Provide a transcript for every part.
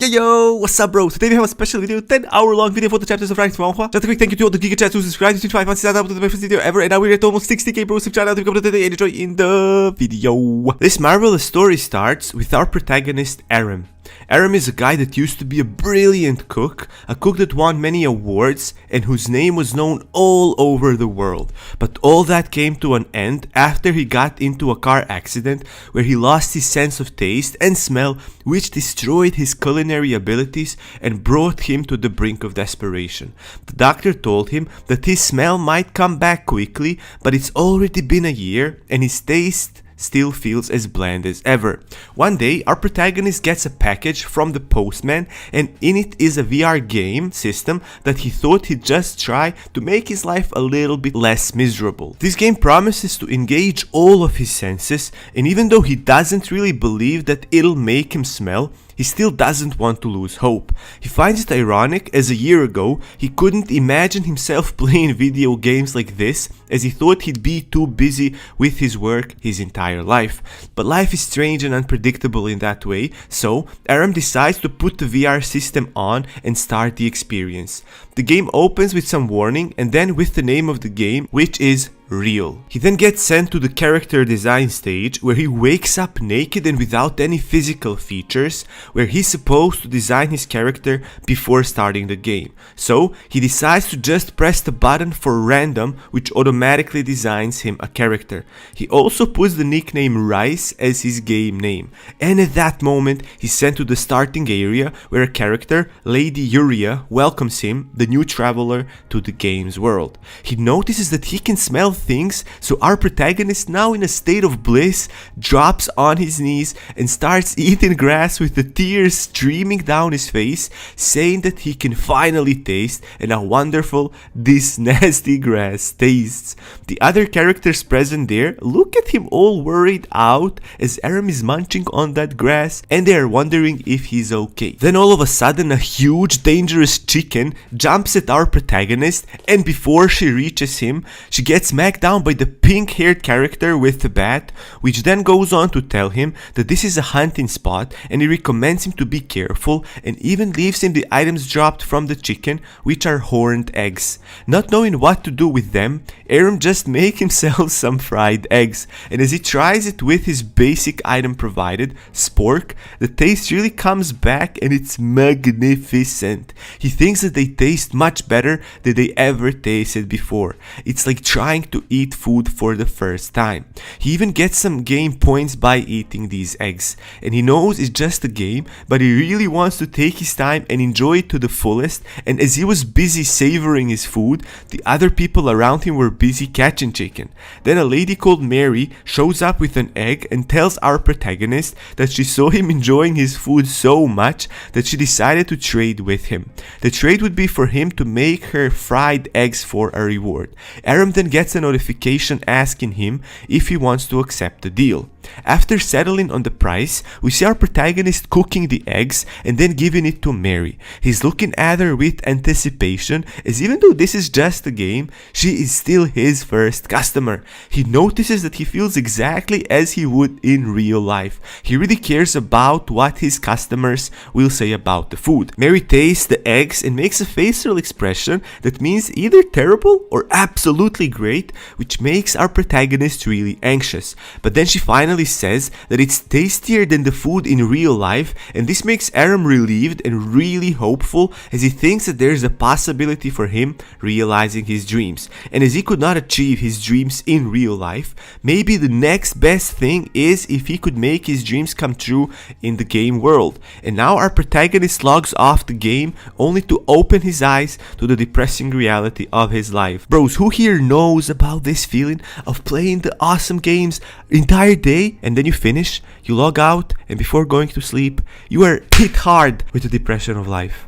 Yo, what's up, bro? Today we have a special video, 10-hour long video for the chapters of Manhwa. Just a quick thank you to all the Giga Chats who subscribed to 25 months since I uploaded my first video ever, and now we're at almost 60k bros. Subscribe to come today and enjoy in the video. This marvelous story starts with our protagonist, Aram. Aram is a guy that used to be a brilliant cook, a cook that won many awards and whose name was known all over the world. But all that came to an end after he got into a car accident where he lost his sense of taste and smell, which destroyed his culinary abilities and brought him to the brink of desperation. The doctor told him that his smell might come back quickly, but it's already been a year and his taste still feels as bland as ever. One day, our protagonist gets a package from the postman, and in it is a VR game system that he thought he'd just try to make his life a little bit less miserable. This game promises to engage all of his senses, and even though he doesn't really believe that it'll make him smell, he still doesn't want to lose hope. He finds it ironic as a year ago he couldn't imagine himself playing video games like this, as he thought he'd be too busy with his work his entire life. But life is strange and unpredictable in that way, so Aram decides to put the VR system on and start the experience. The game opens with some warning and then with the name of the game, which is Real. He then gets sent to the character design stage where he wakes up naked and without any physical features, where he's supposed to design his character before starting the game. So he decides to just press the button for random, which automatically designs him a character. He also puts the nickname Rice as his game name, and at that moment he's sent to the starting area where a character, Lady Yuria, welcomes him, the new traveler, to the game's world. He notices that he can smell things, so our protagonist, now in a state of bliss, drops on his knees and starts eating grass with the tears streaming down his face, saying that he can finally taste and how wonderful this nasty grass tastes. The other characters present there look at him all worried out as Aram is munching on that grass, and they are wondering if he's okay. Then all of a sudden a huge dangerous chicken jumps at our protagonist, and before she reaches him, she gets smacked down by the pink-haired character with the bat, which then goes on to tell him that this is a hunting spot and he recommends him to be careful, and even leaves him the items dropped from the chicken, which are horned eggs. Not knowing what to do with them, Aram just makes himself some fried eggs, and as he tries it with his basic item provided, spork, the taste really comes back and it's magnificent. He thinks that they taste much better than they ever tasted before. It's like trying to eat food for the first time. He even gets some game points by eating these eggs, and he knows it's just a game, but he really wants to take his time and enjoy it to the fullest. And as he was busy savoring his food, the other people around him were busy catching chicken. Then a lady called Mary shows up with an egg and tells our protagonist that she saw him enjoying his food so much that she decided to trade with him. The trade would be for him to make her fried eggs for a reward. Aram then gets a notification asking him if he wants to accept the deal. After settling on the price, we see our protagonist cooking the eggs and then giving it to Mary. He's looking at her with anticipation, as even though this is just a game, she is still his first customer. He notices that he feels exactly as he would in real life. He really cares about what his customers will say about the food. Mary tastes the eggs and makes a facial expression that means either terrible or absolutely great, which makes our protagonist really anxious. But then she finally says that it's tastier than the food in real life, and this makes Aram relieved and really hopeful, as he thinks that there's a possibility for him realizing his dreams. And as he could not achieve his dreams in real life, maybe the next best thing is if he could make his dreams come true in the game world. And now our protagonist logs off the game only to open his eyes to the depressing reality of his life. Bros, who here knows about this feeling of playing the awesome games entire day, and then you finish, you log out, and before going to sleep, you are hit hard with the depression of life?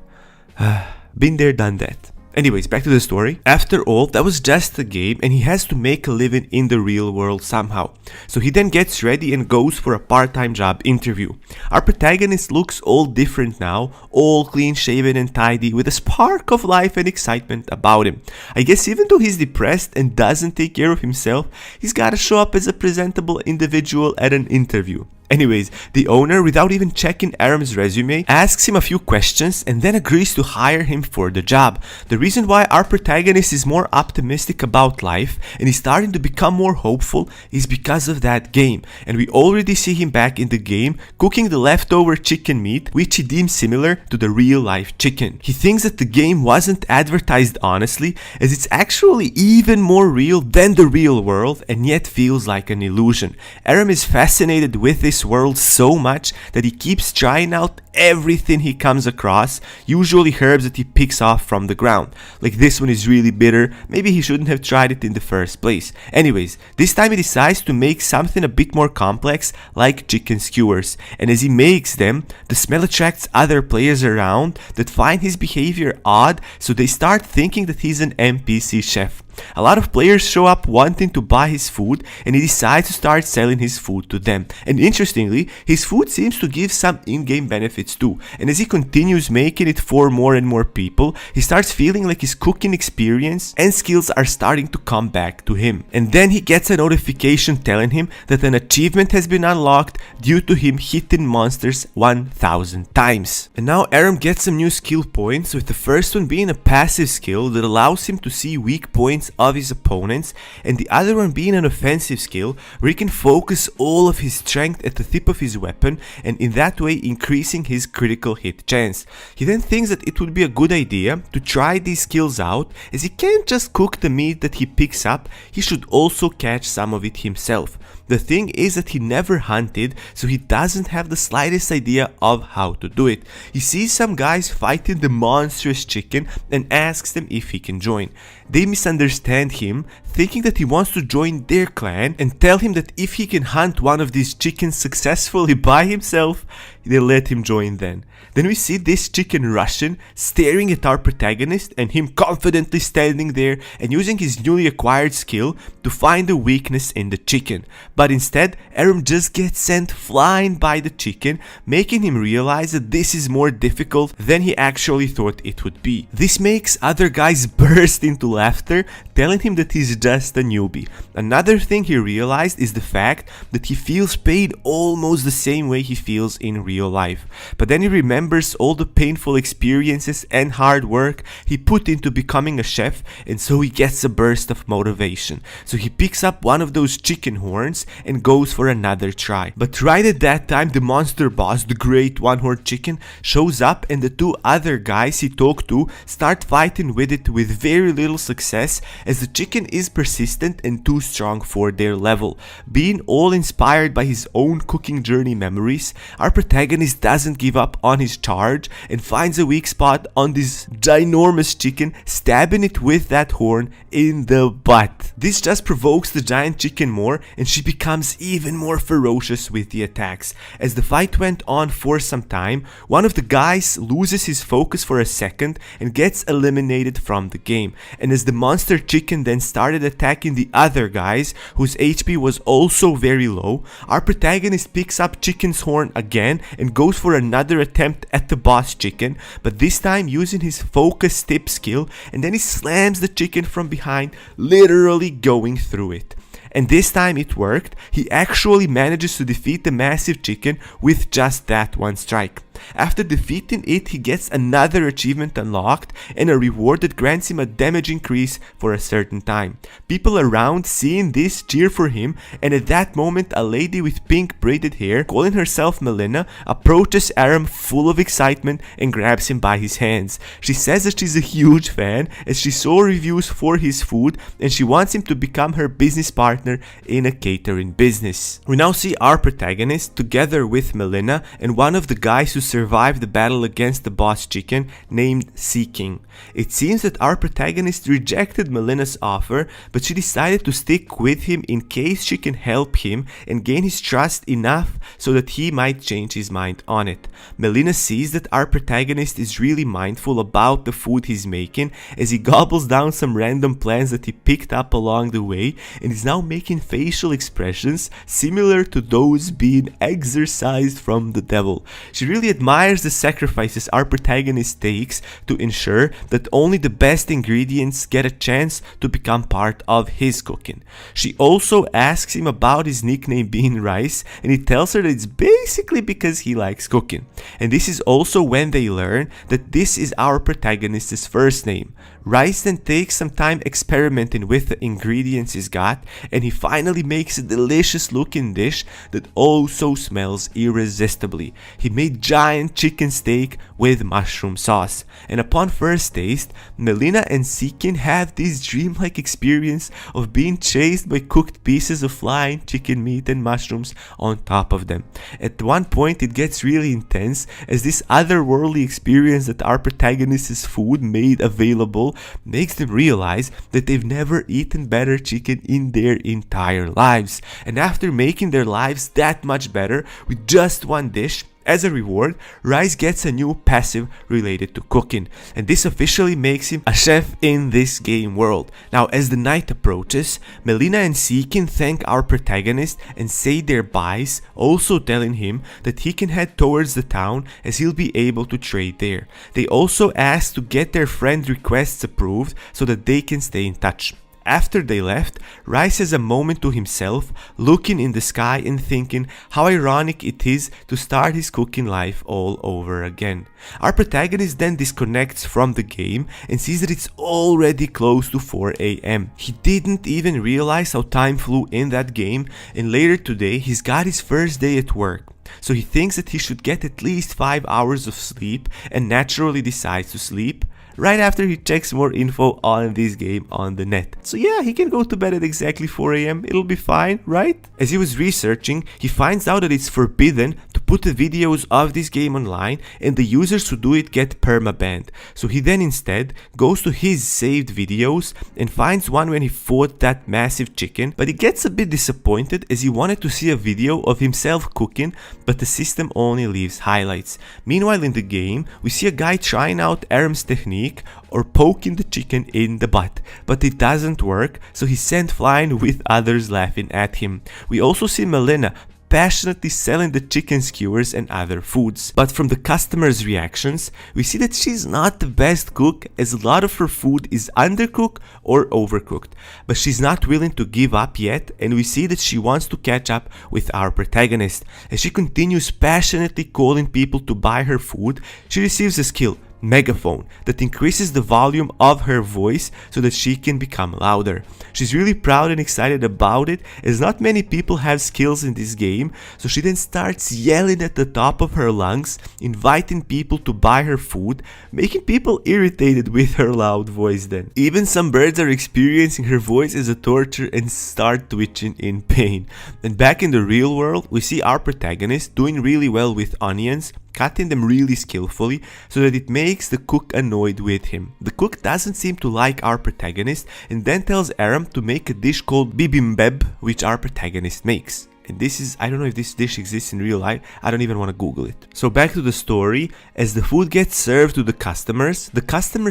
Been there, done that. Anyways, back to the story. After all, that was just a game and he has to make a living in the real world somehow. So he then gets ready and goes for a part-time job interview. Our protagonist looks all different now, all clean shaven and tidy, with a spark of life and excitement about him. I guess even though he's depressed and doesn't take care of himself, he's gotta show up as a presentable individual at an interview. Anyways, the owner, without even checking Aram's resume, asks him a few questions and then agrees to hire him for the job. The reason why our protagonist is more optimistic about life and is starting to become more hopeful is because of that game. And we already see him back in the game cooking the leftover chicken meat, which he deems similar to the real life chicken. He thinks that the game wasn't advertised honestly, as it's actually even more real than the real world and yet feels like an illusion. Aram is fascinated with this world so much that he keeps trying out everything he comes across, usually herbs that he picks off from the ground. Like this one is really bitter, maybe he shouldn't have tried it in the first place. Anyways, this time he decides to make something a bit more complex, like chicken skewers, and as he makes them, the smell attracts other players around that find his behavior odd, so they start thinking that he's an NPC chef. A lot of players show up wanting to buy his food, and he decides to start selling his food to them. And interestingly, his food seems to give some in-game benefits too, and as he continues making it for more and more people, he starts feeling like his cooking experience and skills are starting to come back to him. And then he gets a notification telling him that an achievement has been unlocked due to him hitting monsters 1000 times. And now Aram gets some new skill points, with the first one being a passive skill that allows him to see weak points of his opponents, and the other one being an offensive skill where he can focus all of his strength at the tip of his weapon, and in that way increasing his critical hit chance. He then thinks that it would be a good idea to try these skills out, as he can't just cook the meat that he picks up, he should also catch some of it himself. The thing is that he never hunted, so he doesn't have the slightest idea of how to do it. He sees some guys fighting the monstrous chicken and asks them if he can join. They misunderstand him, thinking that he wants to join their clan, and tell him that if he can hunt one of these chickens successfully by himself, they let him join then. Then we see this chicken Russian staring at our protagonist and him confidently standing there and using his newly acquired skill to find a weakness in the chicken. But instead, Aram just gets sent flying by the chicken, making him realize that this is more difficult than he actually thought it would be. This makes other guys burst into laughter, telling him that he's just a newbie. Another thing he realized is the fact that he feels pain almost the same way he feels in real life. But then he remembers all the painful experiences and hard work he put into becoming a chef, and so he gets a burst of motivation. So he picks up one of those chicken horns and goes for another try. But right at that time, the monster boss, the great one-horned chicken, shows up, and the two other guys he talked to start fighting with it with very little success, as the chicken is persistent and too strong for their level. Being all inspired by his own cooking journey memories, our protagonist doesn't give up on his charge and finds a weak spot on this ginormous chicken, stabbing it with that horn in the butt. This just provokes the giant chicken more, and she becomes even more ferocious with the attacks. As the fight went on for some time, one of the guys loses his focus for a second and gets eliminated from the game. And as the monster chicken then started attacking the other guys, whose HP was also very low, our protagonist picks up Chicken's horn again and goes for another attempt at the boss chicken, but this time using his focus tip skill, and then he slams the chicken from behind, literally going through it. And this time it worked. He actually manages to defeat the massive chicken with just that one strike. After defeating it, he gets another achievement unlocked and a reward that grants him a damage increase for a certain time. People around seeing this cheer for him, and at that moment a lady with pink braided hair, calling herself Melina, approaches Aram full of excitement and grabs him by his hands. She says that she's a huge fan as she saw reviews for his food, and she wants him to become her business partner in a catering business. We now see our protagonist together with Melina and one of the guys who survived the battle against the boss chicken named Seeking. It seems that our protagonist rejected Melina's offer, but she decided to stick with him in case she can help him and gain his trust enough so that he might change his mind on it. Melina sees that our protagonist is really mindful about the food he's making, as he gobbles down some random plants that he picked up along the way and is now making facial expressions similar to those being exorcised from the devil. She really admires the sacrifices our protagonist takes to ensure that only the best ingredients get a chance to become part of his cooking. She also asks him about his nickname being Rice, and he tells her that it's basically because he likes cooking. And this is also when they learn that this is our protagonist's first name. Rice then takes some time experimenting with the ingredients he's got, and he finally makes a delicious looking dish that also smells irresistibly. He made giant chicken steak with mushroom sauce, and upon first taste, Melina and Seekin have this dreamlike experience of being chased by cooked pieces of flying chicken meat and mushrooms on top of them. At one point it gets really intense as this otherworldly experience that our protagonist's food made available makes them realize that they've never eaten better chicken in their entire lives. And after making their lives that much better with just one dish, as a reward, Rice gets a new passive related to cooking, and this officially makes him a chef in this game world. Now, as the night approaches, Melina and Seekin thank our protagonist and say their byes, also telling him that he can head towards the town as he'll be able to trade there. They also ask to get their friend requests approved so that they can stay in touch. After they left, Rice has a moment to himself, looking in the sky and thinking how ironic it is to start his cooking life all over again. Our protagonist then disconnects from the game and sees that it's already close to 4 AM. He didn't even realize how time flew in that game, and later today he's got his first day at work. So he thinks that he should get at least 5 hours of sleep and naturally decides to sleep right after he checks more info on this game on the net. So yeah, he can go to bed at exactly 4 AM, it'll be fine, right? As he was researching, he finds out that it's forbidden to put the videos of this game online, and the users who do it get permabanned. So he then instead goes to his saved videos and finds one when he fought that massive chicken, but he gets a bit disappointed as he wanted to see a video of himself cooking, but the system only leaves highlights. Meanwhile in the game, we see a guy trying out Aram's technique or poking the chicken in the butt, but it doesn't work, so he's sent flying with others laughing at him. We also see Melina passionately selling the chicken skewers and other foods. But from the customers' reactions, we see that she's not the best cook as a lot of her food is undercooked or overcooked. But she's not willing to give up yet, and we see that she wants to catch up with our protagonist. As she continues passionately calling people to buy her food, she receives a skill, megaphone, that increases the volume of her voice so that she can become louder. She's really proud and excited about it as not many people have skills in this game, so she then starts yelling at the top of her lungs, inviting people to buy her food, making people irritated with her loud voice then. Even some birds are experiencing her voice as a torture and start twitching in pain. And back in the real world, we see our protagonist doing really well with onions, cutting them really skillfully so that it makes the cook annoyed with him. The cook doesn't seem to like our protagonist and then tells Aram to make a dish called bibimbap, which our protagonist makes. And this is, I don't know if this dish exists in real life, I don't even want to Google it. So back to the story, as the food gets served to the customers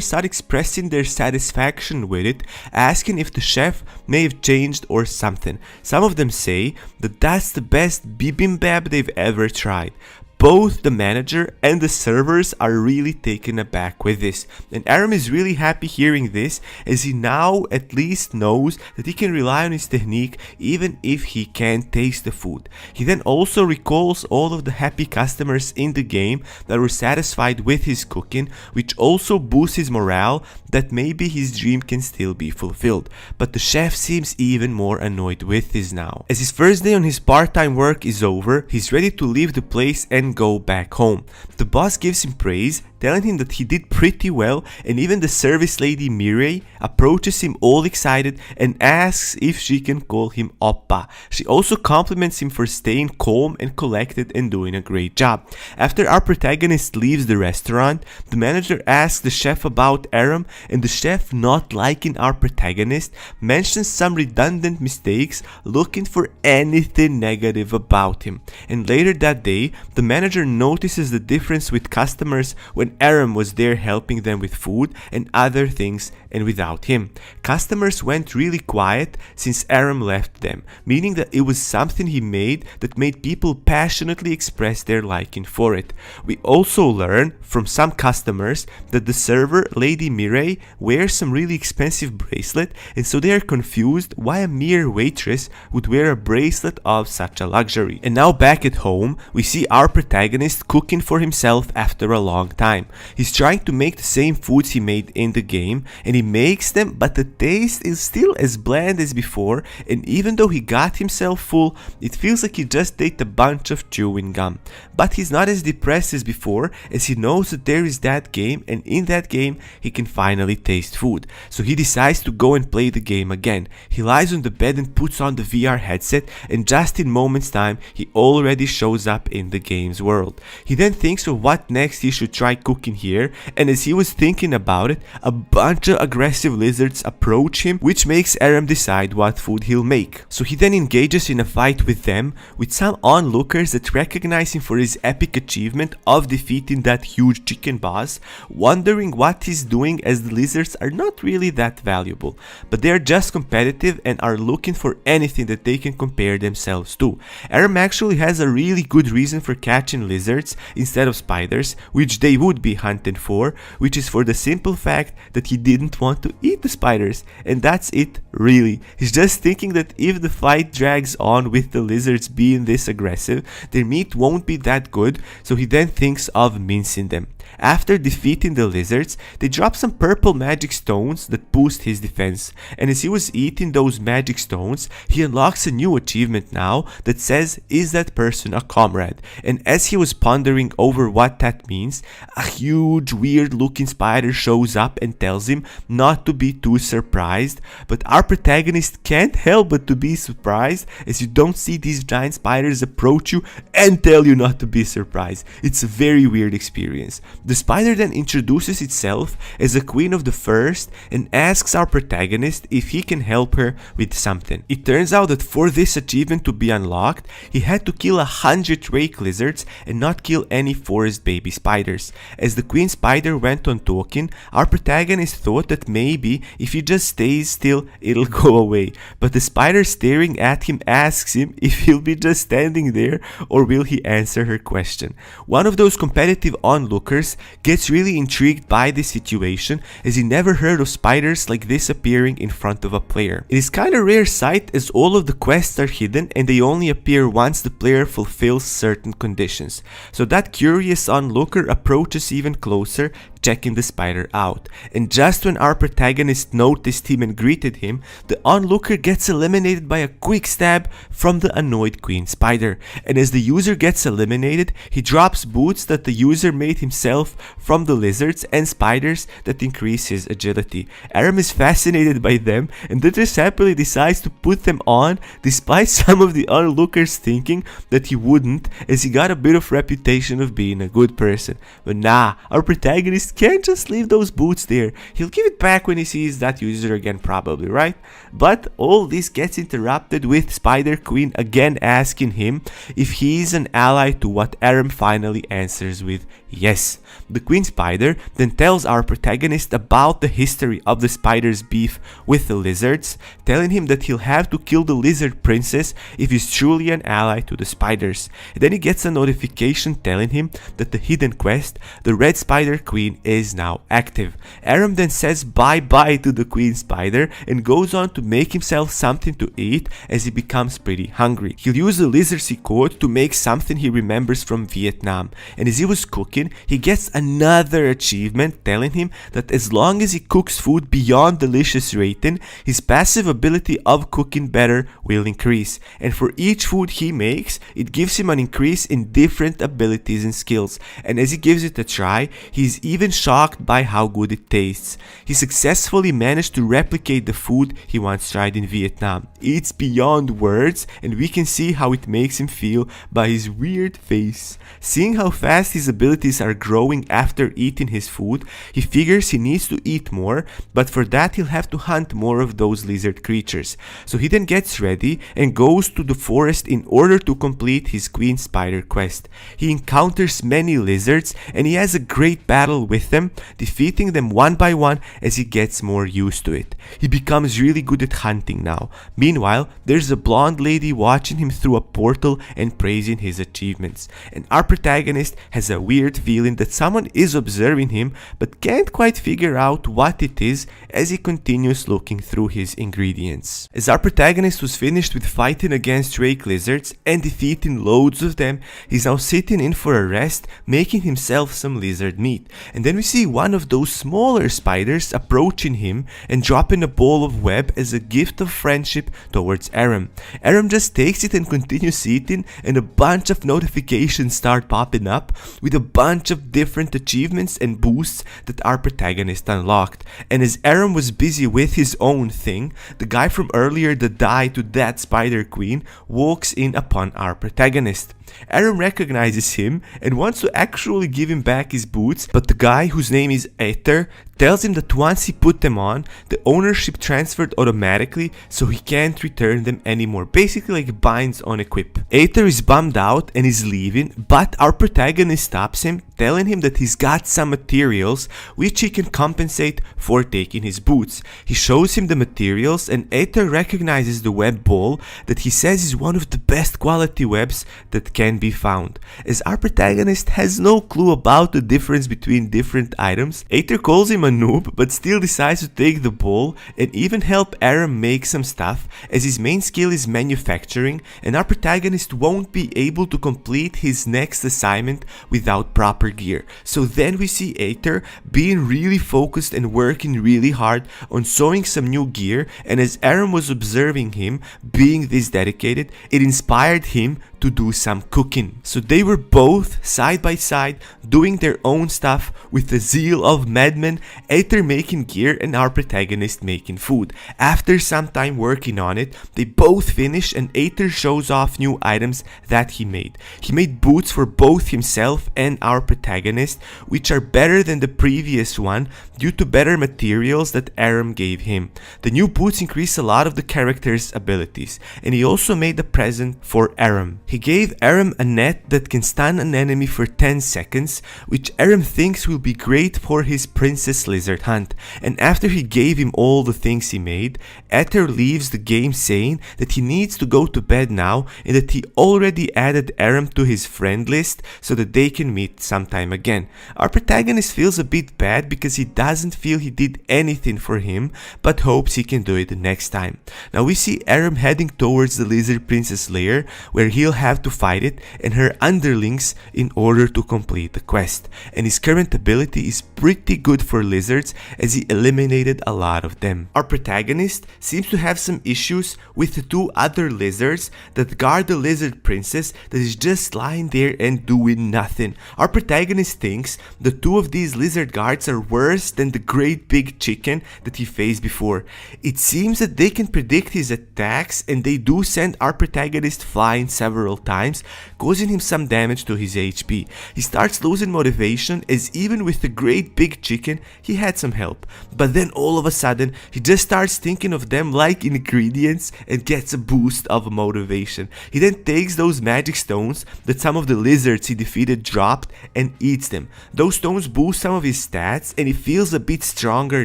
start expressing their satisfaction with it, asking if the chef may have changed or something. Some of them say that that's the best bibimbap they've ever tried. Both the manager and the servers are really taken aback with this, and Aram is really happy hearing this as he now at least knows that he can rely on his technique even if he can't taste the food. He then also recalls all of the happy customers in the game that were satisfied with his cooking, which also boosts his morale that maybe his dream can still be fulfilled. But the chef seems even more annoyed with this now. As his first day on his part-time work is over, he's ready to leave the place and go back home. The boss gives him praise, telling him that he did pretty well, and even the service lady Mireille approaches him all excited and asks if she can call him Oppa. She also compliments him for staying calm and collected and doing a great job. After our protagonist leaves the restaurant, the manager asks the chef about Aram, and the chef, not liking our protagonist, mentions some redundant mistakes, looking for anything negative about him. And later that day, the manager manager notices the difference with customers when Aram was there helping them with food and other things, and without him. Customers went really quiet since Aram left them, meaning that it was something he made that made people passionately express their liking for it. We also learn from some customers that the server, Lady Mireille, wears some really expensive bracelet, and so they are confused why a mere waitress would wear a bracelet of such a luxury. And now back at home, we see our protagonist cooking for himself after a long time. He's trying to make the same foods he made in the game, and he makes them, but the taste is still as bland as before, and even though he got himself full, it feels like he just ate a bunch of chewing gum. But he's not as depressed as before, as he knows that there is that game, and in that game he can finally taste food. So he decides to go and play the game again. He lies on the bed and puts on the VR headset, and just in moments time he already shows up in the game's world. He then thinks of what next he should try cooking here, and as he was thinking about it, a bunch of aggressive lizards approach him, which makes Aram decide what food he'll make. So he then engages in a fight with them, with some onlookers that recognize him for his epic achievement of defeating that huge chicken boss, wondering what he's doing as the lizards are not really that valuable, but they are just competitive and are looking for anything that they can compare themselves to. Aram actually has a really good reason for catching lizards instead of spiders, which they would be hunted for, which is for the simple fact that he didn't want to eat the spiders, and that's it really. He's just thinking that if the fight drags on with the lizards being this aggressive, their meat won't be that good, so he then thinks of mincing them. After defeating the lizards, they drop some purple magic stones that boost his defense, and as he was eating those magic stones, he unlocks a new achievement now that says, "Is that person a comrade?" And as he was pondering over what that means, a huge weird looking spider shows up and tells him not to be too surprised, but our protagonist can't help but to be surprised as you don't see these giant spiders approach you and tell you not to be surprised. It's a very weird experience. The spider then introduces itself as a queen of the forest and asks our protagonist if he can help her with something. It turns out that for this achievement to be unlocked, he had to kill 100 rake lizards and not kill any forest baby spiders. As the queen spider went on talking, our protagonist thought that maybe if he just stays still, it'll go away. But the spider staring at him asks him if he'll be just standing there or will he answer her question. One of those competitive onlookers gets really intrigued by this situation as he never heard of spiders like this appearing in front of a player. It is kinda rare sight as all of the quests are hidden and they only appear once the player fulfills certain conditions. So that curious onlooker approaches even closer, checking the spider out. And just when our protagonist noticed him and greeted him, the onlooker gets eliminated by a quick stab from the annoyed queen spider. And as the user gets eliminated, he drops boots that the user made himself from the lizards and spiders that increase his agility. Aram is fascinated by them and then just happily decides to put them on despite some of the onlookers thinking that he wouldn't, as he got a bit of reputation of being a good person. But nah, our protagonist can't just leave those boots there. He'll give it back when he sees that user again probably, right? But all this gets interrupted with Spider Queen again asking him if he's an ally to what Aram finally answers with yes. The Queen Spider then tells our protagonist about the history of the spider's beef with the lizards, telling him that he'll have to kill the lizard princess if he's truly an ally to the spiders. And then he gets a notification telling him that the hidden quest, the Red Spider Queen, is now active. Aram then says bye-bye to the Queen Spider and goes on to make himself something to eat as he becomes pretty hungry. He'll use the lizard code to make something he remembers from Vietnam, and as he was cooking, he gets another achievement telling him that as long as he cooks food beyond delicious rating, his passive ability of cooking better will increase, and for each food he makes, it gives him an increase in different abilities and skills. And as he gives it a try, he's even shocked by how good it tastes. He successfully managed to replicate the food he once tried in Vietnam. It's beyond words, and we can see how it makes him feel by his weird face. Seeing how fast his abilities are growing after eating his food, he figures he needs to eat more, but for that he'll have to hunt more of those lizard creatures. So he then gets ready and goes to the forest in order to complete his queen spider quest. He encounters many lizards and he has a great battle with them, defeating them one by one as he gets more used to it. He becomes really good at hunting now. Meanwhile, there's a blonde lady watching him through a portal and praising his achievements. And our protagonist has a weird feeling that someone is observing him but can't quite figure out what it is as he continues looking through his ingredients. As our protagonist was finished with fighting against rake lizards and defeating loads of them, he's now sitting in for a rest, making himself some lizard meat. And then we see one of those smaller spiders approaching him and dropping a ball of web as a gift of friendship towards Aram. Aram just takes it and continues eating, and a bunch of notifications start popping up with a bunch of different achievements and boosts that our protagonist unlocked. And as Aram was busy with his own thing, the guy from earlier that died to that spider queen walks in upon our protagonist. Aram recognizes him and wants to actually give him back his boots, but the guy, whose name is Aether, tells him that once he put them on, the ownership transferred automatically, so he can't return them anymore. Basically like binds on equip. Aether is bummed out and is leaving, but our protagonist stops him, telling him that he's got some materials which he can compensate for taking his boots. He shows him the materials and Aether recognizes the web ball that he says is one of the best quality webs that can be found. As our protagonist has no clue about the difference between different items, Aether calls him a noob but still decides to take the ball and even help Aram make some stuff, as his main skill is manufacturing, and our protagonist won't be able to complete his next assignment without proper gear. So then we see Aether being really focused and working really hard on sewing some new gear, and as Aram was observing him being this dedicated, it inspired him to do some cooking. So they were both side by side doing their own stuff with the zeal of madmen, Aether making gear and our protagonist making food. After some time working on it, they both finish and Aether shows off new items that he made. He made boots for both himself and our protagonist, which are better than the previous one due to better materials that Aram gave him. The new boots increase a lot of the character's abilities, and he also made a present for Aram. He gave Aram a net that can stun an enemy for 10 seconds, which Aram thinks will be great for his princess lizard hunt. And after he gave him all the things he made, Aether leaves the game saying that he needs to go to bed now and that he already added Aram to his friend list so that they can meet sometime again. Our protagonist feels a bit bad because he doesn't feel he did anything for him, but hopes he can do it the next time. Now we see Aram heading towards the lizard princess lair, where he'll have to fight it and her underlings in order to complete the quest. And his current ability is pretty good for lizards as he eliminated a lot of them. Our protagonist seems to have some issues with the two other lizards that guard the lizard princess that is just lying there and doing nothing. Our protagonist thinks the two of these lizard guards are worse than the great big chicken that he faced before. It seems that they can predict his attacks and they do send our protagonist flying several times, causing him some damage to his HP. He starts losing motivation as even with the great big chicken he had some help, but then all of a sudden he just starts thinking of them like ingredients and gets a boost of motivation. He then takes those magic stones that some of the lizards he defeated dropped and eats them. Those stones boost some of his stats and he feels a bit stronger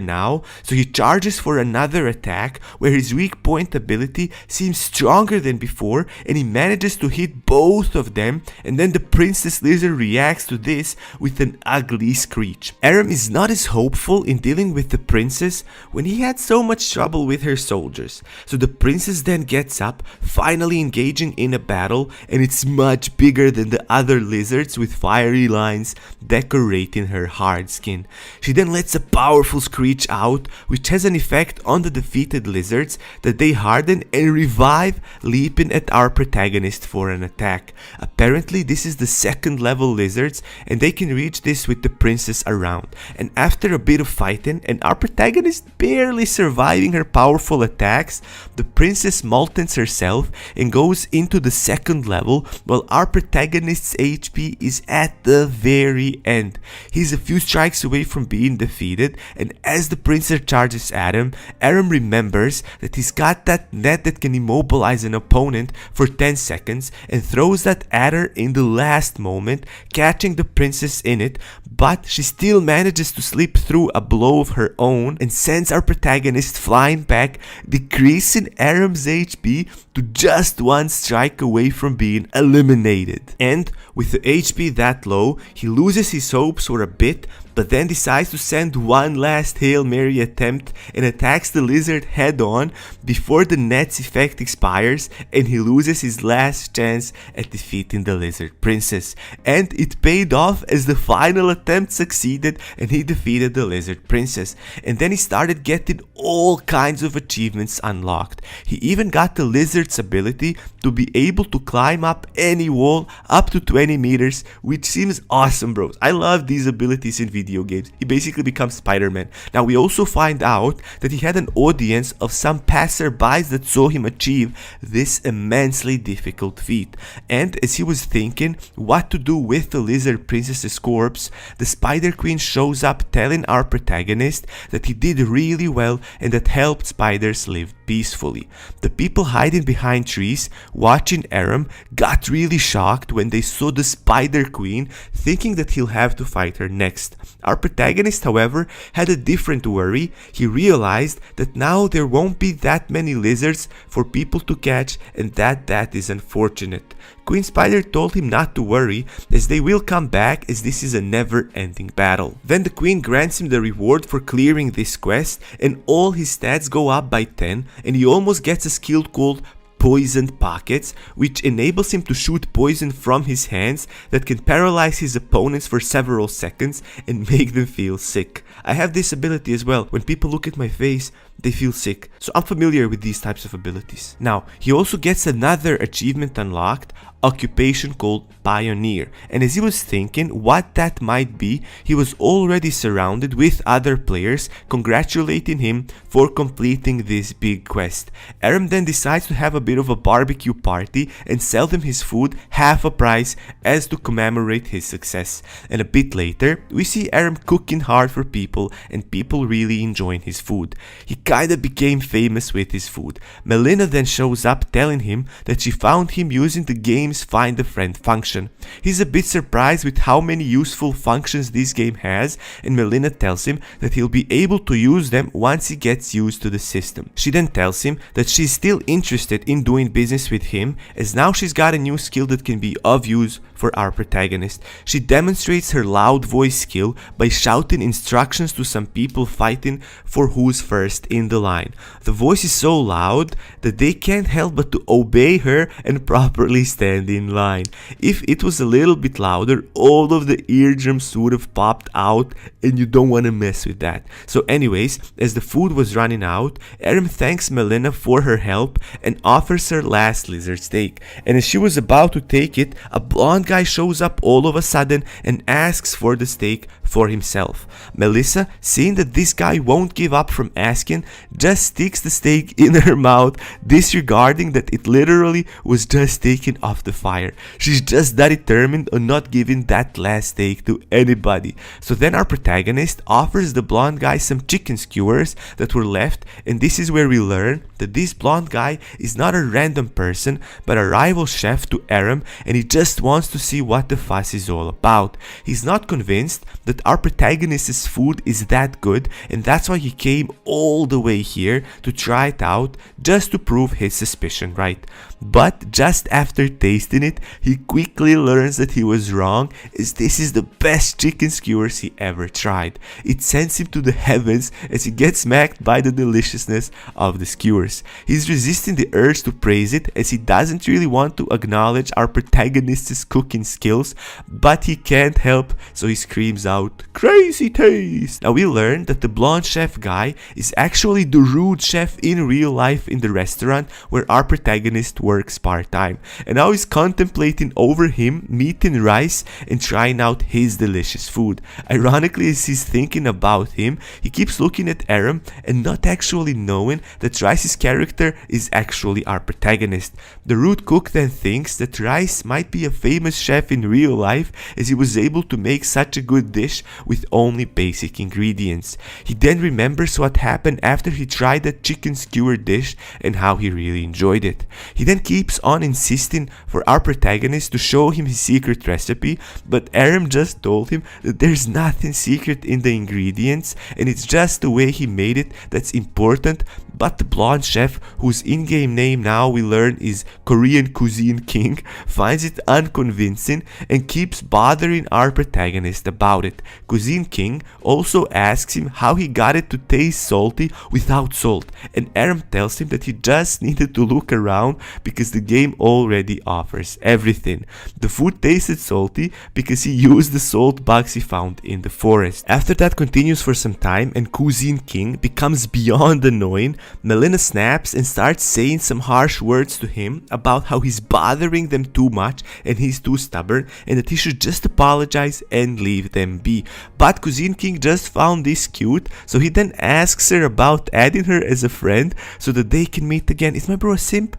now, so he charges for another attack where his weak point ability seems stronger than before and he manages to hit both of them, and then the princess lizard reacts to this with an ugly screech. Aram is not as hopeful in dealing with the princess when he had so much trouble with her soldiers. So the princess then gets up, finally engaging in a battle, and it's much bigger than the other lizards with fiery lines decorating her hard skin. She then lets a powerful screech out, which has an effect on the defeated lizards that they harden and revive, leaping at our protagonist for for an attack. Apparently this is the second level lizards, and they can reach this with the princess around. And after a bit of fighting and our protagonist barely surviving her powerful attacks, the princess moltens herself and goes into the second level, while our protagonist's HP is at the very end. He's a few strikes away from being defeated, and as the princess charges at him, Aram remembers that he's got that net that can immobilize an opponent for 10 seconds and throws that at her in the last moment, catching the princess in it, but she still manages to slip through a blow of her own and sends our protagonist flying back, decreasing Aram's HP to just one strike away from being eliminated. And with the HP that low, he loses his hopes for a bit, but then decides to send one last Hail Mary attempt and attacks the lizard head on before the net's effect expires, and he loses his last chance at defeating the lizard princess. And it paid off, as the final attempt succeeded and he defeated the lizard princess. And then he started getting all kinds of achievements unlocked. He even got the lizard's ability to be able to climb up any wall up to 20 meters, which seems awesome, bros. I love these abilities in video games. He basically becomes Spider-Man. Now we also find out that he had an audience of some passerbys that saw him achieve this immensely difficult feat. And as he was thinking what to do with the lizard princess's corpse, the Spider Queen shows up, telling our protagonist that he did really well and that helped spiders live peacefully. The people hiding behind trees watching Aram got really shocked when they saw the Spider Queen, thinking that he'll have to fight her next. Our protagonist, however, had a different worry. He realized that now there won't be that many lizards for people to catch, and that is unfortunate. Queen Spider told him not to worry, as they will come back, as this is a never-ending battle. Then the Queen grants him the reward for clearing this quest, and all his stats go up by 10, and he almost gets a skill called Poisoned Pockets, which enables him to shoot poison from his hands that can paralyze his opponents for several seconds and make them feel sick. I have this ability as well. When people look at my face, they feel sick. So I'm familiar with these types of abilities. Now, he also gets another achievement unlocked, occupation called Pioneer. And as he was thinking what that might be, he was already surrounded with other players congratulating him for completing this big quest. Aram then decides to have a bit of a barbecue party and sell them his food half a price as to commemorate his success. And a bit later, we see Aram cooking hard for people and people really enjoying his food. He kinda became famous with his food. Melina then shows up telling him that she found him using the game's Find a Friend function. He's a bit surprised with how many useful functions this game has, and Melina tells him that he'll be able to use them once he gets used to the system. She then tells him that she's still interested in doing business with him, as now she's got a new skill that can be of use for our protagonist. She demonstrates her loud voice skill by shouting instructions to some people fighting for who's first in the line. The voice is so loud that they can't help but to obey her and properly stand in line. If it was a little bit louder, all of the eardrums would have popped out, and you don't want to mess with that. So anyways, as the food was running out, Aram thanks Melina for her help and offers her last lizard steak. And as she was about to take it, a blonde guy shows up all of a sudden and asks for the steak for himself. Melissa, seeing that this guy won't give up from asking, just sticks the steak in her mouth, disregarding that it literally was just taken off the fire. She's just that determined on not giving that last steak to anybody. So then our protagonist offers the blonde guy some chicken skewers that were left, and this is where we learn that this blonde guy is not a random person but a rival chef to Aram, and he just wants to see what the fuss is all about. He's not convinced that our protagonist's food is that good, and that's why he came all the way here to try it out, just to prove his suspicion right. But just after tasting it, he quickly learns that he was wrong, as this is the best chicken skewers he ever tried. It sends him to the heavens as he gets smacked by the deliciousness of the skewers. He's resisting the urge to praise it, as he doesn't really want to acknowledge our protagonist's cooking skills, but he can't help, so he screams out, "Crazy taste!" Now we learn that the blonde chef guy is actually actually the rude chef in real life in the restaurant where our protagonist works part-time. And now he's contemplating over him meeting Rice and trying out his delicious food. Ironically, as he's thinking about him, he keeps looking at Aram and not actually knowing that Rice's character is actually our protagonist. The rude cook then thinks that Rice might be a famous chef in real life as he was able to make such a good dish with only basic ingredients. He then remembers what happened after he tried that chicken skewer dish and how he really enjoyed it. He then keeps on insisting for our protagonist to show him his secret recipe, but Aram just told him that there's nothing secret in the ingredients and it's just the way he made it that's important. But the blonde chef, whose in-game name now we learn is Korean Cuisine King, finds it unconvincing and keeps bothering our protagonist about it. Cuisine King also asks him how he got it to taste salty without salt, and Aram tells him that he just needed to look around because the game already offers everything. The food tasted salty because he used the salt bugs he found in the forest. After that continues for some time and Cuisine King becomes beyond annoying, Melina snaps and starts saying some harsh words to him about how he's bothering them too much and he's too stubborn and that he should just apologize and leave them be. But Cuisine King just found this cute, so he then asks her about adding her as a friend so that they can meet again. Is my bro a simp?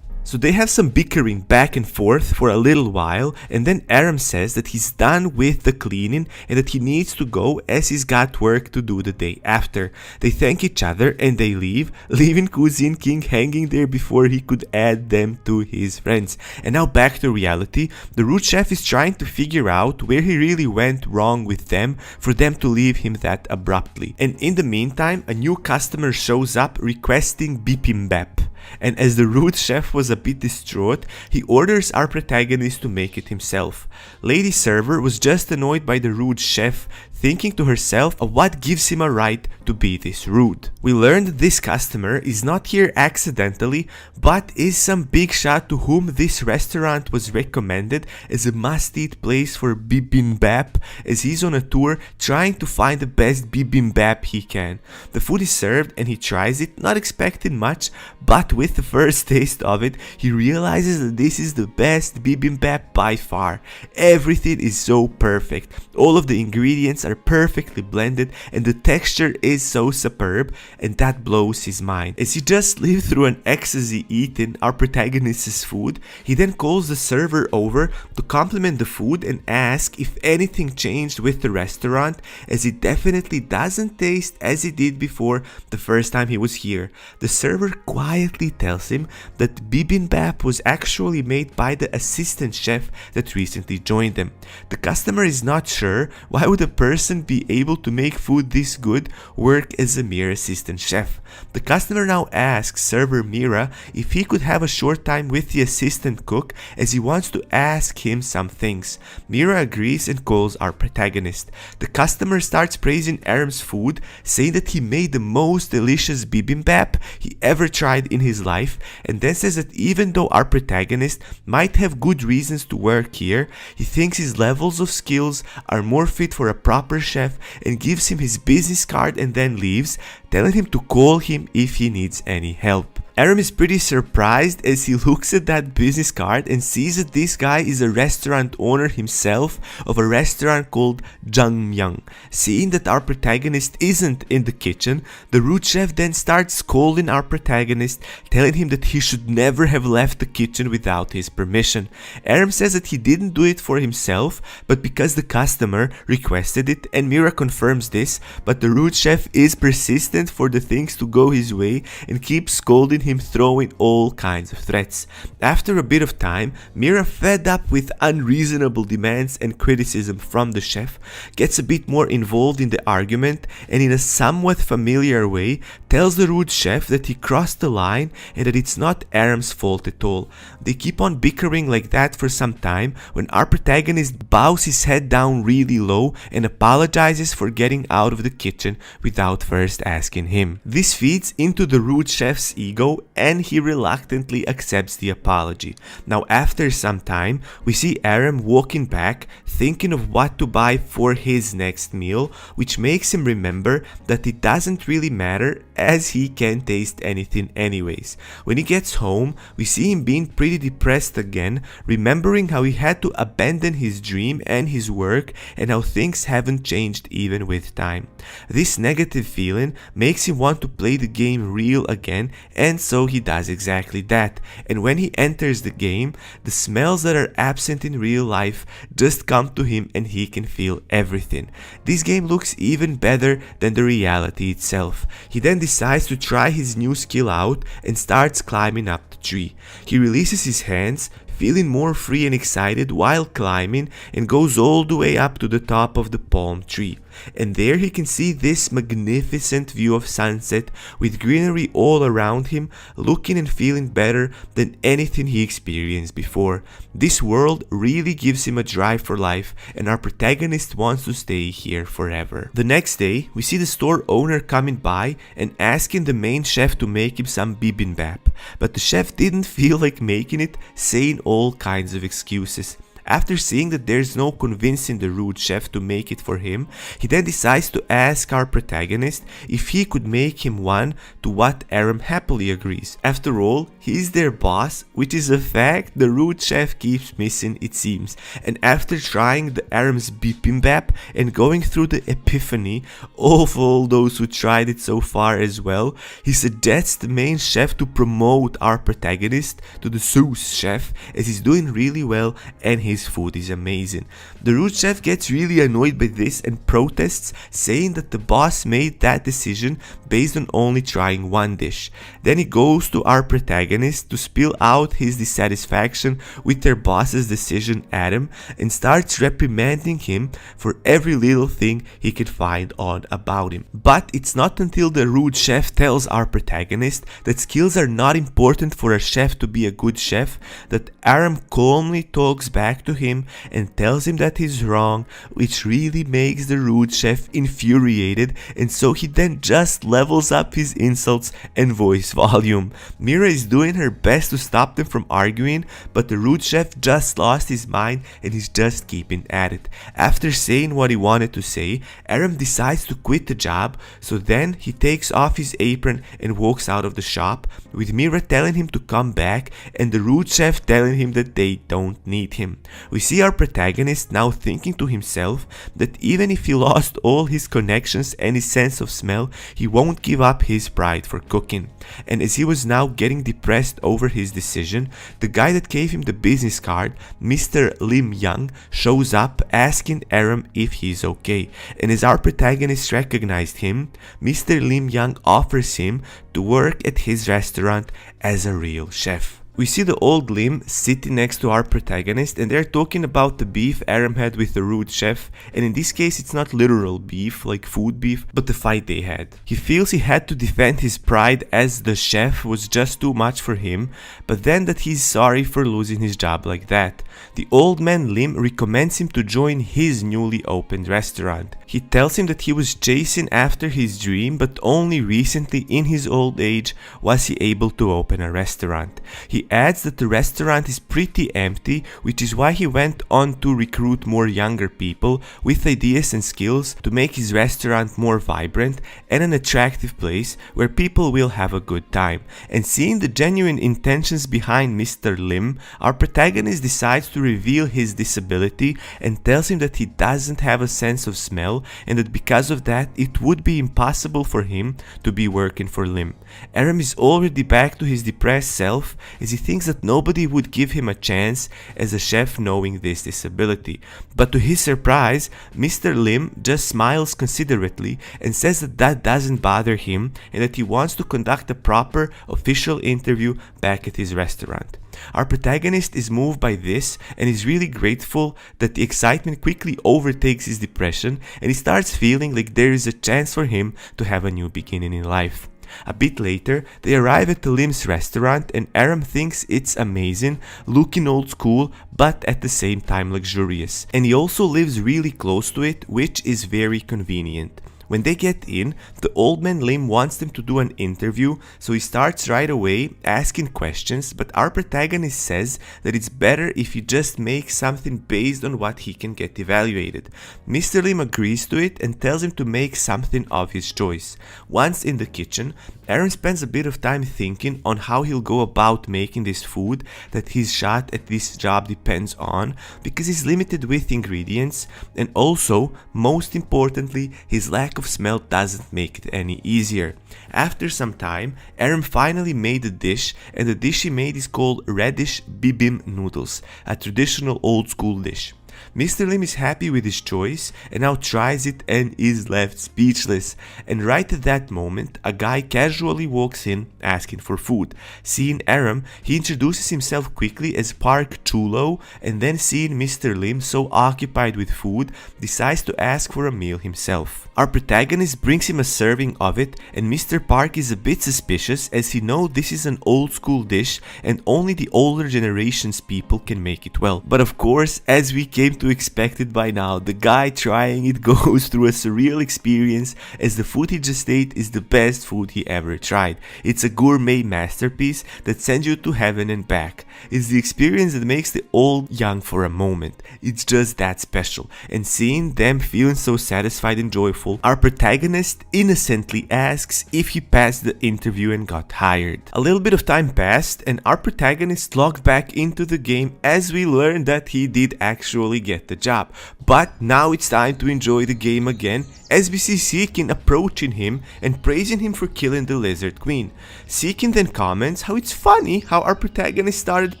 So they have some bickering back and forth for a little while, and then Aram says that he's done with the cleaning and that he needs to go as he's got work to do the day after. They thank each other and they leave, leaving Cuisine King hanging there before he could add them to his friends. And now back to reality. The rude chef is trying to figure out where he really went wrong with them for them to leave him that abruptly. And in the meantime, a new customer shows up requesting bibimbap. And as the rude chef was a bit distraught, he orders our protagonist to make it himself. Lady Server was just annoyed by the rude chef, thinking to herself what gives him a right to be this rude. We learned that this customer is not here accidentally, but is some big shot to whom this restaurant was recommended as a must-eat place for bibimbap, as he's on a tour trying to find the best bibimbap he can. The food is served and he tries it, not expecting much, but with the first taste of it, he realizes that this is the best bibimbap by far. Everything is so perfect. All of the ingredients are perfectly blended and the texture is so superb, and that blows his mind. As he just lived through an ecstasy eating our protagonist's food, he then calls the server over to compliment the food and ask if anything changed with the restaurant, as it definitely doesn't taste as it did before the first time he was here. The server quietly tells him that bibimbap was actually made by the assistant chef that recently joined them. The customer is not sure why would a person be able to make food this good work as a mere assistant chef. The customer now asks server Mira if he could have a short time with the assistant cook as he wants to ask him some things. Mira agrees and calls our protagonist. The customer starts praising Aram's food, saying that he made the most delicious bibimbap he ever tried in his life, and then says that even though our protagonist might have good reasons to work here, he thinks his levels of skills are more fit for a proper chef and gives him his business card and then leaves, telling him to call him if he needs any help. Aram is pretty surprised as he looks at that business card and sees that this guy is a restaurant owner himself of a restaurant called Jangmyeong. Seeing that our protagonist isn't in the kitchen, the rude chef then starts scolding our protagonist, telling him that he should never have left the kitchen without his permission. Aram says that he didn't do it for himself, but because the customer requested it, and Mira confirms this, but the rude chef is persistent for the things to go his way and keeps scolding him, throwing all kinds of threats. After a bit of time, Mira, fed up with unreasonable demands and criticism from the chef, gets a bit more involved in the argument and in a somewhat familiar way tells the rude chef that he crossed the line and that it's not Aram's fault at all. They keep on bickering like that for some time when our protagonist bows his head down really low and apologizes for getting out of the kitchen without first asking him. This feeds into the rude chef's ego go, and he reluctantly accepts the apology. Now after some time, we see Aram walking back, thinking of what to buy for his next meal, which makes him remember that it doesn't really matter as he can't taste anything anyways. When he gets home, we see him being pretty depressed again, remembering how he had to abandon his dream and his work and how things haven't changed even with time. This negative feeling makes him want to play the game real again, and so he does exactly that. And when he enters the game, the smells that are absent in real life just come to him and he can feel everything. This game looks even better than the reality itself. He then decides to try his new skill out and starts climbing up the tree. He releases his hands, feeling more free and excited while climbing, and goes all the way up to the top of the palm tree. And there he can see this magnificent view of sunset with greenery all around him, looking and feeling better than anything he experienced before. This world really gives him a drive for life, and our protagonist wants to stay here forever. The next day, we see the store owner coming by and asking the main chef to make him some bibimbap, but the chef didn't feel like making it, saying all kinds of excuses. After seeing that there's no convincing the rude chef to make it for him, he then decides to ask our protagonist if he could make him one, to what Aram happily agrees. After all, he's their boss, which is a fact the rude chef keeps missing, it seems. And after trying the Aram's bibimbap and going through the epiphany of all those who tried it so far as well, he suggests the main chef to promote our protagonist to the sous chef, as he's doing really well and his food is amazing. The rude chef gets really annoyed by this and protests, saying that the boss made that decision based on only trying one dish. Then he goes to our protagonist to spill out his dissatisfaction with their boss's decision at him and starts reprimanding him for every little thing he could find odd about him. But it's not until the rude chef tells our protagonist that skills are not important for a chef to be a good chef that Aram calmly talks back to him and tells him that he's wrong, which really makes the rude chef infuriated, and so he then just levels up his insults and voice volume. Mira is doing her best to stop them from arguing, but the rude chef just lost his mind and he's just keeping at it. After saying what he wanted to say, Aram decides to quit the job, so then he takes off his apron and walks out of the shop, with Mira telling him to come back and the rude chef telling him that they don't need him. We see our protagonist now thinking to himself that even if he lost all his connections and his sense of smell, he won't give up his pride for cooking. And as he was now getting depressed over his decision, the guy that gave him the business card, Mr. Lim Young, shows up asking Aram if he's okay. And as our protagonist recognized him, Mr. Lim Young offers him to work at his restaurant as a real chef. We see the old Lim sitting next to our protagonist, and they're talking about the beef Aram had with the rude chef, and in this case it's not literal beef like food beef, but the fight they had. He feels he had to defend his pride as the chef was just too much for him, but then that he's sorry for losing his job like that. The old man Lim recommends him to join his newly opened restaurant. He tells him that he was chasing after his dream, but only recently in his old age was he able to open a restaurant. He adds that the restaurant is pretty empty, which is why he went on to recruit more younger people with ideas and skills to make his restaurant more vibrant and an attractive place where people will have a good time. And seeing the genuine intentions behind Mr. Lim, our protagonist decides to reveal his disability and tells him that he doesn't have a sense of smell and that because of that it would be impossible for him to be working for Lim. Aram is already back to his depressed self as he thinks that nobody would give him a chance as a chef knowing this disability. But to his surprise, Mr. Lim just smiles considerately and says that that doesn't bother him and that he wants to conduct a proper official interview back at his restaurant. Our protagonist is moved by this and is really grateful that the excitement quickly overtakes his depression and he starts feeling like there is a chance for him to have a new beginning in life. A bit later, they arrive at the Lim's restaurant and Aram thinks it's amazing, looking old school, but at the same time luxurious. And he also lives really close to it, which is very convenient. When they get in, the old man Lim wants them to do an interview, so he starts right away asking questions, but our protagonist says that it's better if he just makes something based on what he can get evaluated. Mr. Lim agrees to it and tells him to make something of his choice. Once in the kitchen, Aaron spends a bit of time thinking on how he'll go about making this food that his shot at this job depends on, because he's limited with ingredients, and also, most importantly, his lack of smell doesn't make it any easier. After some time, Aaron finally made a dish, and the dish he made is called reddish bibim noodles, a traditional old school dish. Mr. Lim is happy with his choice and now tries it and is left speechless. And right at that moment, a guy casually walks in asking for food. Seeing Aram, he introduces himself quickly as Park Chulo, and then seeing Mr. Lim so occupied with food, decides to ask for a meal himself. Our protagonist brings him a serving of it, and Mr. Park is a bit suspicious as he knows this is an old school dish and only the older generation's people can make it well. But of course, as we came to expect it by now, the guy trying it goes through a surreal experience as the food he just ate is the best food he ever tried. It's a gourmet masterpiece that sends you to heaven and back. It's the experience that makes the old young for a moment. It's just that special. And seeing them feeling so satisfied and joyful, our protagonist innocently asks if he passed the interview and got hired. A little bit of time passed and our protagonist logged back into the game as we learned that he did actually get the job. But now it's time to enjoy the game again as we see Seekin approaching him and praising him for killing the Lizard Queen. Seekin then comments how it's funny how our protagonist started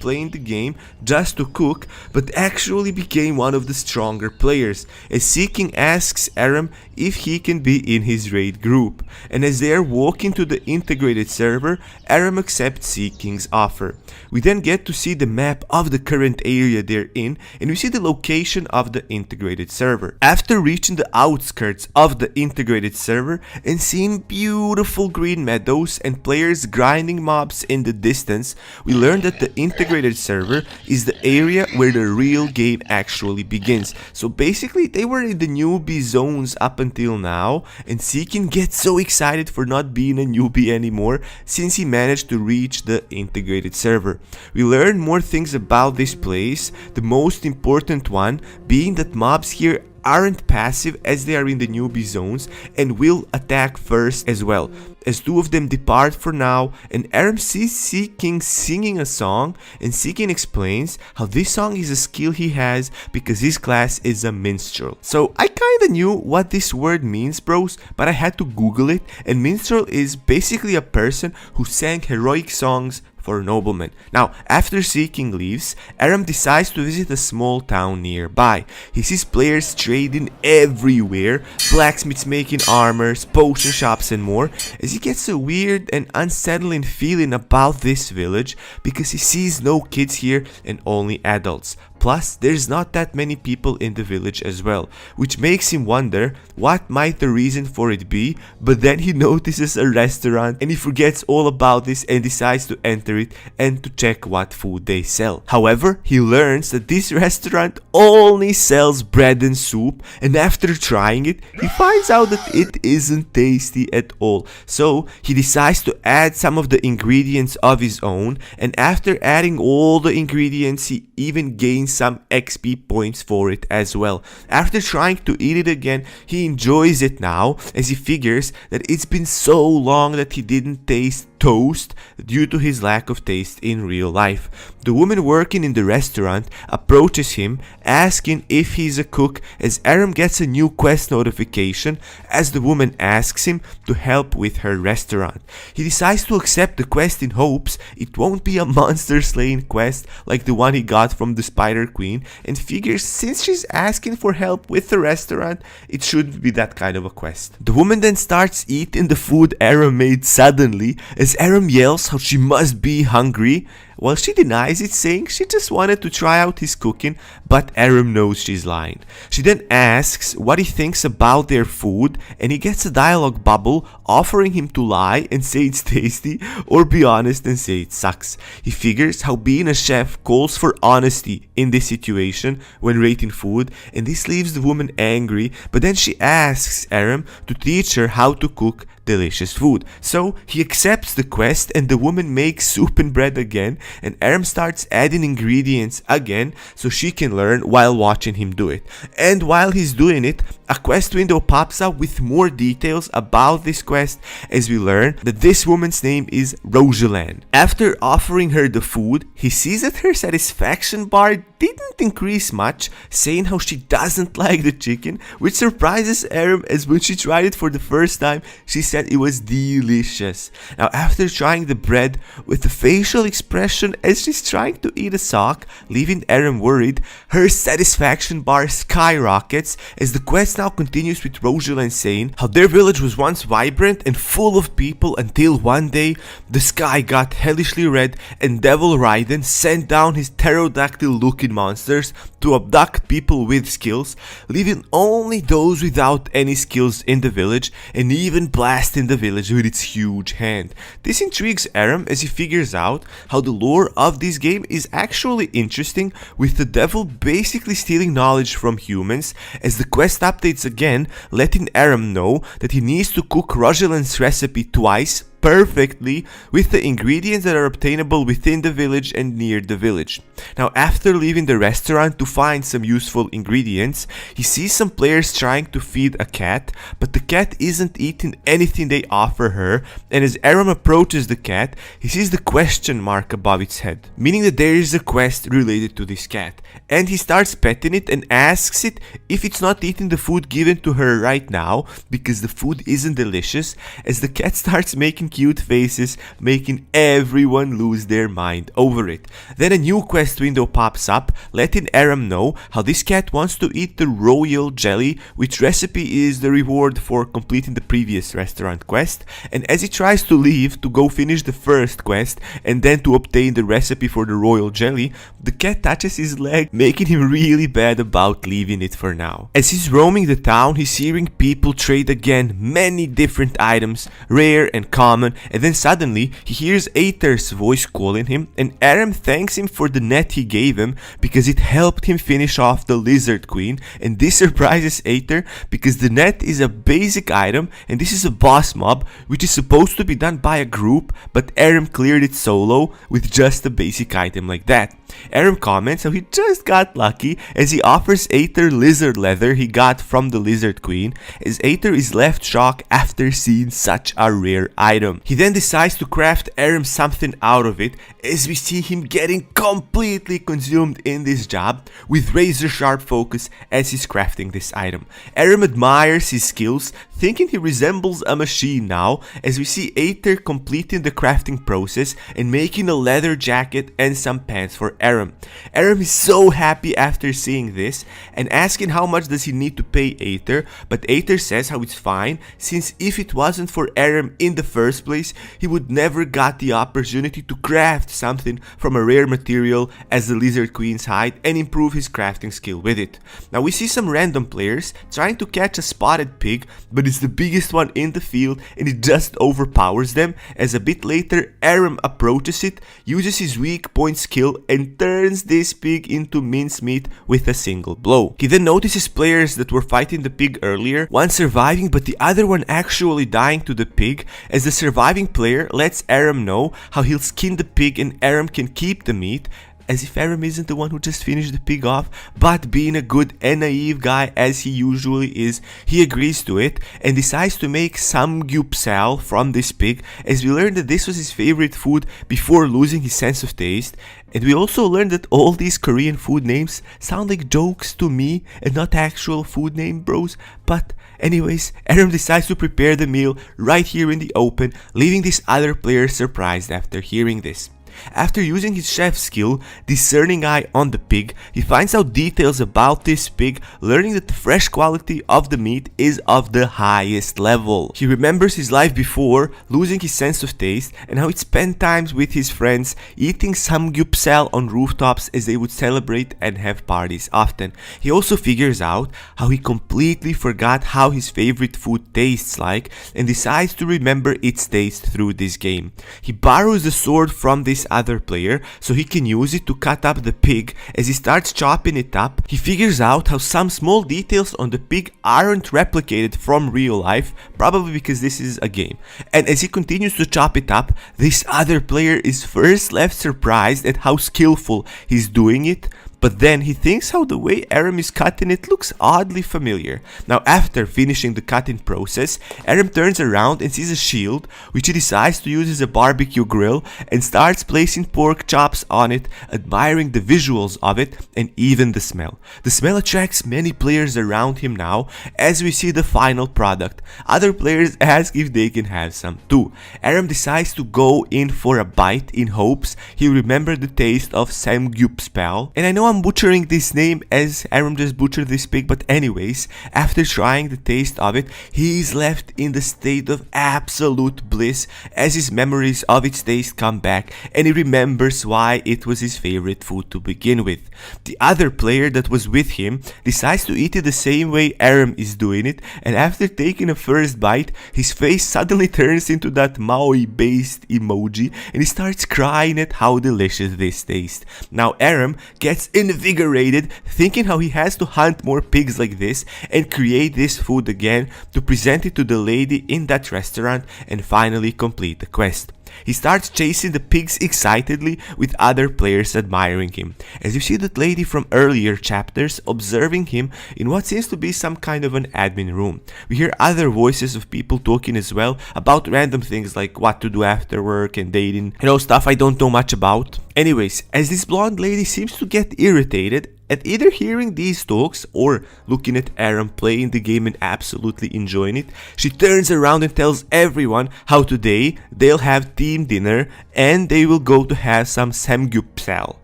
playing the game just to cook but actually became one of the stronger players, as Seekin asks Aram if he can be in his raid group. And as they are walking to the integrated server, Aram accepts Seekin's offer. We then get to see the map of the current area they're in, and we see the location of the integrated server. After reaching the outskirts of the integrated server and seeing beautiful green meadows and players grinding mobs in the distance, we learn that the integrated server is the area where the real game actually begins. So basically they were in the newbie zones up until now, and Seekin gets so excited for not being a newbie anymore since he managed to reach the integrated server. We learn more things about this place, the most important one being that mobs here aren't passive as they are in the newbie zones and will attack first as well. As two of them depart for now, and Aram sees Seekin singing a song, and Seekin explains how this song is a skill he has because his class is a minstrel. So I kinda knew what this word means, bros, but I had to Google it, and minstrel is basically a person who sang heroic songs for noblemen. Now, after Seeking leaves, Aram decides to visit a small town nearby. He sees players trading everywhere, blacksmiths making armors, potion shops and more, as he gets a weird and unsettling feeling about this village because he sees no kids here and only adults. Plus, there's not that many people in the village as well, which makes him wonder what might the reason for it be, but then he notices a restaurant and he forgets all about this and decides to enter it and to check what food they sell. However, he learns that this restaurant only sells bread and soup, and after trying it, he finds out that it isn't tasty at all. So, he decides to add some of the ingredients of his own, and after adding all the ingredients, he even gains some XP points for it as well. After trying to eat it again, he enjoys it now as he figures that it's been so long that he didn't taste toast due to his lack of taste in real life. The woman working in the restaurant approaches him asking if he's a cook, as Aram gets a new quest notification as the woman asks him to help with her restaurant. He decides to accept the quest in hopes it won't be a monster slaying quest like the one he got from the Spider Queen, and figures since she's asking for help with the restaurant, it shouldn't be that kind of a quest. The woman then starts eating the food Aram made suddenly as Aram yells how she must be hungry. while she denies it, saying she just wanted to try out his cooking, but Aram knows she's lying. She then asks what he thinks about their food, and he gets a dialogue bubble offering him to lie and say it's tasty, or be honest and say it sucks. He figures how being a chef calls for honesty in this situation when rating food, and this leaves the woman angry, but then she asks Aram to teach her how to cook delicious food. So he accepts the quest, and the woman makes soup and bread again, and Aram starts adding ingredients again so she can learn while watching him do it. And while he's doing it, a quest window pops up with more details about this quest as we learn that this woman's name is Rosalan. After offering her the food, he sees that her satisfaction bar didn't increase much, saying how she doesn't like the chicken, which surprises Aram, as when she tried it for the first time, she said it was delicious. Now, after trying the bread with a facial expression as she's trying to eat a sock, leaving Aram worried, her satisfaction bar skyrockets as the quest now continues with Rosalan saying how their village was once vibrant and full of people until one day the sky got hellishly red and Devil Raiden sent down his pterodactyl looking monsters to abduct people with skills, leaving only those without any skills in the village, and even blasting the village with its huge hand. This intrigues Aram as he figures out how the lore of this game is actually interesting, with the devil basically stealing knowledge from humans, as the quest updates again, letting Aram know that he needs to cook Rosalan's recipe twice perfectly with the ingredients that are obtainable within the village and near the village. Now, after leaving the restaurant to find some useful ingredients, he sees some players trying to feed a cat, but the cat isn't eating anything they offer her, and as Aram approaches the cat, he sees the question mark above its head, meaning that there is a quest related to this cat, and he starts petting it and asks it if it's not eating the food given to her right now because the food isn't delicious, as the cat starts making cute faces, making everyone lose their mind over it. Then a new quest window pops up, letting Aram know how this cat wants to eat the royal jelly, which recipe is the reward for completing the previous restaurant quest, and as he tries to leave to go finish the first quest and then to obtain the recipe for the royal jelly, the cat touches his leg, making him really bad about leaving it for now. As he's roaming the town, he's hearing people trade again many different items, rare and common, and then suddenly he hears Aether's voice calling him, and Aram thanks him for the net he gave him because it helped him finish off the Lizard Queen, and this surprises Aether because the net is a basic item and this is a boss mob which is supposed to be done by a group, but Aram cleared it solo with just a basic item like that. Aram comments how he just got lucky as he offers Aether lizard leather he got from the Lizard Queen, as Aether is left shocked after seeing such a rare item. He then decides to craft Aram something out of it, as we see him getting completely consumed in this job with razor sharp focus as he's crafting this item. Aram admires his skills, thinking he resembles a machine now, as we see Aether completing the crafting process and making a leather jacket and some pants for Aram. Aram is so happy after seeing this and asking how much does he need to pay Aether, but Aether says how it's fine, since if it wasn't for Aram in the first place, he would never got the opportunity to craft something from a rare material as the Lizard Queen's hide and improve his crafting skill with it. Now we see some random players trying to catch a spotted pig, but it's the biggest one in the field and it just overpowers them, as a bit later Aram approaches it, uses his weak point skill and turns this pig into mincemeat with a single blow. He then notices players that were fighting the pig earlier, one surviving but the other one actually dying to the pig, as the surviving player lets Aram know how he'll skin the pig and Aram can keep the meat, as if Aram isn't the one who just finished the pig off, but being a good and naive guy as he usually is, he agrees to it and decides to make samgyeopsal from this pig, as we learn that this was his favorite food before losing his sense of taste. And we also learned that all these Korean food names sound like jokes to me and not actual food name bros. But anyways, Aram decides to prepare the meal right here in the open, leaving these other players surprised after hearing this. After using his chef skill, discerning eye on the pig, he finds out details about this pig, learning that the fresh quality of the meat is of the highest level. He remembers his life before, losing his sense of taste, and how he spent times with his friends eating samgyeopsal on rooftops as they would celebrate and have parties often. He also figures out how he completely forgot how his favorite food tastes like and decides to remember its taste through this game. He borrows the sword from this other player so he can use it to cut up the pig. As he starts chopping it up, he figures out how some small details on the pig aren't replicated from real life, probably because this is a game. And as he continues to chop it up, this other player is first left surprised at how skillful he's doing it, but then he thinks how the way Aram is cutting it looks oddly familiar. Now after finishing the cutting process, Aram turns around and sees a shield, which he decides to use as a barbecue grill and starts placing pork chops on it, admiring the visuals of it and even the smell. The smell attracts many players around him now as we see the final product. Other players ask if they can have some too. Aram decides to go in for a bite in hopes he'll remember the taste of samgyeopsal. And I know I'm butchering this name as Aram just butchered this pig, but anyways, after trying the taste of it, he is left in the state of absolute bliss as his memories of its taste come back and he remembers why it was his favorite food to begin with. The other player that was with him decides to eat it the same way Aram is doing it, and after taking a first bite, his face suddenly turns into that Maui based emoji and he starts crying at how delicious this tastes. Now Aram gets invigorated, thinking how he has to hunt more pigs like this and create this food again to present it to the lady in that restaurant and finally complete the quest. He starts chasing the pigs excitedly with other players admiring him, as you see that lady from earlier chapters observing him in what seems to be some kind of an admin room. We hear other voices of people talking as well about random things like what to do after work and dating, stuff I don't know much about. Anyways, as this blonde lady seems to get irritated at either hearing these talks or looking at Aram playing the game and absolutely enjoying it, she turns around and tells everyone how today they'll have team dinner and they will go to have some samgyeopsal.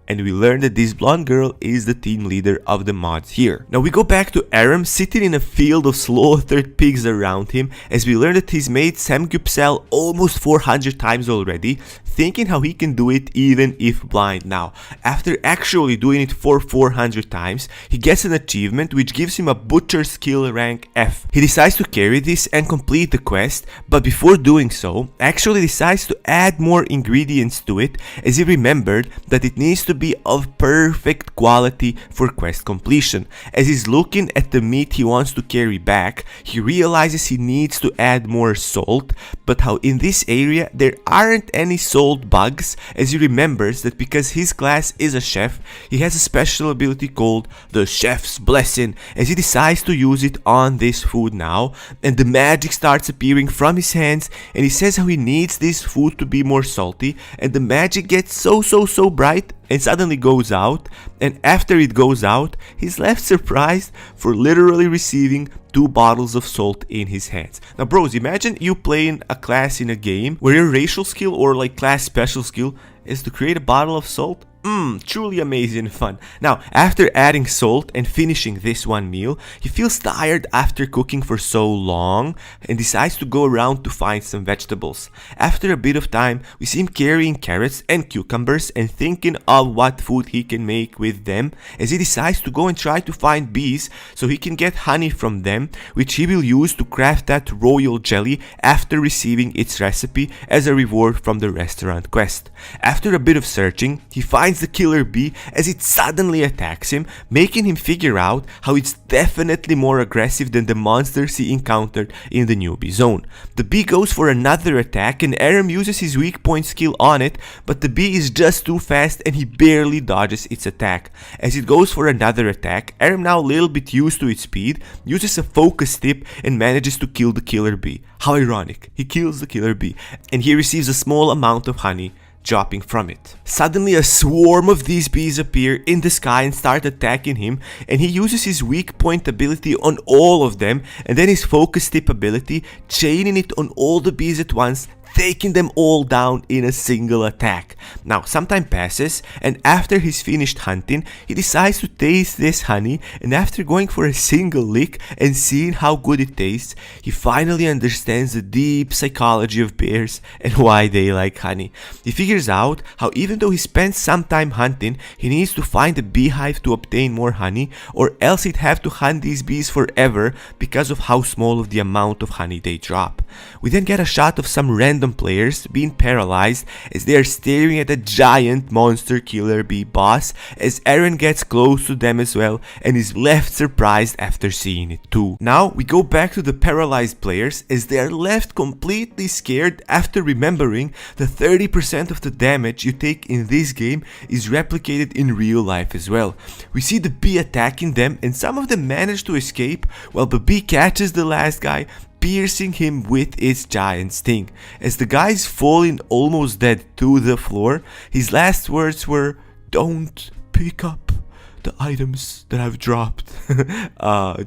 And we learn that this blonde girl is the team leader of the mods here. Now we go back to Aram sitting in a field of slaughtered pigs around him as we learn that he's made samgyeopsal almost 400 times already, thinking how he can do it even if blind. Now, after actually doing it for 400 times, he gets an achievement which gives him a butcher skill rank F. He decides to carry this and complete the quest, but before doing so, actually decides to add more ingredients to it as he remembered that it needs to be of perfect quality for quest completion. As he's looking at the meat he wants to carry back, he realizes he needs to add more salt, but how in this area there aren't any salt bugs, as he remembers that because his class is a chef, he has a special ability called the Chef's Blessing, as he decides to use it on this food now, and the magic starts appearing from his hands, and he says how he needs this food to be more salty, and the magic gets so bright and suddenly goes out, and after it goes out, he's left surprised for literally receiving 2 bottles of salt in his hands. Now bros, imagine you playing a class in a game where your racial skill or like class special skill is to create a bottle of salt. Truly amazing and fun. Now, after adding salt and finishing this one meal, he feels tired after cooking for so long and decides to go around to find some vegetables. After a bit of time, we see him carrying carrots and cucumbers and thinking of what food he can make with them, as he decides to go and try to find bees so he can get honey from them, which he will use to craft that royal jelly after receiving its recipe as a reward from the restaurant quest. After a bit of searching, he finds the killer bee as it suddenly attacks him, making him figure out how it's definitely more aggressive than the monsters he encountered in the newbie zone. The bee goes for another attack and Aram uses his weak point skill on it, but the bee is just too fast and he barely dodges its attack. As it goes for another attack, Aram, now a little bit used to its speed, uses a focus tip and manages to kill the killer bee. How ironic, he kills the killer bee and he receives a small amount of honey dropping from it. Suddenly a swarm of these bees appear in the sky and start attacking him, and he uses his weak point ability on all of them and then his focus tip ability, chaining it on all the bees at once, taking them all down in a single attack. Now, some time passes, and after he's finished hunting, he decides to taste this honey, and after going for a single lick and seeing how good it tastes, he finally understands the deep psychology of bears and why they like honey. He figures out how even though he spends some time hunting, he needs to find a beehive to obtain more honey, or else he'd have to hunt these bees forever because of how small of the amount of honey they drop. We then get a shot of some random players being paralyzed as they are staring at a giant monster killer bee boss, as Eren gets close to them as well and is left surprised after seeing it too. Now we go back to the paralyzed players as they are left completely scared after remembering that 30% of the damage you take in this game is replicated in real life as well. We see the bee attacking them and some of them manage to escape while the bee catches the last guy, piercing him with its giant sting. As the guy is falling almost dead to the floor, his last words were, "Don't pick up the items that I've dropped."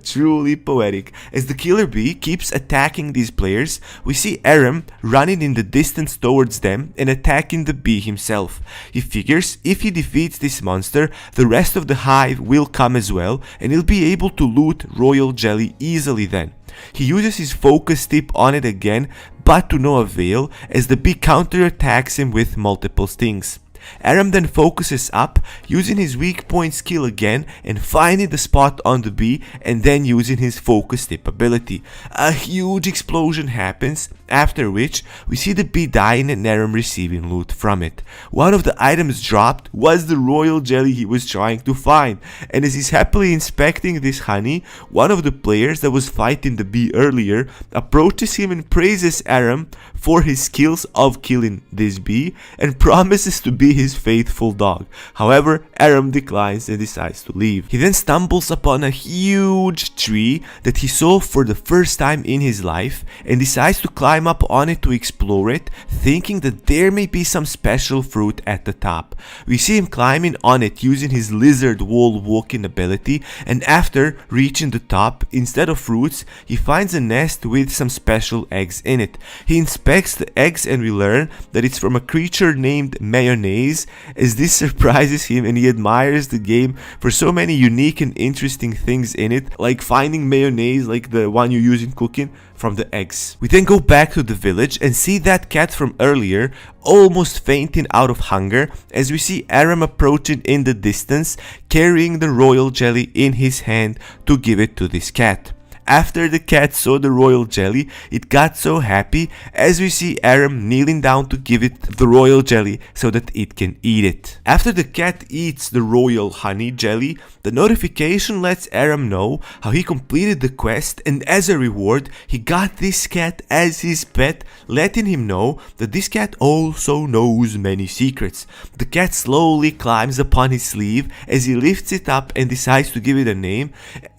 Truly poetic. As the killer bee keeps attacking these players, we see Eren running in the distance towards them and attacking the bee himself. He figures if he defeats this monster, the rest of the hive will come as well, and he'll be able to loot royal jelly easily then. He uses his focus tip on it again, but to no avail, as the bee counterattacks him with multiple stings. Eren then focuses up, using his weak point skill again and finding the spot on the bee, and then using his focus tip ability. A huge explosion happens, after which we see the bee dying and Eren receiving loot from it. One of the items dropped was the royal jelly he was trying to find, and as he's happily inspecting this honey, one of the players that was fighting the bee earlier approaches him and praises Eren for his skills of killing this bee and promises to be his faithful dog. However, Eren declines and decides to leave. He then stumbles upon a huge tree that he saw for the first time in his life and decides to climb up on it to explore it, thinking that there may be some special fruit at the top. We see him climbing on it using his lizard wall walking ability, and after reaching the top, instead of fruits, he finds a nest with some special eggs in it. He inspects the eggs and we learn that it's from a creature named Mayonnaise, as this surprises him and he admires the game for so many unique and interesting things in it, like finding mayonnaise like the one you use in cooking from the eggs. We then go back to the village and see that cat from earlier almost fainting out of hunger, as we see Eren approaching in the distance carrying the royal jelly in his hand to give it to this cat. After the cat saw the royal jelly, it got so happy, as we see Eren kneeling down to give it the royal jelly so that it can eat it. After the cat eats the royal honey jelly, the notification lets Eren know how he completed the quest, and as a reward, he got this cat as his pet, letting him know that this cat also knows many secrets. The cat slowly climbs upon his sleeve as he lifts it up and decides to give it a name,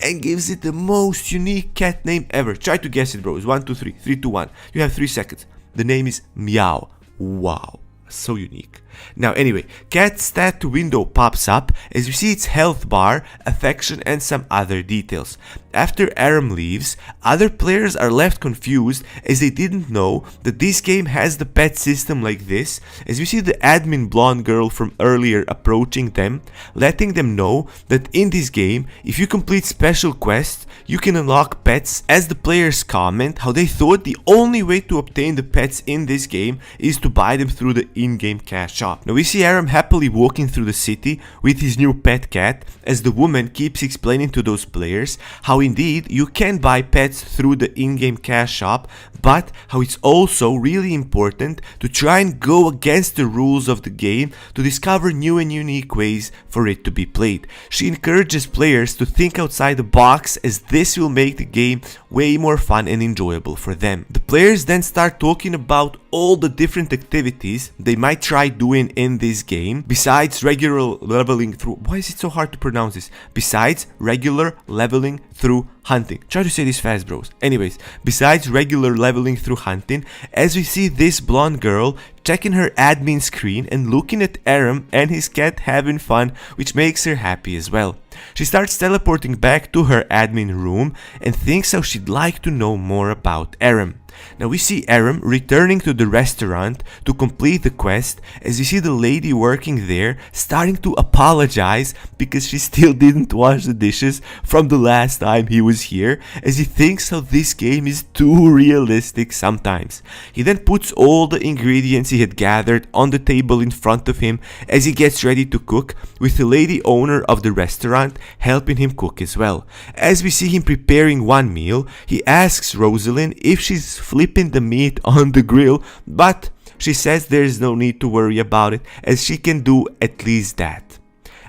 and gives it the most unique cat name ever. Try to guess it, bros. 1, 2, 3. 3, 2, 1. You have 3 seconds. The name is Meow. Wow. So unique. Now anyway, cat stat window pops up as we see its health bar, affection and some other details. After Eren leaves, other players are left confused as they didn't know that this game has the pet system like this, as we see the admin blonde girl from earlier approaching them, letting them know that in this game, if you complete special quests, you can unlock pets, as the players comment how they thought the only way to obtain the pets in this game is to buy them through the in-game cash shop. Now we see Eren happily walking through the city with his new pet cat, as the woman keeps explaining to those players how indeed you can buy pets through the in-game cash shop, but how it's also really important to try and go against the rules of the game to discover new and unique ways for it to be played. She encourages players to think outside the box, as this will make the game way more fun and enjoyable for them. The players then start talking about all the different activities they might try doing in this game besides regular leveling through. Why is it so hard to pronounce this? Besides regular leveling through hunting. Try to say this fast, bros. Anyways, besides regular leveling through hunting, as we see this blonde girl checking her admin screen and looking at Eren and his cat having fun, which makes her happy as well. She starts teleporting back to her admin room and thinks how she'd like to know more about Eren. Now we see Aram returning to the restaurant to complete the quest, as we see the lady working there starting to apologize because she still didn't wash the dishes from the last time he was here, as he thinks how this game is too realistic sometimes. He then puts all the ingredients he had gathered on the table in front of him as he gets ready to cook, with the lady owner of the restaurant helping him cook as well. As we see him preparing one meal, he asks Rosalind if she's flipping the meat on the grill, but she says there's no need to worry about it, as she can do at least that.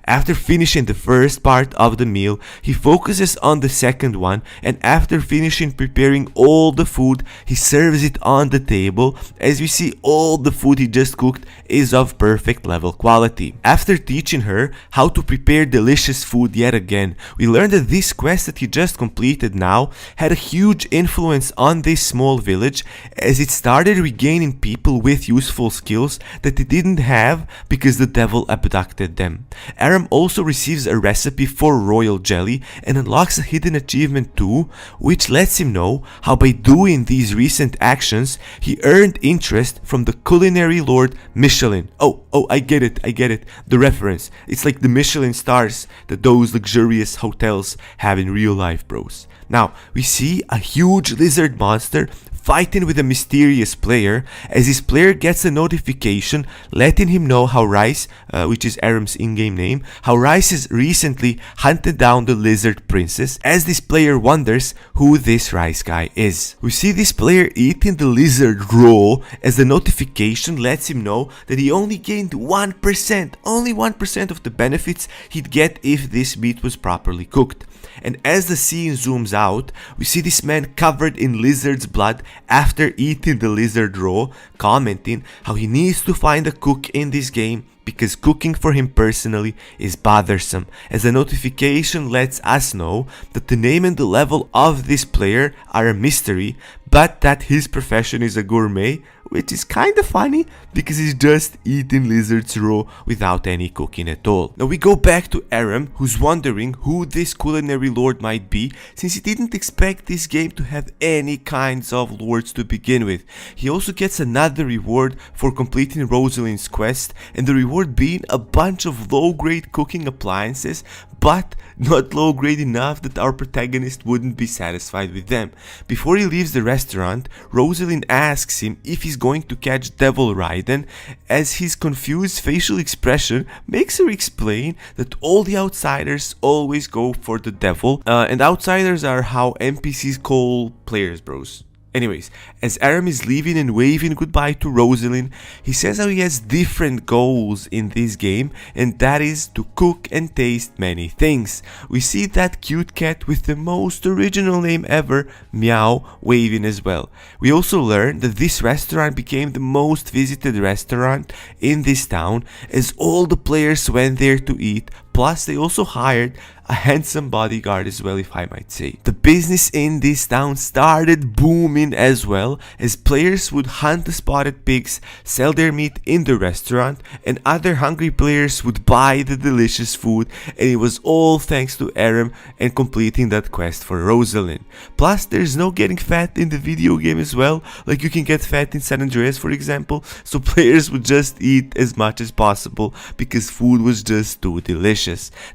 After finishing the first part of the meal, he focuses on the second one, and after finishing preparing all the food, he serves it on the table, as we see all the food he just cooked is of perfect level quality. After teaching her how to prepare delicious food yet again, we learn that this quest that he just completed now had a huge influence on this small village, as it started regaining people with useful skills that they didn't have because the devil abducted them. Aram also receives a recipe for royal jelly and unlocks a hidden achievement too, which lets him know how by doing these recent actions he earned interest from the culinary lord Michelin. Oh, I get it, the reference. It's like the Michelin stars that those luxurious hotels have in real life, bros. Now, we see a huge lizard monster fighting with a mysterious player, as his player gets a notification letting him know how Rice, which is Aram's in-game name, how Rice has recently hunted down the lizard princess, as this player wonders who this Rice guy is. We see this player eating the lizard raw, as the notification lets him know that he only gained 1%, only 1% of the benefits he'd get if this meat was properly cooked. And as the scene zooms out, we see this man covered in lizard's blood after eating the lizard raw, commenting how he needs to find a cook in this game because cooking for him personally is bothersome, as the notification lets us know that the name and the level of this player are a mystery, but that his profession is a gourmet, which is kinda funny because he's just eating lizards raw without any cooking at all. Now we go back to Aram, who's wondering who this culinary lord might be, since he didn't expect this game to have any kinds of lords to begin with. He also gets another reward for completing Rosalind's quest, and the reward being a bunch of low-grade cooking appliances, but not low grade enough that our protagonist wouldn't be satisfied with them. Before he leaves the restaurant, Rosalind asks him if he's going to catch Devil Raiden, as his confused facial expression makes her explain that all the outsiders always go for the devil, and outsiders are how NPCs call players, bros. Anyways, as Aram is leaving and waving goodbye to Rosalind, he says how he has different goals in this game, and that is to cook and taste many things. We see that cute cat with the most original name ever, Meow, waving as well. We also learn that this restaurant became the most visited restaurant in this town, as all the players went there to eat. Plus, they also hired a handsome bodyguard as well, if I might say. The business in this town started booming as well, as players would hunt the spotted pigs, sell their meat in the restaurant, and other hungry players would buy the delicious food, and it was all thanks to Aram and completing that quest for Rosalind. Plus, there's no getting fat in the video game as well, like you can get fat in San Andreas, for example, so players would just eat as much as possible because food was just too delicious.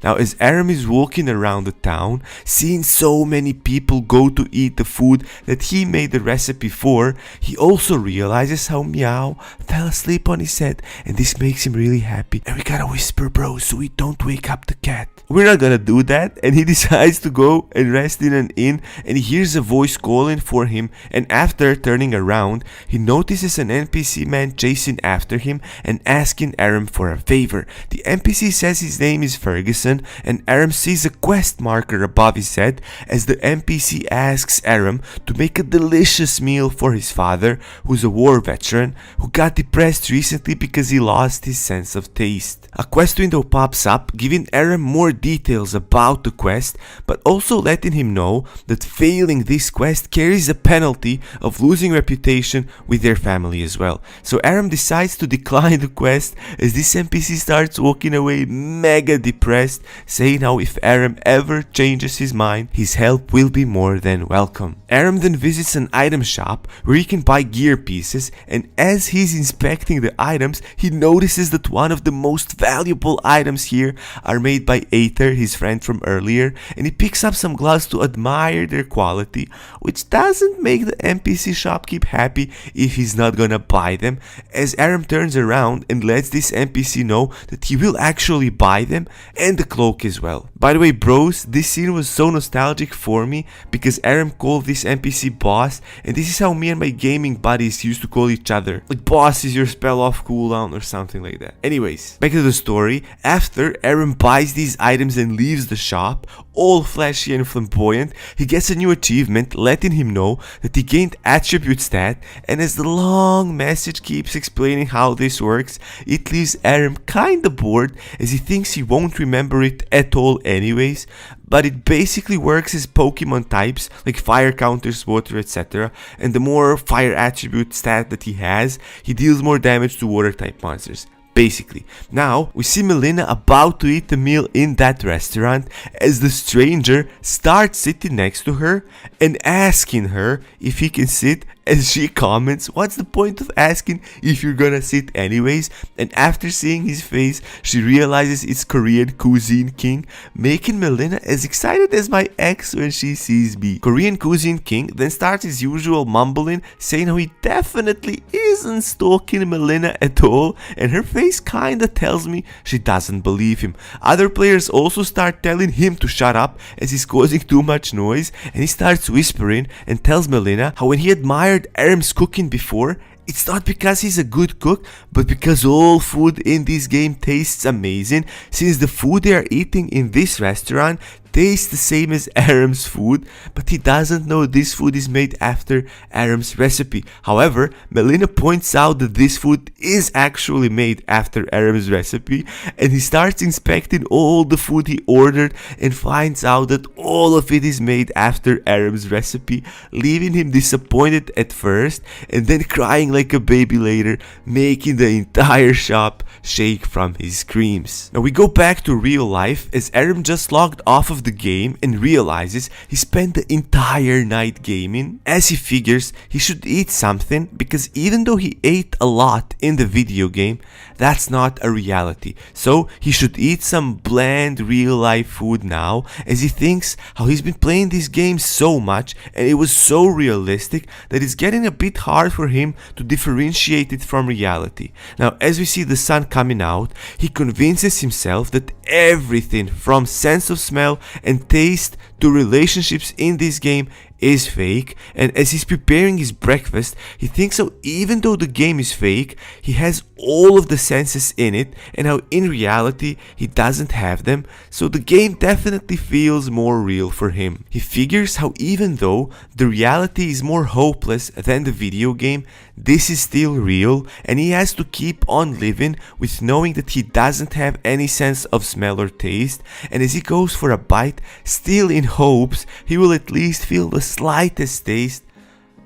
Now, as Aram is walking around the town, seeing so many people go to eat the food that he made the recipe for, he also realizes how Meow fell asleep on his head, and this makes him really happy. And we gotta whisper, bro, so we don't wake up the cat. We're not gonna do that, and he decides to go and rest in an inn, and he hears a voice calling for him, and after turning around, he notices an NPC man chasing after him and asking Aram for a favor. The NPC says his name is Ferguson, and Aram sees a quest marker above his head, as the NPC asks Aram to make a delicious meal for his father, who's a war veteran who got depressed recently because he lost his sense of taste. A quest window pops up, giving Aram more details about the quest, but also letting him know that failing this quest carries a penalty of losing reputation with their family as well. So Aram decides to decline the quest, as this NPC starts walking away mega depressed depressed, saying how if Aram ever changes his mind, his help will be more than welcome. Aram then visits an item shop where he can buy gear pieces, and as he's inspecting the items, he notices that one of the most valuable items here are made by Aether, his friend from earlier, and he picks up some gloves to admire their quality, which doesn't make the NPC shopkeep happy if he's not gonna buy them, as Aram turns around and lets this NPC know that he will actually buy them, and the cloak as well. By the way, bros, this scene was so nostalgic for me because Aram called this NPC boss, and this is how me and my gaming buddies used to call each other. Like, boss is your spell off cooldown or something like that. Anyways, back to the story. After Aram buys these items and leaves the shop, all flashy and flamboyant, he gets a new achievement letting him know that he gained attribute stat, and as the long message keeps explaining how this works, it leaves Aram kinda bored as he thinks he won't remember it at all anyways, but it basically works as Pokemon types like fire counters, water, etc, and the more fire attribute stat that he has, he deals more damage to water type monsters. Basically. Now, we see Melina about to eat the meal in that restaurant as the stranger starts sitting next to her and asking her if he can sit, as she comments, "What's the point of asking if you're gonna sit anyways?" And after seeing his face, she realizes it's Korean Cuisine King, making Melina as excited as my ex when she sees me. Korean Cuisine King then starts his usual mumbling, saying how he definitely isn't stalking Melina at all, and her face kinda tells me she doesn't believe him. Other players also start telling him to shut up as he's causing too much noise, and he starts whispering and tells Melina how when he admired Aram's cooking before, it's not because he's a good cook, but because all food in this game tastes amazing, since the food they are eating in this restaurant tastes the same as Aram's food, but he doesn't know this food is made after Aram's recipe. However, Melina points out that this food is actually made after Aram's recipe, and he starts inspecting all the food he ordered and finds out that all of it is made after Aram's recipe, leaving him disappointed at first and then crying like a baby later, making the entire shop shake from his screams. Now we go back to real life as Aram just logged off of the game and realizes he spent the entire night gaming, as he figures he should eat something because even though he ate a lot in the video game, that's not a reality. So he should eat some bland real life food now, as he thinks how he's been playing this game so much and it was so realistic that it's getting a bit hard for him to differentiate it from reality. Now as we see the sun coming out, he convinces himself that everything from sense of smell and taste to relationships in this game is fake, and as he's preparing his breakfast, he thinks how even though the game is fake, he has all of the senses in it, and how in reality he doesn't have them, so the game definitely feels more real for him. He figures how even though the reality is more hopeless than the video game, this is still real, and he has to keep on living with knowing that he doesn't have any sense of smell or taste, and as he goes for a bite, still in hopes he will at least feel the slightest taste,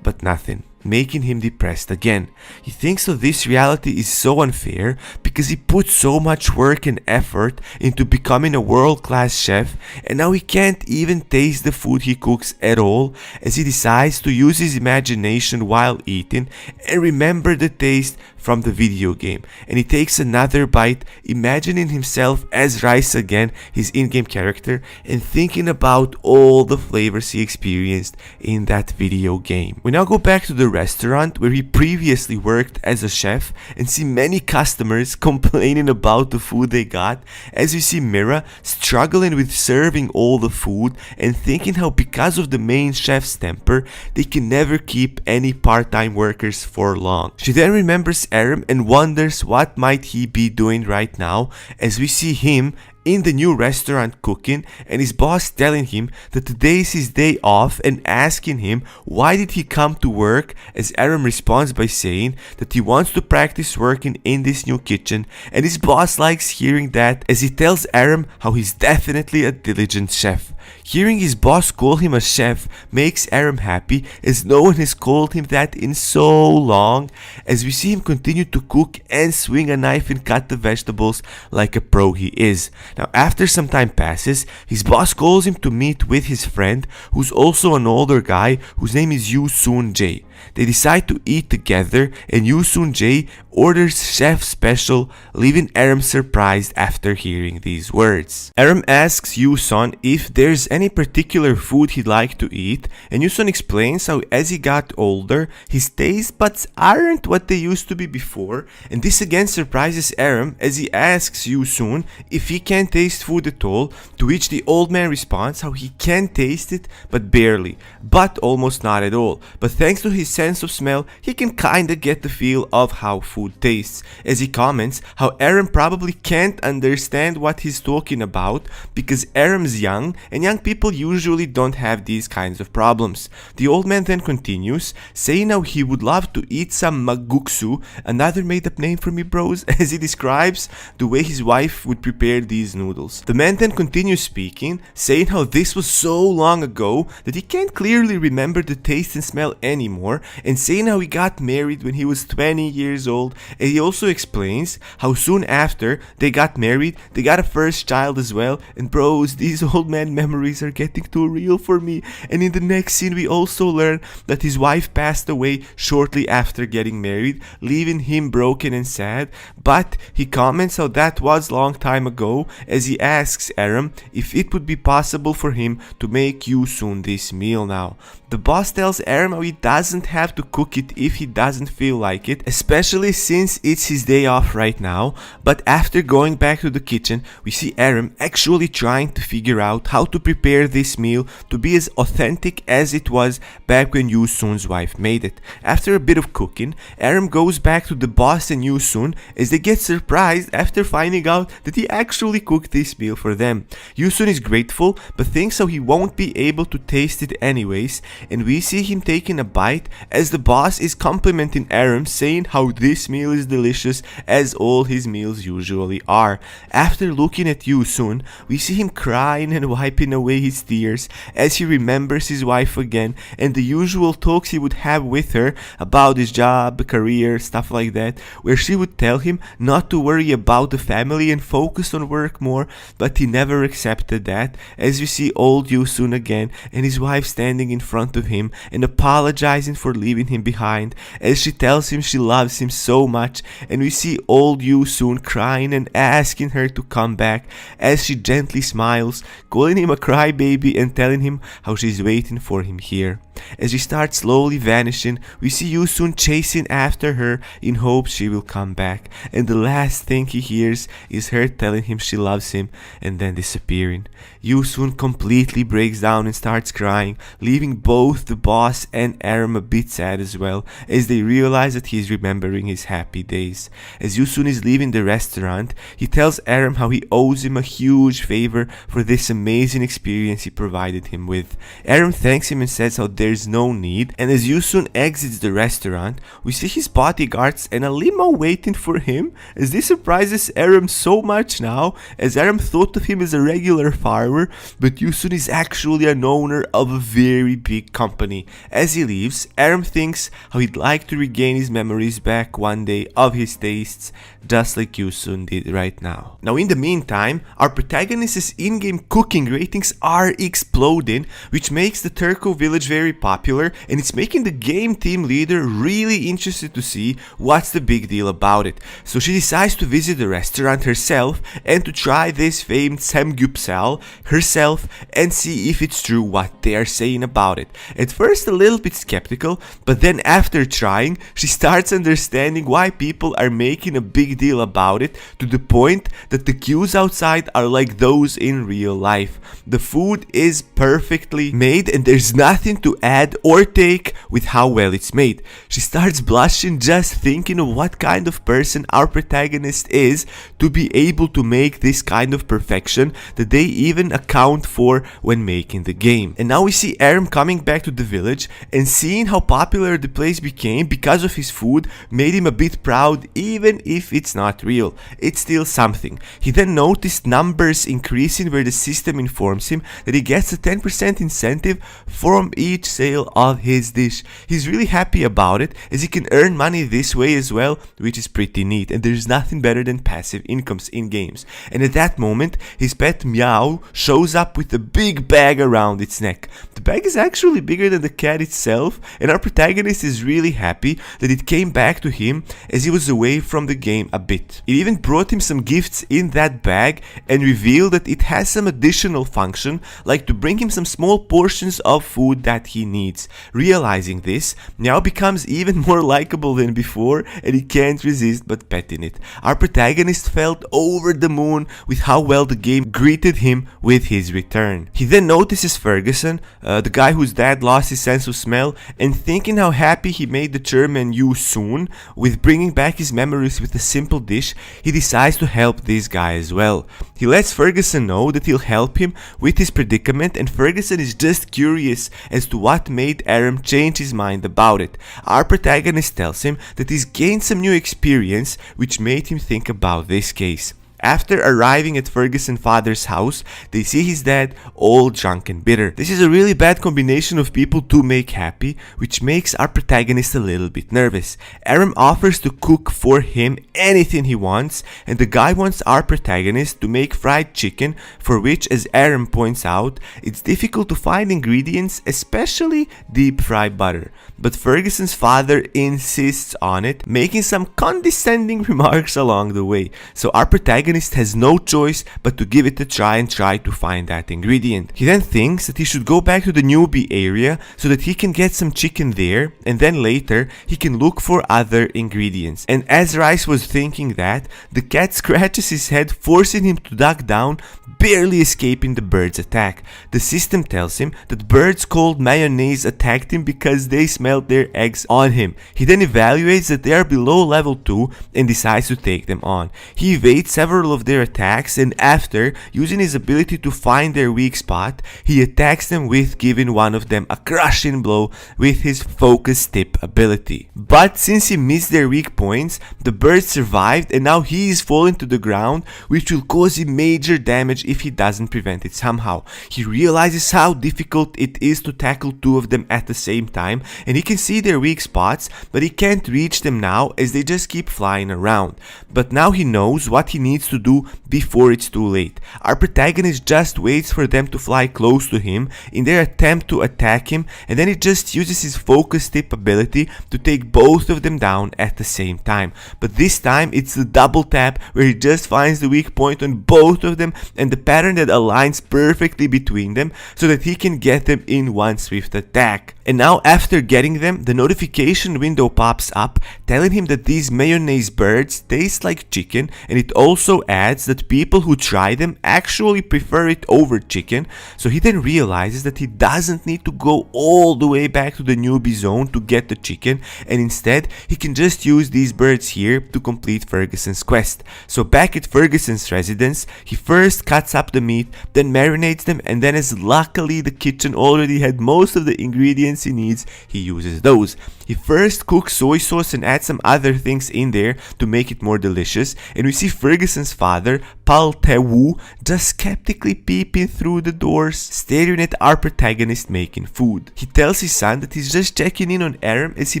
but nothing, making him depressed again. He thinks that this reality is so unfair because he put so much work and effort into becoming a world-class chef, and now he can't even taste the food he cooks at all, as he decides to use his imagination while eating and remember the taste from the video game. And he takes another bite, imagining himself as Rice again, his in-game character, and thinking about all the flavors he experienced in that video game. We now go back to the restaurant where he previously worked as a chef and see many customers complaining about the food they got, as we see Mira struggling with serving all the food and thinking how because of the main chef's temper, they can never keep any part-time workers for long. She then remembers Aram and wonders what might he be doing right now, as we see him in the new restaurant cooking and his boss telling him that today is his day off and asking him why did he come to work, as Aram responds by saying that he wants to practice working in this new kitchen, and his boss likes hearing that, as he tells Aram how he's definitely a diligent chef. Hearing his boss call him a chef makes Aram happy, as no one has called him that in so long, as we see him continue to cook and swing a knife and cut the vegetables like a pro he is. Now after some time passes, his boss calls him to meet with his friend, who's also an older guy whose name is Yoo Soon Jae. They decide to eat together, and Yoo Soon Jae orders chef special, leaving Aram surprised after hearing these words. Aram asks Yoo Sun if there's any particular food he'd like to eat, and Yoo Sun explains how as he got older, his taste buds aren't what they used to be before, and this again surprises Aram as he asks Yoo Sun if he can taste food at all, to which the old man responds how he can taste it but barely, but almost not at all, but thanks to his sense of smell, he can kinda get the feel of how food tastes, as he comments how Aram probably can't understand what he's talking about because Aram's young and young people usually don't have these kinds of problems. The old man then continues, saying how he would love to eat some maguksu, another made up name for me bros, as he describes the way his wife would prepare these noodles. The man then continues speaking, saying how this was so long ago that he can't clearly remember the taste and smell anymore, and saying how he got married when he was 20 years old, and he also explains how soon after they got married, they got a first child as well, and bros, these old man memories are getting too real for me. And in the next scene we also learn that his wife passed away shortly after getting married, leaving him broken and sad, but he comments how that was long time ago, as he asks Aram if it would be possible for him to make Yoo Soon this meal now. The boss tells Aram how he doesn't have to cook it if he doesn't feel like it, especially since it's his day off right now, but after going back to the kitchen, we see Aram actually trying to figure out how to prepare this meal to be as authentic as it was back when Yoo Soon's wife made it. After a bit of cooking, Aram goes back to the boss and Yoo Soon as they get surprised after finding out that he actually cooked this meal for them. Yoo Soon is grateful but thinks how he won't be able to taste it anyways, and we see him taking a bite as the boss is complimenting Aram, saying how this meal is delicious as all his meals usually are. After looking at Yoo Soon, we see him crying and wiping away his tears as he remembers his wife again and the usual talks he would have with her about his job, career, stuff like that, where she would tell him not to worry about the family and focus on work more, but he never accepted that, as we see old Yoo Soon again and his wife standing in front of him and apologizing for leaving him behind, as she tells him she loves him so much, and we see old Yoo Soon crying and asking her to come back, as she gently smiles, calling him a crybaby and telling him how she's waiting for him here. As she starts slowly vanishing, we see Yoo Soon chasing after her in hopes she will come back, and the last thing he hears is her telling him she loves him and then disappearing. Yoo Soon completely breaks down and starts crying, leaving both the boss and Aram a bit sad as well, as they realize that he is remembering his happy days. As Yoo Soon is leaving the restaurant, he tells Aram how he owes him a huge favor for this amazing experience he provided him with. Aram thanks him and says how there's no need, and as Yoo Soon exits the restaurant, we see his bodyguards and a limo waiting for him, as this surprises Aram so much now, as Aram thought of him as a regular farmer, but Yoo Soon is actually an owner of a very big company. As he leaves, Aram thinks how he'd like to regain his memories back one day of his tastes, just like Yoo Soon did right now. Now in the meantime, our protagonist's in-game cooking ratings are exploding, which makes the Turco village very popular, and it's making the game team leader really interested to see what's the big deal about it. So she decides to visit the restaurant herself and to try this famed samgyeopsal herself and see if it's true what they are saying about it. At first a little bit skeptical, but then after trying, she starts understanding why people are making a big deal about it, to the point that the queues outside are like those in real life. The food is perfectly made and there's nothing to add or take with how well it's made. She starts blushing just thinking of what kind of person our protagonist is to be able to make this kind of perfection that they even account for when making the game. And now we see Aram coming back to the village and seeing how how popular the place became because of his food made him a bit proud, even if it's not real. It's still something. He then noticed numbers increasing where the system informs him that he gets a 10% incentive from each sale of his dish. He's really happy about it, as he can earn money this way as well, which is pretty neat, and there's nothing better than passive incomes in games. And at that moment, his pet Meow shows up with a big bag around its neck. The bag is actually bigger than the cat itself, and our protagonist is really happy that it came back to him as he was away from the game a bit. It even brought him some gifts in that bag and revealed that it has some additional function, like to bring him some small portions of food that he needs. Realizing this, Meow becomes even more likable than before, and he can't resist but petting it. Our protagonist felt over the moon with how well the game greeted him with his return. He then notices Ferguson, the guy whose dad lost his sense of smell, and thinking how happy he made the chairman Yu soon with bringing back his memories with a simple dish, he decides to help this guy as well. He lets Ferguson know that he'll help him with his predicament, and Ferguson is just curious as to what made Aram change his mind about it. Our protagonist tells him that he's gained some new experience which made him think about this case. After arriving at Ferguson's father's house, they see his dad all drunk and bitter. This is a really bad combination of people to make happy, which makes our protagonist a little bit nervous. Aram offers to cook for him anything he wants, and the guy wants our protagonist to make fried chicken, for which, as Aram points out, it's difficult to find ingredients, especially deep fried butter. But Ferguson's father insists on it, making some condescending remarks along the way. So our protagonist has no choice but to give it a try and try to find that ingredient. He then thinks that he should go back to the newbie area so that he can get some chicken there, and then later he can look for other ingredients. And as Rice was thinking that, the cat scratches his head, forcing him to duck down, barely escaping the bird's attack. The system tells him that birds called mayonnaise attacked him because they smelled their eggs on him. He then evaluates that they are below level 2 and decides to take them on. He evades several of their attacks, and after using his ability to find their weak spot, he attacks them with giving one of them a crushing blow with his focus tip ability. But since he missed their weak points, the bird survived, and now he is falling to the ground, which will cause him major damage if he doesn't prevent it somehow. He realizes how difficult it is to tackle two of them at the same time, and he can see their weak spots, but he can't reach them now as they just keep flying around. But now he knows what he needs to do before it's too late. Our protagonist just waits for them to fly close to him in their attempt to attack him, and then he just uses his focus tip ability to take both of them down at the same time. But this time it's the double tap where he just finds the weak point on both of them and the pattern that aligns perfectly between them so that he can get them in one swift attack. And now after getting them, the notification window pops up telling him that these mayonnaise birds taste like chicken, and it also adds that people who try them actually prefer it over chicken. So he then realizes that he doesn't need to go all the way back to the newbie zone to get the chicken, and instead he can just use these birds here to complete Ferguson's quest. So back at Ferguson's residence, he first cuts up the meat, then marinates them, and then as luckily the kitchen already had most of the ingredients he needs, he uses those. He first cooks soy sauce and adds some other things in there to make it more delicious, and we see Ferguson's father, Pal Tewu, just skeptically peeping through the doors, staring at our protagonist making food. He tells his son that he's just checking in on Aram as he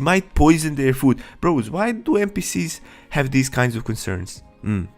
might poison their food. Bros, why do NPCs have these kinds of concerns?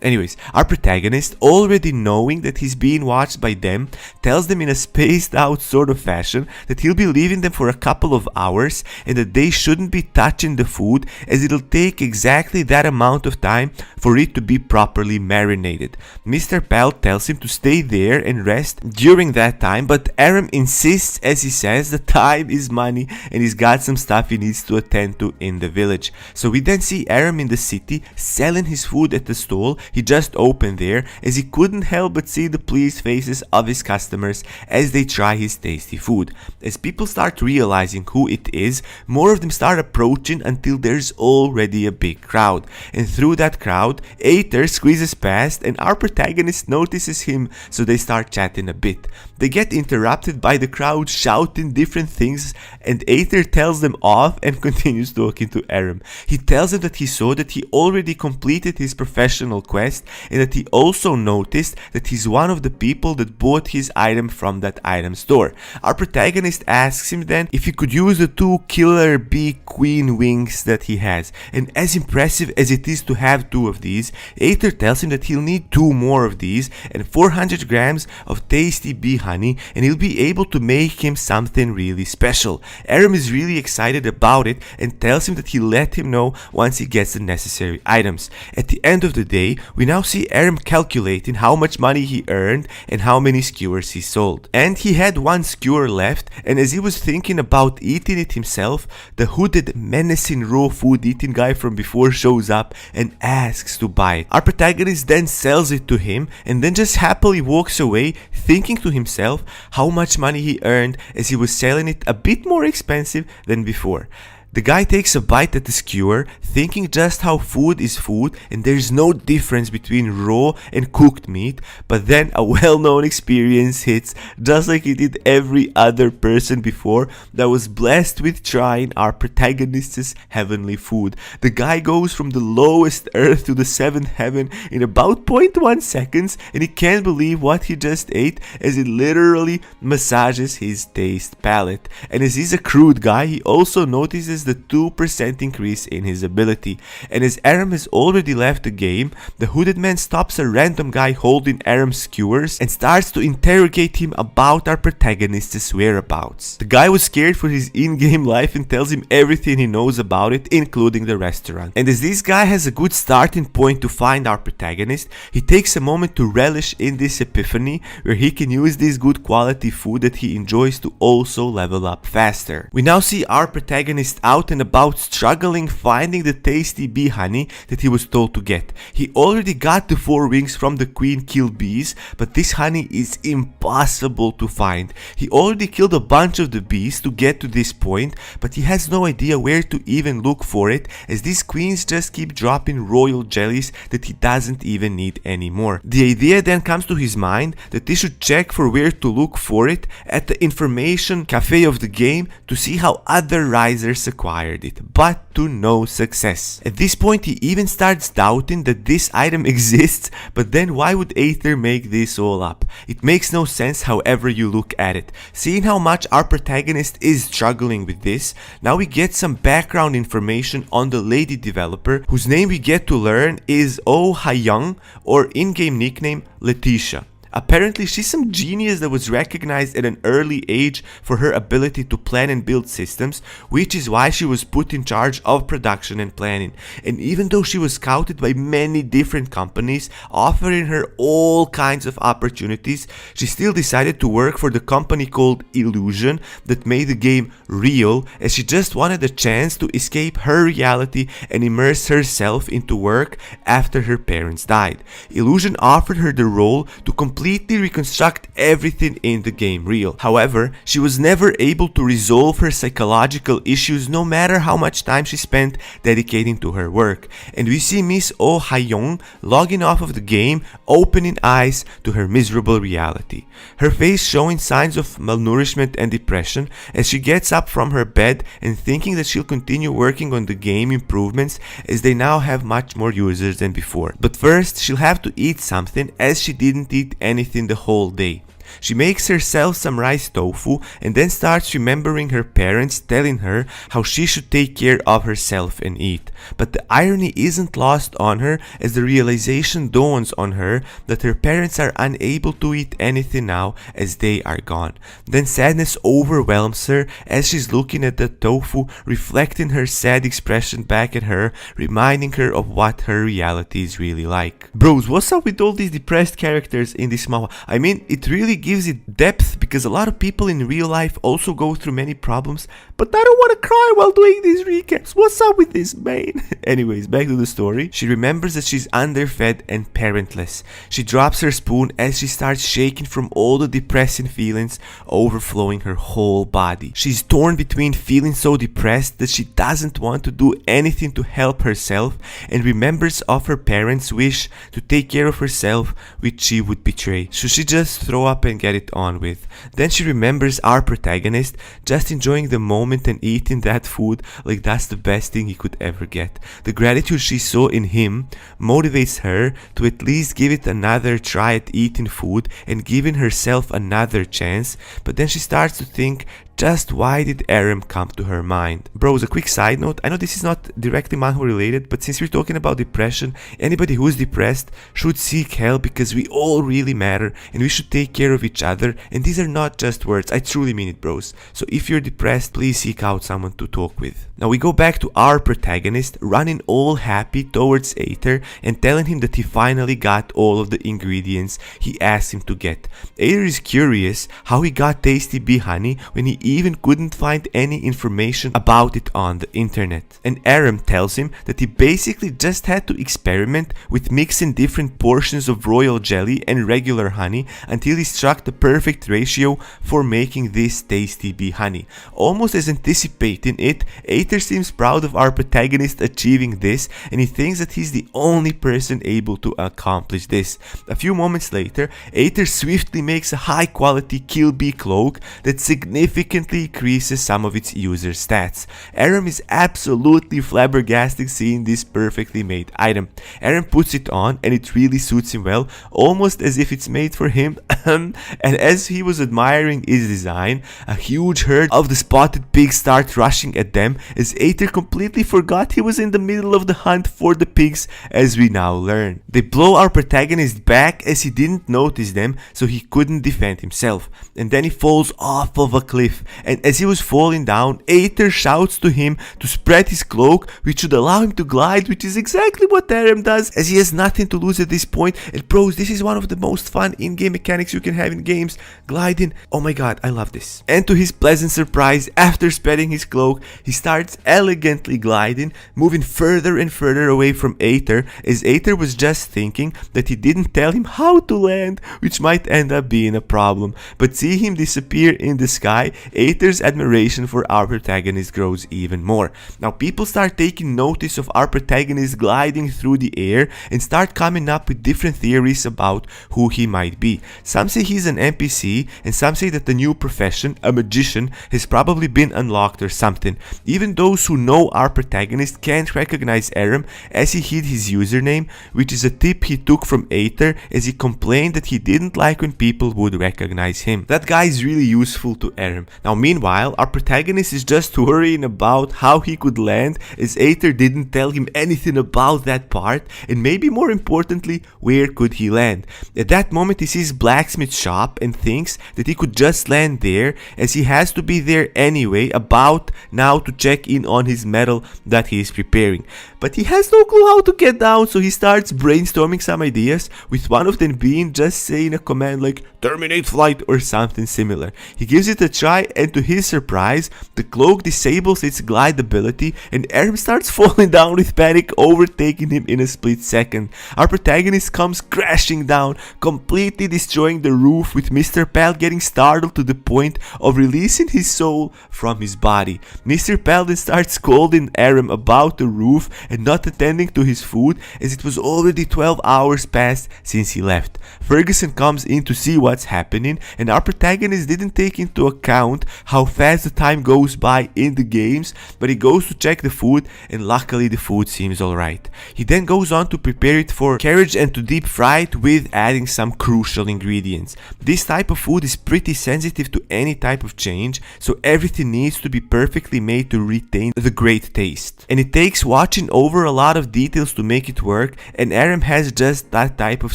Anyways, our protagonist, already knowing that he's being watched by them, tells them in a spaced out sort of fashion that he'll be leaving them for a couple of hours and that they shouldn't be touching the food as it'll take exactly that amount of time for it to be properly marinated. Mr. Pal tells him to stay there and rest during that time, but Aram insists as he says that time is money and he's got some stuff he needs to attend to in the village. So we then see Aram in the city selling his food at the store stall he just opened there, as he couldn't help but see the pleased faces of his customers as they try his tasty food. As people start realizing who it is, more of them start approaching until there's already a big crowd. And through that crowd, Aether squeezes past and our protagonist notices him, so they start chatting a bit. They get interrupted by the crowd shouting different things, and Aether tells them off and continues talking to Aram. He tells them that he saw that he already completed his professional quest and that he also noticed that he's one of the people that bought his item from that item store. Our protagonist asks him then if he could use the 2 killer bee queen wings that he has, and as impressive as it is to have 2 of these, Aether tells him that he'll need 2 more of these and 400 grams of tasty bee honey, and he'll be able to make him something really special. Aram is really excited about it and tells him that he'll let him know once he gets the necessary items. At the end of the day, we now see Aram calculating how much money he earned and how many skewers he sold. And he had 1 skewer left, and as he was thinking about eating it himself, the hooded, menacing raw food eating guy from before shows up and asks to buy it. Our protagonist then sells it to him and then just happily walks away, thinking to himself how much money he earned as he was selling it a bit more expensive than before. The guy takes a bite at the skewer, thinking just how food is food and there's no difference between raw and cooked meat, but then a well-known experience hits, just like it did every other person before that was blessed with trying our protagonist's heavenly food. The guy goes from the lowest earth to the 7th heaven in about 0.1 seconds, and he can't believe what he just ate, as it literally massages his taste palate. And as he's a crude guy, he also notices the 2% increase in his ability. And as Aram has already left the game, the hooded man stops a random guy holding Aram's skewers and starts to interrogate him about our protagonist's whereabouts. The guy was scared for his in-game life and tells him everything he knows about it, including the restaurant. And as this guy has a good starting point to find our protagonist, he takes a moment to relish in this epiphany where he can use this good quality food that he enjoys to also level up faster. We now see our protagonist out and about struggling finding the tasty bee honey that he was told to get. He already got the 4 wings from the queen kill bees, but this honey is impossible to find. He already killed a bunch of the bees to get to this point, but he has no idea where to even look for it, as these queens just keep dropping royal jellies that he doesn't even need anymore. The idea then comes to his mind that he should check for where to look for it at the information cafe of the game to see how other risers acquired it, but to no success. At this point, he even starts doubting that this item exists, but then why would Aether make this all up? It makes no sense however you look at it. Seeing how much our protagonist is struggling with this, now we get some background information on the lady developer, whose name we get to learn is Oh Ha-young, or in-game nickname Letitia. Apparently, she's some genius that was recognized at an early age for her ability to plan and build systems, which is why she was put in charge of production and planning. And even though she was scouted by many different companies, offering her all kinds of opportunities, she still decided to work for the company called Illusion that made the game real, as she just wanted a chance to escape her reality and immerse herself into work after her parents died. Illusion offered her the role to completely reconstruct everything in the game real. However, she was never able to resolve her psychological issues no matter how much time she spent dedicating to her work. And we see Miss Oh Ha-young logging off of the game, opening eyes to her miserable reality. Her face showing signs of malnourishment and depression as she gets up from her bed and thinking that she'll continue working on the game improvements as they now have much more users than before. But first, she'll have to eat something as she didn't eat anything the whole day. She makes herself some rice tofu and then starts remembering her parents telling her how she should take care of herself and eat. But the irony isn't lost on her as the realization dawns on her that her parents are unable to eat anything now as they are gone. Then sadness overwhelms her as she's looking at the tofu, reflecting her sad expression back at her, reminding her of what her reality is really like. Bros, what's up with all these depressed characters in this manhwa? I mean, it really gives it depth because a lot of people in real life also go through many problems, but I don't want to cry while doing these recaps. What's up with this, man? Anyways, back to the story. She remembers that she's underfed and parentless. She drops her spoon as she starts shaking from all the depressing feelings overflowing her whole body. She's torn between feeling so depressed that she doesn't want to do anything to help herself and remembers of her parents' wish to take care of herself, which she would betray. So she just throw up and get it on with. Then she remembers our protagonist just enjoying the moment and eating that food like that's the best thing he could ever get. The gratitude she saw in him motivates her to at least give it another try at eating food and giving herself another chance, but then she starts to think, just why did Aram come to her mind? Bros, a quick side note, I know this is not directly manhwa related, but since we're talking about depression, anybody who's depressed should seek help because we all really matter and we should take care of each other, and these are not just words, I truly mean it, bros. So if you're depressed, please seek out someone to talk with. Now we go back to our protagonist running all happy towards Aether and telling him that he finally got all of the ingredients he asked him to get. Aether is curious how he got tasty bee honey when he even couldn't find any information about it on the internet. And Aram tells him that he basically just had to experiment with mixing different portions of royal jelly and regular honey until he struck the perfect ratio for making this tasty bee honey. Almost as anticipating it, Aether seems proud of our protagonist achieving this, and he thinks that he's the only person able to accomplish this. A few moments later, Aether swiftly makes a high quality kill bee cloak that significantly increases some of its user stats. Aram is absolutely flabbergasted seeing this perfectly made item. Aram puts it on and it really suits him well, almost as if it's made for him. And as he was admiring his design, a huge herd of the spotted pigs start rushing at them as Aether completely forgot he was in the middle of the hunt for the pigs, as we now learn. They blow our protagonist back as he didn't notice them, so he couldn't defend himself. And then he falls off of a cliff, and as he was falling down, Aether shouts to him to spread his cloak, which should allow him to glide, which is exactly what Aram does, as he has nothing to lose at this point. And bros, this is one of the most fun in-game mechanics you can have in games, gliding. Oh my god, I love this. And to his pleasant surprise, after spreading his cloak, he starts elegantly gliding, moving further and further away from Aether, as Aether was just thinking that he didn't tell him how to land, which might end up being a problem. But see him disappear in the sky, Aether's admiration for our protagonist grows even more. Now people start taking notice of our protagonist gliding through the air and start coming up with different theories about who he might be. Some say he's an NPC, and some say that the new profession, a magician, has probably been unlocked or something. Even those who know our protagonist can't recognize Aram as he hid his username, which is a tip he took from Aether as he complained that he didn't like when people would recognize him. That guy is really useful to Aram. Now meanwhile, our protagonist is just worrying about how he could land as Aether didn't tell him anything about that part, and maybe more importantly, where could he land. At that moment he sees blacksmith shop and thinks that he could just land there as he has to be there anyway about now to check in on his metal that he is preparing. But he has no clue how to get down, so he starts brainstorming some ideas, with one of them being just saying a command like terminate flight or something similar. He gives it a try, and to his surprise, the cloak disables its glide ability and Aram starts falling down with panic overtaking him in a split second. Our protagonist comes crashing down, completely destroying the roof, with Mr. Pal getting startled to the point of releasing his soul from his body. Mr. Pal then starts scolding Aram about the roof and not attending to his food, as it was already 12 hours past since he left. Ferguson comes in to see what's happening, and our protagonist didn't take into account how fast the time goes by in the games, but he goes to check the food, and luckily the food seems alright. He then goes on to prepare it for carriage and to deep fry it with adding some crucial ingredients. This type of food is pretty sensitive to any type of change, so everything needs to be perfectly made to retain the great taste. And it takes watching over a lot of details to make it work, and Aram has just that type of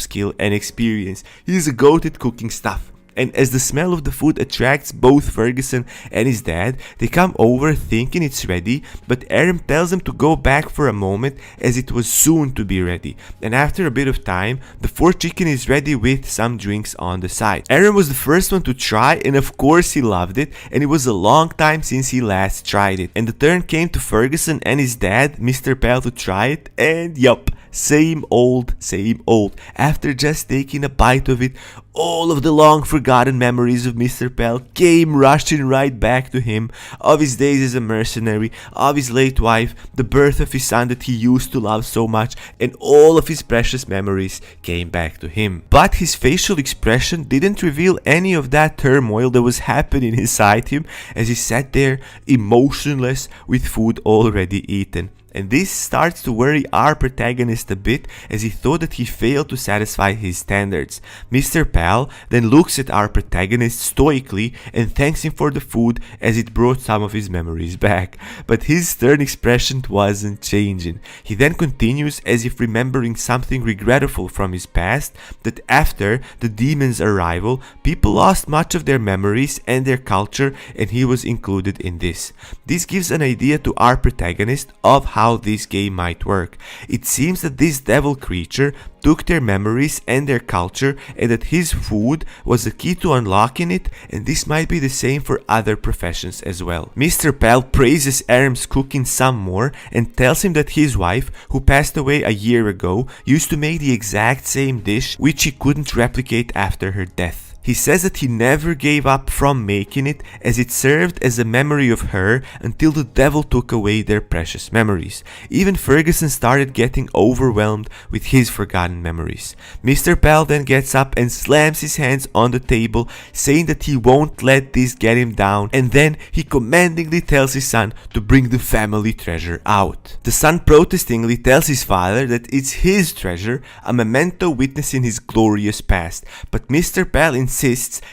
skill and experience. He's a goat at cooking stuff. And as the smell of the food attracts both Ferguson and his dad, they come over thinking it's ready, but Aram tells them to go back for a moment as it was soon to be ready. And after a bit of time, the fork chicken is ready with some drinks on the side. Aram was the first one to try, and of course he loved it, and it was a long time since he last tried it. And the turn came to Ferguson and his dad, Mr. Pell, to try it, and yup, same old, same old. After just taking a bite of it, all of the long forgotten memories of Mr. Pell came rushing right back to him, of his days as a mercenary, of his late wife, the birth of his son that he used to love so much, and all of his precious memories came back to him. But his facial expression didn't reveal any of that turmoil that was happening inside him as he sat there emotionless with food already eaten. And this starts to worry our protagonist a bit as he thought that he failed to satisfy his standards. Mr. Pal then looks at our protagonist stoically and thanks him for the food as it brought some of his memories back. But his stern expression wasn't changing. He then continues as if remembering something regretful from his past, that after the demon's arrival, people lost much of their memories and their culture, and he was included in this. This gives an idea to our protagonist of how this game might work. It seems that this devil creature took their memories and their culture, and that his food was the key to unlocking it, and this might be the same for other professions as well. Mr. Pell praises Aram's cooking some more and tells him that his wife, who passed away a year ago, used to make the exact same dish which he couldn't replicate after her death. He says that he never gave up from making it as it served as a memory of her until the devil took away their precious memories. Even Ferguson started getting overwhelmed with his forgotten memories. Mr. Pell then gets up and slams his hands on the table, saying that he won't let this get him down, and then he commandingly tells his son to bring the family treasure out. The son protestingly tells his father that it's his treasure, a memento witnessing his glorious past, but Mr. Pell insists,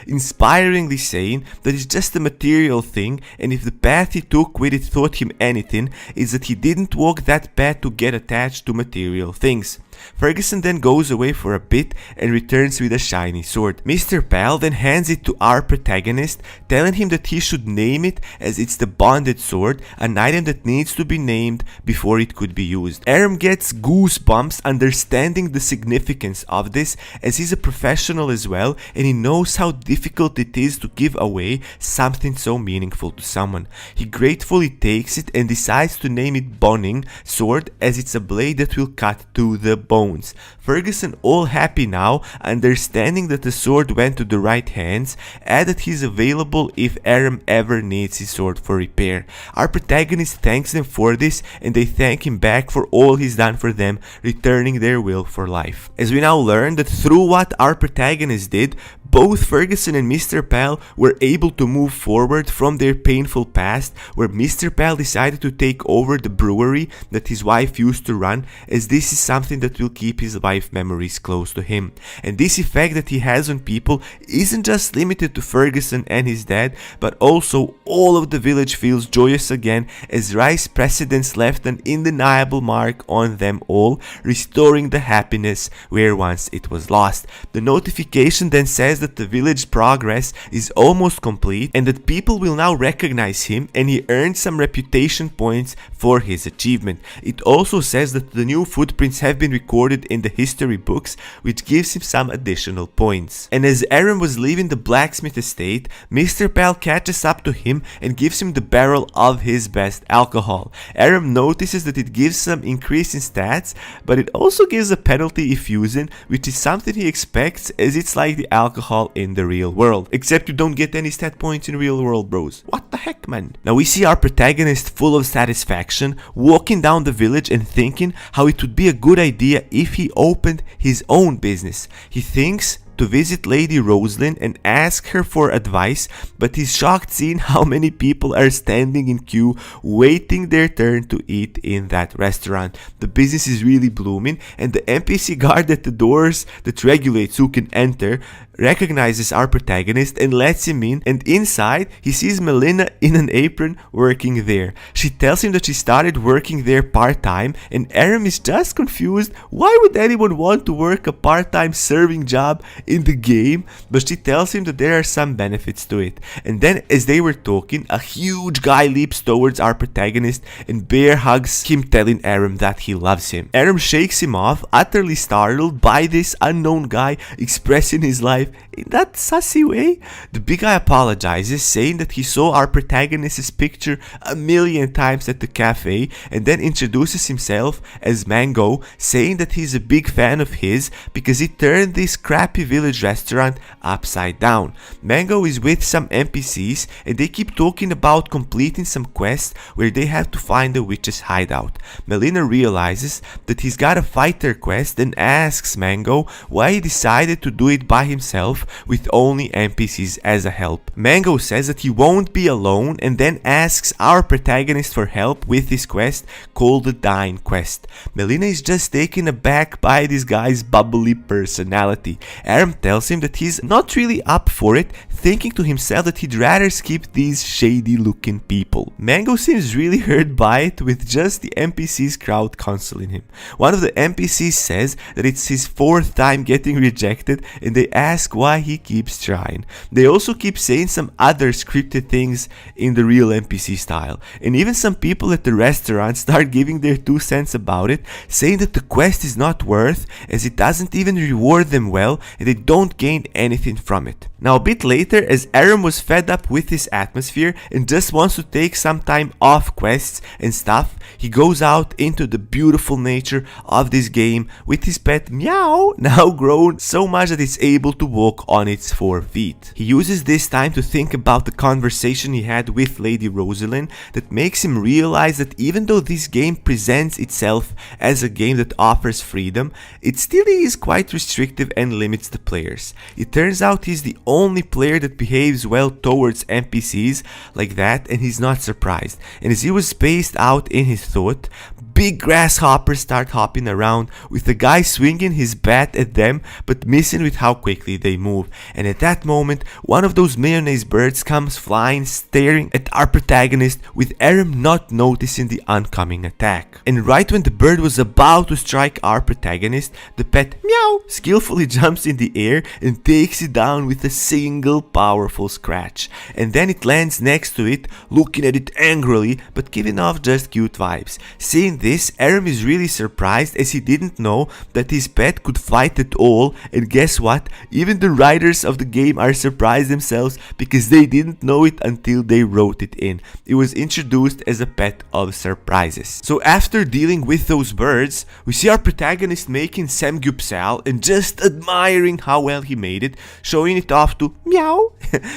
inspiringly saying that it's just a material thing, and if the path he took with it taught him anything, it's that he didn't walk that path to get attached to material things. Ferguson then goes away for a bit and returns with a shiny sword. Mr. Pell then hands it to our protagonist, telling him that he should name it as it's the bonded sword, an item that needs to be named before it could be used. Aram gets goosebumps understanding the significance of this, as he's a professional as well, and he knows how difficult it is to give away something so meaningful to someone. He gratefully takes it and decides to name it Boning Sword, as it's a blade that will cut to the bones. Ferguson, all happy now, understanding that the sword went to the right hands, add that he's available if Aram ever needs his sword for repair. Our protagonist thanks them for this, and they thank him back for all he's done for them, returning their will for life. As we now learn that through what our protagonist did, both Ferguson and Mr. Pell were able to move forward from their painful past, where Mr. Pell decided to take over the brewery that his wife used to run, as this is something that will keep his wife memories close to him. And this effect that he has on people isn't just limited to Ferguson and his dad, but also all of the village feels joyous again, as Rice's precedence left an undeniable mark on them all, restoring the happiness where once it was lost. The notification then says that the village progress is almost complete and that people will now recognize him, and he earned some reputation points for his achievement. It also says that the new footprints have been recorded in the history books, which gives him some additional points. And as Aram was leaving the blacksmith estate, Mr. Pell catches up to him and gives him the barrel of his best alcohol. Aram notices that it gives some increase in stats, but it also gives a penalty if using, which is something he expects, as it's like the alcohol in the real world. Except you don't get any stat points in real world, bros. What the heck, man? Now we see our protagonist full of satisfaction, walking down the village and thinking how it would be a good idea if he opened his own business. He thinks to visit Lady Rosalind and ask her for advice, but he's shocked seeing how many people are standing in queue waiting their turn to eat in that restaurant. The business is really blooming, and the NPC guard at the doors that regulates who can enter recognizes our protagonist and lets him in, and inside he sees Melina in an apron working there. She tells him that she started working there part-time, and Aram is just confused. Why would anyone want to work a part-time serving job in the game? But she tells him that there are some benefits to it. And then as they were talking, a huge guy leaps towards our protagonist and bear hugs him, telling Aram that he loves him. Aram shakes him off, utterly startled by this unknown guy expressing his life in that sassy way. The big guy apologizes, saying that he saw our protagonist's picture a million times at the cafe, and then introduces himself as Mango, saying that he's a big fan of his because he turned this crappy village restaurant upside down. Mango is with some NPCs and they keep talking about completing some quest where they have to find the witch's hideout. Melina realizes that he's got a fighter quest and asks Mango why he decided to do it by himself with only NPCs as a help. Mango says that he won't be alone and then asks our protagonist for help with his quest called the Dying Quest. Melina is just taken aback by this guy's bubbly personality. Aram tells him that he's not really up for it, thinking to himself that he'd rather skip these shady looking people. Mango seems really hurt by it, with just the NPC's crowd consoling him. One of the NPCs says that it's his 4th time getting rejected and they ask why he keeps trying. They also keep saying some other scripted things in the real NPC style, and even some people at the restaurant start giving their 2 cents about it, saying that the quest is not worth as it doesn't even reward them well and they don't gain anything from it. Now a bit later, as Aram was fed up with his atmosphere and just wants to take some time off quests and stuff, he goes out into the beautiful nature of this game with his pet Meow, now grown so much that it's able to walk on its 4 feet. He uses this time to think about the conversation he had with Lady Rosalind that makes him realize that even though this game presents itself as a game that offers freedom, it still is quite restrictive and limits the players. It turns out he's the only player that behaves well towards NPCs like that, and he's not surprised. And as he was spaced out in his thought, big grasshoppers start hopping around, with the guy swinging his bat at them but missing with how quickly they move. And at that moment, one of those mayonnaise birds comes flying, staring at our protagonist, with Aram not noticing the oncoming attack. And right when the bird was about to strike our protagonist, the pet Meow skillfully jumps in the air and takes it down with a single powerful scratch. And then it lands next to it, looking at it angrily but giving off just cute vibes. Seeing this, Aram is really surprised as he didn't know that his pet could fight at all, and guess what? Even the writers of the game are surprised themselves because they didn't know it until they wrote it in. It was introduced as a pet of surprises. So after dealing with those birds, we see our protagonist making samgyeopsal and just admiring how well he made it, showing it off to Meow.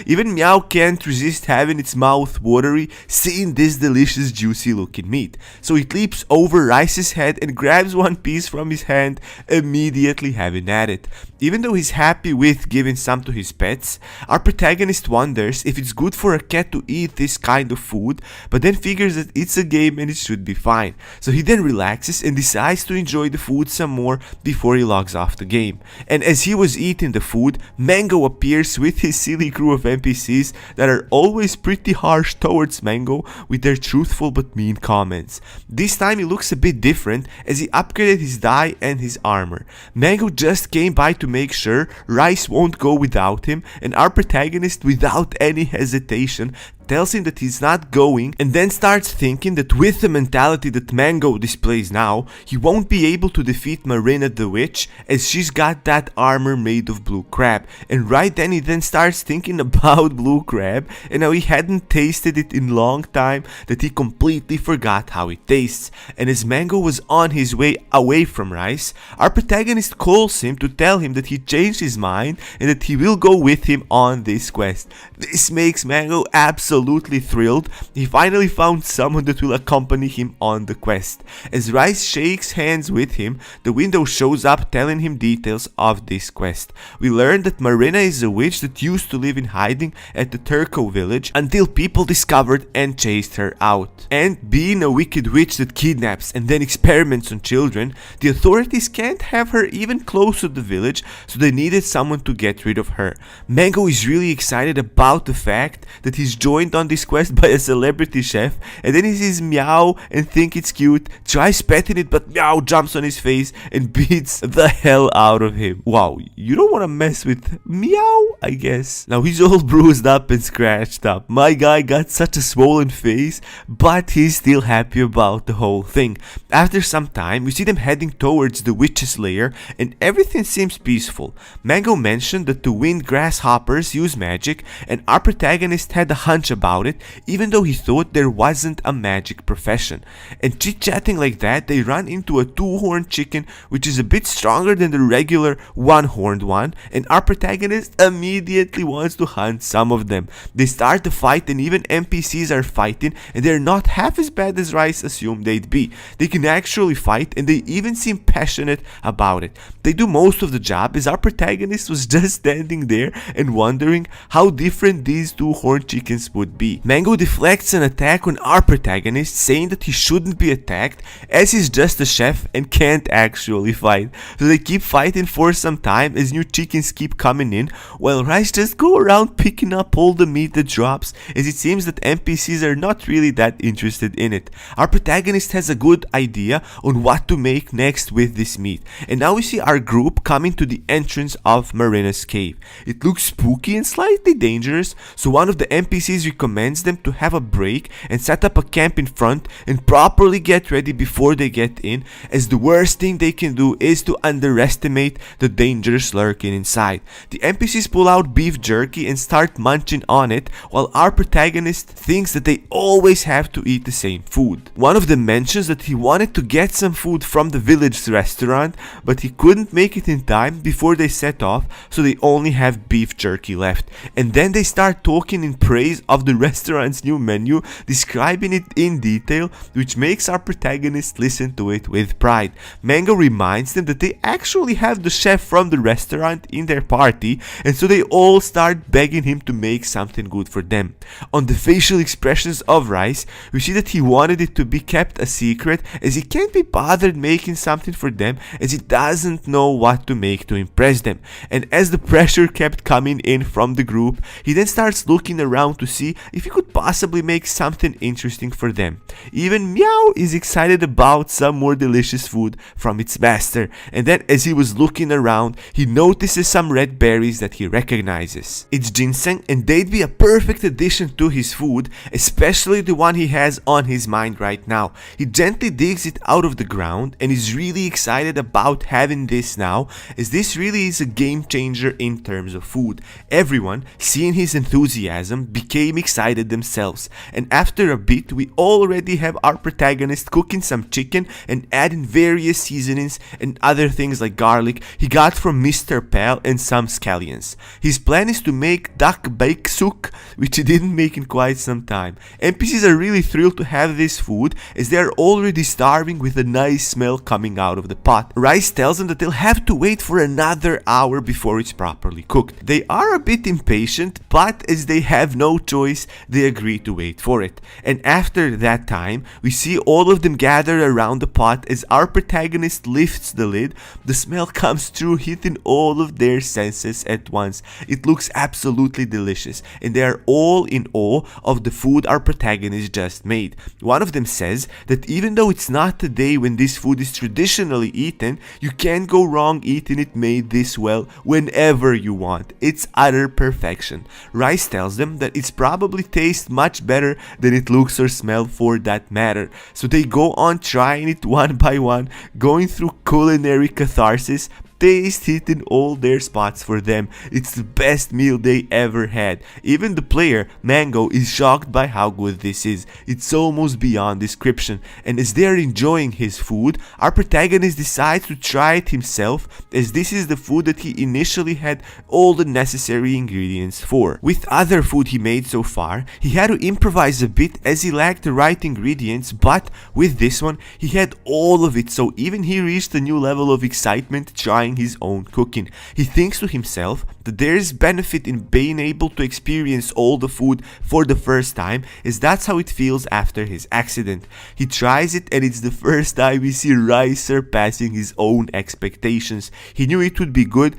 Even Meow can't resist having its mouth watery seeing this delicious juicy looking meat. So it leaps over Rice's head and grabs one piece from his hand, immediately having at it. Even though he's happy with giving some to his pets, our protagonist wonders if it's good for a cat to eat this kind of food, but then figures that it's a game and it should be fine. So he then relaxes and decides to enjoy the food some more before he logs off the game. And as he was eating the food, Mango appears with his silly crew of NPCs that are always pretty harsh towards Mango with their truthful but mean comments. This time he looks a bit different as he upgraded his dye and his armor. Mango just came by to make sure Rice won't go without him, and our protagonist, without any hesitation, tells him that he's not going, and then starts thinking that with the mentality that Mango displays now, he won't be able to defeat Marina the Witch as she's got that armor made of blue crab. And right then he then starts thinking about blue crab and how he hadn't tasted it in long time, that he completely forgot how it tastes. And as Mango was on his way away from Rice, our protagonist calls him to tell him that he changed his mind and that he will go with him on this quest. This makes Mango absolutely absolutely thrilled. He finally found someone that will accompany him on the quest. As Rice shakes hands with him, the window shows up telling him details of this quest. We learn that Marina is a witch that used to live in hiding at the Turco village until people discovered and chased her out. And being a wicked witch that kidnaps and then experiments on children, the authorities can't have her even close to the village, so they needed someone to get rid of her. Mango is really excited about the fact that he's joined on this quest by a celebrity chef, and then he sees Meow and thinks it's cute, tries petting it, but Meow jumps on his face and beats the hell out of him. Wow, you don't want to mess with Meow, I guess. Now he's all bruised up and scratched up. My guy got such a swollen face, but he's still happy about the whole thing. After some time, we see them heading towards the witch's lair, and everything seems peaceful. Mango mentioned that the wind grasshoppers use magic, and our protagonist had a hunch about it, even though he thought there wasn't a magic profession. And chit-chatting like that, they run into a two-horned chicken, which is a bit stronger than the regular one-horned one, and our protagonist immediately wants to hunt some of them. They start the fight, and even NPCs are fighting, and they're not half as bad as Rice assumed they'd be. They can actually fight, and they even seem passionate about it. They do most of the job, as our protagonist was just standing there and wondering how different these two horned chickens would be. Mango deflects an attack on our protagonist, saying that he shouldn't be attacked as he's just a chef and can't actually fight. So they keep fighting for some time as new chickens keep coming in, while Rice just go around picking up all the meat that drops, as it seems that NPCs are not really that interested in it. Our protagonist has a good idea on what to make next with this meat, and now we see our group coming to the entrance of Marina's cave. It looks spooky and slightly dangerous, so one of the NPCs recommends them to have a break and set up a camp in front and properly get ready before they get in, as the worst thing they can do is to underestimate the dangers lurking inside. The NPCs pull out beef jerky and start munching on it, while our protagonist thinks that they always have to eat the same food. One of them mentions that he wanted to get some food from the village restaurant, but he couldn't make it in time before they set off, so they only have beef jerky left. And then they start talking in praise of the restaurant's new menu, describing it in detail, which makes our protagonist listen to it with pride. Mango reminds them that they actually have the chef from the restaurant in their party, and so they all start begging him to make something good for them. On the facial expressions of Rice, we see that he wanted it to be kept a secret, as he can't be bothered making something for them, as he doesn't know what to make to impress them. And as the pressure kept coming in from the group, he then starts looking around to see if he could possibly make something interesting for them. Even Meow is excited about some more delicious food from its master, and then as he was looking around, he notices some red berries that he recognizes. It's ginseng, and they'd be a perfect addition to his food, especially the one he has on his mind right now. He gently digs it out of the ground and is really excited about having this now, as this really is a game changer in terms of food. Everyone, seeing his enthusiasm, became excited themselves, and after a bit we already have our protagonist cooking some chicken and adding various seasonings and other things like garlic he got from Mr. Pal and some scallions. His plan is to make duck bake souk, which he didn't make in quite some time. NPCs are really thrilled to have this food, as they are already starving with a nice smell coming out of the pot. Rice tells them that they'll have to wait for another hour before it's properly cooked. They are a bit impatient, but as they have no choice, they agree to wait for it. And after that time, we see all of them gather around the pot as our protagonist lifts the lid. The smell comes through, hitting all of their senses at once. It looks absolutely delicious, and they are all in awe of the food our protagonist just made. One of them says that even though it's not the day when this food is traditionally eaten, you can't go wrong eating it made this well whenever you want. It's utter perfection. Rice tells them that it's probably tastes much better than it looks or smells for that matter. So they go on trying it one by one, going through culinary catharsis, taste hitting all their spots for them. It's the best meal they ever had. Even the player, Mango, is shocked by how good this is. It's almost beyond description. And as they are enjoying his food, our protagonist decides to try it himself, as this is the food that he initially had all the necessary ingredients for. With other food he made so far, he had to improvise a bit as he lacked the right ingredients, but with this one, he had all of it, so even he reached a new level of excitement trying his own cooking. He thinks to himself that there is benefit in being able to experience all the food for the first time, as that's how it feels after his accident. He tries it, and it's the first time we see Rice surpassing his own expectations. He knew it would be good,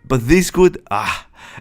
but this good,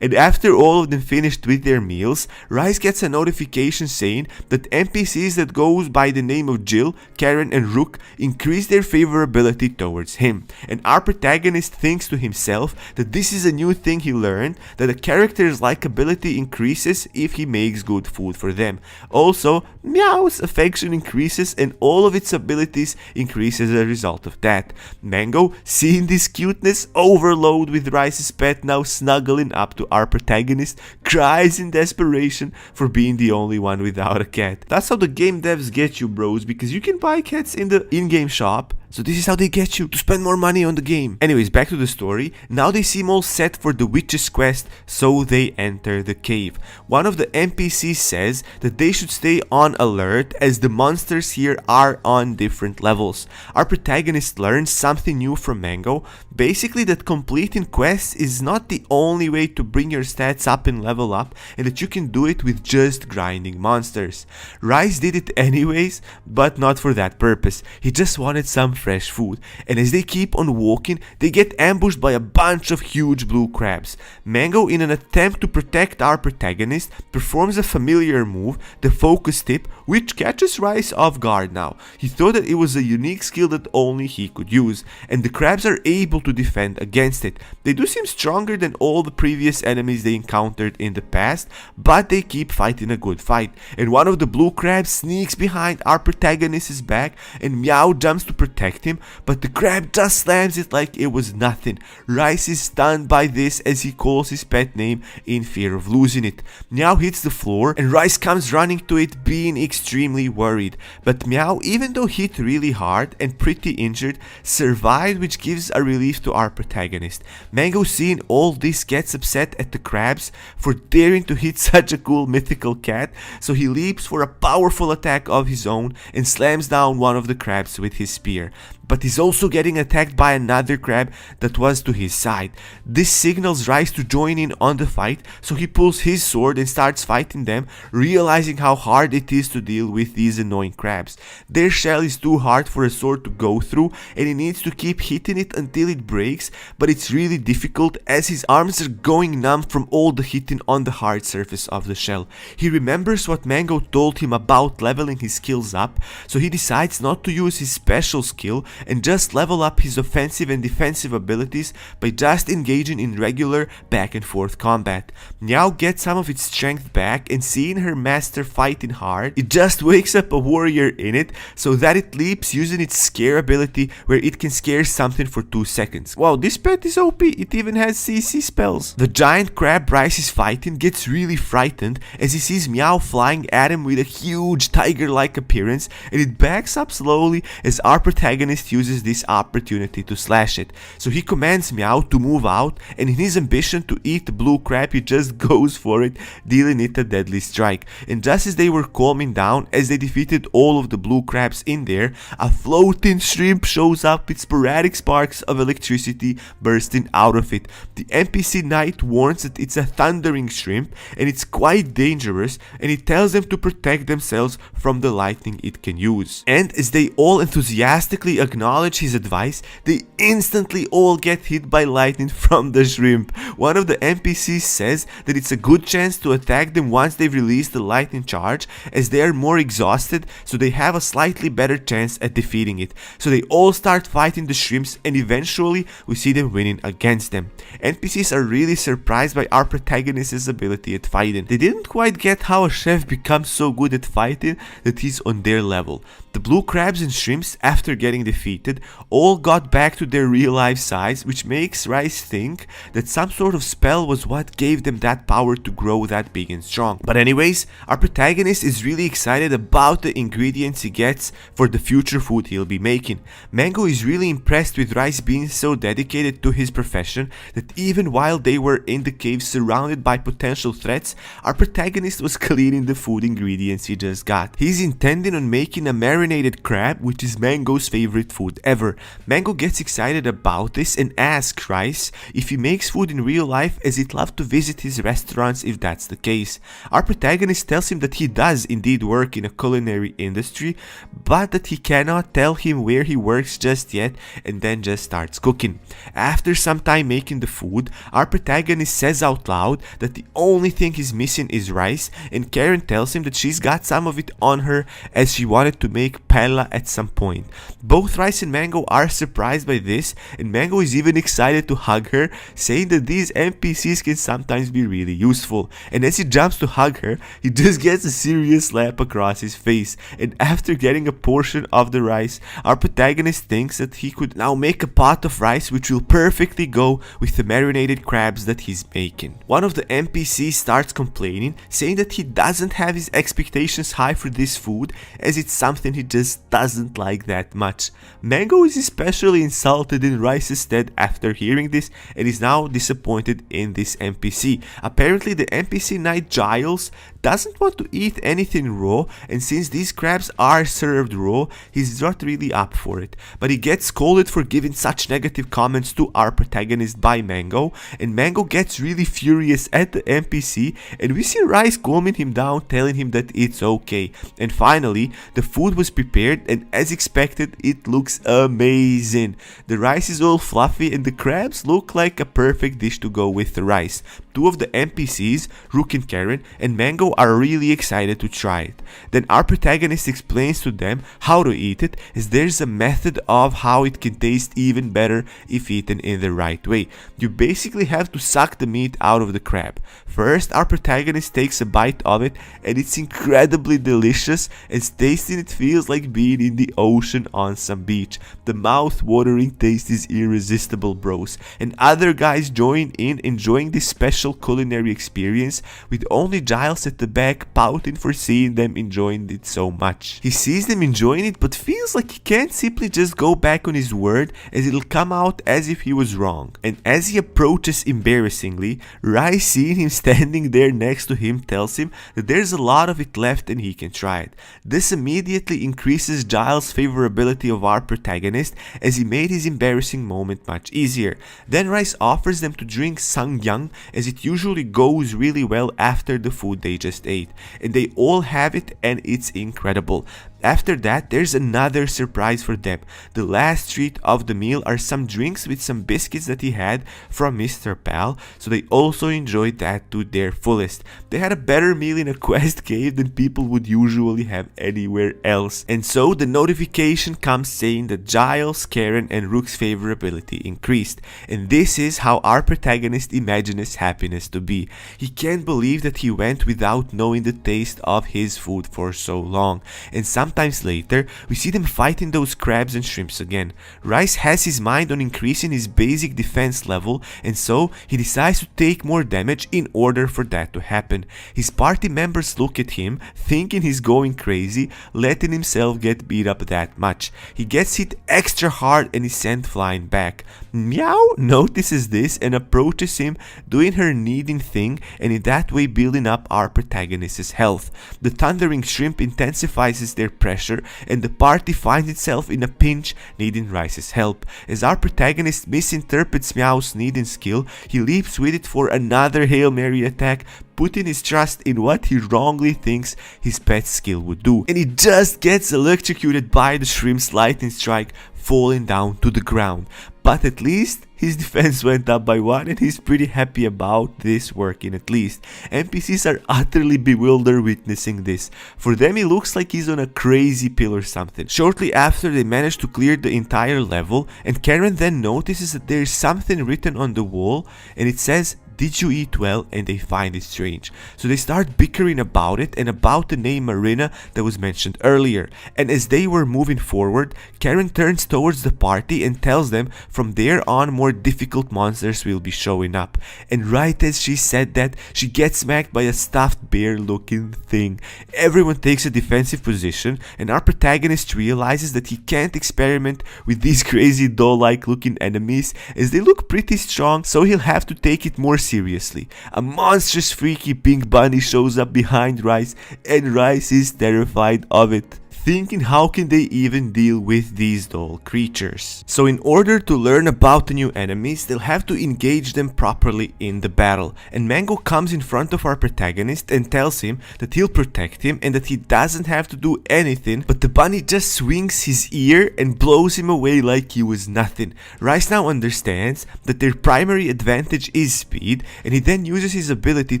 And after all of them finished with their meals, Rice gets a notification saying that NPCs that goes by the name of Jill, Karen and Rook increase their favorability towards him. And our protagonist thinks to himself that this is a new thing he learned, that a character's likability increases if he makes good food for them. Also, Meow's affection increases and all of its abilities increase as a result of that. Mango, seeing this cuteness overload with Rice's pet now snuggling up to our protagonist, cries in desperation for being the only one without a cat. That's how the game devs get you, bros, because you can buy cats in the in-game shop. So this is how they get you to spend more money on the game. Anyways, back to the story. Now they seem all set for the witch's quest, so they enter the cave. One of the NPCs says that they should stay on alert as the monsters here are on different levels. Our protagonist learns something new from Mango, basically that completing quests is not the only way to bring your stats up and level up, and that you can do it with just grinding monsters. Rice did it anyways, but not for that purpose. He just wanted some fresh food, and as they keep on walking, they get ambushed by a bunch of huge blue crabs. Mango, in an attempt to protect our protagonist, performs a familiar move, the focus tip, which catches Rice off guard now. He thought that it was a unique skill that only he could use, and the crabs are able to defend against it. They do seem stronger than all the previous enemies they encountered in the past, but they keep fighting a good fight, and one of the blue crabs sneaks behind our protagonist's back, and Meow jumps to protect him, but the crab just slams it like it was nothing. Rice is stunned by this as he calls his pet name in fear of losing it. Meow hits the floor and Rice comes running to it, being extremely worried, but Meow, even though hit really hard and pretty injured, survived, which gives a relief to our protagonist. Mango, seeing all this, gets upset at the crabs for daring to hit such a cool mythical cat, so he leaps for a powerful attack of his own and slams down one of the crabs with his spear. But he's also getting attacked by another crab that was to his side. This signals Rice to join in on the fight, so he pulls his sword and starts fighting them, realizing how hard it is to deal with these annoying crabs. Their shell is too hard for a sword to go through, and he needs to keep hitting it until it breaks, but it's really difficult as his arms are going numb from all the hitting on the hard surface of the shell. He remembers what Mango told him about leveling his skills up, so he decides not to use his special skill and just level up his offensive and defensive abilities by just engaging in regular back and forth combat. Meow gets some of its strength back, and seeing her master fighting hard, it just wakes up a warrior in it so that it leaps using its scare ability, where it can scare something for 2 seconds. Wow, this pet is OP, it even has CC spells. The giant crab Rice is fighting gets really frightened as he sees Meow flying at him with a huge tiger-like appearance, and it backs up slowly as our protagonist uses this opportunity to slash it. So he commands Meow to move out, and in his ambition to eat the blue crab, he just goes for it, dealing it a deadly strike. And just as they were calming down, as they defeated all of the blue crabs in there, a floating shrimp shows up with sporadic sparks of electricity bursting out of it. The NPC Knight warns that it's a thundering shrimp and it's quite dangerous, and he tells them to protect themselves from the lightning it can use. And as they all enthusiastically acknowledge his advice, they instantly all get hit by lightning from the shrimp. One of the NPCs says that it's a good chance to attack them once they've released the lightning charge, as they are more exhausted, so they have a slightly better chance at defeating it. So they all start fighting the shrimps, and eventually we see them winning against them. NPCs are really surprised by our protagonist's ability at fighting. They didn't quite get how a chef becomes so good at fighting that he's on their level. The blue crabs and shrimps, after getting defeated, all got back to their real life size, which makes Rice think that some sort of spell was what gave them that power to grow that big and strong. But anyways, our protagonist is really excited about the ingredients he gets for the future food he'll be making. Mango is really impressed with Rice being so dedicated to his profession that even while they were in the cave surrounded by potential threats, our protagonist was cleaning the food ingredients he just got. He's intending on making a marinated crab, which is Mango's favorite food ever. Mango gets excited about this and asks Rice if he makes food in real life, as he'd love to visit his restaurants if that's the case. Our protagonist tells him that he does indeed work in a culinary industry, but that he cannot tell him where he works just yet, and then just starts cooking. After some time making the food, our protagonist says out loud that the only thing he's missing is rice, and Karen tells him that she's got some of it on her as she wanted to make paella at some point. Both Rice and Mango are surprised by this, and Mango is even excited to hug her, saying that these NPCs can sometimes be really useful. And as he jumps to hug her, he just gets a serious slap across his face, and after getting a portion of the rice, our protagonist thinks that he could now make a pot of rice which will perfectly go with the marinated crabs that he's making. One of the NPCs starts complaining, saying that he doesn't have his expectations high for this food, as it's something he just doesn't like that much. Mango is especially insulted in Rice's stead after hearing this, and is now disappointed in this NPC. Apparently the NPC knight Giles doesn't want to eat anything raw, and since these crabs are served raw, he's not really up for it. But he gets scolded for giving such negative comments to our protagonist by Mango, and Mango gets really furious at the NPC, and we see Rice calming him down, telling him that it's okay. And finally, the food was prepared, and as expected, it looks amazing. The rice is all fluffy, and the crabs look like a perfect dish to go with the rice. Two of the NPCs, Rook and Karen, and Mango are really excited to try it. Then our protagonist explains to them how to eat it, as there's a method of how it can taste even better if eaten in the right way. You basically have to suck the meat out of the crab. First, our protagonist takes a bite of it, and it's incredibly delicious, as tasting it feels like being in the ocean on some beach. The mouth-watering taste is irresistible, bros, and other guys join in enjoying this special culinary experience, with only Giles at the back pouting for seeing them enjoying it so much. He sees them enjoying it, but feels like he can't simply just go back on his word, as it'll come out as if he was wrong. And as he approaches embarrassingly, Rice, seeing him standing there next to him, tells him that there's a lot of it left and he can try it. This immediately increases Giles' favorability of our protagonist, as he made his embarrassing moment much easier. Then Rice offers them to drink Sangyang, as it usually goes really well after the food they just ate, and they all have it, and it's incredible. After that, there's another surprise for them. The last treat of the meal are some drinks with some biscuits that he had from Mr. Pal, so they also enjoyed that to their fullest. They had a better meal in a quest cave than people would usually have anywhere else. And so the notification comes saying that Giles, Karen, and Rook's favorability increased. And this is how our protagonist imagines happiness to be. He can't believe that he went without knowing the taste of his food for so long. And sometimes later, we see them fighting those crabs and shrimps again. Rice has his mind on increasing his basic defense level, and so he decides to take more damage in order for that to happen. His party members look at him, thinking he's going crazy, letting himself get beat up that much. He gets hit extra hard and is sent flying back. Meow notices this and approaches him, doing her kneading thing, and in that way building up our protagonist's health. The thundering shrimp intensifies their pressure, and the party finds itself in a pinch, needing Rice's help. As our protagonist misinterprets Meow's kneading skill, he leaps with it for another Hail Mary attack, putting his trust in what he wrongly thinks his pet's skill would do. And he just gets electrocuted by the shrimp's lightning strike, falling down to the ground. But at least his defense went up by 1, and he's pretty happy about this working at least. NPCs are utterly bewildered witnessing this. For them, it looks like he's on a crazy pill or something. Shortly after, they manage to clear the entire level, and Karen then notices that there's something written on the wall, and it says, did you eat well? And they find it strange. So they start bickering about it and about the name Marina that was mentioned earlier. And as they were moving forward, Karen turns towards the party and tells them from there on more difficult monsters will be showing up. And right as she said that, she gets smacked by a stuffed bear looking thing. Everyone takes a defensive position, and our protagonist realizes that he can't experiment with these crazy doll-like looking enemies as they look pretty strong, so he'll have to take it more seriously. A monstrous freaky pink bunny shows up behind Rice, and Rice is terrified of it, thinking how can they even deal with these doll creatures. So in order to learn about the new enemies, they'll have to engage them properly in the battle. And Mango comes in front of our protagonist and tells him that he'll protect him and that he doesn't have to do anything, but the bunny just swings his ear and blows him away like he was nothing. Rice now understands that their primary advantage is speed, and he then uses his ability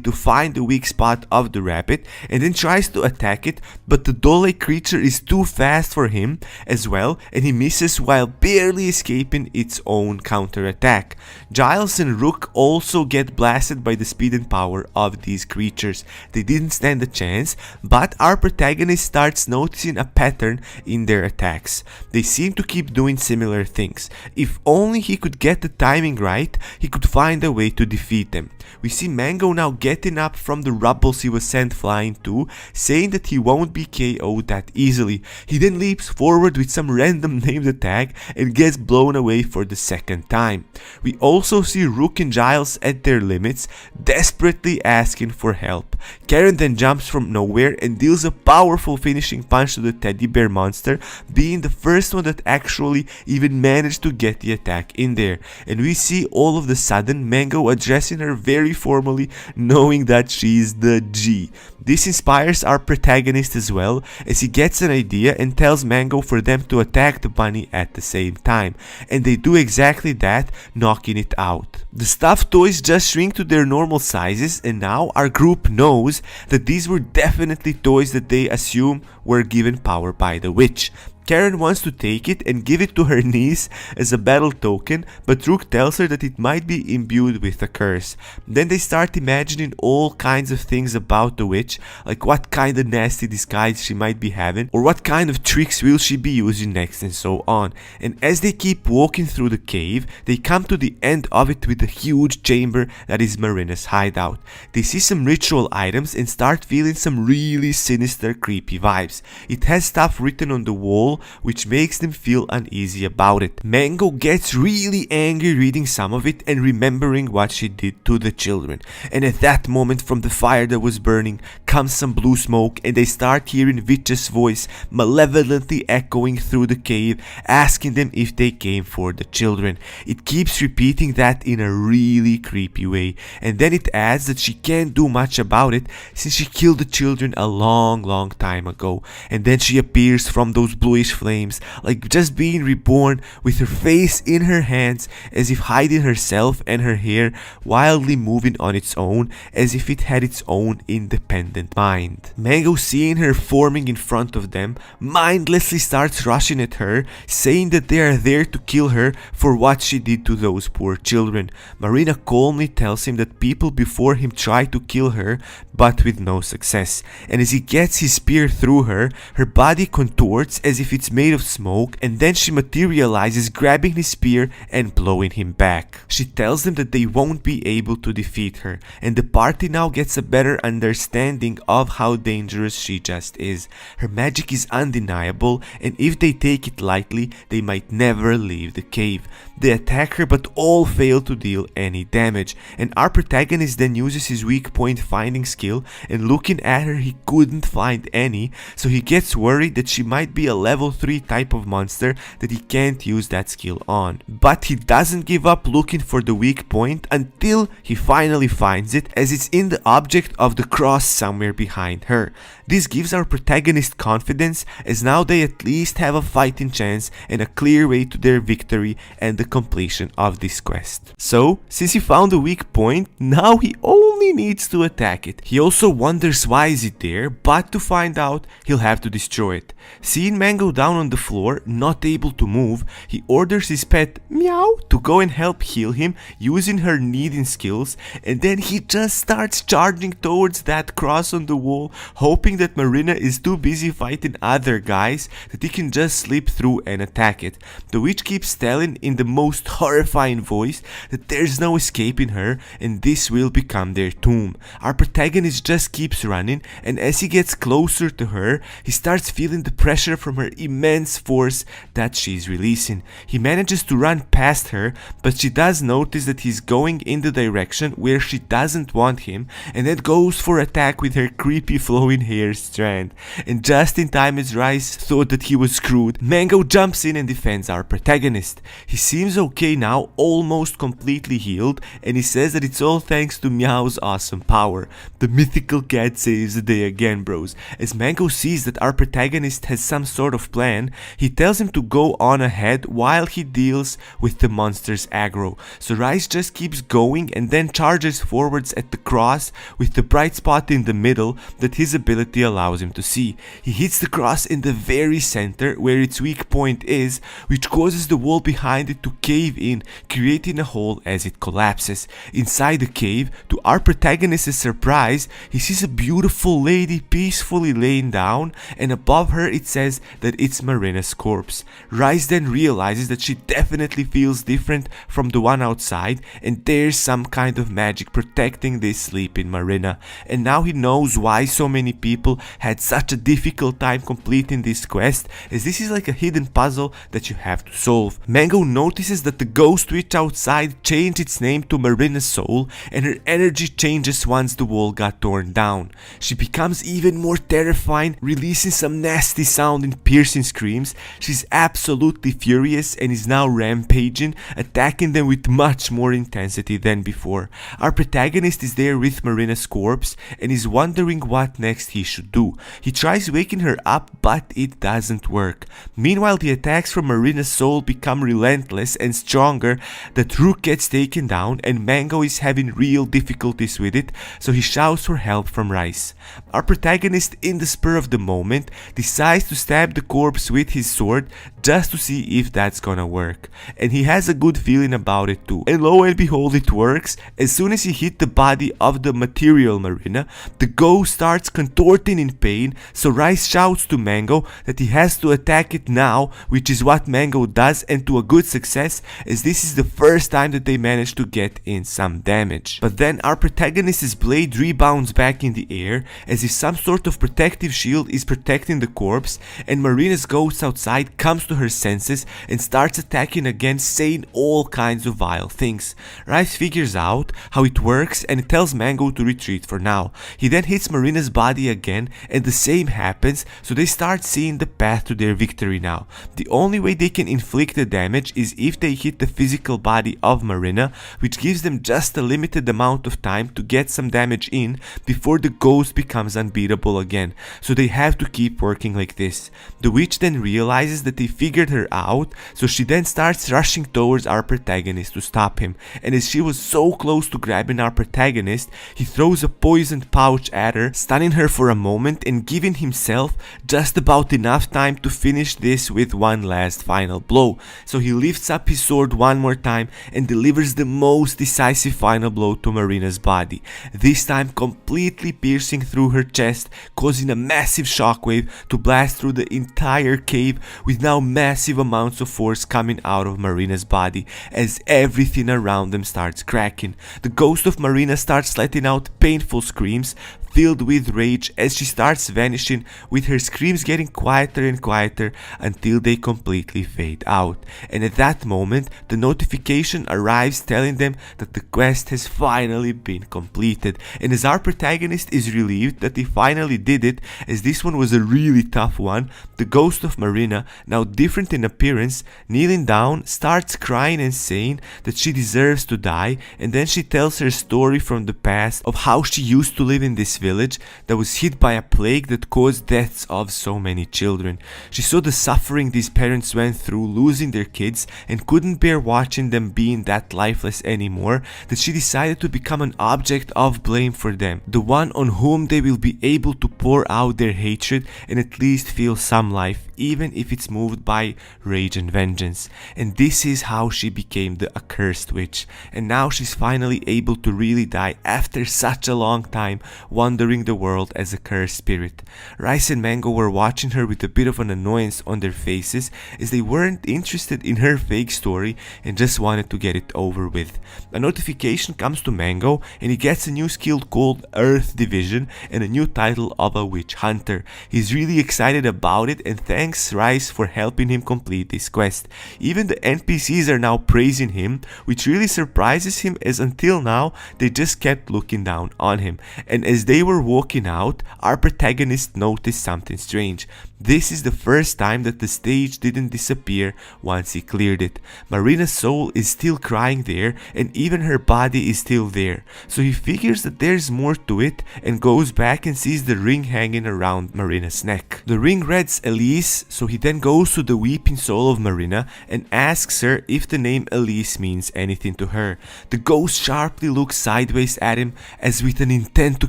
to find the weak spot of the rabbit and then tries to attack it, but the doll-like creature is too fast for him as well, and he misses while barely escaping its own counterattack. Giles and Rook also get blasted by the speed and power of these creatures. They didn't stand a chance, but our protagonist starts noticing a pattern in their attacks. They seem to keep doing similar things. If only he could get the timing right, he could find a way to defeat them. We see Mango now getting up from the rubbles he was sent flying to, saying that he won't be KO'd that easily. He then leaps forward with some random named attack and gets blown away for the second time. We also see Rook and Giles at their limits, desperately asking for help. Karen then jumps from nowhere and deals a powerful finishing punch to the teddy bear monster, being the first one that actually even managed to get the attack in there. And we see all of the sudden Mango addressing her very formally, knowing that she's the G. This inspires our protagonist as well, as he gets an idea and tells Mango for them to attack the bunny at the same time, and they do exactly that, knocking it out. The stuffed toys just shrink to their normal sizes, and now our group knows that these were definitely toys that they assume were given power by the witch. Karen wants to take it and give it to her niece as a battle token, but Rook tells her that it might be imbued with a curse. Then they start imagining all kinds of things about the witch, like what kind of nasty disguise she might be having, or what kind of tricks will she be using next, and so on. And as they keep walking through the cave, they come to the end of it with a huge chamber that is Marina's hideout. They see some ritual items and start feeling some really sinister, creepy vibes. It has stuff written on the wall, which makes them feel uneasy about it. Mango gets really angry reading some of it and remembering what she did to the children. And at that moment, from the fire that was burning comes some blue smoke, and they start hearing Witch's voice malevolently echoing through the cave, asking them if they came for the children. It keeps repeating that in a really creepy way, and then it adds that she can't do much about it since she killed the children a long time ago. And then she appears from those bluish flames, like just being reborn, with her face in her hands, as if hiding herself and her hair, wildly moving on its own, as if it had its own independent mind. Mango, seeing her forming in front of them, mindlessly starts rushing at her, saying that they are there to kill her for what she did to those poor children. Marina calmly tells him that people before him tried to kill her, but with no success. And as he gets his spear through her, her body contorts as if it's made of smoke, and then she materializes, grabbing his spear and blowing him back. She tells them that they won't be able to defeat her, and the party now gets a better understanding of how dangerous she just is. Her magic is undeniable, and if they take it lightly, they might never leave the cave. They attack her, but all fail to deal any damage, and our protagonist then uses his weak point finding skill, and looking at her he couldn't find any, so he gets worried that she might be a level 3 type of monster that he can't use that skill on. But he doesn't give up looking for the weak point until he finally finds it, as it's in the object of the cross somewhere behind her. This gives our protagonist confidence, as now they at least have a fighting chance and a clear way to their victory and the completion of this quest. So, since he found a weak point, now he only needs to attack it. He also wonders why is it there, but to find out, he'll have to destroy it. Seeing Mango down on the floor, not able to move, he orders his pet, Meow, to go and help heal him using her kneading skills, and then he just starts charging towards that cross on the wall, hoping that Marina is too busy fighting other guys that he can just slip through and attack it. The witch keeps telling in the most horrifying voice that there's no escaping her and this will become their tomb. Our protagonist just keeps running, and as he gets closer to her, he starts feeling the pressure from her immense force that she's releasing. He manages to run past her, but she does notice that he's going in the direction where she doesn't want him, and then goes for attack with her creepy flowing hair strand. And just in time as Rice thought that he was screwed, Mango jumps in and defends our protagonist. He seems okay now, almost completely healed, and he says that it's all thanks to Meow's awesome power. The mythical cat saves the day again, bros. As Mango sees that our protagonist has some sort of plan, he tells him to go on ahead while he deals with the monster's aggro. So Rice just keeps going and then charges forwards at the cross with the bright spot in the middle that his ability allows him to see. He hits the cross in the very center where its weak point is, which causes the wall behind it to cave in, creating a hole as it collapses. Inside the cave, to our protagonist's surprise, he sees a beautiful lady peacefully laying down, and above her it says that it's Marina's corpse. Rice then realizes that she definitely feels different from the one outside, and there's some kind of magic protecting this sleeping Marina. And now he knows why so many people had such a difficult time completing this quest, as this is like a hidden puzzle that you have to solve. Mango notices that the ghost witch outside changed its name to Marina's soul, and her energy changes once the wall got torn down. She becomes even more terrifying, releasing some nasty sounding piercing screams. She's absolutely furious and is now rampaging, attacking them with much more intensity than before. Our protagonist is there with Marina's corpse and is wondering what next he should do. He tries waking her up, but it doesn't work. Meanwhile, the attacks from Marina's soul become relentless and stronger. The Rook gets taken down and Mango is having real difficulties with it, so he shouts for help from Rice. Our protagonist, in the spur of the moment, decides to stab the corpse with his sword just to see if that's gonna work. And he has a good feeling about it too. And lo and behold, it works. As soon as he hit the body of the material Marina, the ghost starts contorting in pain, so Rice shouts to Mango that he has to attack it now, which is what Mango does, and to a good success, as this is the first time that they manage to get in some damage. But then our protagonist's blade rebounds back in the air, as if some sort of protective shield is protecting the corpse, and Marina's ghost outside comes to her senses and starts attacking again, saying all kinds of vile things. Rice figures out how it works and tells Mango to retreat for now. He then hits Marina's body again and the same happens, so they start seeing the path to their victory now. The only way they can inflict the damage is if they hit the physical body of Marina, which gives them just a limited amount of time to get some damage in before the ghost becomes unbeatable again. So they have to keep working like this. The witch then realizes that they figured her out, so she then starts rushing towards our protagonist to stop him. And as she was so close to grabbing our protagonist, he throws a poisoned pouch at her, stunning her for a moment and giving himself just about enough time to finish this with one last final blow. So he lifts up his sword one more time and delivers the most decisive final blow to Marina's body, this time completely piercing through her chest, causing a massive shockwave to blast through the entire cave, with now massive amounts of force coming out of Marina's body as everything around them starts cracking. The ghost of Marina starts letting out painful screams filled with rage as she starts vanishing, with her screams getting quieter and quieter until they completely fade out. And at that moment, the notification arrives telling them that the quest has finally been completed. And as our protagonist is relieved that they finally did it, as this one was a really tough one, the ghost of Marina, now different in appearance, kneeling down, starts crying and saying that she deserves to die, and then she tells her story from the past of how she used to live in this village that was hit by a plague that caused deaths of so many children. She saw the suffering these parents went through losing their kids and couldn't bear watching them being that lifeless anymore, that she decided to become an object of blame for them, the one on whom they will be able to pour out their hatred and at least feel some life, even if it's moved by rage and vengeance. And this is how she became the accursed witch, and now she's finally able to really die after such a long time wandering the world as a cursed spirit. Rice and Mango were watching her with a bit of an annoyance on their faces, as they weren't interested in her fake story and just wanted to get it over with. A notification comes to Mango, and he gets a new skill called Earth Division and a new title of a witch hunter. He's really excited about it and thanks Rice for helping him complete this quest. Even the NPCs are now praising him, which really surprises him, as until now they just kept looking down on him. And as they were walking out, our protagonist noticed something strange. This is the first time that the stage didn't disappear once he cleared it. Marina's soul is still crying there, and even her body is still there. So he figures that there's more to it and goes back and sees the ring hanging around Marina's neck. The ring reads Elise, so he then goes to the weeping soul of Marina and asks her if the name Elise means anything to her. The ghost sharply looks sideways at him as with an intent to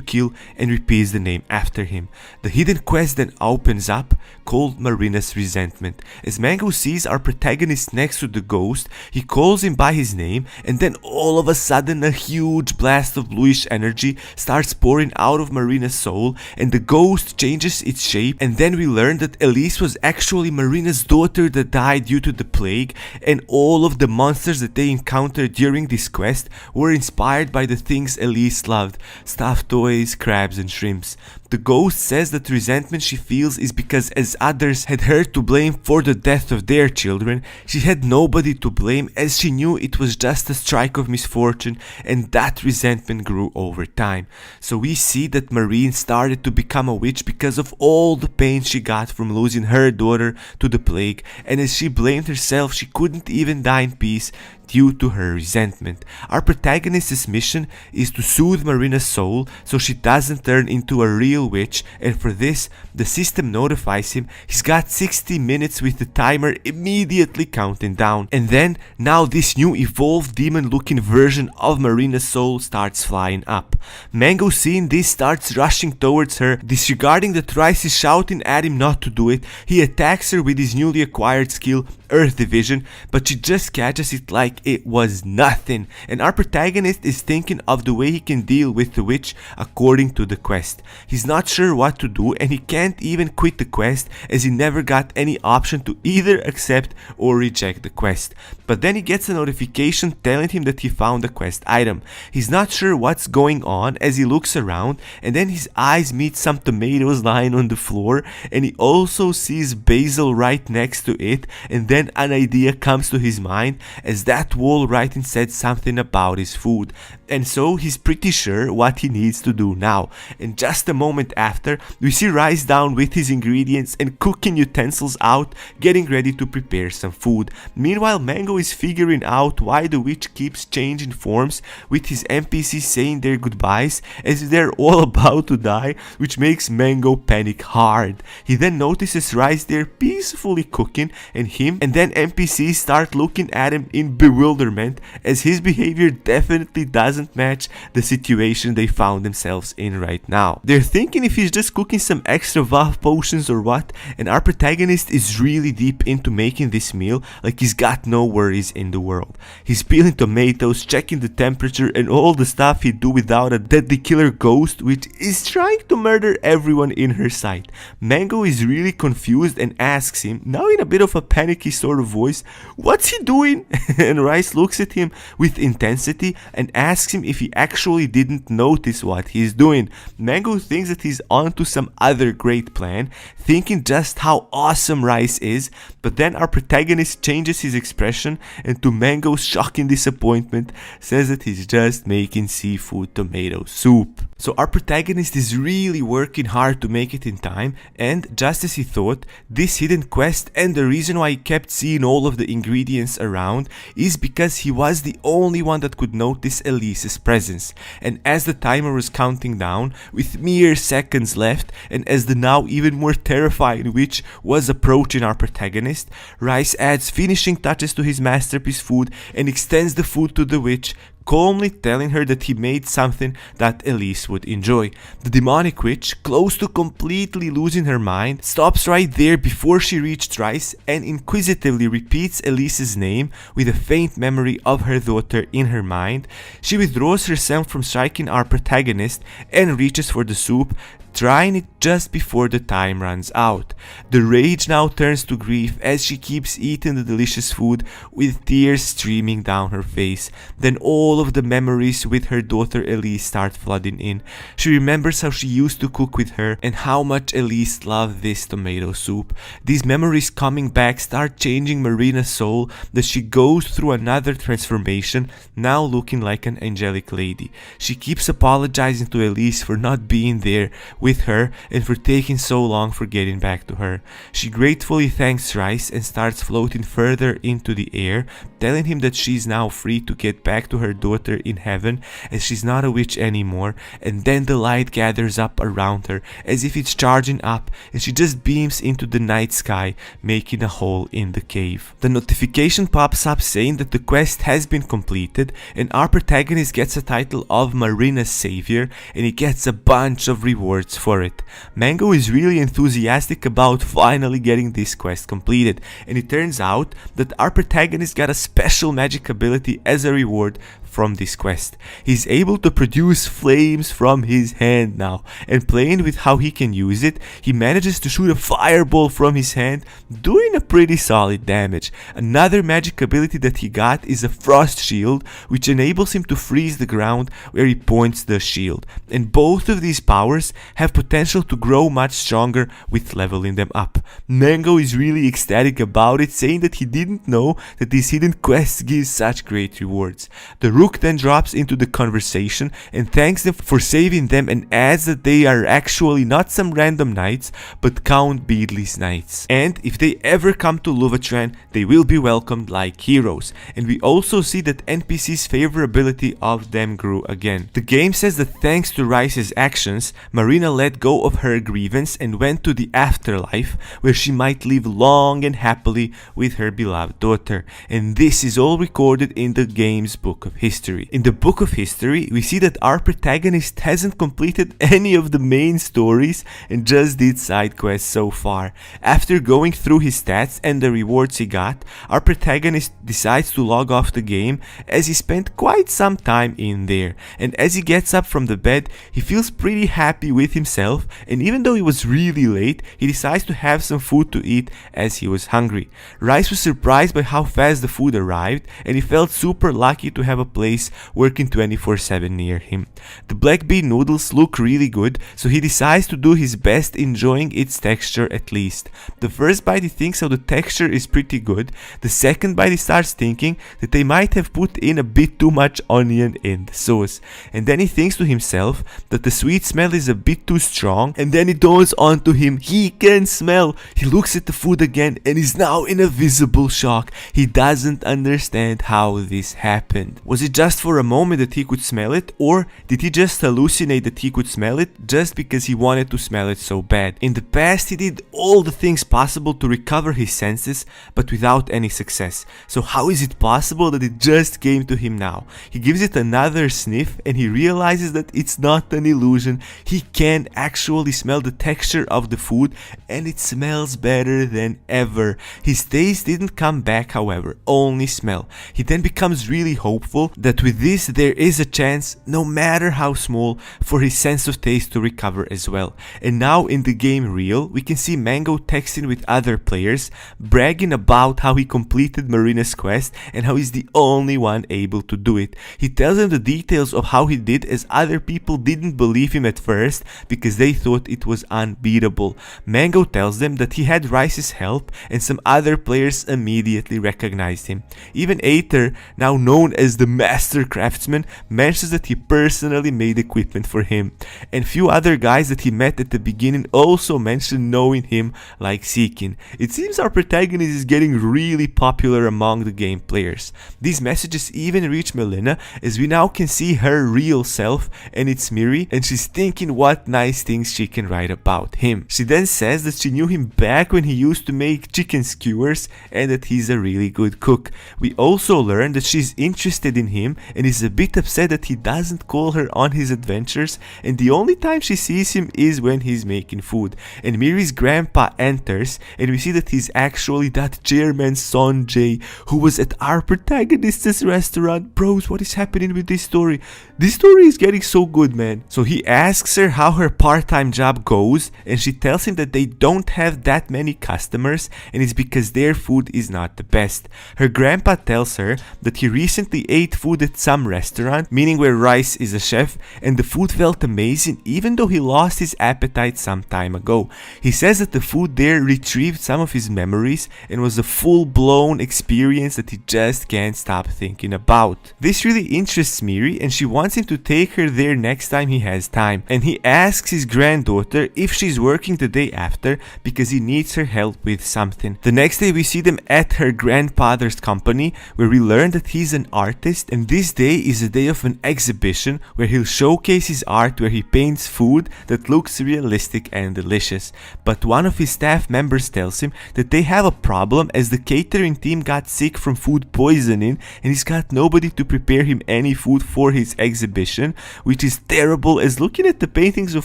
kill and repeats the name after him. The hidden quest then opens up, called Marina's Resentment. As Mango sees our protagonist next to the ghost, he calls him by his name, and then all of a sudden a huge blast of bluish energy starts pouring out of Marina's soul, and the ghost changes its shape, and then we learn that Elise was actually Marina's daughter that died due to the plague, and all of the monsters that they encountered during this quest were inspired by the things Elise loved: stuffed toys, crabs and shrimps. The ghost says that resentment she feels is because as others had her to blame for the death of their children, she had nobody to blame, as she knew it was just a strike of misfortune, and that resentment grew over time. So we see that Marine started to become a witch because of all the pain she got from losing her daughter to the plague, and as she blamed herself, she couldn't even die in peace due to her resentment. Our protagonist's mission is to soothe Marina's soul so she doesn't turn into a real witch, and for this, the system notifies him he's got 60 minutes with the timer immediately counting down. And then, now this new evolved demon-looking version of Marina's soul starts flying up. Mango, seeing this, starts rushing towards her, disregarding that Rice is shouting at him not to do it. He attacks her with his newly acquired skill, Earth Division, but she just catches it like it was nothing, and our protagonist is thinking of the way he can deal with the witch according to the quest. He's not sure what to do, and he can't even quit the quest as he never got any option to either accept or reject the quest. But then he gets a notification telling him that he found a quest item. He's not sure what's going on as he looks around, and then his eyes meet some tomatoes lying on the floor, and he also sees basil right next to it, and then an idea comes to his mind as that wall writing said something about his food, and so he's pretty sure what he needs to do now. And just a moment after, we see Rice down with his ingredients and cooking utensils out, getting ready to prepare some food. Meanwhile, Mango is figuring out why the witch keeps changing forms, with his NPCs saying their goodbyes as if they're all about to die, which makes Mango panic hard. He then notices Rice there peacefully cooking and him, and then NPCs start looking at him in bewilderment as his behavior definitely doesn't match the situation they found themselves in right now. They're thinking if he's just cooking some extra Vav potions or what, and our protagonist is really deep into making this meal like he's got no worries in the world. He's peeling tomatoes, checking the temperature, and all the stuff he'd do without a deadly killer ghost which is trying to murder everyone in her sight. Mango is really confused and asks him, now in a bit of a panicky sort of voice, what's he doing? And Rice looks at him with intensity and asks him if he actually didn't notice what he's doing. Mango thinks that he's onto some other great plan, thinking just how awesome Rice is, but then our protagonist changes his expression and, to Mango's shocking disappointment, says that he's just making seafood tomato soup. So our protagonist is really working hard to make it in time, and just as he thought, this hidden quest and the reason why he kept seeing all of the ingredients around is because he was the only one that could notice Elise's presence. And as the timer was counting down, with mere seconds left, and as the now even more terrifying witch was approaching our protagonist, Rice adds finishing touches to his masterpiece food and extends the food to the witch, calmly telling her that he made something that Elise would enjoy. The demonic witch, close to completely losing her mind, stops right there before she reached Rice and inquisitively repeats Elise's name with a faint memory of her daughter in her mind. She withdraws herself from striking our protagonist and reaches for the soup, trying it just before the time runs out. The rage now turns to grief as she keeps eating the delicious food with tears streaming down her face. Then all of the memories with her daughter Elise start flooding in. She remembers how she used to cook with her and how much Elise loved this tomato soup. These memories coming back start changing Marina's soul, that she goes through another transformation, now looking like an angelic lady. She keeps apologizing to Elise for not being there with her and for taking so long for getting back to her. She gratefully thanks Rice and starts floating further into the air, telling him that she's now free to get back to her daughter in heaven and she's not a witch anymore. And then the light gathers up around her as if it's charging up, and she just beams into the night sky, making a hole in the cave. The notification pops up saying that the quest has been completed, and our protagonist gets a title of Marina's Savior, and he gets a bunch of rewards for it. Mango is really enthusiastic about finally getting this quest completed, and it turns out that our protagonist got a special magic ability as a reward from this quest. He's able to produce flames from his hand now, and playing with how he can use it, he manages to shoot a fireball from his hand, doing a pretty solid damage. Another magic ability that he got is a frost shield, which enables him to freeze the ground where he points the shield, and both of these powers have potential to grow much stronger with leveling them up. Mango is really ecstatic about it, saying that he didn't know that these hidden quests give such great rewards. The Rook then drops into the conversation and thanks them for saving them, and adds that they are actually not some random knights but Count Beadley's knights, and if they ever come to Luvatran, they will be welcomed like heroes. And we also see that NPC's favorability of them grew again. The game says that thanks to Rice's actions, Marina let go of her grievance and went to the afterlife, where she might live long and happily with her beloved daughter. And this is all recorded in the game's book of history. In the book of history, we see that our protagonist hasn't completed any of the main stories and just did side quests so far. After going through his stats and the rewards he got, our protagonist decides to log off the game as he spent quite some time in there. And as he gets up from the bed, he feels pretty happy with himself, and even though he was really late, he decides to have some food to eat as he was hungry. Rice was surprised by how fast the food arrived, and he felt super lucky to have a place working 24/7 near him. The black bean noodles look really good, so he decides to do his best, enjoying its texture at least. The first bite he thinks how the texture is pretty good. The second bite he starts thinking that they might have put in a bit too much onion in the sauce. And then he thinks to himself that the sweet smell is a bit too strong, and then it dawns onto him he can smell. He looks at the food again and is now in a visible shock. He doesn't understand how this happened. Was it just for a moment that he could smell it, or did he just hallucinate that he could smell it just because he wanted to smell it so bad? In the past, he did all the things possible to recover his senses, but without any success. So how is it possible that it just came to him now? He gives it another sniff and he realizes that it's not an illusion. He can actually smell the texture of the food, and it smells better than ever. His taste didn't come back, however, only smell. He then becomes really hopeful that with this there is a chance, no matter how small, for his sense of taste to recover as well. And now in the game Real, we can see Mango texting with other players, bragging about how he completed Marina's quest and how he's the only one able to do it. He tells them the details of how he did, as other people didn't believe him at first because they thought it was unbeatable. Mango tells them that he had Rice's help, and some other players immediately recognized him. Even Aether, now known as the master craftsman, mentions that he personally made equipment for him. And few other guys that he met at the beginning also mentioned knowing him like Seekin. It seems our protagonist is getting really popular among the game players. These messages even reach Melina, as we now can see her real self, and it's Miri, and she's thinking what nice things she can write about him. She then says that she knew him back when he used to make chicken skewers and that he's a really good cook. We also learn that she's interested in him and is a bit upset that he doesn't call her on his adventures, and the only time she sees him is when he's making food. And Miri's grandpa enters, and we see that he's actually that chairman Sonjay who was at our protagonist's restaurant. Bros, what is happening with this story? This story is getting so good, man. So he asks her how her part-time job goes, and she tells him that they don't have that many customers, and it's because their food is not the best. Her grandpa tells her that he recently ate food at some restaurant, meaning where Rice is a chef, and the food felt amazing even though he lost his appetite some time ago. He says that the food there retrieved some of his memories and was a full-blown experience that he just can't stop thinking about. This really interests Miri, and she wants him to take her there next time he has time, and he asks his granddaughter if she's working the day after because he needs her help with something. The next day we see them at her grandfather's company, where we learn that he's an artist, and this day is a day of an exhibition where he'll showcase his art, where he paints food that looks realistic and delicious. But one of his staff members tells him that they have a problem, as the catering team got sick from food poisoning and he's got nobody to prepare him any food for his exhibition, which is terrible, as looking at the paintings of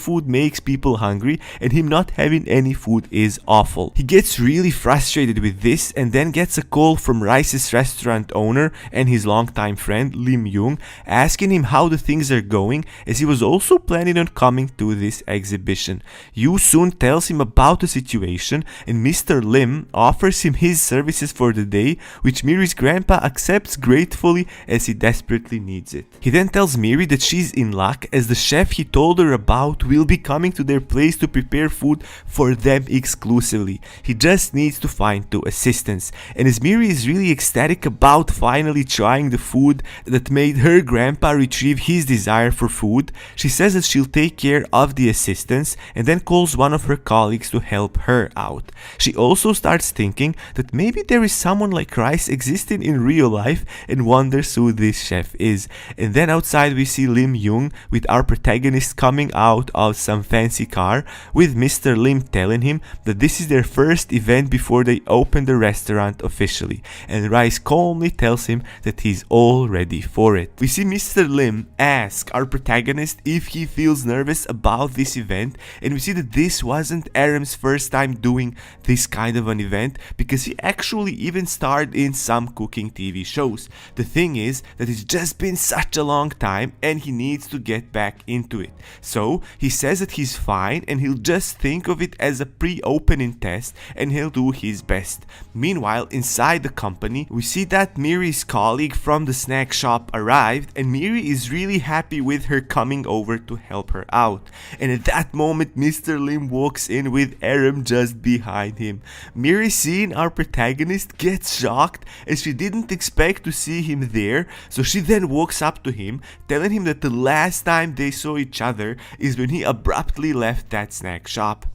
food makes people hungry and him not having any food is awful. He gets really frustrated with this and then gets a call from Rice's restaurant owner and his longtime friend Lim Young, asking him how the things are going, as he was also planning on coming to this exhibition. Yu soon tells him about the situation, and Mr. Lim offers him his services for the day, which Miri's grandpa accepts gratefully as he desperately needs it. He then tells Miri that she's in luck, as the chef he told her about will be coming to their place to prepare food for them exclusively. He just needs to find two assistants, and as Miri is really ecstatic about finally trying the food that made her grandpa retrieve his desire for food, she says that she'll take care of the assistants and then calls one of her colleagues to help her out. She also starts thinking that maybe there is someone like Rice existing in real life and wonders who this chef is. And then outside we see Lim Young with our protagonist coming out of some fancy car, with Mr. Lim telling him that this is their first event before they open the restaurant officially, and Rice calmly tells him that he's all ready for it. We see Mr. Lim ask our protagonist if he feels nervous about this event, and we see that this wasn't Aram's first time doing this kind of an event, because he actually even starred in some cooking TV shows. The thing is that it's just been such a long time and he needs to get back into it. So he says that he's fine and he'll just think of it as a pre-opening test and he'll do his best. Meanwhile, inside the company, we see that Miri's colleague from the snack shop arrived, and Miri is really happy with her coming over to help her out. And at that moment, Mr. Lim walks in with Aram just behind him. Miri, seeing our protagonist, gets shocked as she didn't expect to see him there, so she then walks up to him, telling him that the last time they saw each other is when he abruptly left that snack shop.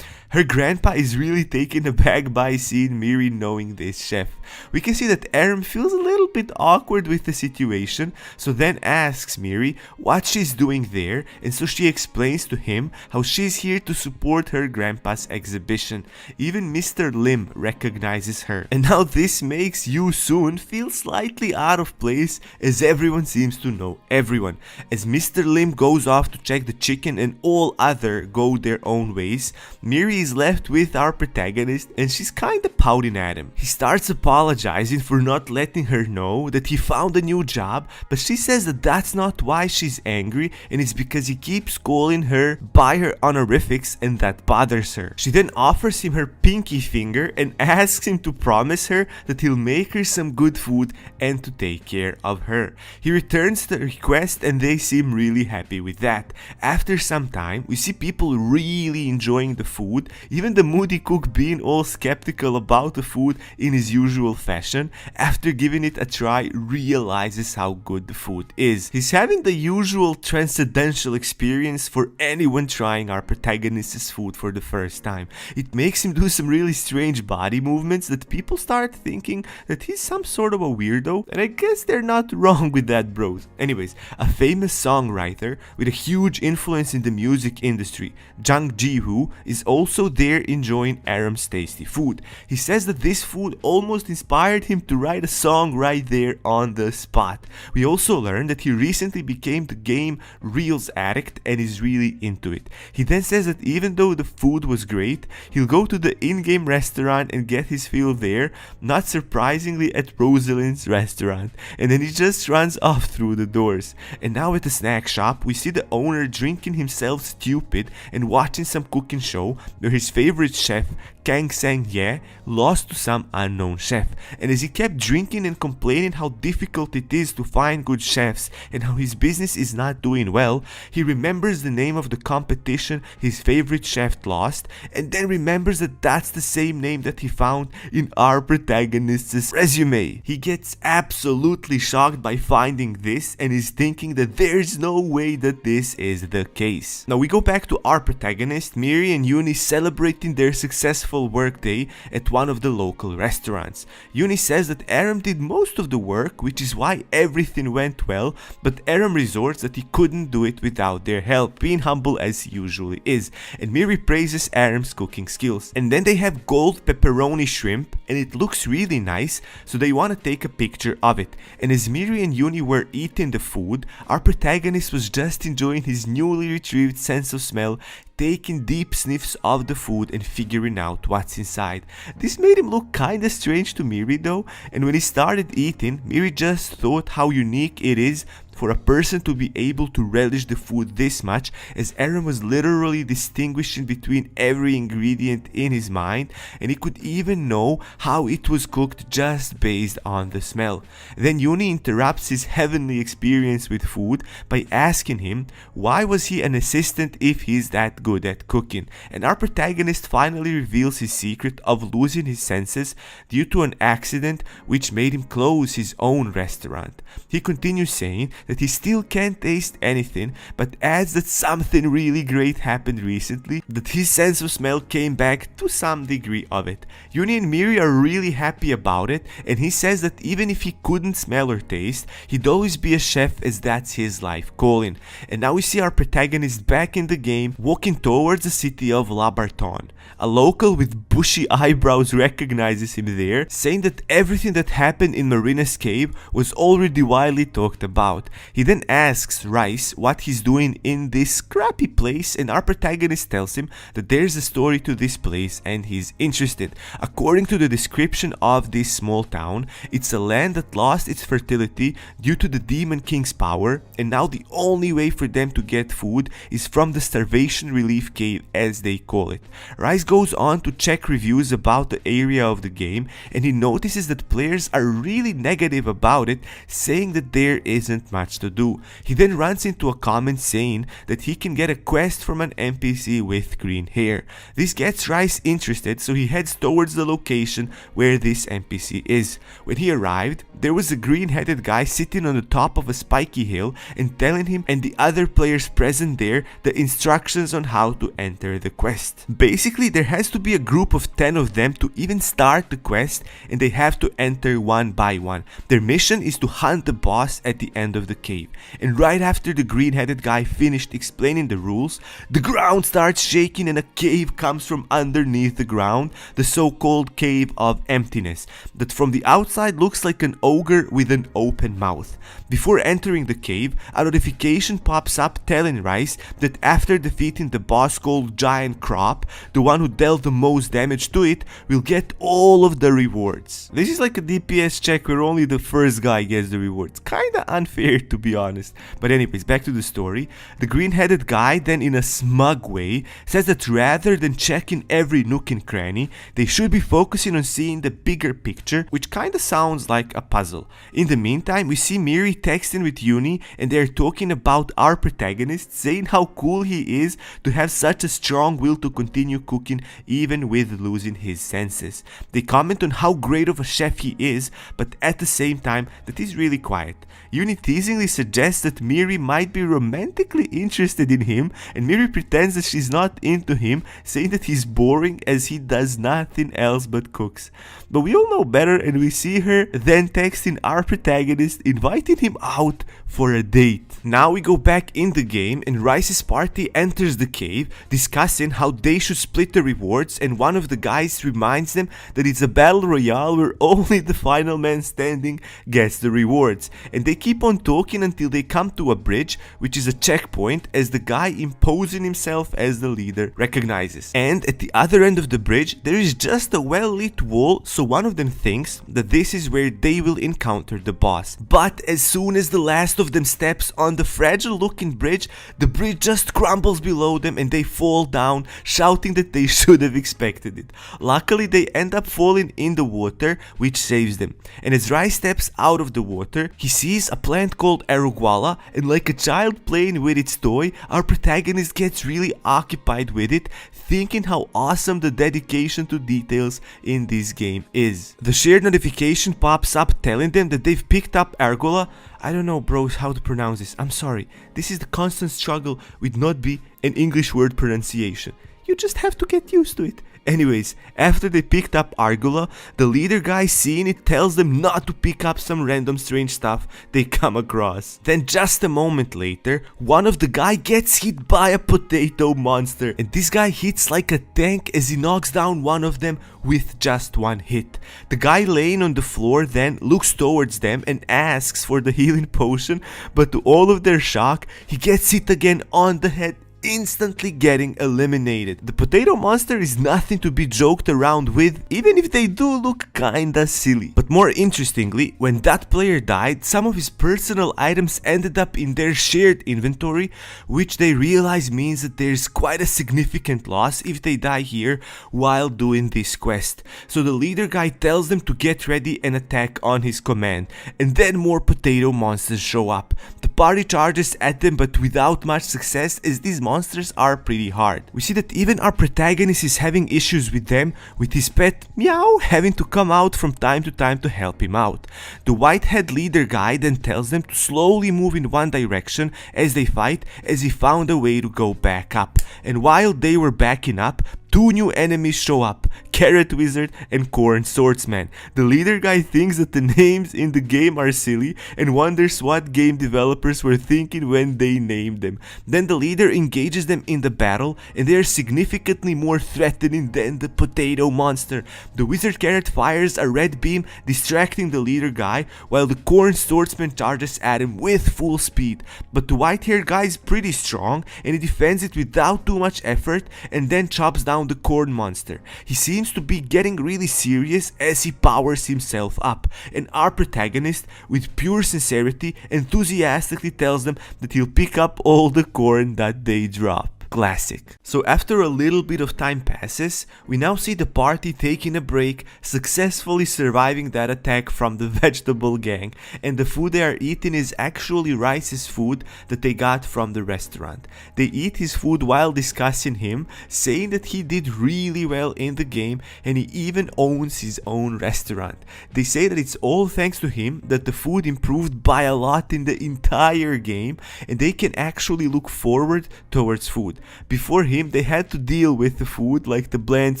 Her grandpa is really taken aback by seeing Miri knowing this chef. We can see that Aram feels a little bit awkward with the situation, so then asks Miri what she's doing there, and so she explains to him how she's here to support her grandpa's exhibition. Even Mr. Lim recognizes her, and now this makes Yu Soon feel slightly out of place, as everyone seems to know everyone. As Mr. Lim goes off to check the chicken and all other go their own ways, Miri is left with our protagonist, and she's kinda pouting at him. He starts apologizing for not letting her know that he found a new job, but she says that that's not why she's angry, and it's because he keeps calling her by her honorifics and that bothers her. She then offers him her pinky finger and asks him to promise her that he'll make her some good food and to take care of her. He returns the request and they seem really happy with that. After some time, we see people really enjoying the food, even the moody cook being all skeptical about the food in his usual fashion, after giving it a try, realizes how good the food is. He's having the usual transcendental experience for anyone trying our protagonist's food for the first time. It makes him do some really strange body movements that people start thinking that he's some sort of a weirdo, and I guess they're not wrong with that, bros. Anyways, a famous songwriter with a huge influence in the music industry, Jang Ji-woo, is also there enjoying Aram's tasty food. He says that this food almost inspired him to write a song right there on the spot. We also learned that he recently became the game Reels addict and is really into it. He then says that even though the food was great, he'll go to the in-game restaurant and get his fill there, not surprisingly at Rosalind's restaurant, and then he just runs off through the doors. And now at the snack shop, we see the owner drinking himself stupid and watching some cooking show where his favorite chef, Kang Sang-ye, lost to some unknown chef. And as he kept drinking and complaining how difficult it is to find good chefs and how his business is not doing well, he remembers the name of the competition his favorite chef lost, and then remembers that that's the same name that he found in our protagonist's resume. He gets absolutely shocked by finding this and is thinking that there's no way that this is the case. Now we go back to our protagonist, Miri and Uni, celebrating their successful workday at one of the local restaurants. Uni says that Aram did most of the work, which is why everything went well, but Aram resorts that he couldn't do it without their help, being humble as he usually is, and Miri praises Aram's cooking skills. And then they have gold pepperoni shrimp, and it looks really nice, so they want to take a picture of it. And as Miri and Uni were eating the food, our protagonist was just enjoying his newly retrieved sense of smell, taking deep sniffs of the food and figuring out what's inside. This made him look kinda strange to Miri though, and when he started eating, Miri just thought how unique it is for a person to be able to relish the food this much, as Aram was literally distinguishing between every ingredient in his mind, and he could even know how it was cooked just based on the smell. Then Uni interrupts his heavenly experience with food by asking him why was he an assistant if he's that good at cooking, and our protagonist finally reveals his secret of losing his senses due to an accident which made him close his own restaurant. He continues saying that he still can't taste anything, but adds that something really great happened recently, that his sense of smell came back to some degree of it. Uni and Miri are really happy about it, and he says that even if he couldn't smell or taste, he'd always be a chef as that's his life calling. And now we see our protagonist back in the game, walking towards the city of La Barton. A local with bushy eyebrows recognizes him there, saying that everything that happened in Marina's cave was already widely talked about. He then asks Rice what he's doing in this crappy place, and our protagonist tells him that there's a story to this place and he's interested. According to the description of this small town, it's a land that lost its fertility due to the Demon King's power, and now the only way for them to get food is from the starvation relief cave, as they call it. Rice goes on to check reviews about the area of the game, and he notices that players are really negative about it, saying that there isn't much to do. He then runs into a comment saying that he can get a quest from an NPC with green hair. This gets Rice interested, so he heads towards the location where this NPC is. When he arrived, there was a green-headed guy sitting on the top of a spiky hill and telling him and the other players present there the instructions on how to enter the quest. Basically, there has to be a group of 10 of them to even start the quest, and they have to enter one by one. Their mission is to hunt the boss at the end of the cave. And right after the green-headed guy finished explaining the rules, the ground starts shaking and a cave comes from underneath the ground, the so-called cave of emptiness, that from the outside looks like an ogre with an open mouth. Before entering the cave, a notification pops up telling Rice that after defeating the boss called Giant Crop, the one who dealt the most damage to it will get all of the rewards. This is like a DPS check where only the first guy gets the rewards. Kinda unfair weird, to be honest. But anyways, back to the story. The green-headed guy then, in a smug way, says that rather than checking every nook and cranny, they should be focusing on seeing the bigger picture, which kinda sounds like a puzzle. In the meantime, we see Miri texting with Uni, and they're talking about our protagonist, saying how cool he is to have such a strong will to continue cooking even with losing his senses. They comment on how great of a chef he is, but at the same time that he's really quiet. Uni teasingly suggests that Miri might be romantically interested in him, and Miri pretends that she's not into him, saying that he's boring as he does nothing else but cooks. But we all know better, and we see her then texting our protagonist, inviting him out for a date. Now we go back in the game, and Rice's party enters the cave, discussing how they should split the rewards, and one of the guys reminds them that it's a battle royale where only the final man standing gets the rewards. And they keep on talking until they come to a bridge, which is a checkpoint, as the guy imposing himself as the leader recognizes. And at the other end of the bridge, there is just a well-lit wall, so one of them thinks that this is where they will encounter the boss. But as soon as the last of them steps on the fragile-looking bridge, the bridge just crumbles below them and they fall down, shouting that they should have expected it. Luckily, they end up falling in the water, which saves them. And as Rice steps out of the water, he sees a plant called Aruguala, and like a child playing with its toy, our protagonist gets really occupied with it, thinking how awesome the dedication to details in this game is. The shared notification pops up telling them that they've picked up Argola. I don't know, bros, how to pronounce this. I'm sorry. This is the constant struggle with not be an English word pronunciation. You just have to get used to it. Anyways, after they picked up Argola, the leader guy seeing it tells them not to pick up some random strange stuff they come across. Then just a moment later, one of the guy gets hit by a potato monster, and this guy hits like a tank as he knocks down one of them with just one hit. The guy laying on the floor then looks towards them and asks for the healing potion, but to all of their shock, he gets hit again on the head, instantly getting eliminated. The potato monster is nothing to be joked around with, even if they do look kinda silly. But more interestingly, when that player died, some of his personal items ended up in their shared inventory, which they realize means that there's quite a significant loss if they die here while doing this quest. So the leader guy tells them to get ready and attack on his command, and then more potato monsters show up. The party charges at them, but without much success, as these monsters are pretty hard. We see that even our protagonist is having issues with them, with his pet Meow having to come out from time to time to help him out. The whitehead leader guy then tells them to slowly move in one direction as they fight, as he found a way to go back up. And while they were backing up, two new enemies show up, Carrot Wizard and Corn Swordsman. The leader guy thinks that the names in the game are silly and wonders what game developers were thinking when they named them. Then the leader engages them in the battle, and they are significantly more threatening than the potato monster. The Wizard Carrot fires a red beam, distracting the leader guy, while the Corn Swordsman charges at him with full speed. But the white-haired guy is pretty strong, and he defends it without too much effort, and then chops down the corn monster. He seems to be getting really serious as he powers himself up, and our protagonist, with pure sincerity, enthusiastically tells them that he'll pick up all the corn that they drop. Classic. So after a little bit of time passes, we now see the party taking a break, successfully surviving that attack from the vegetable gang, and the food they are eating is actually Rice's food that they got from the restaurant. They eat his food while discussing him, saying that he did really well in the game and he even owns his own restaurant. They say that it's all thanks to him that the food improved by a lot in the entire game, and they can actually look forward towards food. Before him, they had to deal with the food like the bland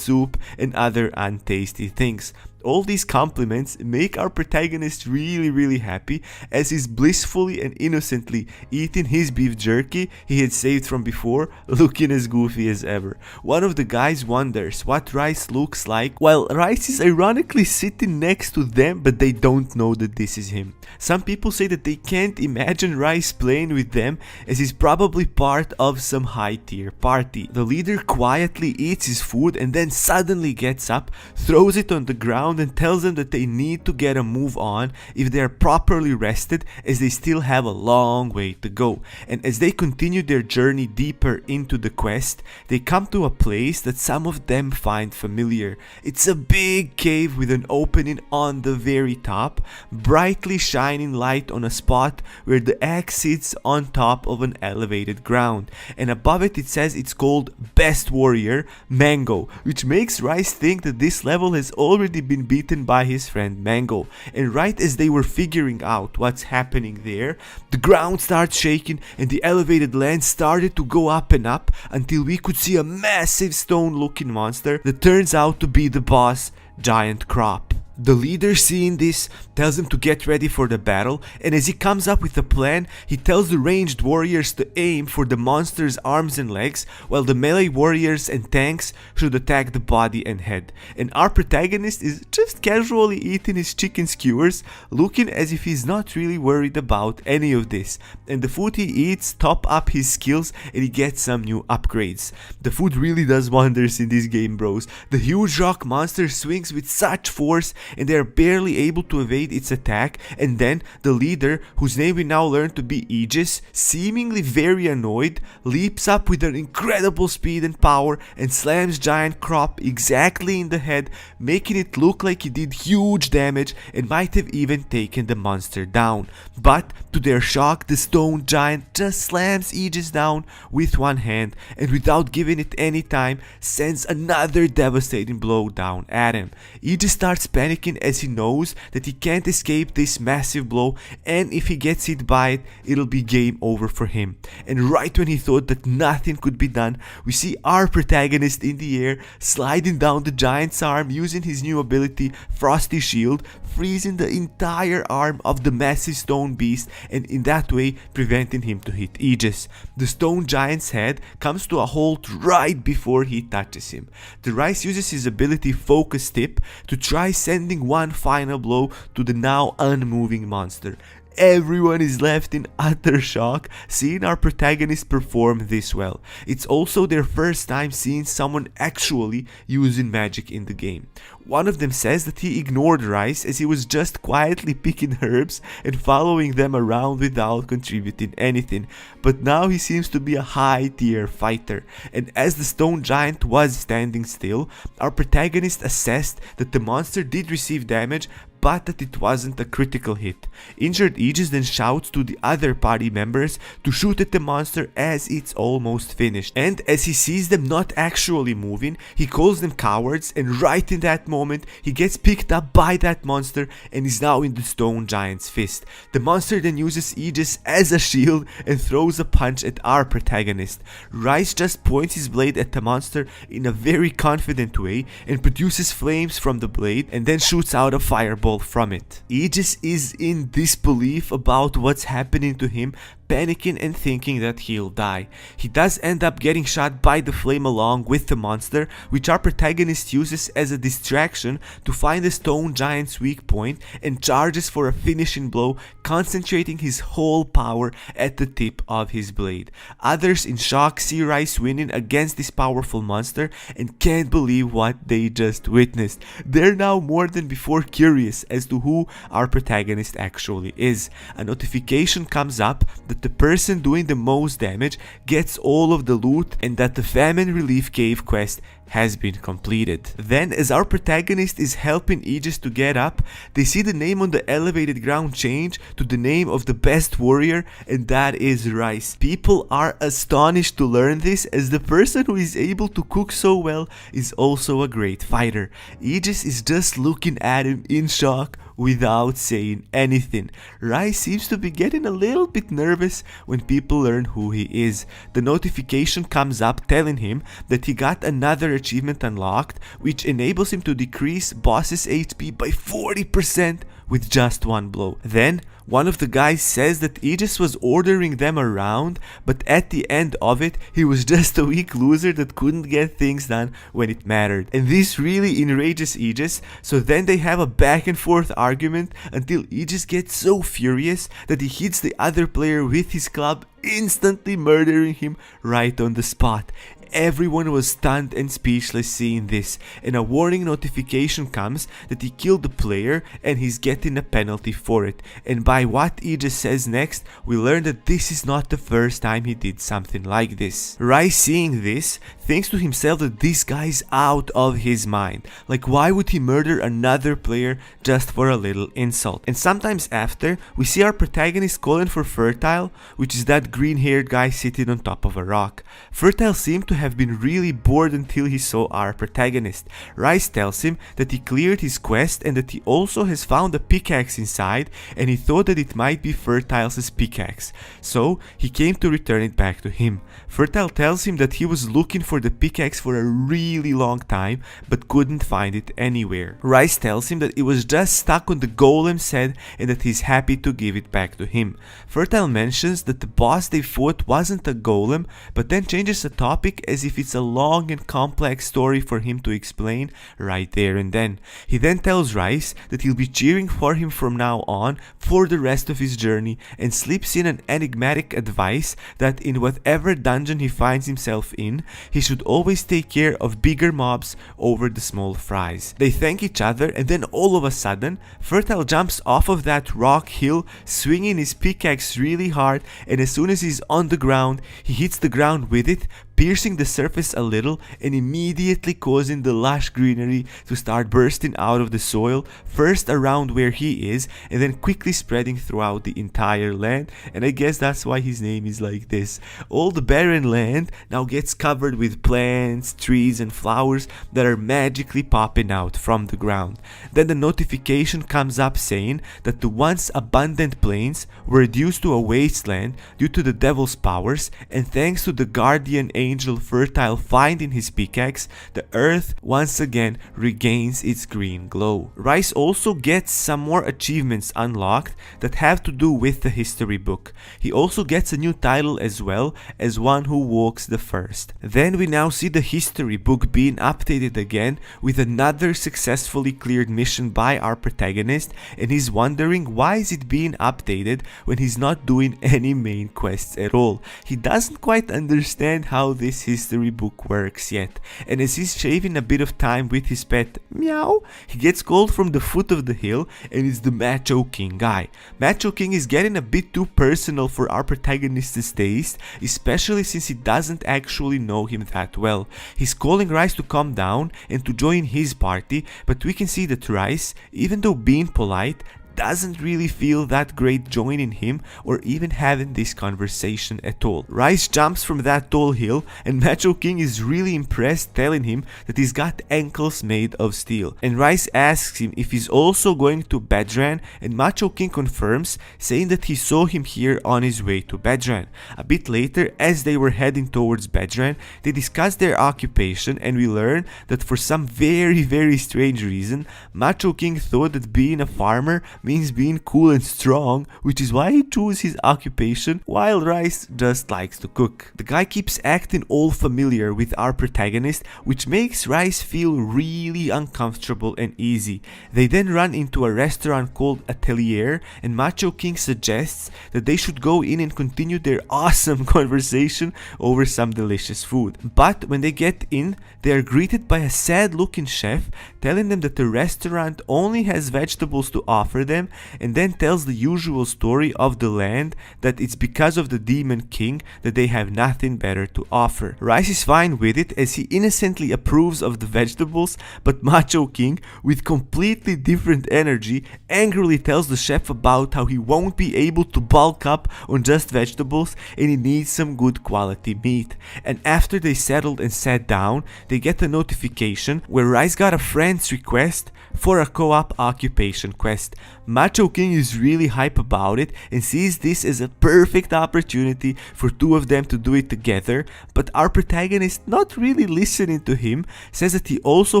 soup and other untasty things. All these compliments make our protagonist really happy as he's blissfully and innocently eating his beef jerky he had saved from before, looking as goofy as ever. One of the guys wonders what Rice looks like, while Rice is ironically sitting next to them, but they don't know that this is him. Some people say that they can't imagine Rice playing with them as he's probably part of some high-tier party. The leader quietly eats his food and then suddenly gets up, throws it on the ground, around and tells them that they need to get a move on if they are properly rested, as they still have a long way to go. And as they continue their journey deeper into the quest, they come to a place that some of them find familiar. It's a big cave with an opening on the very top, brightly shining light on a spot where the axe sits on top of an elevated ground, and above it says it's called Best Warrior Mango, which makes Rice think that this level has already been beaten by his friend Mango. And right as they were figuring out what's happening there, the ground starts shaking and the elevated land started to go up and up until we could see a massive stone looking monster that turns out to be the boss, Giant Crop. The leader, seeing this, tells him to get ready for the battle, and as he comes up with a plan, he tells the ranged warriors to aim for the monster's arms and legs, while the melee warriors and tanks should attack the body and head. And our protagonist is just casually eating his chicken skewers, looking as if he's not really worried about any of this. And the food he eats top up his skills and he gets some new upgrades. The food really does wonders in this game, bros. The huge rock monster swings with such force and they are barely able to evade its attack, and then the leader, whose name we now learn to be Aegis, seemingly very annoyed, leaps up with an incredible speed and power and slams Giant Crop exactly in the head, making it look like he did huge damage and might have even taken the monster down. But to their shock, the stone giant just slams Aegis down with one hand, and without giving it any time, sends another devastating blow down at him. Aegis starts panicking as he knows that he can't escape this massive blow, and if he gets hit by it, it'll be game over for him. And right when he thought that nothing could be done, we see our protagonist in the air, sliding down the giant's arm using his new ability, Frosty Shield, freezing the entire arm of the massive stone beast, and in that way preventing him to hit Aegis. The stone giant's head comes to a halt right before he touches him. The Rice uses his ability Focus Tip to try sending one final blow to the now unmoving monster. Everyone is left in utter shock seeing our protagonist perform this well. It's also their first time seeing someone actually using magic in the game. One of them says that he ignored Rice as he was just quietly picking herbs and following them around without contributing anything, but now he seems to be a high tier fighter. And as the stone giant was standing still, our protagonist assessed that the monster did receive damage, but that it wasn't a critical hit. Injured Aegis then shouts to the other party members to shoot at the monster as it's almost finished. And as he sees them not actually moving, he calls them cowards, and right in that moment, he gets picked up by that monster and is now in the stone giant's fist. The monster then uses Aegis as a shield and throws a punch at our protagonist. Rice just points his blade at the monster in a very confident way and produces flames from the blade and then shoots out a fireball from it. Aegis is in disbelief about what's happening to him, panicking and thinking that he'll die. He does end up getting shot by the flame along with the monster, which our protagonist uses as a distraction to find the stone giant's weak point and charges for a finishing blow, concentrating his whole power at the tip of his blade. Others in shock see Rice winning against this powerful monster and can't believe what they just witnessed. They're now more than before curious as to who our protagonist actually is. A notification comes up that the person doing the most damage gets all of the loot and that the famine relief cave quest has been completed. Then, as our protagonist is helping Aegis to get up, they see the name on the elevated ground change to the name of the best warrior, and that is Rice. People are astonished to learn this, as the person who is able to cook so well is also a great fighter. Aegis is just looking at him in shock without saying anything. Rice seems to be getting a little bit nervous when people learn who he is. The notification comes up telling him that he got another achievement unlocked, which enables him to decrease boss's HP by 40% with just one blow. Then one of the guys says that Aegis was ordering them around, but at the end of it, he was just a weak loser that couldn't get things done when it mattered. And this really enrages Aegis, so then they have a back and forth argument until Aegis gets so furious that he hits the other player with his club, instantly murdering him right on the spot. everyone was stunned and speechless seeing this, and a warning notification comes that he killed the player and he's getting a penalty for it. And by what Aegis says next, we learn that this is not the first time he did something like this. Rice, seeing this, thinks to himself that this guy's out of his mind. Like, why would he murder another player just for a little insult? And sometimes after, we see our protagonist calling for Fertile, which is that green-haired guy sitting on top of a rock. Fertile seemed to have been really bored until he saw our protagonist. Rice tells him that he cleared his quest and that he also has found a pickaxe inside, and he thought that it might be Fertile's pickaxe. So he came to return it back to him. Fertile tells him that he was looking for the pickaxe for a really long time but couldn't find it anywhere. Rice tells him that it was just stuck on the golem's head and that he's happy to give it back to him. Fertile mentions that the boss they fought wasn't a golem, but then changes the topic as if it's a long and complex story for him to explain right there and then. He then tells Rice that he'll be cheering for him from now on for the rest of his journey, and slips in an enigmatic advice that in whatever dungeon he finds himself in, he should always take care of bigger mobs over the small fries. They thank each other, and then all of a sudden, Fertile jumps off of that rock hill, swinging his pickaxe really hard, and as soon as he's on the ground, he hits the ground with it, piercing the surface a little and immediately causing the lush greenery to start bursting out of the soil, first around where he is and then quickly spreading throughout the entire land. And I guess that's why his name is like this. All the barren land now gets covered with plants, trees and flowers that are magically popping out from the ground. Then the notification comes up saying that the once abundant plains were reduced to a wasteland due to the devil's powers, and thanks to the guardian angel Fertile finding his pickaxe, the earth once again regains its green glow. Rice also gets some more achievements unlocked that have to do with the history book. He also gets a new title as well as one who walks the first. Then we now see the history book being updated again with another successfully cleared mission by our protagonist, and he's wondering why is it being updated when he's not doing any main quests at all. He doesn't quite understand how this history book works yet, and as he's shaving a bit of time with his pet Meow, he gets called from the foot of the hill, and it's the Macho King guy. Macho King is getting a bit too personal for our protagonist's taste, especially since he doesn't actually know him that well. He's calling Rice to calm down and to join his party, but we can see that Rice, even though being polite, doesn't really feel that great joining him or even having this conversation at all. Rice jumps from that tall hill and Macho King is really impressed, telling him that he's got ankles made of steel. And Rice asks him if he's also going to Bedran, and Macho King confirms, saying that he saw him here on his way to Bedran. A bit later, as they were heading towards Bedran, they discuss their occupation, and we learn that for some very strange reason, Macho King thought that being a farmer means being cool and strong, which is why he chose his occupation, while Rice just likes to cook. The guy keeps acting all familiar with our protagonist, which makes Rice feel really uncomfortable and easy. They then run into a restaurant called Atelier, and Macho King suggests that they should go in and continue their awesome conversation over some delicious food. But when they get in, they are greeted by a sad looking chef telling them that the restaurant only has vegetables to offer them, and then tells the usual story of the land, that it's because of the Demon King that they have nothing better to offer. Rice is fine with it as he innocently approves of the vegetables, but Macho King, with completely different energy, angrily tells the chef about how he won't be able to bulk up on just vegetables and he needs some good quality meat. And after they settled and sat down, they get a notification where Rice got a friend's request for a co-op occupation quest. Macho King is really hype about it and sees this as a perfect opportunity for two of them to do it together, but our protagonist, not really listening to him, says that he also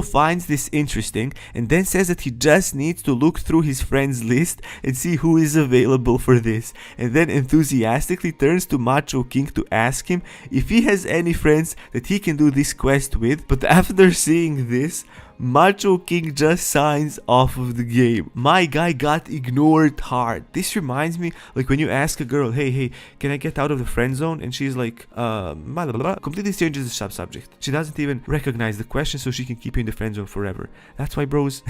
finds this interesting, and then says that he just needs to look through his friends list and see who is available for this, and then enthusiastically turns to Macho King to ask him if he has any friends that he can do this quest with. But after seeing this, Macho King just signs off of the game. My guy got ignored hard. This reminds me, like when you ask a girl, hey, can I get out of the friend zone? And she's like, blah, blah, blah. Completely changes the subject. She doesn't even recognize the question, so she can keep you in the friend zone forever. That's why, bros,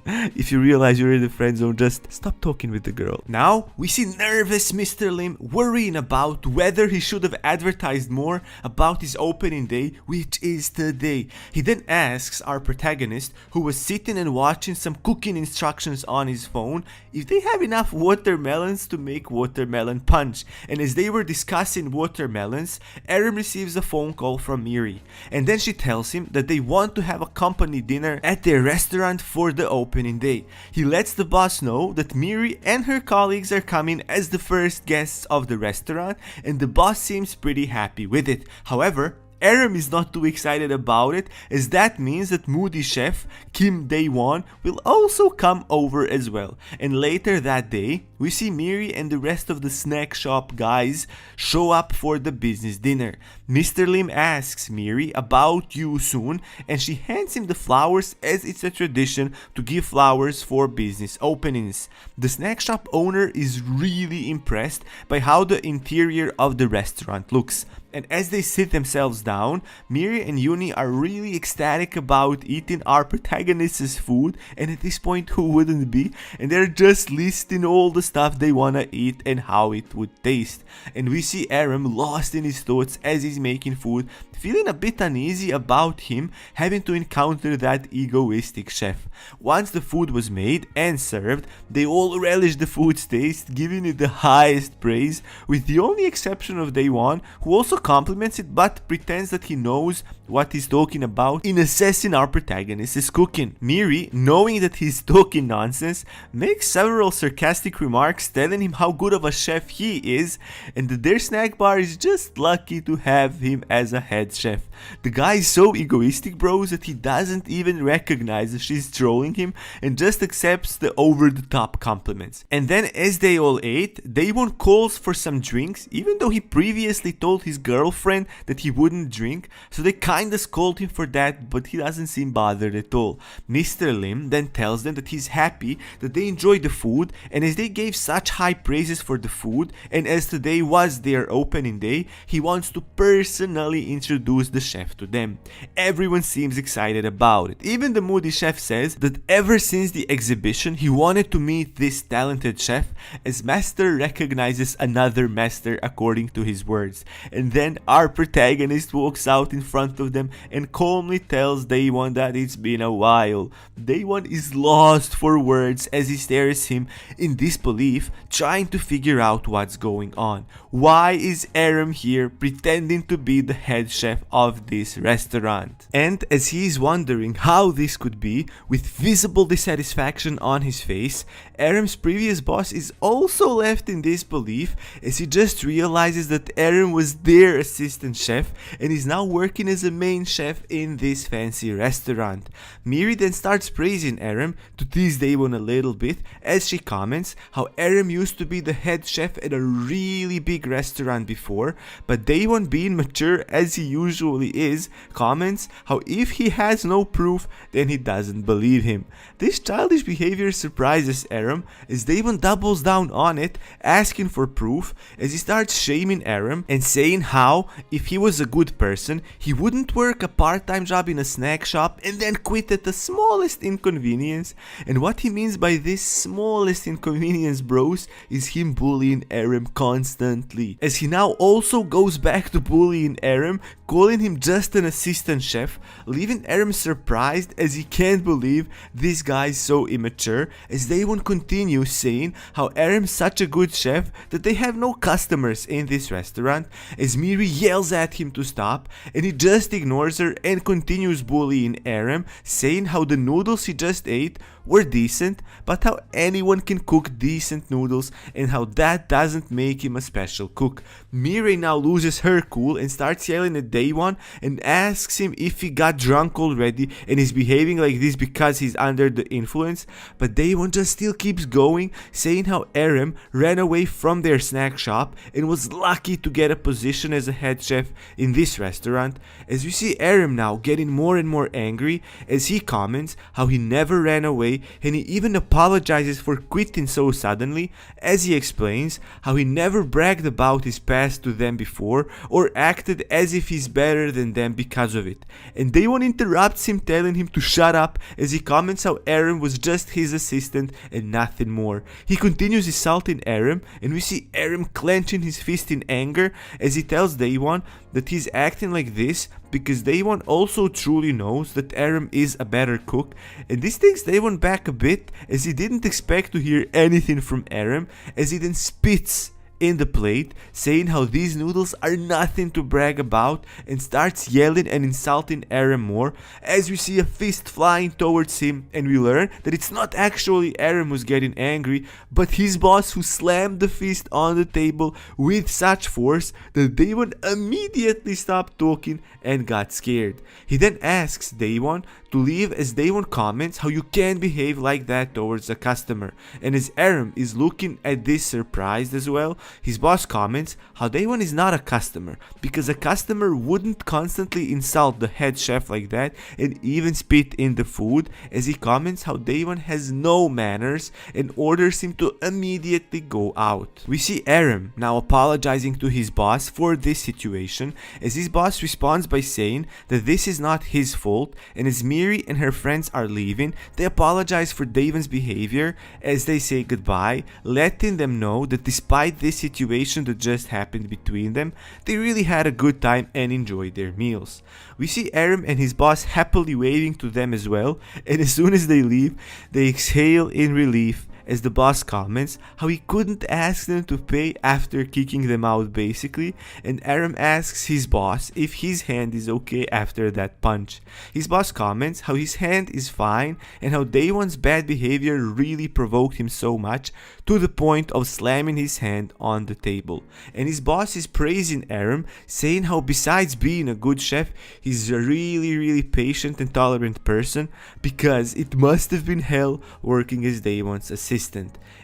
if you realize you're in the friend zone, just stop talking with the girl. Now, we see nervous Mr. Lim worrying about whether he should have advertised more about his opening day, which is today. He then asks our protagonist, who was sitting and watching some cooking instructions on his phone, if they have enough watermelons to make watermelon punch. And as they were discussing watermelons, Aram receives a phone call from Miri, and then she tells him that they want to have a company dinner at their restaurant for the opening day. He lets the boss know that Miri and her colleagues are coming as the first guests of the restaurant, and the boss seems pretty happy with it. However, Aram is not too excited about it, as that means that moody chef Kim Dae-won will also come over as well. And later that day, we see Miri and the rest of the snack shop guys show up for the business dinner. Mr. Lim asks Miri about you soon, and she hands him the flowers, as it's a tradition to give flowers for business openings. The snack shop owner is really impressed by how the interior of the restaurant looks. And as they sit themselves down, Miri and Uni are really ecstatic about eating our protagonist's food, and at this point, who wouldn't be? And they're just listing all the stuff they wanna eat and how it would taste. And we see Aram lost in his thoughts as he's making food, feeling a bit uneasy about him having to encounter that egoistic chef. Once the food was made and served, they all relish the food's taste, giving it the highest praise, with the only exception of Dae-won, who also compliments it but pretends that he knows what he's talking about in assessing our protagonist's cooking. Miri, knowing that he's talking nonsense, makes several sarcastic remarks telling him how good of a chef he is, and that their snack bar is just lucky to have him as a head chef. The guy is so egoistic, bros, that he doesn't even recognize that she's trolling him and just accepts the over-the-top compliments. And then as they all ate, Daewon calls for some drinks, even though he previously told his girlfriend that he wouldn't drink, so they kinda scold him for that, but he doesn't seem bothered at all. Mr. Lim then tells them that he's happy that they enjoyed the food, and as they gave such high praises for the food, and as today was their opening day, he wants to personally introduce the chef to them. Everyone seems excited about it. Even the moody chef says that ever since the exhibition, he wanted to meet this talented chef, as master recognizes another master according to his words. And then our protagonist walks out in front of them and calmly tells Daewon that it's been a while. Daewon is lost for words as he stares him in disbelief, trying to figure out what's going on. Why is Aram here pretending to be the head chef of this restaurant? And as he's wondering how this could be, with visible dissatisfaction on his face, Aram's previous boss is also left in disbelief as he just realizes that Aram was their assistant chef and is now working as a main chef in this fancy restaurant. Miri then starts praising Aram to tease Daewon a little bit, as she comments how Aram used to be the head chef at a really big restaurant before, but Daewon, being mature as he usually is, comments how if he has no proof, then he doesn't believe him. This childish behavior surprises Aram as Daewon doubles down on it, asking for proof, as he starts shaming Aram and saying how if he was a good person, he wouldn't work a part-time job in a snack shop and then quit at the smallest inconvenience. And what he means by this smallest inconvenience, bros, is him bullying Aram constantly, as he now also goes back to bullying Aram, calling him just an assistant chef, leaving Aram surprised as he can't believe this guy is so immature, as Daewon continues saying how Aram's such a good chef that they have no customers in this restaurant, as Miri yells at him to stop, and he just ignores her and continues bullying Aram, saying how the noodles he just ate were decent, but how anyone can cook decent noodles and how that doesn't make him a special cook. Miri now loses her cool and starts yelling at Daewon and asks him if he got drunk already and is behaving like this because he's under the influence, but Daewon just still keeps going, saying how Erem ran away from their snack shop and was lucky to get a position as a head chef in this restaurant, as we see Erem now getting more and more angry as he comments how he never ran away, and he even apologizes for quitting so suddenly, as he explains how he never bragged about his past to them before or acted as if he's better than them because of it. And Daewon interrupts him, telling him to shut up, as he comments how Erem was just his assistant and nothing more. He continues insulting Erem, and we see Erem clenching his fist in anger as he tells Daewon that he's acting like this because Daewon also truly knows that Erem is a better cook, and this takes Daewon back a bit as he didn't expect to hear anything from Erem, as he then spits in the plate, saying how these noodles are nothing to brag about, and starts yelling and insulting Erem more, as we see a fist flying towards him, and we learn that it's not actually Erem who's getting angry, but his boss, who slammed the fist on the table with such force that Daewon immediately stopped talking and got scared. He then asks Daewon to leave, as Daewon comments how you can't behave like that towards a customer, and as Erem is looking at this surprised as well, his boss comments how Daewon is not a customer, because a customer wouldn't constantly insult the head chef like that and even spit in the food, as he comments how Daewon has no manners and orders him to immediately go out. We see Erem now apologizing to his boss for this situation, as his boss responds by saying that this is not his fault, and as Miri and her friends are leaving, they apologize for Daewon's behavior as they say goodbye, letting them know that despite this situation that just happened between them, they really had a good time and enjoyed their meals. We see Erem and his boss happily waving to them as well, and as soon as they leave, they exhale in relief as the boss comments how he couldn't ask them to pay after kicking them out basically, and Erem asks his boss if his hand is okay after that punch. His boss comments how his hand is fine and how Daewon's bad behavior really provoked him so much to the point of slamming his hand on the table, and his boss is praising Erem, saying how besides being a good chef, he's a really patient and tolerant person, because it must have been hell working as Daewon's assistant.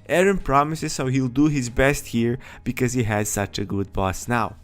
Erem promises how he'll do his best here because he has such a good boss now.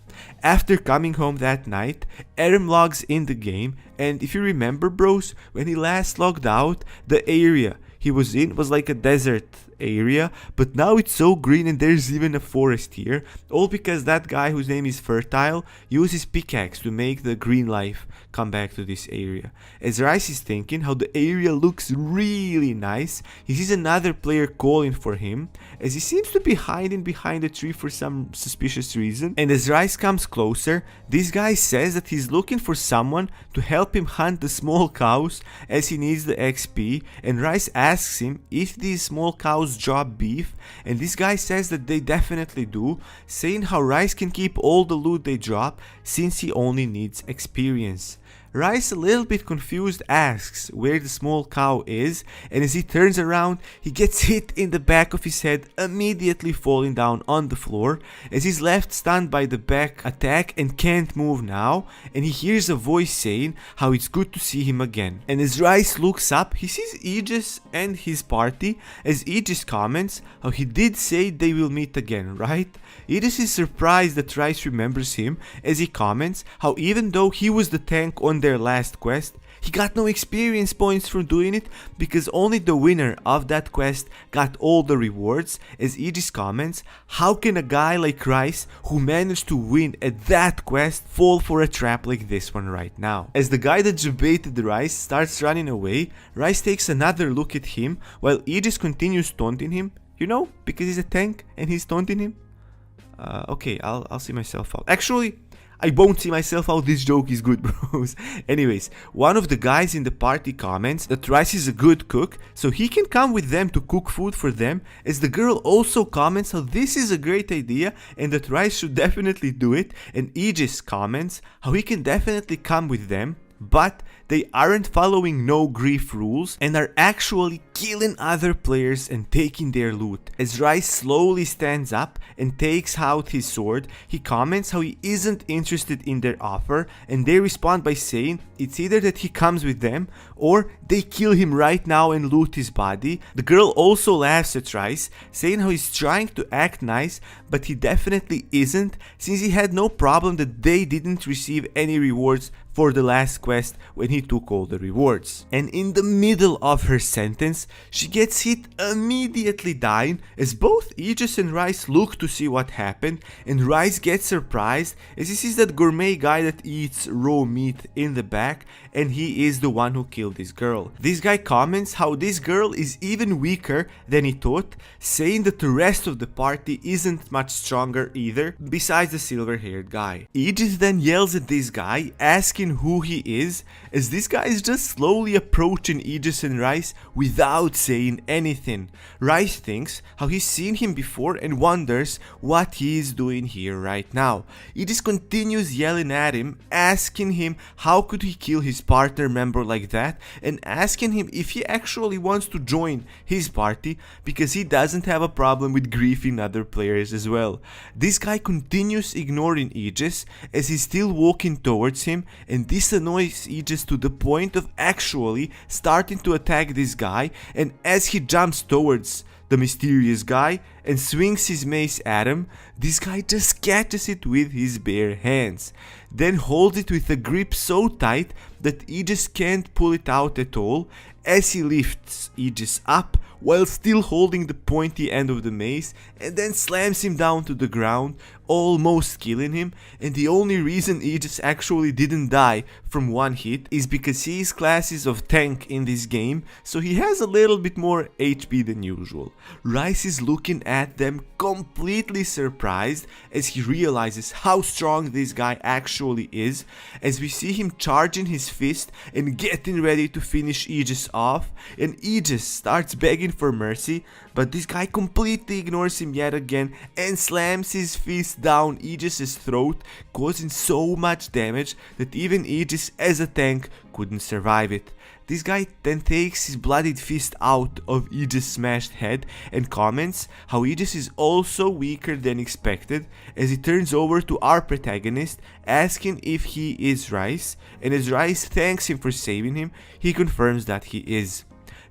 After coming home that night, Erem logs in the game, and if you remember bros, when he last logged out, the area he was in was like a desert area, but now it's so green and there's even a forest here, all because that guy whose name is Fertile uses pickaxe to make the green life come back to this area. As Rice is thinking how the area looks really nice, he sees another player calling for him, as he seems to be hiding behind a tree for some suspicious reason, and as Rice comes closer, this guy says that he's looking for someone to help him hunt the small cows as he needs the XP, and Rice asks him if these small cows drop beef, and this guy says that they definitely do, saying how Rice can keep all the loot they drop since he only needs experience. Rice, a little bit confused, asks where the small cow is, and as he turns around, he gets hit in the back of his head, immediately falling down on the floor, as he's left stunned by the back attack and can't move now, and he hears a voice saying how it's good to see him again. And as Rice looks up, he sees Aegis and his party, as Aegis comments how he did say they will meet again, right? Aegis is surprised that Rice remembers him, as he comments how even though he was the tank on their last quest, he got no experience points from doing it because only the winner of that quest got all the rewards, as Aegis comments how can a guy like Rice, who managed to win at that quest, fall for a trap like this one right now. As the guy that debated Rice starts running away, Rice takes another look at him while Aegis continues taunting him, you know, because he's a tank and he's taunting him. Okay, I'll see myself out. Actually, I won't see myself out, this joke is good, bros. Anyways, one of the guys in the party comments that Rice is a good cook, so he can come with them to cook food for them, as the girl also comments how this is a great idea and that Rice should definitely do it, and Aegis comments how he can definitely come with them, but they aren't following no grief rules and are actually killing other players and taking their loot. As Rice slowly stands up and takes out his sword, he comments how he isn't interested in their offer, and they respond by saying it's either that he comes with them or they kill him right now and loot his body. The girl also laughs at Rice, saying how he's trying to act nice, but he definitely isn't, since he had no problem that they didn't receive any rewards for the last quest when he took all the rewards. And in the middle of her sentence, she gets hit immediately dying, as both Aegis and Rice look to see what happened, and Rice gets surprised as he sees that gourmet guy that eats raw meat in the back, and he is the one who killed this girl. This guy comments how this girl is even weaker than he thought, saying that the rest of the party isn't much stronger either, besides the silver-haired guy. Aegis then yells at this guy, asking who he is, as this guy is just slowly approaching Aegis and Rice without saying anything. Rice thinks how he's seen him before and wonders what he is doing here right now. Aegis continues yelling at him, asking him how could he kill his partner member like that, and asking him if he actually wants to join his party, because he doesn't have a problem with griefing other players as well. This guy continues ignoring Aegis as he's still walking towards him, and this annoys Aegis to the point of actually starting to attack this guy, and as he jumps towards the mysterious guy and swings his mace at him, this guy just catches it with his bare hands, then holds it with a grip so tight that Aegis can't pull it out at all, as he lifts Aegis up while still holding the pointy end of the mace, and then slams him down to the ground, almost killing him. And the only reason Aegis actually didn't die from one hit is because his class is of tank in this game, so he has a little bit more HP than usual. Rice is looking at them completely surprised as he realizes how strong this guy actually is, as we see him charging his fist and getting ready to finish Aegis off, and Aegis starts begging for mercy, but this guy completely ignores him yet again and slams his fist down Aegis's throat, causing so much damage that even Aegis as a tank couldn't survive it. This guy then takes his bloodied fist out of Aegis' smashed head and comments how Aegis is also weaker than expected, as he turns over to our protagonist asking if he is Rice, and as Rice thanks him for saving him, he confirms that he is.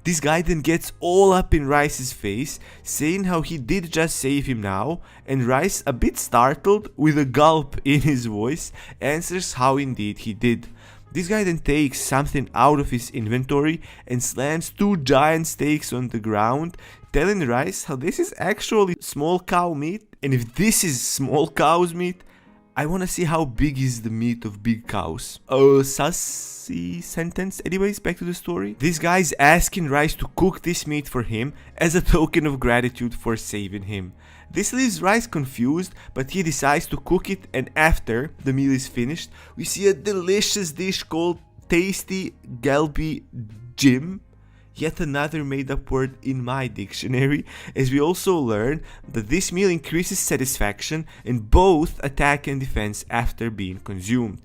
This guy then gets all up in Rice's face, saying how he did just save him now, and Rice, a bit startled with a gulp in his voice, answers how indeed he did. This guy then takes something out of his inventory and slams 2 giant steaks on the ground, telling Rice how this is actually small cow meat, and if this is small cow's meat, I wanna see how big is the meat of big cows. Sassy sentence. Anyways, back to the story. This guy's asking Rice to cook this meat for him as a token of gratitude for saving him. This leaves Rice confused, but he decides to cook it, and after the meal is finished, we see a delicious dish called Tasty Galbi Jim. Yet another made up word in my dictionary, as we also learn that this meal increases satisfaction in both attack and defense after being consumed.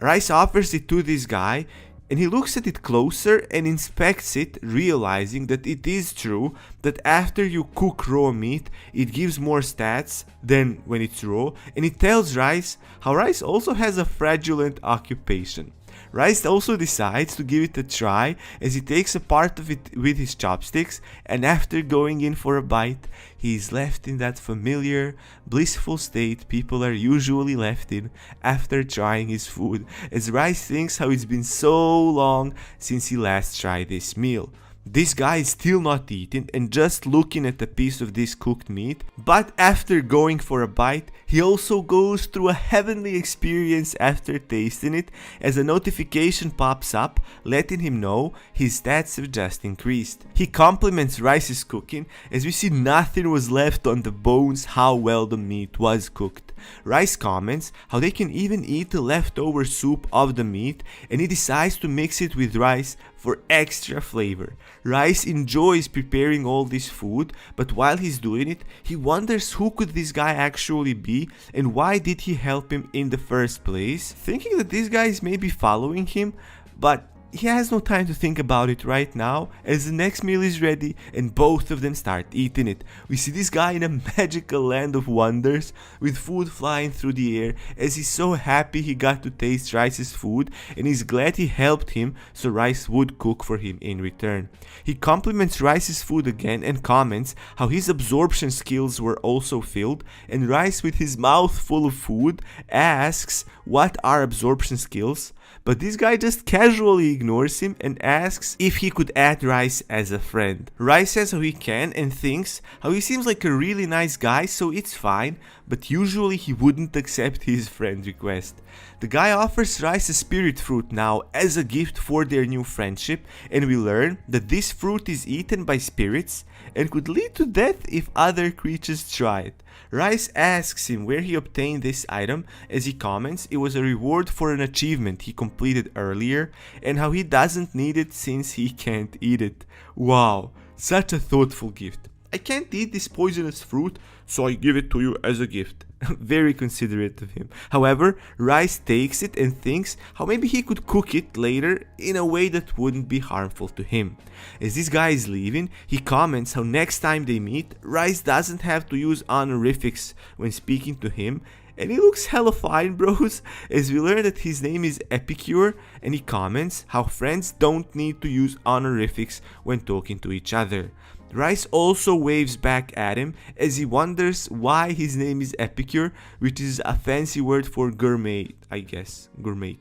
Rice offers it to this guy, and he looks at it closer and inspects it, realizing that it is true that after you cook raw meat, it gives more stats than when it's raw, and he tells Rice how Rice also has a fraudulent occupation. Rice also decides to give it a try, as he takes a part of it with his chopsticks, and after going in for a bite, he is left in that familiar, blissful state people are usually left in after trying his food, as Rice thinks how it's been so long since he last tried this meal. This guy is still not eating and just looking at a piece of this cooked meat, but after going for a bite, he also goes through a heavenly experience after tasting it, as a notification pops up letting him know his stats have just increased. He compliments Rice's cooking, as we see nothing was left on the bones how well the meat was cooked. Rice comments how they can even eat the leftover soup of the meat, and he decides to mix it with rice for extra flavor. Rice enjoys preparing all this food, but while he's doing it, he wonders who could this guy actually be and why did he help him in the first place, thinking that this guy is maybe following him, but he has no time to think about it right now, as the next meal is ready and both of them start eating it. We see this guy in a magical land of wonders with food flying through the air, as he's so happy he got to taste Rice's food and he's glad he helped him so Rice would cook for him in return. He compliments Rice's food again and comments how his absorption skills were also filled, and Rice, with his mouth full of food, asks what are absorption skills, but this guy just casually ignores him and asks if he could add Rice as a friend. Rice says how he can and thinks how he seems like a really nice guy, so it's fine, but usually he wouldn't accept his friend request. The guy offers Rice a spirit fruit now as a gift for their new friendship, and we learn that this fruit is eaten by spirits and could lead to death if other creatures try it. Rice asks him where he obtained this item, as he comments it was a reward for an achievement he completed earlier, and how he doesn't need it since he can't eat it. Wow, such a thoughtful gift. I can't eat this poisonous fruit, so I give it to you as a gift. Very considerate of him. However, Rice takes it and thinks how maybe he could cook it later in a way that wouldn't be harmful to him. As this guy is leaving, he comments how next time they meet, Rice doesn't have to use honorifics when speaking to him, and he looks hella fine, bros, as we learn that his name is Epicure, and he comments how friends don't need to use honorifics when talking to each other. Rice also waves back at him as he wonders why his name is Epicure, which is a fancy word for gourmet, I guess. Gourmet?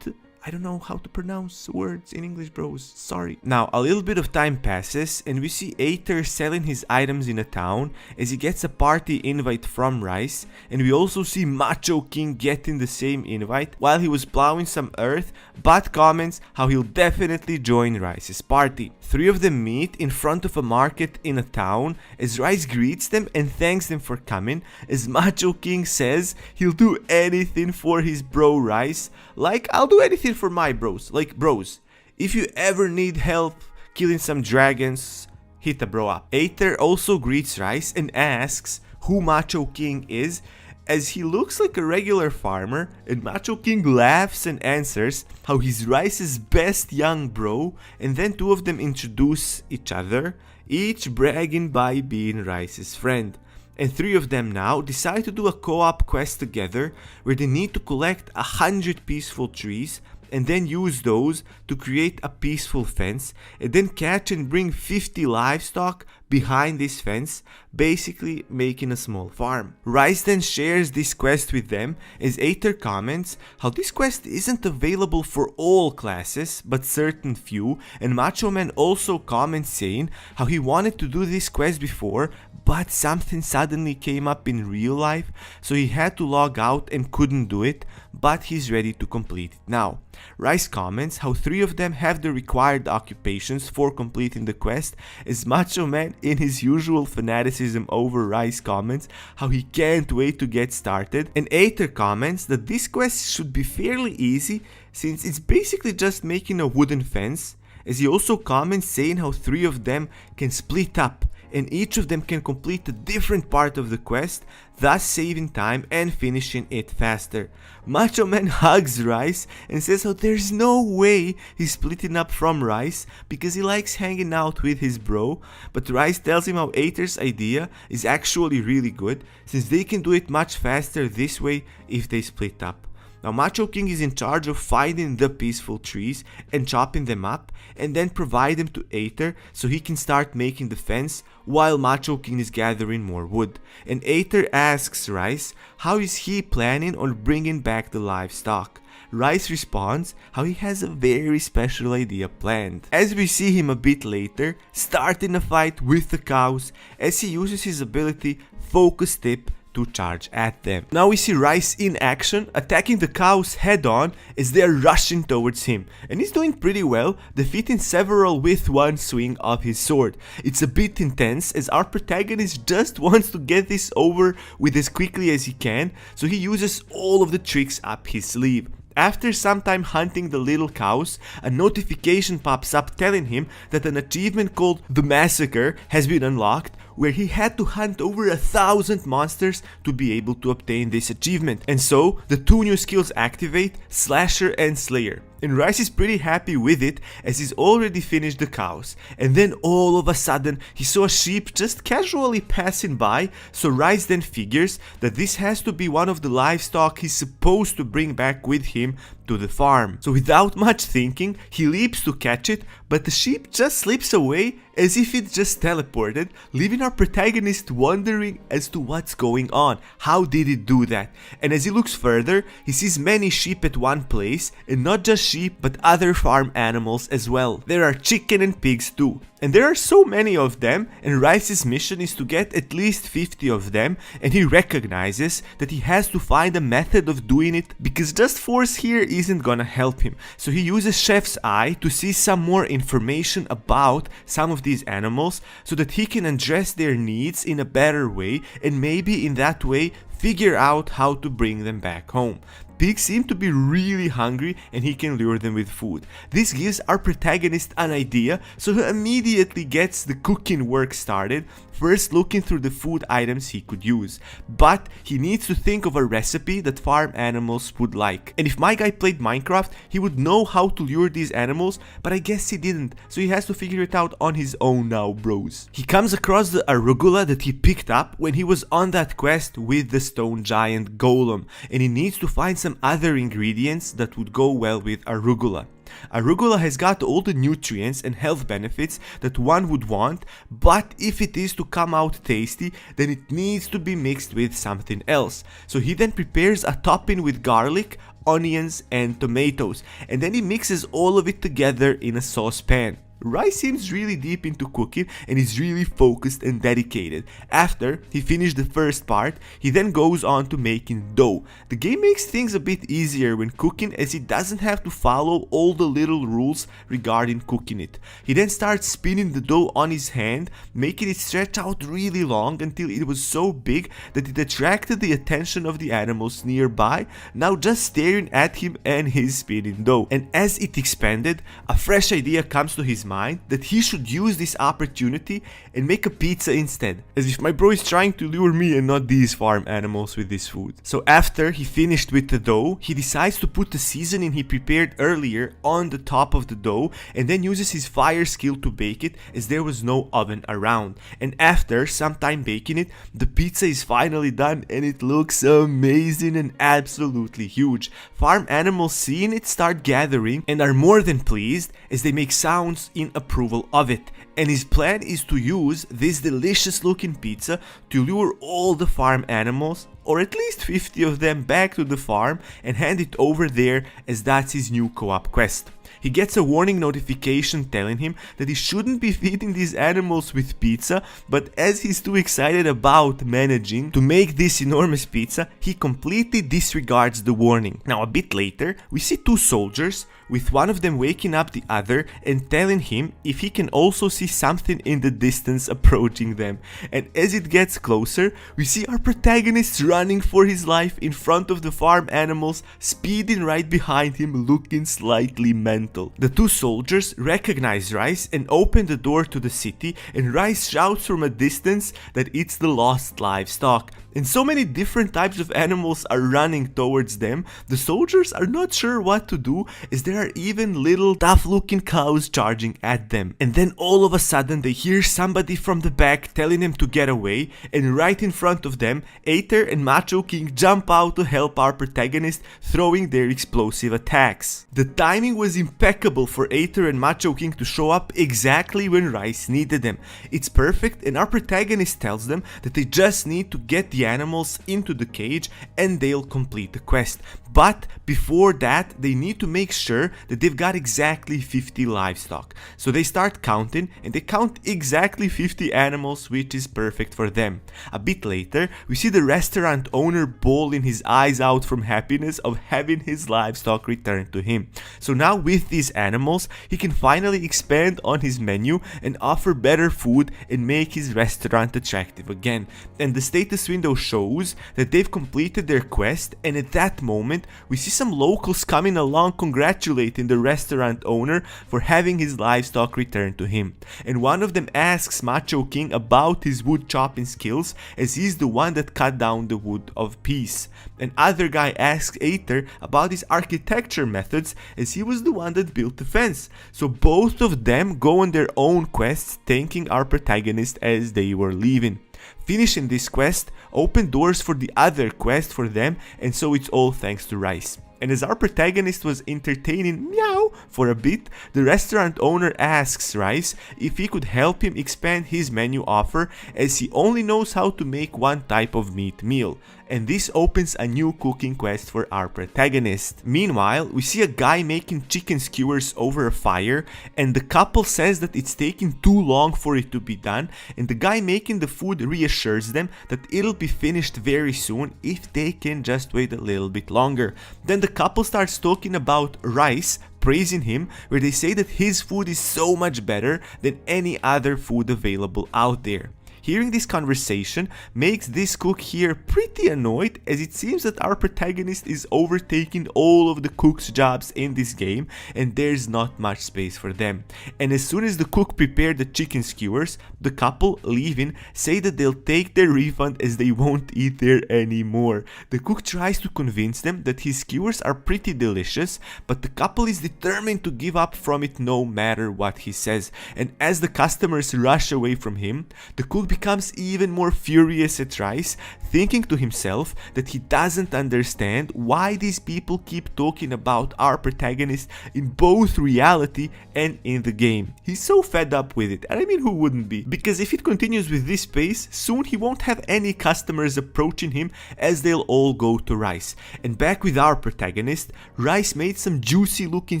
I don't know how to pronounce words in English, bros. Sorry. Now, a little bit of time passes and we see Aether selling his items in a town as he gets a party invite from Rice, and we also see Macho King getting the same invite while he was plowing some earth, but comments how he'll definitely join Rice's party. Three of them meet in front of a market in a town as Rice greets them and thanks them for coming, as Macho King says he'll do anything for his bro Rice, like I'll do anything for my bros. Like, bros, if you ever need help killing some dragons, hit a bro up. Aether also greets Rice and asks who Macho King is, as he looks like a regular farmer, and Macho King laughs and answers how he's Rice's best young bro, and then two of them introduce each other, each bragging by being Rice's friend. And three of them now decide to do a co-op quest together where they need to collect 100 peaceful trees and then use those to create a peaceful fence, and then catch and bring 50 livestock behind this fence, basically making a small farm. Rice then shares this quest with them, as Aether comments how this quest isn't available for all classes but certain few, and Macho Man also comments saying how he wanted to do this quest before, but something suddenly came up in real life, so he had to log out and couldn't do it, but he's ready to complete it now. Rice comments how three of them have the required occupations for completing the quest, as Macho Man, in his usual fanaticism over Rice, comments how he can't wait to get started, and Aether comments that this quest should be fairly easy since it's basically just making a wooden fence, as he also comments saying how three of them can split up and each of them can complete a different part of the quest, thus saving time and finishing it faster. Macho Man hugs Rice and says how there's no way he's splitting up from Rice because he likes hanging out with his bro, but Rice tells him how Aether's idea is actually really good since they can do it much faster this way if they split up. Now Macho King is in charge of finding the peaceful trees and chopping them up and then provide them to Aether so he can start making the fence while Macho King is gathering more wood. And Aether asks Rice how is he planning on bringing back the livestock. Rice responds how he has a very special idea planned, as we see him a bit later starting a fight with the cows as he uses his ability Focus Tip to charge at them. Now we see Rice in action, attacking the cows head on as they are rushing towards him, and he's doing pretty well, defeating several with one swing of his sword. It's a bit intense as our protagonist just wants to get this over with as quickly as he can, so he uses all of the tricks up his sleeve. After some time hunting the little cows, a notification pops up telling him that an achievement called The Massacre has been unlocked, where he had to hunt over 1,000 monsters to be able to obtain this achievement. And so, the two new skills activate, Slasher and Slayer. and Rice is pretty happy with it as he's already finished the cows. And then all of a sudden he saw a sheep just casually passing by, so Rice then figures that this has to be one of the livestock he's supposed to bring back with him to the farm. So without much thinking, he leaps to catch it, but the sheep just slips away as if it just teleported, leaving our protagonist wondering as to what's going on. How did it do that? And as he looks further, he sees many sheep at one place, and not just sheep but other farm animals as well. There are chicken and pigs too. And there are so many of them, and Rice's mission is to get at least 50 of them, and he recognizes that he has to find a method of doing it because just force here isn't gonna help him. So he uses Chef's Eye to see some more information about some of these animals so that he can address their needs in a better way, and maybe in that way figure out how to bring them back home. Pigs seem to be really hungry and he can lure them with food. This gives our protagonist an idea, so he immediately gets the cooking work started, first looking through the food items he could use. But he needs to think of a recipe that farm animals would like. And if my guy played Minecraft, he would know how to lure these animals, but I guess he didn't, so he has to figure it out on his own now, bros. He comes across the arugula that he picked up when he was on that quest with the stone giant golem, and he needs to find some other ingredients that would go well with arugula. Arugula has got all the nutrients and health benefits that one would want, but if it is to come out tasty, then it needs to be mixed with something else. So he then prepares a topping with garlic, onions and tomatoes, and then he mixes all of it together in a saucepan. Rice seems really deep into cooking and is really focused and dedicated. After he finished the first part, he then goes on to making dough. The game makes things a bit easier when cooking as he doesn't have to follow all the little rules regarding cooking it. He then starts spinning the dough on his hand, making it stretch out really long until it was so big that it attracted the attention of the animals nearby, now just staring at him and his spinning dough. And as it expanded, a fresh idea comes to his mind that he should use this opportunity and make a pizza instead, as if my bro is trying to lure me and not these farm animals with this food. So after he finished with the dough, he decides to put the seasoning he prepared earlier on the top of the dough and then uses his fire skill to bake it as there was no oven around. And after some time baking it, the pizza is finally done and it looks amazing and absolutely huge. Farm animals seeing it start gathering and are more than pleased as they make sounds in approval of it, and his plan is to use this delicious looking pizza to lure all the farm animals, or at least 50 of them, back to the farm and hand it over there, as that's his new co-op quest. He gets a warning notification telling him that he shouldn't be feeding these animals with pizza, but as he's too excited about managing to make this enormous pizza, he completely disregards the warning. Now a bit later, we see two soldiers, with one of them waking up the other and telling him if he can also see something in the distance approaching them. And as it gets closer, we see our protagonist running for his life in front of the farm animals, speeding right behind him, looking slightly mental. The two soldiers recognize Rice and open the door to the city, and Rice shouts from a distance that it's the lost livestock. And so many different types of animals are running towards them. The soldiers are not sure what to do, as there are even little tough looking cows charging at them. And then all of a sudden they hear somebody from the back telling them to get away, and right in front of them, Aether and Macho King jump out to help our protagonist, throwing their explosive attacks. The timing was impeccable for Aether and Macho King to show up exactly when Rice needed them. It's perfect, and our protagonist tells them that they just need to get the animals into the cage and they'll complete the quest. But before that, they need to make sure that they've got exactly 50 livestock. So they start counting, and they count exactly 50 animals, which is perfect for them. A bit later, we see the restaurant owner bawling his eyes out from happiness of having his livestock returned to him. So now with these animals, he can finally expand on his menu and offer better food and make his restaurant attractive again. And the status window shows that they've completed their quest, and at that moment, point, we see some locals coming along congratulating the restaurant owner for having his livestock returned to him. And one of them asks Macho King about his wood chopping skills, as he's the one that cut down the wood of peace. Another guy asks Aether about his architecture methods, as he was the one that built the fence. So both of them go on their own quests, thanking our protagonist as they were leaving. Finishing this quest opened doors for the other quest for them, and so it's all thanks to Rice. And as our protagonist was entertaining Meow for a bit, the restaurant owner asks Rice if he could help him expand his menu offer, as he only knows how to make one type of meat meal. And this opens a new cooking quest for our protagonist. Meanwhile, we see a guy making chicken skewers over a fire, and the couple says that it's taking too long for it to be done, and the guy making the food reassures them that it'll be finished very soon if they can just wait a little bit longer. Then the couple starts talking about Rice, praising him, where they say that his food is so much better than any other food available out there. Hearing this conversation makes this cook here pretty annoyed, as it seems that our protagonist is overtaking all of the cook's jobs in this game and there's not much space for them. And as soon as the cook prepared the chicken skewers, the couple, leaving, say that they'll take their refund as they won't eat there anymore. The cook tries to convince them that his skewers are pretty delicious, but the couple is determined to give up from it no matter what he says. And as the customers rush away from him, the cook becomes even more furious at Rice, thinking to himself that he doesn't understand why these people keep talking about our protagonist in both reality and in the game. He's so fed up with it, and I mean, who wouldn't be? Because if it continues with this pace, soon he won't have any customers approaching him, as they'll all go to Rice. And back with our protagonist, Rice made some juicy looking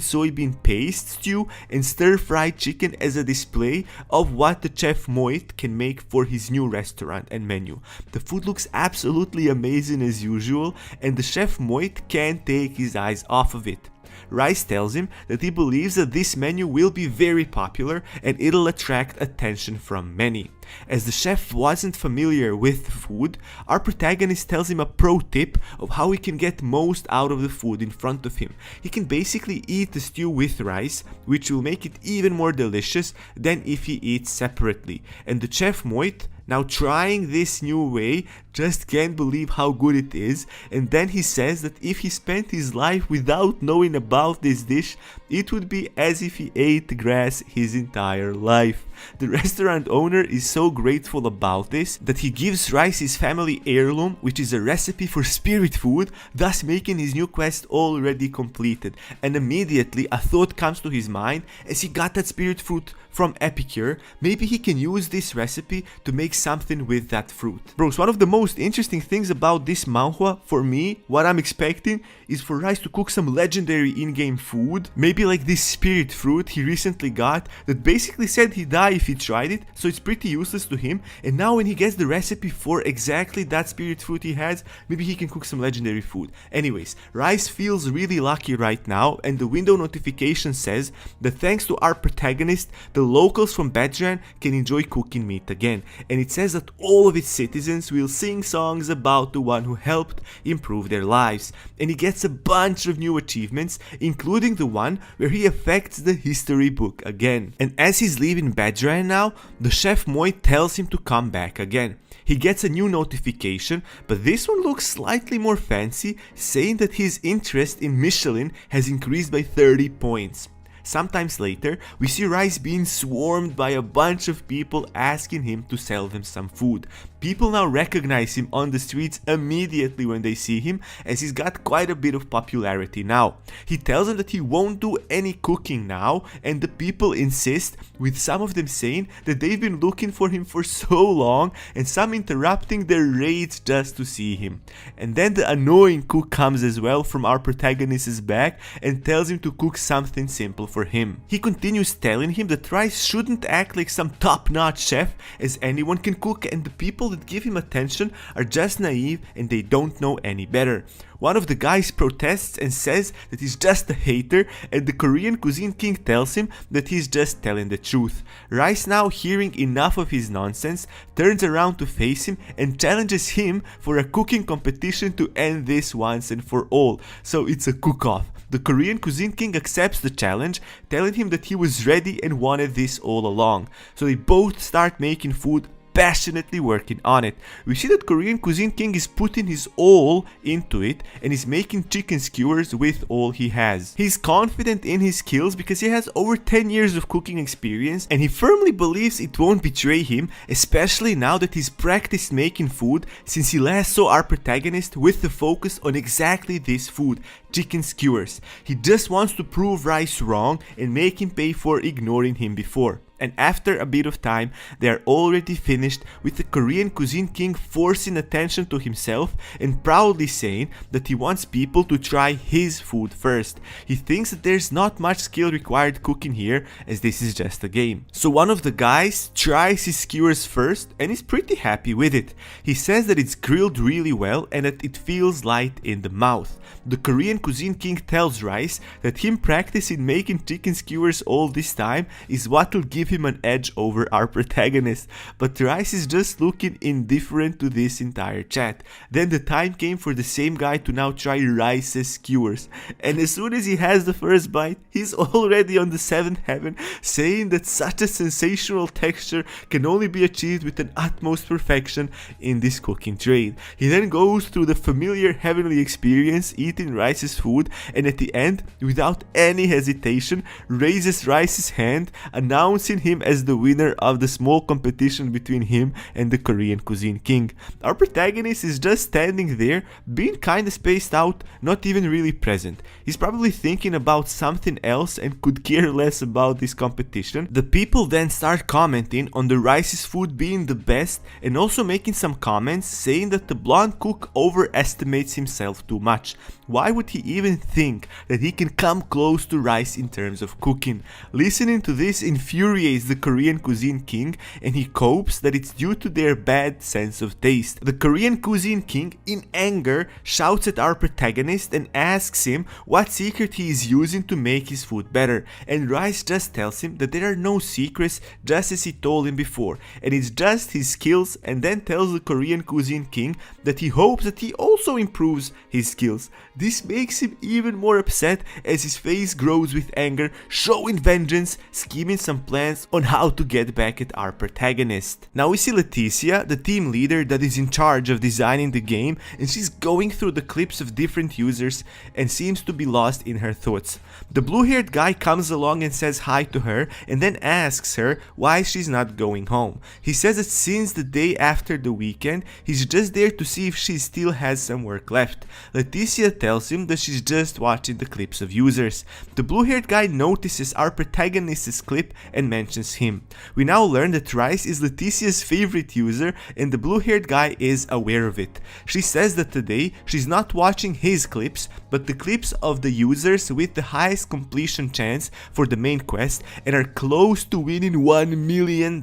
soybean paste stew and stir-fried chicken as a display of what the chef Moit can make for his new restaurant and menu. The food looks absolutely amazing as usual, and the chef Moit can't take his eyes off of it. Rice tells him that he believes that this menu will be very popular and it'll attract attention from many. As the chef wasn't familiar with the food, our protagonist tells him a pro tip of how he can get most out of the food in front of him. He can basically eat the stew with rice, which will make it even more delicious than if he eats separately. And the chef Moit, now trying this new way, just can't believe how good it is, and then he says that if he spent his life without knowing about this dish, it would be as if he ate grass his entire life. The restaurant owner is so grateful about this that he gives Rice his family heirloom, which is a recipe for spirit food, thus making his new quest already completed. And immediately a thought comes to his mind, as he got that spirit fruit from Epicure, maybe he can use this recipe to make something with that fruit. Bros, one of the most interesting things about this manhwa, for me, what I'm expecting is for Rice to cook some legendary in-game food, maybe like this spirit fruit he recently got that basically said he'd die if he tried it, so it's pretty useless to him, and now when he gets the recipe for exactly that spirit fruit he has, maybe he can cook some legendary food. Anyways, Rice feels really lucky right now, and the window notification says that thanks to our protagonist, the locals from Badran can enjoy cooking meat again, and it says that all of its citizens will sing songs about the one who helped improve their lives, and he gets a bunch of new achievements, including the one where he affects the history book again. And as he's leaving Badran now, the chef Moit tells him to come back again. He gets a new notification, but this one looks slightly more fancy, saying that his interest in Michelin has increased by 30 points. Sometimes later, we see Rice being swarmed by a bunch of people asking him to sell them some food. People now recognize him on the streets immediately when they see him, as he's got quite a bit of popularity now. He tells them that he won't do any cooking now, and the people insist, with some of them saying that they've been looking for him for so long, and some interrupting their raids just to see him. And then the annoying cook comes as well from our protagonist's back and tells him to cook something simple for him. He continues telling him that Rice shouldn't act like some top-notch chef, as anyone can cook and the people that give him attention are just naive and they don't know any better. One of the guys protests and says that he's just a hater, and the Korean Cuisine King tells him that he's just telling the truth. Rice, now hearing enough of his nonsense, turns around to face him and challenges him for a cooking competition to end this once and for all. So it's a cook-off. The Korean Cuisine King accepts the challenge, telling him that he was ready and wanted this all along. So they both start making food, passionately working on it. We see that Korean Cuisine King is putting his all into it and is making chicken skewers with all he has. He's confident in his skills because he has over 10 years of cooking experience, and he firmly believes it won't betray him, especially now that he's practiced making food since he last saw our protagonist with the focus on exactly this food, chicken skewers. He just wants to prove Rice wrong and make him pay for ignoring him before. And after a bit of time, they are already finished, with the Korean Cuisine King forcing attention to himself and proudly saying that he wants people to try his food first. He thinks that there's not much skill required cooking here, as this is just a game. So one of the guys tries his skewers first and is pretty happy with it. He says that it's grilled really well and that it feels light in the mouth. The Korean Cuisine King tells Rice that him practicing making chicken skewers all this time is what will give him an edge over our protagonist, but Rice is just looking indifferent to this entire chat. Then the time came for the same guy to now try Rice's skewers, and as soon as he has the first bite, he's already on the seventh heaven, saying that such a sensational texture can only be achieved with an utmost perfection in this cooking trade. He then goes through the familiar heavenly experience eating Rice's food, and at the end, without any hesitation, raises Rice's hand, announcing him as the winner of the small competition between him and the Korean Cuisine King. Our protagonist is just standing there, being kinda spaced out, not even really present. He's probably thinking about something else and could care less about this competition. The people then start commenting on the Rice's food being the best, and also making some comments saying that the blonde cook overestimates himself too much. Why would he even think that he can come close to Rice in terms of cooking? Listening to this infuriates the Korean Cuisine King, and he copes that it's due to their bad sense of taste. The Korean Cuisine King, in anger, shouts at our protagonist and asks him what secret he is using to make his food better, and Rice just tells him that there are no secrets, just as he told him before, and it's just his skills, and then tells the Korean Cuisine King that he hopes that he also improves his skills. This makes him even more upset as his face grows with anger, showing vengeance, scheming some plans on how to get back at our protagonist. Now we see Leticia, the team leader that is in charge of designing the game, and she's going through the clips of different users and seems to be lost in her thoughts. The blue-haired guy comes along and says hi to her and then asks her why she's not going home. He says that since the day after the weekend, he's just there to see if she still has some work left. Leticia tells him that she's just watching the clips of users. The blue-haired guy notices our protagonist's clip and mentions him. We now learn that Rice is Leticia's favorite user, and the blue-haired guy is aware of it. She says that today she's not watching his clips, but the clips of the users with the highest completion chance for the main quest and are close to winning $1 million.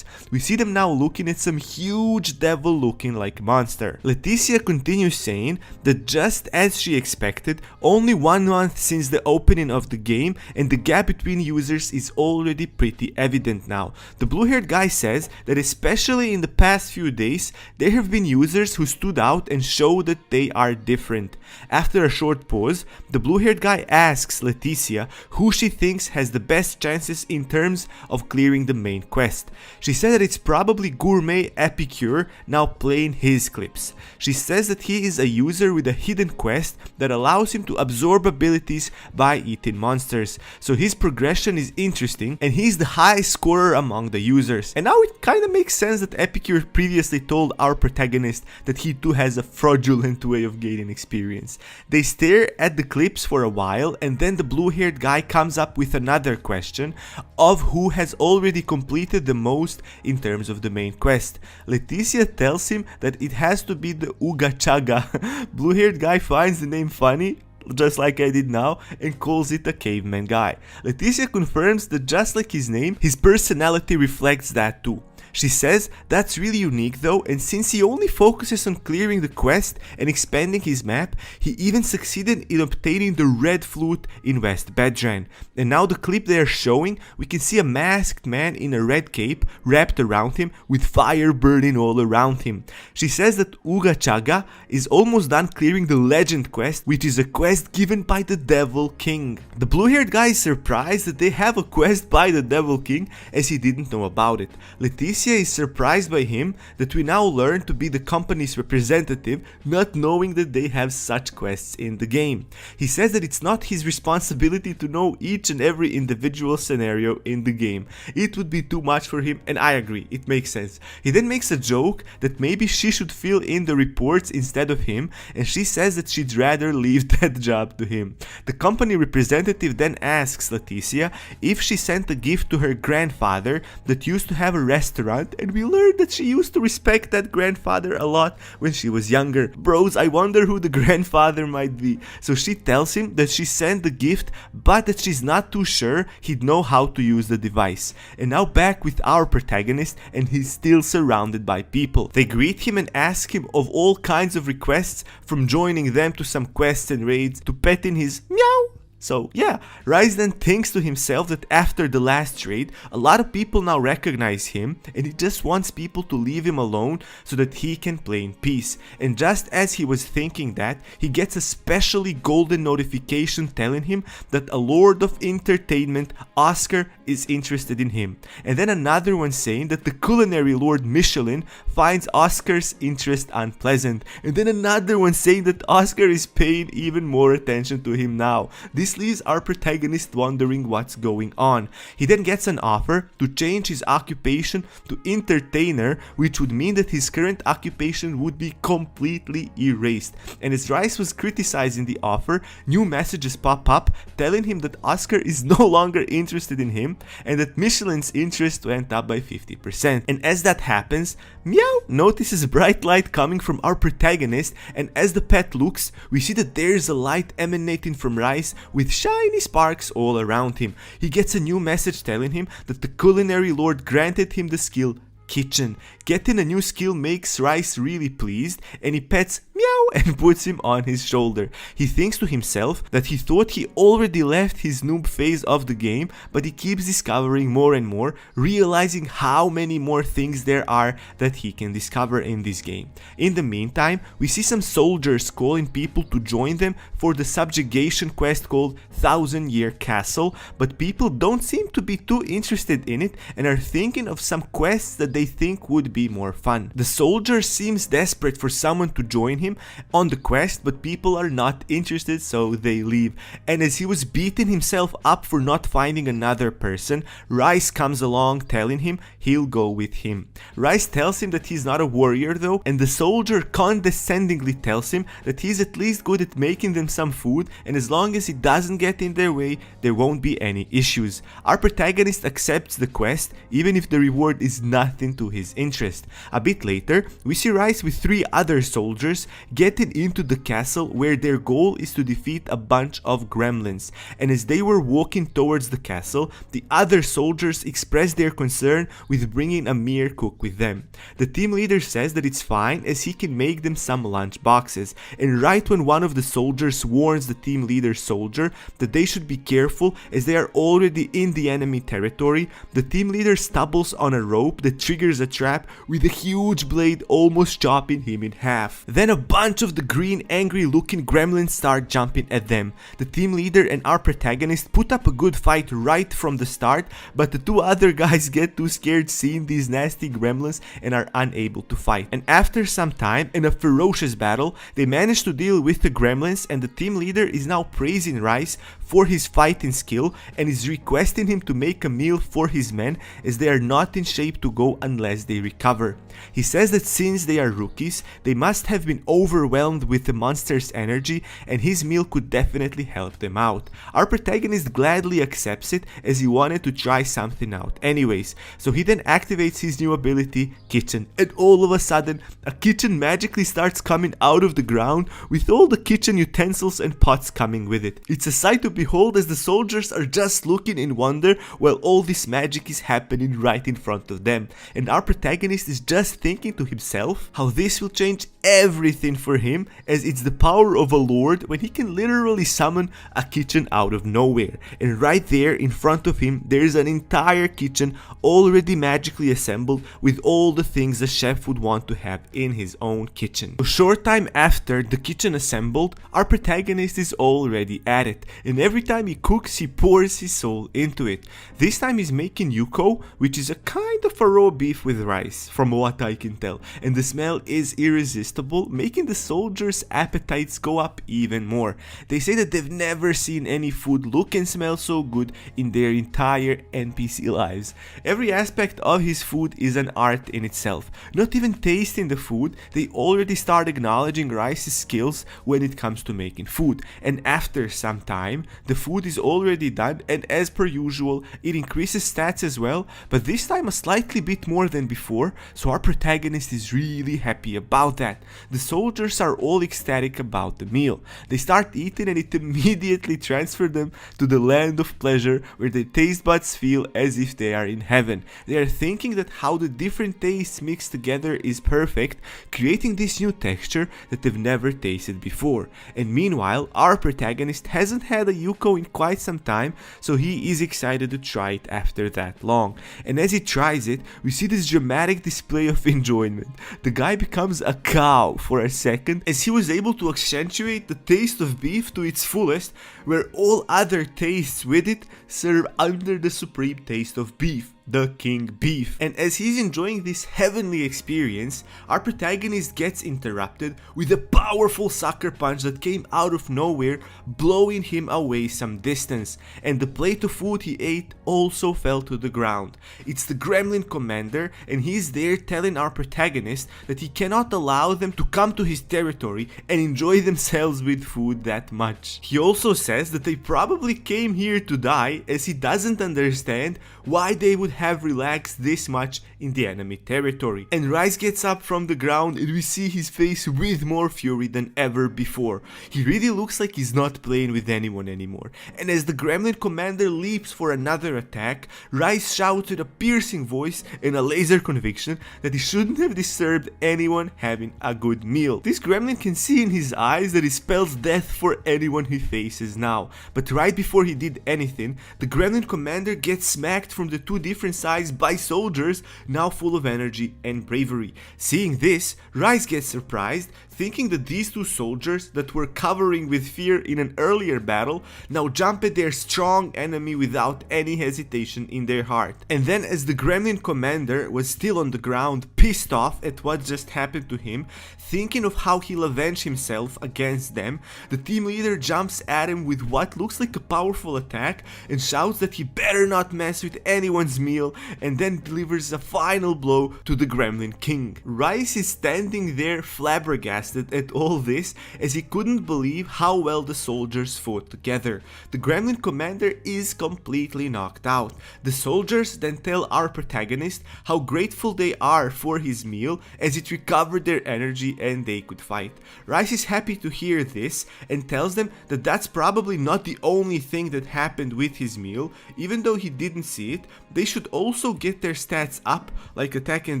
We see them now looking at some huge devil looking like monster. Leticia continues saying that just as she expected, only 1 month since the opening of the game, and the gap between users is already pretty evident now. The blue-haired guy says that especially in the past few days, there have been users who stood out and show that they are different. After a short pause, the blue-haired guy asks Leticia who she thinks has the best chances in terms of clearing the main quest. She said that it's probably Gourmet Epicure, now playing his clips. She says that he is a user with a hidden quest that allows him to absorb abilities by eating monsters. So his progression is interesting, and he's the highest scorer among the users. And now it kinda makes sense that Epicure previously told our protagonist that he too has a fraudulent way of gaining experience. They stare at the clips for a while, and then the blue-haired guy comes up with another question of who has already completed the most in terms of the main quest. Leticia tells him that it has to be the Uga Chaga. Blue-haired guy finds the name funny, just like I did now, and calls it a caveman guy. Leticia confirms that just like his name, his personality reflects that too. She says that's really unique though, and since he only focuses on clearing the quest and expanding his map, he even succeeded in obtaining the red flute in West Bedran. And now the clip they are showing, we can see a masked man in a red cape wrapped around him with fire burning all around him. She says that Uga Chaga is almost done clearing the legend quest, which is a quest given by the Devil King. The blue-haired guy is surprised that they have a quest by the Devil King, as he didn't know about it. Leticia is surprised by him that we now learn to be the company's representative, not knowing that they have such quests in the game. He says that it's not his responsibility to know each and every individual scenario in the game. It would be too much for him, and I agree, it makes sense. He then makes a joke that maybe she should fill in the reports instead of him, and she says that she'd rather leave that job to him. The company representative then asks Leticia if she sent a gift to her grandfather that used to have a restaurant, and we learned that she used to respect that grandfather a lot when she was younger. Bros, I wonder who the grandfather might be. So she tells him that she sent the gift, but that she's not too sure he'd know how to use the device. And now back with our protagonist, and he's still surrounded by people. They greet him and ask him of all kinds of requests, from joining them to some quests and raids to petting his meow. So yeah, Rice then thinks to himself that after the last raid, a lot of people now recognize him, and he just wants people to leave him alone so that he can play in peace. And just as he was thinking that, he gets a specially golden notification telling him that a Lord of Entertainment, Oscar, is interested in him. And then another one saying that the culinary Lord Michelin finds Oscar's interest unpleasant. And then another one saying that Oscar is paying even more attention to him now. This leaves our protagonist wondering what's going on. He then gets an offer to change his occupation to entertainer, which would mean that his current occupation would be completely erased. And as Rice was criticizing the offer, new messages pop up telling him that Oscar is no longer interested in him and that Michelin's interest went up by 50%. And as that happens, Meow notices bright light coming from our protagonist, and as the pet looks, we see that there's a light emanating from Rice with shiny sparks all around him. He gets a new message telling him that the culinary lord granted him the skill Kitchen. Getting a new skill makes Rice really pleased, and he pets Meow and puts him on his shoulder. He thinks to himself that he thought he already left his noob phase of the game, but he keeps discovering more and more, realizing how many more things there are that he can discover in this game. In the meantime, we see some soldiers calling people to join them for the subjugation quest called 1000-Year Castle, but people don't seem to be too interested in it and are thinking of some quests that they think would be more fun. The soldier seems desperate for someone to join him on the quest, but people are not interested, so they leave. And as he was beating himself up for not finding another person, Rice comes along telling him he'll go with him. Rice tells him that he's not a warrior though, and the soldier condescendingly tells him that he's at least good at making them some food, and as long as he doesn't get in their way, there won't be any issues. Our protagonist accepts the quest, even if the reward is nothing to his interest. A bit later, we see Rice with 3 other soldiers getting into the castle, where their goal is to defeat a bunch of gremlins. And as they were walking towards the castle, the other soldiers express their concern with bringing a mere cook with them. The team leader says that it's fine, as he can make them some lunch boxes. And right when one of the soldiers warns the team leader soldier that they should be careful as they are already in the enemy territory, the team leader stumbles on a rope that triggers a trap with a huge blade almost chopping him in half. Then a bunch of the green angry looking gremlins start jumping at them. The team leader and our protagonist put up a good fight right from the start, but the 2 other guys get too scared seeing these nasty gremlins and are unable to fight. And after some time in a ferocious battle, they manage to deal with the gremlins, and the team leader is now praising Rice for his fighting skill and is requesting him to make a meal for his men, as they are not in shape to go unless they recover. He says that since they are rookies, they must have been overwhelmed with the monster's energy, and his meal could definitely help them out. Our protagonist gladly accepts it, as he wanted to try something out anyways, so he then activates his new ability, Kitchen, and all of a sudden, a kitchen magically starts coming out of the ground, with all the kitchen utensils and pots coming with it. It's a sight to behold, as the soldiers are just looking in wonder while all this magic is happening right in front of them, and our protagonist is just thinking to himself how this will change everything for him, as it's the power of a lord when he can literally summon a kitchen out of nowhere. And right there in front of him there is an entire kitchen already magically assembled with all the things a chef would want to have in his own kitchen. A short time after the kitchen assembled, our protagonist is already at it, and every time he cooks he pours his soul into it. This time he's making yuko, which is a kind of a raw beef with rice from what I can tell, and the smell is irresistible, making the soldiers' appetites go up even more. They say that they've never seen any food look and smell so good in their entire NPC lives. Every aspect of his food is an art in itself. Not even tasting the food, they already start acknowledging Rice's skills when it comes to making food, and after some time the food is already done, and as per usual it increases stats as well, but this time a slightly bit more than before, so our protagonist is really happy about that. The soldiers are all ecstatic about the meal. They start eating and it immediately transfers them to the land of pleasure, where their taste buds feel as if they are in heaven. They are thinking that how the different tastes mixed together is perfect, creating this new texture that they've never tasted before. And meanwhile, our protagonist hasn't had a yuko in quite some time, so he is excited to try it after that long. And as he tries it, we see this dramatic display of enjoyment. The guy becomes a cow for a second, as he was able to accentuate the taste of beef to its fullest, where all other tastes with it serve under the supreme taste of beef, the king beef. And as he's enjoying this heavenly experience, our protagonist gets interrupted with a powerful sucker punch that came out of nowhere, blowing him away some distance, and the plate of food he ate also fell to the ground. It's the gremlin commander, and he's there telling our protagonist that he cannot allow them to come to his territory and enjoy themselves with food that much. He also says that they probably came here to die, as he doesn't understand why they would have relaxed this much in the enemy territory. And Rice gets up from the ground, and we see his face with more fury than ever before. He really looks like he's not playing with anyone anymore. And as the gremlin commander leaps for another attack, Rice shouts with a piercing voice and a laser conviction that he shouldn't have disturbed anyone having a good meal. This gremlin can see in his eyes that he spells death for anyone he faces now. But right before he did anything, the gremlin commander gets smacked from the two different sides by soldiers now full of energy and bravery. Seeing this, Rice gets surprised, thinking that these two soldiers that were covering with fear in an earlier battle now jump at their strong enemy without any hesitation in their heart. And then, as the gremlin commander was still on the ground, pissed off at what just happened to him, thinking of how he'll avenge himself against them, the team leader jumps at him with what looks like a powerful attack and shouts that he better not mess with anyone's meal, and then delivers a final blow to the gremlin king. Rice is standing there flabbergasted at all this, as he couldn't believe how well the soldiers fought together. The gremlin commander is completely knocked out. The soldiers then tell our protagonist how grateful they are for his meal, as it recovered their energy and they could fight. Rice is happy to hear this and tells them that that's probably not the only thing that happened with his meal. Even though he didn't see it, they should also get their stats up, like attack and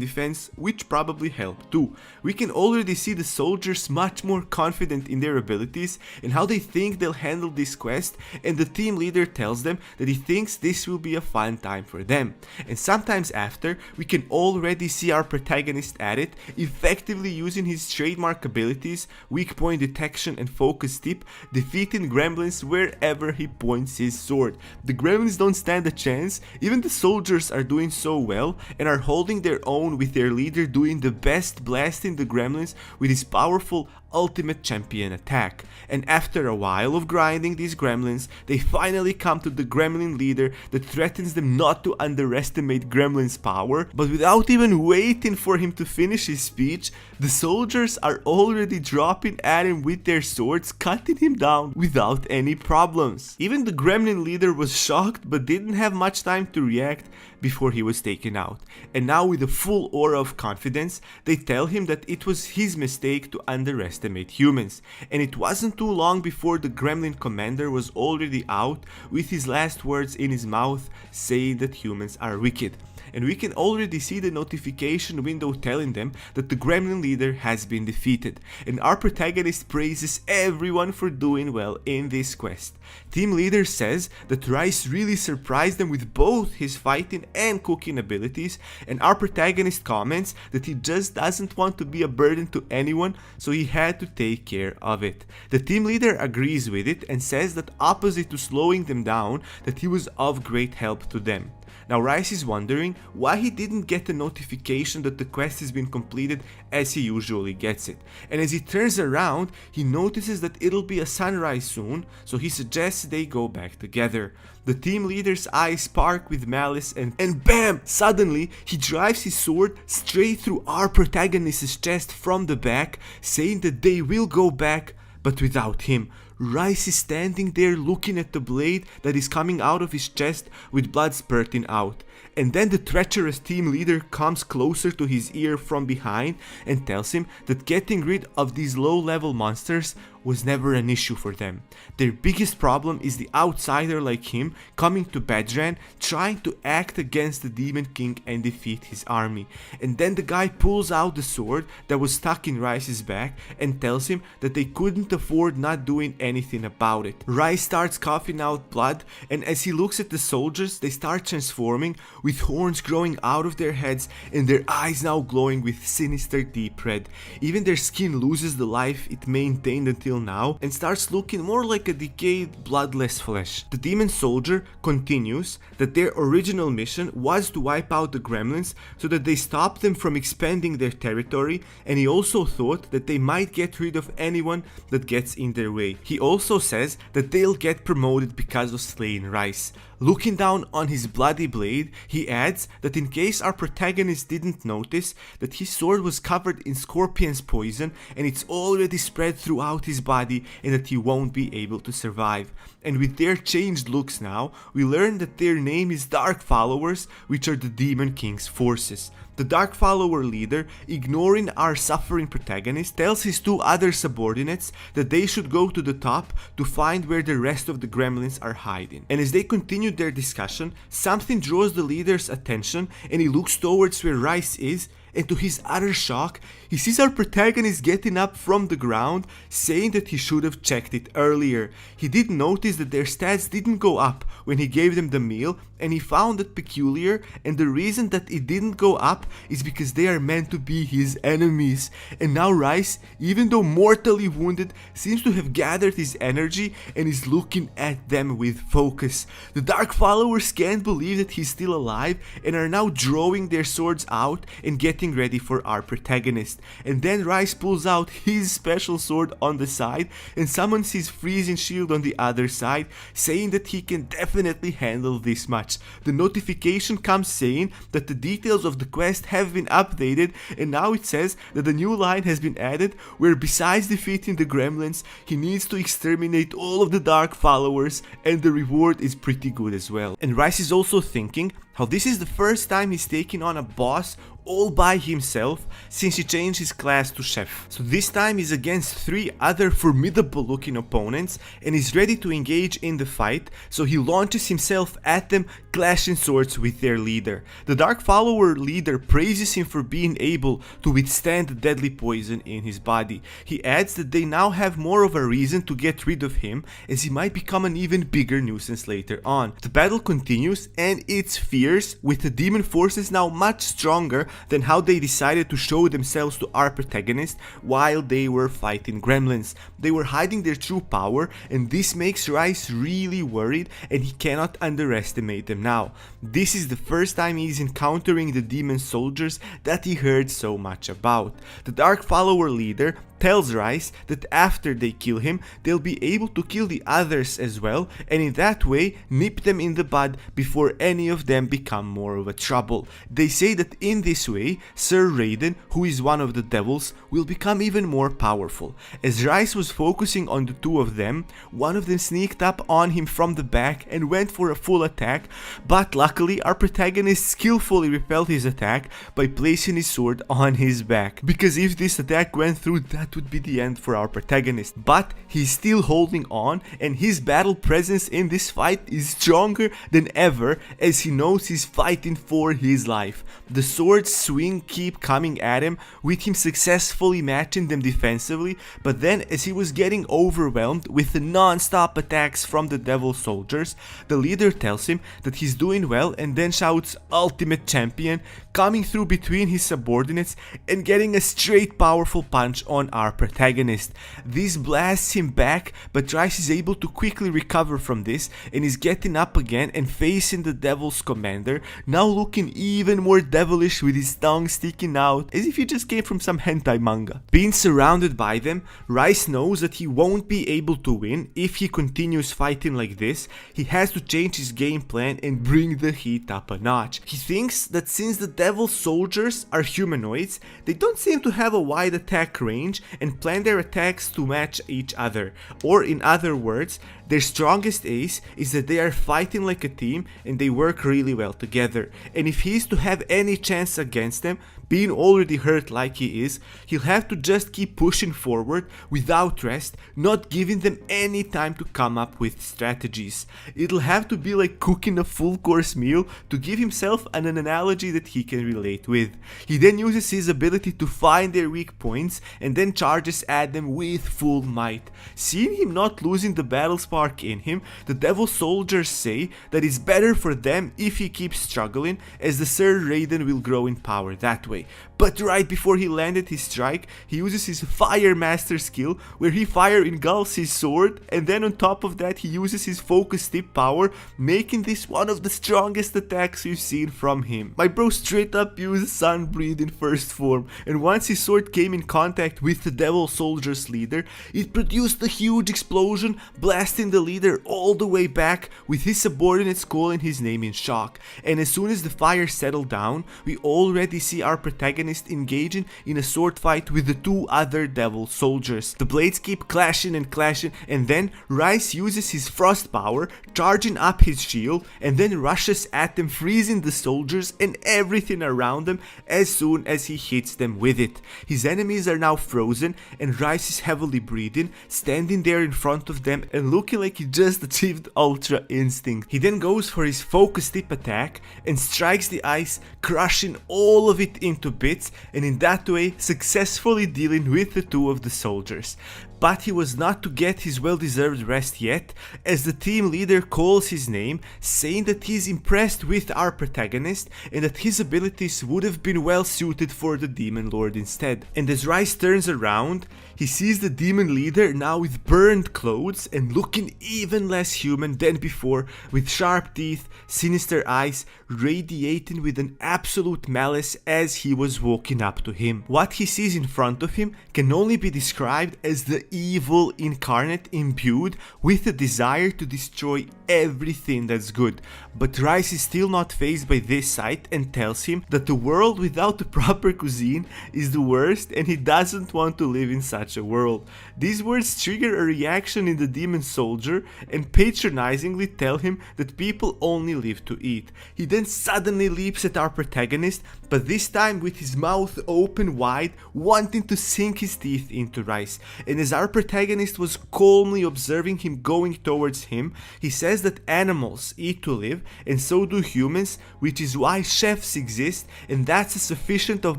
defense, which probably help too. We can already see the soldiers much more confident in their abilities and how they think they'll handle this quest, and the team leader tells them that he thinks this will be a fun time for them. And sometimes after, we can already see our protagonist at it, effectively using his trademark abilities, weak point detection and focus tip, defeating gremlins wherever he points his sword. The gremlins don't stand a chance. Even the soldiers are doing so well and are holding their own, with their leader doing the best, blasting the gremlins with his powerful ultimate champion attack. And after a while of grinding these gremlins, they finally come to the gremlin leader that threatens them not to underestimate Gremlin's power, but without even waiting for him to finish his speech, the soldiers are already dropping at him with their swords, cutting him down without any problems. Even the gremlin leader was shocked but didn't have much time to react before he was taken out. And now with a full aura of confidence, they tell him that it was his mistake to underestimate humans. And it wasn't too long before the gremlin commander was already out with his last words in his mouth saying that humans are wicked. And we can already see the notification window telling them that the gremlin leader has been defeated, and our protagonist praises everyone for doing well in this quest. Team leader says that Rice really surprised them with both his fighting and cooking abilities, and our protagonist comments that he just doesn't want to be a burden to anyone, so he had to take care of it. The team leader agrees with it and says that opposite to slowing them down, that he was of great help to them. Now Rice is wondering why he didn't get a notification that the quest has been completed as he usually gets it. And as he turns around, he notices that it'll be a sunrise soon, so he suggests they go back together. The team leader's eyes spark with malice and BAM! Suddenly, he drives his sword straight through our protagonist's chest from the back, saying that they will go back, but without him. Rice is standing there looking at the blade that is coming out of his chest with blood spurting out. And then the treacherous team leader comes closer to his ear from behind and tells him that getting rid of these low-level monsters was never an issue for them. Their biggest problem is the outsider like him coming to Badran, trying to act against the Demon King and defeat his army. And then the guy pulls out the sword that was stuck in Rice's back and tells him that they couldn't afford not doing anything about it. Rice starts coughing out blood, and as he looks at the soldiers, they start transforming with horns growing out of their heads and their eyes now glowing with sinister deep red. Even their skin loses the life it maintained until now and starts looking more like a decayed, bloodless flesh. The demon soldier continues that their original mission was to wipe out the gremlins so that they stop them from expanding their territory, and he also thought that they might get rid of anyone that gets in their way. He also says that they'll get promoted because of slaying Rice. Looking down on his bloody blade, he adds that in case our protagonist didn't notice, that his sword was covered in scorpion's poison and it's already spread throughout his body and that he won't be able to survive. And with their changed looks now, we learn that their name is Dark Followers, which are the Demon King's forces. The Dark Follower leader, ignoring our suffering protagonist, tells his two other subordinates that they should go to the top to find where the rest of the gremlins are hiding. And as they continue their discussion, something draws the leader's attention and he looks towards where Rice is, and to his utter shock, he sees our protagonist getting up from the ground, saying that he should have checked it earlier. He did notice that their stats didn't go up when he gave them the meal, and he found it peculiar, and the reason that it didn't go up is because they are meant to be his enemies. And now Rice, even though mortally wounded, seems to have gathered his energy and is looking at them with focus. The Dark Followers can't believe that he's still alive and are now drawing their swords out and getting ready for our protagonist. And then Rice pulls out his special sword on the side and summons his freezing shield on the other side, saying that he can definitely handle this much. The notification comes saying that the details of the quest have been updated, and now it says that a new line has been added where besides defeating the gremlins, he needs to exterminate all of the Dark Followers, and the reward is pretty good as well. And Rice is also thinking how this is the first time he's taking on a boss all by himself since he changed his class to chef. So this time he's against 3 other formidable looking opponents and is ready to engage in the fight, so he launches himself at them, clashing swords with their leader. The Dark Follower leader praises him for being able to withstand the deadly poison in his body. He adds that they now have more of a reason to get rid of him, as he might become an even bigger nuisance later on. The battle continues and it's fierce, with the demon forces now much stronger than how they decided to show themselves to our protagonist while they were fighting gremlins. They were hiding their true power, and this makes Rice really worried, and he cannot underestimate them now. This is the first time he's encountering the demon soldiers that he heard so much about. The Dark Follower leader tells Rice that after they kill him, they'll be able to kill the others as well, and in that way nip them in the bud before any of them become more of a trouble. They say that in this way, Sir Raiden, who is one of the devils, will become even more powerful. As Rice was focusing on the two of them, one of them sneaked up on him from the back and went for a full attack, but luckily our protagonist skillfully repelled his attack by placing his sword on his back, because if this attack went through, that would be the end for our protagonist. But he's still holding on, and his battle presence in this fight is stronger than ever, as he knows he's fighting for his life. The swords swing keep coming at him, with him successfully matching them defensively, but then as he was getting overwhelmed with the non-stop attacks from the devil soldiers, the leader tells him that he's doing well and then shouts "Ultimate Champion," coming through between his subordinates and getting a straight powerful punch on our protagonist. This blasts him back, but Rice is able to quickly recover from this and is getting up again and facing the devil's commander, now looking even more devilish with his tongue sticking out as if he just came from some hentai manga. Being surrounded by them, Rice knows that he won't be able to win if he continues fighting like this. He has to change his game plan and bring the heat up a notch. He thinks that since the devil soldiers are humanoids, they don't seem to have a wide attack range and plan their attacks to match each other. Or in other words, their strongest ace is that they are fighting like a team and they work really well together. And if he is to have any chance against them, being already hurt like he is, he'll have to just keep pushing forward without rest, not giving them any time to come up with strategies. It'll have to be like cooking a full course meal to give himself an analogy that he can relate with. He then uses his ability to find their weak points and then charges at them with full might. Seeing him not losing the battle spark in him, the devil soldiers say that it's better for them if he keeps struggling, as the Sir Raiden will grow in power that way. But right before he landed his strike, he uses his Fire Master skill, where he fire engulfs his sword, and then on top of that he uses his focus tip power, making this one of the strongest attacks we've seen from him. My bro straight up used Sunbreed in first form, and once his sword came in contact with the devil soldier's leader, it produced a huge explosion, blasting the leader all the way back, with his subordinates calling his name in shock. And as soon as the fire settled down, we already see our protagonist engaging in a sword fight with the two other devil soldiers. The blades keep clashing and clashing, and then Rice uses his frost power, charging up his shield, and then rushes at them, freezing the soldiers and everything around them as soon as he hits them with it. His enemies are now frozen, and Rice is heavily breathing, standing there in front of them and looking like he just achieved Ultra Instinct. He then goes for his focus tip attack and strikes the ice, crushing all of it into bits, and in that way successfully dealing with the two of the soldiers. But he was not to get his well-deserved rest yet, as the team leader calls his name, saying that he is impressed with our protagonist and that his abilities would have been well suited for the Demon Lord instead. And as Rice turns around, he sees the demon leader now with burned clothes and looking even less human than before, with sharp teeth, sinister eyes, radiating with an absolute malice as he was walking up to him. What he sees in front of him can only be described as the evil incarnate, imbued with a desire to destroy everything that's good. But Rice is still not fazed by this sight and tells him that the world without the proper cuisine is the worst, and he doesn't want to live in such a world. These words trigger a reaction in the demon soldier and patronizingly tell him that people only live to eat. He then suddenly leaps at our protagonist, but this time with his mouth open wide, wanting to sink his teeth into Rice. And as our protagonist was calmly observing him going towards him, he says that animals eat to live, and so do humans, which is why chefs exist, and that's a sufficient of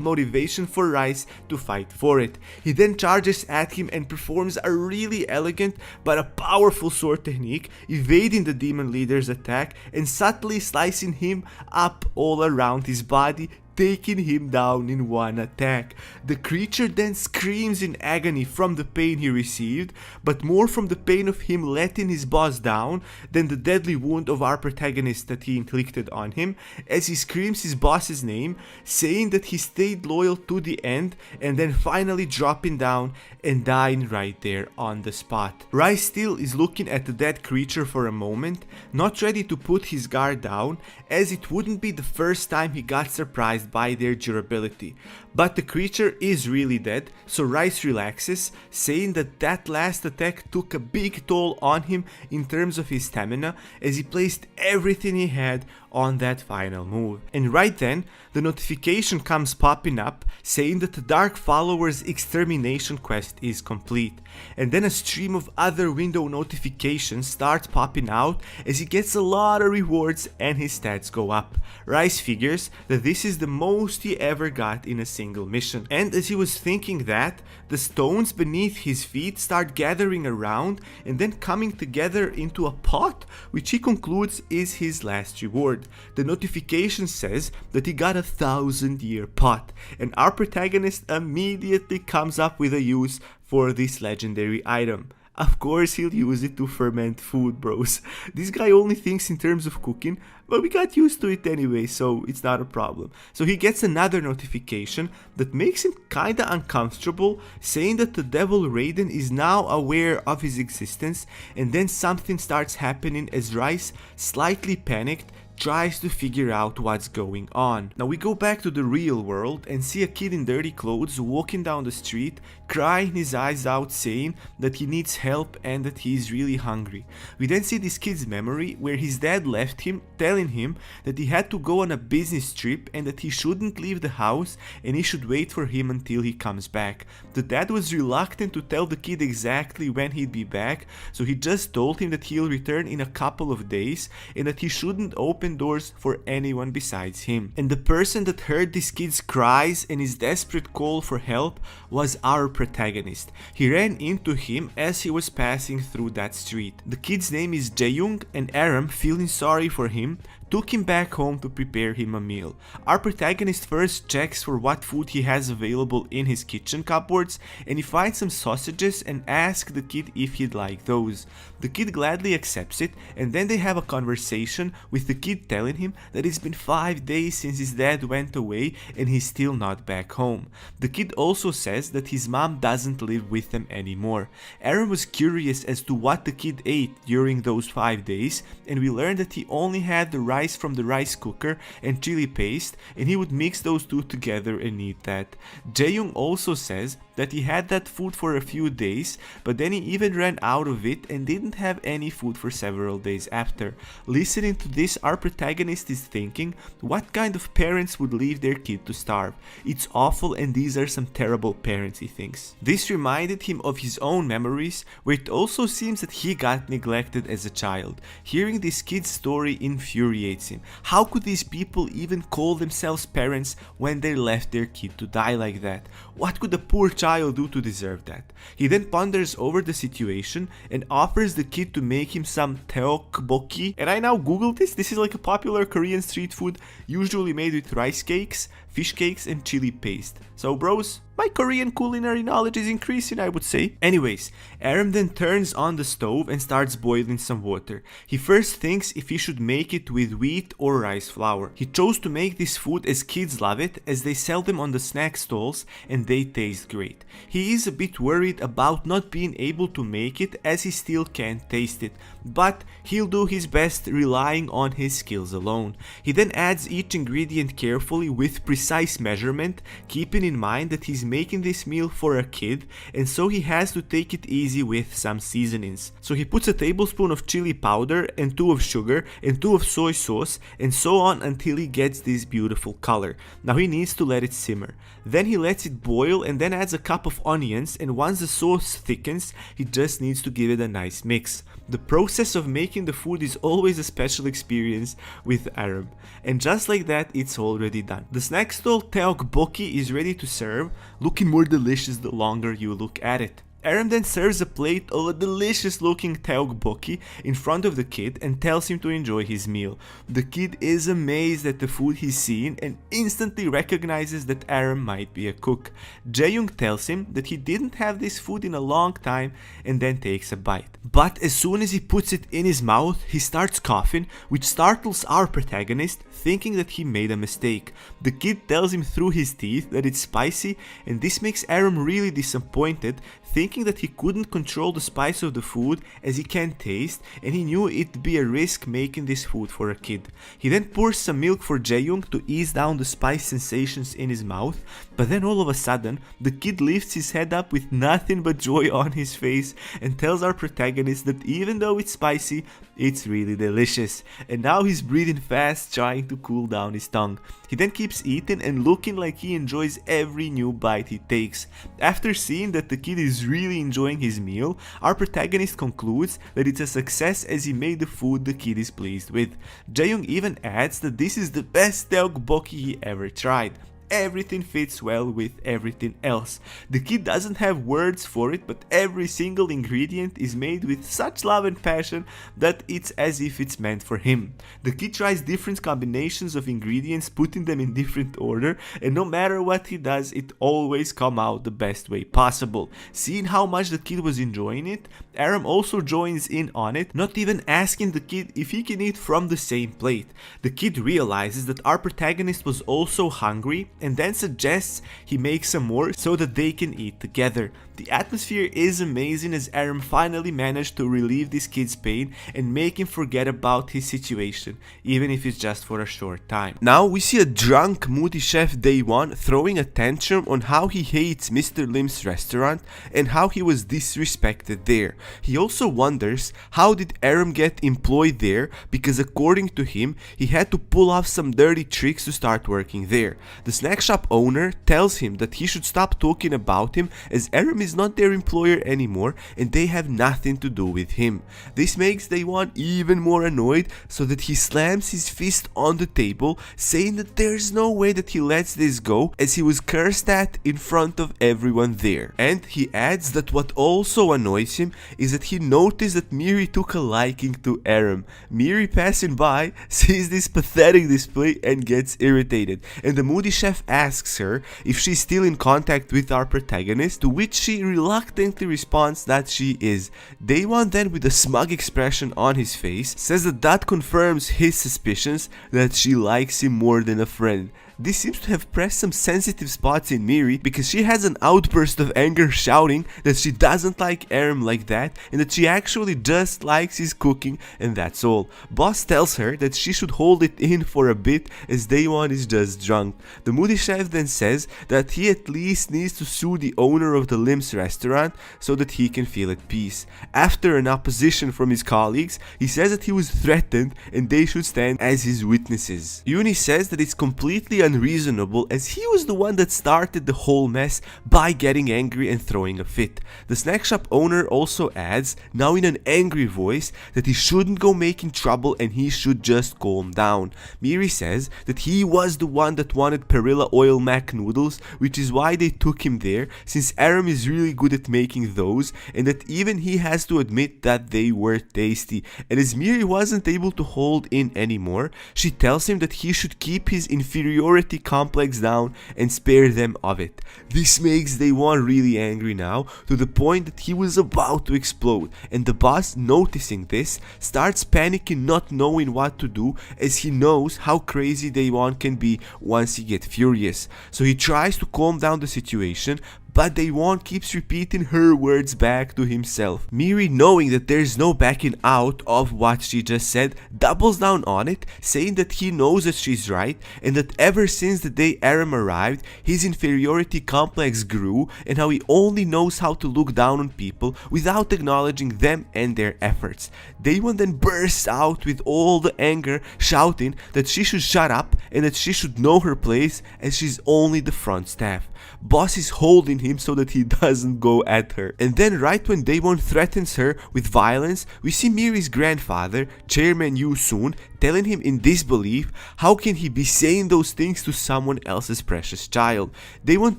motivation for Rice to fight for it. He then charges at him and performs a really elegant but a powerful sword technique, evading the demon leader's attack and subtly slicing him up all around his body, taking him down in one attack. The creature then screams in agony from the pain he received, but more from the pain of him letting his boss down than the deadly wound of our protagonist that he inflicted on him, as he screams his boss's name, saying that he stayed loyal to the end, and then finally dropping down and dying right there on the spot. Rice still is looking at the dead creature for a moment, not ready to put his guard down, as it wouldn't be the first time he got surprised by their durability. But the creature is really dead, so Rice relaxes, saying that that last attack took a big toll on him in terms of his stamina, as he placed everything he had on that final move. And right then, the notification comes popping up saying that the Dark Follower's extermination quest is complete. And then a stream of other window notifications start popping out as he gets a lot of rewards and his stats go up. Rice figures that this is the most he ever got in a single mission. And as he was thinking that, the stones beneath his feet start gathering around and then coming together into a pot, which he concludes is his last reward. The notification says that he got a 1,000-year pot, and our protagonist immediately comes up with a use for this legendary item. Of course he'll use it to ferment food, bros. This guy only thinks in terms of cooking, but we got used to it anyway, so it's not a problem. So he gets another notification that makes him kinda uncomfortable, saying that the Devil Raiden is now aware of his existence, and then something starts happening as Rice, slightly panicked, tries to figure out what's going on. Now we go back to the real world and see a kid in dirty clothes walking down the street, crying his eyes out, saying that he needs help and that he is really hungry. We then see this kid's memory where his dad left him, telling him that he had to go on a business trip and that he shouldn't leave the house and he should wait for him until he comes back. The dad was reluctant to tell the kid exactly when he'd be back, so he just told him that he'll return in a couple of days and that he shouldn't open doors for anyone besides him. And the person that heard this kid's cries and his desperate call for help was our protagonist. He ran into him as he was passing through that street. The kid's name is Jaeyoung, and Aram, feeling sorry for him, took him back home to prepare him a meal. Our protagonist first checks for what food he has available in his kitchen cupboards, and he finds some sausages and asks the kid if he'd like those. The kid gladly accepts it, and then they have a conversation with the kid telling him that it's been 5 days since his dad went away and he's still not back home. The kid also says that his mom doesn't live with them anymore. Aaron was curious as to what the kid ate during those 5 days, and we learned that he only had the rice from the rice cooker and chili paste, and he would mix those two together and eat that. Jaeyoung also says that he had that food for a few days, but then he even ran out of it and didn't have any food for several days after. Listening to this, our protagonist is thinking, what kind of parents would leave their kid to starve? It's awful, and these are some terrible parents, he thinks. This reminded him of his own memories, where it also seems that he got neglected as a child. Hearing this kid's story infuriates him. How could these people even call themselves parents when they left their kid to die like that? What could a poor child do to deserve that? He then ponders over the situation and offers the kid to make him some tteokbokki. And I now googled this. This is like a popular Korean street food, usually made with rice cakes, fish cakes, and chili paste. So bros, my Korean culinary knowledge is increasing, I would say. Anyways, Aram then turns on the stove and starts boiling some water. He first thinks if he should make it with wheat or rice flour. He chose to make this food as kids love it, as they sell them on the snack stalls and they taste great. He is a bit worried about not being able to make it as he still can't taste it, but he'll do his best relying on his skills alone. He then adds each ingredient carefully with precise measurement, keeping in mind that he's making this meal for a kid, and so he has to take it easy with some seasonings. So he puts a tablespoon of chili powder and 2 of sugar and 2 of soy sauce and so on until he gets this beautiful color. Now he needs to let it simmer. Then he lets it boil and then adds a cup of onions, and once the sauce thickens, he just needs to give it a nice mix. The process of making the food is always a special experience with Aram, and just like that, it's already done. The snack stall tteokbokki is ready to serve, looking more delicious the longer you look at it. Aram then serves a plate of a delicious looking tteokbokki in front of the kid and tells him to enjoy his meal. The kid is amazed at the food he's seen and instantly recognizes that Aram might be a cook. Jae-young tells him that he didn't have this food in a long time and then takes a bite. But as soon as he puts it in his mouth, he starts coughing, which startles our protagonist, thinking that he made a mistake. The kid tells him through his teeth that it's spicy, and this makes Aram really disappointed, thinking that he couldn't control the spice of the food as he can't taste, and he knew it'd be a risk making this food for a kid. He then pours some milk for Jae-young to ease down the spice sensations in his mouth, but then all of a sudden, the kid lifts his head up with nothing but joy on his face and tells our protagonist that even though it's spicy, it's really delicious. And now he's breathing fast, trying to cool down his tongue. He then keeps eating and looking like he enjoys every new bite he takes. After seeing that the kid is really enjoying his meal, our protagonist concludes that it's a success as he made the food the kid is pleased with. Jae-young even adds that this is the best tteokbokki he ever tried. Everything fits well with everything else. The kid doesn't have words for it, but every single ingredient is made with such love and passion that it's as if it's meant for him. The kid tries different combinations of ingredients, putting them in different order, and no matter what he does, it always comes out the best way possible. Seeing how much the kid was enjoying it, Aram also joins in on it, not even asking the kid if he can eat from the same plate. The kid realizes that our protagonist was also hungry and then suggests he make some more so that they can eat together. The atmosphere is amazing as Aram finally managed to relieve this kid's pain and make him forget about his situation, even if it's just for a short time. Now we see a drunk, moody chef Daewon throwing a tantrum on how he hates Mr. Lim's restaurant and how he was disrespected there. He also wonders how did Aram get employed there, because according to him, he had to pull off some dirty tricks to start working there. The snack shop owner tells him that he should stop talking about him as Aram is not their employer anymore and they have nothing to do with him. This makes Daewon even more annoyed, so that he slams his fist on the table, saying that there's no way that he lets this go as he was cursed at in front of everyone there. And he adds that what also annoys him is that he noticed that Miri took a liking to Aram. Miri, passing by, sees this pathetic display and gets irritated, and the moody chef asks her if she's still in contact with our protagonist, to which she reluctantly responds that she is. Daewon then, with a smug expression on his face, says that that confirms his suspicions that she likes him more than a friend. This seems to have pressed some sensitive spots in Miri, because she has an outburst of anger shouting that she doesn't like Aram like that and that she actually just likes his cooking, and that's all. Boss tells her that she should hold it in for a bit as Daewon is just drunk. The moody chef then says that he at least needs to sue the owner of the Lim's restaurant so that he can feel at peace. After an opposition from his colleagues, he says that he was threatened and they should stand as his witnesses. Yuni says that it's completely unreasonable as he was the one that started the whole mess by getting angry and throwing a fit. The snack shop owner also adds, now in an angry voice, that he shouldn't go making trouble and he should just calm down. Miri says that he was the one that wanted Perilla oil mac noodles, which is why they took him there, since Aram is really good at making those, and that even he has to admit that they were tasty. And as Miri wasn't able to hold in anymore, she tells him that he should keep his inferiority complex down and spare them of it. This makes Daewon really angry now, to the point that he was about to explode, and the boss, noticing this, starts panicking, not knowing what to do, as he knows how crazy Daewon can be once he gets furious. So he tries to calm down the situation, but Daewon keeps repeating her words back to himself. Miri, knowing that there's no backing out of what she just said, doubles down on it, saying that he knows that she's right, and that ever since the day Aram arrived, his inferiority complex grew, and how he only knows how to look down on people without acknowledging them and their efforts. Daewon then bursts out with all the anger, shouting that she should shut up and that she should know her place as she's only the front staff. Boss is holding him so that he doesn't go at her. And then right when Daewon threatens her with violence, we see Miri's grandfather, Chairman Yu-soon, telling him in disbelief how can he be saying those things to someone else's precious child. Daewon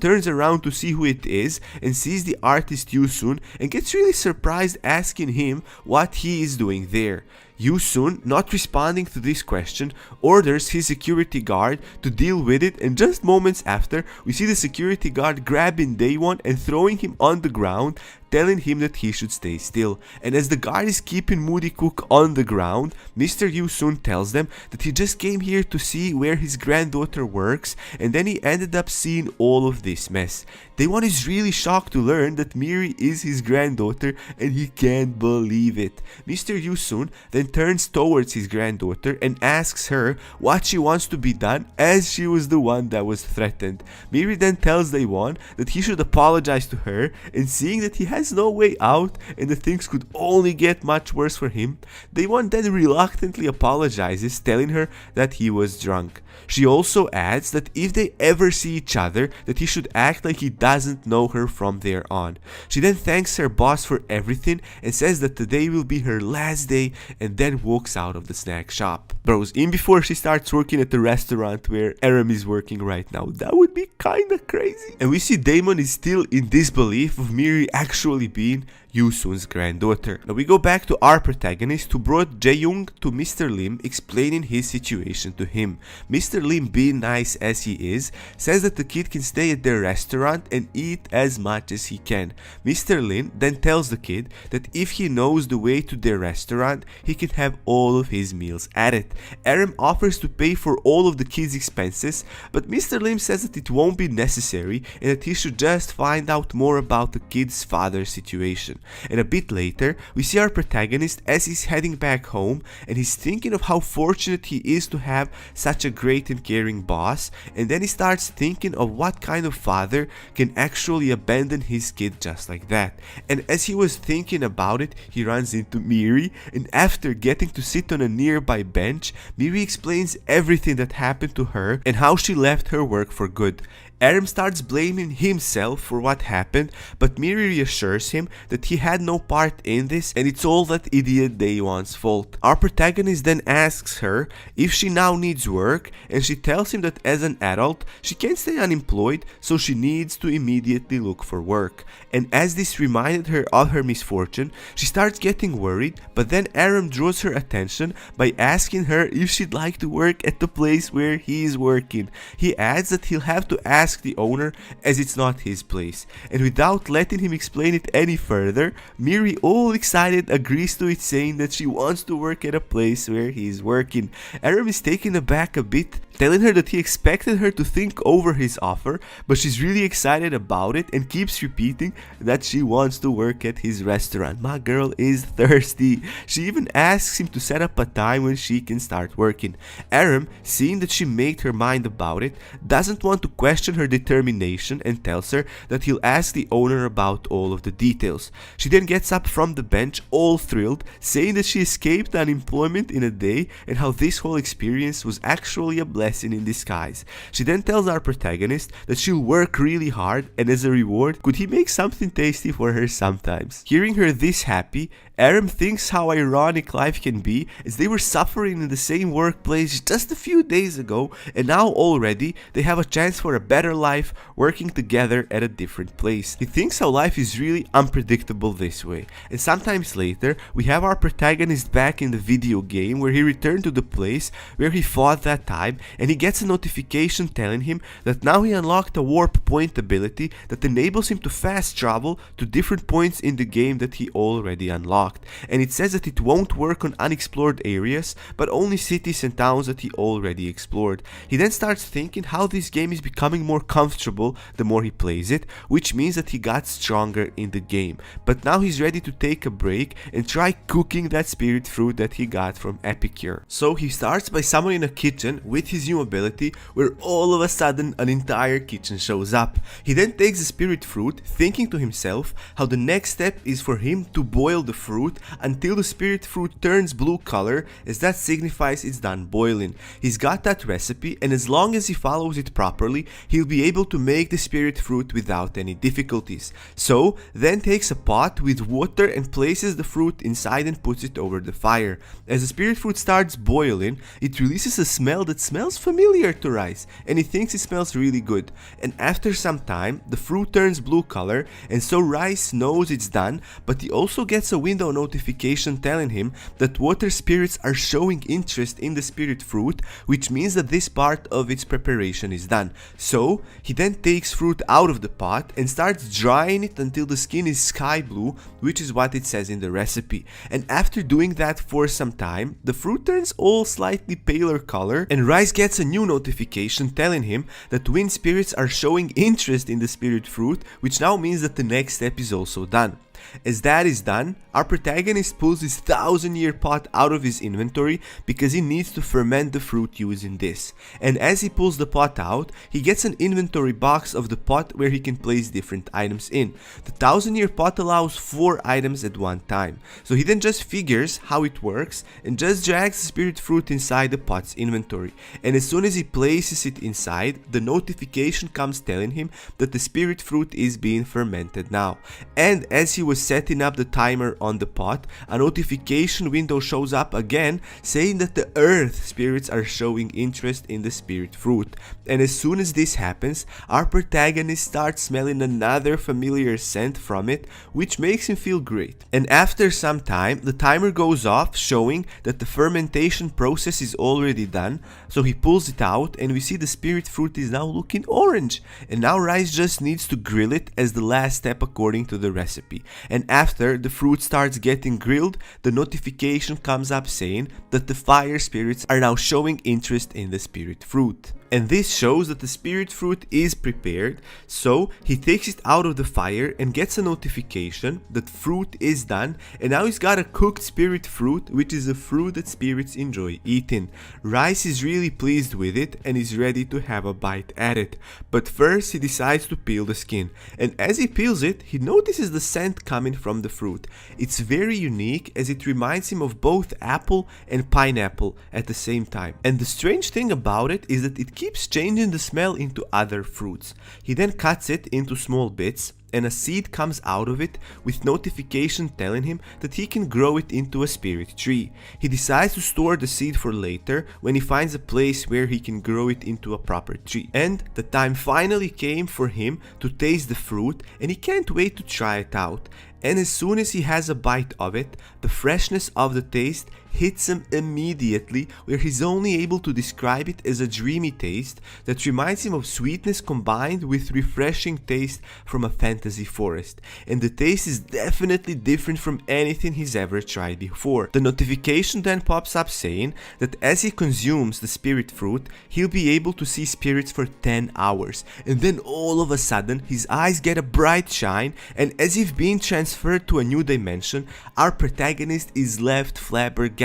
turns around to see who it is and sees the artist Yu-soon and gets really surprised, asking him what he is doing there. Yu-soon, not responding to this question, orders his security guard to deal with it, and just moments after, we see the security guard grabbing Daewon and throwing him on the ground, telling him that he should stay still. And as the guard is keeping Moody Cook on the ground, Mr. Yu-soon tells them that he just came here to see where his granddaughter works, and then he ended up seeing all of this mess. Daewon is really shocked to learn that Miri is his granddaughter, and he can't believe it. Mr. Yu-soon then turns towards his granddaughter and asks her what she wants to be done, as she was the one that was threatened. Miri then tells Daewon that he should apologize to her, and seeing that he has no way out and that things could only get much worse for him, Daewon then reluctantly apologizes, telling her that he was drunk. She also adds that if they ever see each other, that he should act like he doesn't know her from there on. She then thanks her boss for everything and says that today will be her last day, and then walks out of the snack shop. Bros, in before she starts working at the restaurant where Aram is working right now. That would be kinda crazy. And we see Daemon is still in disbelief of Miri actually being Yu-soon's granddaughter. Now we go back to our protagonist, who brought Jae-young to Mr. Lim, explaining his situation to him. Mr. Lim, being nice as he is, says that the kid can stay at their restaurant and eat as much as he can. Mr. Lin then tells the kid that if he knows the way to their restaurant, he can have all of his meals at it. Aram offers to pay for all of the kid's expenses, but Mr. Lim says that it won't be necessary and that he should just find out more about the kid's father's situation. And a bit later, we see our protagonist as he's heading back home, and he's thinking of how fortunate he is to have such a great and caring boss, and then he starts thinking of what kind of father can actually abandon his kid just like that. And as he was thinking about it, he runs into Miri, and after getting to sit on a nearby bench, Miri explains everything that happened to her and how she left her work for good. Aram starts blaming himself for what happened, but Miri reassures him that he had no part in this and it's all that idiot Daewon's fault. Our protagonist then asks her if she now needs work, and she tells him that as an adult she can't stay unemployed, so she needs to immediately look for work. And as this reminded her of her misfortune, she starts getting worried, but then Aram draws her attention by asking her if she'd like to work at the place where he is working. He adds that he'll have to ask the owner as it's not his place, and without letting him explain it any further, Miri, all excited, agrees to it, saying that she wants to work at a place where he is working. Aram is taken aback a bit, telling her that he expected her to think over his offer, but she's really excited about it and keeps repeating that she wants to work at his restaurant. My girl is thirsty. She even asks him to set up a time when she can start working. Aram, seeing that she made her mind about it, doesn't want to question her determination and tells her that he'll ask the owner about all of the details. She then gets up from the bench all thrilled, saying that she escaped unemployment in a day and how this whole experience was actually a blessing in disguise. She then tells our protagonist that she'll work really hard, and as a reward, could he make something tasty for her sometimes. Hearing her this happy, Aram thinks how ironic life can be, as they were suffering in the same workplace just a few days ago, and now already they have a chance for a better life working together at a different place. He thinks how life is really unpredictable this way. And sometimes later, we have our protagonist back in the video game where he returned to the place where he fought that time, and he gets a notification telling him that now he unlocked a warp point ability that enables him to fast travel to different points in the game that he already unlocked. And it says that it won't work on unexplored areas, but only cities and towns that he already explored. He then starts thinking how this game is becoming more comfortable the more he plays it, which means that he got stronger in the game. But now he's ready to take a break and try cooking that spirit fruit that he got from Epicure. So he starts by summoning a kitchen with his new ability, where all of a sudden an entire kitchen shows up. He then takes the spirit fruit, thinking to himself how the next step is for him to boil the fruit fruit until the spirit fruit turns blue color, as that signifies it's done boiling. He's got that recipe, and as long as he follows it properly, he'll be able to make the spirit fruit without any difficulties. So then takes a pot with water and places the fruit inside and puts it over the fire. As the spirit fruit starts boiling, it releases a smell that smells familiar to Rice, and he thinks it smells really good. And after some time, the fruit turns blue color, and so Rice knows it's done, but he also gets a window notification telling him that water spirits are showing interest in the spirit fruit, which means that this part of its preparation is done. So he then takes fruit out of the pot and starts drying it until the skin is sky blue, which is what it says in the recipe. And after doing that for some time, the fruit turns all slightly paler color, and Rice gets a new notification telling him that wind spirits are showing interest in the spirit fruit, which now means that the next step is also done. As that is done, our protagonist pulls his 1000-year pot out of his inventory because he needs to ferment the fruit using this. And as he pulls the pot out, he gets an inventory box of the pot where he can place different items in. The 1000-year pot allows 4 items at one time, so he then just figures how it works and just drags the spirit fruit inside the pot's inventory. And as soon as he places it inside, the notification comes telling him that the spirit fruit is being fermented now. And as he was setting up the timer on the pot, a notification window shows up again saying that the earth spirits are showing interest in the spirit fruit. And as soon as this happens, our protagonist starts smelling another familiar scent from it, which makes him feel great. And after some time, the timer goes off, showing that the fermentation process is already done. So he pulls it out, and we see the spirit fruit is now looking orange. And now Rice just needs to grill it as the last step according to the recipe. And after the fruit starts getting grilled, the notification comes up saying that the fire spirits are now showing interest in the spirit fruit. And this shows that the spirit fruit is prepared, so he takes it out of the fire and gets a notification that fruit is done, and now he's got a cooked spirit fruit, which is a fruit that spirits enjoy eating. Rice is really pleased with it and is ready to have a bite at it, but first he decides to peel the skin, and as he peels it, he notices the scent coming from the fruit. It's very unique as it reminds him of both apple and pineapple at the same time. And the strange thing about it is that it keeps changing the smell into other fruits. He then cuts it into small bits, and a seed comes out of it with notification telling him that he can grow it into a spirit tree. He decides to store the seed for later when he finds a place where he can grow it into a proper tree. And the time finally came for him to taste the fruit, and he can't wait to try it out. And as soon as he has a bite of it, the freshness of the taste hits him immediately, where he's only able to describe it as a dreamy taste that reminds him of sweetness combined with refreshing taste from a fantasy forest. And the taste is definitely different from anything he's ever tried before. The notification then pops up saying that as he consumes the spirit fruit, he'll be able to see spirits for 10 hours. And then all of a sudden, his eyes get a bright shine, and as if being transferred to a new dimension, our protagonist is left flabbergasted,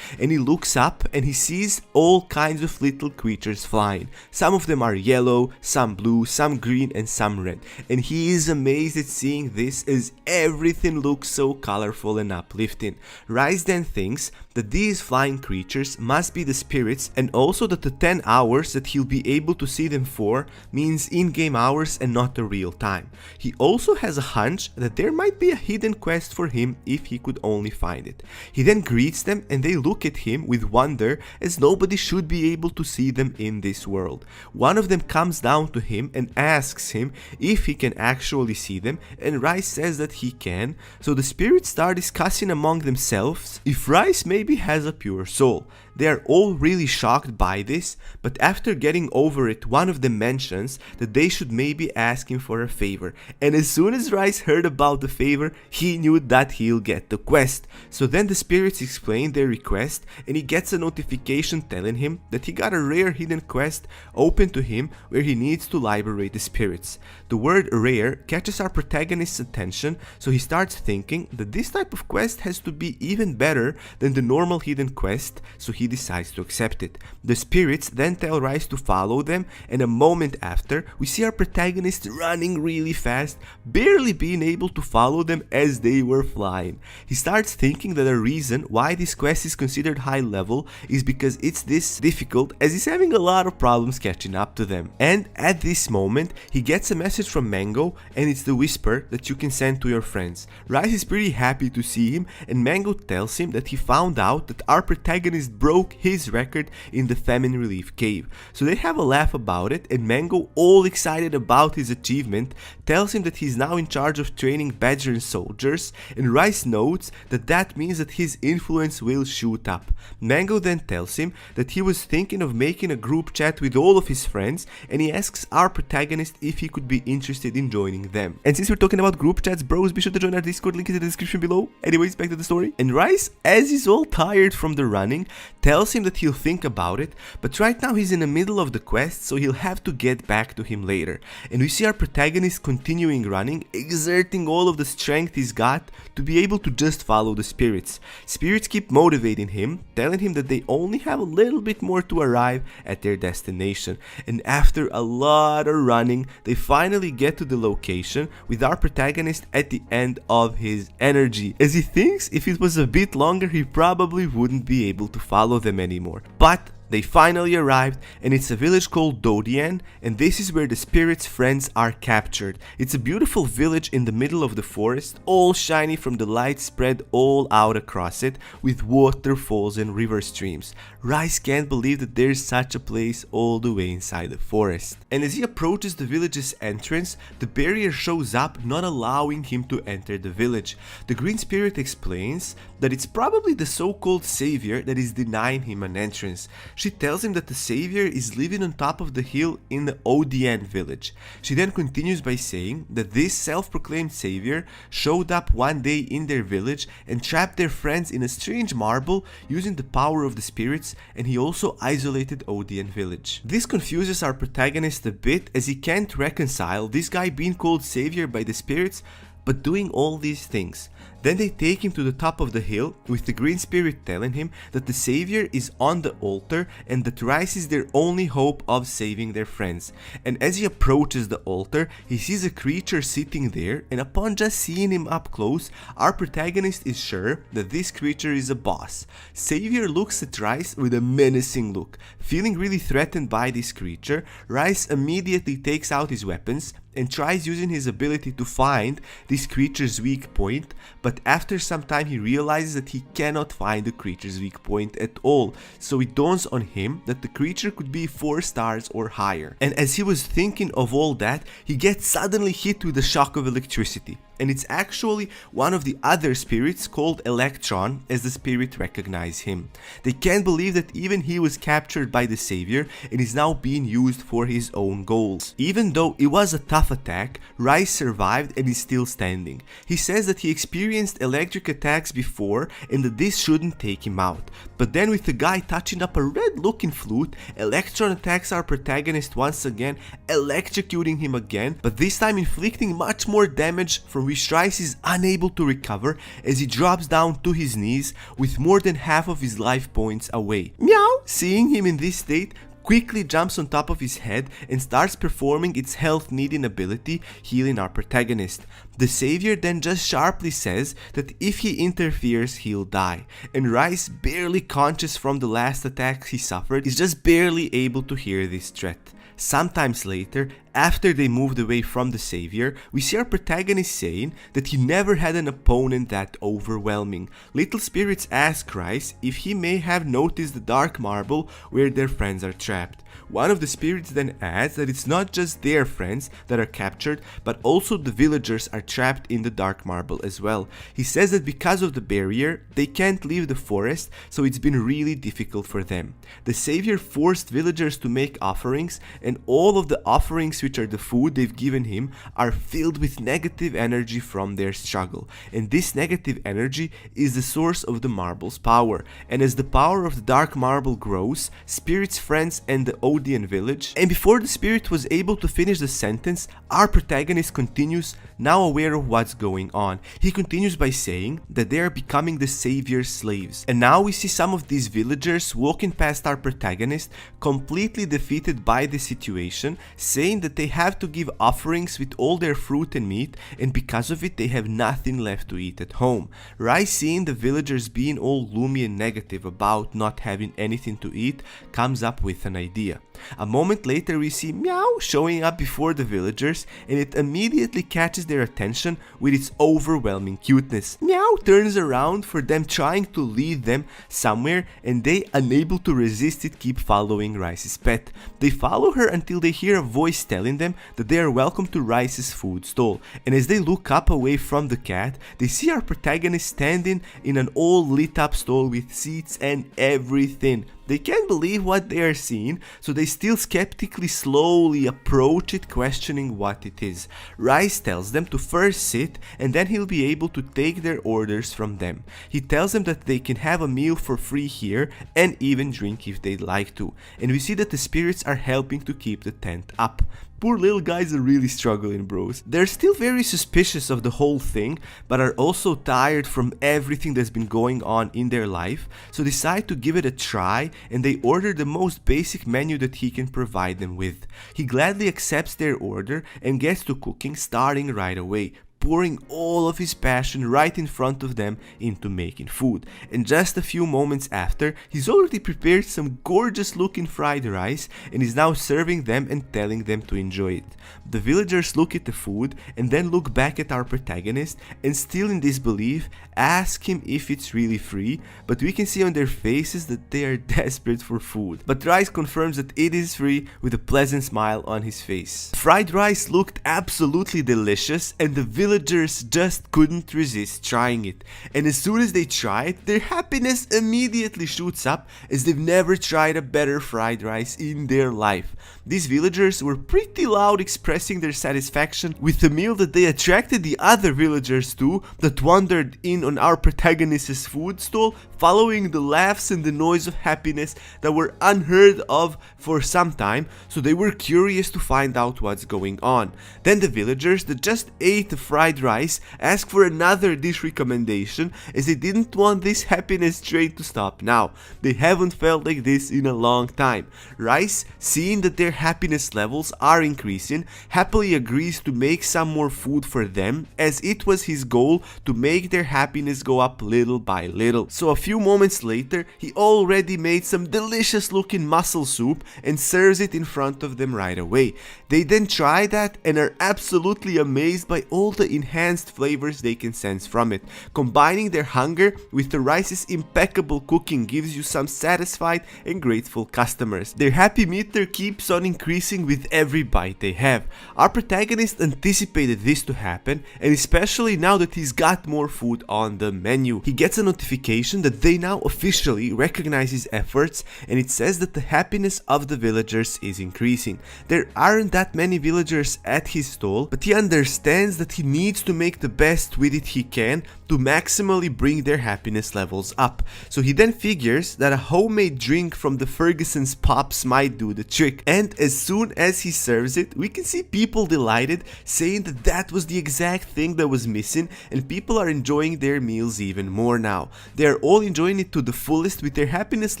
and he looks up and he sees all kinds of little creatures flying. Some of them are yellow, some blue, some green, and some red, and he is amazed at seeing this as everything looks so colorful and uplifting. Rice then thinks that these flying creatures must be the spirits, and also that the 10 hours that he'll be able to see them for means in-game hours and not the real time. He also has a hunch that there might be a hidden quest for him if he could only find it. He then greets them, and they look at him with wonder, as nobody should be able to see them in this world. One of them comes down to him and asks him if he can actually see them, and Rice says that he can. So the spirits start discussing among themselves if Rice maybe has a pure soul. They are all really shocked by this, but after getting over it, one of them mentions that they should maybe ask him for a favor. And as soon as Rice heard about the favor, he knew that he'll get the quest. So then the spirits explain their request, and he gets a notification telling him that he got a rare hidden quest open to him where he needs to liberate the spirits. The word rare catches our protagonist's attention, so he starts thinking that this type of quest has to be even better than the normal hidden quest, so he decides to accept it. The spirits then tell Rice to follow them, and a moment after, we see our protagonist running really fast, barely being able to follow them as they were flying. He starts thinking that the reason why this quest is considered high level is because it's this difficult, as he's having a lot of problems catching up to them. And at this moment, he gets a message from Mango, and it's the whisper that you can send to your friends. Rice is pretty happy to see him, and Mango tells him that he found out that our protagonist broke his record in the famine relief cave. So they have a laugh about it, and Mango, all excited about his achievement, tells him that he's now in charge of training Badger soldiers, and Rice notes that that means that his influence will shoot up. Mango then tells him that he was thinking of making a group chat with all of his friends, and he asks our protagonist if he could be interested in joining them. And since we're talking about group chats, bros, be sure to join our Discord, link is in the description below. Anyways, back to the story. And Rice, as he's all tired from the running, tells him that he'll think about it, but right now he's in the middle of the quest, so he'll have to get back to him later. And we see our protagonist continuing running, exerting all of the strength he's got to be able to just follow the spirits. Spirits keep motivating him, telling him that they only have a little bit more to arrive at their destination. And after a lot of running, they finally get to the location with our protagonist at the end of his energy, as he thinks if it was a bit longer he probably wouldn't be able to follow them anymore. But they finally arrived, and it's a village called Dodian, and this is where the spirits' friends are captured. It's a beautiful village in the middle of the forest, all shiny from the light spread all out across it, with waterfalls and river streams. Rice can't believe that there's such a place all the way inside the forest. And as he approaches the village's entrance, the barrier shows up, not allowing him to enter the village. The green spirit explains that it's probably the so-called savior that is denying him an entrance. She tells him that the savior is living on top of the hill in the Odian village. She then continues by saying that this self-proclaimed savior showed up one day in their village and trapped their friends in a strange marble using the power of the spirits, and he also isolated Odian village. This confuses our protagonist a bit, as he can't reconcile this guy being called savior by the spirits but doing all these things. Then they take him to the top of the hill, with the green spirit telling him that the savior is on the altar and that Rice is their only hope of saving their friends. And as he approaches the altar, he sees a creature sitting there, and upon just seeing him up close, our protagonist is sure that this creature is a boss. Savior looks at Rice with a menacing look. Feeling really threatened by this creature, Rice immediately takes out his weapons and tries using his ability to find this creature's weak point, but after some time he realizes that he cannot find the creature's weak point at all, so it dawns on him that the creature could be 4 stars or higher. And as he was thinking of all that, he gets suddenly hit with a shock of electricity. And it's actually one of the other spirits called Electron, as the spirit recognizes him. They can't believe that even he was captured by the savior and is now being used for his own goals. Even though it was a tough attack, Rice survived and is still standing. He says that he experienced electric attacks before and that this shouldn't take him out. But then with the guy touching up a red looking flute, Electron attacks our protagonist once again, electrocuting him again, but this time inflicting much more damage, from which Rice is unable to recover as he drops down to his knees with more than half of his life points away. Meow! Seeing him in this state, quickly jumps on top of his head and starts performing its health needing ability, healing our protagonist. The savior then just sharply says that if he interferes, he'll die, and Rice, barely conscious from the last attacks he suffered, is just barely able to hear this threat. Sometimes later, after they moved away from the savior, we see our protagonist saying that he never had an opponent that overwhelming. Little spirits ask Rice if he may have noticed the dark marble where their friends are trapped. One of the spirits then adds that it's not just their friends that are captured, but also the villagers are trapped in the dark marble as well. He says that because of the barrier, they can't leave the forest, so it's been really difficult for them. The savior forced villagers to make offerings, and all of the offerings offerings, which are the food they've given him, are filled with negative energy from their struggle. And this negative energy is the source of the marble's power. And as the power of the dark marble grows, Spirit's friends and the Odeon village. And before the spirit was able to finish the sentence, our protagonist continues, now aware of what's going on. He continues by saying that they are becoming the savior's slaves. And now we see some of these villagers walking past our protagonist, completely defeated by the situation, saying that they have to give offerings with all their fruit and meat, and because of it they have nothing left to eat at home. Rai, seeing the villagers being all gloomy and negative about not having anything to eat, comes up with an idea. A moment later we see Meow showing up before the villagers, and it immediately catches their attention with its overwhelming cuteness. Meow turns around for them, trying to lead them somewhere, and they, unable to resist it, keep following Rice's pet. They follow her until they hear a voice telling them that they are welcome to Rice's food stall, and as they look up away from the cat, they see our protagonist standing in an all lit up stall with seats and everything. They can't believe what they are seeing, so they still skeptically slowly approach it, questioning what it is. Rice tells them to first sit, and then he'll be able to take their orders from them. He tells them that they can have a meal for free here, and even drink if they'd like to. And we see that the spirits are helping to keep the tent up. Poor little guys are really struggling, bros. They're still very suspicious of the whole thing, but are also tired from everything that's been going on in their life, so decide to give it a try, and they order the most basic menu that he can provide them with. He gladly accepts their order and gets to cooking, starting right away, pouring all of his passion right in front of them into making food. And just a few moments after, he's already prepared some gorgeous looking fried rice and is now serving them and telling them to enjoy it. The villagers look at the food and then look back at our protagonist and, still in disbelief, ask him if it's really free, but we can see on their faces that they are desperate for food. But Rice confirms that it is free with a pleasant smile on his face. Fried rice looked absolutely delicious, and the villagers just couldn't resist trying it. And as soon as they try it, their happiness immediately shoots up, as they've never tried a better fried rice in their life. These villagers were pretty loud, expressing their satisfaction with the meal that they attracted the other villagers to, that wandered in on our protagonist's food stall, following the laughs and the noise of happiness that were unheard of for some time, so they were curious to find out what's going on. Then the villagers that just ate the fried rice asked for another dish recommendation, as they didn't want this happiness train to stop now. They haven't felt like this in a long time. Rice, seeing that their happiness levels are increasing, happily agrees to make some more food for them, as it was his goal to make their happiness go up little by little. So a few moments later, he already made some delicious looking mussel soup and serves it in front of them right away. They then try that and are absolutely amazed by all the enhanced flavors they can sense from it. Combining their hunger with the rice's impeccable cooking gives you some satisfied and grateful customers. Their happy meter keeps on increasing with every bite they have. Our protagonist anticipated this to happen, and especially now that he's got more food on the menu. He gets a notification that they now officially recognize his efforts, and it says that the happiness of the villagers is increasing. There aren't that many villagers at his stall, but he understands that he needs to make the best with it he can to maximally bring their happiness levels up. So he then figures that a homemade drink from the Ferguson's Pops might do the trick, and as soon as he serves it, we can see people delighted, saying that that was the exact thing that was missing, and people are enjoying their meals even more now. They are all enjoying it to the fullest, with their happiness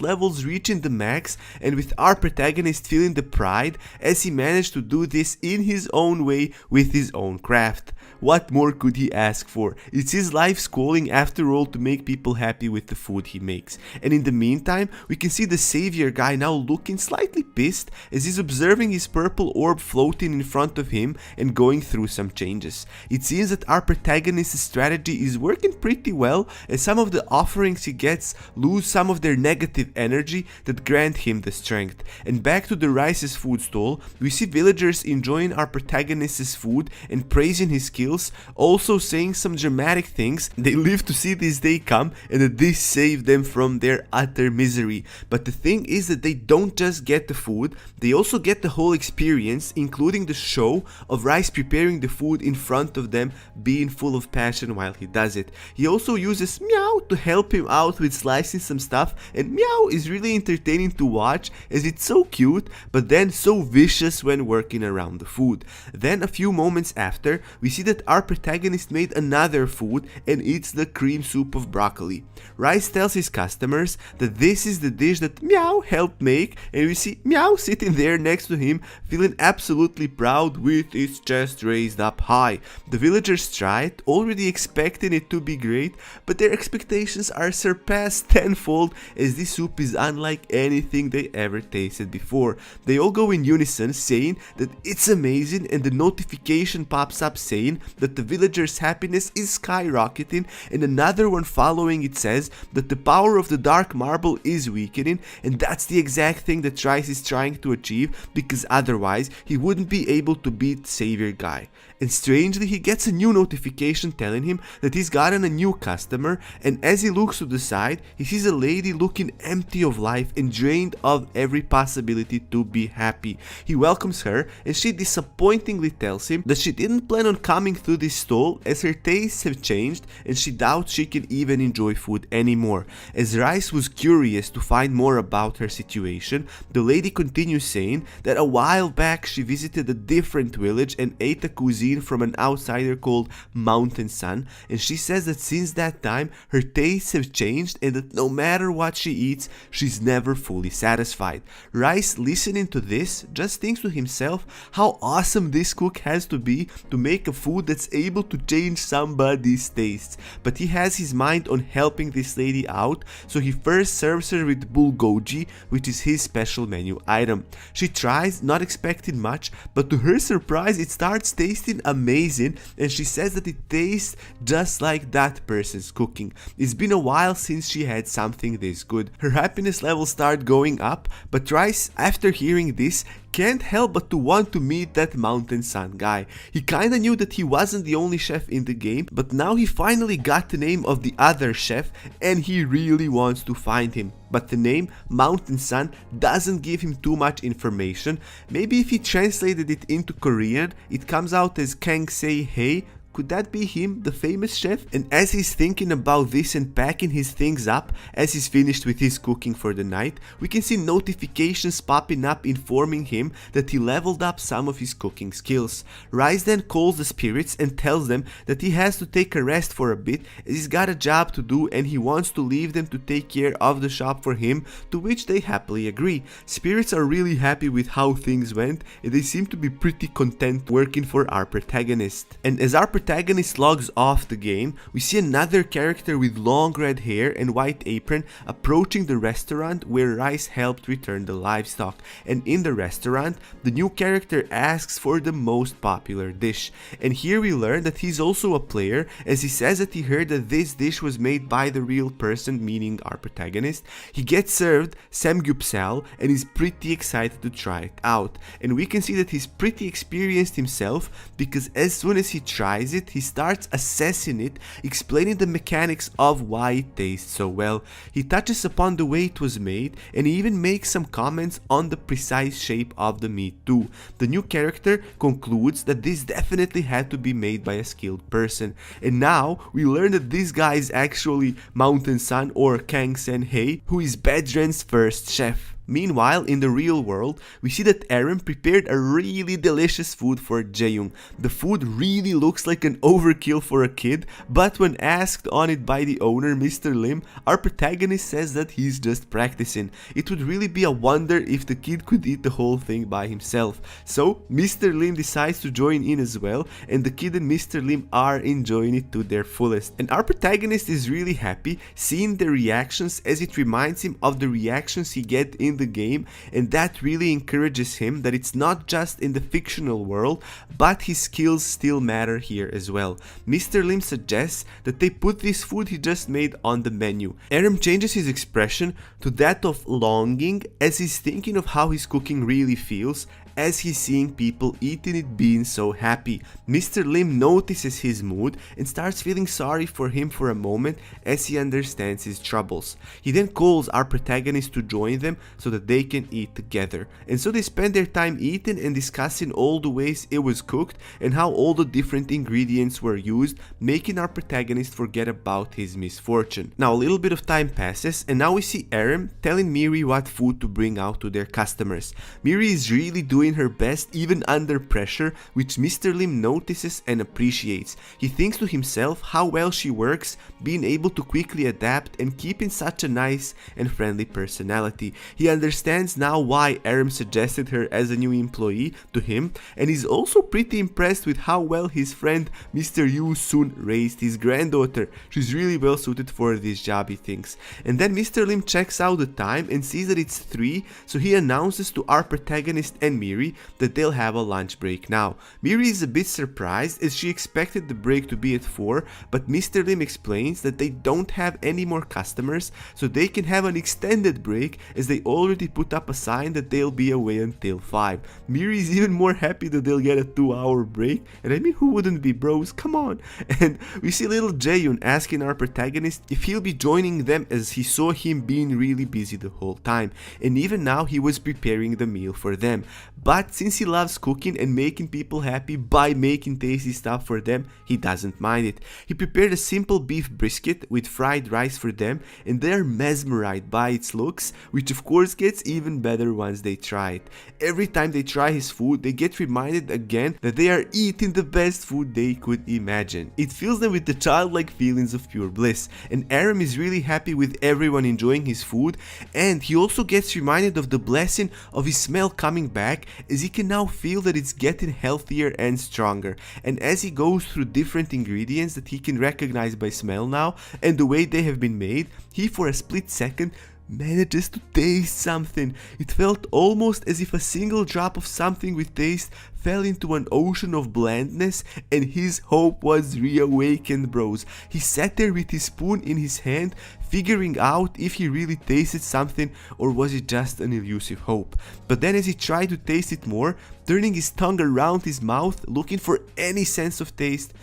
levels reaching the max, and with our protagonist feeling the pride as he managed to do this in his own way with his own craft. What more could he ask for? It's his life's calling after all to make people happy with the food he makes. And in the meantime, we can see the savior guy now looking slightly pissed as he's observing his purple orb floating in front of him and going through some changes. It seems that our protagonist's strategy is working pretty well, as some of the offerings he gets lose some of their negative energy that grant him the strength. And back to the Rice's food stall, we see villagers enjoying our protagonist's food and praising his skills skills, also saying some dramatic things. They live to see this day come and that this saved them from their utter misery. But the thing is that they don't just get the food, they also get the whole experience, including the show of Rice preparing the food in front of them, being full of passion while he does it. He also uses Meow to help him out with slicing some stuff, and Meow is really entertaining to watch as it's so cute but then so vicious when working around the food. Then a few moments after, we see that our protagonist made another food and it's the cream soup of broccoli. Rice tells his customers that this is the dish that Meow helped make, and we see Meow sitting there next to him feeling absolutely proud with its chest raised up high. The villagers try it, already expecting it to be great, but their expectations are surpassed tenfold as this soup is unlike anything they ever tasted before. They all go in unison saying that it's amazing, and the notification pops up saying that the villagers' happiness is skyrocketing, and another one following it says that the power of the dark marble is weakening, and that's the exact thing that Rice is trying to achieve, because otherwise he wouldn't be able to beat Savior Guy. And strangely, he gets a new notification telling him that he's gotten a new customer, and as he looks to the side, he sees a lady looking empty of life and drained of every possibility to be happy. He welcomes her, and she disappointingly tells him that she didn't plan on coming through this stall as her tastes have changed and she doubts she can even enjoy food anymore. As Rice was curious to find more about her situation, the lady continues saying that a while back she visited a different village and ate a cuisine from an outsider called Mountain Sun, and she says that since that time her tastes have changed and that no matter what she eats, she's never fully satisfied. Rice, listening to this, just thinks to himself how awesome this cook has to be to make a food that's able to change somebody's tastes. But he has his mind on helping this lady out, so he first serves her with bulgogi, which is his special menu item. She tries, not expecting much, but to her surprise it starts tasting amazing, and she says that it tastes just like that person's cooking. It's been a while since she had something this good. Her happiness levels start going up, but Rice, after hearing this, can't help but to want to meet that Mountain Sun guy. He kinda knew that he wasn't the only chef in the game, but now he finally got the name of the other chef and he really wants to find him. But the name Mountain Sun doesn't give him too much information. Maybe if he translated it into Korean, it comes out as Kang Say Hey. Could that be him, the famous chef? And as he's thinking about this and packing his things up, as he's finished with his cooking for the night, we can see notifications popping up informing him that he leveled up some of his cooking skills. Rice then calls the spirits and tells them that he has to take a rest for a bit as he's got a job to do and he wants to leave them to take care of the shop for him, to which they happily agree. Spirits are really happy with how things went and they seem to be pretty content working for our protagonist. And as our protagonist logs off the game, we see another character with long red hair and white apron approaching the restaurant where Rice helped return the livestock. And in the restaurant, the new character asks for the most popular dish. And here we learn that he's also a player, as he says that he heard that this dish was made by the real person, meaning our protagonist. He gets served samgyeopsal and is pretty excited to try it out. And we can see that he's pretty experienced himself, because as soon as he tries it, he starts assessing it, explaining the mechanics of why it tastes so well. He touches upon the way it was made, and he even makes some comments on the precise shape of the meat too. The new character concludes that this definitely had to be made by a skilled person. And now we learn that this guy is actually Mountain Sun, or Kang Sen Hei, who is Bedren's first chef. Meanwhile, in the real world, we see that Aaron prepared a really delicious food for Jaeyoung. The food really looks like an overkill for a kid, but when asked on it by the owner, Mr. Lim, our protagonist says that he's just practicing. It would really be a wonder if the kid could eat the whole thing by himself. So, Mr. Lim decides to join in as well, and the kid and Mr. Lim are enjoying it to their fullest. And our protagonist is really happy seeing the reactions, as it reminds him of the reactions he gets in the game, and that really encourages him that it's not just in the fictional world, but his skills still matter here as well. Mr. Lim suggests that they put this food he just made on the menu. Aram changes his expression to that of longing as he's thinking of how his cooking really feels, as he's seeing people eating it being so happy. Mr. Lim notices his mood and starts feeling sorry for him for a moment as he understands his troubles. He then calls our protagonist to join them so that they can eat together. And so they spend their time eating and discussing all the ways it was cooked and how all the different ingredients were used, making our protagonist forget about his misfortune. Now a little bit of time passes and now we see Aram telling Miri what food to bring out to their customers. Miri is really doing her best even under pressure, which Mr. Lim notices and appreciates. He thinks to himself how well she works, being able to quickly adapt and keeping such a nice and friendly personality. He understands now why Aram suggested her as a new employee to him, and is also pretty impressed with how well his friend Mr. Yu Sun raised his granddaughter. She's really well suited for this job, he thinks. And then Mr. Lim checks out the time and sees that it's 3, so he announces to our protagonist and Miri that they'll have a lunch break now. Miri is a bit surprised as she expected the break to be at 4, but Mr. Lim explains that they don't have any more customers, so they can have an extended break as they already put up a sign that they'll be away until 5. Miri is even more happy that they'll get a 2-hour break, and I mean, who wouldn't be, bros? Come on. And we see little Jaeyoon asking our protagonist if he'll be joining them as he saw him being really busy the whole time, and even now he was preparing the meal for them. But since he loves cooking and making people happy by making tasty stuff for them, he doesn't mind it. He prepared a simple beef brisket with fried rice for them, and they are mesmerized by its looks, which of course gets even better once they try it. Every time they try his food, they get reminded again that they are eating the best food they could imagine. It fills them with the childlike feelings of pure bliss, and Aram is really happy with everyone enjoying his food, and he also gets reminded of the blessing of his smell coming back, as he can now feel that it's getting healthier and stronger. And as he goes through different ingredients that he can recognize by smell now and the way they have been made, he for a split second manages to taste something. It felt almost as if a single drop of something with taste fell into an ocean of blandness, and his hope was reawakened, bros. He sat there with his spoon in his hand, figuring out if he really tasted something or was it just an elusive hope. But then as he tried to taste it more, turning his tongue around his mouth, looking for any sense of taste,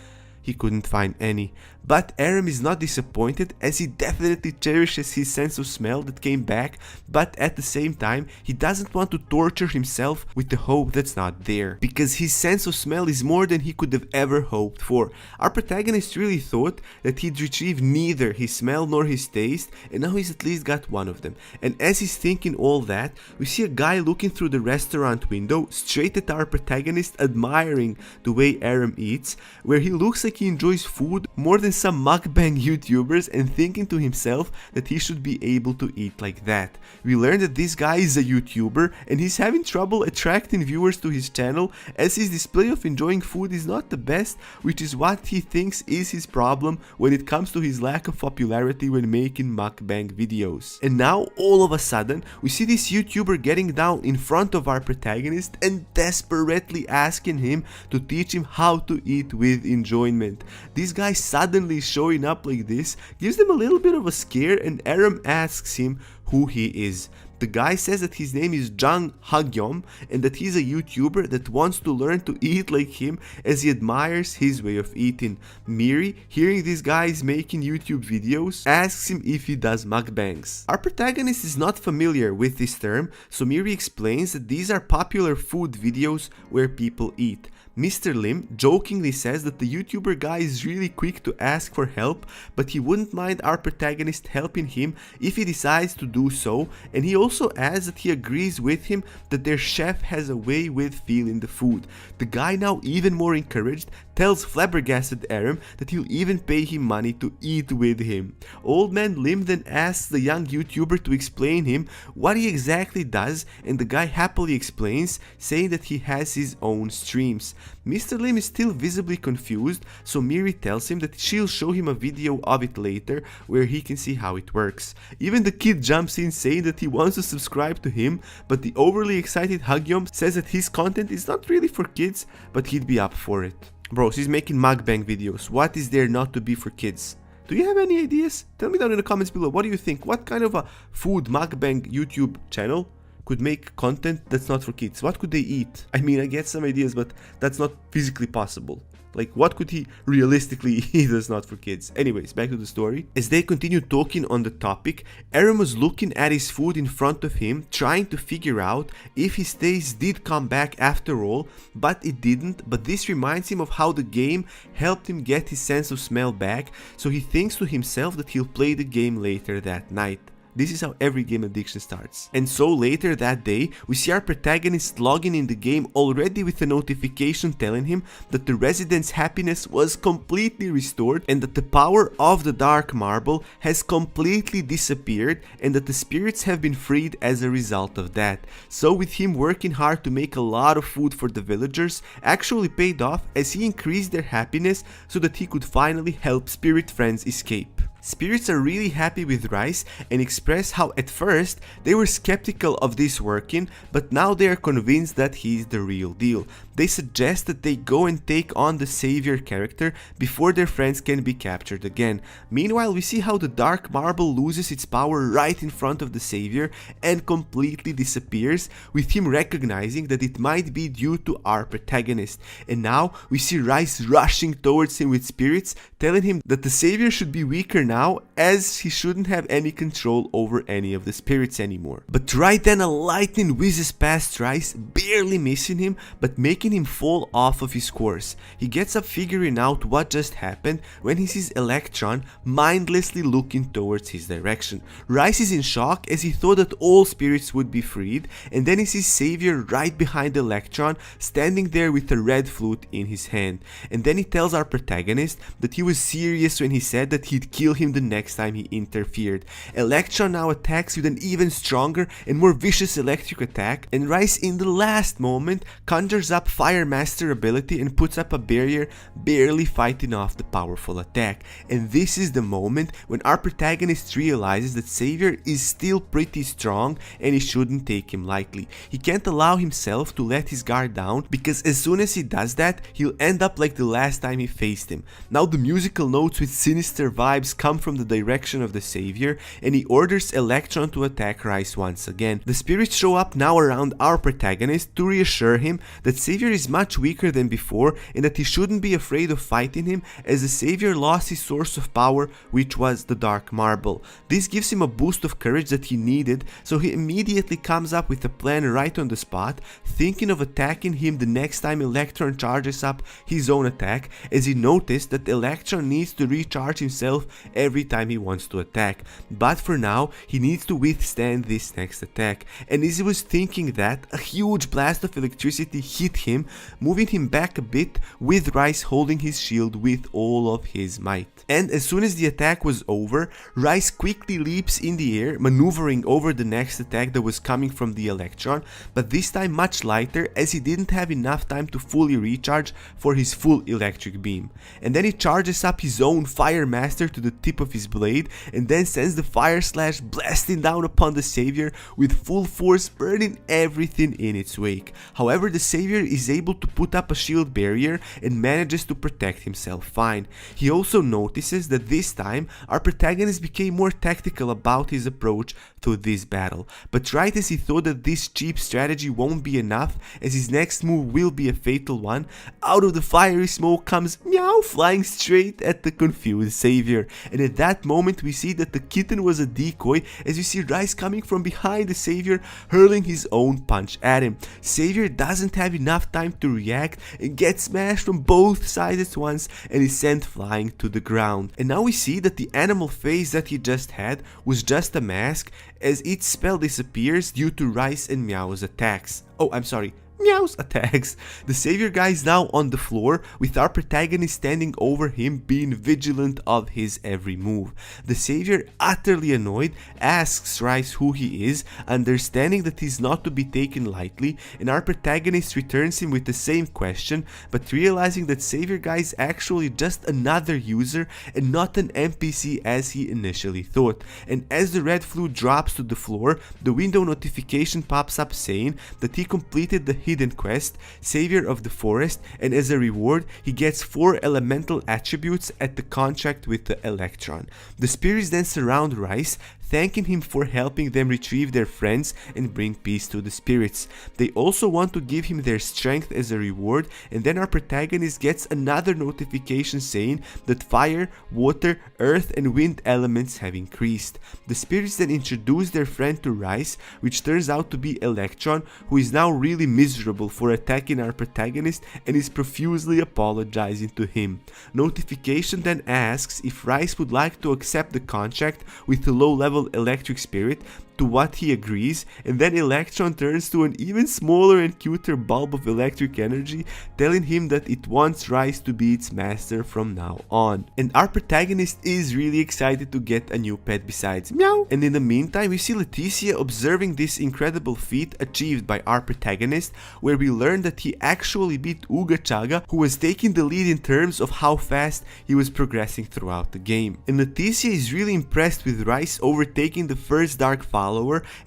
he couldn't find any. But Aram is not disappointed, as he definitely cherishes his sense of smell that came back, but at the same time he doesn't want to torture himself with the hope that's not there, because his sense of smell is more than he could have ever hoped for. Our protagonist really thought that he'd retrieve neither his smell nor his taste, and now he's at least got one of them. And as he's thinking all that, we see a guy looking through the restaurant window straight at our protagonist, admiring the way Aram eats, where he looks like he enjoys food more than some mukbang YouTubers, and thinking to himself that he should be able to eat like that. We learn that this guy is a YouTuber and he's having trouble attracting viewers to his channel, as his display of enjoying food is not the best, which is what he thinks is his problem when it comes to his lack of popularity when making mukbang videos. And now all of a sudden we see this YouTuber getting down in front of our protagonist and desperately asking him to teach him how to eat with enjoyment. This guy suddenly showing up like this gives them a little bit of a scare, and Aram asks him who he is. The guy says that his name is Jang Hagyom and that he's a YouTuber that wants to learn to eat like him, as he admires his way of eating. Miri, hearing this guy is making YouTube videos, asks him if he does mukbangs. Our protagonist is not familiar with this term, so Miri explains that these are popular food videos where people eat. Mr. Lim jokingly says that the YouTuber guy is really quick to ask for help, but he wouldn't mind our protagonist helping him if he decides to do so, and he also adds that he agrees with him that their chef has a way with feeling the food. The guy, now even more encouraged, tells flabbergasted Aram that he'll even pay him money to eat with him. Old Man Lim then asks the young YouTuber to explain him what he exactly does, and the guy happily explains, saying that he has his own streams. Mr. Lim is still visibly confused, so Miri tells him that she'll show him a video of it later where he can see how it works. Even the kid jumps in saying that he wants to subscribe to him, but the overly excited Hagyom says that his content is not really for kids, but he'd be up for it. Bro, she's making mukbang videos. What is there not to be for kids? Do you have any ideas? Tell me down in the comments below. What do you think? What kind of a food mukbang YouTube channel could make content that's not for kids? What could they eat? I mean, I get some ideas, but that's not physically possible. Like, what could he realistically eat that's not for kids? Anyways, back to the story. As they continue talking on the topic, Aram was looking at his food in front of him, trying to figure out if his taste did come back after all, but it didn't. But this reminds him of how the game helped him get his sense of smell back, so he thinks to himself that he'll play the game later that night. This is how every game addiction starts. And so later that day, we see our protagonist logging in the game already with a notification telling him that the resident's happiness was completely restored and that the power of the dark marble has completely disappeared and that the spirits have been freed as a result of that. So with him working hard to make a lot of food for the villagers actually paid off, as he increased their happiness so that he could finally help spirit friends escape. Spirits are really happy with Rice and express how at first they were skeptical of this working, but now they are convinced that he's the real deal. They suggest that they go and take on the savior character before their friends can be captured again. Meanwhile, we see how the dark marble loses its power right in front of the savior and completely disappears, with him recognizing that it might be due to our protagonist. And now we see Rice rushing towards him with spirits, telling him that the savior should be weaker now, as he shouldn't have any control over any of the spirits anymore. But right then a lightning whizzes past Rice, barely missing him but making him fall off of his course. He gets up figuring out what just happened when he sees Electron mindlessly looking towards his direction. Rice is in shock as he thought that all spirits would be freed, and then he sees Savior right behind Electron standing there with a red flute in his hand. And then he tells our protagonist that he was serious when he said that he'd kill him the next time he interfered. Electron now attacks with an even stronger and more vicious electric attack, and Rice in the last moment conjures up Fire Master ability and puts up a barrier, barely fighting off the powerful attack. And this is the moment when our protagonist realizes that Savior is still pretty strong and he shouldn't take him lightly. He can't allow himself to let his guard down, because as soon as he does that, he'll end up like the last time he faced him. Now the musical notes with sinister vibes come from the direction of the savior, and he orders Electron to attack Rice once again. The spirits show up now around our protagonist to reassure him that Savior is much weaker than before and that he shouldn't be afraid of fighting him, as the savior lost his source of power, which was the dark marble. This gives him a boost of courage that he needed, so he immediately comes up with a plan right on the spot, thinking of attacking him the next time Electron charges up his own attack, as he noticed that Electron needs to recharge himself every time he wants to attack. But for now, he needs to withstand this next attack. And as he was thinking that, a huge blast of electricity hit him, moving him back a bit, with Rice holding his shield with all of his might. And as soon as the attack was over, Rice quickly leaps in the air, maneuvering over the next attack that was coming from the Electron, but this time much lighter, as he didn't have enough time to fully recharge for his full electric beam. And then he charges up his own Fire Master to the tip of his blade, and then sends the Fire Slash blasting down upon the savior with full force, burning everything in its wake. However, the savior is able to put up a shield barrier and manages to protect himself fine. He also notices that this time our protagonist became more tactical about his approach to this battle, but right as he thought that this cheap strategy won't be enough, as his next move will be a fatal one, out of the fiery smoke comes Meow, flying straight at the confused savior. And at that moment we see that the kitten was a decoy, as you see Rice coming from behind the savior, hurling his own punch at him. Savior doesn't have enough time to react and gets smashed from both sides at once and is sent flying to the ground. And now we see that the animal face that he just had was just a mask, as its spell disappears due to Rice and Meow's attacks. Oh, I'm sorry, meows attacks. The savior guy is now on the floor with our protagonist standing over him, being vigilant of his every move. The savior, utterly annoyed, asks Rice who he is, understanding that he's not to be taken lightly, and our protagonist returns him with the same question, but realizing that savior guy is actually just another user and not an NPC as he initially thought. And as the red flute drops to the floor, the window notification pops up saying that he completed the hidden quest, Savior of the Forest, and as a reward he gets 4 elemental attributes at the contract with the Electron. The spirits then surround Rice, thanking him for helping them retrieve their friends and bring peace to the spirits. They also want to give him their strength as a reward, and then our protagonist gets another notification saying that fire, water, earth and wind elements have increased. The spirits then introduce their friend to Rice, which turns out to be Electron, who is now really miserable for attacking our protagonist and is profusely apologizing to him. Notification then asks if Rice would like to accept the contract with the low-level electric spirit, to what he agrees, and then Electron turns to an even smaller and cuter bulb of electric energy, telling him that it wants Rice to be its master from now on. And our protagonist is really excited to get a new pet besides meow. And in the meantime, we see Leticia observing this incredible feat achieved by our protagonist, where we learn that he actually beat Uga Chaga, who was taking the lead in terms of how fast he was progressing throughout the game. And Leticia is really impressed with Rice overtaking the first Dark Follower,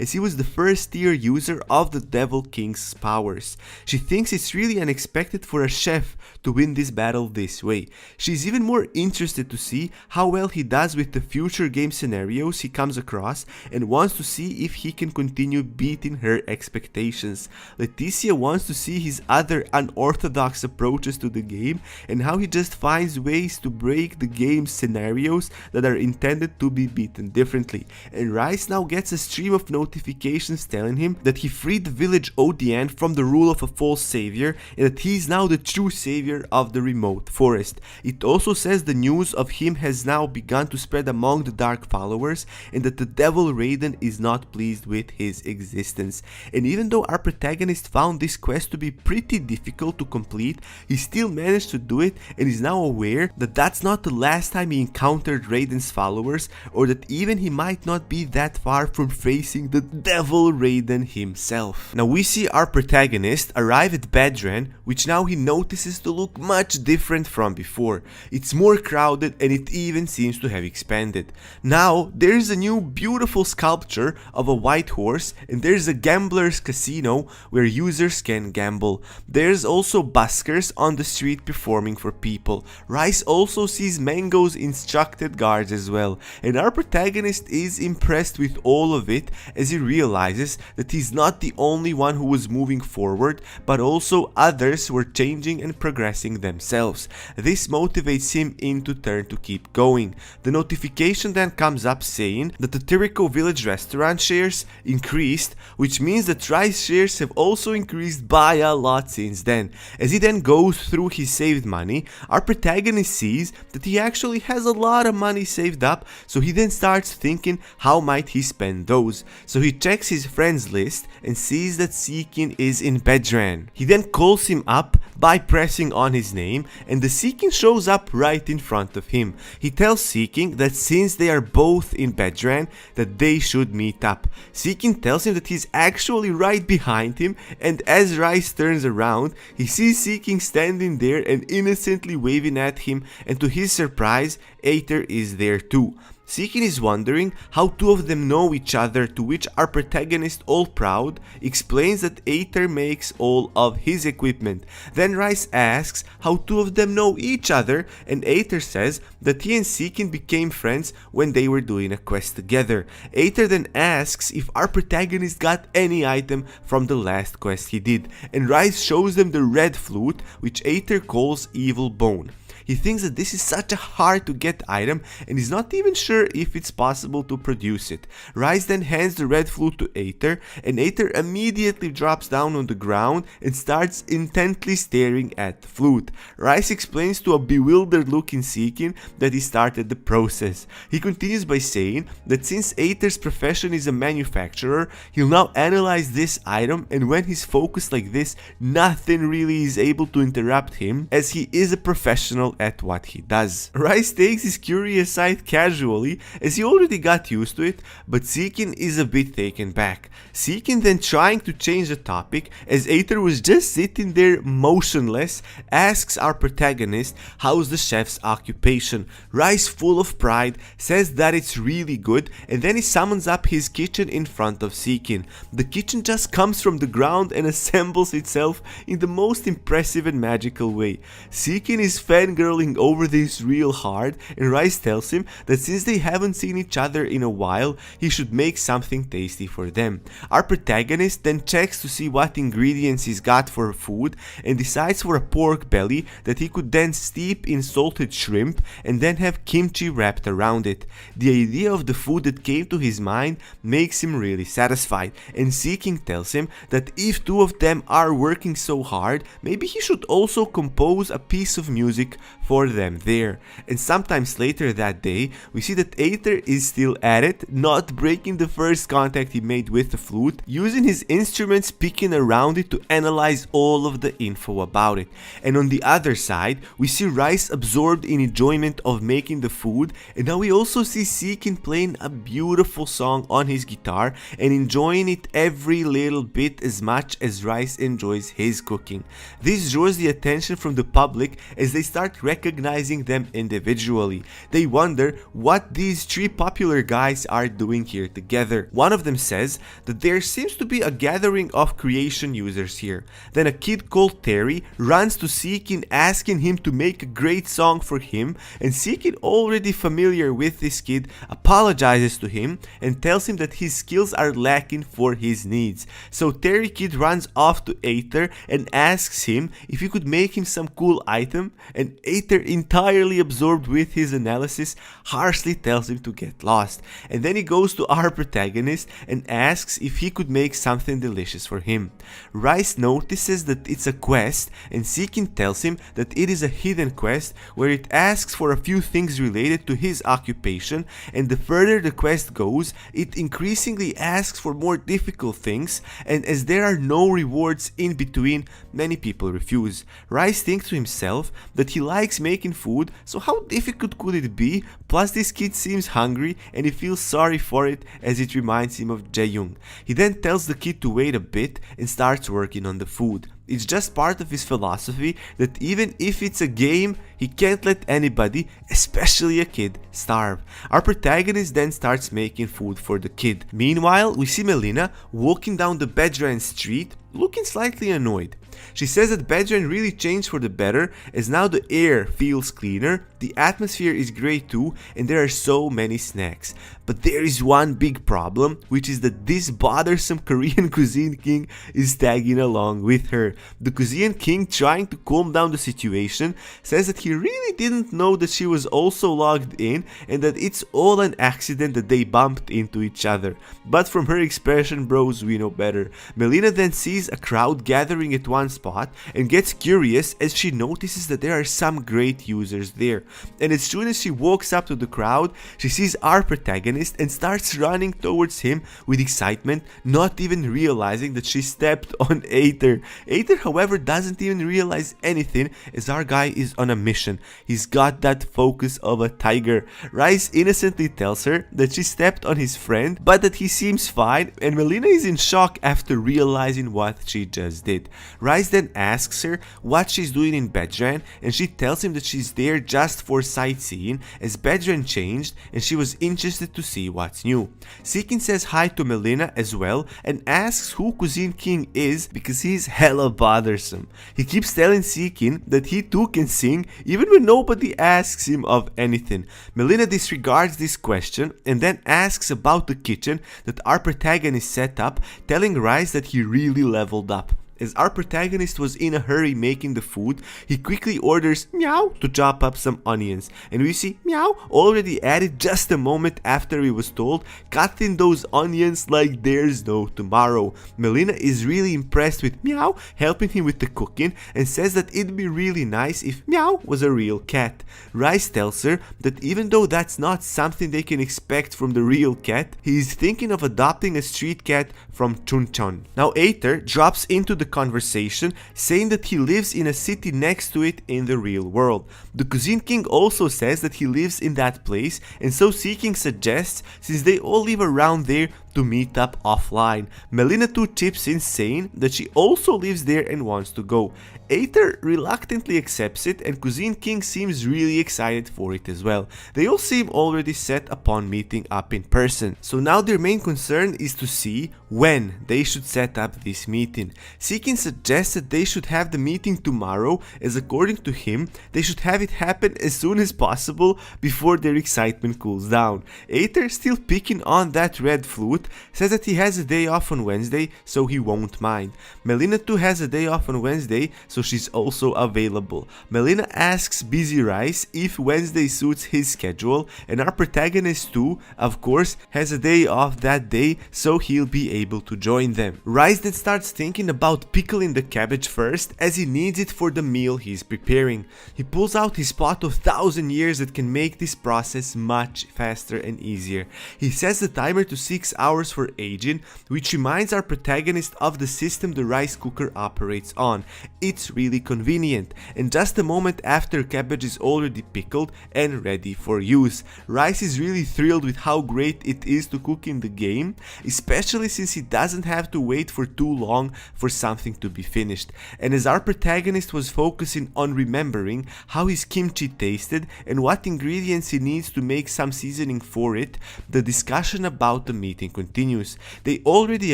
as he was the first tier user of the Devil King's powers. She thinks it's really unexpected for a chef to win this battle this way. She's even more interested to see how well he does with the future game scenarios he comes across, and wants to see if he can continue beating her expectations. Leticia wants to see his other unorthodox approaches to the game, and how he just finds ways to break the game's scenarios that are intended to be beaten differently. And Rice now gets a stream of notifications telling him that he freed the village Odian from the rule of a false savior, and that he is now the true savior of the remote forest. It also says the news of him has now begun to spread among the Dark Followers, and that the Devil Raiden is not pleased with his existence. And even though our protagonist found this quest to be pretty difficult to complete, he still managed to do it, and is now aware that that's not the last time he encountered Raiden's followers, or that even he might not be that far from facing the Devil Raiden himself. Now we see our protagonist arrive at Bedran, which now he notices to look much different from before. It's more crowded, and it even seems to have expanded. Now there's a new beautiful sculpture of a white horse, and there's a gambler's casino where users can gamble. There's also buskers on the street performing for people. Rice also sees Mango's instructed guards as well, and our protagonist is impressed with all of it, as he realizes that he's not the only one who was moving forward, but also others were changing and progressing themselves. This motivates him into turn to keep going. The notification then comes up saying that the Tirico village restaurant shares increased, which means that Rice shares have also increased by a lot since then. As he then goes through his saved money, our protagonist sees that he actually has a lot of money saved up, so he then starts thinking how might he spend those. So he checks his friends list and sees that Seekin is in Bedran. He then calls him up by pressing on his name, and the Seekin shows up right in front of him. He tells Seekin that since they are both in Bedran, that they should meet up. Seekin tells him that he's actually right behind him, and as Rice turns around, he sees Seekin standing there and innocently waving at him, and to his surprise, Aether is there too. Seekin is wondering how two of them know each other, to which our protagonist, all proud, explains that Aether makes all of his equipment. Then Rice asks how two of them know each other, and Aether says that he and Seekin became friends when they were doing a quest together. Aether then asks if our protagonist got any item from the last quest he did, and Rice shows them the red flute, which Aether calls Evil Bone. He thinks that this is such a hard to get item and is not even sure if it's possible to produce it. Rice then hands the red flute to Aether, and Aether immediately drops down on the ground and starts intently staring at the flute. Rice explains to a bewildered looking Seekin that he started the process. He continues by saying that since Aether's profession is a manufacturer, he'll now analyze this item, and when he's focused like this, nothing really is able to interrupt him, as he is a professional at what he does. Rice takes his curious side casually, as he already got used to it, but Seekin is a bit taken back. Seekin then, trying to change the topic, as Aether was just sitting there motionless, asks our protagonist how's the chef's occupation. Rice, full of pride, says that it's really good, and then he summons up his kitchen in front of Seekin. The kitchen just comes from the ground and assembles itself in the most impressive and magical way. Seekin is fangirling over this real hard, and Rice tells him that since they haven't seen each other in a while, he should make something tasty for them. Our protagonist then checks to see what ingredients he's got for food and decides for a pork belly that he could then steep in salted shrimp and then have kimchi wrapped around it. The idea of the food that came to his mind makes him really satisfied, and Seeking tells him that if two of them are working so hard, maybe he should also compose a piece of music for them there. And sometimes later that day, we see that Aether is still at it, not breaking the first contact he made with the flute, using his instruments, picking around it to analyze all of the info about it. And on the other side, we see Rice absorbed in enjoyment of making the food, and now we also see Seekin playing a beautiful song on his guitar and enjoying it every little bit as much as Rice enjoys his cooking. This draws the attention from the public as they start recognizing them individually. They wonder what these three popular guys are doing here together. One of them says that there seems to be a gathering of creation users here. Then a kid called Terry runs to Seekin, asking him to make a great song for him, and Seekin, already familiar with this kid, apologizes to him and tells him that his skills are lacking for his needs. So Terry Kid runs off to Aether and asks him if he could make him some cool item, and Aether, entirely absorbed with his analysis, harshly tells him to get lost. And then he goes to our protagonist and asks if he could make something delicious for him. Rice notices that it's a quest, and Seekin tells him that it is a hidden quest where it asks for a few things related to his occupation, and the further the quest goes, it increasingly asks for more difficult things, and as there are no rewards in between, many people refuse. Rice thinks to himself that he likes making food, so how difficult could it be? Plus this kid seems hungry and he feels sorry for it, as it reminds him of Jae-young. He then tells the kid to wait a bit and starts working on the food. It's just part of his philosophy that even if it's a game, he can't let anybody, especially a kid, starve. Our protagonist then starts making food for the kid. Meanwhile, we see Melina walking down the Bedran street, looking slightly annoyed. She says that Bedran really changed for the better, as now the air feels cleaner, the atmosphere is great too, and there are so many snacks. But there is one big problem, which is that this bothersome Korean cuisine king is tagging along with her. The cuisine king, trying to calm down the situation, says that he really didn't know that she was also logged in and that it's all an accident that they bumped into each other. But from her expression, bros, we know better. Melina then sees a crowd gathering at one spot and gets curious as she notices that there are some great users there. And as soon as she walks up to the crowd, she sees our protagonist and starts running towards him with excitement, not even realizing that she stepped on Aether. Aether, however, doesn't even realize anything, as our guy is on a mission. He's got that focus of a tiger. Rice innocently tells her that she stepped on his friend, but that he seems fine, and Melina is in shock after realizing what she just did. Rice then asks her what she's doing in Bedran, and she tells him that she's there just for sightseeing, as Bedran changed and she was interested to see what's new. Seekin says hi to Melina as well and asks who Cuisine King is, because he's hella bothersome. He keeps telling Seekin that he too can sing even when nobody asks him of anything. Melina disregards this question and then asks about the kitchen that our protagonist set up, telling Rice that he really leveled up. As our protagonist was in a hurry making the food, he quickly orders Meow to chop up some onions, and we see Meow already added just a moment after he was told, cutting those onions like there's no tomorrow. Melina is really impressed with Meow helping him with the cooking and says that it'd be really nice if Meow was a real cat. Rice tells her that even though that's not something they can expect from the real cat, he is thinking of adopting a street cat from Chuncheon. Now Aether drops into the conversation saying that he lives in a city next to it in the real world. The Cuisine King also says that he lives in that place, and so Seeking suggests, since they all live around there, to meet up offline. Melina too chips in saying that she also lives there and wants to go. Aether reluctantly accepts it, and Cuisine King seems really excited for it as well. They all seem already set upon meeting up in person. So now their main concern is to see when they should set up this meeting. Seeking suggests that they should have the meeting tomorrow, as according to him, they should have it happen as soon as possible before their excitement cools down. Aether, still picking on that red flute, says that he has a day off on Wednesday, so he won't mind. Melina too has a day off on Wednesday, so she's also available. Melina asks Busy Rice if Wednesday suits his schedule, and our protagonist too, of course, has a day off that day, so he'll be able to join them. Rice then starts thinking about pickling the cabbage first, as he needs it for the meal he's preparing. He pulls out his pot of 1,000 years that can make this process much faster and easier. He sets the timer to 6 hours for aging, which reminds our protagonist of the system the rice cooker operates on. It's really convenient, and just a moment after cabbage is already pickled and ready for use. Rice is really thrilled with how great it is to cook in the game, especially since he doesn't have to wait for too long for something to be finished. And as our protagonist was focusing on remembering how his kimchi tasted and what ingredients he needs to make some seasoning for it, the discussion about the meeting continues. They already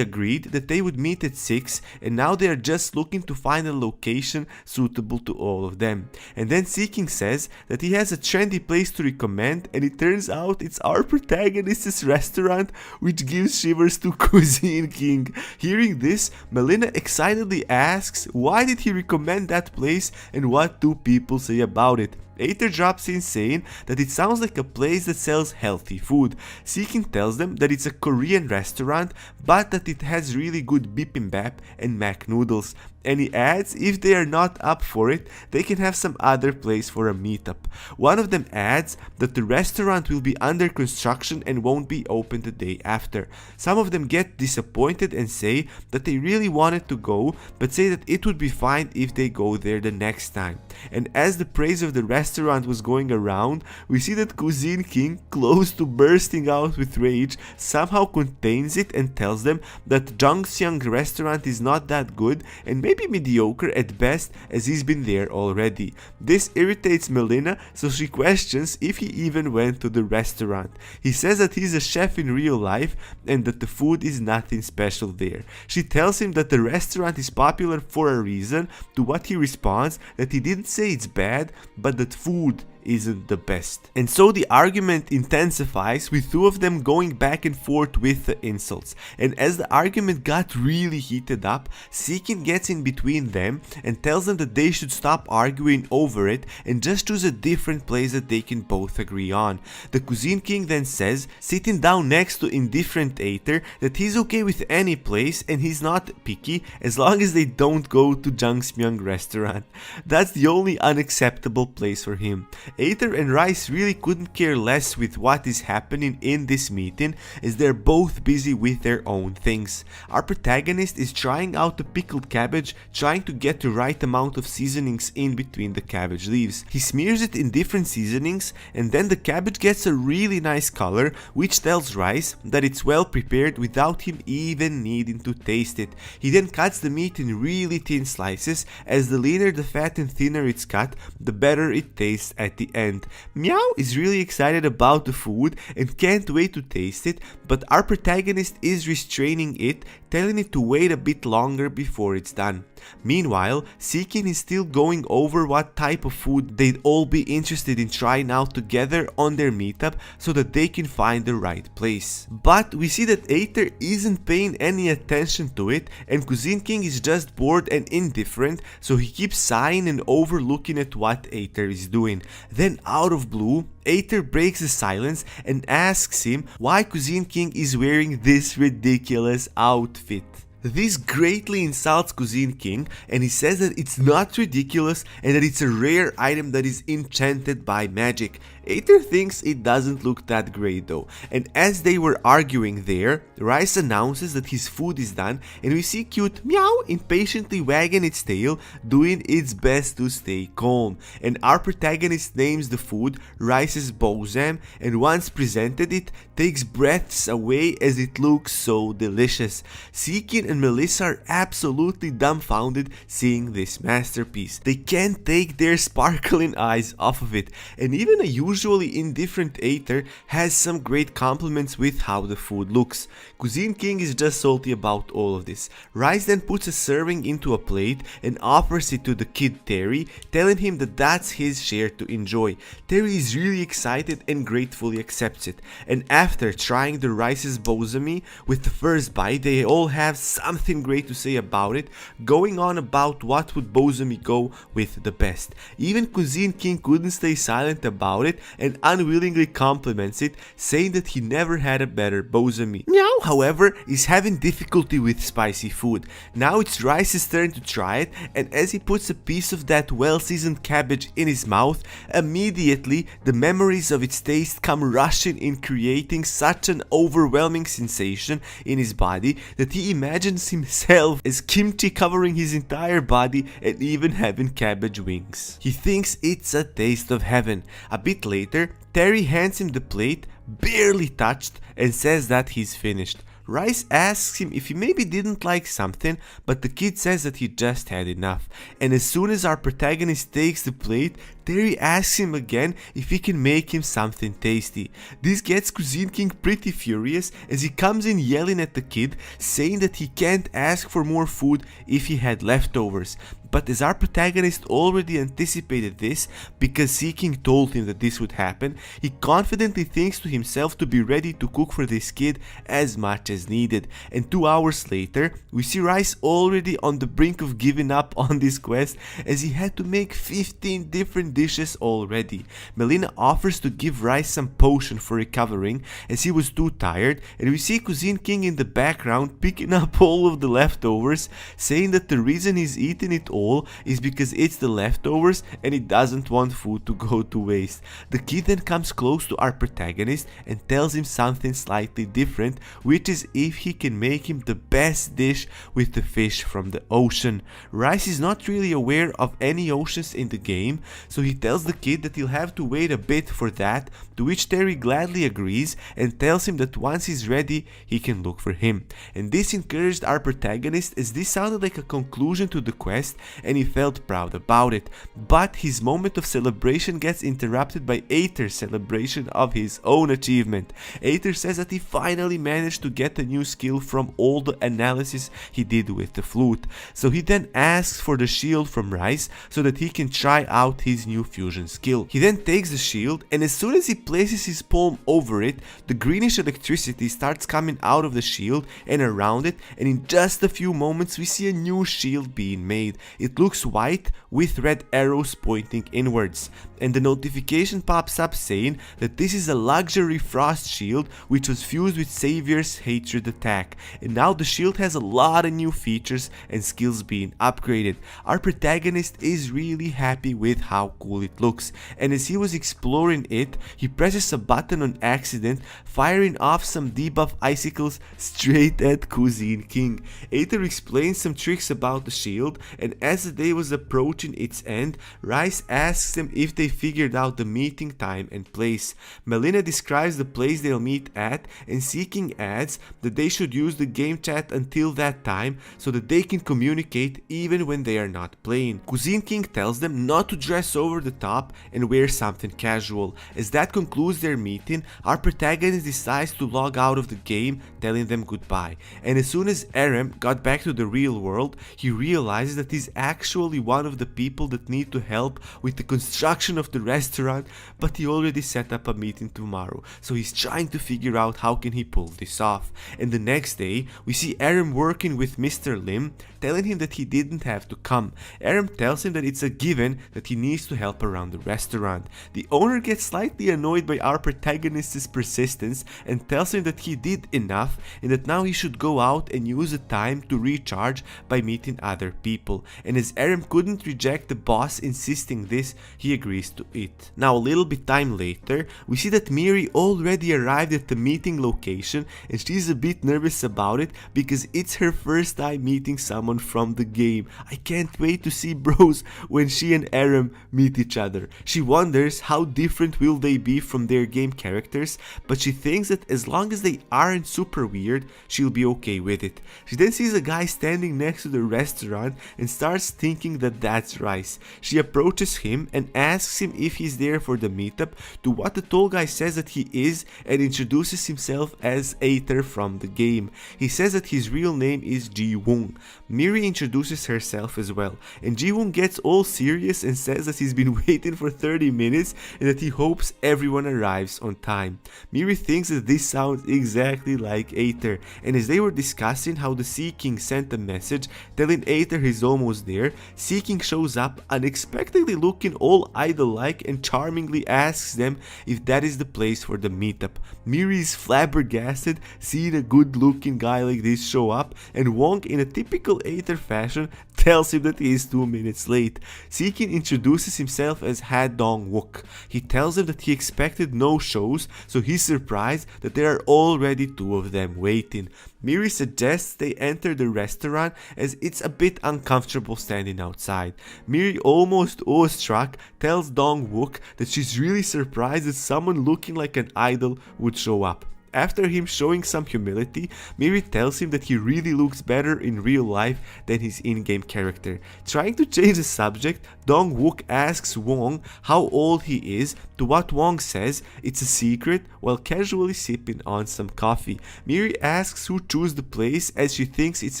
agreed that they would meet at 6, and now they are just looking to find a location suitable to all of them. And then Seeking says that he has a trendy place to recommend, and it turns out it's our protagonist's restaurant, which gives shivers to Cuisine King. Hearing this, Melina excitedly asks why did he recommend that place and what do people say about it. Aether drops in saying that it sounds like a place that sells healthy food. Seeking tells them that it's a Korean restaurant, but that it has really good bibimbap and mac noodles. And he adds if they are not up for it, they can have some other place for a meetup. One of them adds that the restaurant will be under construction and won't be open the day after. Some of them get disappointed and say that they really wanted to go, but say that it would be fine if they go there the next time. And as the praise of the restaurant was going around, we see that Cuisine King, close to bursting out with rage, somehow contains it and tells them that Jungseong restaurant is not that good and maybe mediocre at best, as he's been there already. This irritates Melina, so she questions if he even went to the restaurant. He says that he's a chef in real life and that the food is nothing special there. She tells him that the restaurant is popular for a reason, to what he responds that he didn't say it's bad, but that food isn't the best. And so the argument intensifies, with two of them going back and forth with the insults. And as the argument got really heated up, Seeking gets in between them and tells them that they should stop arguing over it and just choose a different place that they can both agree on. The Cuisine King then says, sitting down next to indifferent Aether, that he's okay with any place and he's not picky as long as they don't go to Jungseong restaurant. That's the only unacceptable place for him. Aether and Rice really couldn't care less with what is happening in this meeting, as they're both busy with their own things. Our protagonist is trying out the pickled cabbage, trying to get the right amount of seasonings in between the cabbage leaves. He smears it in different seasonings, and then the cabbage gets a really nice color, which tells Rice that it's well prepared without him even needing to taste it. He then cuts the meat in really thin slices, as the leaner the fat and thinner it's cut, the better it tastes at the the end. Meow is really excited about the food and can't wait to taste it, but our protagonist is restraining it, telling it to wait a bit longer before it's done. Meanwhile, Seekin is still going over what type of food they'd all be interested in trying out together on their meetup so that they can find the right place. But we see that Aether isn't paying any attention to it, and Cuisine King is just bored and indifferent, so he keeps sighing and overlooking at what Aether is doing. Then out of blue, Aether breaks the silence and asks him why Cuisine King is wearing this ridiculous outfit. This greatly insults Cuisine King, and he says that it's not ridiculous and that it's a rare item that is enchanted by magic. Aether thinks it doesn't look that great though, and as they were arguing there, Rice announces that his food is done, and we see cute Meow impatiently wagging its tail, doing its best to stay calm. And our protagonist names the food Rice's Bozam, and once presented it, takes breaths away as it looks so delicious. Seekin and Melissa are absolutely dumbfounded seeing this masterpiece. They can't take their sparkling eyes off of it, and even a usually indifferent Aether has some great compliments with how the food looks. Cuisine King is just salty about all of this. Rice then puts a serving into a plate and offers it to the kid Terry, telling him that that's his share to enjoy. Terry is really excited and gratefully accepts it, and after trying the Rice's Bozami with the first bite, they all have something great to say about it, going on about what would Bozami go with the best. Even Cuisine King couldn't stay silent about it and unwillingly compliments it, saying that he never had a better Bozami. Meow, however, is having difficulty with spicy food. Now it's Rice's turn to try it, and as he puts a piece of that well-seasoned cabbage in his mouth, immediately the memories of its taste come rushing in, creating such an overwhelming sensation in his body that he imagines himself as kimchi covering his entire body and even having cabbage wings. He thinks it's a taste of heaven. A bit later, Terry hands him the plate, barely touched, and says that he's finished. Rice asks him if he maybe didn't like something, but the kid says that he just had enough. And as soon as our protagonist takes the plate, Terry asks him again if he can make him something tasty. This gets Cuisine King pretty furious as he comes in yelling at the kid, saying that he can't ask for more food if he had leftovers. But as our protagonist already anticipated this, because Seeking told him that this would happen, he confidently thinks to himself to be ready to cook for this kid as much as needed. And 2 hours later, we see Rice already on the brink of giving up on this quest as he had to make 15 different dishes already. Melina offers to give Rice some potion for recovering as he was too tired, and we see Cuisine King in the background picking up all of the leftovers, saying that the reason he's eating it all is because it's the leftovers and he doesn't want food to go to waste. The kid then comes close to our protagonist and tells him something slightly different, which is if he can make him the best dish with the fish from the ocean. Rice is not really aware of any oceans in the game, so he tells the kid that he'll have to wait a bit for that, to which Terry gladly agrees and tells him that once he's ready, he can look for him. And this encouraged our protagonist as this sounded like a conclusion to the quest and he felt proud about it. But his moment of celebration gets interrupted by Aether's celebration of his own achievement. Aether says that he finally managed to get a new skill from all the analysis he did with the flute. So he then asks for the shield from Rice so that he can try out his new fusion skill. He then takes the shield, and as soon as he places his palm over it, the greenish electricity starts coming out of the shield and around it, and in just a few moments we see a new shield being made. It looks white with red arrows pointing inwards, and the notification pops up saying that this is a luxury frost shield which was fused with Savior's hatred attack, and now the shield has a lot of new features and skills being upgraded. Our protagonist is really happy with how cool it looks, and as he was exploring it, he presses a button on accident, firing off some debuff icicles straight at Cuisine King. Aether explains some tricks about the shield, and as the day was approaching its end, Rice asks them if they figured out the meeting time and place. Melina describes the place they'll meet at, and Seeking adds that they should use the game chat until that time so that they can communicate even when they are not playing. Cuisine King tells them not to dress over over the top and wear something casual. As that concludes their meeting, our protagonist decides to log out of the game, telling them goodbye. And as soon as Aram got back to the real world, he realizes that he's actually one of the people that need to help with the construction of the restaurant, but he already set up a meeting tomorrow, so he's trying to figure out how can he pull this off. And the next day, we see Aram working with Mr. Lim, telling him that he didn't have to come. Aram tells him that it's a given that he needs to help around the restaurant. The owner gets slightly annoyed by our protagonist's persistence and tells him that he did enough and that now he should go out and use the time to recharge by meeting other people. And as Aram couldn't reject the boss insisting this, he agrees to it. Now a little bit time later, we see that Miri already arrived at the meeting location and she's a bit nervous about it because it's her first time meeting someone from the game. I can't wait to see bros when she and Aram meet each other. She wonders how different will they be from their game characters, but she thinks that as long as they aren't super weird, she'll be okay with it. She then sees a guy standing next to the restaurant and starts thinking that that's Rice. She approaches him and asks him if he's there for the meetup, to what the tall guy says that he is and introduces himself as Aether from the game. He says that his real name is Ji-woong. Miri introduces herself as well, and Ji-woong gets all serious and says that he's been waiting for 30 minutes and that he hopes everyone arrives on time. Miri thinks that this sounds exactly like Aether, and as they were discussing how the Sea King sent a message telling Aether he's almost there, Sea King shows up unexpectedly looking all idol-like and charmingly asks them if that is the place for the meetup. Miri is flabbergasted seeing a good-looking guy like this show up, and Wong, in a typical Aether fashion, tells him that he is 2 minutes late. Sea King introduces himself as Ha Dong-wook. He tells him that he expected no shows, so he's surprised that there are already 2 of them waiting. Miri suggests they enter the restaurant as it's a bit uncomfortable standing outside. Miri, almost awestruck, tells Dong-wook that she's really surprised that someone looking like an idol would show up. After him showing some humility, Miri tells him that he really looks better in real life than his in-game character. Trying to change the subject, Dong-wook asks Wong how old he is, to what Wong says it's a secret while casually sipping on some coffee. Miri asks who chose the place as she thinks it's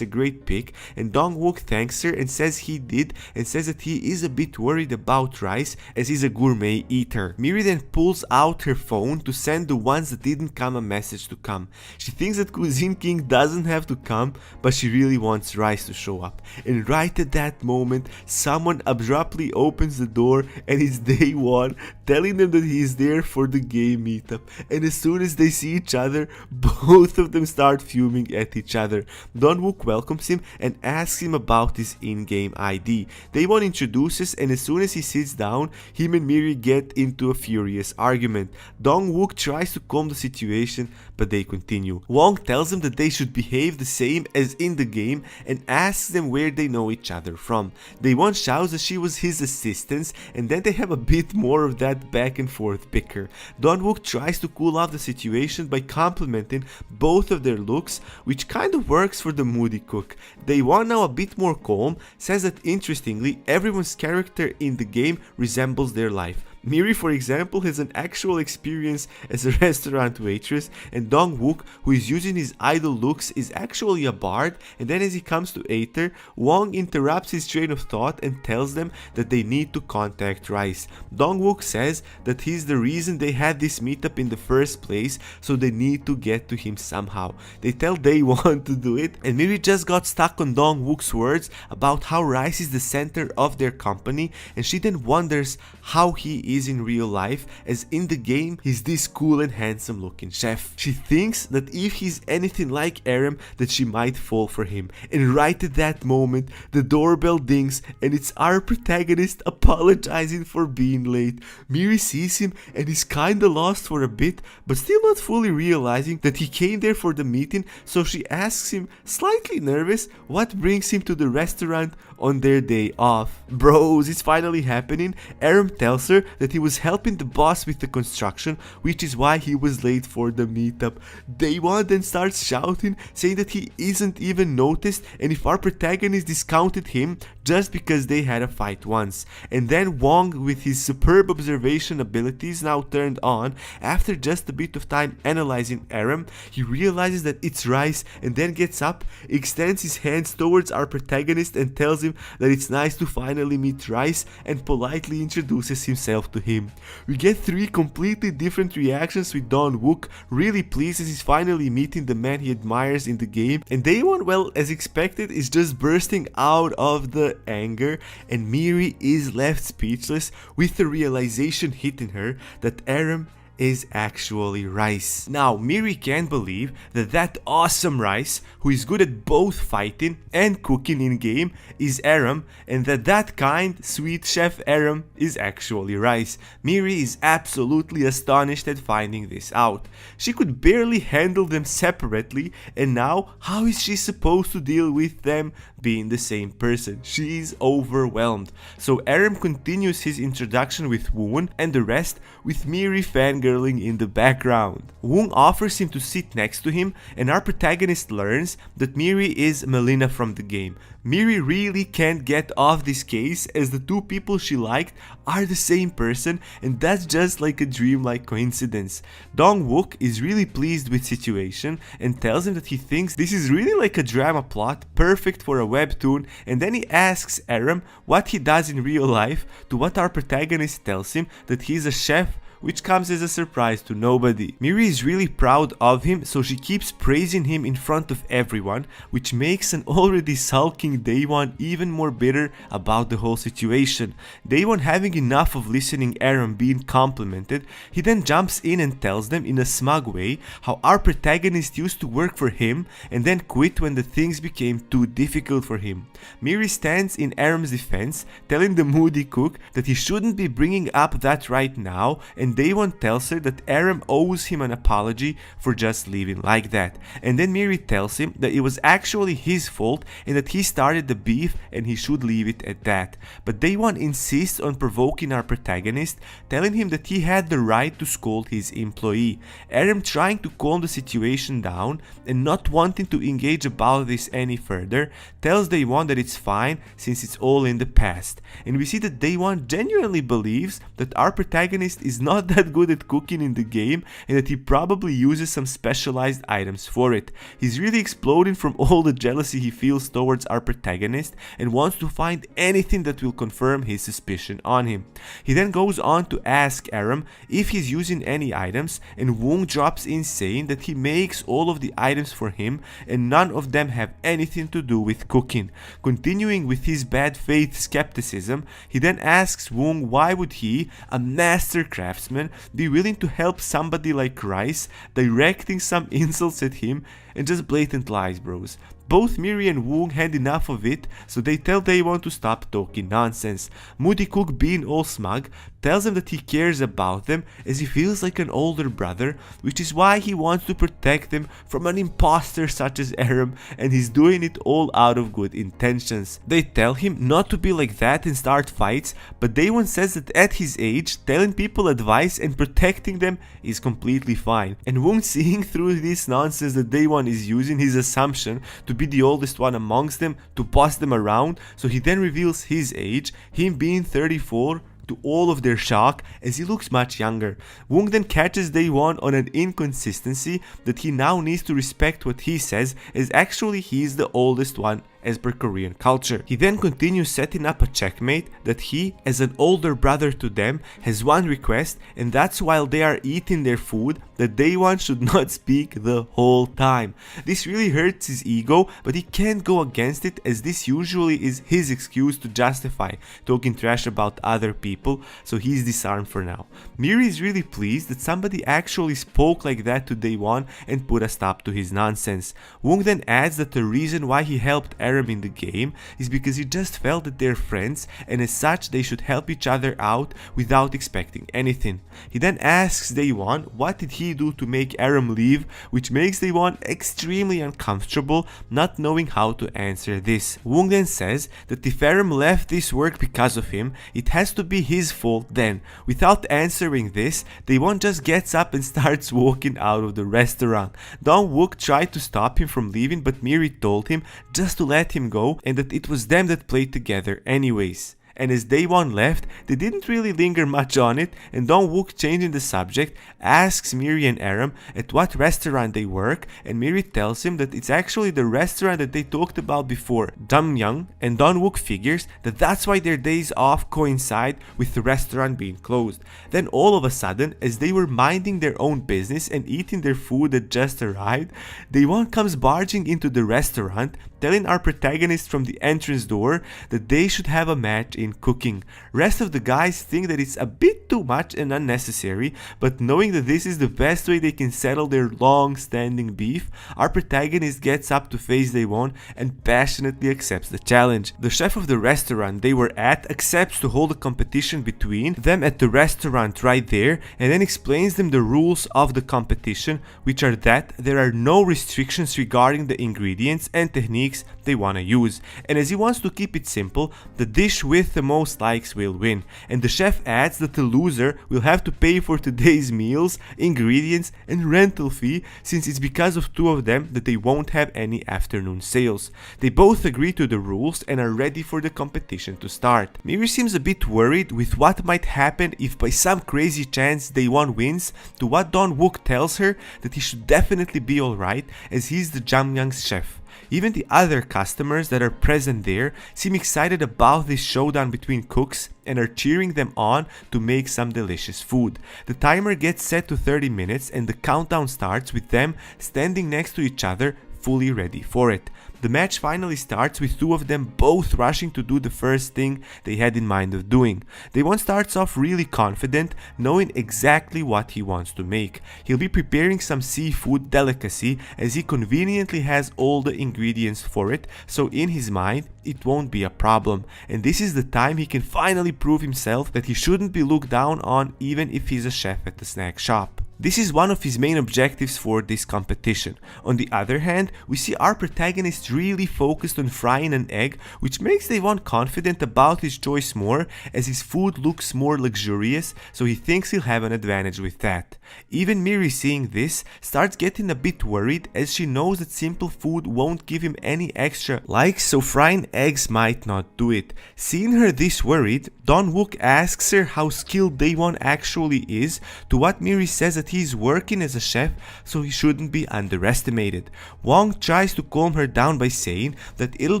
a great pick, and Dong-wook thanks her and says he did, and says that he is a bit worried about Rice as he's a gourmet eater. Miri then pulls out her phone to send the ones that didn't come a message to come. She thinks that Cuisine King doesn't have to come, but she really wants Rice to show up. And right at that moment, someone abruptly opens the door and it's Day One, telling them that he is there for the game meetup. And as soon as they see each other, both of them start fuming at each other. Dong-wook welcomes him and asks him about his in-game ID. Day One introduces, and as soon as he sits down, him and Miri get into a furious argument. Dong-wook tries to calm the situation, but they continue. Wong tells them that they should behave the same as in the game and asks them where they know each other from. Day One shouts that she was his assistant, and then they have a bit more of that back and forth bicker. Dong-wook tries to cool off the situation by complimenting both of their looks, which kind of works for the moody cook. Day One, now a bit more calm, says that interestingly everyone's character in the game resembles their life. Miri, for example, has an actual experience as a restaurant waitress, and Dong-wook, who is using his idol looks, is actually a bard. And then as he comes to Aether, Wong interrupts his train of thought and tells them that they need to contact Rice. Dong-wook says that he's the reason they had this meetup in the first place, so they need to get to him somehow. They tell Day One to do it, and Miri just got stuck on Dong-wook's words about how Rice is the center of their company, and she then wonders how he is in real life, as in the game he's this cool and handsome looking chef. She thinks that if he's anything like Aram, that she might fall for him. And right at that moment, the doorbell dings and it's our protagonist apologizing for being late. Miri sees him and is kinda lost for a bit, but still not fully realizing that he came there for the meeting, so she asks him, slightly nervous, what brings him to the restaurant on their day off. Bros, it's finally happening. Aram tells her that he was helping the boss with the construction, which is why he was late for the meetup. Day One then starts shouting, saying that he isn't even noticed, and if our protagonist discounted him, just because they had a fight once. And then Wong, with his superb observation abilities now turned on, after just a bit of time analyzing Aram, he realizes that it's Rice and then gets up, extends his hands towards our protagonist and tells him that it's nice to finally meet Rice and politely introduces himself to him. We get 3 completely different reactions, with Dong Wook really pleased as he's finally meeting the man he admires in the game, and Daewon, well, as expected, is just bursting out of the anger, and Miri is left speechless with the realization hitting her that Aram is actually Rice. Now, Miri can't believe that that awesome Rice, who is good at both fighting and cooking in game, is Aram, and that kind, sweet chef Aram is actually Rice. Miri is absolutely astonished at finding this out. She could barely handle them separately, and now how is she supposed to deal with them being the same person? She's overwhelmed. So Aram continues his introduction with Woon and the rest, with Miri fangirling in the background. Woon offers him to sit next to him, and our protagonist learns that Miri is Melina from the game. Miri really can't get off this case, as the 2 people she liked are the same person, and that's just like a dreamlike coincidence. Dong Wook is really pleased with the situation and tells him that he thinks this is really like a drama plot, perfect for a webtoon, and then he asks Aram what he does in real life, to what our protagonist tells him that he's a chef, which comes as a surprise to nobody. Miri is really proud of him, so she keeps praising him in front of everyone, which makes an already sulking Daewon even more bitter about the whole situation. Daewon, having enough of listening Aram being complimented, he then jumps in and tells them in a smug way how our protagonist used to work for him and then quit when the things became too difficult for him. Miri stands in Aram's defense, telling the moody cook that he shouldn't be bringing up that right now, and Daewon tells her that Aram owes him an apology for just leaving like that. And then Miri tells him that it was actually his fault and that he started the beef and he should leave it at that. But Daewon insists on provoking our protagonist, telling him that he had the right to scold his employee. Aram, trying to calm the situation down and not wanting to engage about this any further, tells Daewon that it's fine since it's all in the past. And we see that Daewon genuinely believes that our protagonist is not that good at cooking in the game and that he probably uses some specialized items for it. He's really exploding from all the jealousy he feels towards our protagonist and wants to find anything that will confirm his suspicion on him. He then goes on to ask Aram if he's using any items, and Woong drops in saying that he makes all of the items for him and none of them have anything to do with cooking. Continuing with his bad faith skepticism, he then asks Woong why would he, a master craftsman, be willing to help somebody like Rice, directing some insults at him, and just blatant lies, bros. Both Miri and Woong had enough of it, so they tell Daewon to stop talking nonsense. Moody Cook, being all smug, tells them that he cares about them as he feels like an older brother, which is why he wants to protect them from an imposter such as Aram, and he's doing it all out of good intentions. They tell him not to be like that and start fights, but Daewon says that at his age, telling people advice and protecting them is completely fine. And Woong, seeing through this nonsense that Daewon is using his assumption to be the oldest one amongst them to boss them around, so he then reveals his age, him being 34, to all of their shock, as he looks much younger. Woong then catches Daewon on an inconsistency that he now needs to respect what he says, as actually he is the oldest one as per Korean culture. He then continues setting up a checkmate that he, as an older brother to them, has one request, and that's while they are eating their food, that Daewon should not speak the whole time. This really hurts his ego, but he can't go against it, as this usually is his excuse to justify talking trash about other people, so he's disarmed for now. Miri is really pleased that somebody actually spoke like that to Daewon and put a stop to his nonsense. Woong then adds that the reason why he helped Aram in the game is because he just felt that they're friends, and as such they should help each other out without expecting anything. He then asks Daewon what did he do to make Aram leave, which makes Daewon extremely uncomfortable, not knowing how to answer this. Woong then says that if Aram left this work because of him, it has to be his fault then. Without answering this, Daewon just gets up and starts walking out of the restaurant. Dong Wook tried to stop him from leaving, but Miri told him just to let let him go and that it was them that played together anyways. And as Daewon left, they didn't really linger much on it, and Dong-wook, changing the subject, asks Miri and Aram at what restaurant they work, and Miri tells him that it's actually the restaurant that they talked about before, Damyang, and Dong-wook figures that that's why their days off coincide with the restaurant being closed. Then all of a sudden, as they were minding their own business and eating their food that just arrived, Daewon comes barging into the restaurant, telling our protagonist from the entrance door that they should have a match in cooking. Rest of the guys think that it's a bit too much and unnecessary, but knowing that this is the best way they can settle their long-standing beef, our protagonist gets up to face Daewon and passionately accepts the challenge. The chef of the restaurant they were at accepts to hold a competition between them at the restaurant right there, and then explains them the rules of the competition, which are that there are no restrictions regarding the ingredients and techniques they want to use, and as he wants to keep it simple, the dish with the most likes will win, and the chef adds that the loser will have to pay for today's meals, ingredients and rental fee, since it's because of two of them that they won't have any afternoon sales. They both agree to the rules and are ready for the competition to start. Miri seems a bit worried with what might happen if by some crazy chance Daewon wins, to what Dong-wook tells her that he should definitely be alright as he's the Jamyang's chef. Even the other customers that are present there seem excited about this showdown between cooks and are cheering them on to make some delicious food. The timer gets set to 30 minutes and the countdown starts with them standing next to each other, fully ready for it. The match finally starts with two of them both rushing to do the first thing they had in mind of doing. Daewon starts off really confident, knowing exactly what he wants to make. He'll be preparing some seafood delicacy as he conveniently has all the ingredients for it, so in his mind it won't be a problem. And this is the time he can finally prove himself that he shouldn't be looked down on even if he's a chef at the snack shop. This is one of his main objectives for this competition. On the other hand, we see our protagonist really focused on frying an egg, which makes Daewon confident about his choice more as his food looks more luxurious, so he thinks he'll have an advantage with that. Even Miri, seeing this, starts getting a bit worried as she knows that simple food won't give him any extra likes, so frying eggs might not do it. Seeing her this worried, Dong-wook asks her how skilled Daewon actually is, to what Miri says that he's working as a chef, so he shouldn't be underestimated. Wong tries to calm her down by saying that it'll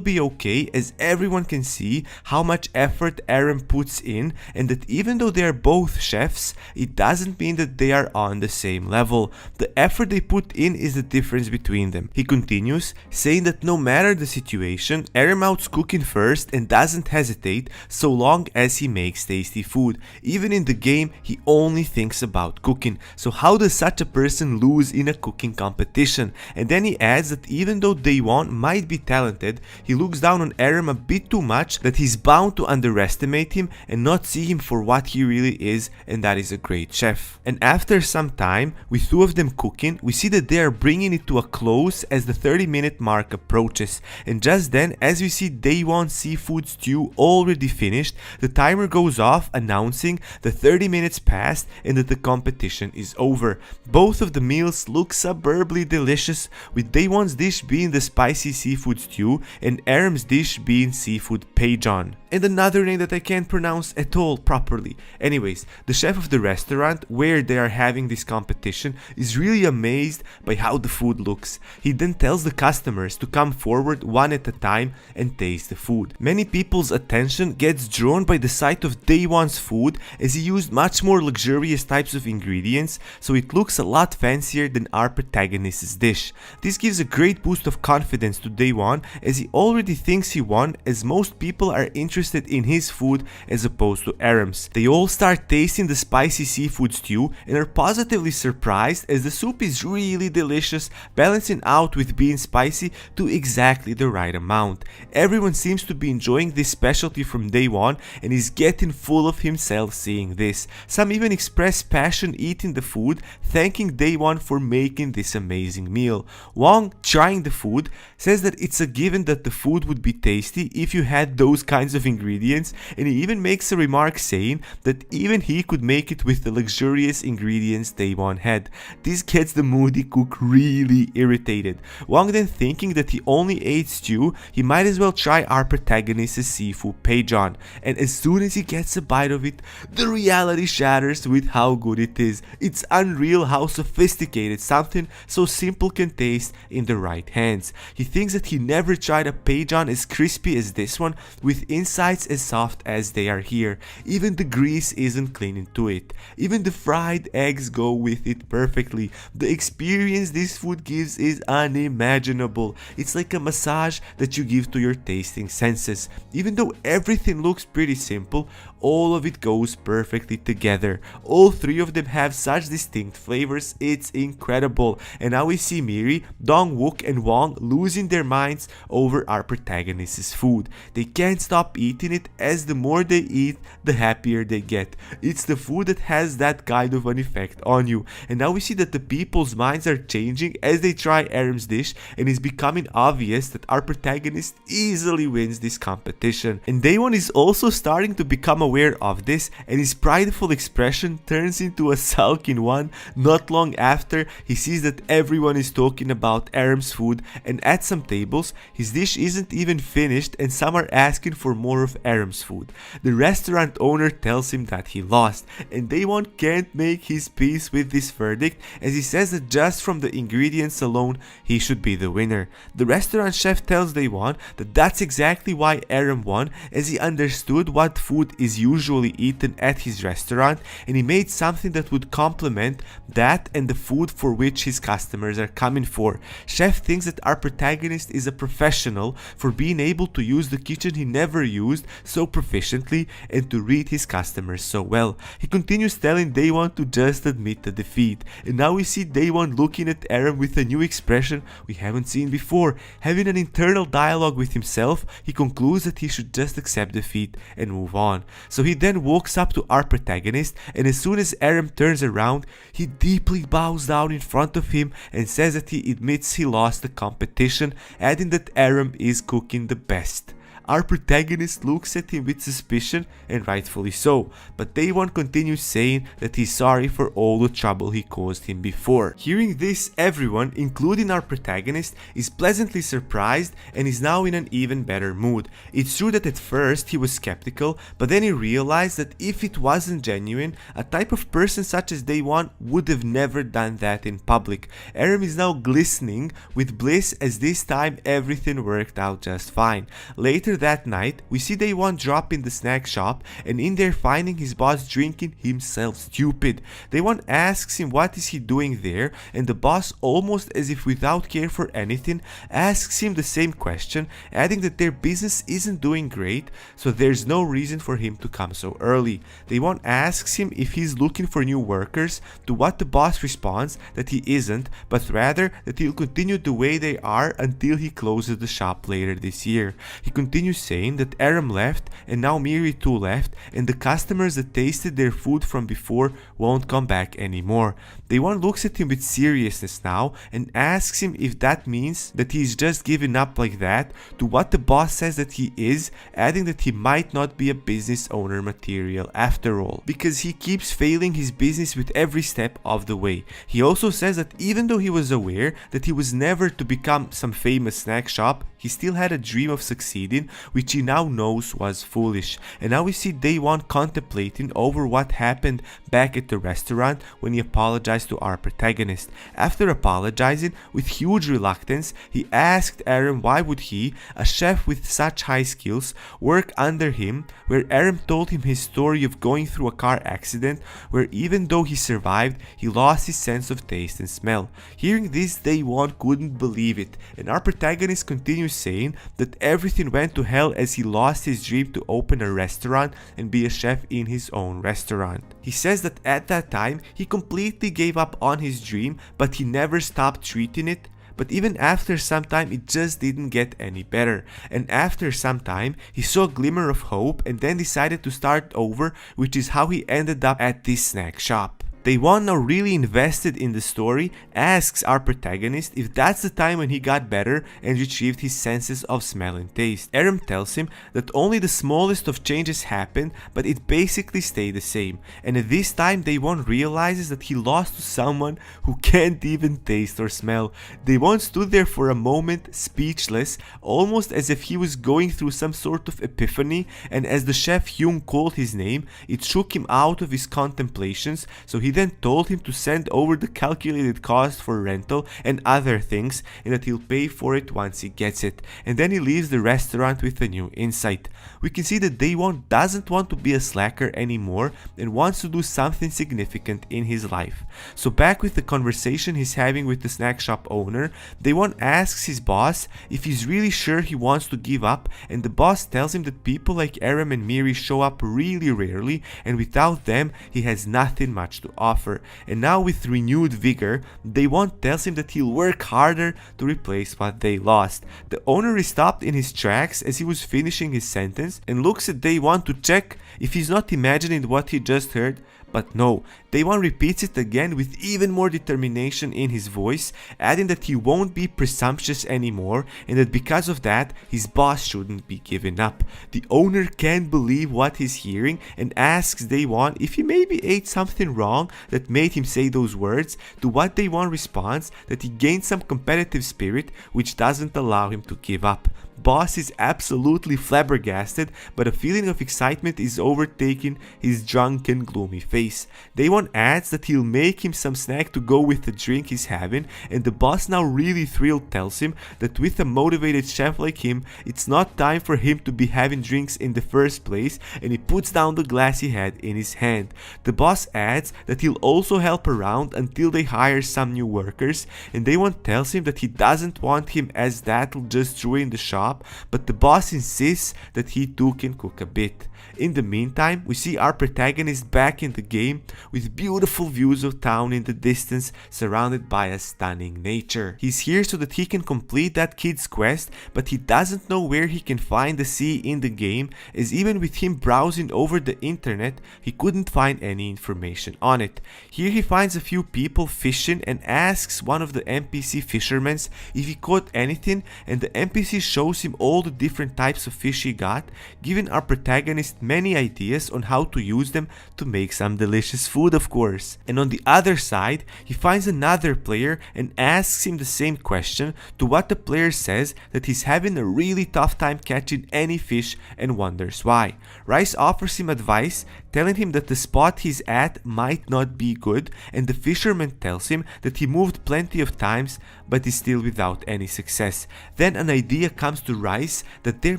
be okay as everyone can see how much effort Aram puts in, and that even though they are both chefs, it doesn't mean that they are on the same level. The effort they put in is the difference between them. He continues, saying that no matter the situation, Aram outs cooking first and doesn't hesitate so long as he makes tasty food. Even in the game, he only thinks about cooking. So how does such a person lose in a cooking competition? And then he adds that even though Daewon might be talented, he looks down on Aram a bit too much, that he's bound to underestimate him and not see him for what he really is, and that is a great chef. And after some time, with two of them cooking, we see that they are bringing it to a close as the 30-minute mark approaches. And just then, as we see Daewon's seafood stew already finished, the timer goes off announcing that 30 minutes passed and that the competition is over. Both of the meals look superbly delicious, with Daewon's dish being the spicy seafood stew and Aram's dish being seafood paejon, and another name that I can't pronounce at all properly. Anyways, the chef of the restaurant where they are having this competition is really amazed by how the food looks. He then tells the customers to come forward one at a time and taste the food. Many people's attention gets drawn by the sight of Daewon's food, as he used much more luxurious types of ingredients, so it looks a lot fancier than our protagonist's dish. This gives a great boost of confidence to Daewon, as he already thinks he won, as most people are interested in his food as opposed to Aram's. They all start tasting the spicy seafood stew and are positively surprised, as the soup is really delicious, balancing out with being spicy to exactly the right amount. Everyone seems to be enjoying this specialty from Daewon and is getting full of himself seeing this. Some even express passion eating the food, thanking Daewon for making this amazing meal. Wong, trying the food, says that it's a given that the food would be tasty if you had those kinds of ingredients, and he even makes a remark saying that even he could make it with the luxurious ingredients ingredients Daewon had. This gets the moody cook really irritated. Wong then, thinking that he only ate stew, he might as well try our protagonist's seafood Peijon, and as soon as he gets a bite of it, the reality shatters with how good it is. It's unreal how sophisticated something so simple can taste in the right hands. He thinks that he never tried a Peijon as crispy as this one, with insides as soft as they are here. Even the grease isn't clinging to it. Even the fried eggs go with it perfectly. The experience this food gives is unimaginable. It's like a massage that you give to your tasting senses. Even though everything looks pretty simple, all of it goes perfectly together. All three of them have such distinct flavors, it's incredible. And now we see Miri, Dong-wook and Wong losing their minds over our protagonist's food. They can't stop eating it, as the more they eat, the happier they get. It's the food that has that kind of an effect on you. And now we see that the people's minds are changing as they try Aram's dish, and it's becoming obvious that our protagonist easily wins this competition. And Daewon is also starting to become aware of this, and his prideful expression turns into a sulking one not long after he sees that everyone is talking about Aram's food, and at some tables his dish isn't even finished and some are asking for more of Aram's food. The restaurant owner tells him that he lost, and Daewon can't make his peace with this verdict, as he says that just from the ingredients alone he should be the winner. The restaurant chef tells Daewon that that's exactly why Aram won, as he understood what food is usually eaten at his restaurant, and he made something that would complement that and the food for which his customers are coming for. Chef thinks that our protagonist is a professional for being able to use the kitchen he never used so proficiently and to read his customers so well. He continues telling Daewon to just admit the defeat, and now we see Daewon looking at Aram with a new expression we haven't seen before. Having an internal dialogue with himself, he concludes that he should just accept defeat and move on. So he then walks up to our protagonist, and as soon as Aram turns around, he deeply bows down in front of him and says that he admits he lost the competition, adding that Aram is cooking the best. Our protagonist looks at him with suspicion, and rightfully so, but Daewon continues saying that he's sorry for all the trouble he caused him before. Hearing this, everyone, including our protagonist, is pleasantly surprised and is now in an even better mood. It's true that at first he was skeptical, but then he realized that if it wasn't genuine, a type of person such as Daewon would have never done that in public. Aram is now glistening with bliss, as this time everything worked out just fine. Later that night, we see Daewon drop in the snack shop, and in there finding his boss drinking himself stupid. Daewon asks him what is he doing there, and the boss, almost as if without care for anything, asks him the same question, adding that their business isn't doing great, so there's no reason for him to come so early. Daewon asks him if he's looking for new workers, to what the boss responds that he isn't, but rather that he'll continue the way they are until he closes the shop later this year. He continues saying that Aram left, and now Miri too left, and the customers that tasted their food from before won't come back anymore. Daewon looks at him with seriousness now and asks him if that means that he's just giving up like that, to what the boss says that he is, adding that he might not be a business owner material after all, because he keeps failing his business with every step of the way. He also says that even though he was aware that he was never to become some famous snack shop, he still had a dream of succeeding, which he now knows was foolish. And now we see Daewon contemplating over what happened back at the restaurant when he apologized to our protagonist. After apologizing with huge reluctance, he asked Aram why would he, a chef with such high skills, work under him, where Aram told him his story of going through a car accident where even though he survived, he lost his sense of taste and smell. Hearing this, Daewon couldn't believe it, and our protagonist continues saying that everything went to hell as he lost his dream to open a restaurant and be a chef in his own restaurant. He says that at that time he completely gave up on his dream, but he never stopped treating it. But even after some time, it just didn't get any better. And after some time, he saw a glimmer of hope and then decided to start over, which is how he ended up at this snack shop. Daewon, now really invested in the story, asks our protagonist if that's the time when he got better and retrieved his senses of smell and taste. Aram tells him that only the smallest of changes happened, but it basically stayed the same, and at this time Daewon realizes that he lost to someone who can't even taste or smell. Daewon stood there for a moment, speechless, almost as if he was going through some sort of epiphany, and as the chef Hyung called his name, it shook him out of his contemplations, so he then told him to send over the calculated cost for rental and other things, and that he'll pay for it once he gets it, and then he leaves the restaurant with a new insight. We can see that Daewon doesn't want to be a slacker anymore and wants to do something significant in his life. So back with the conversation he's having with the snack shop owner, Daewon asks his boss if he's really sure he wants to give up, and the boss tells him that people like Aram and Miri show up really rarely, and without them he has nothing much to offer. And now with renewed vigor, Daewon tells him that he'll work harder to replace what they lost. The owner is stopped in his tracks as he was finishing his sentence and looks at Daewon to check if he's not imagining what he just heard. But no, Daewon repeats it again with even more determination in his voice, adding that he won't be presumptuous anymore and that because of that, his boss shouldn't be given up. The owner can't believe what he's hearing and asks Daewon if he maybe ate something wrong that made him say those words, to what Daewon responds that he gained some competitive spirit which doesn't allow him to give up. Boss is absolutely flabbergasted, but a feeling of excitement is overtaking his drunken, gloomy face. Daewon adds that he'll make him some snack to go with the drink he's having, and the boss, now really thrilled, tells him that with a motivated chef like him, it's not time for him to be having drinks in the first place, and he puts down the glass he had in his hand. The boss adds that he'll also help around until they hire some new workers, and Daewon tells him that he doesn't want him as that'll just ruin the shop, but the boss insists that he too can cook a bit. In the meantime, we see our protagonist back in the game with beautiful views of town in the distance, surrounded by a stunning nature. He's here so that he can complete that kid's quest, but he doesn't know where he can find the sea in the game, as even with him browsing over the internet, he couldn't find any information on it. Here he finds a few people fishing and asks one of the NPC fishermen if he caught anything, and the NPC shows him all the different types of fish he got, giving our protagonist many ideas on how to use them to make some delicious food, of course. And on the other side, he finds another player and asks him the same question, to what the player says that he's having a really tough time catching any fish and wonders why. Rice offers him advice, telling him that the spot he's at might not be good, and the fisherman tells him that he moved plenty of times but is still without any success. Then an idea comes to Rice that there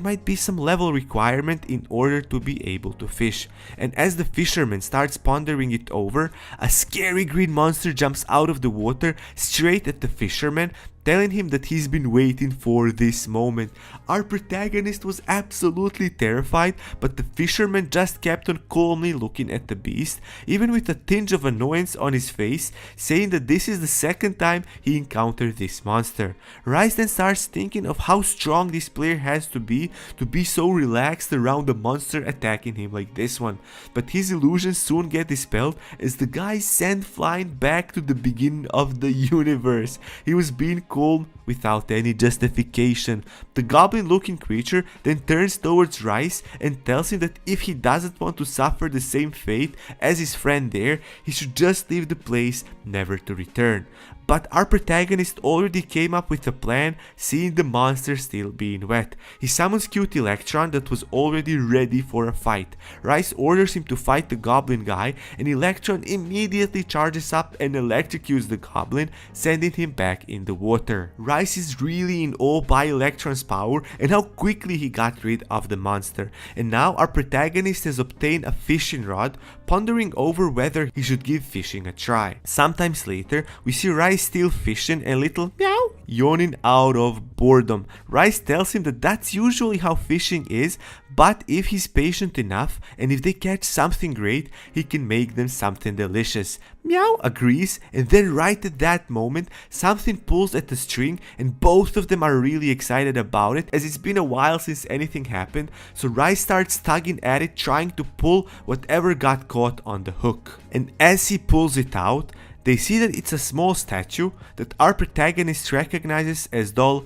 might be some level requirement in order to be able to fish, and as the fisherman starts pondering it over, a scary green monster jumps out of the water straight at the fisherman, telling him that he's been waiting for this moment. Our protagonist was absolutely terrified, but the fisherman just kept on calmly looking at the beast, even with a tinge of annoyance on his face, saying that this is the second time he encountered this monster. Rice then starts thinking of how strong this player has to be so relaxed around a monster attacking him like this one, but his illusions soon get dispelled as the guy is sent flying back to the beginning of the universe. He was being calm without any justification. The goblin-looking creature then turns towards Rice and tells him that if he doesn't want to suffer the same fate as his friend there, he should just leave the place, never to return. But our protagonist already came up with a plan, seeing the monster still being wet. He summons cute Electron that was already ready for a fight. Rice orders him to fight the goblin guy, and Electron immediately charges up and electrocutes the goblin, sending him back in the water. Rice is really in awe by Electron's power and how quickly he got rid of the monster. And now our protagonist has obtained a fishing rod, pondering over whether he should give fishing a try. Sometimes later, we see Rice Rice still fishing and little meow yawning out of boredom. Rice tells him that that's usually how fishing is, but if he's patient enough and if they catch something great, he can make them something delicious. Meow agrees, and then right at that moment, something pulls at the string and both of them are really excited about it, as it's been a while since anything happened. So Rice starts tugging at it, trying to pull whatever got caught on the hook. And as he pulls it out, they see that it's a small statue that our protagonist recognizes as doll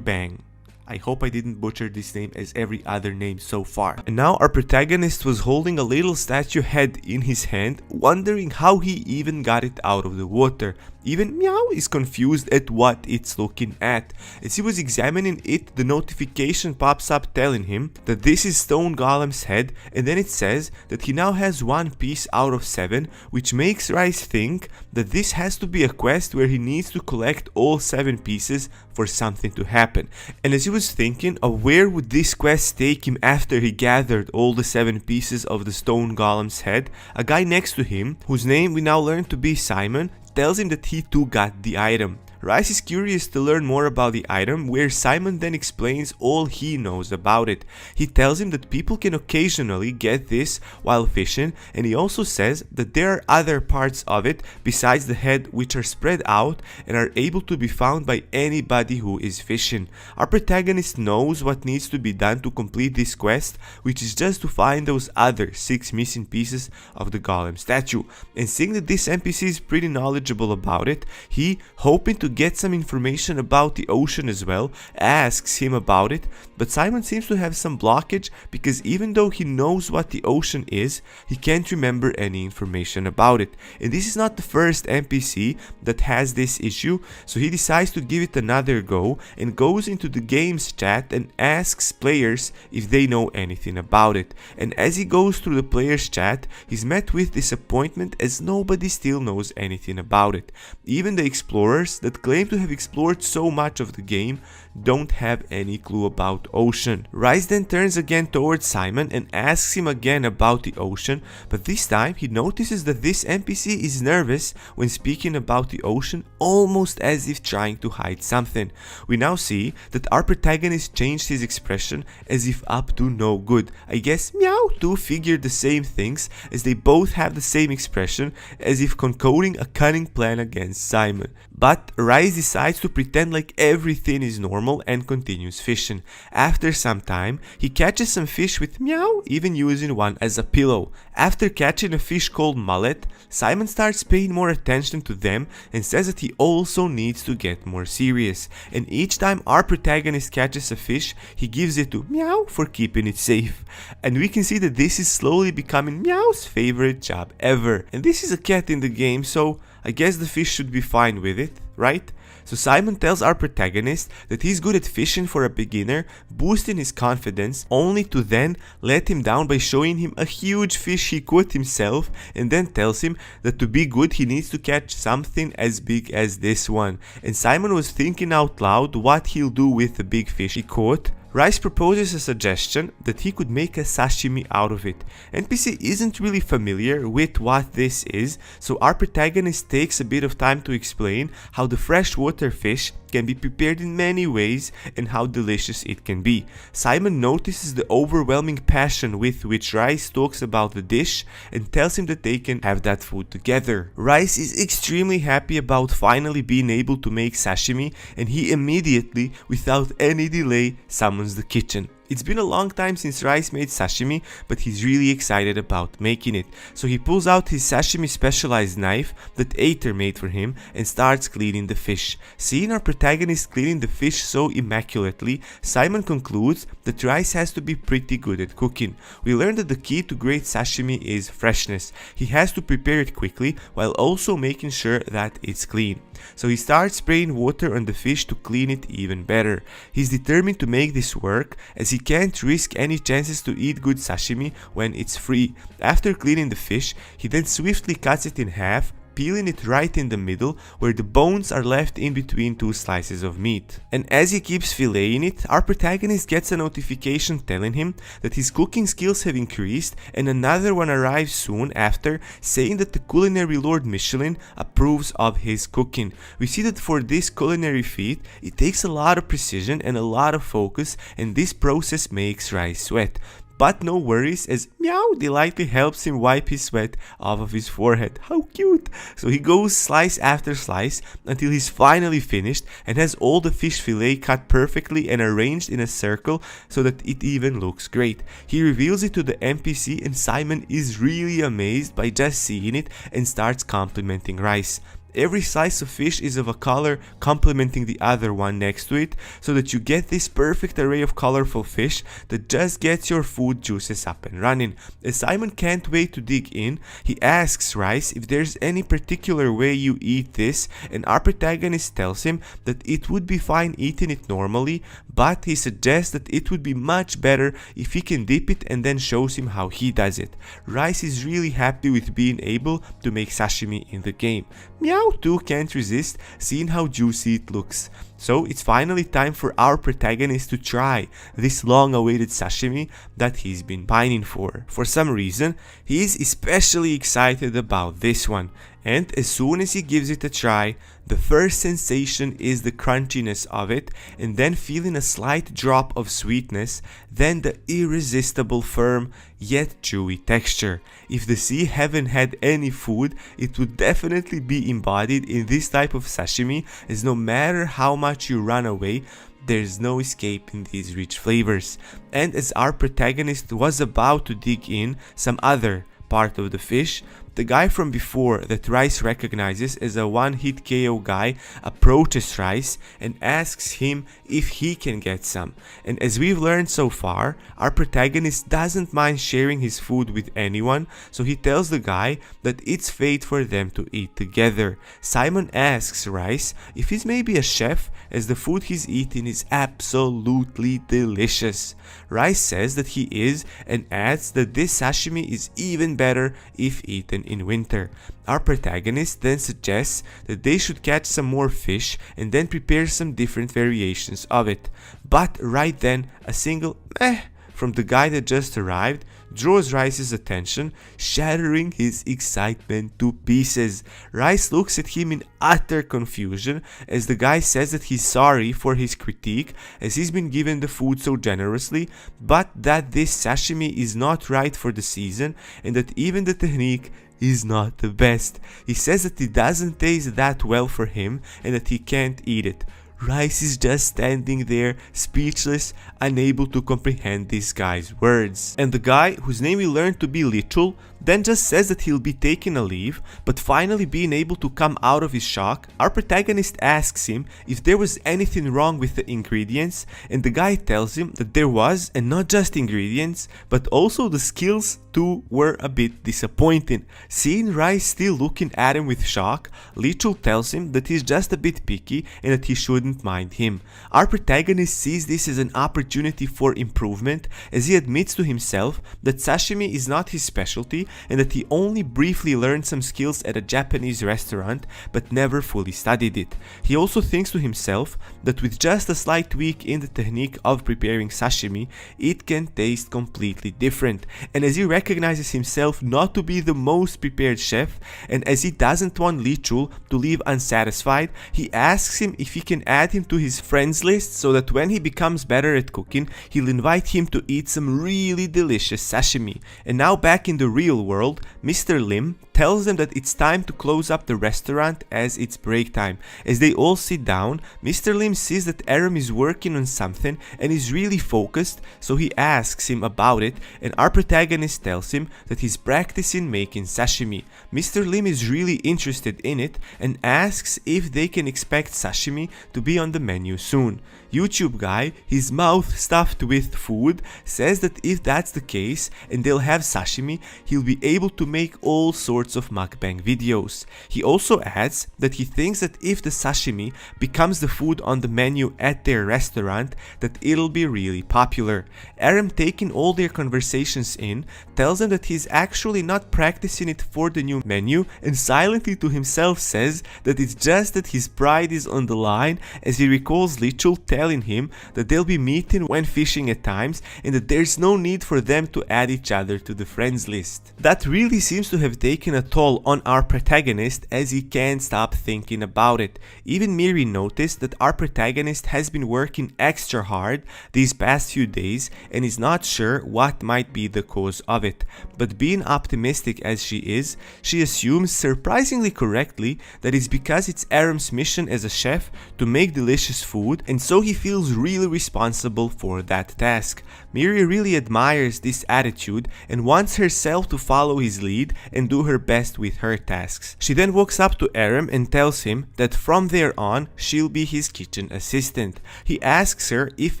Bang. I hope I didn't butcher this name as every other name so far. And now our protagonist was holding a little statue head in his hand, wondering how he even got it out of the water. Even Meow is confused at what it's looking at. As he was examining it, the notification pops up telling him that this is Stone Golem's head, and then it says that he now has 1 piece out of 7, which makes Rice think that this has to be a quest where he needs to collect all 7 pieces for something to happen. And as he was thinking of where would this quest take him after he gathered all the 7 pieces of the Stone Golem's head, a guy next to him, whose name we now learn to be Simon, tells him that he too got the item. Rice is curious to learn more about the item, where Simon then explains all he knows about it. He tells him that people can occasionally get this while fishing, and he also says that there are other parts of it besides the head which are spread out and are able to be found by anybody who is fishing. Our protagonist knows what needs to be done to complete this quest, which is just to find those other 6 missing pieces of the golem statue. And seeing that this NPC is pretty knowledgeable about it, he, hoping to get some information about the ocean as well, asks him about it, but Simon seems to have some blockage because even though he knows what the ocean is, he can't remember any information about it. And this is not the first NPC that has this issue, so he decides to give it another go and goes into the game's chat and asks players if they know anything about it. And as he goes through the players chat, he's met with disappointment as nobody still knows anything about it. Even the explorers that claim to have explored so much of the game don't have any clue about ocean. Rice then turns again towards Simon and asks him again about the ocean, but this time he notices that this NPC is nervous when speaking about the ocean, almost as if trying to hide something. We now see that our protagonist changed his expression as if up to no good. I guess Meow too figured the same things, as they both have the same expression, as if concocting a cunning plan against Simon. But Rice decides to pretend like everything is normal and continues fishing. After some time, he catches some fish with Meow, even using one as a pillow. After catching a fish called mullet, Simon starts paying more attention to them and says that he also needs to get more serious. And each time our protagonist catches a fish, he gives it to Meow for keeping it safe. And we can see that this is slowly becoming Meow's favorite job ever. And this is a cat in the game, so I guess the fish should be fine with it, right? So Simon tells our protagonist that he's good at fishing for a beginner, boosting his confidence, only to then let him down by showing him a huge fish he caught himself, and then tells him that to be good he needs to catch something as big as this one. And Simon was thinking out loud what he'll do with the big fish he caught. Rice proposes a suggestion that he could make a sashimi out of it. NPC isn't really familiar with what this is, so our protagonist takes a bit of time to explain how the freshwater fish can be prepared in many ways and how delicious it can be. Simon notices the overwhelming passion with which Rice talks about the dish and tells him that they can have that food together. Rice is extremely happy about finally being able to make sashimi, and he immediately, without any delay, summons the kitchen. It's been a long time since Rice made sashimi, but he's really excited about making it. So he pulls out his sashimi specialized knife that Aether made for him and starts cleaning the fish. Seeing our protagonist cleaning the fish so immaculately, Simon concludes that Rice has to be pretty good at cooking. We learn that the key to great sashimi is freshness. He has to prepare it quickly while also making sure that it's clean. So he starts spraying water on the fish to clean it even better. He's determined to make this work, as he can't risk any chances to eat good sashimi when it's free. After cleaning the fish, he then swiftly cuts it in half, peeling it right in the middle where the bones are left in between two slices of meat. And as he keeps filleting it, our protagonist gets a notification telling him that his cooking skills have increased, and another one arrives soon after saying that the culinary lord Michelin approves of his cooking. We see that for this culinary feat, it takes a lot of precision and a lot of focus, and this process makes Rice sweat. But no worries, as Meow delightfully helps him wipe his sweat off of his forehead. How cute! So he goes slice after slice until he's finally finished and has all the fish fillet cut perfectly and arranged in a circle so that it even looks great. He reveals it to the NPC, and Simon is really amazed by just seeing it and starts complimenting Rice. Every slice of fish is of a color complementing the other one next to it, so that you get this perfect array of colorful fish that just gets your food juices up and running. As Simon can't wait to dig in, he asks Rice if there's any particular way you eat this, and our protagonist tells him that it would be fine eating it normally, but he suggests that it would be much better if he can dip it, and then shows him how he does it. Rice is really happy with being able to make sashimi in the game. Meow too can't resist seeing how juicy it looks. So it's finally time for our protagonist to try this long-awaited sashimi that he's been pining for. For some reason, he is especially excited about this one, and as soon as he gives it a try, the first sensation is the crunchiness of it, and then feeling a slight drop of sweetness, then the irresistible firm yet chewy texture. If the sea heaven had any food, it would definitely be embodied in this type of sashimi, as no matter how much you run away, there's no escaping these rich flavors. And as our protagonist was about to dig in some other part of the fish, the guy from before that Rice recognizes as a one-hit KO guy approaches Rice and asks him if he can get some. And as we've learned so far, our protagonist doesn't mind sharing his food with anyone, so he tells the guy that it's fate for them to eat together. Simon asks Rice if he's maybe a chef, as the food he's eating is absolutely delicious. Rice says that he is, and adds that this sashimi is even better if eaten in winter. Our protagonist then suggests that they should catch some more fish and then prepare some different variations of it. But right then, a single meh from the guy that just arrived draws Rice's attention, shattering his excitement to pieces. Rice looks at him in utter confusion as the guy says that he's sorry for his critique, as he's been given the food so generously, but that this sashimi is not right for the season, and that even the technique is not the best. He says that it doesn't taste that well for him and that he can't eat it. Rice is just standing there, speechless, unable to comprehend this guy's words. And the guy, whose name we learned to be Lichul, then just says that he'll be taking a leave, but finally being able to come out of his shock, our protagonist asks him if there was anything wrong with the ingredients, and the guy tells him that there was, and not just ingredients, but also the skills too were a bit disappointing. Seeing Rice still looking at him with shock, Lichul tells him that he's just a bit picky and that he shouldn't mind him. Our protagonist sees this as an opportunity for improvement, as he admits to himself that sashimi is not his specialty and that he only briefly learned some skills at a Japanese restaurant but never fully studied it. He also thinks to himself that with just a slight tweak in the technique of preparing sashimi, it can taste completely different. And as he recognizes himself not to be the most prepared chef, and as he doesn't want Lichul to leave unsatisfied, he asks him if he can add him to his friends list so that when he becomes better at cooking, he'll invite him to eat some really delicious sashimi. And now back in the real world, Mr. Lim tells them that it's time to close up the restaurant as it's break time. As they all sit down, Mr. Lim sees that Aram is working on something and is really focused, so he asks him about it, and our protagonist tells him that he's practicing making sashimi. Mr. Lim is really interested in it and asks if they can expect sashimi to be on the menu soon. YouTube guy, his mouth stuffed with food, says that if that's the case and they'll have sashimi, he'll be able to make all sorts of mukbang videos. He also adds that he thinks that if the sashimi becomes the food on the menu at their restaurant, that it'll be really popular. Aram, taking all their conversations in, tells them that he's actually not practicing it for the new menu, and silently to himself says that it's just that his pride is on the line, as he recalls Lichul telling him that they'll be meeting when fishing at times and that there's no need for them to add each other to the friends list. That really seems to have taken a toll on our protagonist, as he can't stop thinking about it. Even Miri noticed that our protagonist has been working extra hard these past few days and is not sure what might be the cause of it. But being optimistic as she is, she assumes surprisingly correctly that it's because it's Aram's mission as a chef to make delicious food, and so he feels really responsible for that task. Miri really admires this attitude and wants herself to follow his lead and do her best with her tasks. She then walks up to Aram and tells him that from there on she'll be his kitchen assistant. He asks her if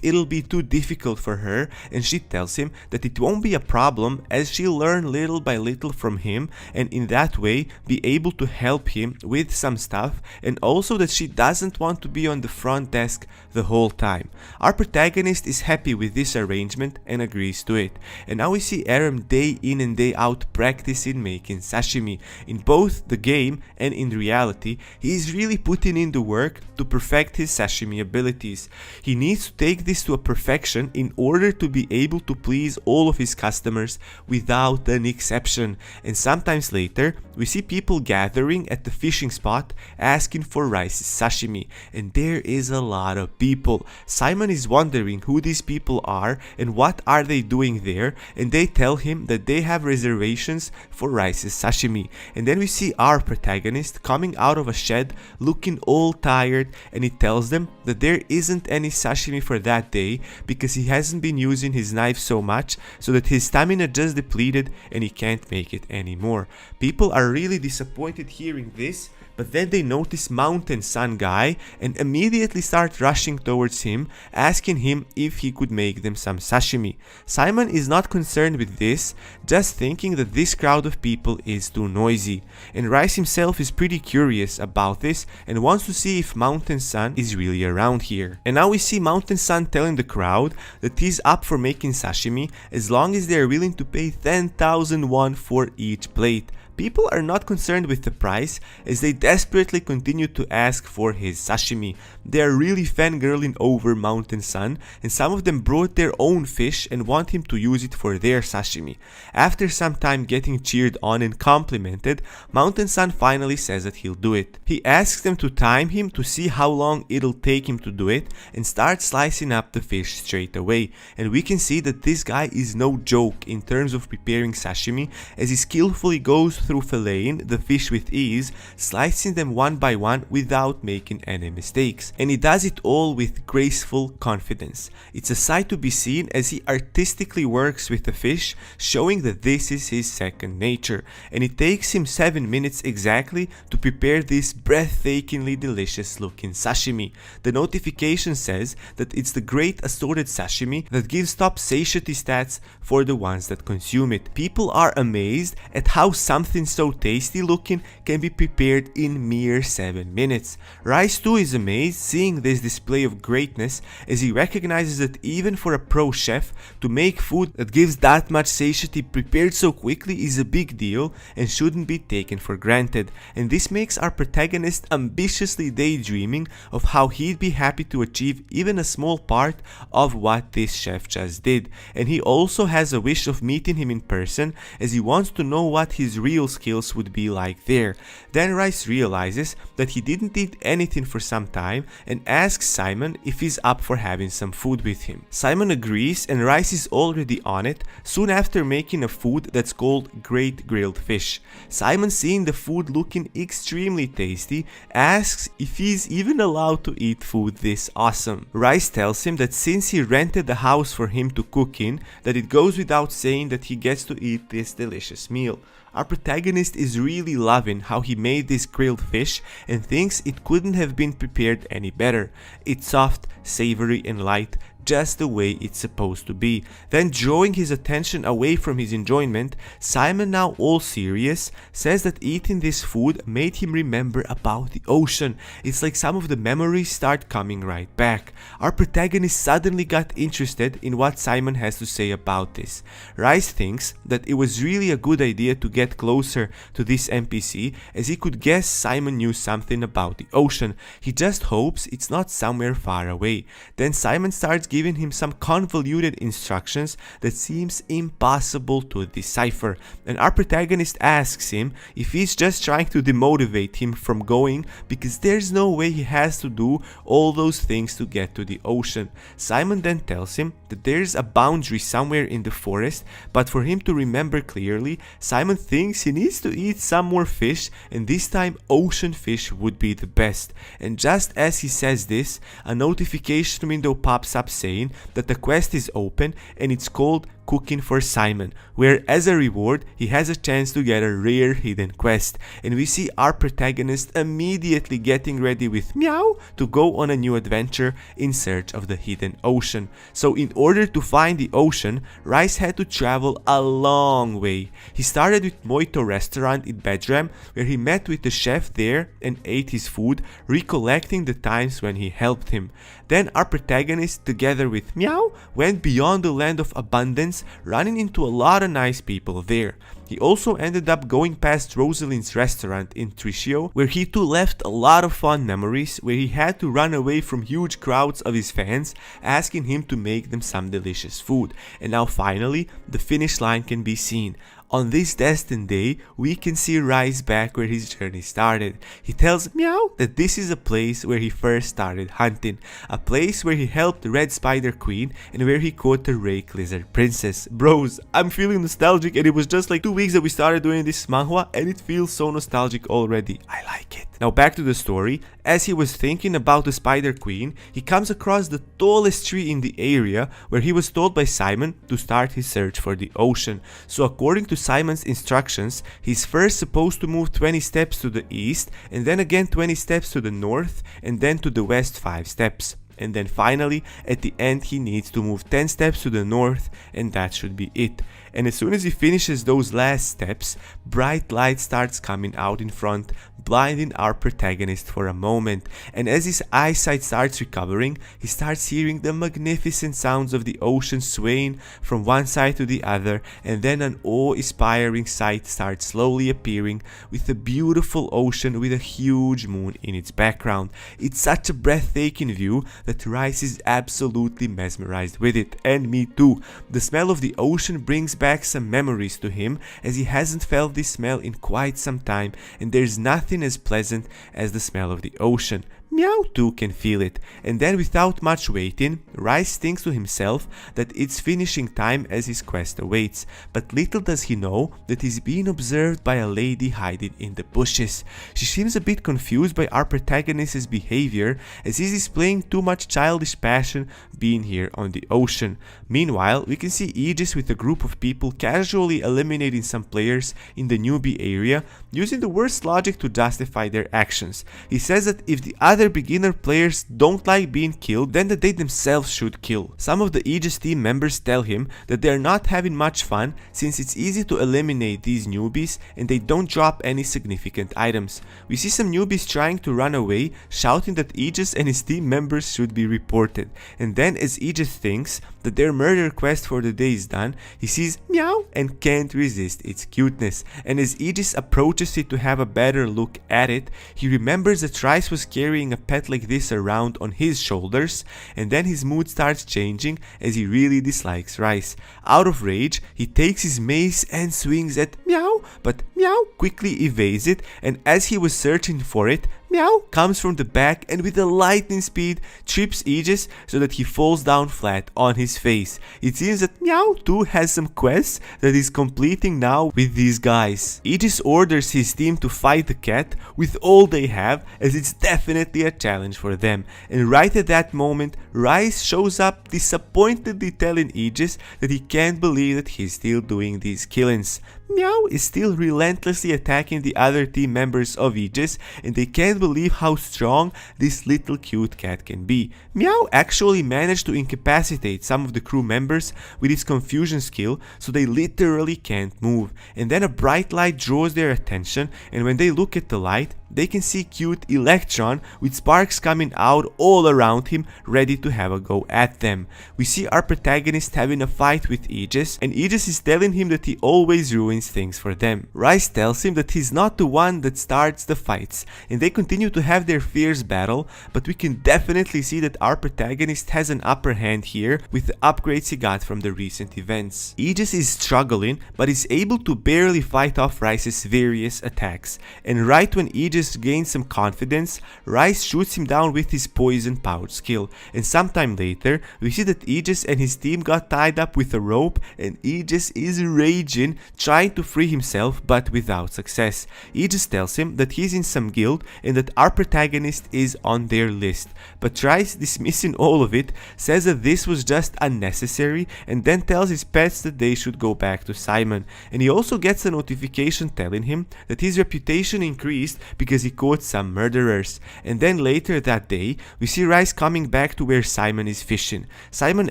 it'll be too difficult for her, and she tells him that it won't be a problem, as she'll learn little by little from him and in that way be able to help him with some stuff, and also that she doesn't want to be on the front desk the whole time. Our protagonist is happy with this arrangement and agrees to it. And now we see Aram day in and day out practicing making sashimi. In both the game and in reality, he is really putting in the work to perfect his sashimi abilities. He needs to take this to a perfection in order to be able to please all of his customers without an exception. And sometimes later, we see people gathering at the fishing spot asking for Rice's sashimi, and there is a lot of people. Simon is wondering who these people are and what are they doing there, and they tell him that they have reservations for Rice's sashimi. And then we see our protagonist coming out of a shed looking all tired, and he tells them that there isn't any sashimi for that day because he hasn't been using his knife so much, so that his stamina just depleted and he can't make it anymore. People are really disappointed hearing this, but then they notice Mountain Sun Guy and immediately start rushing towards him, asking him if he could make them some sashimi. Simon is not concerned with this, just thinking that this crowd of people is too noisy. And Rice himself is pretty curious about this and wants to see if Mountain Sun is really around here. And now we see Mountain Sun telling the crowd that he's up for making sashimi as long as they are willing to pay 10,000 won for each plate. People are not concerned with the price, as they desperately continue to ask for his sashimi. They are really fangirling over Mountain Sun, and some of them brought their own fish and want him to use it for their sashimi. After some time getting cheered on and complimented, Mountain Sun finally says that he'll do it. He asks them to time him to see how long it'll take him to do it, and starts slicing up the fish straight away. And we can see that this guy is no joke in terms of preparing sashimi, as he skillfully goes through filleting the fish with ease, slicing them one by one without making any mistakes. And he does it all with graceful confidence. It's a sight to be seen as he artistically works with the fish, showing that this is his second nature. And it takes him 7 minutes exactly to prepare this breathtakingly delicious looking sashimi. The notification says that it's the great assorted sashimi that gives top satiety stats for the ones that consume it. People are amazed at how something so tasty looking can be prepared in mere 7 minutes. Rice too is amazed seeing this display of greatness, as he recognizes that even for a pro chef to make food that gives that much satiety prepared so quickly is a big deal and shouldn't be taken for granted. And this makes our protagonist ambitiously daydreaming of how he'd be happy to achieve even a small part of what this chef just did. And he also has a wish of meeting him in person, as he wants to know what his real skills would be like there. Then Rice realizes that he didn't eat anything for some time and asks Simon if he's up for having some food with him. Simon agrees, and Rice is already on it soon after making a food that's called Great Grilled Fish. Simon, seeing the food looking extremely tasty, asks if he's even allowed to eat food this awesome. Rice tells him that since he rented the house for him to cook in, that it goes without saying that he gets to eat this delicious meal. Our protagonist is really loving how he made this grilled fish and thinks it couldn't have been prepared any better. It's soft, savory and light, just the way it's supposed to be. Then, drawing his attention away from his enjoyment, Simon, now all serious, says that eating this food made him remember about the ocean. It's like some of the memories start coming right back. Our protagonist suddenly got interested in what Simon has to say about this. Rice thinks that it was really a good idea to get closer to this NPC, as he could guess Simon knew something about the ocean. He just hopes it's not somewhere far away. Then Simon starts giving him some convoluted instructions that seems impossible to decipher, and our protagonist asks him if he's just trying to demotivate him from going because there's no way he has to do all those things to get to the ocean. Simon then tells him that there's a boundary somewhere in the forest, but for him to remember clearly, Simon thinks he needs to eat some more fish, and this time ocean fish would be the best. And just as he says this, a notification window pops up saying that the quest is open and it's called Cooking for Simon, where as a reward he has a chance to get a rare hidden quest, and we see our protagonist immediately getting ready with Meow to go on a new adventure in search of the hidden ocean. So in order to find the ocean, Rice had to travel a long way. He started with Moito restaurant in Bedram, where he met with the chef there and ate his food, recollecting the times when he helped him. Then our protagonist, together with Meow, went beyond the land of abundance, running into a lot of nice people there. He also ended up going past Rosalind's restaurant in Tricio, where he too left a lot of fun memories, where he had to run away from huge crowds of his fans asking him to make them some delicious food. And now finally, the finish line can be seen. On this destined day, we can see Rice back where his journey started. He tells Meow that this is a place where he first started hunting, a place where he helped the Red Spider Queen and where he caught the Rake Lizard Princess. Bros, I'm feeling nostalgic, and it was just like 2 weeks that we started doing this manhwa and it feels so nostalgic already. I like it. Now back to the story. As he was thinking about the Spider Queen, he comes across the tallest tree in the area, where he was told by Simon to start his search for the ocean. So according to Simon's instructions, he's first supposed to move 20 steps to the east, and then again 20 steps to the north, and then to the west 5 steps. And then finally, at the end, he needs to move 10 steps to the north, and that should be it. And as soon as he finishes those last steps, bright light starts coming out in front, blinding our protagonist for a moment. And as his eyesight starts recovering, he starts hearing the magnificent sounds of the ocean swaying from one side to the other, and then an awe-inspiring sight starts slowly appearing with a beautiful ocean with a huge moon in its background. It's such a breathtaking view that Rice is absolutely mesmerized with it, and me too. The smell of the ocean brings back some memories to him, as he hasn't felt this smell in quite some time, and there's nothing as pleasant as the smell of the ocean. Meow too can feel it, and then without much waiting, Rice thinks to himself that it's finishing time as his quest awaits, but little does he know that he's being observed by a lady hiding in the bushes. She seems a bit confused by our protagonist's behavior, as he's displaying too much childish passion being here on the ocean. Meanwhile, we can see Aegis with a group of people casually eliminating some players in the newbie area, using the worst logic to justify their actions. He says that if the other beginner players don't like being killed, then that they themselves should kill. Some of the Aegis team members tell him that they are not having much fun, since it's easy to eliminate these newbies and they don't drop any significant items. We see some newbies trying to run away, shouting that Aegis and his team members should be reported. And then as Aegis thinks that their murder quest for the day is done, he sees Meow and can't resist its cuteness. And as Aegis approaches it to have a better look at it, he remembers that Rice was carrying a pet like this around on his shoulders, and then his mood starts changing as he really dislikes Rice. Out of rage, he takes his mace and swings at Meow, but Meow quickly evades it, and as he was searching for it, Meow comes from the back and with a lightning speed trips Aegis so that he falls down flat on his face. It seems that Meow too has some quests that he's completing now with these guys. Aegis orders his team to fight the cat with all they have, as it's definitely a challenge for them. And right at that moment, Rice shows up disappointedly telling Aegis that he can't believe that he's still doing these killings. Meow is still relentlessly attacking the other team members of Aegis, and they can't believe how strong this little cute cat can be. Meow actually managed to incapacitate some of the crew members with his confusion skill, so they literally can't move. And then a bright light draws their attention, and when they look at the light, they can see cute Electron with sparks coming out all around him, ready to have a go at them. We see our protagonist having a fight with Aegis, and Aegis is telling him that he always ruins things for them. Rice tells him that he's not the one that starts the fights, and they continue to have their fierce battle, but we can definitely see that our protagonist has an upper hand here with the upgrades he got from the recent events. Aegis is struggling, but is able to barely fight off Rice's various attacks, and right when Aegis gains some confidence, Rice shoots him down with his poison powered skill, and sometime later we see that Aegis and his team got tied up with a rope, and Aegis is raging, trying to free himself but without success. Aegis tells him that he's in some guild and that our protagonist is on their list, but Rice, dismissing all of it, says that this was just unnecessary, and then tells his pets that they should go back to Simon. And he also gets a notification telling him that his reputation increased because he caught some murderers. And then later that day, we see Rice coming back to where Simon is fishing. Simon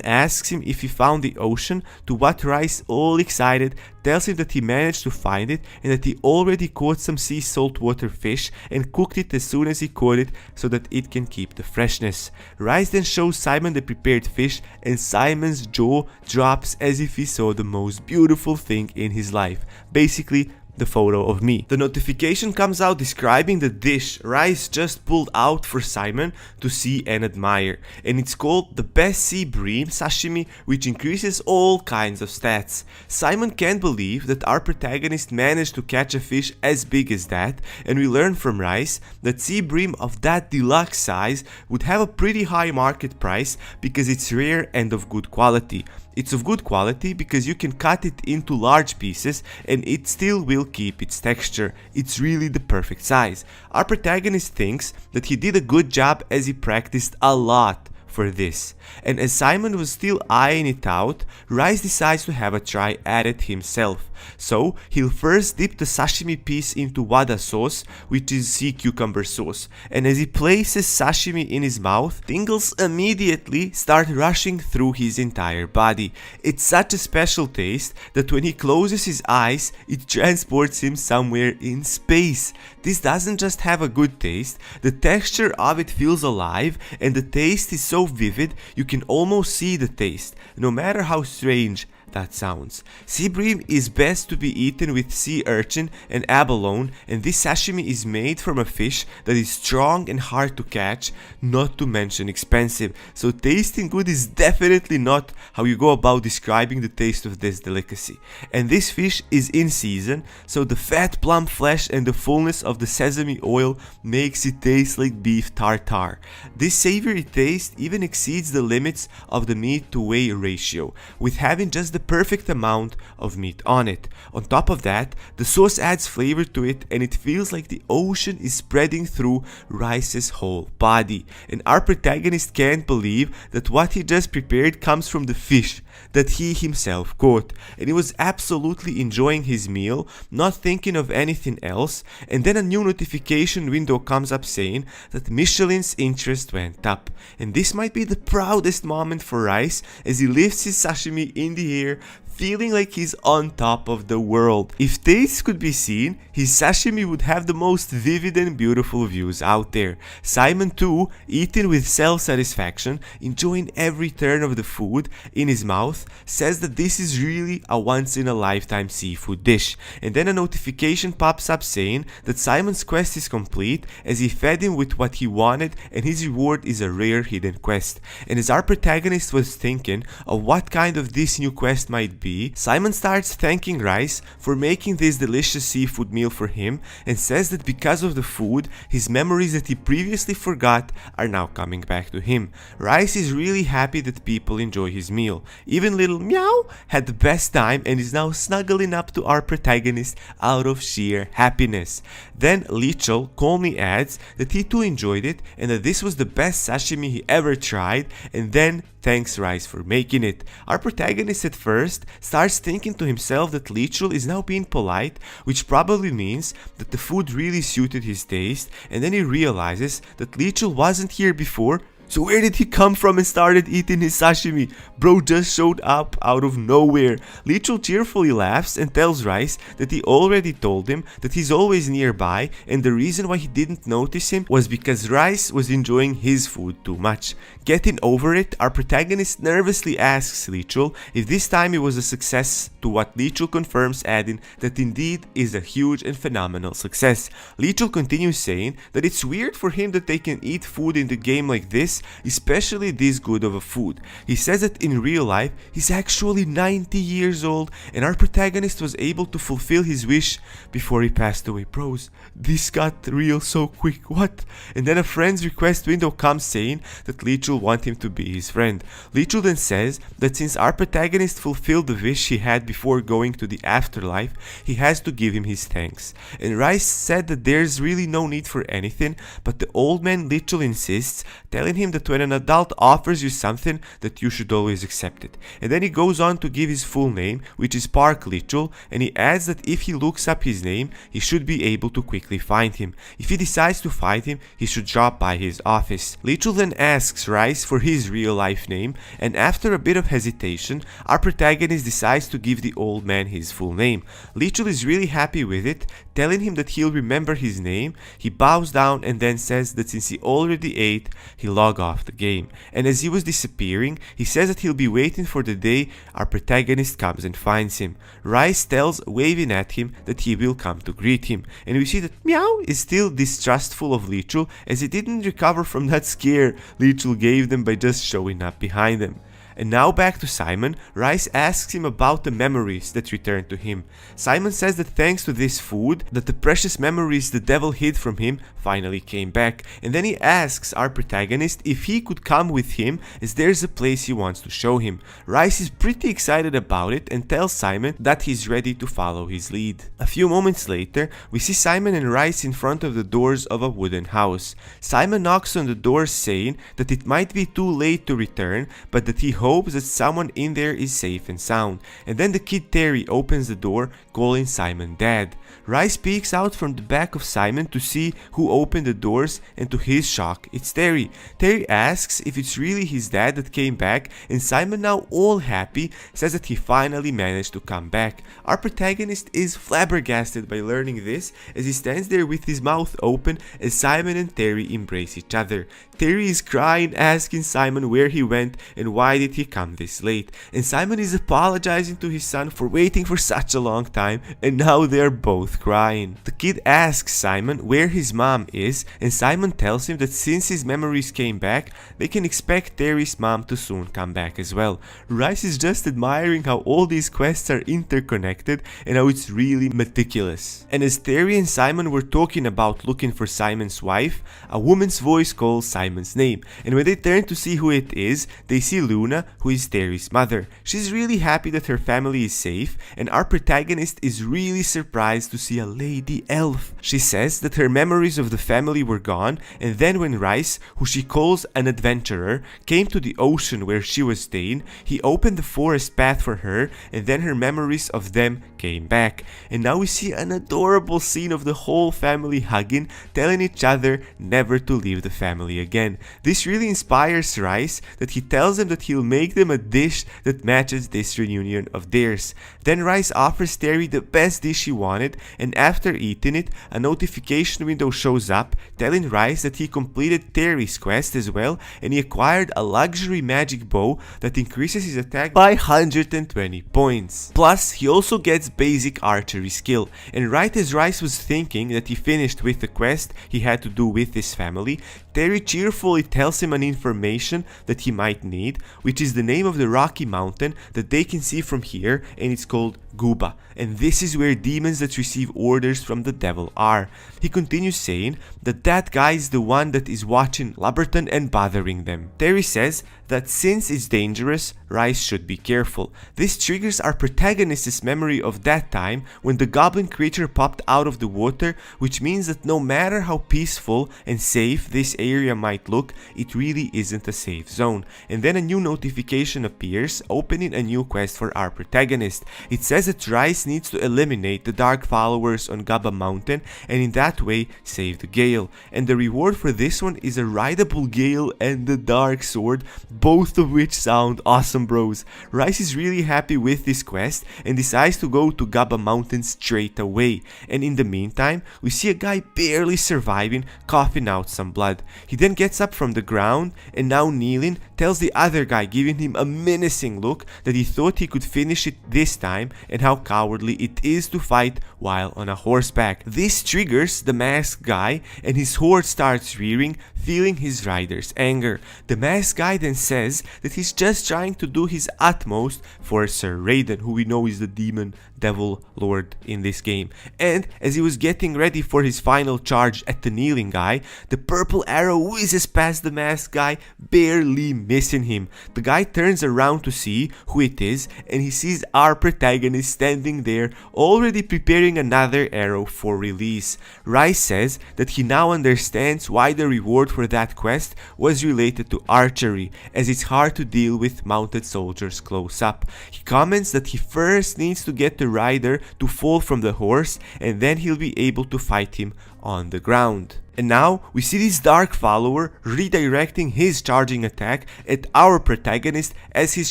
asks him if he found the ocean, to what Rice, all excited, tells him that he managed to find it and that he already caught some sea saltwater fish and cooked it as soon as he caught it so that it can keep the freshness. Rice then shows Simon the prepared fish, and Simon's jaw drops as if he saw the most beautiful thing in his life. Basically, the photo of me. The notification comes out describing the dish Rice just pulled out for Simon to see and admire, and it's called the best sea bream sashimi, which increases all kinds of stats. Simon can't believe that our protagonist managed to catch a fish as big as that, and we learn from Rice that sea bream of that deluxe size would have a pretty high market price because it's rare and of good quality. It's of good quality because you can cut it into large pieces and it still will keep its texture. It's really the perfect size. Our protagonist thinks that he did a good job as he practiced a lot for this, and as Simon was still eyeing it out, Rice decides to have a try at it himself. So he'll first dip the sashimi piece into wada sauce, which is sea cucumber sauce, and as he places sashimi in his mouth, tingles immediately start rushing through his entire body. It's such a special taste that when he closes his eyes, it transports him somewhere in space. This doesn't just have a good taste, the texture of it feels alive, and the taste is so vivid you can almost see the taste, no matter how strange that sounds. Sea bream is best to be eaten with sea urchin and abalone, and this sashimi is made from a fish that is strong and hard to catch, not to mention expensive. So tasting good is definitely not how you go about describing the taste of this delicacy. And this fish is in season, so the fat plump flesh and the fullness of the sesame oil makes it taste like beef tartare. This savory taste even exceeds the limits of the meat to weight ratio, with having just the perfect amount of meat on it. On top of that, the sauce adds flavor to it, and it feels like the ocean is spreading through Rice's whole body. And our protagonist can't believe that what he just prepared comes from the fish that he himself caught, and he was absolutely enjoying his meal, not thinking of anything else. And then a new notification window comes up saying that Michelin's interest went up, and this might be the proudest moment for Rice as he lifts his sashimi in the air, feeling like he's on top of the world. If taste could be seen, his sashimi would have the most vivid and beautiful views out there. Simon too, eating with self-satisfaction, enjoying every turn of the food in his mouth, says that this is really a once-in-a-lifetime seafood dish. And then a notification pops up saying that Simon's quest is complete as he fed him with what he wanted, and his reward is a rare hidden quest. And as our protagonist was thinking of what kind of this new quest might be, Simon starts thanking Rice for making this delicious seafood meal for him, and says that because of the food, his memories that he previously forgot are now coming back to him. Rice is really happy that people enjoy his meal. Even little Meow had the best time and is now snuggling up to our protagonist out of sheer happiness. Then Lichel calmly adds that he too enjoyed it and that this was the best sashimi he ever tried, and then thanks Rice for making it. Our protagonist at first starts thinking to himself that Lichul is now being polite, which probably means that the food really suited his taste, and then he realizes that Lichul wasn't here before. So where did he come from and started eating his sashimi? Bro just showed up out of nowhere. Lichul cheerfully laughs and tells Rice that he already told him that he's always nearby, and the reason why he didn't notice him was because Rice was enjoying his food too much. Getting over it, our protagonist nervously asks Lichul if this time it was a success, to what Lichul confirms, adding that indeed is a huge and phenomenal success. Lichul continues saying that it's weird for him that they can eat food in the game like this, especially this good of a food. He says that in real life he's actually 90 years old and our protagonist was able to fulfill his wish before he passed away. Bros, this got real so quick, what? And then a friend's request window comes saying that Lichul wants him to be his friend. Lichul then says that since our protagonist fulfilled the wish he had before going to the afterlife, he has to give him his thanks. And Rice said that there's really no need for anything, but the old man Lichul insists, telling him that when an adult offers you something that you should always accept it. And then he goes on to give his full name, which is Park Lichul, and he adds that if he looks up his name, he should be able to quickly find him. If he decides to find him, he should drop by his office. Lichul then asks Rice for his real life name, and after a bit of hesitation, our protagonist decides to give the old man his full name. Lichul is really happy with it, telling him that he'll remember his name. He bows down and then says that since he already ate, he'll log off the game. And as he was disappearing, he says that he'll be waiting for the day our protagonist comes and finds him. Rice tells, waving at him, that he will come to greet him. And we see that Meow is still distrustful of Lichul, as he didn't recover from that scare Lichul gave them by just showing up behind them. And now back to Simon. Rice asks him about the memories that return to him. Simon says that thanks to this food, that the precious memories the devil hid from him finally came back. And then he asks our protagonist if he could come with him, as there's a place he wants to show him. Rice is pretty excited about it and tells Simon that he's ready to follow his lead. A few moments later, we see Simon and Rice in front of the doors of a wooden house. Simon knocks on the door saying that it might be too late to return, but that he hopes that someone in there is safe and sound. And then the kid Terry opens the door, calling Simon Dad. Rice peeks out from the back of Simon to see who opened the doors, and to his shock, it's Terry. Terry asks if it's really his dad that came back, and Simon, now all happy, says that he finally managed to come back. Our protagonist is flabbergasted by learning this, as he stands there with his mouth open as Simon and Terry embrace each other. Terry is crying, asking Simon where he went and why did he come this late. And Simon is apologizing to his son for waiting for such a long time, and now they're both crying. The kid asks Simon where his mom is, and Simon tells him that since his memories came back, they can expect Terry's mom to soon come back as well. Rice is just admiring how all these quests are interconnected and how it's really meticulous. And as Terry and Simon were talking about looking for Simon's wife, a woman's voice calls Simon's name, and when they turn to see who it is, they see Luna, who is Terry's mother. She's really happy that her family is safe, and our protagonist is really surprised to see a lady elf. She says that her memories of the family were gone, and then when Rice, who she calls an adventurer, came to the ocean where she was staying, he opened the forest path for her, and then her memories of them came back. And now we see an adorable scene of the whole family hugging, telling each other never to leave the family again. This really inspires Rice, that he tells them that he'll make them a dish that matches this reunion of theirs. Then Rice offers Terry the best dish he wanted, and after eating it, a notification window shows up telling Rice that he completed Terry's quest as well, and he acquired a luxury magic bow that increases his attack by 120 points. Plus, he also gets basic archery skill. And right as Rice was thinking that he finished with the quest he had to do with his family, Terry cheerfully tells him an information that he might need, which is the name of the rocky mountain that they can see from here, and it's called Guba, and this is where demons that receive orders from the devil are. He continues saying that that guy is the one that is watching Laberton and bothering them. Terry says that since it's dangerous, Rice should be careful. This triggers our protagonist's memory of that time when the goblin creature popped out of the water, which means that no matter how peaceful and safe this area might look, it really isn't a safe zone. And then a new notification appears, opening a new quest for our protagonist. It says that Rice needs to eliminate the dark followers on Gaba Mountain and in that way save the Gale. And the reward for this one is a rideable Gale and the Dark Sword, both of which sound awesome, bros. Rice is really happy with this quest and decides to go to Gaba Mountain straight away. And in the meantime, we see a guy barely surviving, coughing out some blood. He then gets up from the ground and now kneeling, tells the other guy, giving him a menacing look, that he thought he could finish it this time and how cowardly it is to fight while on a horseback. This triggers the masked guy and his horse starts rearing, feeling his rider's anger. The masked guy then says that he's just trying to do his utmost for Sir Raiden, who we know is the demon devil lord in this game. And as he was getting ready for his final charge at the kneeling guy, the purple arrow whizzes past the masked guy, barely missing him. The guy turns around to see who it is and he sees our protagonist standing there, already preparing another arrow for release. Rice says that he now understands why the reward for that quest was related to archery, as it's hard to deal with mounted soldiers close up. He comments that he first needs to get the rider to fall from the horse and then he'll be able to fight him on the ground. And now we see this dark follower redirecting his charging attack at our protagonist as he's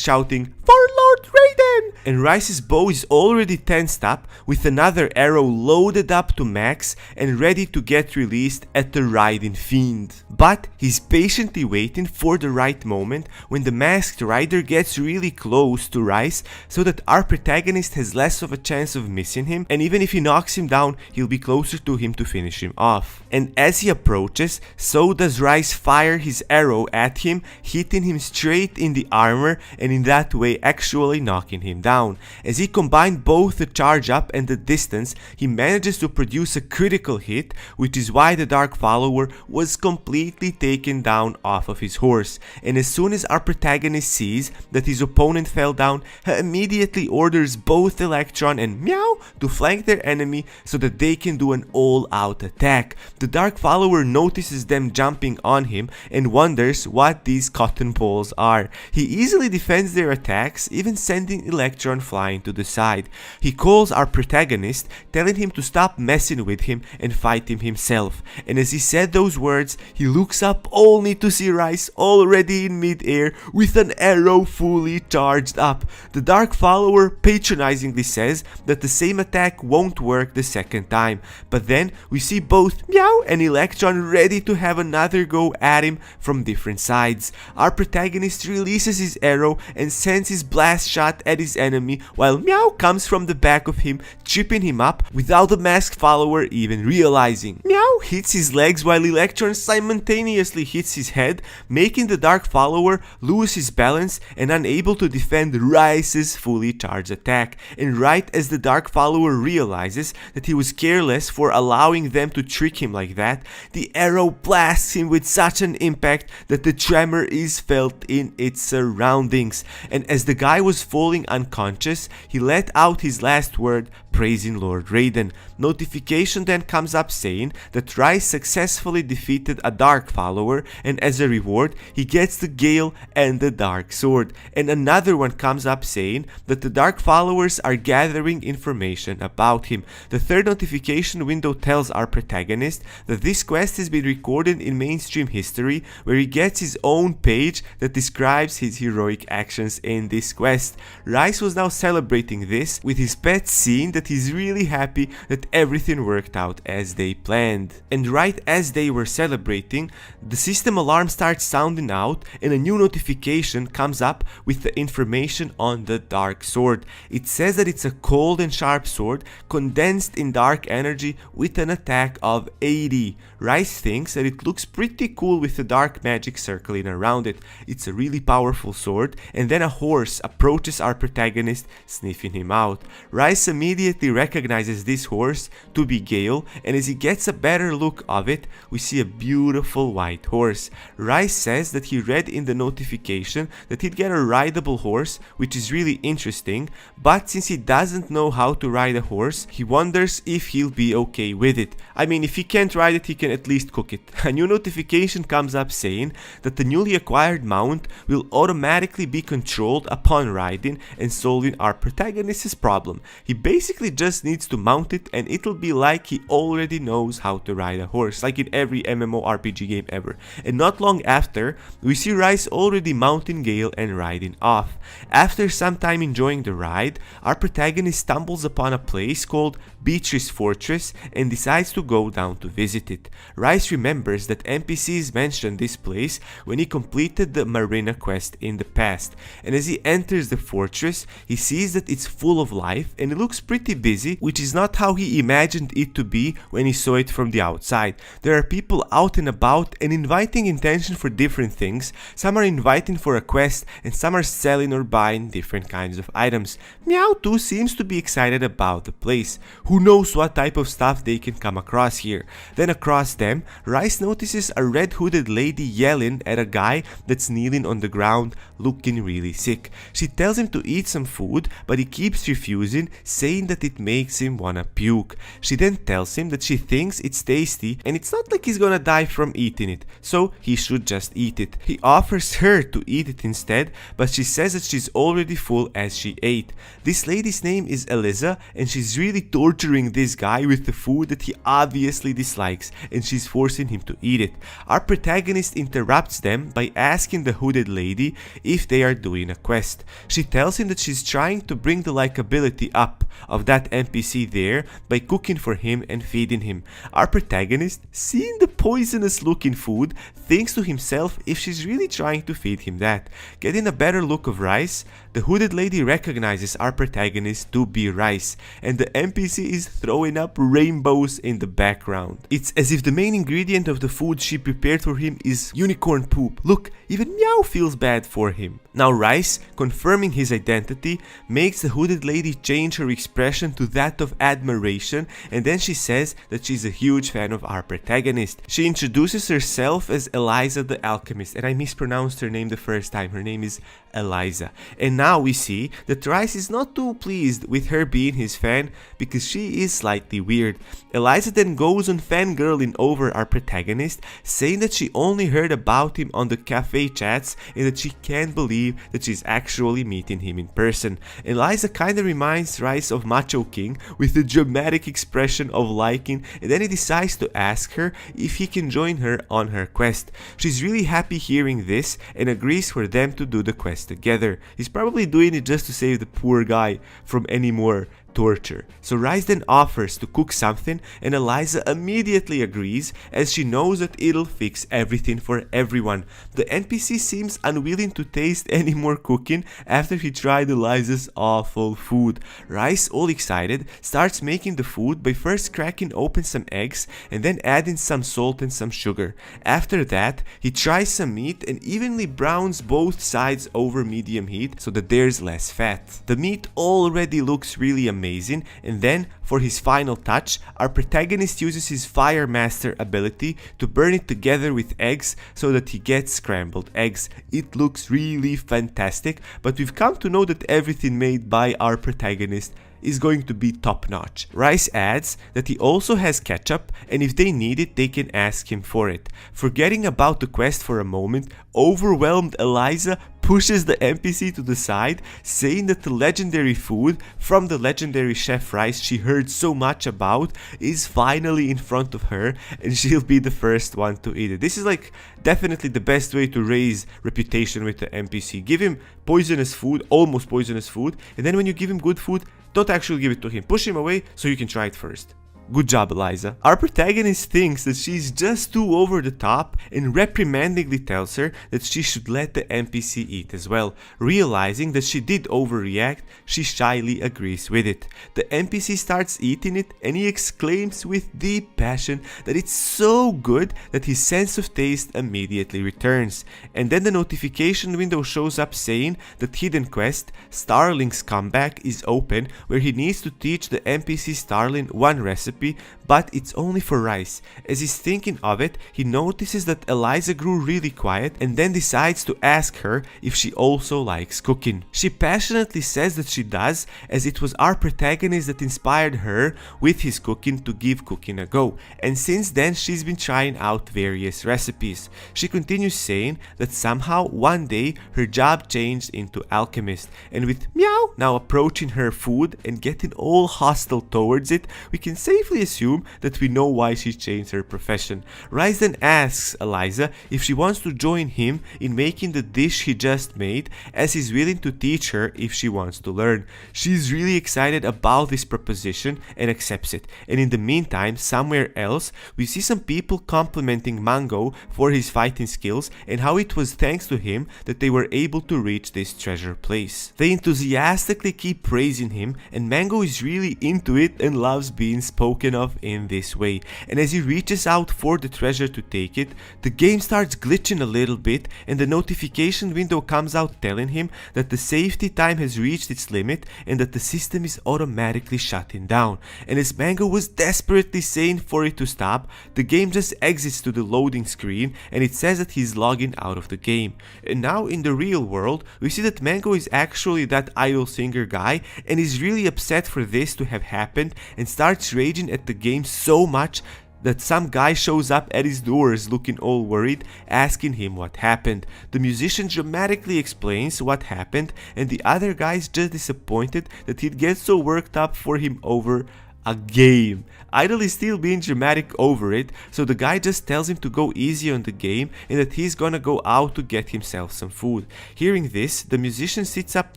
shouting, "For Lord Raiden!" And Rice's bow is already tensed up with another arrow loaded up to max and ready to get released at the riding fiend. But he's patiently waiting for the right moment when the masked rider gets really close to Rice so that our protagonist has less of a chance of missing him, and even if he knocks him down, he'll be closer to him to finish him off. And as he approaches, so does Rice fire his arrow at him, hitting him straight in the armor and in that way actually knocking him down. As he combined both the charge up and the distance, he manages to produce a critical hit, which is why the dark follower was completely taken down off of his horse. And as soon as our protagonist sees that his opponent fell down, he immediately orders both Electron and Meow to flank their enemy so that they can do an all-out attack. The dark follower notices them jumping on him and wonders what these cotton balls are. He easily defends their attacks, even sending Electron flying to the side. He calls our protagonist, telling him to stop messing with him and fight him himself. And as he said those words, he looks up only to see Rice already in mid-air with an arrow fully charged up. The dark follower patronizingly says that the same attack won't work the second time. But then we see both Meow and Electron ready to have another go at him from different sides. Our protagonist releases his arrow and sends his blast shot at his enemy, while Meow comes from the back of him, tripping him up without the masked follower even realizing. Meow hits his legs while Electron simultaneously hits his head, making the dark follower lose his balance and unable to defend Rice's fully charged attack. And right as the dark follower realizes that he was careless for allowing them to trick him like that, the arrow blasts him with such an impact that the tremor is felt in its surroundings. And as the guy was falling unconscious, he let out his last word, praising Lord Raiden. Notification then comes up saying that Rice successfully defeated a dark follower, and as a reward he gets the Gale and the dark sword. And another one comes up saying that the dark followers are gathering information about him. The third notification window tells our protagonist that this quest has been recorded in mainstream history, where he gets his own page that describes his heroic actions in this quest. Rice was now celebrating this with his pet, seeing that he's really happy that everything worked out as they planned. And right as they were celebrating, the system alarm starts sounding out and a new notification comes up with the information on the dark sword. It says that it's a cold and sharp sword condensed in dark energy with an attack of 80. Rice thinks that it looks pretty cool with the dark magic circling around it. It's a really powerful sword, and then a horse approaches our protagonist, sniffing him out. Rice immediately recognizes this horse to be Gale, and as he gets a better look of it, we see a beautiful white horse. Rice says that he read in the notification that he'd get a rideable horse, which is really interesting, but since he doesn't know how to ride a horse, he wonders if he'll be okay with it. I mean, if he can't ride it, he can at least cook it. A new notification comes up saying that the newly acquired mount will automatically be controlled upon riding and solving our protagonist's problem. He basically just needs to mount it and it'll be like he already knows how to ride a horse, like in every MMORPG game ever. And not long after, we see Rice already mounting Gale and riding off. After some time enjoying the ride, our protagonist stumbles upon a place called Beatrice Fortress and decides to go down to visit it. Rice remembers that NPCs mentioned this place when he completed the Marina quest in the past, and as he enters the fortress, he sees that it's full of life and it looks pretty busy, which is not how he imagined it to be when he saw it from the outside. There are people out and about and inviting intention for different things. Some are inviting for a quest and some are selling or buying different kinds of items. Meow too seems to be excited about the place. Who knows what type of stuff they can come across here. Then across them, Rice notices a red hooded lady yelling at a guy that's kneeling on the ground looking really sick. She tells him to eat some food, but he keeps refusing, saying that it makes him wanna puke. She then tells him that she thinks it's tasty and it's not like he's gonna die from eating it, so he should just eat it. He offers her to eat it instead, but she says that she's already full as she ate. This lady's name is Eliza, and she's really torturing this guy with the food that he obviously dislikes, and she's forcing him to eat it. Our protagonist interrupts them by asking the hooded lady if they are doing a quest. She tells him that she's trying to bring the likability up of that NPC there by cooking for him and feeding him. Our protagonist, seeing the poisonous looking food, thinks to himself if she's really trying to feed him that. Getting a better look of Rice, the hooded lady recognizes our protagonist to be Rice, and the NPC is throwing up rainbows in the background. It's as if the main ingredient of the food she prepared for him is unicorn poop. Look, even Meow feels bad for him. Now Rice, confirming his identity, makes the hooded lady change her expression to that of admiration, and then she says that she's a huge fan of our protagonist. She introduces herself as Eliza the Alchemist, and I mispronounced her name the first time. Her name is Eliza. And now we see that Rice is not too pleased with her being his fan because she is slightly weird. Eliza then goes on fangirling over our protagonist, saying that she only heard about him on the cafe chats and that she can't believe that she's actually meeting him in person. Eliza kinda reminds Rice of Macho King with a dramatic expression of liking, and then he decides to ask her if he can join her on her quest. She's really happy hearing this and agrees for them to do the quest together. He's probably doing it just to save the poor guy from any more torture. So Rice then offers to cook something and Eliza immediately agrees as she knows that it'll fix everything for everyone. The NPC seems unwilling to taste any more cooking after he tried Eliza's awful food. Rice, all excited, starts making the food by first cracking open some eggs and then adding some salt and some sugar. After that, he tries some meat and evenly browns both sides over medium heat so that there's less fat. The meat already looks really amazing, and then for his final touch, our protagonist uses his Fire Master ability to burn it together with eggs so that he gets scrambled eggs. It looks really fantastic, but we've come to know that everything made by our protagonist is going to be top notch. Rice adds that he also has ketchup, and if they need it, they can ask him for it. Forgetting about the quest for a moment, overwhelmed Eliza pushes the NPC to the side, saying that the legendary food from the legendary chef Rice she heard so much about is finally in front of her and she'll be the first one to eat it. This is like definitely the best way to raise reputation with the NPC. Give him poisonous food, almost poisonous food, and then when you give him good food, don't actually give it to him. Push him away so you can try it first. Good job, Eliza. Our protagonist thinks that she's just too over the top and reprimandingly tells her that she should let the NPC eat as well. Realizing that she did overreact, she shyly agrees with it. The NPC starts eating it and he exclaims with deep passion that it's so good that his sense of taste immediately returns. And then the notification window shows up saying that hidden quest Starling's Comeback is open, where he needs to teach the NPC Starling one recipe, but it's only for rice. As he's thinking of it, he notices that Eliza grew really quiet and then decides to ask her if she also likes cooking. She passionately says that she does, as it was our protagonist that inspired her with his cooking to give cooking a go, and since then she's been trying out various recipes. She continues saying that somehow one day her job changed into alchemist, and with meow now approaching her food and getting all hostile towards it, we can safely assume that we know why she changed her profession. Rice then asks Eliza if she wants to join him in making the dish he just made, as he's willing to teach her if she wants to learn. She's really excited about this proposition and accepts it. And in the meantime, somewhere else, we see some people complimenting Mango for his fighting skills and how it was thanks to him that they were able to reach this treasure place. They enthusiastically keep praising him, and Mango is really into it and loves being spoken of in this way. And as he reaches out for the treasure to take it, the game starts glitching a little bit and the notification window comes out telling him that the safety time has reached its limit and that the system is automatically shutting down. And as Mango was desperately saying for it to stop, the game just exits to the loading screen and it says that he's logging out of the game. And now in the real world, we see that Mango is actually that idol singer guy and is really upset for this to have happened and starts raging at the game so much that some guy shows up at his doors looking all worried, asking him what happened. The musician dramatically explains what happened and the other guy's just disappointed that he'd get so worked up for him over a game. Idol is still being dramatic over it, so the guy just tells him to go easy on the game and that he's gonna go out to get himself some food. Hearing this, the musician sits up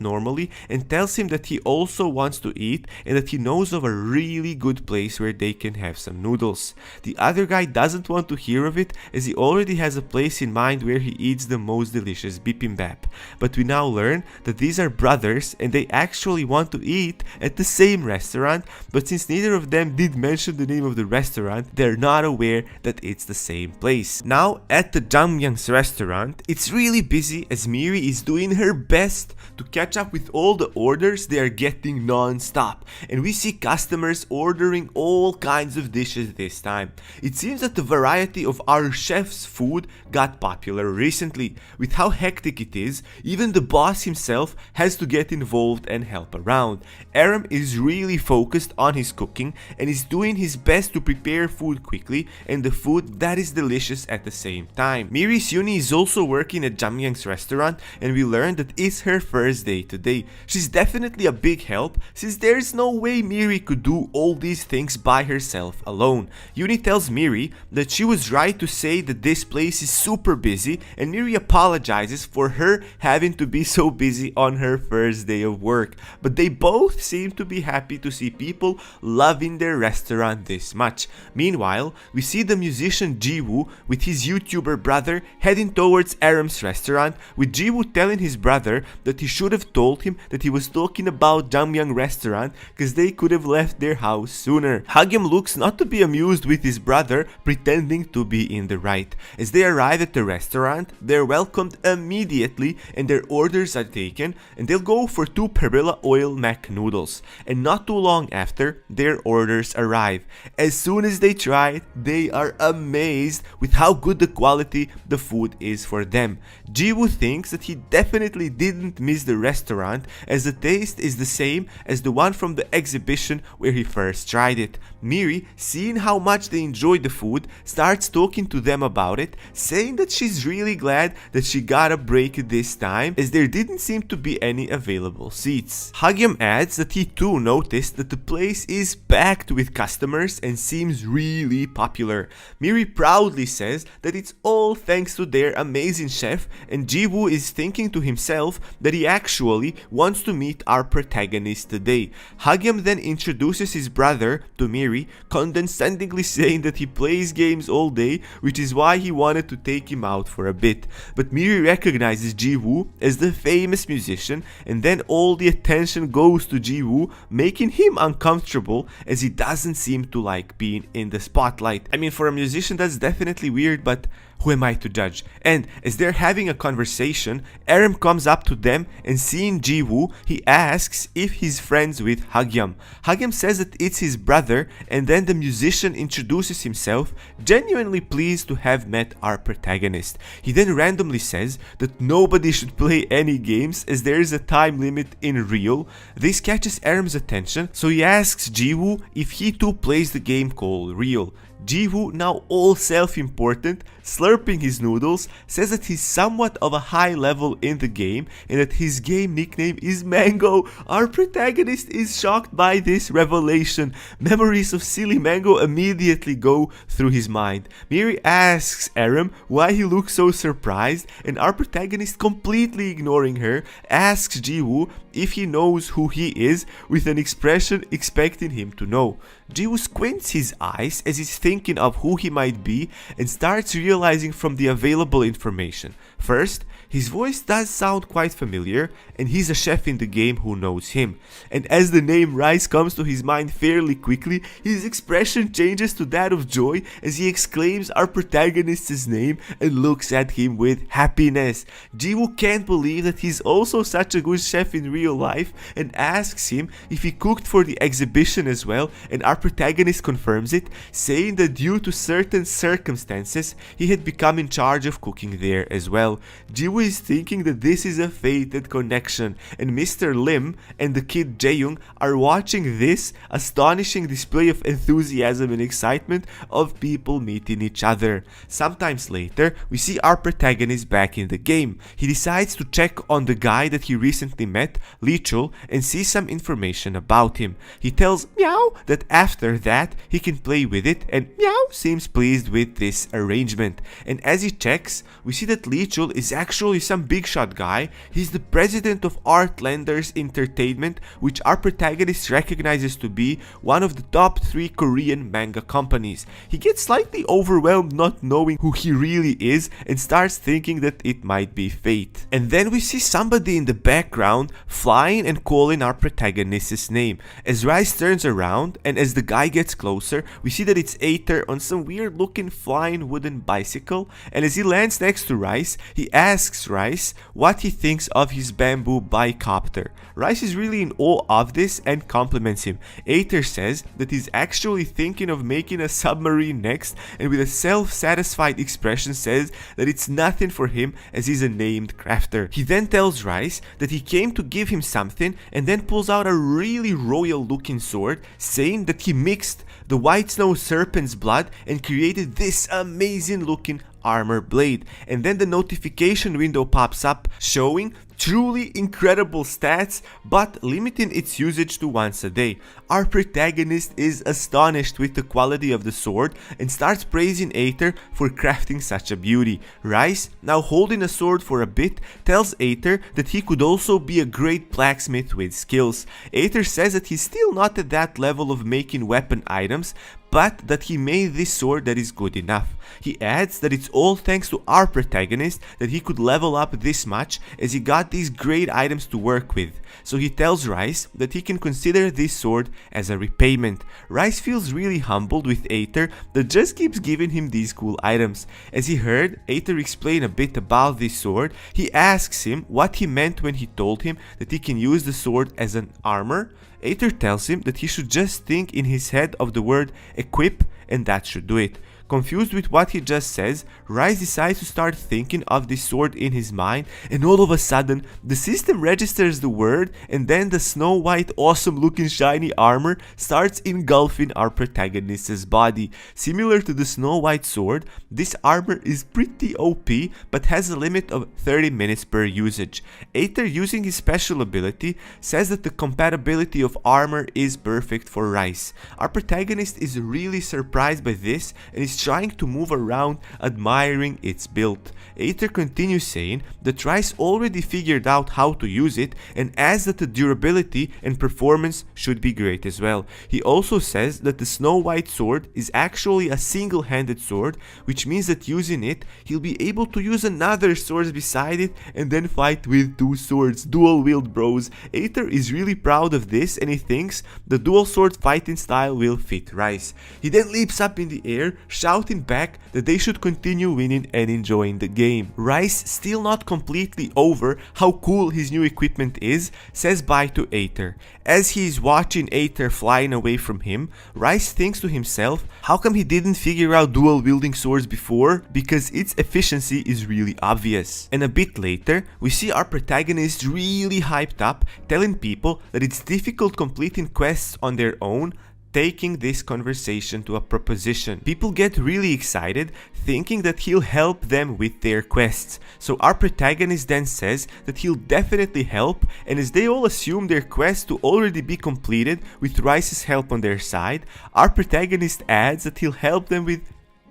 normally and tells him that he also wants to eat and that he knows of a really good place where they can have some noodles. The other guy doesn't want to hear of it, as he already has a place in mind where he eats the most delicious bibimbap. But we now learn that these are brothers and they actually want to eat at the same restaurant, but since neither of them did mention the name of the restaurant, they're not aware that it's the same place. Now at the Jamyang's restaurant, it's really busy as Miri is doing her best to catch up with all the orders they are getting non-stop, and we see customers ordering all kinds of dishes this time. It seems that the variety of our chef's food got popular recently. With how hectic it is, even the boss himself has to get involved and help around. Aram is really focused on his cooking and is doing his best to prepare food quickly and the food that is delicious at the same time. Miri Suni is also working at Jamyang's restaurant and we learn that it's her first day today. She's definitely a big help since there's no way Miri could do all these things by herself alone. Yuni tells Miri that she was right to say that this place is super busy and Miri apologizes for her having to be so busy on her first day of work. But they both seem to be happy to see people loving their restaurant this much. Meanwhile, we see the musician Jiwoo with his YouTuber brother heading towards Aram's restaurant, with Jiwoo telling his brother that he should have told him that he was talking about Jamyang restaurant because they could have left their house sooner. Hagyam looks not to be amused with his brother pretending to be in the right. As they arrive at the restaurant, they're welcomed immediately and their orders are taken, and they'll go for 2 perilla oil mac noodles. And not too long after, their orders arrive. As soon as they try it, they are amazed with how good the quality the food is for them. Jiwoo thinks that he definitely didn't miss the restaurant, as the taste is the same as the one from the exhibition where he first tried it. Miri, seeing how much they enjoyed the food, starts talking to them about it, saying that she's really glad that she got a break this time, as there didn't seem to be any available seats. Hagyam adds that he too noticed that the place is is packed with customers and seems really popular. Miri proudly says that it's all thanks to their amazing chef, and Jiwoo is thinking to himself that he actually wants to meet our protagonist today. Hagyam then introduces his brother to Miri, condescendingly saying that he plays games all day, which is why he wanted to take him out for a bit. But Miri recognizes Jiwoo as the famous musician, and then all the attention goes to Jiwoo, making him uncomfortable as he doesn't seem to like being in the spotlight. I mean, for a musician that's definitely weird, but who am I to judge? And as they're having a conversation, Aram comes up to them and seeing Jiwoo, he asks if he's friends with Hagyam. Hagyam says that it's his brother, and then the musician introduces himself, genuinely pleased to have met our protagonist. He then randomly says that nobody should play any games as there is a time limit in Real. This catches Aram's attention, so he asks Jiwoo if he too plays the game called Real. Jiwoo, now all self-important, slurping his noodles, says that he's somewhat of a high level in the game and that his game nickname is Mango. Our protagonist is shocked by this revelation. Memories of silly Mango immediately go through his mind. Miri asks Aram why he looks so surprised, and our protagonist, completely ignoring her, asks Jiwoo if he knows who he is, with an expression expecting him to know. Jiwoo squints his eyes as he's thinking of who he might be and starts realizing from the available information. First, his voice does sound quite familiar, and he's a chef in the game who knows him. And as the name Rice comes to his mind fairly quickly, his expression changes to that of joy as he exclaims our protagonist's name and looks at him with happiness. Jiwoo can't believe that he's also such a good chef in real life and asks him if he cooked for the exhibition as well, and our protagonist confirms it, saying that due to certain circumstances, he had become in charge of cooking there as well. Jiwoo is thinking that this is a fated connection, and Mr. Lim and the kid Jaeyoung are watching this astonishing display of enthusiasm and excitement of people meeting each other. Sometimes later, we see our protagonist back in the game. He decides to check on the guy that he recently met, Lichul, and see some information about him. He tells Meow that after that he can play with it, and Meow seems pleased with this arrangement. And as he checks, we see that Lichul is actually some big shot guy. He's the president of Artlanders Entertainment, which our protagonist recognizes to be one of the top 3 Korean manga companies. He gets slightly overwhelmed not knowing who he really is and starts thinking that it might be fate. And then we see somebody in the background flying and calling our protagonist's name. As Rice turns around and as the guy gets closer, we see that it's Aether on some weird looking flying wooden bicycle, and as he lands next to Rice, he asks Rice what he thinks of his bamboo bicopter. Rice is really in awe of this and compliments him. Aether says that he's actually thinking of making a submarine next, and with a self-satisfied expression says that it's nothing for him as he's a named crafter. He then tells Rice that he came to give him something and then pulls out a really royal looking sword, saying that he mixed the white snow serpent's blood and created this amazing looking armor blade. And then the notification window pops up showing truly incredible stats, but limiting its usage to once a day. Our protagonist is astonished with the quality of the sword and starts praising Aether for crafting such a beauty. Rice, now holding a sword for a bit, tells Aether that he could also be a great blacksmith with skills. Aether says that he's still not at that level of making weapon items, but that he made this sword that is good enough. He adds that it's all thanks to our protagonist that he could level up this much, as he got these great items to work with. So he tells Rice that he can consider this sword as a repayment. Rice feels really humbled with Aether that just keeps giving him these cool items. As he heard Aether explain a bit about this sword, he asks him what he meant when he told him that he can use the sword as an armor. Aether tells him that he should just think in his head of the word equip and that should do it. Confused with what he just says, Rice decides to start thinking of this sword in his mind, and all of a sudden, the system registers the word, and then the Snow White awesome looking shiny armor starts engulfing our protagonist's body. Similar to the Snow White sword, this armor is pretty OP, but has a limit of 30 minutes per usage. Aether, using his special ability, says that the compatibility of armor is perfect for Rice. Our protagonist is really surprised by this and is trying to move around admiring its build. Aether continues saying that Rice already figured out how to use it and adds that the durability and performance should be great as well. He also says that the Snow White sword is actually a single-handed sword, which means that using it, he'll be able to use another sword beside it and then fight with two swords. Dual wield, bros. Aether is really proud of this and he thinks the dual sword fighting style will fit Rice. He then leaps up in the air, shouting back that they should continue winning and enjoying the game. Rice, still not completely over how cool his new equipment is, says bye to Aether. As he is watching Aether flying away from him, Rice thinks to himself, how come he didn't figure out dual wielding swords before? Because its efficiency is really obvious. And a bit later, we see our protagonist really hyped up, telling people that it's difficult completing quests on their own, taking this conversation to a proposition. People get really excited, thinking that he'll help them with their quests. So our protagonist then says that he'll definitely help, and as they all assume their quest to already be completed with Rice's help on their side, our protagonist adds that he'll help them with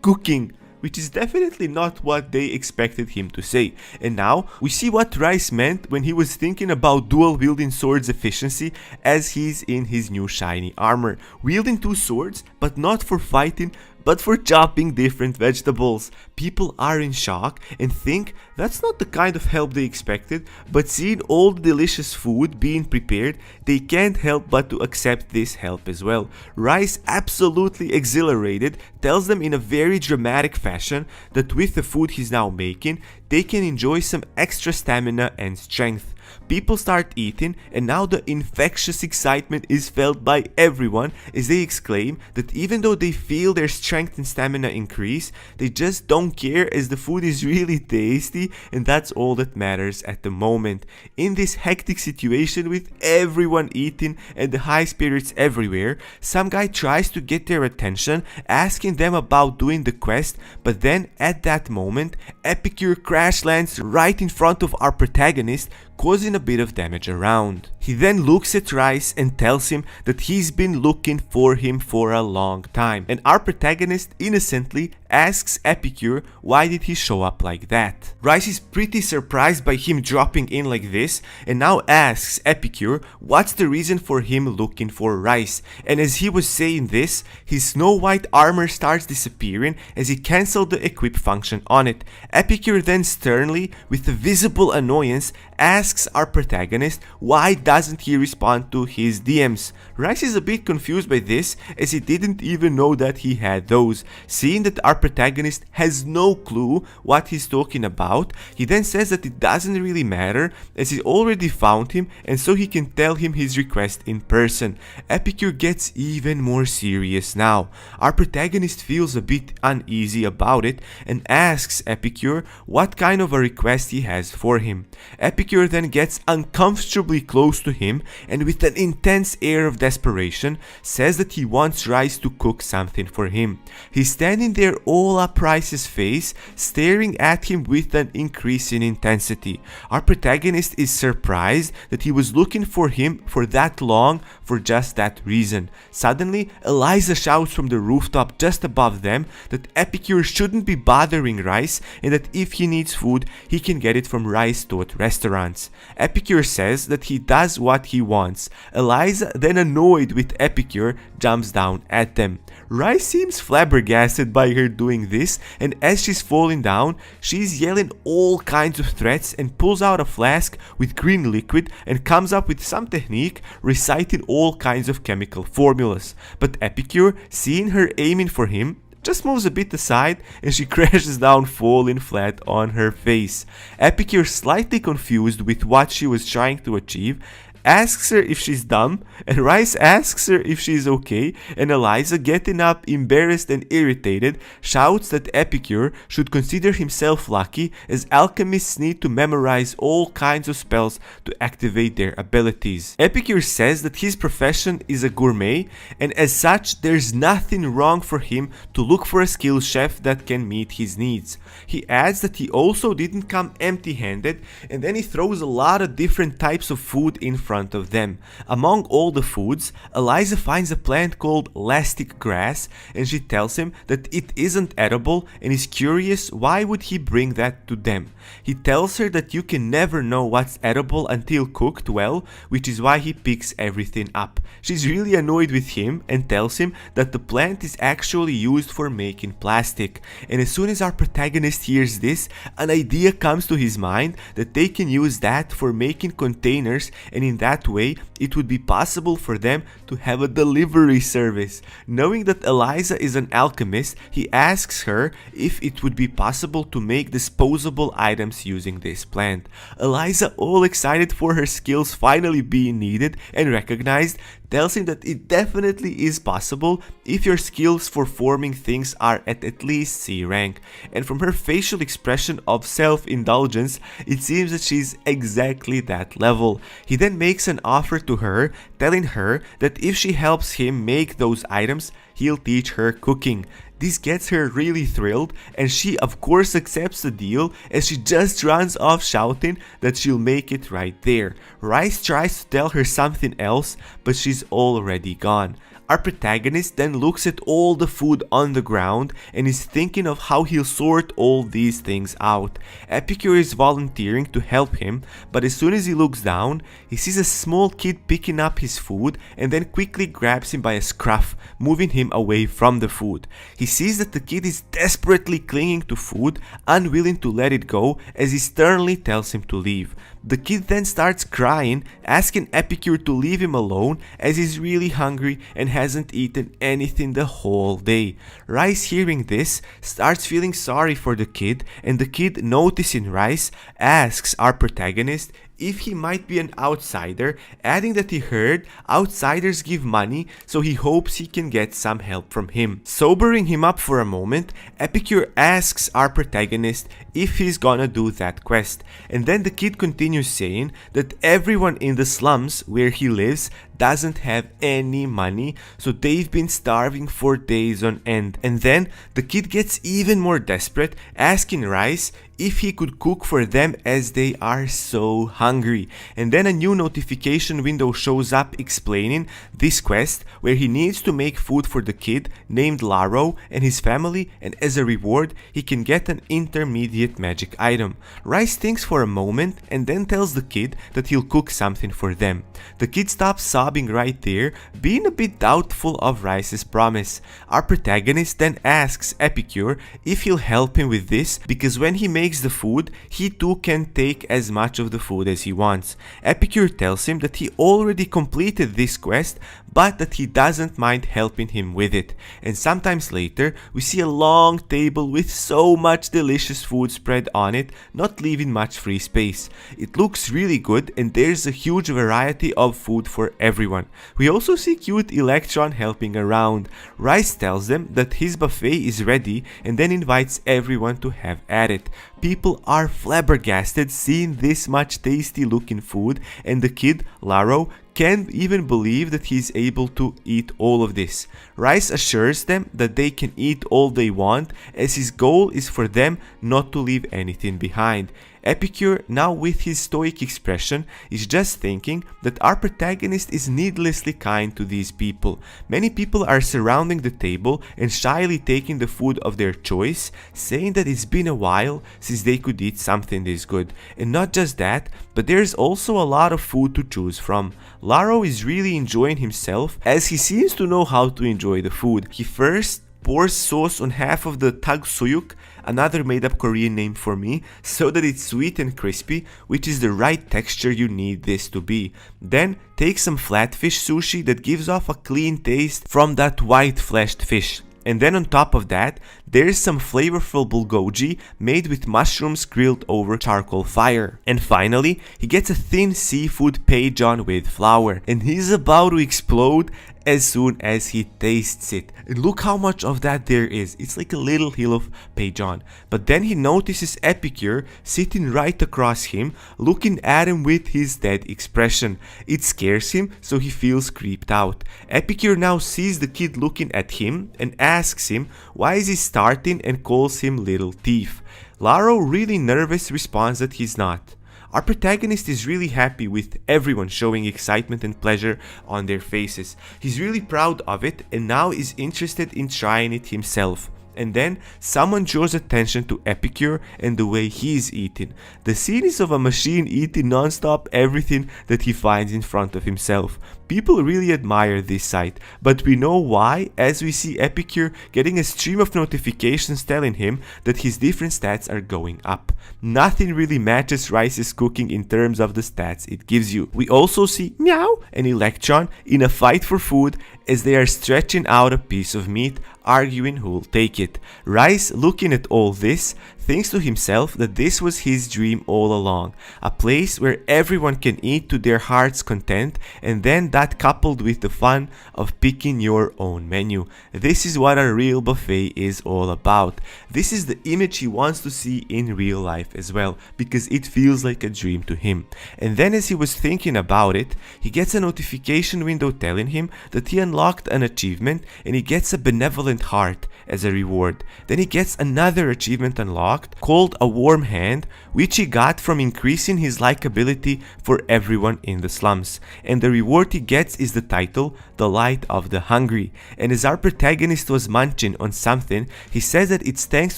cooking, which is definitely not what they expected him to say. And now, we see what Rice meant when he was thinking about dual wielding swords efficiency as he's in his new shiny armor. Wielding two swords, but not for fighting, but for chopping different vegetables. People are in shock and think that's not the kind of help they expected, but seeing all the delicious food being prepared, they can't help but to accept this help as well. Rice, absolutely exhilarated, tells them in a very dramatic fashion that with the food he's now making, they can enjoy some extra stamina and strength. People start eating, and now the infectious excitement is felt by everyone as they exclaim that even though they feel their strength and stamina increase, they just don't care as the food is really tasty, and that's all that matters at the moment. In this hectic situation with everyone eating and the high spirits everywhere, some guy tries to get their attention, asking them about doing the quest, but then at that moment, Epicure crash lands right in front of our protagonist, causing a bit of damage around. He then looks at Rice and tells him that he's been looking for him for a long time, and our protagonist innocently asks Epicure why did he show up like that. Rice is pretty surprised by him dropping in like this and now asks Epicure what's the reason for him looking for Rice, and as he was saying this, his Snow White armor starts disappearing as he cancelled the equip function on it. Epicure then sternly, with a visible annoyance, asks our protagonist why doesn't he respond to his DMs. Rice is a bit confused by this as he didn't even know that he had those. Seeing that our protagonist has no clue what he's talking about, he then says that it doesn't really matter as he already found him and so he can tell him his request in person. Epicure gets even more serious now. Our protagonist feels a bit uneasy about it and asks Epicure what kind of a request he has for him. Epicure then gets uncomfortably close to him and with an intense air of desperation says that he wants Rice to cook something for him. He's standing there all up Rice's face, staring at him with an increasing intensity. Our protagonist is surprised that he was looking for him for that long for just that reason. Suddenly, Eliza shouts from the rooftop just above them that Epicure shouldn't be bothering Rice and that if he needs food, he can get it from Rice-taught restaurants. Epicure says that he does what he wants. Eliza, then annoyed with Epicure, jumps down at them. Rice seems flabbergasted by her doing this, and as she's falling down, she's yelling all kinds of threats and pulls out a flask with green liquid and comes up with some technique reciting all kinds of chemical formulas. But Epicure, seeing her aiming for him, just moves a bit aside and she crashes down falling flat on her face. Epicure, slightly confused with what she was trying to achieve, asks her if she's dumb, and Rice asks her if she's okay, and Eliza, getting up embarrassed and irritated, shouts that Epicure should consider himself lucky, as alchemists need to memorize all kinds of spells to activate their abilities. Epicure says that his profession is a gourmet, and as such there's nothing wrong for him to look for a skilled chef that can meet his needs. He adds that he also didn't come empty-handed, and then he throws a lot of different types of food in front of them. Among all the foods, Eliza finds a plant called elastic grass, and she tells him that it isn't edible and is curious why would he bring that to them. He tells her that you can never know what's edible until cooked well, which is why he picks everything up. She's really annoyed with him and tells him that the plant is actually used for making plastic, and as soon as our protagonist hears this, an idea comes to his mind that they can use that for making containers, and in that way it would be possible for them to have a delivery service. Knowing that Eliza is an alchemist, he asks her if it would be possible to make disposable items using this plant. Eliza, all excited for her skills finally being needed and recognized, tells him that it definitely is possible if your skills for forming things are at least C rank. And from her facial expression of self-indulgence, it seems that she's exactly that level. He then makes an offer to her, telling her that if she helps him make those items, he'll teach her cooking. This gets her really thrilled, and she of course accepts the deal as she just runs off shouting that she'll make it right there. Rice tries to tell her something else, but she's already gone. Our protagonist then looks at all the food on the ground and is thinking of how he'll sort all these things out. Epicure is volunteering to help him, but as soon as he looks down, he sees a small kid picking up his food and then quickly grabs him by a scruff, moving him away from the food. He sees that the kid is desperately clinging to food, unwilling to let it go, as he sternly tells him to leave. The kid then starts crying, asking Epicure to leave him alone as he's really hungry and hasn't eaten anything the whole day. Rice, hearing this, starts feeling sorry for the kid, and the kid, noticing Rice, asks our protagonist if he might be an outsider, adding that he heard outsiders give money, so he hopes he can get some help from him. Sobering him up for a moment, Epicure asks our protagonist if he's gonna do that quest, and then the kid continues saying that everyone in the slums where he lives doesn't have any money, so they've been starving for days on end. And then the kid gets even more desperate, asking Rice if he could cook for them as they are so hungry. And then a new notification window shows up explaining this quest, where he needs to make food for the kid named Laro and his family, and as a reward he can get an intermediate magic item. Rice thinks for a moment and then tells the kid that he'll cook something for them. The kid stops sobbing right there, being a bit doubtful of Rice's promise. Our protagonist then asks Epicure if he'll help him with this, because when he makes the food, he too can take as much of the food as he wants. Epicure tells him that he already completed this quest, but that he doesn't mind helping him with it. And sometimes later, we see a long table with so much delicious food spread on it, not leaving much free space. It looks really good, and there's a huge variety of food for everyone. We also see cute Electron helping around. Rice tells them that his buffet is ready and then invites everyone to have at it. People are flabbergasted seeing this much tasty looking food, and the kid, Laro, can't even believe that he's able to eat all of this. Rice assures them that they can eat all they want, as his goal is for them not to leave anything behind. Epicure, now with his stoic expression, is just thinking that our protagonist is needlessly kind to these people. Many people are surrounding the table and shyly taking the food of their choice, saying that it's been a while since they could eat something this good. And not just that, but there's also a lot of food to choose from. Laro is really enjoying himself, as he seems to know how to enjoy the food. He first pours sauce on half of the tagsuyuk, another made-up Korean name for me, so that it's sweet and crispy, which is the right texture you need this to be. Then take some flatfish sushi that gives off a clean taste from that white fleshed fish. And then on top of that, there's some flavorful bulgogi made with mushrooms grilled over charcoal fire. And finally, he gets a thin seafood peijon with flour, and he's about to explode as soon as he tastes it. And look how much of that there is. It's like a little hill of peijon. But then he notices Epicure sitting right across him, looking at him with his dead expression. It scares him, so he feels creeped out. Epicure now sees the kid looking at him and asks him why is he starting and calls him little thief. Laro, really nervous, responds that he's not. Our protagonist is really happy with everyone showing excitement and pleasure on their faces. He's really proud of it and now is interested in trying it himself. And then someone draws attention to Epicure and the way he's eating. The scene is of a machine eating non-stop everything that he finds in front of himself. People really admire this sight, but we know why as we see Epicure getting a stream of notifications telling him that his different stats are going up. Nothing really matches Rice's cooking in terms of the stats it gives you. We also see Meow and Electron in a fight for food as they are stretching out a piece of meat, arguing who'll take it. Rice, looking at all this, thinks to himself that this was his dream all along, a place where everyone can eat to their heart's content, and then that coupled with the fun of picking your own menu. This is what a real buffet is all about. This is the image he wants to see in real life as well, because it feels like a dream to him. And then as he was thinking about it, he gets a notification window telling him that he unlocked an achievement and he gets a benevolent heart as a reward. Then he gets another achievement unlocked called a warm hand, which he got from increasing his likability for everyone in the slums. And the reward he gets is the title, The Light of the Hungry. And as our protagonist was munching on something, he says that it's thanks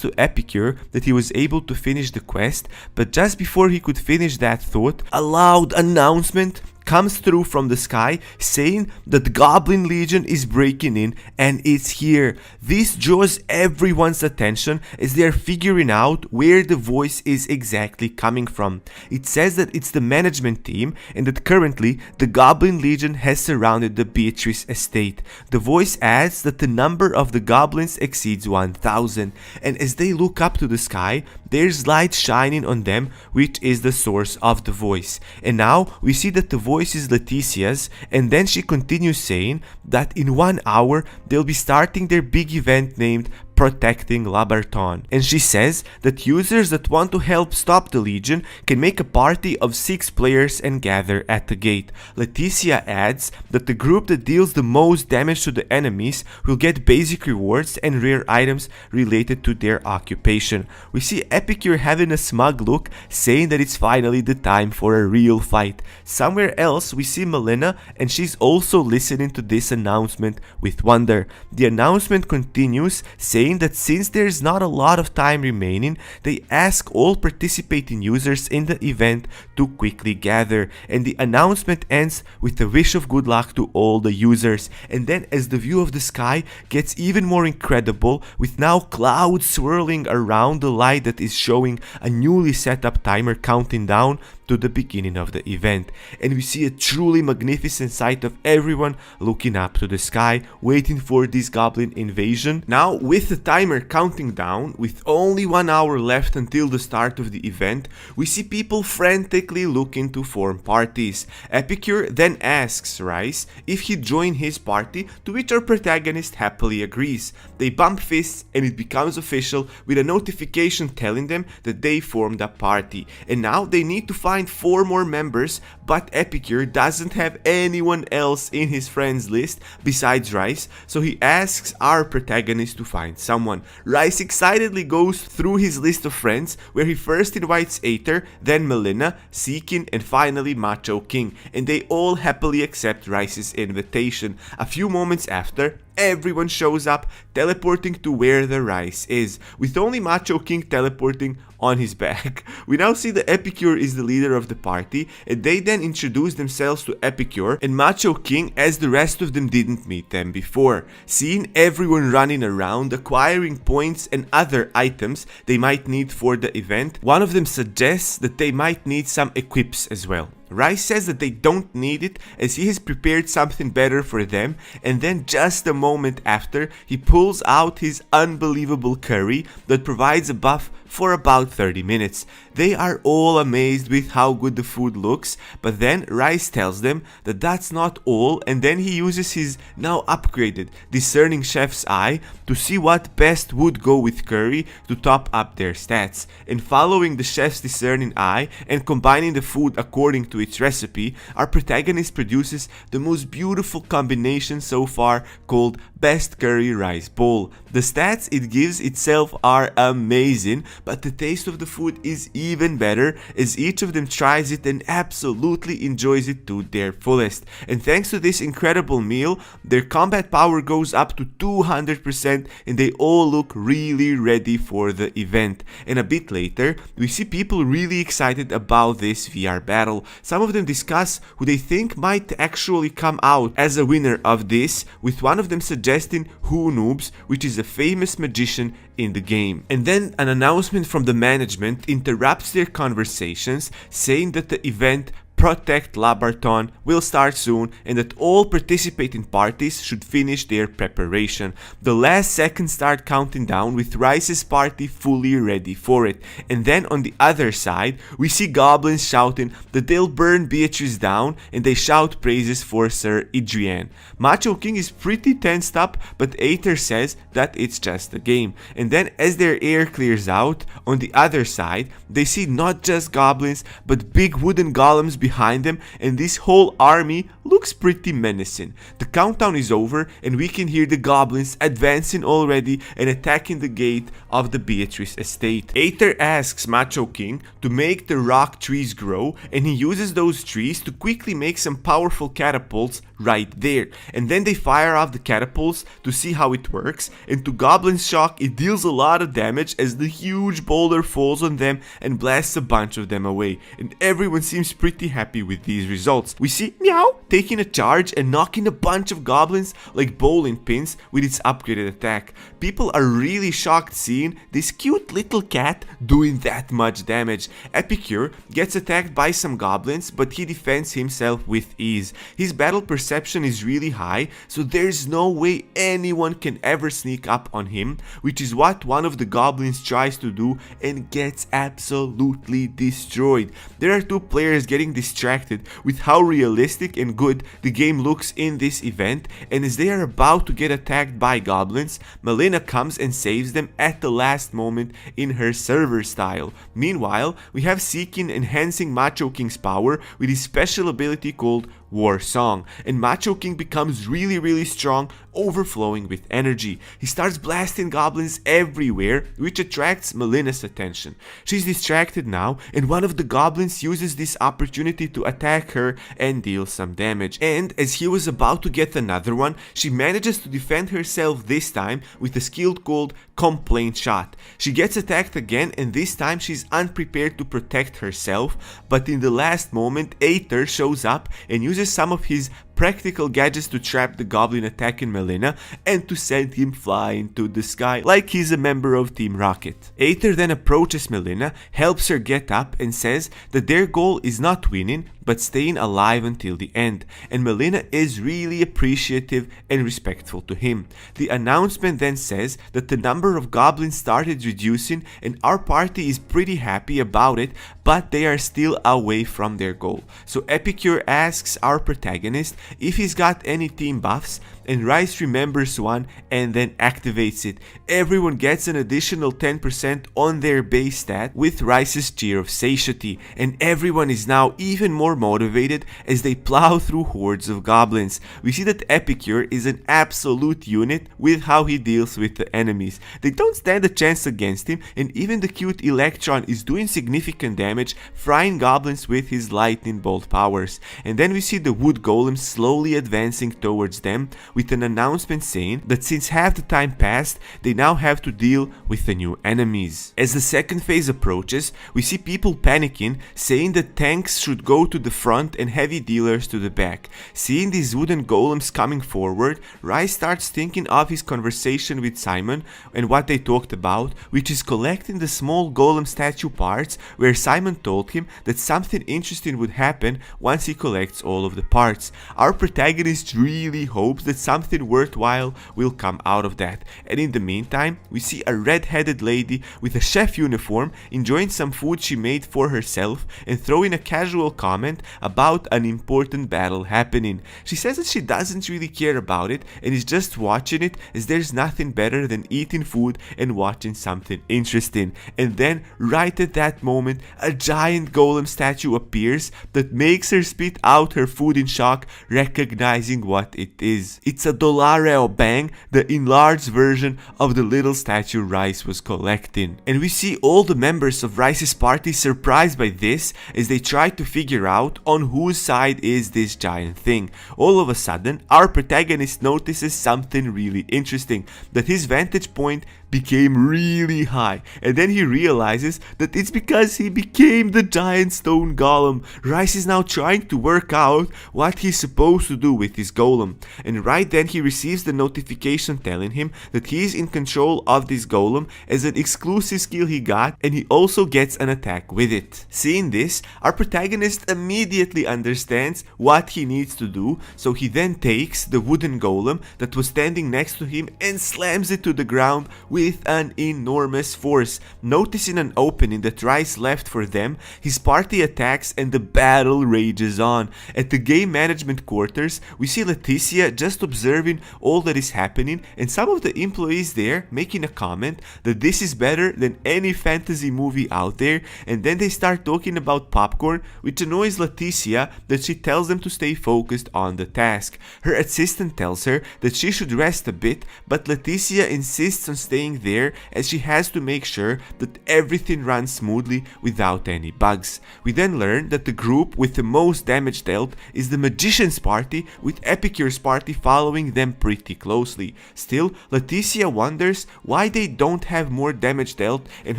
to Epicure that he was able to finish the quest, but just before he could finish that thought, a loud announcement comes through from the sky saying that the Goblin Legion is breaking in and it's here. This draws everyone's attention as they are figuring out where the voice is exactly coming from. It says that it's the management team and that currently the Goblin Legion has surrounded the Beatrice estate. The voice adds that the number of the goblins exceeds 1,000, and as they look up to the sky, there's light shining on them, which is the source of the voice. And now we see that the voice is Leticia's, and then she continues saying that in 1 hour they'll be starting their big event named Protecting Labarton. And she says that users that want to help stop the Legion can make a party of 6 players and gather at the gate. Leticia adds that the group that deals the most damage to the enemies will get basic rewards and rare items related to their occupation. We see Epicure having a smug look, saying that it's finally the time for a real fight. Somewhere else we see Melina, and she's also listening to this announcement with wonder. The announcement continues, saying that since there's not a lot of time remaining, they ask all participating users in the event to quickly gather, and the announcement ends with a wish of good luck to all the users. And then as the view of the sky gets even more incredible, with now clouds swirling around the light that is showing a newly set up timer counting down to the beginning of the event, and we see a truly magnificent sight of everyone looking up to the sky, waiting for this goblin invasion. Now, with the timer counting down, with only 1 hour left until the start of the event, we see people frantically looking to form parties. Epicure then asks Rice if he'd join his party, to which our protagonist happily agrees. They bump fists and it becomes official with a notification telling them that they formed a party, and now they need to find 4 more members, but Epicure doesn't have anyone else in his friends list besides Rice, so he asks our protagonist to find someone. Rice excitedly goes through his list of friends, where he first invites Aether, then Melina, Seekin, and finally Macho King, and they all happily accept Rice's invitation. A few moments after, everyone shows up, teleporting to where the Rice is, with only Macho King teleporting on his back. We now see that Epicure is the leader of the party, and they then introduce themselves to Epicure and Macho King, as the rest of them didn't meet them before. Seeing everyone running around, acquiring points and other items they might need for the event, one of them suggests that they might need some equips as well. Rice says that they don't need it as he has prepared something better for them, and then just a moment after, he pulls out his unbelievable curry that provides a buff for about 30 minutes. They are all amazed with how good the food looks, but then Rice tells them that that's not all, and then he uses his now upgraded discerning chef's eye to see what best would go with curry to top up their stats. And following the chef's discerning eye and combining the food according to its recipe, our protagonist produces the most beautiful combination so far called Best Curry Rice Bowl. The stats it gives itself are amazing, but the taste of the food is even better as each of them tries it and absolutely enjoys it to their fullest. And thanks to this incredible meal, their combat power goes up to 200% and they all look really ready for the event. And a bit later, we see people really excited about this VR battle. Some of them discuss who they think might actually come out as a winner of this, with one of them suggesting Who Noobs, which is a famous magician in the game. And then an announcement from the management interrupts their conversations, saying that the event Protect Labarton will start soon and that all participating parties should finish their preparation. The last seconds start counting down with Rice's party fully ready for it. And then on the other side, we see goblins shouting that they'll burn Beatrice down, and they shout praises for Sir Adrian. Macho King is pretty tensed up, but Aether says that it's just a game. And then as their air clears out, on the other side, they see not just goblins but big wooden golems behind them, and this whole army looks pretty menacing. The countdown is over and we can hear the goblins advancing already and attacking the gate of the Beatrice estate. Aether asks Macho King to make the rock trees grow, and he uses those trees to quickly make some powerful catapults right there. And then they fire off the catapults to see how it works, and to Goblin's shock it deals a lot of damage as the huge boulder falls on them and blasts a bunch of them away, and everyone seems pretty happy with these results. We see Meow taking a charge and knocking a bunch of goblins like bowling pins with its upgraded attack. People are really shocked seeing this cute little cat doing that much damage. Epicure gets attacked by some goblins, but he defends himself with ease. His battle perception is really high, so there's no way anyone can ever sneak up on him, which is what one of the goblins tries to do and gets absolutely destroyed. There are two players getting distracted with how realistic and good the game looks in this event, and as they are about to get attacked by goblins, Melina comes and saves them at the last moment in her server style. Meanwhile, we have Seekin enhancing Macho King's power with his special ability called War Song, and Macho King becomes really strong, overflowing with energy. He starts blasting goblins everywhere, which attracts Melina's attention. She's distracted now, and one of the goblins uses this opportunity to attack her and deal some damage. And as he was about to get another one, she manages to defend herself this time with a skill called Complaint Shot. She gets attacked again, and this time she's unprepared to protect herself, but in the last moment Aether shows up and uses some of his practical gadgets to trap the goblin attacking Melina and to send him flying to the sky like he's a member of Team Rocket. Aether then approaches Melina, helps her get up, and says that their goal is not winning but staying alive until the end, and Melina is really appreciative and respectful to him. The announcement then says that the number of goblins started reducing and our party is pretty happy about it, but they are still away from their goal. So Epicure asks our protagonist if he's got any team buffs, and Rice remembers one and then activates it. Everyone gets an additional 10% on their base stat with Rice's Cheer of Satiety, and everyone is now even more motivated as they plow through hordes of goblins. We see that Epicure is an absolute unit with how he deals with the enemies. They don't stand a chance against him, and even the cute Electron is doing significant damage, frying goblins with his lightning bolt powers. And then we see the wood golems slowly advancing towards them, with an announcement saying that since half the time passed, they now have to deal with the new enemies. As the second phase approaches, we see people panicking, saying that tanks should go to the front and heavy dealers to the back. Seeing these wooden golems coming forward, Rice starts thinking of his conversation with Simon and what they talked about, which is collecting the small golem statue parts, where Simon told him that something interesting would happen once he collects all of the parts. Our protagonist really hopes that something worthwhile will come out of that, and in the meantime we see a red-headed lady with a chef uniform enjoying some food she made for herself and throwing a casual comment about an important battle happening. She says that she doesn't really care about it and is just watching it, as there's nothing better than eating food and watching something interesting. And then right at that moment, a giant golem statue appears that makes her spit out her food in shock, recognizing what it is. It's a Dolareo Bang, the enlarged version of the little statue Rice was collecting. And we see all the members of Rice's party surprised by this as they try to figure out on whose side is this giant thing. All of a sudden, our protagonist notices something really interesting, that his vantage point became really high, and then he realizes that it's because he became the giant stone golem. Rice is now trying to work out what he's supposed to do with his golem, and right then he receives the notification telling him that he is in control of this golem as an exclusive skill he got, and he also gets an attack with it. Seeing this, our protagonist immediately understands what he needs to do, so he then takes the wooden golem that was standing next to him and slams it to the ground with an enormous force. Noticing an opening that Rice left for them, his party attacks and the battle rages on. At the game management quarters, we see Leticia just observing all that is happening, and some of the employees there making a comment that this is better than any fantasy movie out there, and then they start talking about popcorn, which annoys Leticia that she tells them to stay focused on the task. Her assistant tells her that she should rest a bit, but Leticia insists on staying there as she has to make sure that everything runs smoothly without any bugs. We then learn that the group with the most damage dealt is the Magician's party, with Epicure's party following them pretty closely. Still, Leticia wonders why they don't have more damage dealt, and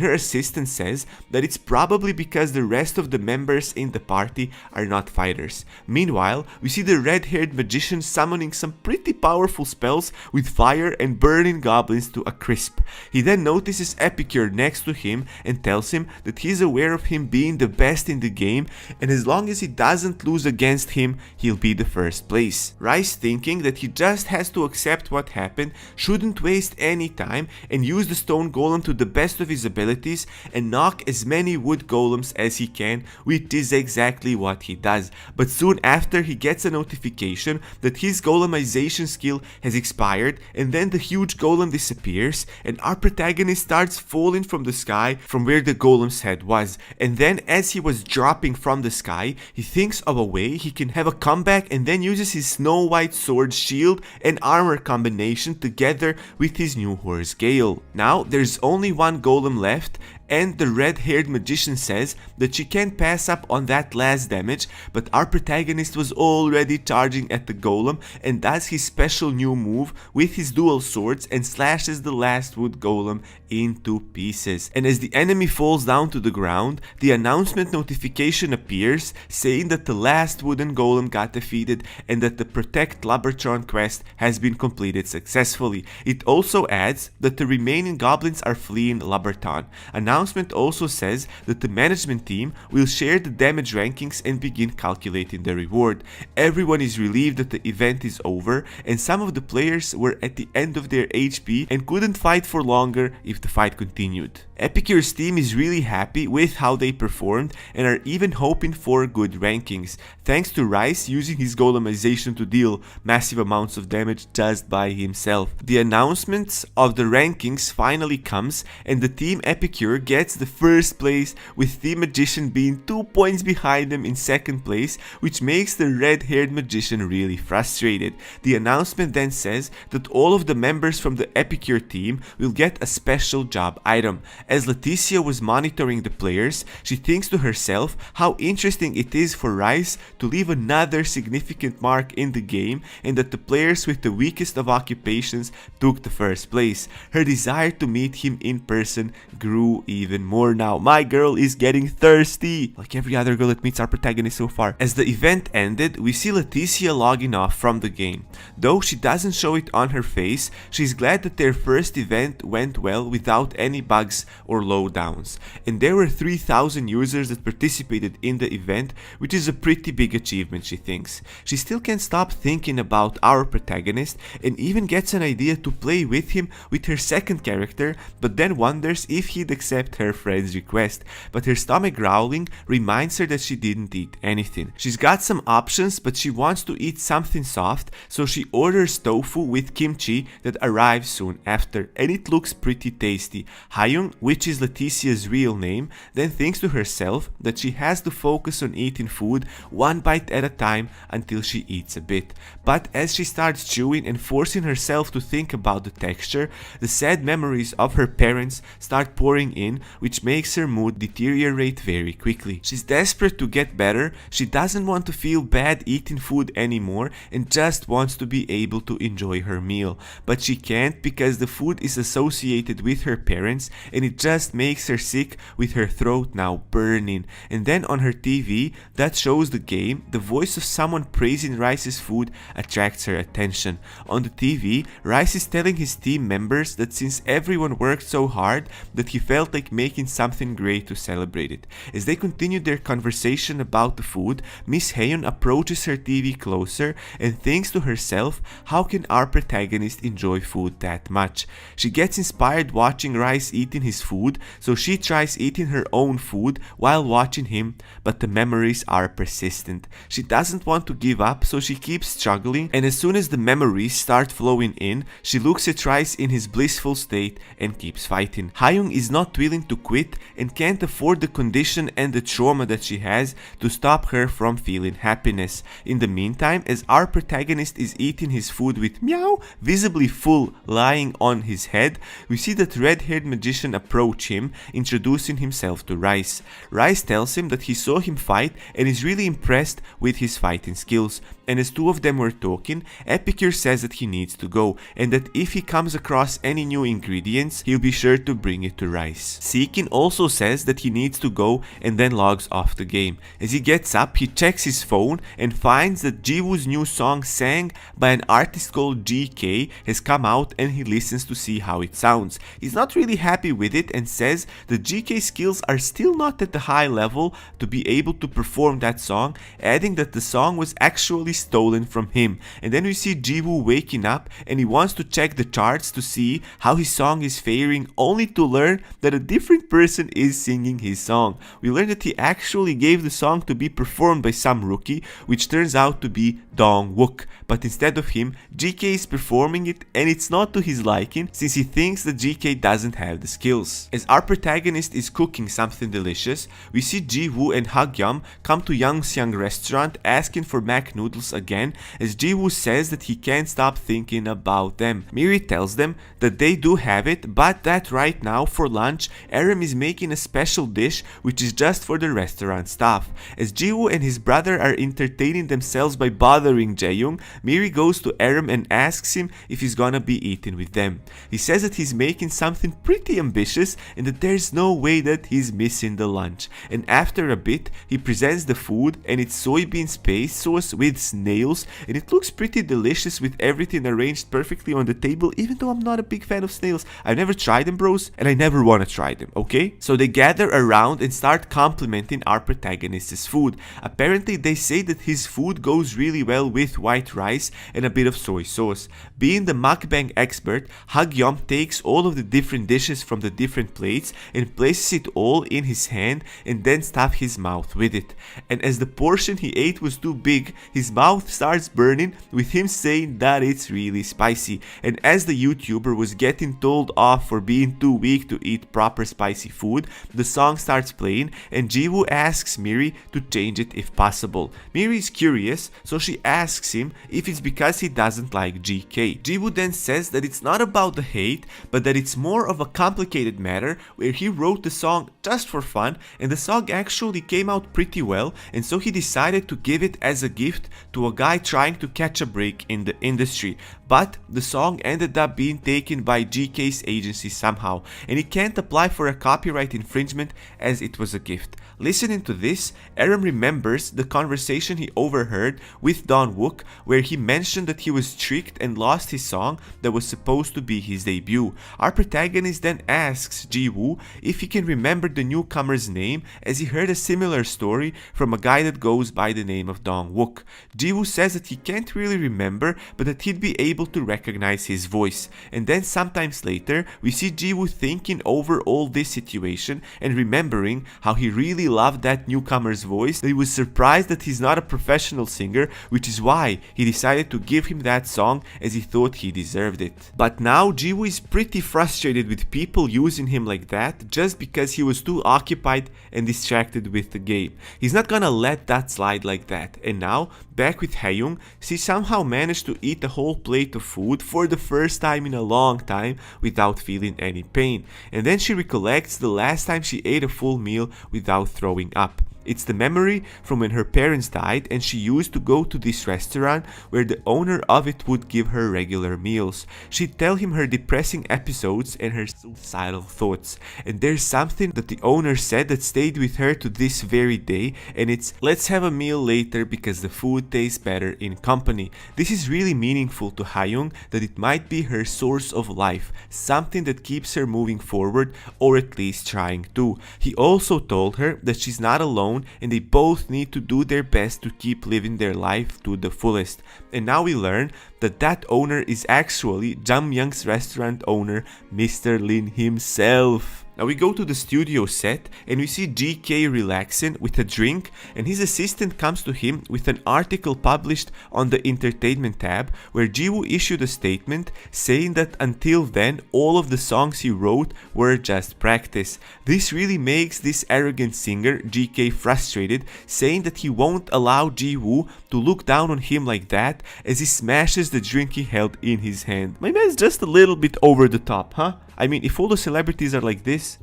her assistant says that it's probably because the rest of the members in the party are not fighters. Meanwhile, we see the red-haired magician summoning some pretty powerful spells with fire and burning goblins to a crisp. He then notices Epicure next to him and tells him that he's aware of him being the best in the game, and as long as he doesn't lose against him, he'll be the first place. Rice, thinking that he just has to accept what happened, shouldn't waste any time and use the stone golem to the best of his abilities and knock as many wood golems as he can, which is exactly what he does. But soon after, he gets a notification that his golemization skill has expired, and then the huge golem disappears and our protagonist starts falling from the sky from where the golem's head was. And then as he was dropping from the sky, he thinks of a way he can have a comeback and then uses his Snow White sword, shield and armor combination together with his new horse Gale. Now there's only one golem left, and the red-haired magician says that she can't pass up on that last damage, but our protagonist was already charging at the golem and does his special new move with his dual swords and slashes the last wood golem into pieces. And as the enemy falls down to the ground, the announcement notification appears saying that the last wooden golem got defeated and that the Protect Labertron quest has been completed successfully. It also adds that the remaining goblins are fleeing Laberton. Announcement also says that the management team will share the damage rankings and begin calculating the reward. Everyone is relieved that the event is over, and some of the players were at the end of their HP and couldn't fight for longer if the fight continued. Epicure's team is really happy with how they performed and are even hoping for good rankings, thanks to Rice using his golemization to deal massive amounts of damage just by himself. The announcements of the rankings finally comes, and the team Epicure gets the first place, with the magician being 2 points behind them in second place, which makes the red-haired magician really frustrated. The announcement then says that all of the members from the Epicure team will get a special job item. As Leticia was monitoring the players, she thinks to herself how interesting it is for Rice to leave another significant mark in the game, and that the players with the weakest of occupations took the first place. Her desire to meet him in person grew even more now. My girl is getting thirsty, like every other girl that meets our protagonist so far. As the event ended, we see Leticia logging off from the game. Though she doesn't show it on her face, she's glad that their first event went well without any bugs or lowdowns. And there were 3,000 users that participated in the event, which is a pretty big achievement, she thinks. She still can't stop thinking about our protagonist, and even gets an idea to play with him with her second character, but then wonders if he'd accept her friend's request. But her stomach growling reminds her that she didn't eat anything. She's got some options, but she wants to eat something soft, so she orders tofu with kimchi that arrives soon after, and it looks pretty tasty. Hyung, which is Leticia's real name, then thinks to herself that she has to focus on eating food one bite at a time until she eats a bit. But as she starts chewing and forcing herself to think about the texture, the sad memories of her parents start pouring in, which makes her mood deteriorate very quickly. She's desperate to get better, she doesn't want to feel bad eating food anymore, and just wants to be able to enjoy her meal. But she can't because the food is associated with her parents, and it just makes her sick with her throat now burning. And then on her TV that shows the game, the voice of someone praising Rice's food attracts her attention. On the TV, Rice is telling his team members that since everyone worked so hard, that he felt like making something great to celebrate it. As they continue their conversation about the food, Miss Haeun approaches her TV closer and thinks to herself, how can our protagonist enjoy food that much? She gets inspired watching Rice eating his food, so she tries eating her own food while watching him, but the memories are persistent. She doesn't want to give up, so she keeps struggling, and as soon as the memories start flowing in, she looks at Rice in his blissful state and keeps fighting. Hyung is not willing to quit and can't afford the condition and the trauma that she has to stop her from feeling happiness. In the meantime, as our protagonist is eating his food with meow visibly full lying on his head, we see that red-haired magician approach him, introducing himself to Rice. Rice tells him that he saw him fight and is really impressed with his fighting skills. And as two of them were talking, Epicure says that he needs to go, and that if he comes across any new ingredients, he'll be sure to bring it to Rice. Seekin also says that he needs to go and then logs off the game. As he gets up, he checks his phone and finds that Jiwoo's new song sang by an artist called GK has come out, and he listens to see how it sounds. He's not really happy with it and says that GK's skills are still not at the high level to be able to perform that song, adding that the song was actually stolen from him. And then we see Jiwoo waking up and he wants to check the charts to see how his song is faring, only to learn that a different person is singing his song. We learn that he actually gave the song to be performed by some rookie, which turns out to be Dong Wook. But instead of him, GK is performing it, and it's not to his liking since he thinks that GK doesn't have the skills. As our protagonist is cooking something delicious, we see Jiwoo and Hagyum come to Yangxiang restaurant asking for mac noodles again, as Jiwoo says that he can't stop thinking about them. Miri tells them that they do have it, but that right now for lunch, Aram is making a special dish which is just for the restaurant staff. As Jiwoo and his brother are entertaining themselves by bothering Jaeyoung, Miri goes to Aram and asks him if he's gonna be eating with them. He says that he's making something pretty ambitious and that there's no way that he's missing the lunch. And after a bit, he presents the food, and it's soybean space sauce with snails, and it looks pretty delicious with everything arranged perfectly on the table, even though I'm not a big fan of snails. I've never tried them, bros, and I never want to try them, okay? So they gather around and start complimenting our protagonist's food. Apparently they say that his food goes really well with white rice and a bit of soy sauce. Being the mukbang expert, Hagyum takes all of the different dishes from the different plates and places it all in his hand and then stuffs his mouth with it. And as the portion he ate was too big, his mouth starts burning, with him saying that it's really spicy. And as the YouTuber was getting told off for being too weak to eat proper spicy food, the song starts playing and Jiwoo asks Miri to change it if possible. Miri is curious, so she asks him if it's because he doesn't like GK. Jiwoo then says that it's not about the hate, but that it's more of a complicated subject matter where he wrote the song just for fun, and the song actually came out pretty well, and so he decided to give it as a gift to a guy trying to catch a break in the industry. But the song ended up being taken by GK's agency somehow, and he can't apply for a copyright infringement as it was a gift. Listening to this, Aram remembers the conversation he overheard with Don Wook, where he mentioned that he was tricked and lost his song that was supposed to be his debut. Our protagonist then asks Ji-woo if he can remember the newcomer's name, as he heard a similar story from a guy that goes by the name of Dong Wook. Ji-woo says that he can't really remember, but that he'd be able to recognize his voice. And then sometimes later, we see Ji-woo thinking over all this situation and remembering how he really loved that newcomer's voice, that he was surprised that he's not a professional singer, which is why he decided to give him that song, as he thought he deserved it. But now Ji-woo is pretty frustrated with people using him like that just because he was too occupied and distracted with the game. He's not gonna let that slide like that. And now, back with Hae-young, she somehow managed to eat a whole plate of food for the first time in a long time without feeling any pain. And then she recollects the last time she ate a full meal without throwing up. It's the memory from when her parents died and she used to go to this restaurant where the owner of it would give her regular meals. She'd tell him her depressing episodes and her suicidal thoughts. And there's something that the owner said that stayed with her to this very day, and it's, "Let's have a meal later because the food tastes better in company." This is really meaningful to Hae-young, that it might be her source of life, something that keeps her moving forward, or at least trying to. He also told her that she's not alone, and they both need to do their best to keep living their life to the fullest. And now we learn that that owner is actually Jamyang's restaurant owner, Mr. Lin himself. Now we go to the studio set and we see GK relaxing with a drink, and his assistant comes to him with an article published on the entertainment tab where Ji-woo issued a statement saying that until then all of the songs he wrote were just practice. This really makes this arrogant singer GK frustrated, saying that he won't allow Ji-woo to look down on him like that as he smashes the drink he held in his hand. My man's just a little bit over the top, huh? I mean, if all the celebrities are like this,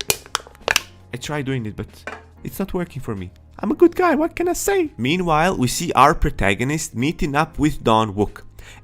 I try doing it, but it's not working for me. I'm a good guy, what can I say? Meanwhile, we see our protagonist meeting up with Don Wook.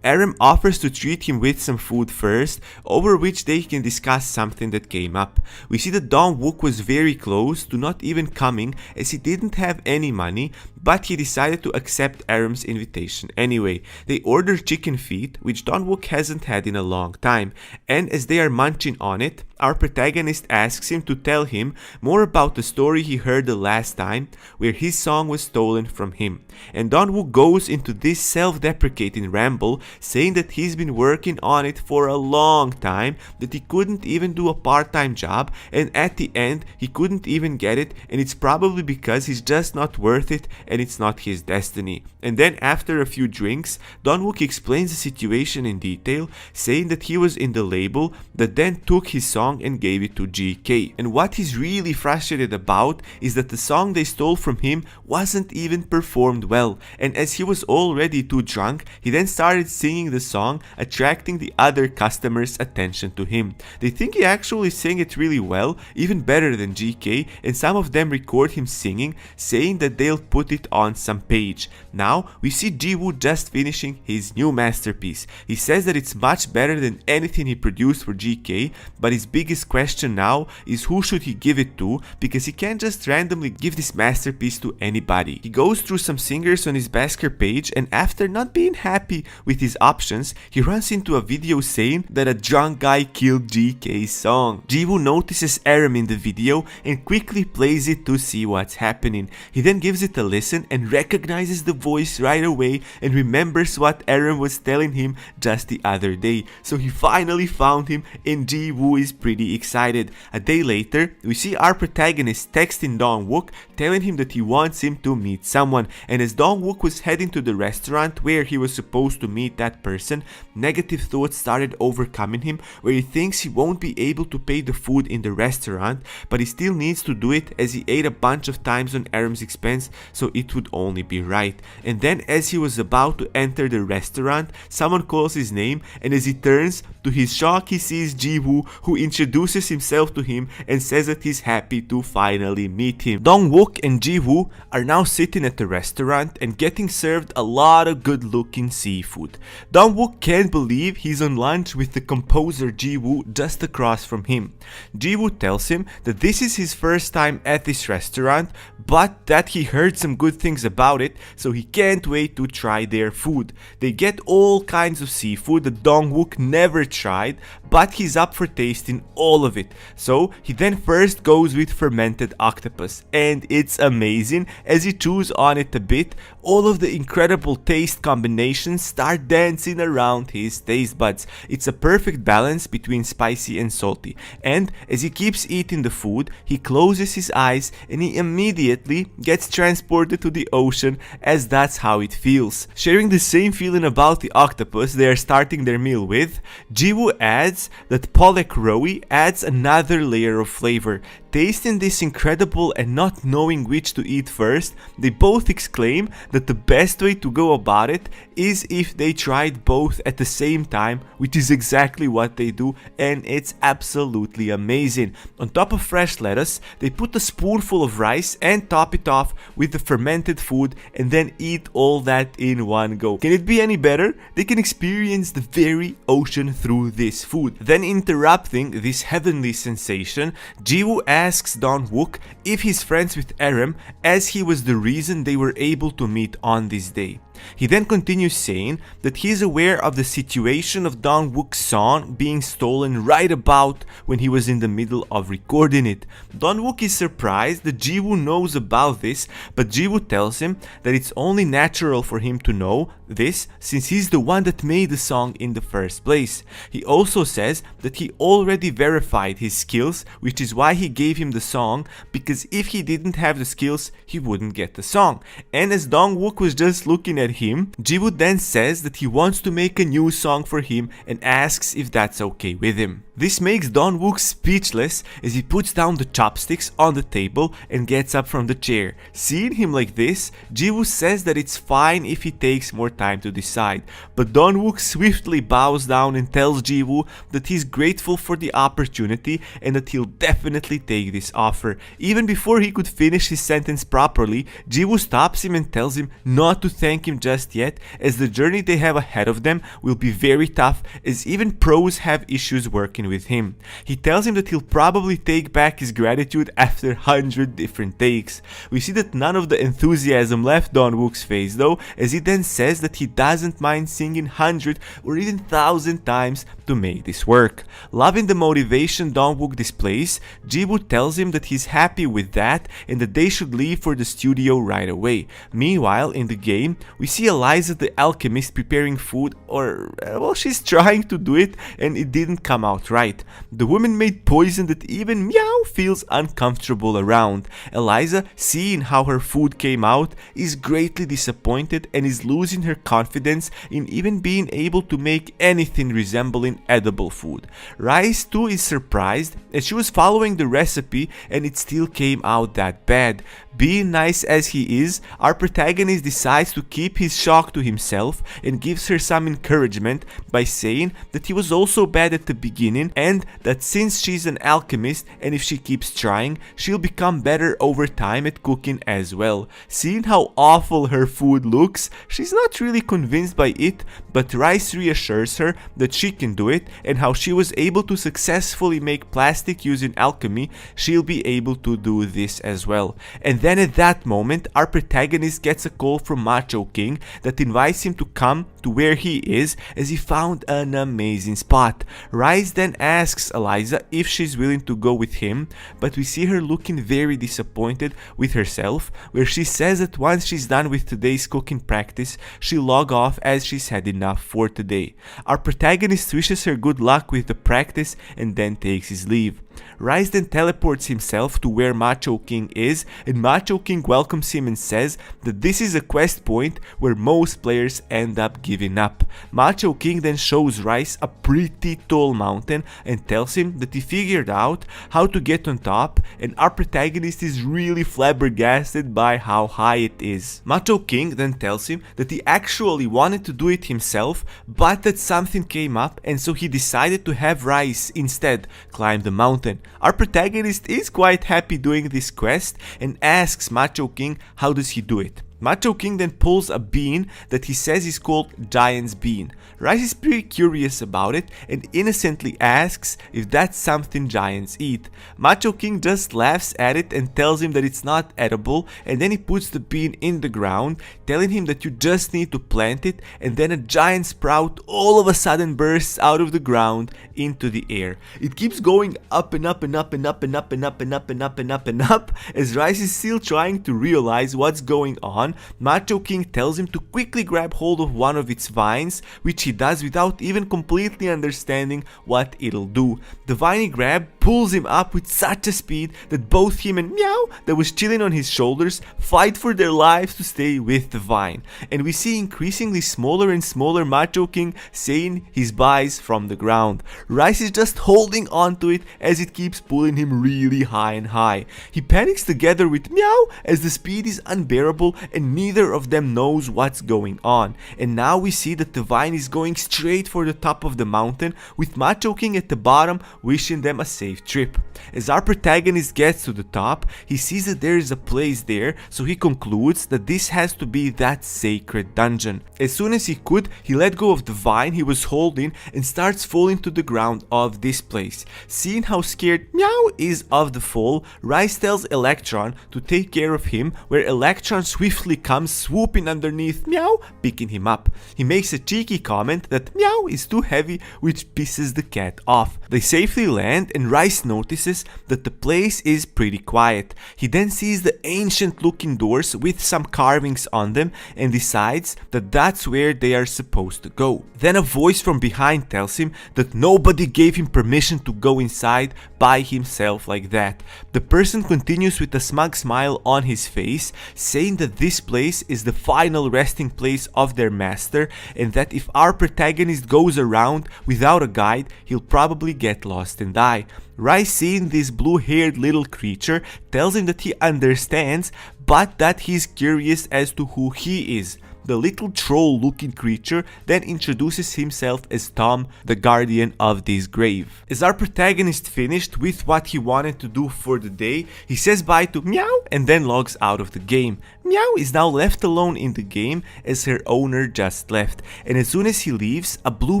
Aram offers to treat him with some food first, over which they can discuss something that came up. We see that Dong Wook was very close to not even coming as he didn't have any money, but he decided to accept Aram's invitation anyway. They order chicken feet, which Dong Wook hasn't had in a long time, and as they are munching on it, our protagonist asks him to tell him more about the story he heard the last time, where his song was stolen from him. And Dong Wook goes into this self-deprecating ramble, saying that he's been working on it for a long time, that he couldn't even do a part-time job, and at the end he couldn't even get it, and it's probably because he's just not worth it and it's not his destiny. And then after a few drinks, Dong Wook explains the situation in detail, saying that he was in the label that then took his song and gave it to GK. And what he's really frustrated about is that the song they stole from him wasn't even performed well, and as he was already too drunk, he then started singing the song, attracting the other customers' attention to him. They think he actually sang it really well, even better than GK, and some of them record him singing, saying that they'll put it on some page. Now we see Ji-woo just finishing his new masterpiece. He says that it's much better than anything he produced for GK, but his biggest question now is who should he give it to, because he can't just randomly give this masterpiece to anybody. He goes through some singers on his Basker page, and after not being happy with his options, he runs into a video saying that a drunk guy killed GK's song. Ji-woo notices Aram in the video and quickly plays it to see what's happening. He then gives it a listen and recognizes the voice right away and remembers what Aram was telling him just the other day. So he finally found him, and Ji-woo is pretty excited. A day later, we see our protagonist texting Dong Wook, telling him that he wants him to meet someone, and as Dong Wook was heading to the restaurant where he was supposed to meet that person, negative thoughts started overcoming him, where he thinks he won't be able to pay the food in the restaurant, but he still needs to do it as he ate a bunch of times on Aram's expense, so it would only be right. And then as he was about to enter the restaurant, someone calls his name, and as he turns, To his shock, he sees Ji-woo, who introduces himself to him and says that he's happy to finally meet him. Dong-wook and Ji-woo are now sitting at the restaurant and getting served a lot of good-looking seafood. Dong-wook can't believe he's on lunch with the composer Ji-woo just across from him. Ji-woo tells him that this is his first time at this restaurant, but that he heard some good things about it, so he can't wait to try their food. They get all kinds of seafood that Dong-wook never tried, but he's up for tasting all of it. So he then first goes with fermented octopus, and it's amazing. As he chews on it a bit, all of the incredible taste combinations start dancing around his taste buds. It's a perfect balance between spicy and salty, and as he keeps eating the food, he closes his eyes and he immediately gets transported to the ocean, as that's how it feels. Sharing the same feeling about the octopus they are starting their meal with, Ji-woo adds that Polek Roe adds another layer of flavor. Tasting this incredible and not knowing which to eat first, they both exclaim that the best way to go about it is if they tried both at the same time, which is exactly what they do, and it's absolutely amazing. On top of fresh lettuce, they put a spoonful of rice and top it off with the fermented food and then eat all that in one go. Can it be any better? They can experience the very ocean through this food. Then interrupting this heavenly sensation, Ji-woo asks Dong-wook if he's friends with Erem, as he was the reason they were able to meet on this day. He then continues saying that he is aware of the situation of Dong-wook's song being stolen right about when he was in the middle of recording it. Dong-wook is surprised that Ji-woo knows about this, but Ji-woo tells him that it's only natural for him to know this since he's the one that made the song in the first place. He also says that he already verified his skills, which is why he gave him the song, because if he didn't have the skills, he wouldn't get the song. And as Dong-wook was just looking at him, Ji-woo then says that he wants to make a new song for him and asks if that's okay with him. This makes Dong-wook speechless as he puts down the chopsticks on the table and gets up from the chair. Seeing him like this, Ji-woo says that it's fine if he takes more time to decide, but Dong-wook swiftly bows down and tells Ji-woo that he's grateful for the opportunity and that he'll definitely take this offer. Even before he could finish his sentence properly, Ji-woo stops him and tells him not to thank him just yet, as the journey they have ahead of them will be very tough, as even pros have issues working with him. He tells him that he'll probably take back his gratitude after 100 different takes. We see that none of the enthusiasm left Dong-wook's face though, as he then says that he doesn't mind singing 100 or even 1,000 times to make this work. Loving the motivation Dong-wook displays, Ji-woo tells him that he's happy with that and that they should leave for the studio right away. Meanwhile, in the game, we see Eliza the alchemist preparing food, or well, she's trying to do it and it didn't come out right. The woman made poison that even Meow feels uncomfortable around. Eliza, seeing how her food came out, is greatly disappointed and is losing her confidence in even being able to make anything resembling edible food. Rice too is surprised as she was following the recipe and it still came out that bad. Being nice as he is, our protagonist decides to keep his shock to himself and gives her some encouragement by saying that he was also bad at the beginning and that since she's an alchemist and if she keeps trying, she'll become better over time at cooking as well. Seeing how awful her food looks, she's not really convinced by it, but Rice reassures her that she can do it and how she was able to successfully make plastic using alchemy, she'll be able to do this as well. And then at that moment, our protagonist gets a call from Macho King that invites him to come to where he is as he found an amazing spot. Rice then asks Eliza if she's willing to go with him, but we see her looking very disappointed with herself, where she says that once she's done with today's cooking practice, she'll log off as she's had enough for today. Our protagonist wishes her good luck with the practice and then takes his leave. Rice then teleports himself to where Macho King is, and Macho King welcomes him and says that this is a quest point where most players end up giving up. Macho King then shows Rice a pretty tall mountain and tells him that he figured out how to get on top, and our protagonist is really flabbergasted by how high it is. Macho King then tells him that he actually wanted to do it himself, but that something came up, and so he decided to have Rice instead climb the mountain. Our protagonist is quite happy doing this quest and asks Macho King how does he do it. Macho King then pulls a bean that he says is called Giant's Bean. Rice is pretty curious about it and innocently asks if that's something giants eat. Macho King just laughs at it and tells him that it's not edible, and then he puts the bean in the ground, telling him that you just need to plant it, and then a giant sprout all of a sudden bursts out of the ground into the air. It keeps going up and up and up and up and up and up and up and up and up and up as Rice is still trying to realize what's going on. Macho King tells him to quickly grab hold of one of its vines, which he does without even completely understanding what it'll do. The viney grab pulls him up with such a speed that both him and Meow, that was chilling on his shoulders, fight for their lives to stay with the vine. And we see increasingly smaller and smaller Macho King saying his byes from the ground. Rice is just holding on to it as it keeps pulling him really high and high. He panics together with Meow as the speed is unbearable and neither of them knows what's going on. And now we see that the vine is going straight for the top of the mountain, with Macho King at the bottom wishing them a safe trip. As our protagonist gets to the top, he sees that there is a place there, so he concludes that this has to be that sacred dungeon. As soon as he could, he let go of the vine he was holding and starts falling to the ground of this place. Seeing how scared Meow is of the fall, Rice tells Electron to take care of him, where Electron swiftly comes swooping underneath Meow, picking him up. He makes a cheeky comment that Meow is too heavy, which pisses the cat off. They safely land and Rice notices that the place is pretty quiet. He then sees the ancient looking doors with some carvings on them and decides that that's where they are supposed to go. Then a voice from behind tells him that nobody gave him permission to go inside by himself like that. The person continues with a smug smile on his face, saying that this place is the final resting place of their master, and that if our protagonist goes around without a guide, he'll probably get lost and die. Rice, seeing this blue-haired little creature, tells him that he understands, but that he's curious as to who he is. The little troll-looking creature then introduces himself as Tom, the guardian of this grave. As our protagonist finished with what he wanted to do for the day, he says bye to Meow and then logs out of the game. Meow is now left alone in the game as her owner just left, and as soon as he leaves, a blue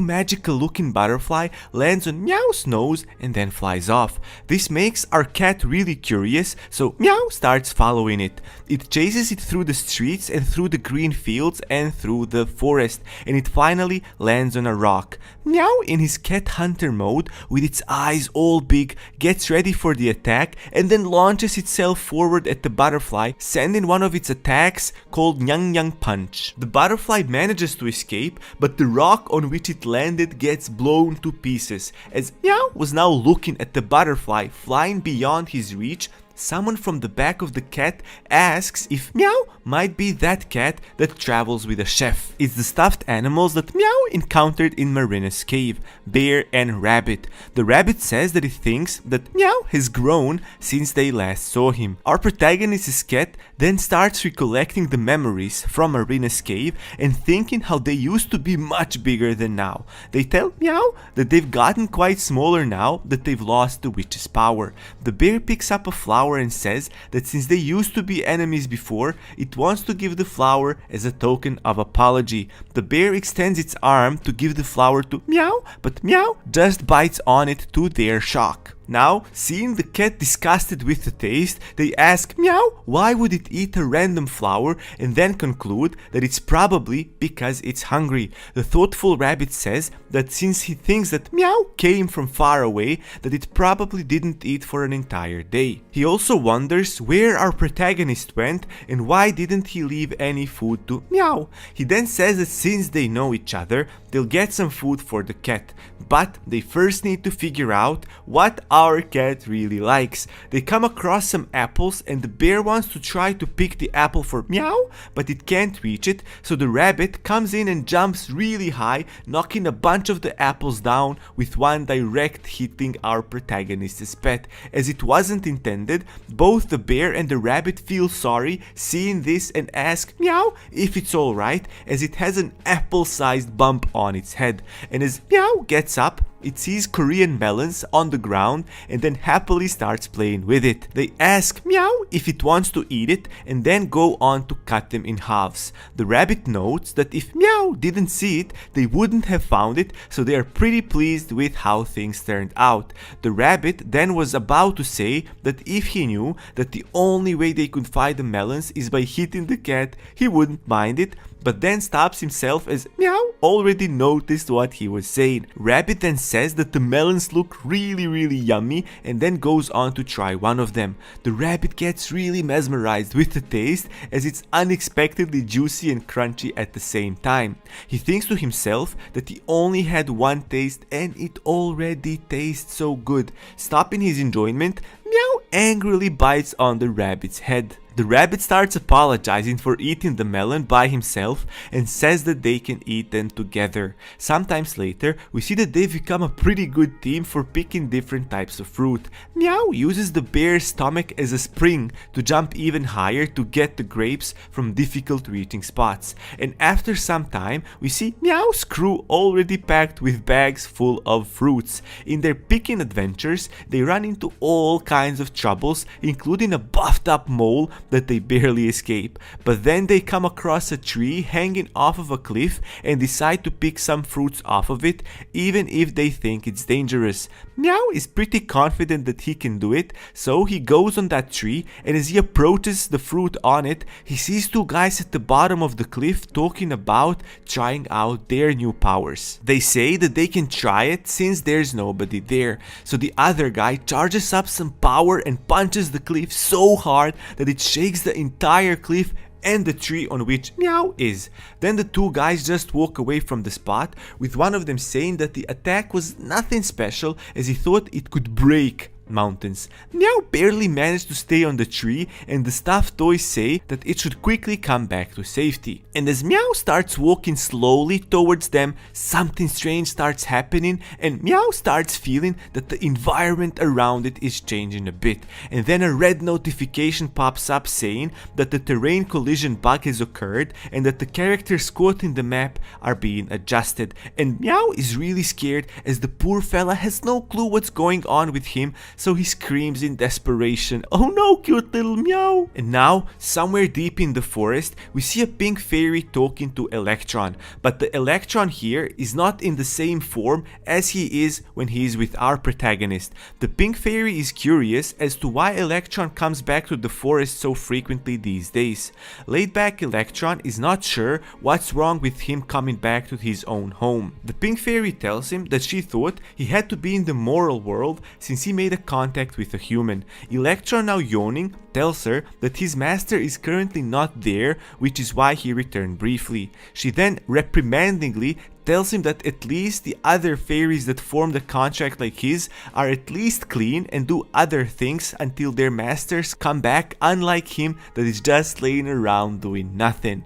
magical looking butterfly lands on Meow's nose and then flies off. This makes our cat really curious, so Meow starts following it. It chases it through the streets and through the green fields and through the forest, and it finally lands on a rock. Meow, in his cat hunter mode, with its eyes all big, gets ready for the attack and then launches itself forward at the butterfly, sending one of its attacks called Nyang Nyang Punch. The butterfly manages to escape, but the rock on which it landed gets blown to pieces. As Meow was now looking at the butterfly flying beyond his reach, someone from the back of the cat asks if Meow might be that cat that travels with a chef. It's the stuffed animals that Meow encountered in Marina's cave, Bear and Rabbit. The rabbit says that he thinks that Meow has grown since they last saw him. Our protagonist's cat then starts recollecting the memories from Marina's cave and thinking how they used to be much bigger than now. They tell Meow that they've gotten quite smaller now that they've lost the witch's power. The bear picks up a flower and says that since they used to be enemies before, it wants to give the flower as a token of apology. The bear extends its arm to give the flower to Meow, but Meow just bites on it to their shock. Now, seeing the cat disgusted with the taste, they ask Meow why would it eat a random flower, and then conclude that it's probably because it's hungry. The thoughtful rabbit says that since he thinks that Meow came from far away, that it probably didn't eat for an entire day. He also wonders where our protagonist went and why didn't he leave any food to Meow. He then says that since they know each other, they'll get some food for the cat, but they first need to figure out what our cat really likes. They come across some apples and the bear wants to try to pick the apple for meow, but it can't reach it, so the rabbit comes in and jumps really high, knocking a bunch of the apples down with one direct hitting our protagonist's pet. As it wasn't intended, both the bear and the rabbit feel sorry seeing this and ask meow if it's alright, as it has an apple-sized bump on its head. And as meow gets up, it sees Korean melons on the ground and then happily starts playing with it. They ask meow if it wants to eat it and then go on to cut them in halves. The rabbit notes that if meow didn't see it, they wouldn't have found it, so they are pretty pleased with how things turned out. The rabbit then was about to say that if he knew that the only way they could find the melons is by hitting the cat, he wouldn't mind it, but then stops himself as meow already noticed what he was saying. Rabbit then says that the melons look really yummy and then goes on to try one of them. The rabbit gets really mesmerized with the taste, as it's unexpectedly juicy and crunchy at the same time. He thinks to himself that he only had one taste and it already tastes so good. Stopping his enjoyment, meow angrily bites on the rabbit's head. The rabbit starts apologizing for eating the melon by himself and says that they can eat them together. Sometimes later, we see that they've become a pretty good team for picking different types of fruit. Meow uses the bear's stomach as a spring to jump even higher to get the grapes from difficult reaching spots. And after some time, we see Meow's crew already packed with bags full of fruits. In their picking adventures, they run into all kinds of troubles, including a buffed up mole that they barely escape. But then they come across a tree hanging off of a cliff and decide to pick some fruits off of it, even if they think it's dangerous. Meow is pretty confident that he can do it, so he goes on that tree, and as he approaches the fruit on it, he sees two guys at the bottom of the cliff talking about trying out their new powers. They say that they can try it since there's nobody there, so the other guy charges up some power and punches the cliff so hard that it shakes the entire cliff and the tree on which Meow is. Then the two guys just walk away from the spot, with one of them saying that the attack was nothing special, as he thought it could break mountains. Meow barely managed to stay on the tree, and the stuffed toys say that it should quickly come back to safety. And as Meow starts walking slowly towards them, something strange starts happening, and Meow starts feeling that the environment around it is changing a bit. And then a red notification pops up saying that the terrain collision bug has occurred and that the characters caught in the map are being adjusted. And Meow is really scared, as the poor fella has no clue what's going on with him, so he screams in desperation, "Oh no, cute little Meow!" And now, somewhere deep in the forest, we see a pink fairy talking to Electron, but the Electron here is not in the same form as he is when he is with our protagonist. The pink fairy is curious as to why Electron comes back to the forest so frequently these days. Laid-back Electron is not sure what's wrong with him coming back to his own home. The pink fairy tells him that she thought he had to be in the moral world since he made a contact with a human. Electron, now yawning, tells her that his master is currently not there, which is why he returned briefly. She then reprimandingly tells him that at least the other fairies that formed a contract like his are at least clean and do other things until their masters come back, unlike him that is just laying around doing nothing.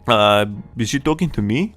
Is she talking to me?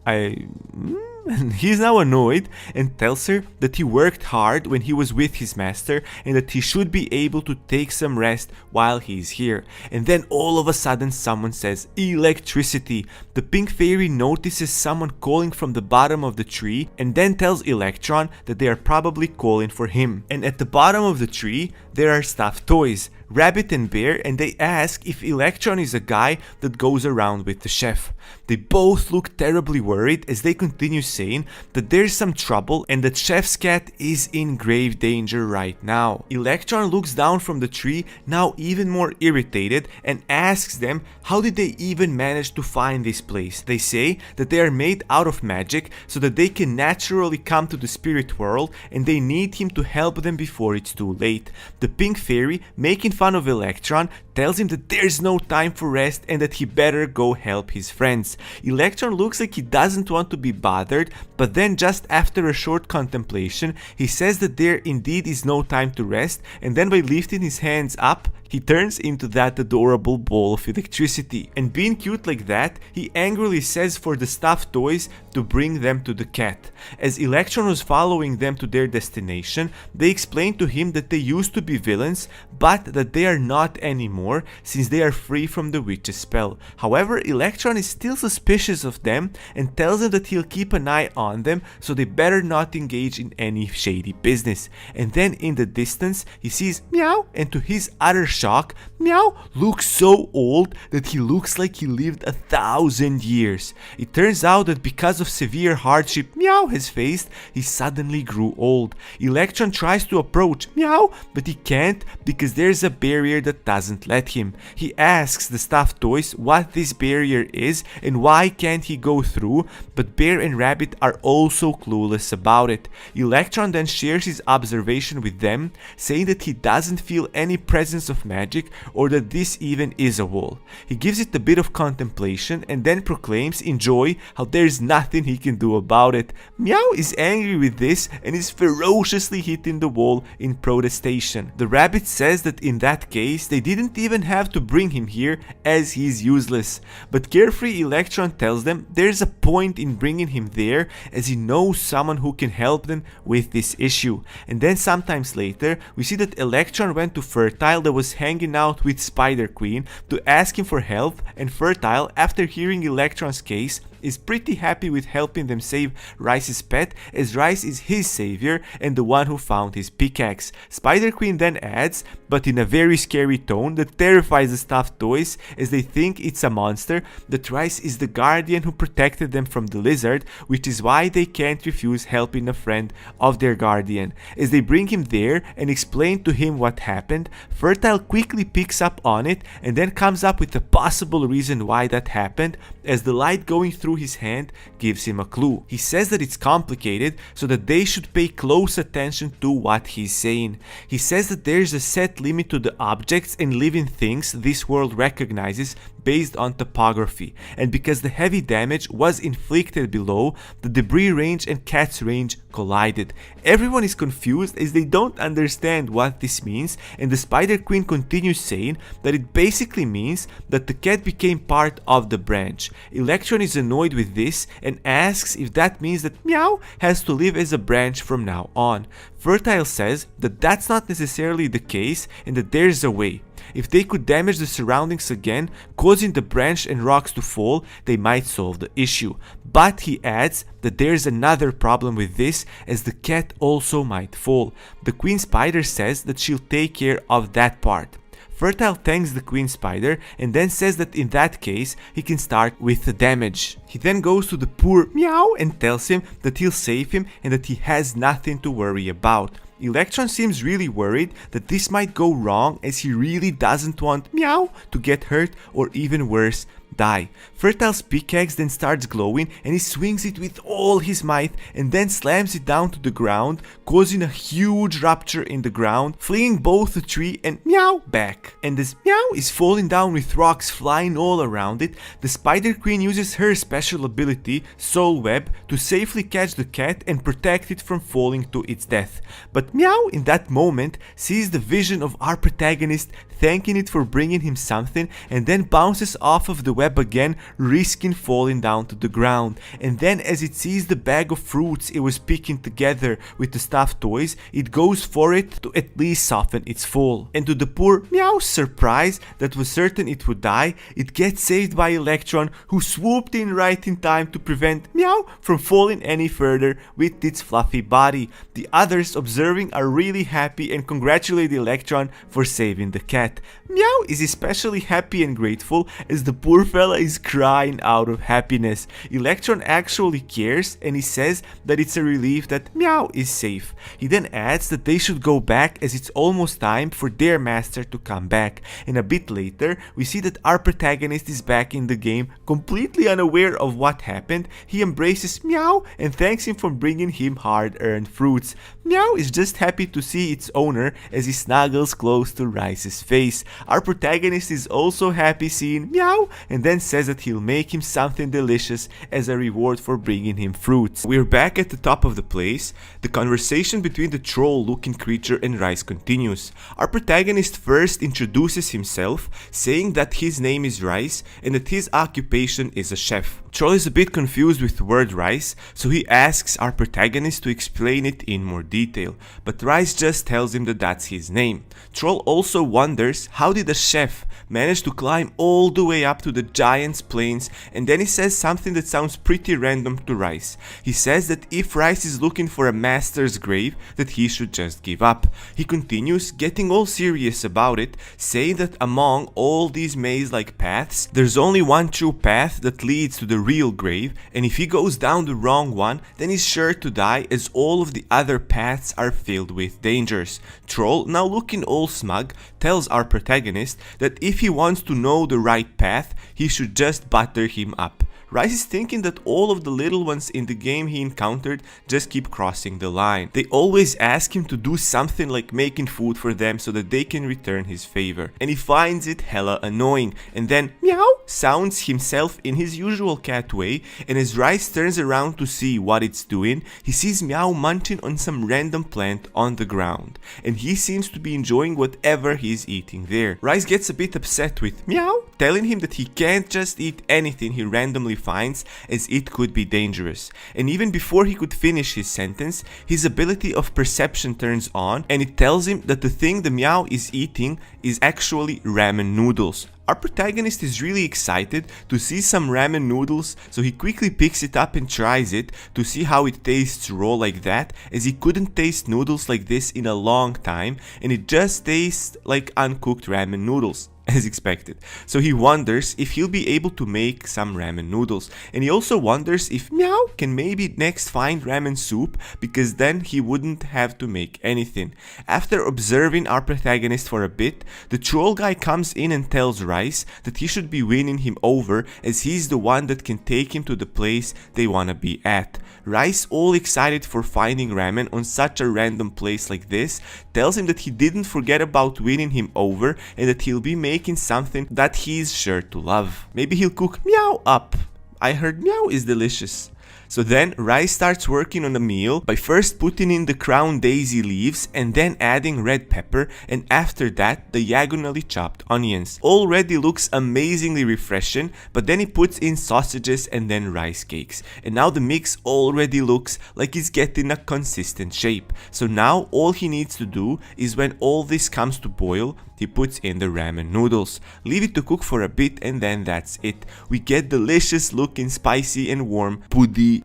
And he's now annoyed and tells her that he worked hard when he was with his master and that he should be able to take some rest while he's here. And then all of a sudden someone says electricity. The pink fairy notices someone calling from the bottom of the tree and then tells Electron that they are probably calling for him. And at the bottom of the tree there are stuffed toys, Rabbit and Bear, and they ask if Electron is a guy that goes around with the chef. They both look terribly worried as they continue saying that there's some trouble and that Chef's cat is in grave danger right now. Electron looks down from the tree, now even more irritated, and asks them how did they even manage to find this place. They say that they are made out of magic so that they can naturally come to the spirit world and they need him to help them before it's too late. The pink fairy, making fun of Electron, tells him that there's no time for rest and that he better go help his friend. friends. Electron looks like he doesn't want to be bothered, but then just after a short contemplation, he says that there indeed is no time to rest, and then by lifting his hands up, he turns into that adorable ball of electricity. And being cute like that, he angrily says for the stuffed toys to bring them to the cat. As Electron was following them to their destination, they explain to him that they used to be villains, but that they are not anymore since they are free from the witch's spell. However, Electron is still suspicious of them and tells them that he'll keep an eye on them, so they better not engage in any shady business. And then in the distance, he sees Meow, and to his utter shock, Meow looks so old that he looks like he lived 1,000 years. It turns out that because of severe hardship Meow has faced, he suddenly grew old. Electron tries to approach Meow, but he can't because there's a barrier that doesn't let him. He asks the stuffed toys what this barrier is and why can't he go through, but Bear and Rabbit are also clueless about it. Electron then shares his observation with them, saying that he doesn't feel any presence of magic or that this even is a wall. He gives it a bit of contemplation and then proclaims in joy how there's nothing he can do about it. Meow is angry with this and is ferociously hitting the wall in protestation. The rabbit says that in that case they didn't even have to bring him here as he's useless. But carefree Electron tells them there's a point in bringing him there as he knows someone who can help them with this issue. And then sometimes later we see that Electron went to Fertile that was hanging out with Spider Queen to ask him for help, and Fertile, after hearing Electron's case, is pretty happy with helping them save Rice's pet, as Rice is his savior and the one who found his pickaxe. Spider Queen then adds, but in a very scary tone that terrifies the stuffed toys as they think it's a monster, that Rice is the guardian who protected them from the lizard, which is why they can't refuse helping a friend of their guardian. As they bring him there and explain to him what happened, Fertile quickly picks up on it and then comes up with a possible reason why that happened, as the light going through his hand gives him a clue. He says that it's complicated, so that they should pay close attention to what he's saying. He says that there's a set limit to the objects and living things this world recognizes based on topography, and because the heavy damage was inflicted below, the debris range and cat's range collided. Everyone is confused as they don't understand what this means, and the Spider Queen continues saying that it basically means that the cat became part of the branch. Electron is annoyed with this and asks if that means that Meow has to live as a branch from now on. Fertile says that that's not necessarily the case and that there's a way. If they could damage the surroundings again, causing the branch and rocks to fall, they might solve the issue. But he adds that there's another problem with this, as the cat also might fall. The Queen Spider says that she'll take care of that part. Fertile thanks the Queen Spider and then says that in that case he can start with the damage. He then goes to the poor Meow and tells him that he'll save him and that he has nothing to worry about. Electron seems really worried that this might go wrong, as he really doesn't want Meow to get hurt or even worse, die. Fertile's pickaxe then starts glowing and he swings it with all his might and then slams it down to the ground, causing a huge rupture in the ground, flinging both the tree and Meow back. And as Meow is falling down with rocks flying all around it, the Spider Queen uses her special ability, Soul Web, to safely catch the cat and protect it from falling to its death. But Meow in that moment sees the vision of our protagonist, thanking it for bringing him something, and then bounces off of the web again, risking falling down to the ground. And then as it sees the bag of fruits it was picking together with the stuffed toys, it goes for it to at least soften its fall. And to the poor Meow's surprise that was certain it would die, it gets saved by Electron, who swooped in right in time to prevent Meow from falling any further with its fluffy body. The others observing are really happy and congratulate Electron for saving the cat. Meow is especially happy and grateful as the poor fella is crying out of happiness. Electron actually cares and he says that it's a relief that Meow is safe. He then adds that they should go back as it's almost time for their master to come back. And a bit later we see that our protagonist is back in the game, completely unaware of what happened. He embraces Meow and thanks him for bringing him hard-earned fruits. Meow is just happy to see its owner as he snuggles close to Rice's face. Our protagonist is also happy seeing Meow and then says that he'll make him something delicious as a reward for bringing him fruits. We're back at the top of the place. The conversation between the troll-looking creature and Rice continues. Our protagonist first introduces himself, saying that his name is Rice and that his occupation is a chef. Troll is a bit confused with the word rice, so he asks our protagonist to explain it in more detail, but Rice just tells him that that's his name. Troll also wonders how did a chef manage to climb all the way up to the giant's plains, and then he says something that sounds pretty random to Rice. He says that if Rice is looking for a master's grave, that he should just give up. He continues, getting all serious about it, saying that among all these maze-like paths, there's only one true path that leads to the real grave, and if he goes down the wrong one, then he's sure to die, as all of the other paths are filled with dangers. Troll, now looking all smug, tells our protagonist that if he wants to know the right path, he should just butter him up. Rice is thinking that all of the little ones in the game he encountered just keep crossing the line. They always ask him to do something like making food for them so that they can return his favor. And he finds it hella annoying, and then meow sounds himself in his usual cat way, and as Rice turns around to see what it's doing, he sees Meow munching on some random plant on the ground, and he seems to be enjoying whatever he's eating there. Rice gets a bit upset with Meow, telling him that he can't just eat anything he randomly finds, as it could be dangerous. And even before he could finish his sentence, his ability of perception turns on, and it tells him that the thing the Meow is eating is actually ramen noodles. Our protagonist is really excited to see some ramen noodles, so he quickly picks it up and tries it to see how it tastes raw like that, as he couldn't taste noodles like this in a long time, and it just tastes like uncooked ramen noodles, as expected. So he wonders if he'll be able to make some ramen noodles, and he also wonders if Meow can maybe next find ramen soup, because then he wouldn't have to make anything. After observing our protagonist for a bit, the troll guy comes in and tells Rice that he should be winning him over, as he's the one that can take him to the place they wanna be at. Rice, all excited for finding ramen on such a random place like this, tells him that he didn't forget about winning him over, and that he'll be making something that he's sure to love. Maybe he'll cook Meow up. I heard Meow is delicious. So then Rice starts working on the meal by first putting in the crown daisy leaves and then adding red pepper, and after that diagonally chopped onions. Already looks amazingly refreshing, but then he puts in sausages and then rice cakes, and now the mix already looks like it's getting a consistent shape. So now all he needs to do is, when all this comes to boil, he puts in the ramen noodles, leave it to cook for a bit, and then that's it. We get delicious looking, spicy and warm pudi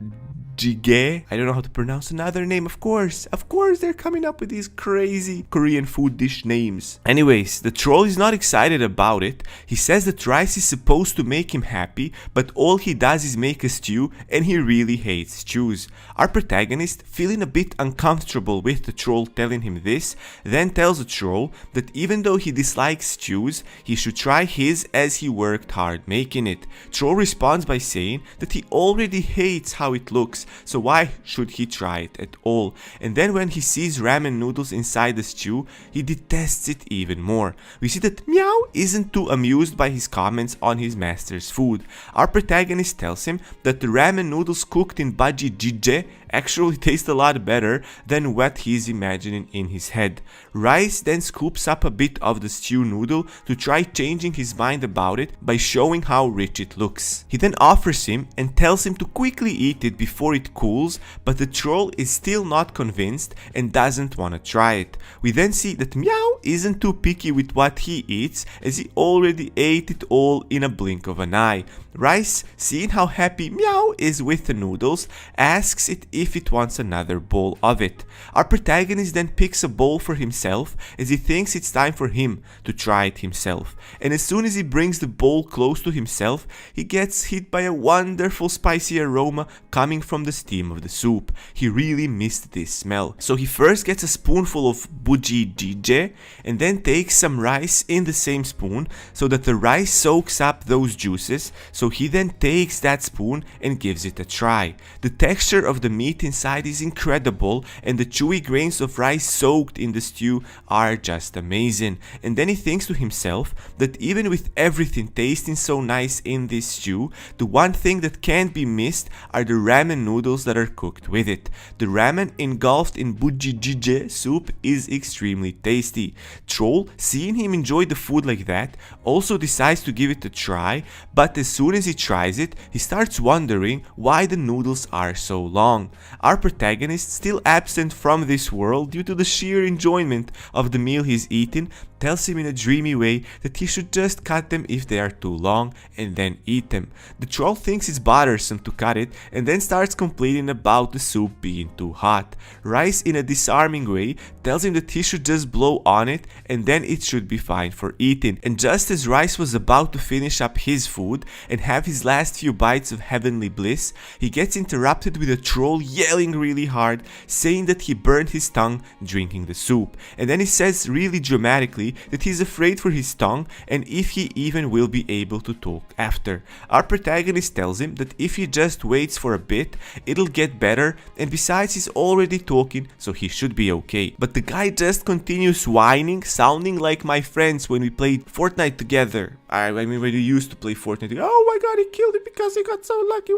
jjigae. I don't know how to pronounce another name, of course they're coming up with these crazy Korean food dish names. Anyways, the troll is not excited about it. He says that rice is supposed to make him happy, but all he does is make a stew, and he really hates stews. Our protagonist, feeling a bit uncomfortable with the troll telling him this, then tells the troll that even though he dislikes stews, he should try his, as he worked hard making it. Troll responds by saying that he already hates how it looks, so why should he try it at all? And then when he sees ramen noodles inside the stew, he detests it even more. We see that Meow isn't too amused by his comments on his master's food. Our protagonist tells him that the ramen noodles cooked in baji jjigae actually taste a lot better than what he's imagining in his head. Rice then scoops up a bit of the stew noodle to try changing his mind about it by showing how rich it looks. He then offers him and tells him to quickly eat it before it cools, but the troll is still not convinced and doesn't want to try it. We then see that Meow isn't too picky with what he eats, as he already ate it all in a blink of an eye. Rice, seeing how happy Meow is with the noodles, asks it if it wants another bowl of it. Our protagonist then picks a bowl for himself, as he thinks it's time for him to try it himself. And as soon as he brings the bowl close to himself, he gets hit by a wonderful spicy aroma coming from the steam of the soup. He really missed this smell. So he first gets a spoonful of buji jjigae and then takes some rice in the same spoon so that the rice soaks up those juices. So he then takes that spoon and gives it a try. The texture of the meat meat inside is incredible, and the chewy grains of rice soaked in the stew are just amazing. And then he thinks to himself that even with everything tasting so nice in this stew, the one thing that can't be missed are the ramen noodles that are cooked with it. The ramen engulfed in bujijjijiu soup is extremely tasty. Troll, seeing him enjoy the food like that, also decides to give it a try, but as soon as he tries it, he starts wondering why the noodles are so long. Our protagonist, still absent from this world due to the sheer enjoyment of the meal he's eating, tells him in a dreamy way that he should just cut them if they are too long and then eat them. The troll thinks it's bothersome to cut it and then starts complaining about the soup being too hot. Rice, in a disarming way, tells him that he should just blow on it and then it should be fine for eating. And just as Rice was about to finish up his food and have his last few bites of heavenly bliss, he gets interrupted with a troll yelling really hard, saying that he burned his tongue drinking the soup. And then he says really dramatically that he's afraid for his tongue and if he even will be able to talk after. Our protagonist tells him that if he just waits for a bit, it'll get better, and besides he's already talking, so he should be okay. But the guy just continues whining, sounding like my friends when we played Fortnite together. I mean when we used to play Fortnite together. Oh my god, he killed it because he got so lucky.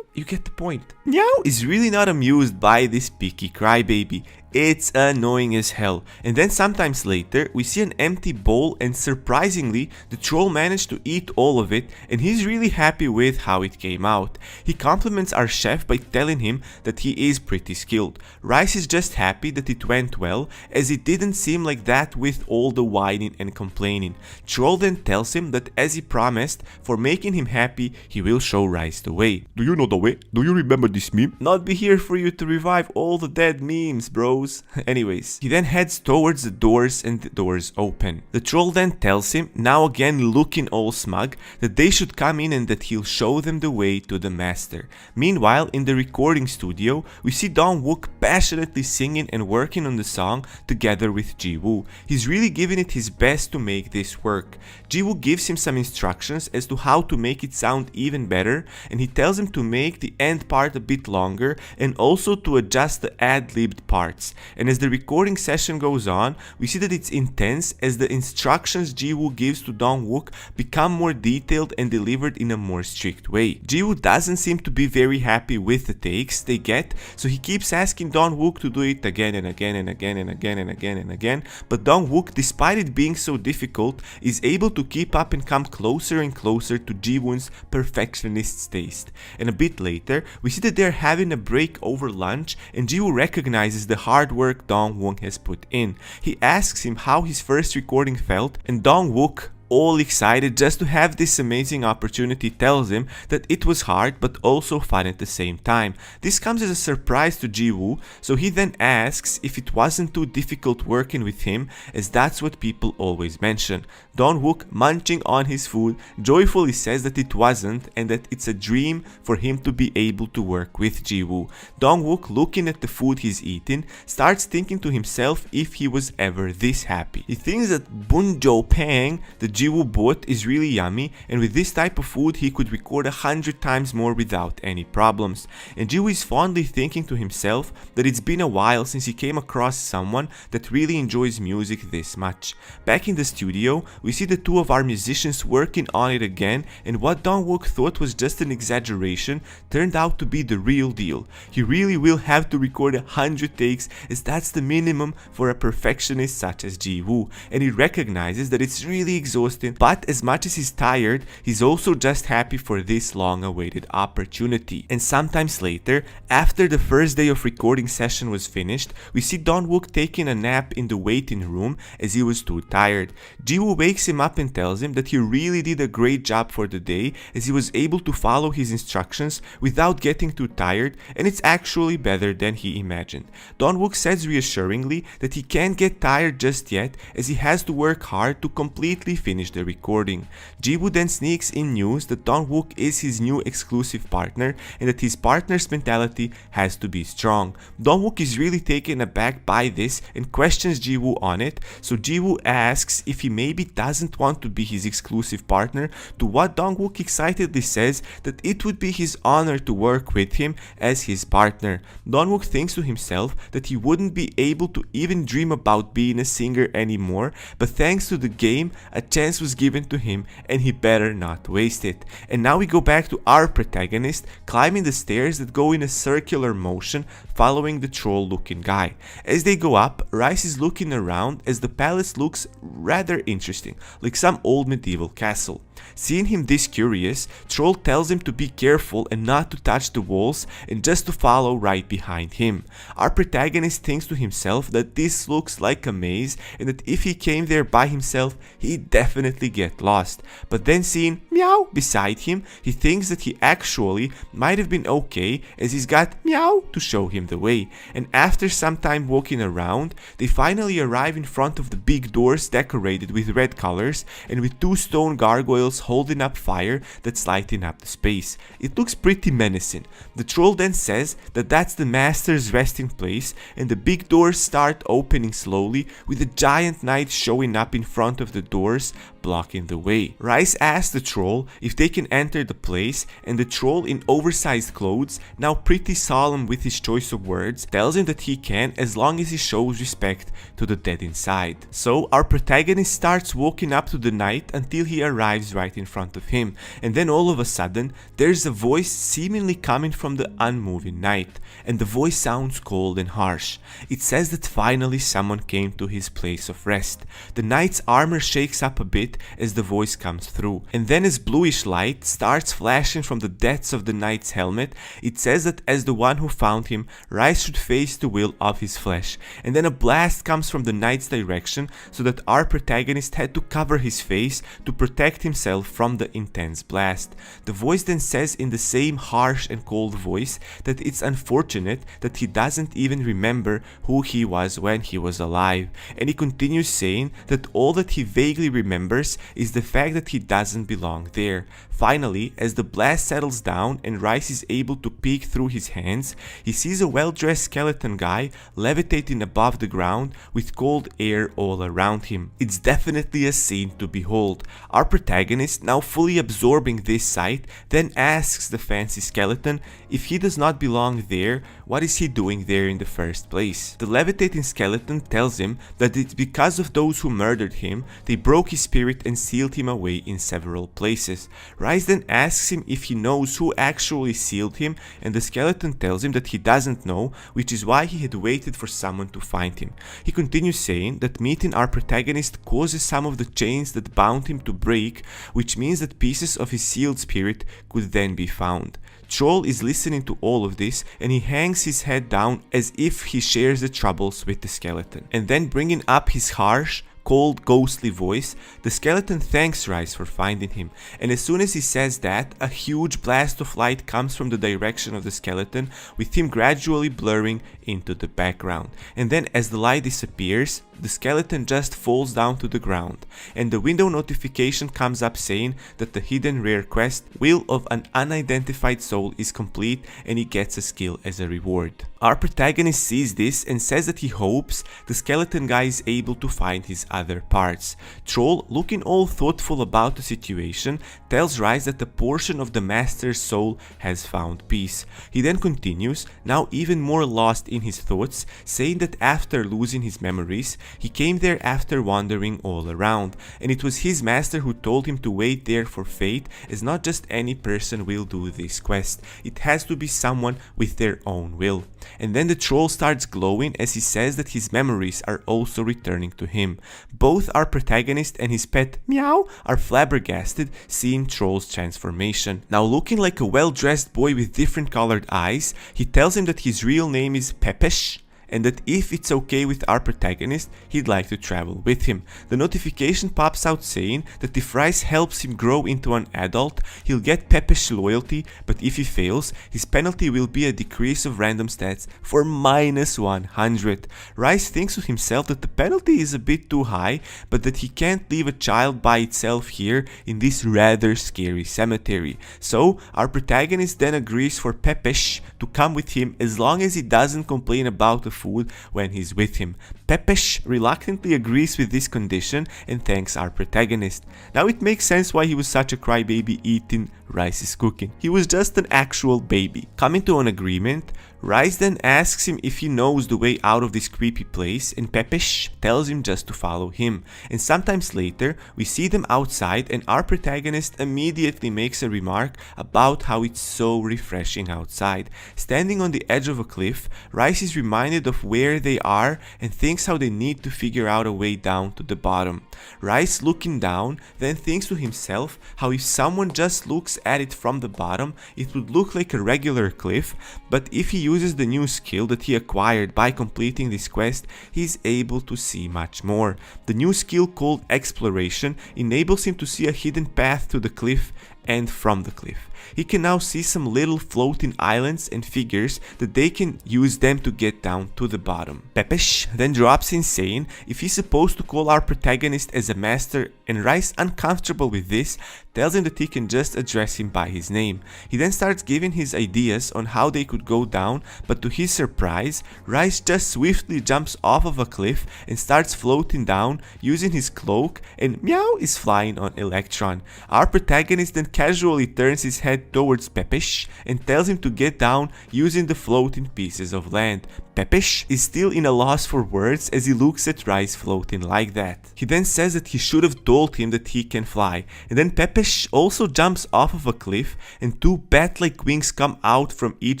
You get the point. Meow is really not amused by this picky crybaby. It's annoying as hell. And then sometimes later, we see an empty bowl and surprisingly, the troll managed to eat all of it and he's really happy with how it came out. He compliments our chef by telling him that he is pretty skilled. Rice is just happy that it went well, as it didn't seem like that with all the whining and complaining. Troll then tells him that as he promised, for making him happy, he will show Rice the way. Do you know the way? Do you remember this meme? Not be here for you to revive all the dead memes, bros. Anyways, he then heads towards the doors and the doors open. The troll then tells him, now again looking all smug, that they should come in and that he'll show them the way to the master. Meanwhile, in the recording studio, we see Dong-wook passionately singing and working on the song together with Ji-woo. He's really giving it his best to make this work. Ji-woo gives him some instructions as to how to make it sound even better, and he tells him to make the end part a bit longer and also to adjust the ad-libbed parts. And as the recording session goes on, we see that it's intense as the instructions Ji-woo gives to Dong-wook become more detailed and delivered in a more strict way. Ji-woo doesn't seem to be very happy with the takes they get, so he keeps asking Dong-wook to do it again and again and again and again and again and again, but Dong-wook, despite it being so difficult, is able to keep up and come closer and closer to Ji-woo's perfectionist's taste. And a bit later, we see that they're having a break over lunch and Ji-woo recognizes the hard work Dong-wook has put in. He asks him how his first recording felt, and Dong-wook, all excited just to have this amazing opportunity, tells him that it was hard but also fun at the same time. This comes as a surprise to Ji-woo, so he then asks if it wasn't too difficult working with him, as that's what people always mention. Dong-wook, munching on his food, joyfully says that it wasn't and that it's a dream for him to be able to work with Ji-woo. Dong-wook, looking at the food he's eating, starts thinking to himself if he was ever this happy. He thinks that Bunjo Pang, the Ji-woo bought, is really yummy, and with this type of food he could record 100 times more without any problems. And Ji-woo is fondly thinking to himself that it's been a while since he came across someone that really enjoys music this much. Back in the studio, we see the two of our musicians working on it again, and what Dong-wook thought was just an exaggeration turned out to be the real deal. He really will have to record 100 takes, as that's the minimum for a perfectionist such as Ji-woo, and he recognizes that it's really exhausting, but as much as he's tired, he's also just happy for this long-awaited opportunity. And sometimes later, after the first day of recording session was finished, we see Dong-wook taking a nap in the waiting room as he was too tired. Ji-woo wakes him up and tells him that he really did a great job for the day, as he was able to follow his instructions without getting too tired, and it's actually better than he imagined. Dong-wook says reassuringly that he can't get tired just yet, as he has to work hard to completely finish finish the recording. Jiwoo then sneaks in news that Dongwook is his new exclusive partner and that his partner's mentality has to be strong. Dongwook is really taken aback by this and questions Jiwoo on it, so Jiwoo asks if he maybe doesn't want to be his exclusive partner, to what Dongwook excitedly says that it would be his honor to work with him as his partner. Dongwook thinks to himself that he wouldn't be able to even dream about being a singer anymore, but thanks to the game, a chance was given to him and he better not waste it. And now we go back to our protagonist climbing the stairs that go in a circular motion following the troll looking guy. As they go up, Rice is looking around as the palace looks rather interesting, like some old medieval castle. Seeing him this curious, Troll tells him to be careful and not to touch the walls and just to follow right behind him. Our protagonist thinks to himself that this looks like a maze and that if he came there by himself, he'd definitely get lost. But then seeing Meow beside him, he thinks that he actually might have been okay as he's got Meow to show him the way. And after some time walking around, they finally arrive in front of the big doors decorated with red colors and with two stone gargoyles holding up fire that's lighting up the space. It looks pretty menacing. The troll then says that that's the master's resting place, and the big doors start opening slowly with a giant knight showing up in front of the doors, blocking the way. Rice asks the troll if they can enter the place, and the troll in oversized clothes, now pretty solemn with his choice of words, tells him that he can as long as he shows respect to the dead inside. So our protagonist starts walking up to the knight until he arrives right in front of him, and then all of a sudden there's a voice seemingly coming from the unmoving knight, and the voice sounds cold and harsh. It says that finally someone came to his place of rest. The knight's armor shakes up a bit as the voice comes through, and then as bluish light starts flashing from the depths of the knight's helmet, it says that as the one who found him, Rice should face the will of his flesh, and then a blast comes from the knight's direction so that our protagonist had to cover his face to protect himself from the intense blast. The voice then says in the same harsh and cold voice that it's unfortunate that he doesn't even remember who he was when he was alive, and he continues saying that all that he vaguely remembers is the fact that he doesn't belong there. Finally, as the blast settles down and Rice is able to peek through his hands, he sees a well-dressed skeleton guy levitating above the ground with cold air all around him. It's definitely a scene to behold. Our protagonist, now fully absorbing this sight, then asks the fancy skeleton if he does not belong there, what is he doing there in the first place? The levitating skeleton tells him that it's because of those who murdered him, they broke his spirit and sealed him away in several places. Rice then asks him if he knows who actually sealed him, and the skeleton tells him that he doesn't know, which is why he had waited for someone to find him. He continues saying that meeting our protagonist causes some of the chains that bound him to break, which means that pieces of his sealed spirit could then be found. Troll is listening to all of this, and he hangs his head down as if he shares the troubles with the skeleton. And then bringing up his harsh, cold, ghostly voice, the skeleton thanks Rice for finding him, and as soon as he says that, a huge blast of light comes from the direction of the skeleton, with him gradually blurring into the background. And then as the light disappears, the skeleton just falls down to the ground, and the window notification comes up saying that the hidden rare quest, Will of an Unidentified Soul, is complete and he gets a skill as a reward. Our protagonist sees this and says that he hopes the skeleton guy is able to find his other parts. Troll, looking all thoughtful about the situation, tells Rice that a portion of the master's soul has found peace. He then continues, now even more lost in his thoughts, saying that after losing his memories, he came there after wandering all around, and it was his master who told him to wait there for fate, as not just any person will do this quest. It has to be someone with their own will. And then the troll starts glowing as he says that his memories are also returning to him. Both our protagonist and his pet Meow are flabbergasted seeing Troll's transformation. Now looking like a well-dressed boy with different colored eyes, he tells him that his real name is Pepesh, and that if it's okay with our protagonist, he'd like to travel with him. The notification pops out saying that if Rice helps him grow into an adult, he'll get Pepe's loyalty, but if he fails, his penalty will be a decrease of random stats for -100. Rice thinks to himself that the penalty is a bit too high, but that he can't leave a child by itself here in this rather scary cemetery. So our protagonist then agrees for Pepesh to come with him as long as he doesn't complain about the food when he's with him. Pepesh reluctantly agrees with this condition and thanks our protagonist. Now it makes sense why he was such a crybaby eating Rice's cooking. He was just an actual baby. Coming to an agreement, Rice then asks him if he knows the way out of this creepy place, and Pepesh tells him just to follow him. And sometimes later, we see them outside and our protagonist immediately makes a remark about how it's so refreshing outside. Standing on the edge of a cliff, Rice is reminded of where they are and thinks how they need to figure out a way down to the bottom. Rice, looking down, then thinks to himself how if someone just looks at it from the bottom, it would look like a regular cliff, but if he uses the new skill that he acquired by completing this quest, he's able to see much more. The new skill called Exploration enables him to see a hidden path to the cliff and from the cliff. He can now see some little floating islands and figures that they can use them to get down to the bottom. Pepesh then drops in saying if he's supposed to call our protagonist as a master, and Rice, uncomfortable with this, tells him that he can just address him by his name. He then starts giving his ideas on how they could go down, but to his surprise, Rice just swiftly jumps off of a cliff and starts floating down using his cloak, and Meow is flying on Electron. Our protagonist then casually turns his head towards Pepesh and tells him to get down using the floating pieces of land. Pepesh is still in a loss for words as he looks at Rice floating like that. He then says that he should have told him that he can fly, and then Pepesh also jumps off of a cliff and two bat-like wings come out from each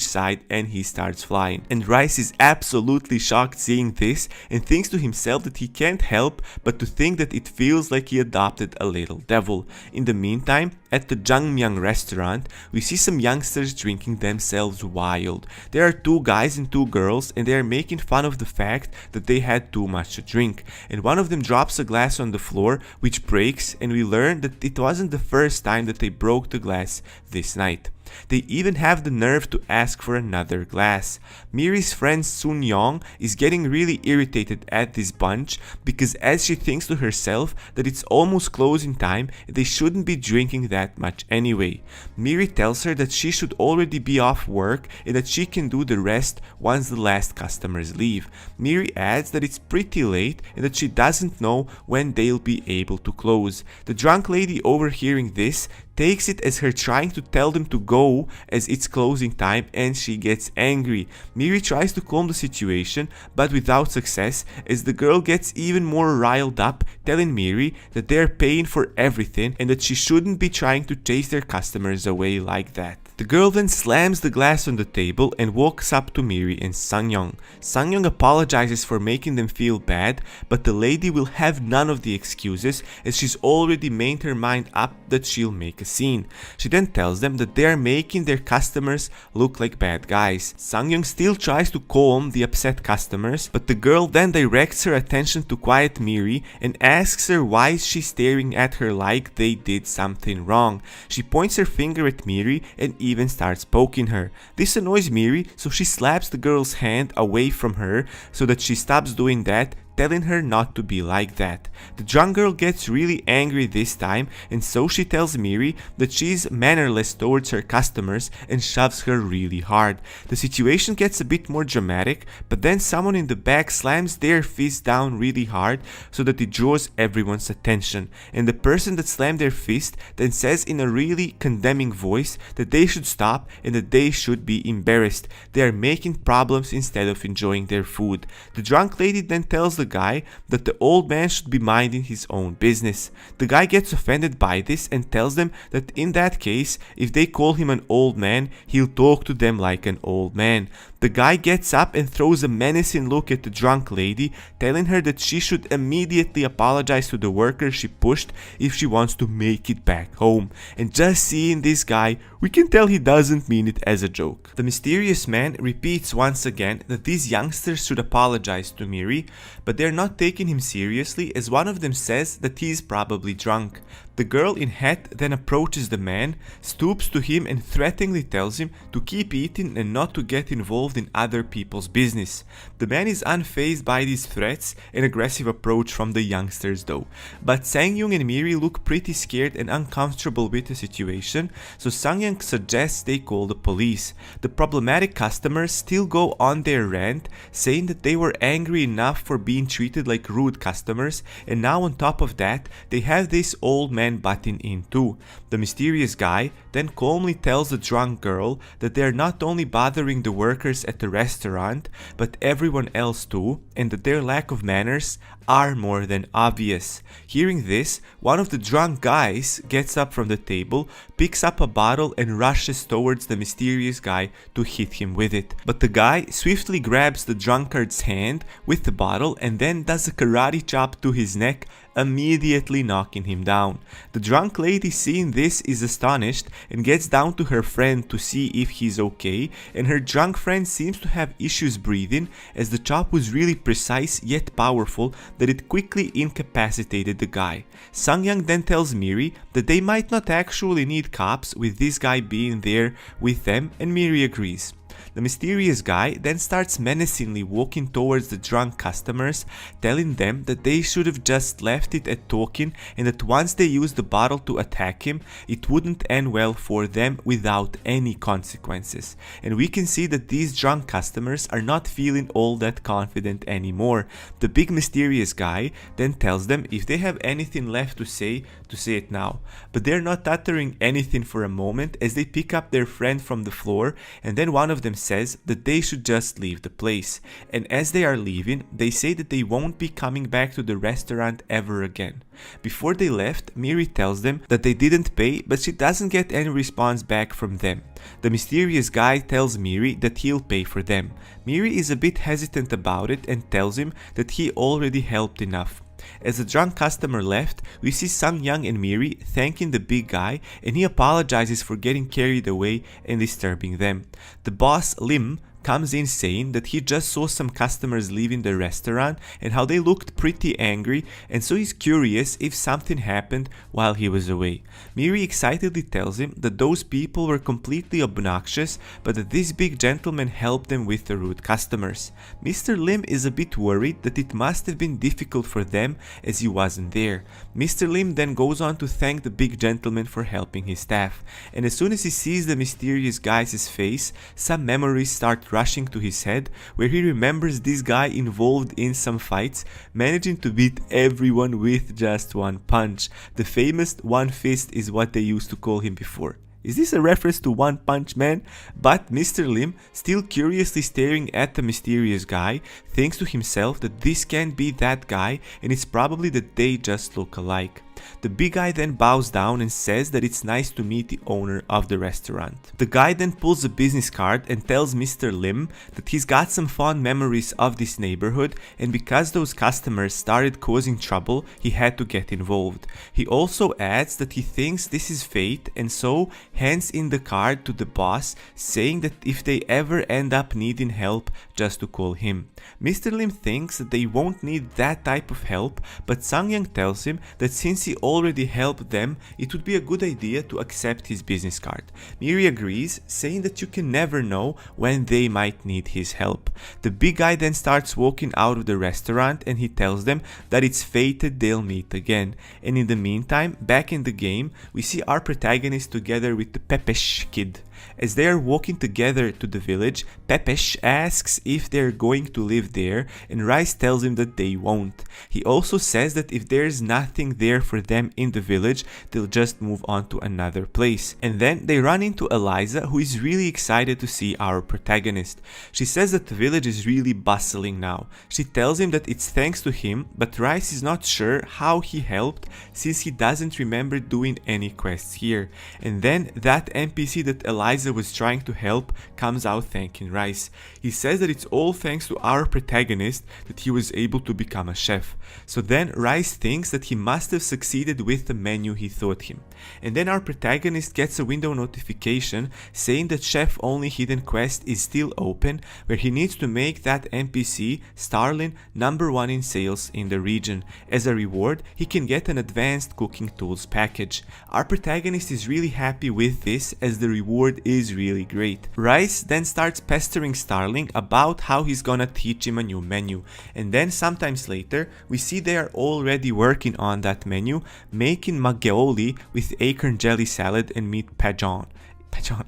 side and he starts flying. And Rice is absolutely shocked seeing this and thinks to himself that he can't help but to think that it feels like he adopted a little devil. In the meantime, at the Jangmyeong restaurant, we see some youngsters drinking themselves wild. There are two guys and two girls and they are making fun of the fact that they had too much to drink. And one of them drops a glass on the floor which breaks, and we learn that it wasn't the first time that they broke the glass this night. They even have the nerve to ask for another glass. Miri's friend Sun Young is getting really irritated at this bunch because as she thinks to herself that it's almost closing time and they shouldn't be drinking that much anyway. Miri tells her that she should already be off work and that she can do the rest once the last customers leave. Miri adds that it's pretty late and that she doesn't know when they'll be able to close. The drunk lady, overhearing this, takes it as her trying to tell them to go as it's closing time, and she gets angry. Miri tries to calm the situation but without success as the girl gets even more riled up, telling Miri that they're paying for everything and that she shouldn't be trying to chase their customers away like that. The girl then slams the glass on the table and walks up to Miri and Sangyeong. Sangyeong apologizes for making them feel bad, but the lady will have none of the excuses as she's already made her mind up that she'll make a scene. She then tells them that they are making their customers look like bad guys. Sangyeong still tries to calm the upset customers, but the girl then directs her attention to quiet Miri and asks her why she's staring at her like they did something wrong. She points her finger at Miri and even starts poking her. This annoys Miri, so she slaps the girl's hand away from her so that she stops doing that, telling her not to be like that. The drunk girl gets really angry this time, and so she tells Miri that she's mannerless towards her customers and shoves her really hard. The situation gets a bit more dramatic, but then someone in the back slams their fist down really hard so that it draws everyone's attention, and the person that slammed their fist then says in a really condemning voice that they should stop and that they should be embarrassed. They are making problems instead of enjoying their food. The drunk lady then tells the the guy that the old man should be minding his own business. The guy gets offended by this and tells them that in that case, if they call him an old man, he'll talk to them like an old man. The guy gets up and throws a menacing look at the drunk lady, telling her that she should immediately apologize to the worker she pushed if she wants to make it back home. And just seeing this guy, we can tell he doesn't mean it as a joke. The mysterious man repeats once again that these youngsters should apologize to Miri, but they're not taking him seriously, as one of them says that he's probably drunk. The girl in hat then approaches the man, stoops to him and threateningly tells him to keep eating and not to get involved in other people's business. The man is unfazed by these threats and aggressive approach from the youngsters though. But Sang-young and Miri look pretty scared and uncomfortable with the situation, so Sang-young suggests they call the police. The problematic customers still go on their rant, saying that they were angry enough for being treated like rude customers, and now on top of that, they have this old man butting in too. The mysterious guy then calmly tells the drunk girl that they are not only bothering the workers at the restaurant, but everyone else too, and that their lack of manners are more than obvious. Hearing this, one of the drunk guys gets up from the table, picks up a bottle and rushes towards the mysterious guy to hit him with it. But the guy swiftly grabs the drunkard's hand with the bottle and then does a karate chop to his neck, immediately knocking him down. The drunk lady, seeing this, is astonished and gets down to her friend to see if he's okay, and her drunk friend seems to have issues breathing, as the chop was really precise yet powerful that it quickly incapacitated the guy. Sang-young then tells Miri that they might not actually need cops with this guy being there with them, and Miri agrees. The mysterious guy then starts menacingly walking towards the drunk customers, telling them that they should have just left it at talking, and that once they use the bottle to attack him, it wouldn't end well for them without any consequences. And we can see that these drunk customers are not feeling all that confident anymore. The big mysterious guy then tells them if they have anything left to say it now. But they're not uttering anything for a moment, as they pick up their friend from the floor, and then one of them says that they should just leave the place. And as they are leaving, they say that they won't be coming back to the restaurant ever again. Before they left, Miri tells them that they didn't pay, but she doesn't get any response back from them. The mysterious guy tells Miri that he'll pay for them. Miri is a bit hesitant about it and tells him that he already helped enough. As the drunk customer left, we see Sang-young and Miri thanking the big guy, and he apologizes for getting carried away and disturbing them. The boss, Lim, comes in saying that he just saw some customers leaving the restaurant and how they looked pretty angry, and so he's curious if something happened while he was away. Miri excitedly tells him that those people were completely obnoxious, but that this big gentleman helped them with the rude customers. Mr. Lim is a bit worried that it must have been difficult for them as he wasn't there. Mr. Lim then goes on to thank the big gentleman for helping his staff, and as soon as he sees the mysterious guy's face, some memories start rushing to his head, where he remembers this guy involved in some fights, managing to beat everyone with just one punch. The famous one fist is what they used to call him before. Is this a reference to One Punch Man? But Mr. Lim, still curiously staring at the mysterious guy, thinks to himself that this can't be that guy, and it's probably that they just look alike. The big guy then bows down and says that it's nice to meet the owner of the restaurant. The guy then pulls a business card and tells Mr. Lim that he's got some fond memories of this neighborhood, and because those customers started causing trouble, he had to get involved. He also adds that he thinks this is fate, and so hands in the card to the boss, saying that if they ever end up needing help, just to call him. Mr. Lim thinks that they won't need that type of help, but Sang-young tells him that since he already helped them, it would be a good idea to accept his business card. Miri agrees, saying that you can never know when they might need his help. The big guy then starts walking out of the restaurant, and he tells them that it's fated they'll meet again. And in the meantime, back in the game, we see our protagonist together with the Pepesh kid. As they are walking together to the village, Pepesh asks if they're going to live there, and Rice tells him that they won't. He also says that if there's nothing there for them in the village, they'll just move on to another place. And then they run into Eliza, who is really excited to see our protagonist. She says that the village is really bustling now. She tells him that it's thanks to him, but Rice is not sure how he helped since he doesn't remember doing any quests here. And then that NPC that Eliza was trying to help comes out thanking Rice. He says that it's all thanks to our protagonist that he was able to become a chef. So then Rice thinks that he must have succeeded with the menu he taught him. And then our protagonist gets a window notification saying that Chef Only Hidden Quest is still open, where he needs to make that NPC, Starlin, #1 in sales in the region. As a reward, he can get an advanced cooking tools package. Our protagonist is really happy with this as the reward is really great. Rice then starts pestering Starling about how he's gonna teach him a new menu, and then sometimes later we see they are already working on that menu, making maggioli with acorn jelly salad and meat pajon.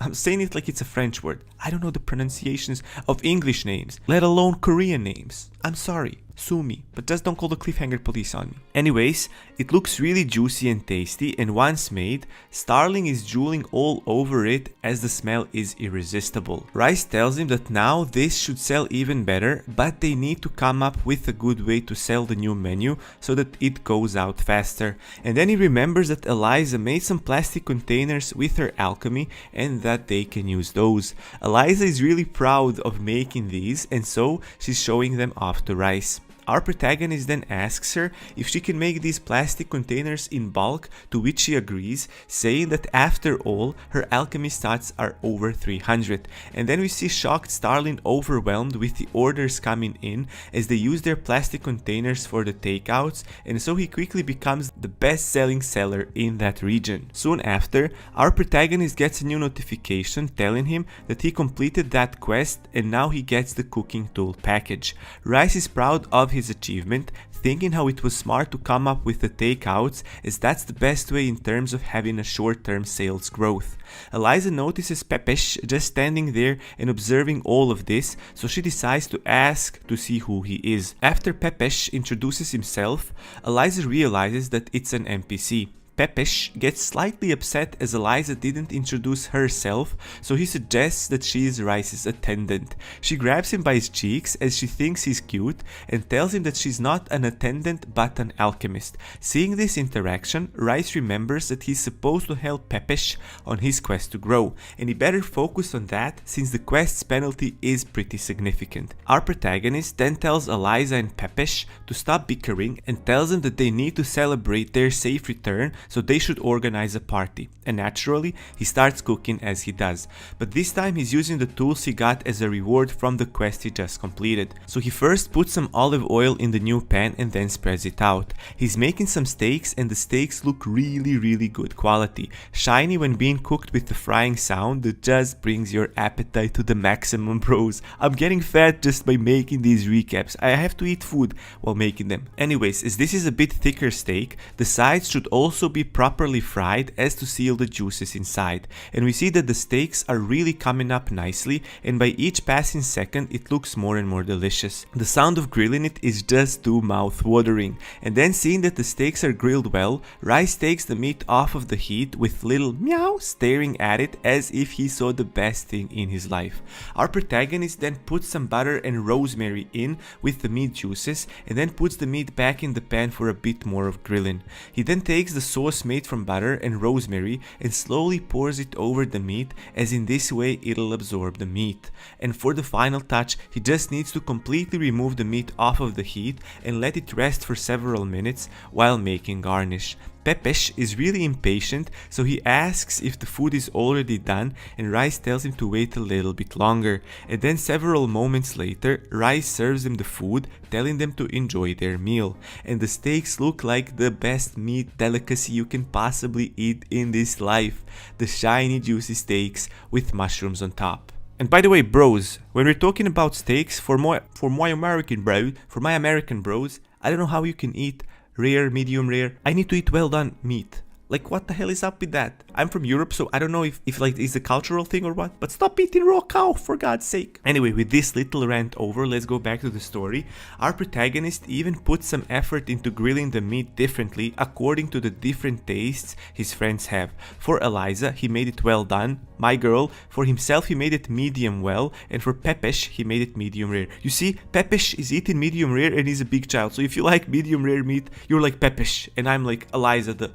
I'm saying it like it's a French word. I don't know the pronunciations of English names, let alone Korean names. I'm sorry. Sue me, but just don't call the cliffhanger police on me. Anyways, it looks really juicy and tasty, and once made, Starling is drooling all over it as the smell is irresistible. Rice tells him that now this should sell even better, but they need to come up with a good way to sell the new menu so that it goes out faster. And then he remembers that Eliza made some plastic containers with her alchemy and that they can use those. Eliza is really proud of making these, and so she's showing them off to Rice. Our protagonist then asks her if she can make these plastic containers in bulk, to which she agrees, saying that after all, her alchemy stats are over 300. And then we see shocked Starling overwhelmed with the orders coming in as they use their plastic containers for the takeouts, and so he quickly becomes the best-selling seller in that region. Soon after, our protagonist gets a new notification telling him that he completed that quest and now he gets the cooking tool package. Rice is proud of his achievement, thinking how it was smart to come up with the takeouts, as that's the best way in terms of having a short-term sales growth. Eliza notices Pepesh just standing there and observing all of this, so she decides to ask to see who he is. After Pepesh introduces himself, Eliza realizes that it's an NPC. Pepesh gets slightly upset as Eliza didn't introduce herself, so he suggests that she is Rice's attendant. She grabs him by his cheeks as she thinks he's cute and tells him that she's not an attendant but an alchemist. Seeing this interaction, Rice remembers that he's supposed to help Pepesh on his quest to grow, and he better focus on that since the quest's penalty is pretty significant. Our protagonist then tells Eliza and Pepesh to stop bickering and tells them that they need to celebrate their safe return, so they should organize a party. And naturally, he starts cooking as he does. But this time he's using the tools he got as a reward from the quest he just completed. So he first puts some olive oil in the new pan and then spreads it out. He's making some steaks and the steaks look really good quality. Shiny when being cooked with the frying sound that just brings your appetite to the maximum, bros. I'm getting fat just by making these recaps. I have to eat food while making them. Anyways, as this is a bit thicker steak, the sides should also be properly fried as to seal the juices inside. And we see that the steaks are really coming up nicely, and by each passing second it looks more and more delicious. The sound of grilling it is just too mouth-watering. And then seeing that the steaks are grilled well, Rice takes the meat off of the heat with little meow staring at it as if he saw the best thing in his life. Our protagonist then puts some butter and rosemary in with the meat juices and then puts the meat back in the pan for a bit more of grilling. He then takes the sauce made from butter and rosemary and slowly pours it over the meat, as in this way it'll absorb the meat. And for the final touch, he just needs to completely remove the meat off of the heat and let it rest for several minutes while making garnish. Pepesh is really impatient, so he asks if the food is already done, and Rice tells him to wait a little bit longer. And then several moments later, Rice serves them the food, telling them to enjoy their meal. And the steaks look like the best meat delicacy you can possibly eat in this life. The shiny juicy steaks with mushrooms on top. And by the way, bros, when we're talking about steaks, for my American bros, I don't know how you can eat rare, medium rare. I need to eat well done meat. Like, what the hell is up with that? I'm from Europe, so I don't know if like it's a cultural thing or what, but stop eating raw cow, for God's sake. Anyway, with this little rant over, let's go back to the story. Our protagonist even put some effort into grilling the meat differently according to the different tastes his friends have. For Eliza, he made it well done. My girl, for himself, he made it medium well, and for Pepesh, he made it medium rare. You see, Pepesh is eating medium rare and he's a big child, so if you like medium rare meat, you're like Pepesh, and I'm like Eliza, the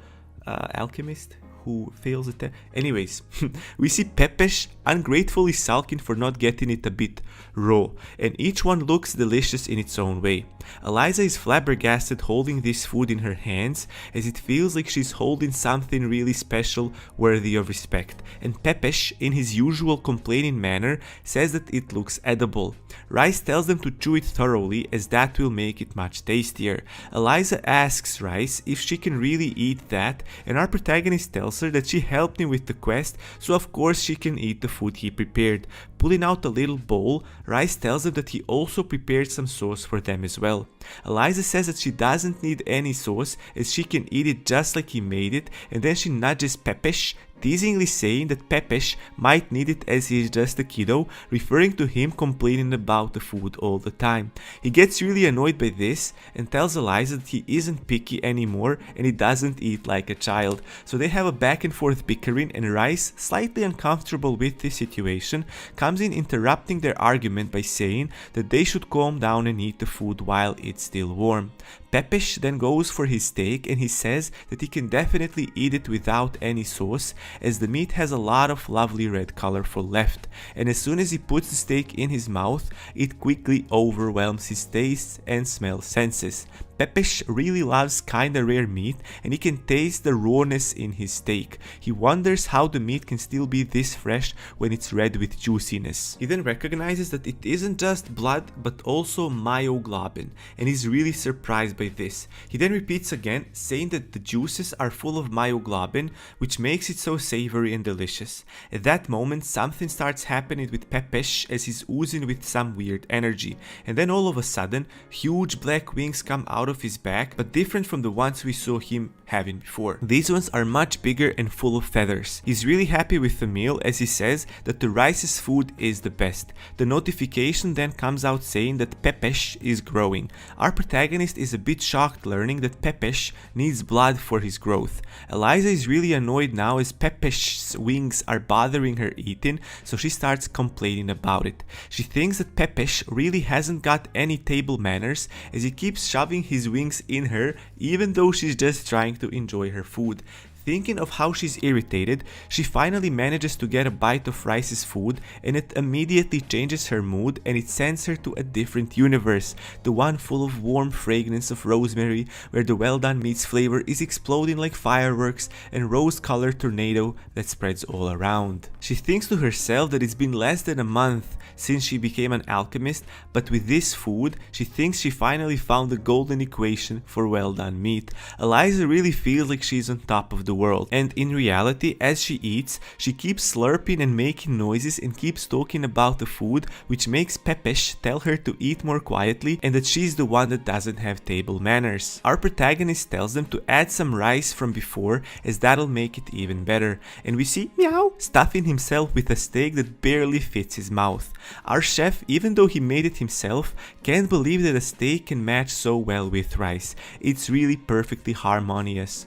alchemist who fails at that. Anyways, we see Pepesh ungratefully sulking for not getting it a bit raw, and each one looks delicious in its own way. Eliza is flabbergasted holding this food in her hands, as it feels like she's holding something really special worthy of respect, and Pepesh, in his usual complaining manner, says that it looks edible. Rice tells them to chew it thoroughly, as that will make it much tastier. Eliza asks Rice if she can really eat that, and our protagonist tells her that she helped him with the quest, so of course she can eat the food he prepared. Pulling out a little bowl, Rice tells them that he also prepared some sauce for them as well. Eliza says that she doesn't need any sauce, as she can eat it just like he made it, and then she nudges Pepesh, teasingly saying that Pepesh might need it as he is just a kiddo, referring to him complaining about the food all the time. He gets really annoyed by this and tells Eliza that he isn't picky anymore and he doesn't eat like a child. So they have a back and forth bickering, and Rice, slightly uncomfortable with this situation, comes in interrupting their argument by saying that they should calm down and eat the food while it's still warm. Pepesh then goes for his steak, and he says that he can definitely eat it without any sauce, as the meat has a lot of lovely red color for left, and as soon as he puts the steak in his mouth, it quickly overwhelms his taste and smell senses. Pepesh really loves kinda rare meat, and he can taste the rawness in his steak. He wonders how the meat can still be this fresh when it's red with juiciness. He then recognizes that it isn't just blood but also myoglobin, and he's really surprised by this. He then repeats again, saying that the juices are full of myoglobin, which makes it so savory and delicious. At that moment, something starts happening with Pepesh, as he's oozing with some weird energy, and then all of a sudden, huge black wings come out of his back, but different from the ones we saw him having before. These ones are much bigger and full of feathers. He's really happy with the meal, as he says that the Rice's food is the best. The notification then comes out saying that Pepesh is growing. Our protagonist is a bit shocked learning that Pepesh needs blood for his growth. Eliza is really annoyed now, as Pepesh's wings are bothering her eating, so she starts complaining about it. She thinks that Pepesh really hasn't got any table manners, as he keeps shoving his wings in her even though she's just trying to enjoy her food. Thinking of how she's irritated, she finally manages to get a bite of Rice's food, and it immediately changes her mood, and it sends her to a different universe, the one full of warm fragrance of rosemary, where the well done meat's flavor is exploding like fireworks and rose-colored tornado that spreads all around. She thinks to herself that it's been less than a month since she became an alchemist, but with this food, she thinks she finally found the golden equation for well done meat. Eliza really feels like she's on top of the world, and in reality, as she eats, she keeps slurping and making noises and keeps talking about the food, which makes Pepesh tell her to eat more quietly and that she's the one that doesn't have table manners. Our protagonist tells them to add some rice from before, as that'll make it even better, and we see Meow stuffing himself with a steak that barely fits his mouth. Our chef, even though he made it himself, can't believe that a steak can match so well with rice. It's really perfectly harmonious?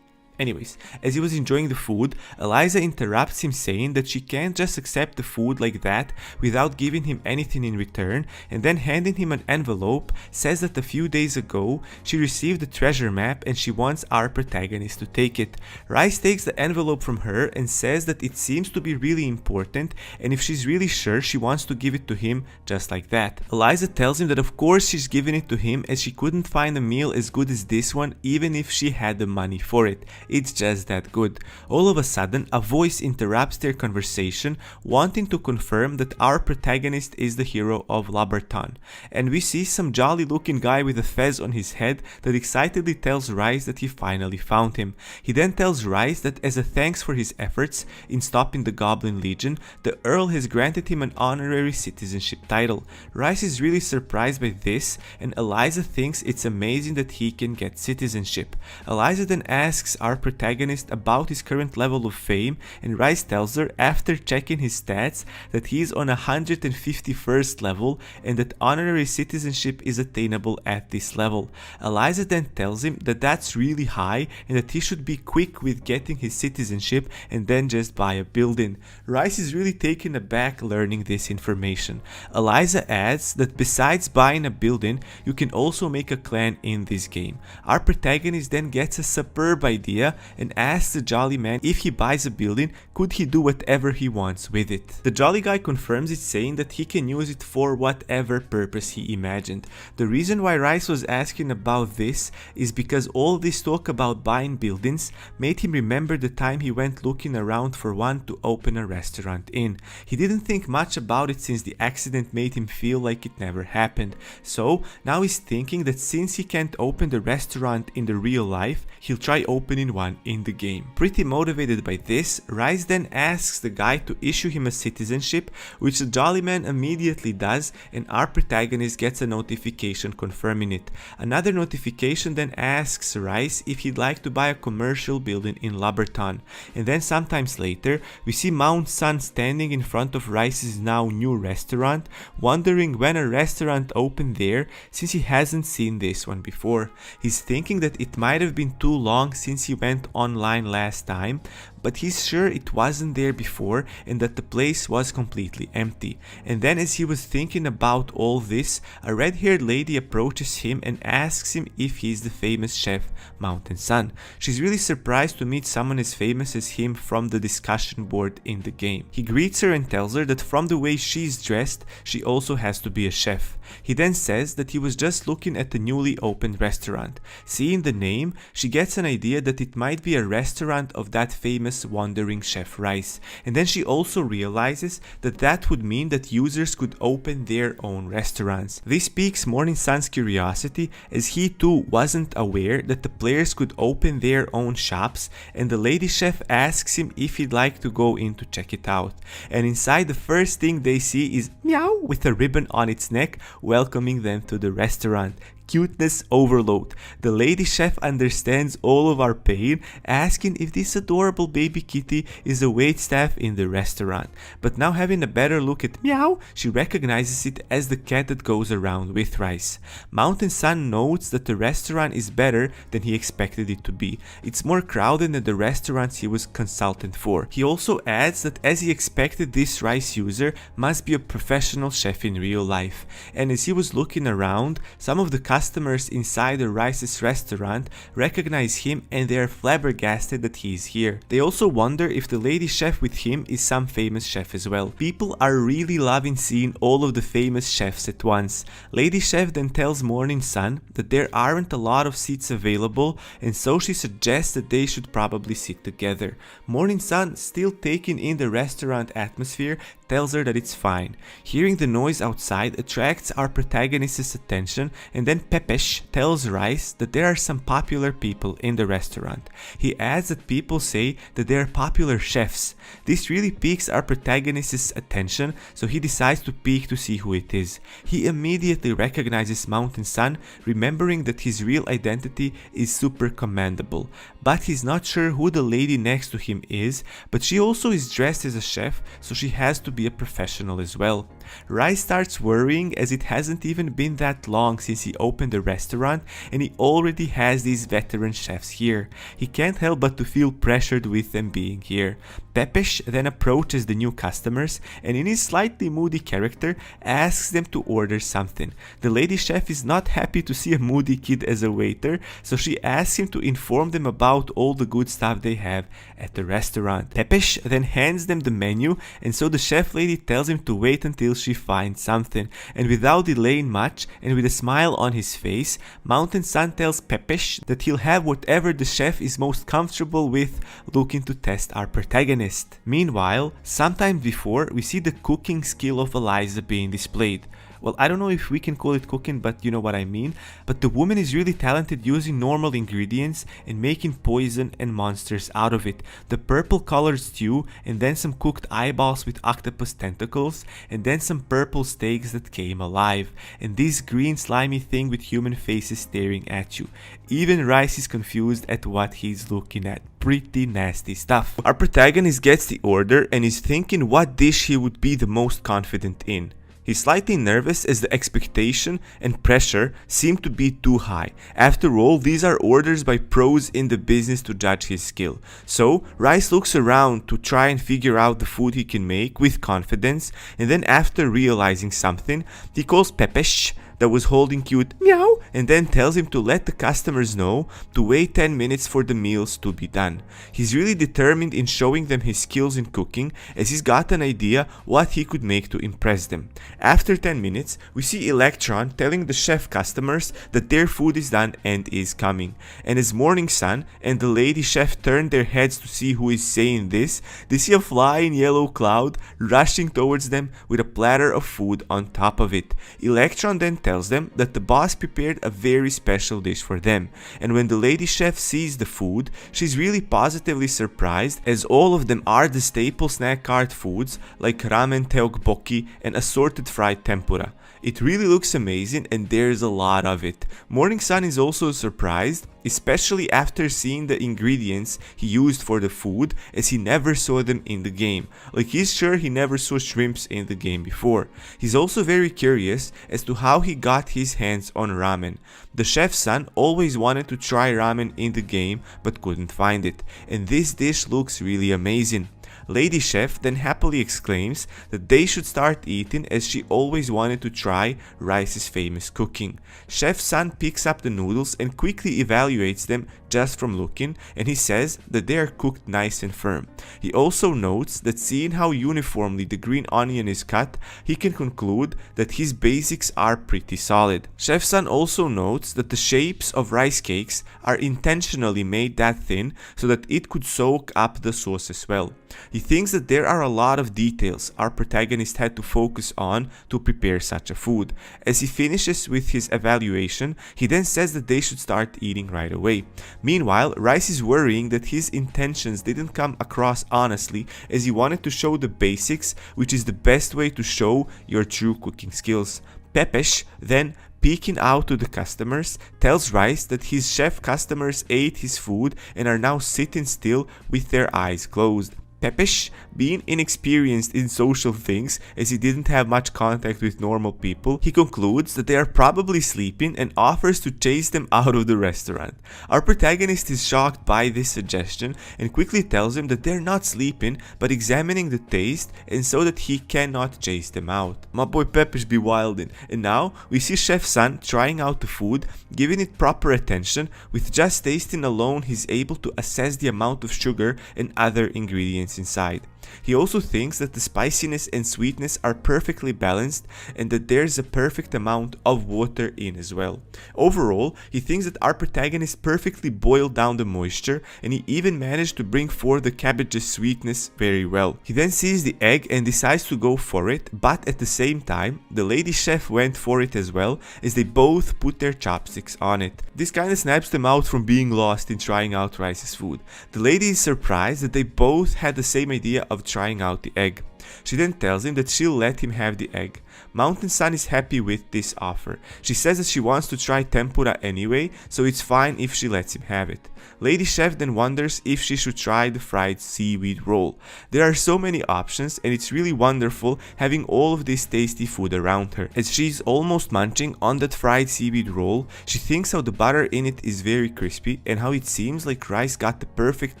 Anyways, as he was enjoying the food, Eliza interrupts him, saying that she can't just accept the food like that without giving him anything in return, and then handing him an envelope, says that a few days ago she received a treasure map and she wants our protagonist to take it. Rice takes the envelope from her and says that it seems to be really important, and if she's really sure, she wants to give it to him just like that. Eliza tells him that of course she's giving it to him, as she couldn't find a meal as good as this one even if she had the money for it. It's just that good. All of a sudden, a voice interrupts their conversation, wanting to confirm that our protagonist is the hero of Labartan. And we see some jolly looking guy with a fez on his head that excitedly tells Rice that he finally found him. He then tells Rice that as a thanks for his efforts in stopping the Goblin Legion, the Earl has granted him an honorary citizenship title. Rice is really surprised by this, and Eliza thinks it's amazing that he can get citizenship. Eliza then asks our protagonist about his current level of fame, and Rice tells her, after checking his stats, that he is on 151st level and that honorary citizenship is attainable at this level. Eliza then tells him that that's really high and that he should be quick with getting his citizenship and then just buy a building. Rice is really taken aback learning this information. Eliza adds that besides buying a building, you can also make a clan in this game. Our protagonist then gets a superb idea and asks the jolly man if he buys a building, could he do whatever he wants with it. The jolly guy confirms it, saying that he can use it for whatever purpose he imagined. The reason why Rice was asking about this is because all this talk about buying buildings made him remember the time he went looking around for one to open a restaurant in. He didn't think much about it since the accident made him feel like it never happened. So now he's thinking that since he can't open the restaurant in the real life, he'll try opening one in the game. Pretty motivated by this, Rice then asks the guy to issue him a citizenship, which the jolly man immediately does, and our protagonist gets a notification confirming it. Another notification then asks Rice if he'd like to buy a commercial building in Labartan, and then sometimes later we see Mount Sun standing in front of Rice's now new restaurant, wondering when a restaurant opened there since he hasn't seen this one before. He's thinking that it might have been too long since he went online last time, but he's sure it wasn't there before and that the place was completely empty. And then as he was thinking about all this, a red-haired lady approaches him and asks him if he's the famous chef Mountain Sun. She's really surprised to meet someone as famous as him from the discussion board in the game. He greets her and tells her that from the way she's dressed, she also has to be a chef. He then says that he was just looking at the newly opened restaurant. Seeing the name, she gets an idea that it might be a restaurant of that famous wandering chef Rice, and then she also realizes that that would mean that users could open their own restaurants. This piques Morning Sun's curiosity, as he too wasn't aware that the players could open their own shops, and the lady chef asks him if he'd like to go in to check it out. And inside, the first thing they see is Meow with a ribbon on its neck welcoming them to the restaurant. Cuteness overload. The lady chef understands all of our pain, asking if this adorable baby kitty is a waitstaff in the restaurant. But now having a better look at Meow, she recognizes it as the cat that goes around with Rice. Mountain Sun notes that the restaurant is better than he expected it to be. It's more crowded than the restaurants he was consultant for. He also adds that as he expected, this Rice user must be a professional chef in real life. And as he was looking around, some of the customers inside the Rice's restaurant recognize him and they are flabbergasted that he is here. They also wonder if the lady chef with him is some famous chef as well. People are really loving seeing all of the famous chefs at once. Lady chef then tells Morning Sun that there aren't a lot of seats available, and so she suggests that they should probably sit together. Morning Sun, still taking in the restaurant atmosphere, tells her that it's fine. Hearing the noise outside attracts our protagonist's attention, and then Pepesh tells Rice that there are some popular people in the restaurant. He adds that people say that they are popular chefs. This really piques our protagonist's attention, so he decides to peek to see who it is. He immediately recognizes Mountain Sun, remembering that his real identity is super commendable. But he's not sure who the lady next to him is, but she also is dressed as a chef, so she has to be a professional as well. Rice starts worrying as it hasn't even been that long since he opened the restaurant and he already has these veteran chefs here. He can't help but to feel pressured with them being here. Pepesh then approaches the new customers and in his slightly moody character asks them to order something. The lady chef is not happy to see a moody kid as a waiter, so she asks him to inform them about all the good stuff they have at the restaurant. Pepesh then hands them the menu, and so the chef lady tells him to wait until until she finds something. And without delaying much, and with a smile on his face, Mountain Sun tells Pepesh that he'll have whatever the chef is most comfortable with, looking to test our protagonist. Meanwhile, sometime before, we see the cooking skill of Eliza being displayed. Well, I don't know if we can call it cooking, but you know what I mean. But the woman is really talented using normal ingredients and making poison and monsters out of it. The purple colored stew, and then some cooked eyeballs with octopus tentacles, and then some purple steaks that came alive. And this green slimy thing with human faces staring at you. Even Rice is confused at what he's looking at. Pretty nasty stuff. Our protagonist gets the order and is thinking what dish he would be the most confident in. He's slightly nervous as the expectation and pressure seem to be too high. After all, these are orders by pros in the business to judge his skill. So, Rice looks around to try and figure out the food he can make with confidence, and then after realizing something, he calls Pepesh, that was holding cute meow, and then tells him to let the customers know to wait 10 minutes for the meals to be done. He's really determined in showing them his skills in cooking, as he's got an idea what he could make to impress them. After 10 minutes, we see Electron telling the chef customers that their food is done and is coming. And as Morning Sun and the lady chef turn their heads to see who is saying this, they see a flying yellow cloud rushing towards them with a platter of food on top of it. Electron then tells them that the boss prepared a very special dish for them, and when the lady chef sees the food, she's really positively surprised, as all of them are the staple snack cart foods like ramen tteokbokki and assorted fried tempura. It really looks amazing and there's a lot of it. Morning Sun is also surprised, especially after seeing the ingredients he used for the food, as he never saw them in the game. Like, he's sure he never saw shrimps in the game before. He's also very curious as to how he got his hands on ramen. The chef's son always wanted to try ramen in the game but couldn't find it, and this dish looks really amazing. Lady Chef then happily exclaims that they should start eating, as she always wanted to try Rice's famous cooking. Chef's son picks up the noodles and quickly evaluates them just from looking, and he says that they are cooked nice and firm. He also notes that seeing how uniformly the green onion is cut, he can conclude that his basics are pretty solid. Chef's son also notes that the shapes of rice cakes are intentionally made that thin so that it could soak up the sauce as well. He thinks that there are a lot of details our protagonist had to focus on to prepare such a food. As he finishes with his evaluation, he then says that they should start eating right away. Meanwhile, Rice is worrying that his intentions didn't come across honestly, as he wanted to show the basics, which is the best way to show your true cooking skills. Pepesh then, peeking out to the customers, tells Rice that his chef customers ate his food and are now sitting still with their eyes closed. Pepesh, being inexperienced in social things, as he didn't have much contact with normal people, he concludes that they are probably sleeping and offers to chase them out of the restaurant. Our protagonist is shocked by this suggestion and quickly tells him that they're not sleeping but examining the taste, and so that he cannot chase them out. My boy Pepesh be wildin'. And now we see Chef Sun trying out the food, giving it proper attention. With just tasting alone, he's able to assess the amount of sugar and other ingredients inside. He also thinks that the spiciness and sweetness are perfectly balanced and that there's a perfect amount of water in as well. Overall, he thinks that our protagonist perfectly boiled down the moisture, and he even managed to bring forth the cabbage's sweetness very well. He then sees the egg and decides to go for it, but at the same time, the lady chef went for it as well, as they both put their chopsticks on it. This kinda snaps them out from being lost in trying out Rice's food. The lady is surprised that they both had the same idea of trying out the egg. She then tells him that she'll let him have the egg. Mountain Sun is happy with this offer. She says that she wants to try tempura anyway, so it's fine if she lets him have it. Lady Chef then wonders if she should try the fried seaweed roll. There are so many options, and it's really wonderful having all of this tasty food around her. As she's almost munching on that fried seaweed roll, she thinks how the butter in it is very crispy and how it seems like Rice got the perfect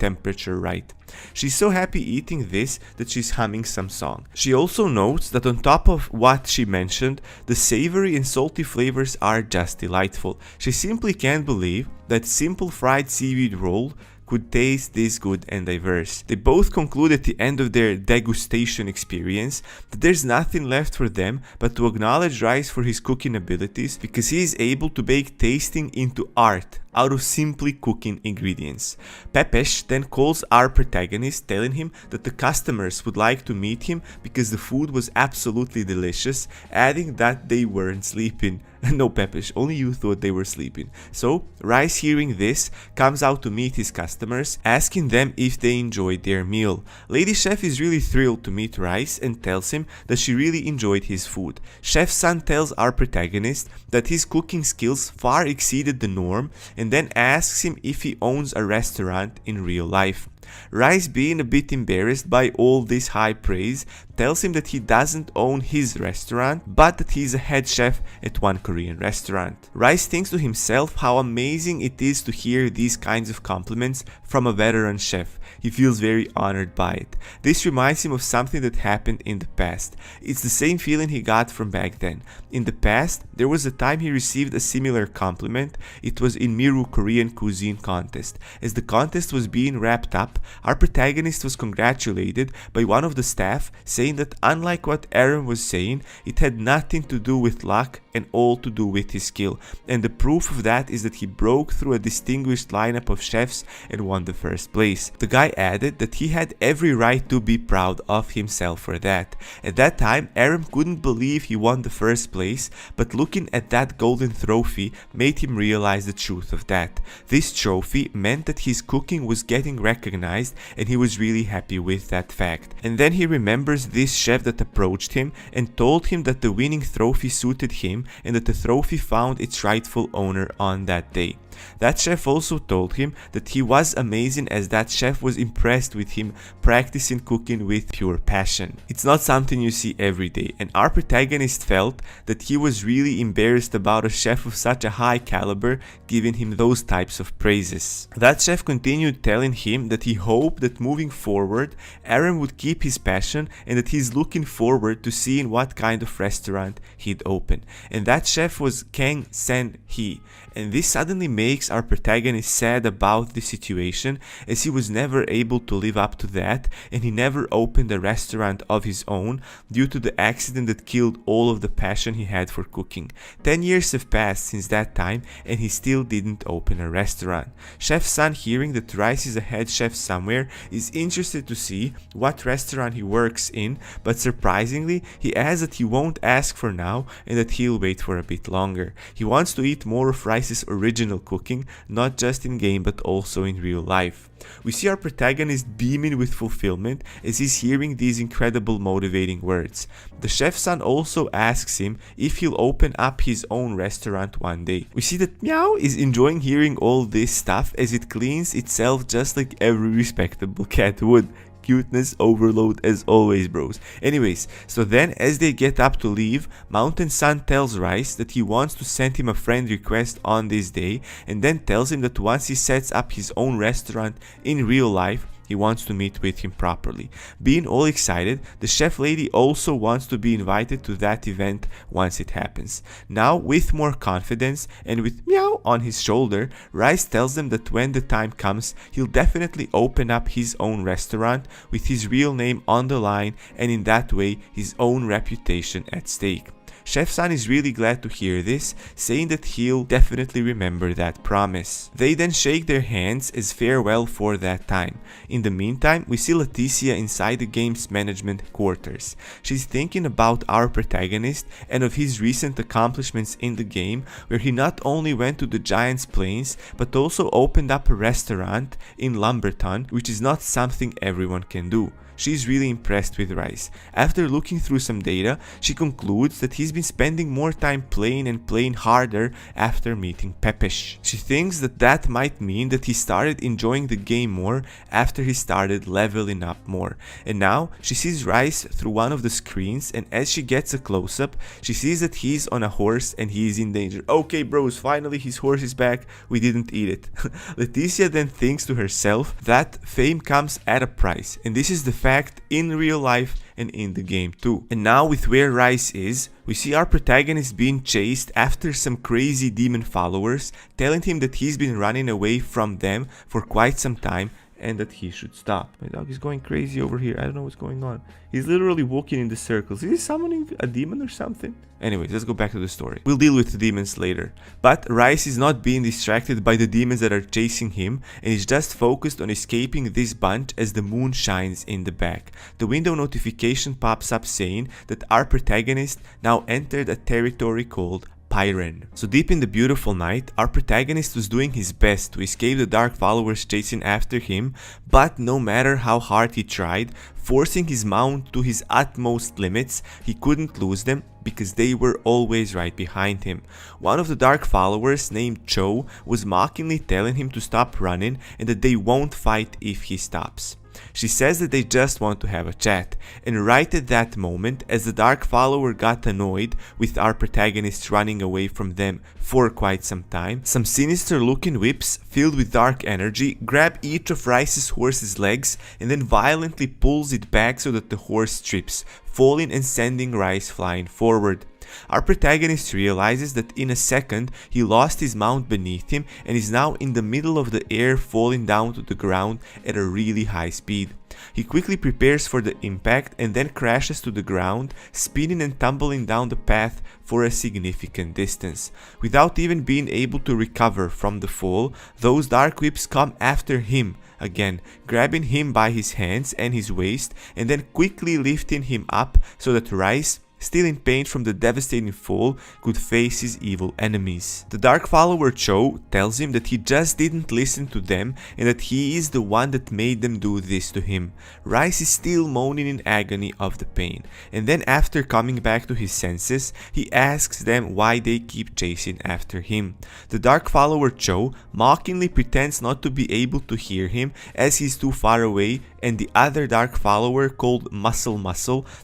temperature right. She's so happy eating this that she's humming some song. She also notes that on top of what she mentioned, the savory and salty flavors are just delightful. She simply can't believe that simple fried seaweed roll could taste this good and diverse. They both conclude at the end of their degustation experience that there's nothing left for them but to acknowledge Rice for his cooking abilities, because he is able to bake tasting into art out of simply cooking ingredients. Pepesh then calls our protagonist, telling him that the customers would like to meet him because the food was absolutely delicious, adding that they weren't sleeping. No, Pepesh, only you thought they were sleeping. So, Rice, hearing this, comes out to meet his customers, asking them if they enjoyed their meal. Lady Chef is really thrilled to meet Rice and tells him that she really enjoyed his food. Chef's son tells our protagonist that his cooking skills far exceeded the norm, and then asks him if he owns a restaurant in real life. Rice, being a bit embarrassed by all this high praise, tells him that he doesn't own his restaurant, but that he's a head chef at one Korean restaurant. Rice thinks to himself how amazing it is to hear these kinds of compliments from a veteran chef. He feels very honored by it. This reminds him of something that happened in the past. It's the same feeling he got from back then. In the past, there was a time he received a similar compliment. It was in Miru Korean Cuisine Contest. As the contest was being wrapped up, our protagonist was congratulated by one of the staff, saying that unlike what Aaron was saying, it had nothing to do with luck and all to do with his skill. And the proof of that is that he broke through a distinguished lineup of chefs and won the first place. The guy added that he had every right to be proud of himself for that. At that time, Aaron couldn't believe he won the first place, but looking at that golden trophy made him realize the truth of that. This trophy meant that his cooking was getting recognized, and he was really happy with that fact. And then he remembers this chef that approached him and told him that the winning trophy suited him and that the trophy found its rightful owner on that day. That chef also told him that he was amazing, as that chef was impressed with him practicing cooking with pure passion. It's not something you see every day, and our protagonist felt that he was really embarrassed about a chef of such a high caliber giving him those types of praises. That chef continued telling him that he hoped that moving forward, Aaron would keep his passion and that he's looking forward to seeing what kind of restaurant he'd open. And that chef was Kang Sen-hee. And this suddenly makes our protagonist sad about the situation, as he was never able to live up to that, and he never opened a restaurant of his own due to the accident that killed all of the passion he had for cooking. 10 years have passed since that time, and he still didn't open a restaurant. Chef's son, hearing that Rice is a head chef somewhere, is interested to see what restaurant he works in, but surprisingly, he adds that he won't ask for now and that he'll wait for a bit longer. He wants to eat more of Rice's original cooking, not just in game but also in real life. We see our protagonist beaming with fulfillment as he's hearing these incredible motivating words. The chef's son also asks him if he'll open up his own restaurant one day. We see that Meow is enjoying hearing all this stuff as it cleans itself just like every respectable cat would. Cuteness overload as always, bros. Anyways, so then as they get up to leave, Mountain Sun tells Rice that he wants to send him a friend request on this day, and then tells him that once he sets up his own restaurant in real life, he wants to meet with him properly. Being all excited, the chef lady also wants to be invited to that event once it happens. Now, with more confidence and with Meow on his shoulder, Rice tells them that when the time comes, he'll definitely open up his own restaurant with his real name on the line, and in that way, his own reputation at stake. Chef San is really glad to hear this, saying that he'll definitely remember that promise. They then shake their hands as farewell for that time. In the meantime, we see Leticia inside the game's management quarters. She's thinking about our protagonist and of his recent accomplishments in the game, where he not only went to the Giant's Plains, but also opened up a restaurant in Lumberton, which is not something everyone can do. She's really impressed with Rice. After looking through some data, she concludes that he's been spending more time playing and playing harder after meeting Pepesh. She thinks that that might mean that he started enjoying the game more after he started leveling up more. And now, she sees Rice through one of the screens, and as she gets a close-up, she sees that he's on a horse and he is in danger. Okay bros, finally his horse is back, we didn't eat it. Leticia then thinks to herself that fame comes at a price, and this is the fact in real life and in the game too. And now with where Rice is, we see our protagonist being chased after some crazy demon followers, telling him that he's been running away from them for quite some time and that he should stop. My dog is going crazy over here. I don't know what's going on. He's literally walking in the circles. Is he summoning a demon or something? Anyways, let's go back to the story. We'll deal with the demons later. But Rice is not being distracted by the demons that are chasing him, and is just focused on escaping this bunch as the moon shines in the back. The window notification pops up saying that our protagonist now entered a territory called Pyren. So deep in the beautiful night, our protagonist was doing his best to escape the dark followers chasing after him, but no matter how hard he tried, forcing his mount to his utmost limits, he couldn't lose them because they were always right behind him. One of the dark followers, named Cho, was mockingly telling him to stop running and that they won't fight if he stops. She says that they just want to have a chat, and right at that moment, as the dark follower got annoyed with our protagonist running away from them for quite some time, some sinister looking whips filled with dark energy grab each of Rice's horse's legs and then violently pulls it back so that the horse trips, falling and sending Rice flying forward. Our protagonist realizes that in a second he lost his mount beneath him and is now in the middle of the air, falling down to the ground at a really high speed. He quickly prepares for the impact and then crashes to the ground, spinning and tumbling down the path for a significant distance. Without even being able to recover from the fall, those dark whips come after him again, grabbing him by his hands and his waist and then quickly lifting him up so that Rice, still in pain from the devastating fall, could face his evil enemies. The dark follower Cho tells him that he just didn't listen to them and that he is the one that made them do this to him. Rice is still moaning in agony of the pain, and then after coming back to his senses, he asks them why they keep chasing after him. The dark follower Cho mockingly pretends not to be able to hear him as he's too far away, and the other dark follower, called Muscle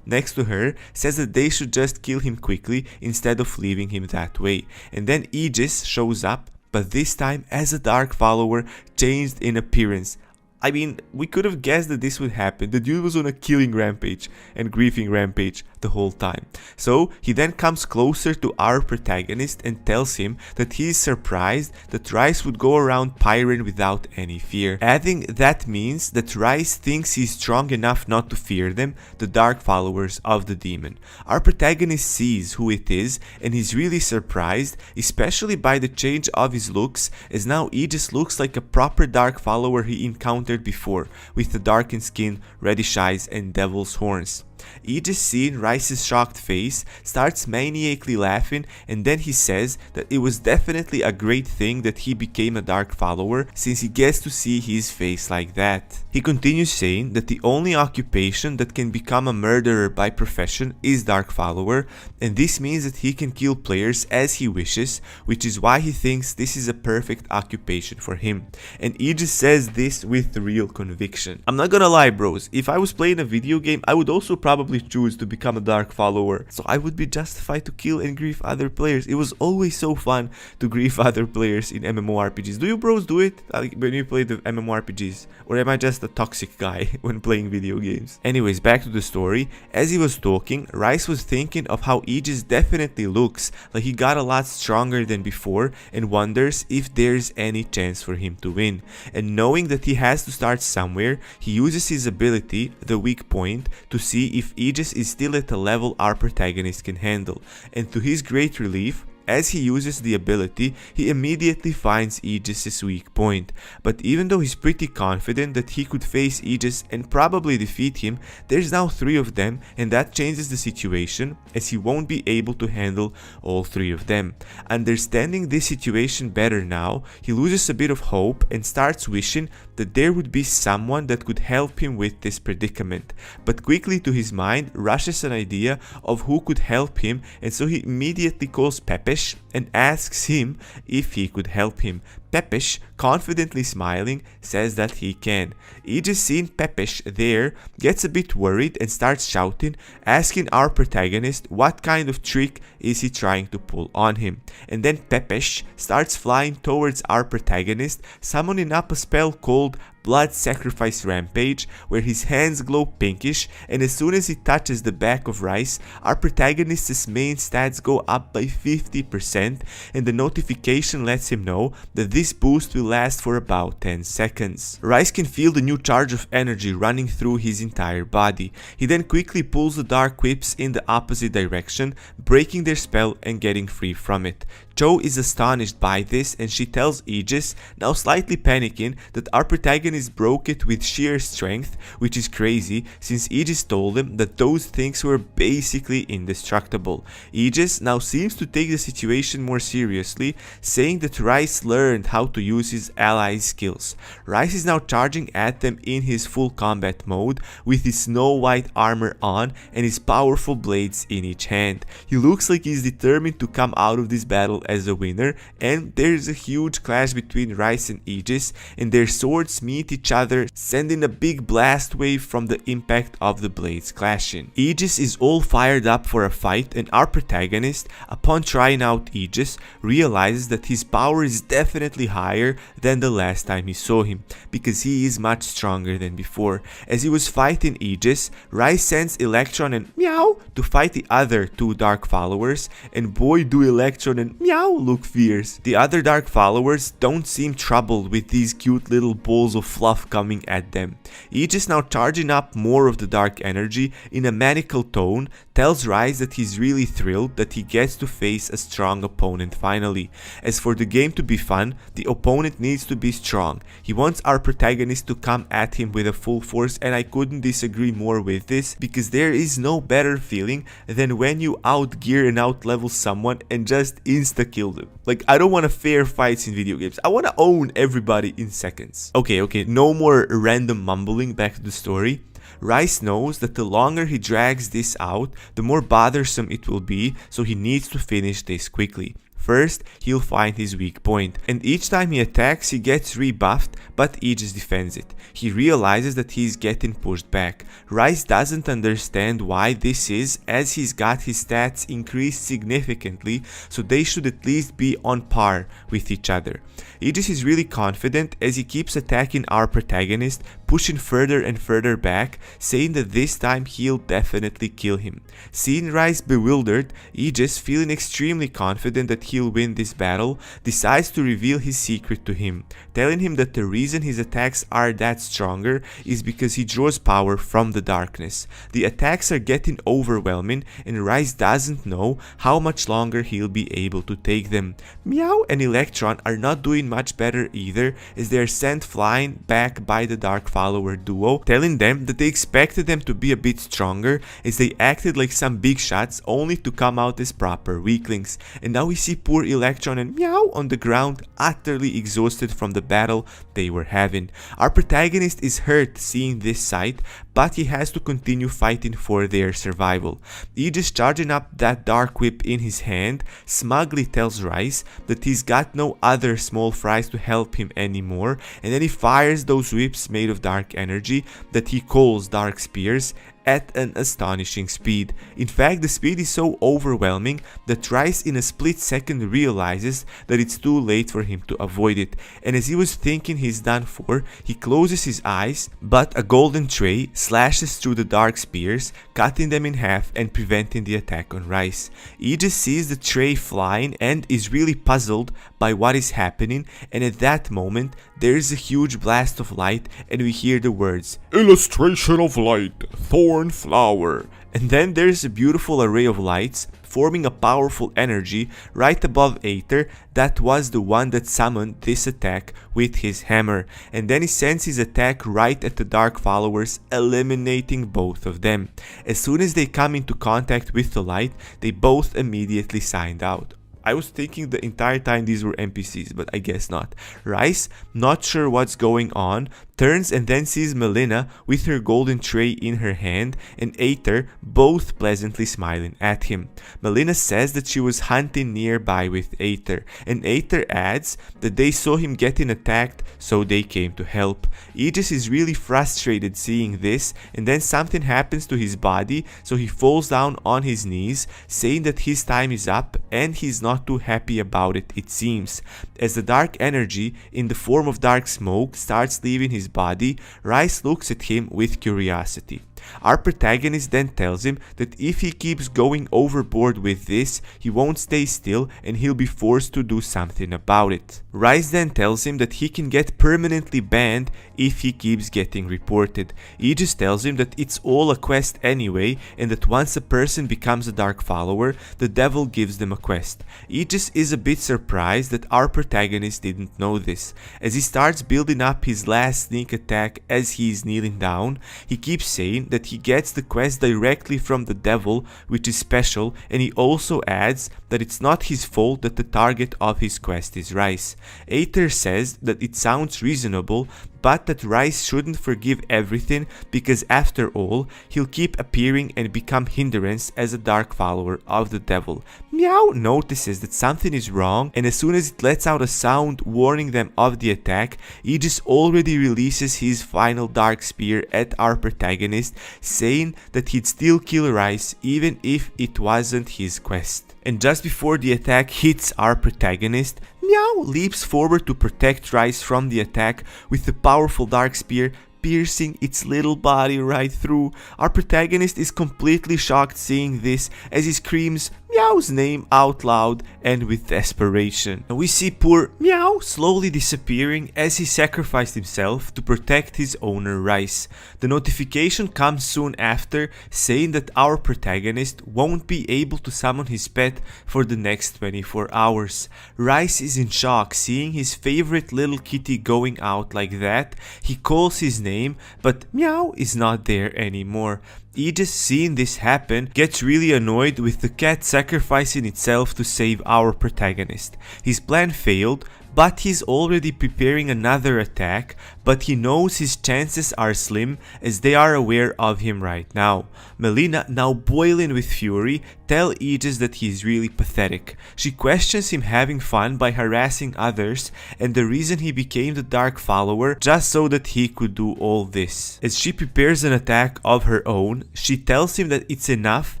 next to her, says that they should just kill him quickly instead of leaving him that way. And then Aegis shows up, but this time as a dark follower changed in appearance. I mean, we could have guessed that this would happen. The dude was on a killing rampage and griefing rampage the whole time. So he then comes closer to our protagonist and tells him that he is surprised that Rice would go around Pyren without any fear, adding that means that Rice thinks he's strong enough not to fear them, the dark followers of the demon. Our protagonist sees who it is and he's really surprised, especially by the change of his looks, as now Aegis looks like a proper dark follower he encountered before, with the darkened skin, reddish eyes and devil's horns. Aegis, seeing Rice's shocked face, starts maniacally laughing, and then he says that it was definitely a great thing that he became a dark follower, since he gets to see his face like that. He continues saying that the only occupation that can become a murderer by profession is dark follower, and this means that he can kill players as he wishes, which is why he thinks this is a perfect occupation for him. And Aegis says this with real conviction. I'm not gonna lie, bros, if I was playing a video game, I would also probably choose to become a dark follower, so I would be justified to kill and grief other players. It was always so fun to grief other players in MMORPGs. Do you bros do it when you play the MMORPGs, or am I just a toxic guy when playing video games? Anyways, back to the story. As he was talking, Rice was thinking of how Aegis definitely looks like he got a lot stronger than before and wonders if there's any chance for him to win. And knowing that he has to start somewhere, he uses his ability, the weak point, to see if Aegis is still at a level our protagonist can handle, and to his great relief, as he uses the ability, he immediately finds Aegis' weak point. But even though he's pretty confident that he could face Aegis and probably defeat him, there's now 3 of them, and that changes the situation as he won't be able to handle all 3 of them. Understanding this situation better now, he loses a bit of hope and starts wishing that there would be someone that could help him with this predicament. But quickly to his mind rushes an idea of who could help him, and so he immediately calls Pepe and asks him if he could help him. Pepesh, confidently smiling, says that he can. Aegis, seeing Pepesh there, gets a bit worried and starts shouting, asking our protagonist what kind of trick is he trying to pull on him. And then Pepesh starts flying towards our protagonist, summoning up a spell called Blood Sacrifice Rampage, where his hands glow pinkish, and as soon as he touches the back of Rice, our protagonist's main stats go up by 50%, and the notification lets him know that this boost will last for about 10 seconds. Rice can feel the new charge of energy running through his entire body. He then quickly pulls the Dark Whips in the opposite direction, breaking their spell and getting free from it. Cho is astonished by this, and she tells Aegis, now slightly panicking, that our protagonist broke it with sheer strength, which is crazy since Aegis told him that those things were basically indestructible. Aegis now seems to take the situation more seriously, saying that Rice learned how to use his allies' skills. Rice is now charging at them in his full combat mode with his snow white armor on and his powerful blades in each hand. He looks like he's determined to come out of this battle as a winner, and there's a huge clash between Rice and Aegis, and their swords meet each other, sending a big blast wave from the impact of the blades clashing. Aegis is all fired up for a fight, and our protagonist, upon trying out Aegis, realizes that his power is definitely higher than the last time he saw him, because he is much stronger than before. As he was fighting Aegis, Rice sends Electron and Meow to fight the other two Dark followers, and boy do Electron and Meow look fierce. The other Dark followers don't seem troubled with these cute little balls of fluff coming at them. Aegis, now charging up more of the dark energy in a maniacal tone, tells Rice that he's really thrilled that he gets to face a strong opponent finally. As for the game to be fun, the opponent needs to be strong. He wants our protagonist to come at him with a full force, and I couldn't disagree more with this, because there is no better feeling than when you outgear and outlevel someone and just insta-kill them. Like, I don't want to fair fights in video games. I want to own everybody in seconds. Okay, no more random mumbling, back to the story. Rice knows that the longer he drags this out, the more bothersome it will be, so he needs to finish this quickly. First, he'll find his weak point, and each time he attacks he gets rebuffed, but Aegis defends it. He realizes that he's getting pushed back. Rice doesn't understand why this is, as he's got his stats increased significantly, so they should at least be on par with each other. Aegis is really confident as he keeps attacking our protagonist, pushing further and further back, saying that this time he'll definitely kill him. Seeing Rice bewildered, Aegis, feeling extremely confident that he'll win this battle, decides to reveal his secret to him, telling him that the reason his attacks are that stronger is because he draws power from the darkness. The attacks are getting overwhelming, and Rice doesn't know how much longer he'll be able to take them. Meow and Electron are not doing much better either, as they are sent flying back by the Dark follower duo, telling them that they expected them to be a bit stronger, as they acted like some big shots only to come out as proper weaklings. And now we see poor Electron and Meow on the ground, utterly exhausted from the battle they were having. Our protagonist is hurt seeing this sight, but he has to continue fighting for their survival. Aegis, charging up that Dark Whip in his hand, smugly tells Rice that he's got no other small fries to help him anymore, and then he fires those whips made of dark energy that he calls Dark Spears at an astonishing speed. In fact, the speed is so overwhelming that Rice in a split second realizes that it's too late for him to avoid it, and as he was thinking he's done for, he closes his eyes, but a golden tray slashes through the Dark Spears, cutting them in half and preventing the attack on Rice. Aegis sees the tray flying and is really puzzled by what is happening, and at that moment there is a huge blast of light and we hear the words, "Illustration of light, thorn flower." And then there's a beautiful array of lights forming a powerful energy right above Aether that was the one that summoned this attack with his hammer, and then he sends his attack right at the Dark followers, eliminating both of them. As soon as they come into contact with the light, they both immediately signed out. I was thinking the entire time these were NPCs, but I guess not. Rice, not sure what's going on, turns and then sees Melina with her golden tray in her hand and Aether both pleasantly smiling at him. Melina says that she was hunting nearby with Aether, and Aether adds that they saw him getting attacked, so they came to help. Aegis is really frustrated seeing this, and then something happens to his body, so he falls down on his knees, saying that his time is up, and he's not too happy about it seems. As the dark energy, in the form of dark smoke, starts leaving his body, Rice looks at him with curiosity. Our protagonist then tells him that if he keeps going overboard with this, he won't stay still and he'll be forced to do something about it. Rice then tells him that he can get permanently banned if he keeps getting reported. Aegis tells him that it's all a quest anyway, and that once a person becomes a dark follower, the devil gives them a quest. Aegis is a bit surprised that our protagonist didn't know this. As he starts building up his last sneak attack as he is kneeling down, he keeps saying that he gets the quest directly from the devil, which is special, and he also adds that it's not his fault that the target of his quest is Rice. Aether says that it sounds reasonable, but that Rice shouldn't forgive everything because after all, he'll keep appearing and become hindrance as a dark follower of the devil. Meow notices that something is wrong, and as soon as it lets out a sound warning them of the attack, Aegis already releases his final dark spear at our protagonist, saying that he'd still kill Rice even if it wasn't his quest. And just before the attack hits our protagonist, Meow leaps forward to protect Rice from the attack with the powerful dark spear piercing its little body right through. Our protagonist is completely shocked seeing this as he screams Meow's name out loud and with desperation. And we see poor Meow slowly disappearing as he sacrificed himself to protect his owner Rice. The notification comes soon after saying that our protagonist won't be able to summon his pet for the next 24 hours. Rice is in shock seeing his favorite little kitty going out like that. He calls his name, but Meow is not there anymore. Aegis, seeing this happen, gets really annoyed with the cat sacrificing itself to save our protagonist. His plan failed, but he's already preparing another attack, but he knows his chances are slim as they are aware of him right now. Melina, now boiling with fury, tells Aegis that he is really pathetic. She questions him having fun by harassing others and the reason he became the dark follower just so that he could do all this. As she prepares an attack of her own, she tells him that it's enough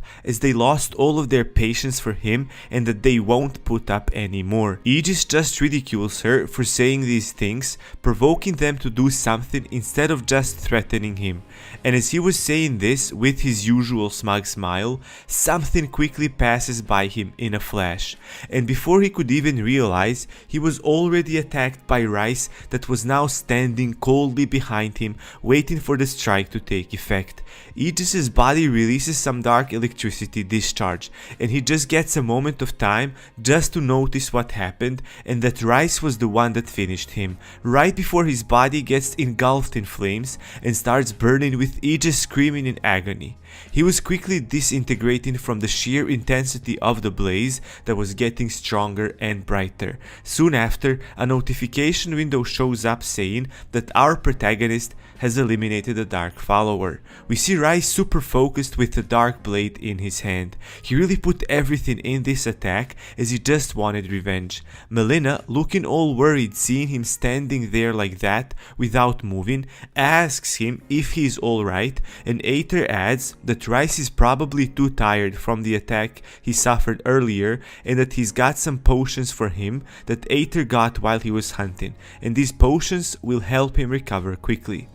as they lost all of their patience for him and that they won't put up anymore. Aegis just ridicules her for saying these things, provoking them to do something instead of just threatening him. And as he was saying this with his usual smug smile, something quickly passes by him in a flash, and before he could even realize, he was already attacked by Rice that was now standing coldly behind him, waiting for the strike to take effect. Aegis's body releases some dark electricity discharge, and he just gets a moment of time just to notice what happened and that Rice was the one that finished him. Right before his body gets engulfed in flames and starts burning with Aegis screaming in agony. He was quickly disintegrating from the sheer intensity of the blaze that was getting stronger and brighter. Soon after, a notification window shows up saying that our protagonist has eliminated a dark follower. We see Rice super focused with the dark blade in his hand. He really put everything in this attack as he just wanted revenge. Melina, looking all worried seeing him standing there like that without moving, asks him if he's alright, and Aether adds that Rice is probably too tired from the attack he suffered earlier and that he's got some potions for him that Aether got while he was hunting, and these potions will help him recover quickly.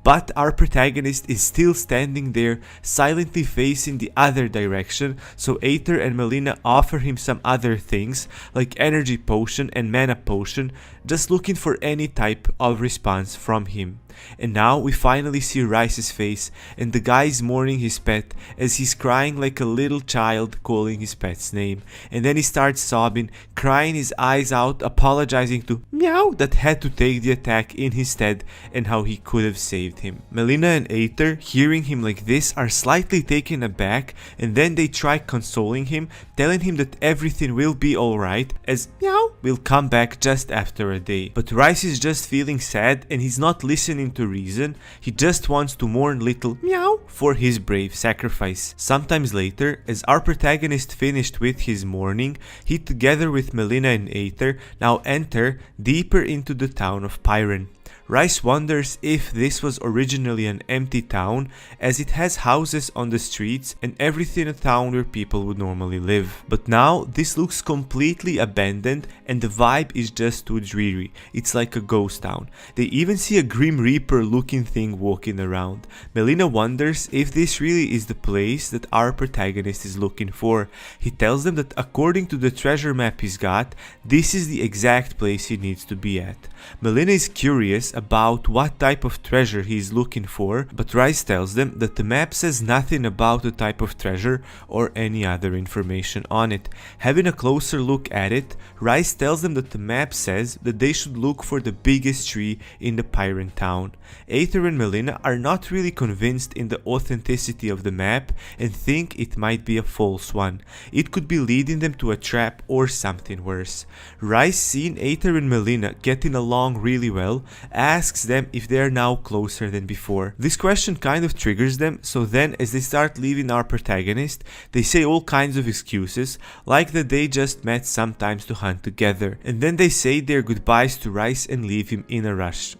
But our protagonist is still standing there, silently facing the other direction, so Aether and Melina offer him some other things, like energy potion and mana potion, just looking for any type of response from him. And now we finally see Rice's face, and the guy is mourning his pet as he's crying like a little child calling his pet's name. And then he starts sobbing, crying his eyes out, apologizing to Meow that had to take the attack in his stead and how he could have saved saved him. Melina and Aether, hearing him like this, are slightly taken aback, and then they try consoling him, telling him that everything will be alright, as Meow will come back just after a day. But Rice is just feeling sad and he's not listening to reason, he just wants to mourn little Meow for his brave sacrifice. Sometimes later, as our protagonist finished with his mourning, he together with Melina and Aether now enter deeper into the town of Pyron. Rice wonders if this was originally an empty town, as it has houses on the streets and everything a town where people would normally live. But now this looks completely abandoned and the vibe is just too dreary. It's like a ghost town. They even see a Grim Reaper looking thing walking around. Melina wonders if this really is the place that our protagonist is looking for. He tells them that according to the treasure map he's got, this is the exact place he needs to be at. Melina is curious about what type of treasure he is looking for, but Rice tells them that the map says nothing about the type of treasure or any other information on it. Having a closer look at it, Rice tells them that the map says that they should look for the biggest tree in the Pyron town. Aether and Melina are not really convinced in the authenticity of the map and think it might be a false one. It could be leading them to a trap or something worse. Rice, seeing Aether and Melina getting along really well, asks them if they are now closer than before. This question kind of triggers them, so then as they start leaving our protagonist, they say all kinds of excuses, like that they just met sometimes to hunt together, and then they say their goodbyes to Rice and leave him in a rush.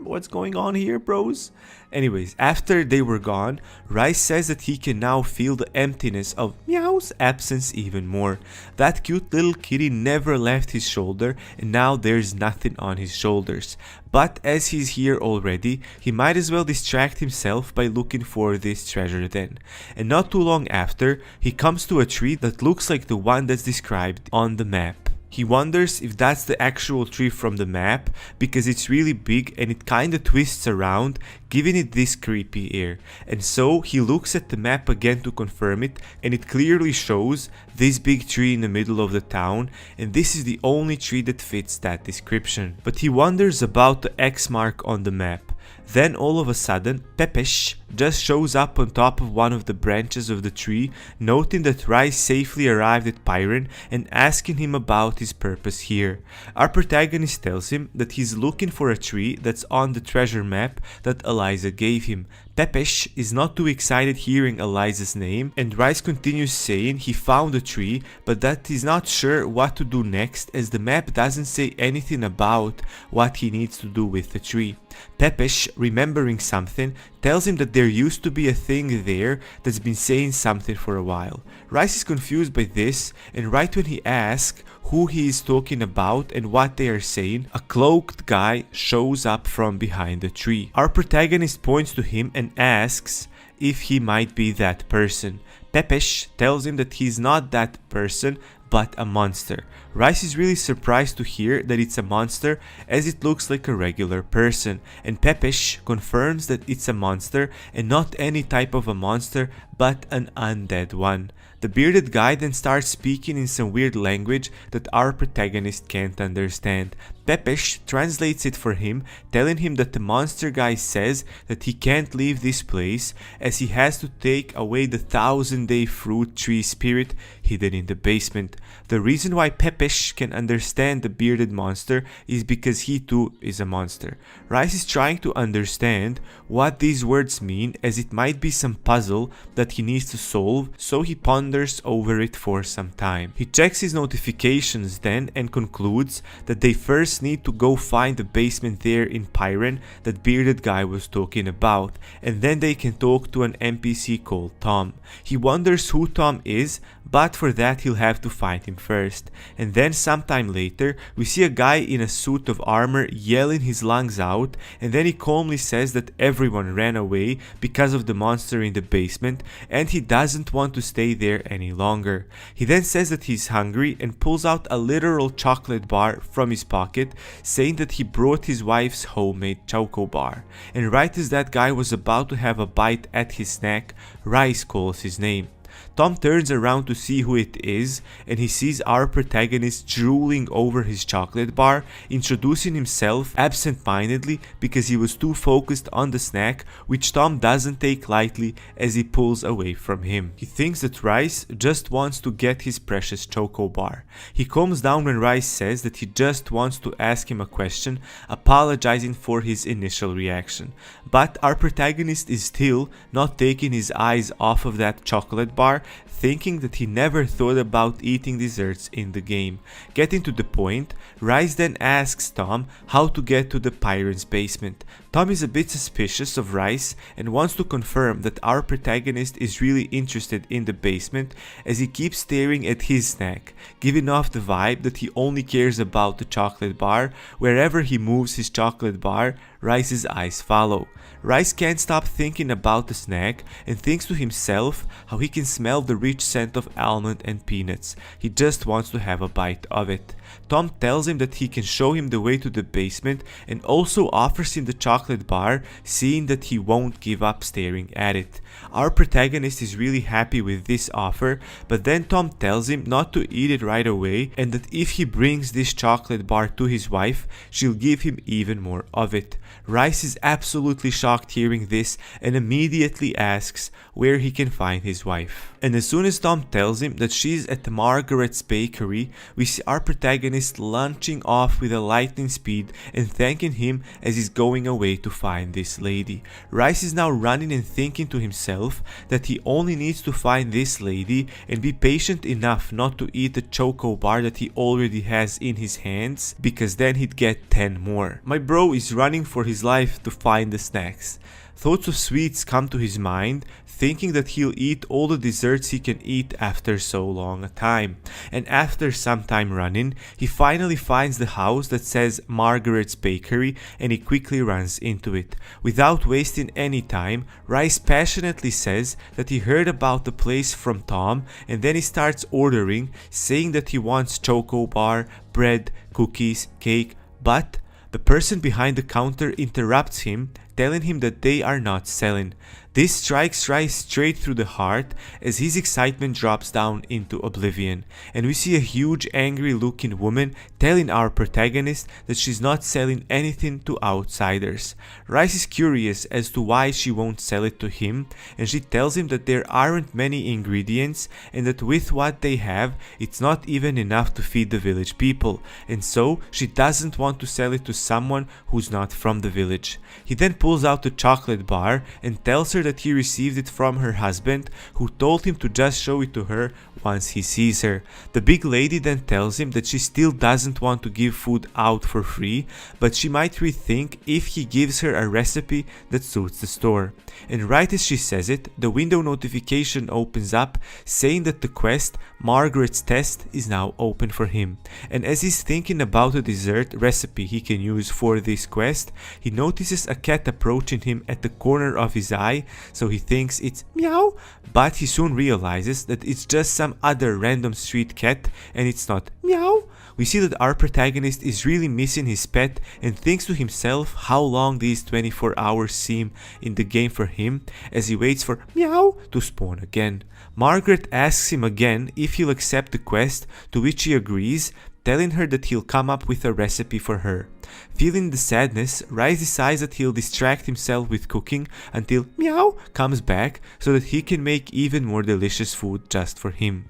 What's going on here, bros? Anyways, after they were gone, Rice says that he can now feel the emptiness of Meow's absence even more. That cute little kitty never left his shoulder and now there's nothing on his shoulders. But as he's here already, he might as well distract himself by looking for this treasure then. And not too long after, he comes to a tree that looks like the one that's described on the map. He wonders if that's the actual tree from the map, because it's really big and it kinda twists around, giving it this creepy air. And so he looks at the map again to confirm it, and it clearly shows this big tree in the middle of the town, and this is the only tree that fits that description. But he wonders about the X mark on the map. Then all of a sudden, Pepesh just shows up on top of one of the branches of the tree, noting that Rice safely arrived at Pyron and asking him about his purpose here. Our protagonist tells him that he's looking for a tree that's on the treasure map that Eliza gave him. Pepesh is not too excited hearing Eliza's name, and Rice continues saying he found a tree, but that he's not sure what to do next, as the map doesn't say anything about what he needs to do with the tree. Pepesh, remembering something, tells him that there used to be a thing there that's been saying something for a while. Rice is confused by this, and right when he asks who he is talking about and what they are saying, a cloaked guy shows up from behind the tree. Our protagonist points to him and asks if he might be that person. Pepesh tells him that he's not that person, but a monster. Rice is really surprised to hear that it's a monster, as it looks like a regular person, and Pepesh confirms that it's a monster and not any type of a monster, but an undead one. The bearded guy then starts speaking in some weird language that our protagonist can't understand. Pepesh translates it for him, telling him that the monster guy says that he can't leave this place as he has to take away the 1000-day fruit tree spirit hidden in the basement. The reason why Pepesh can understand the bearded monster is because he too is a monster. Rice is trying to understand what these words mean, as it might be some puzzle that he needs to solve, so he ponders over it for some time. He checks his notifications then and concludes that they first need to go find the basement there in Pyron that bearded guy was talking about, and then they can talk to an NPC called Tom. He wonders who Tom is, but for that he'll have to find him first. And then sometime later, we see a guy in a suit of armor yelling his lungs out, and then he calmly says that everyone ran away because of the monster in the basement and he doesn't want to stay there any longer. He then says that he's hungry and pulls out a literal chocolate bar from his pocket, saying that he brought his wife's homemade choco bar. And right as that guy was about to have a bite at his snack, Rice calls his name. Tom turns around to see who it is, and he sees our protagonist drooling over his chocolate bar, introducing himself absent-mindedly because he was too focused on the snack, which Tom doesn't take lightly as he pulls away from him. He thinks that Rice just wants to get his precious choco bar. He calms down when Rice says that he just wants to ask him a question, apologizing for his initial reaction. But our protagonist is still not taking his eyes off of that chocolate bar, thinking that he never thought about eating desserts in the game. Getting to the point, Rice then asks Tom how to get to the pirate's basement. Tom is a bit suspicious of Rice and wants to confirm that our protagonist is really interested in the basement as he keeps staring at his snack, giving off the vibe that he only cares about the chocolate bar. Wherever he moves his chocolate bar, Rice's eyes follow. Rice can't stop thinking about the snack and thinks to himself how he can smell the rich scent of almond and peanuts. He just wants to have a bite of it. Tom tells him that he can show him the way to the basement and also offers him the chocolate bar, seeing that he won't give up staring at it. Our protagonist is really happy with this offer, but then Tom tells him not to eat it right away and that if he brings this chocolate bar to his wife, she'll give him even more of it. Rice is absolutely shocked hearing this and immediately asks where he can find his wife. And as soon as Tom tells him that she's at Margaret's bakery, we see our protagonist launching off with a lightning speed and thanking him as he's going away to find this lady. Rice is now running and thinking to himself that he only needs to find this lady and be patient enough not to eat the choco bar that he already has in his hands, because then he'd get 10 more. My bro is running for his life to find the snacks. Thoughts of sweets come to his mind, thinking that he'll eat all the desserts he can eat after so long a time. And after some time running, he finally finds the house that says Margaret's Bakery and he quickly runs into it. Without wasting any time, Rice passionately says that he heard about the place from Tom, and then he starts ordering, saying that he wants choco bar, bread, cookies, cake, but the person behind the counter interrupts him, telling him that they are not selling. This strikes Rice straight through the heart as his excitement drops down into oblivion, and we see a huge angry looking woman telling our protagonist that she's not selling anything to outsiders. Rice is curious as to why she won't sell it to him, and she tells him that there aren't many ingredients and that with what they have it's not even enough to feed the village people, and so she doesn't want to sell it to someone who's not from the village. He then pulls out the chocolate bar and tells her that he received it from her husband, who told him to just show it to her once he sees her. The big lady then tells him that she still doesn't want to give food out for free, but she might rethink if he gives her a recipe that suits the store. And right as she says it, the window notification opens up saying that the quest, Margaret's Test, is now open for him. And as he's thinking about a dessert recipe he can use for this quest, he notices a cat approaching him at the corner of his eye, so he thinks it's meow, but he soon realizes that it's just some other random street cat and it's not meow. We see that our protagonist is really missing his pet and thinks to himself how long these 24 hours seem in the game for him as he waits for meow to spawn again. Margaret asks him again if he'll accept the quest, to which he agrees, telling her that he'll come up with a recipe for her. Feeling the sadness, Rice decides that he'll distract himself with cooking until meow comes back so that he can make even more delicious food just for him.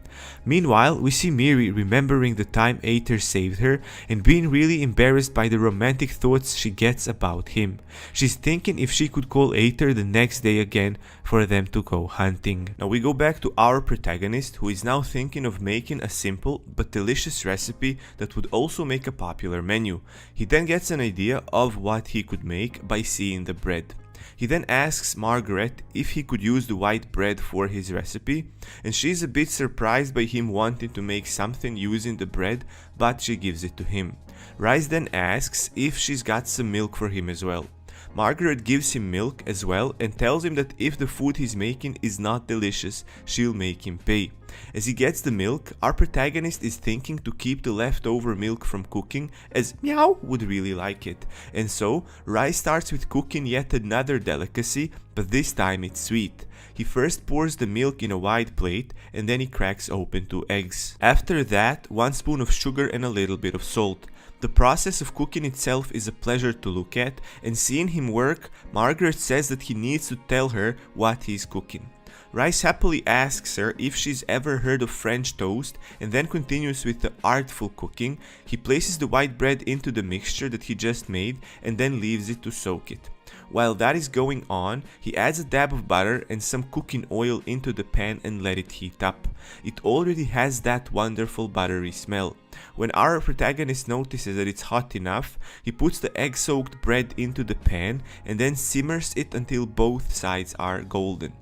Meanwhile, we see Miri remembering the time Aether saved her and being really embarrassed by the romantic thoughts she gets about him. She's thinking if she could call Aether the next day again for them to go hunting. Now we go back to our protagonist, who is now thinking of making a simple but delicious recipe that would also make a popular menu. He then gets an idea of what he could make by seeing the bread. He then asks Margaret if he could use the white bread for his recipe, and she's a bit surprised by him wanting to make something using the bread, but she gives it to him. Rice then asks if she's got some milk for him as well. Margaret gives him milk as well and tells him that if the food he's making is not delicious, she'll make him pay. As he gets the milk, our protagonist is thinking to keep the leftover milk from cooking, as Meow would really like it. And so, Rice starts with cooking yet another delicacy, but this time it's sweet. He first pours the milk in a wide plate and then he cracks open 2 eggs. After that, 1 spoon of sugar and a little bit of salt. The process of cooking itself is a pleasure to look at, and seeing him work, Margaret says that he needs to tell her what he's cooking. Rice happily asks her if she's ever heard of French toast and then continues with the artful cooking. He places the white bread into the mixture that he just made and then leaves it to soak it. While that is going on, he adds a dab of butter and some cooking oil into the pan and let it heat up. It already has that wonderful buttery smell. When our protagonist notices that it's hot enough, he puts the egg-soaked bread into the pan and then simmers it until both sides are golden.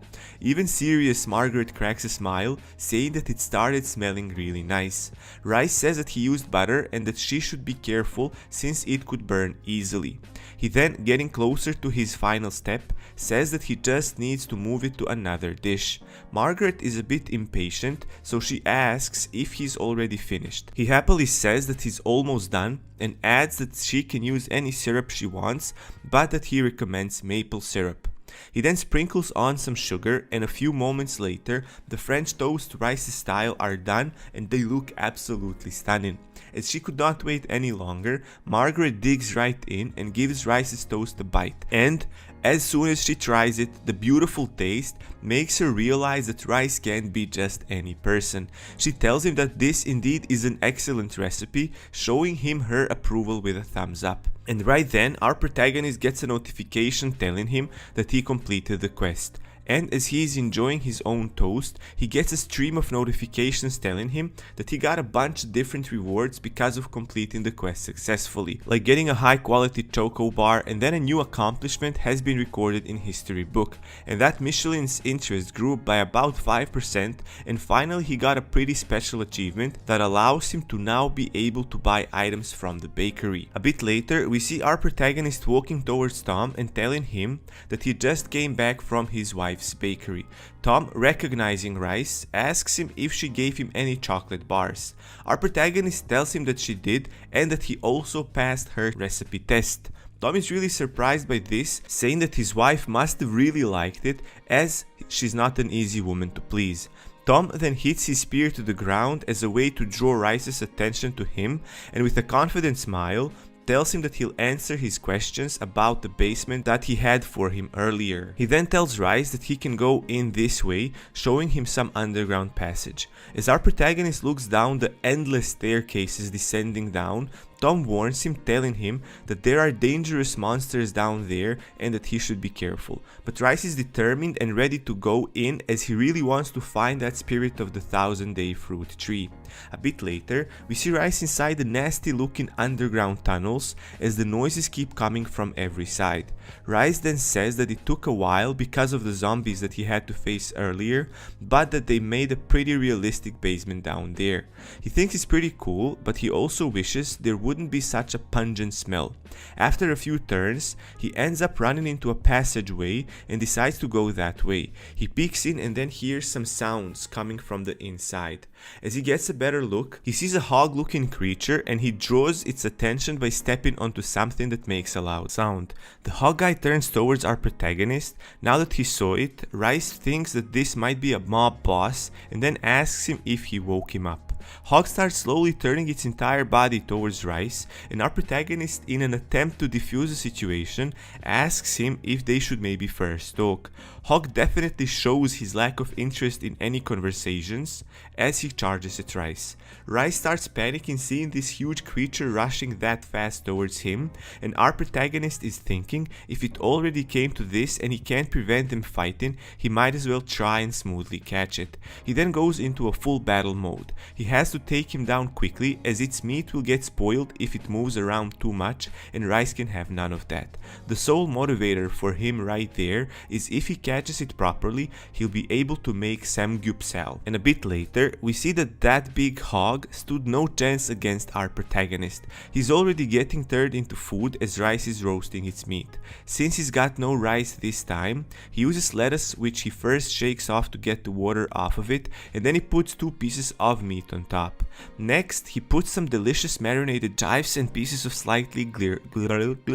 Even serious Margaret cracks a smile, saying that it started smelling really nice. Rice says that he used butter and that she should be careful since it could burn easily. He then, getting closer to his final step, says that he just needs to move it to another dish. Margaret is a bit impatient, so she asks if he's already finished. He happily says that he's almost done and adds that she can use any syrup she wants, but that he recommends maple syrup. He then sprinkles on some sugar, and a few moments later, the French toast Rice's style are done and they look absolutely stunning. As she could not wait any longer, Margaret digs right in and gives Rice's toast a bite. And as soon as she tries it, the beautiful taste makes her realize that Rice can't be just any person. She tells him that this indeed is an excellent recipe, showing him her approval with a thumbs up. And right then, our protagonist gets a notification telling him that he completed the quest. And as he is enjoying his own toast, he gets a stream of notifications telling him that he got a bunch of different rewards because of completing the quest successfully, like getting a high quality choco bar, and then a new accomplishment has been recorded in history book, and that Michelin's interest grew by about 5%, and finally he got a pretty special achievement that allows him to now be able to buy items from the bakery. A bit later, we see our protagonist walking towards Tom and telling him that he just came back from his wife's bakery. Tom, recognizing Rice, asks him if she gave him any chocolate bars. Our protagonist tells him that she did and that he also passed her recipe test. Tom is really surprised by this, saying that his wife must have really liked it, as she's not an easy woman to please. Tom then hits his spear to the ground as a way to draw Rice's attention to him, and with a confident smile, tells him that he'll answer his questions about the basement that he had for him earlier. He then tells Rice that he can go in this way, showing him some underground passage. As our protagonist looks down the endless staircases descending down, Tom warns him, telling him that there are dangerous monsters down there and that he should be careful. But Rice is determined and ready to go in, as he really wants to find that spirit of the 1000-day fruit tree. A bit later, we see Rice inside the nasty looking underground tunnels as the noises keep coming from every side. Rice then says that it took a while because of the zombies that he had to face earlier, but that they made a pretty realistic basement down there. He thinks it's pretty cool, but he also wishes there wouldn't be such a pungent smell. After a few turns, he ends up running into a passageway and decides to go that way. He peeks in and then hears some sounds coming from the inside. As he gets a better look, he sees a hog-looking creature and he draws its attention by stepping onto something that makes a loud sound. The hog guy turns towards our protagonist. Now that he saw it, Rice thinks that this might be a mob boss and then asks him if he woke him up. Hog starts slowly turning its entire body towards Rice, and our protagonist, in an attempt to defuse the situation, asks him if they should maybe first talk. Hog definitely shows his lack of interest in any conversations as he charges at Rice. Rice starts panicking seeing this huge creature rushing that fast towards him, and our protagonist is thinking if it already came to this and he can't prevent them fighting, he might as well try and smoothly catch it. He then goes into a full battle mode. He has has to take him down quickly, as its meat will get spoiled if it moves around too much, and Rice can have none of that. The sole motivator for him right there is if he catches it properly, he'll be able to make samgyeopsal. And a bit later, we see that big hog stood no chance against our protagonist. He's already getting turned into food as Rice is roasting its meat. Since he's got no rice this time, he uses lettuce, which he first shakes off to get the water off of it, and then he puts 2 pieces of meat on top. Next, he puts some delicious marinated chives and pieces of slightly grilled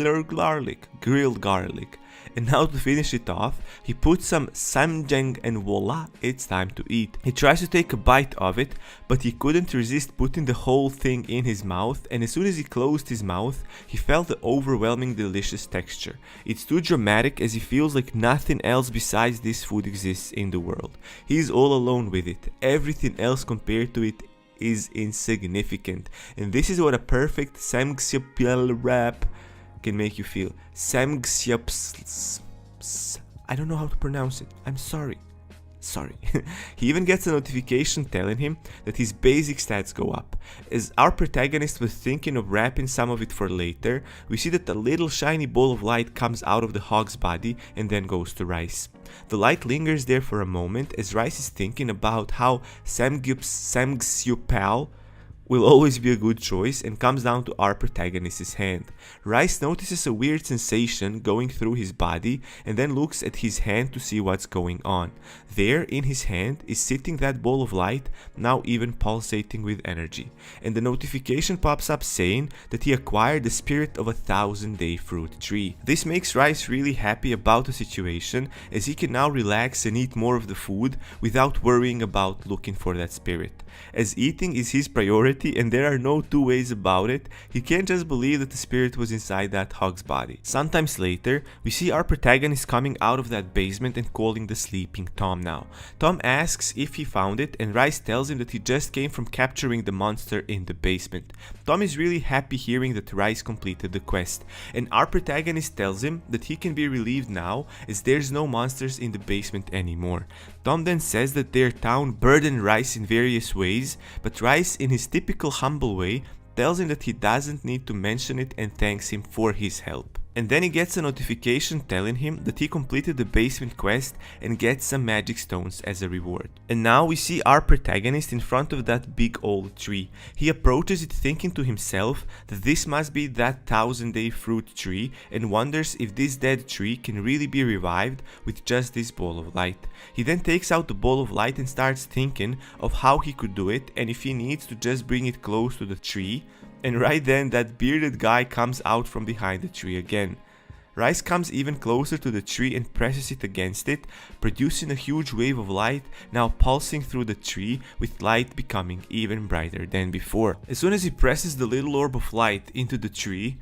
garlic. And now to finish it off, he puts some samjang and voila, it's time to eat. He tries to take a bite of it, but he couldn't resist putting the whole thing in his mouth, and as soon as he closed his mouth, he felt the overwhelming delicious texture. It's too dramatic, as he feels like nothing else besides this food exists in the world. He's all alone with it. Everything else compared to it is insignificant. And this is what a perfect samgyeopsal wrap can make you feel. Samgyeopsal. I don't know how to pronounce it. I'm sorry. He even gets a notification telling him that his basic stats go up. As our protagonist was thinking of wrapping some of it for later, we see that a little shiny ball of light comes out of the hog's body and then goes to Rice. The light lingers there for a moment as Rice is thinking about how samgyeopsal will always be a good choice, and comes down to our protagonist's hand. Rice notices a weird sensation going through his body and then looks at his hand to see what's going on. There in his hand is sitting that ball of light, now even pulsating with energy. And the notification pops up saying that he acquired the spirit of a 1,000-day fruit tree. This makes Rice really happy about the situation, as he can now relax and eat more of the food without worrying about looking for that spirit. As eating is his priority and there are no two ways about it, he can't just believe that the spirit was inside that hog's body. Sometimes later, we see our protagonist coming out of that basement and calling the sleeping Tom now. Tom asks if he found it, and Rice tells him that he just came from capturing the monster in the basement. Tom is really happy hearing that Rice completed the quest, and our protagonist tells him that he can be relieved now as there's no monsters in the basement anymore. Tom then says that their town burdened Rice in various ways, but Rice, in his typical humble way, tells him that he doesn't need to mention it and thanks him for his help. And then he gets a notification telling him that he completed the basement quest and gets some magic stones as a reward. And now we see our protagonist in front of that big old tree. He approaches it thinking to himself that this must be that 1,000-day fruit tree, and wonders if this dead tree can really be revived with just this ball of light. He then takes out the ball of light and starts thinking of how he could do it, and if he needs to just bring it close to the tree. And right then, that bearded guy comes out from behind the tree again. Rice comes even closer to the tree and presses it against it, producing a huge wave of light, now pulsing through the tree, with light becoming even brighter than before. As soon as he presses the little orb of light into the tree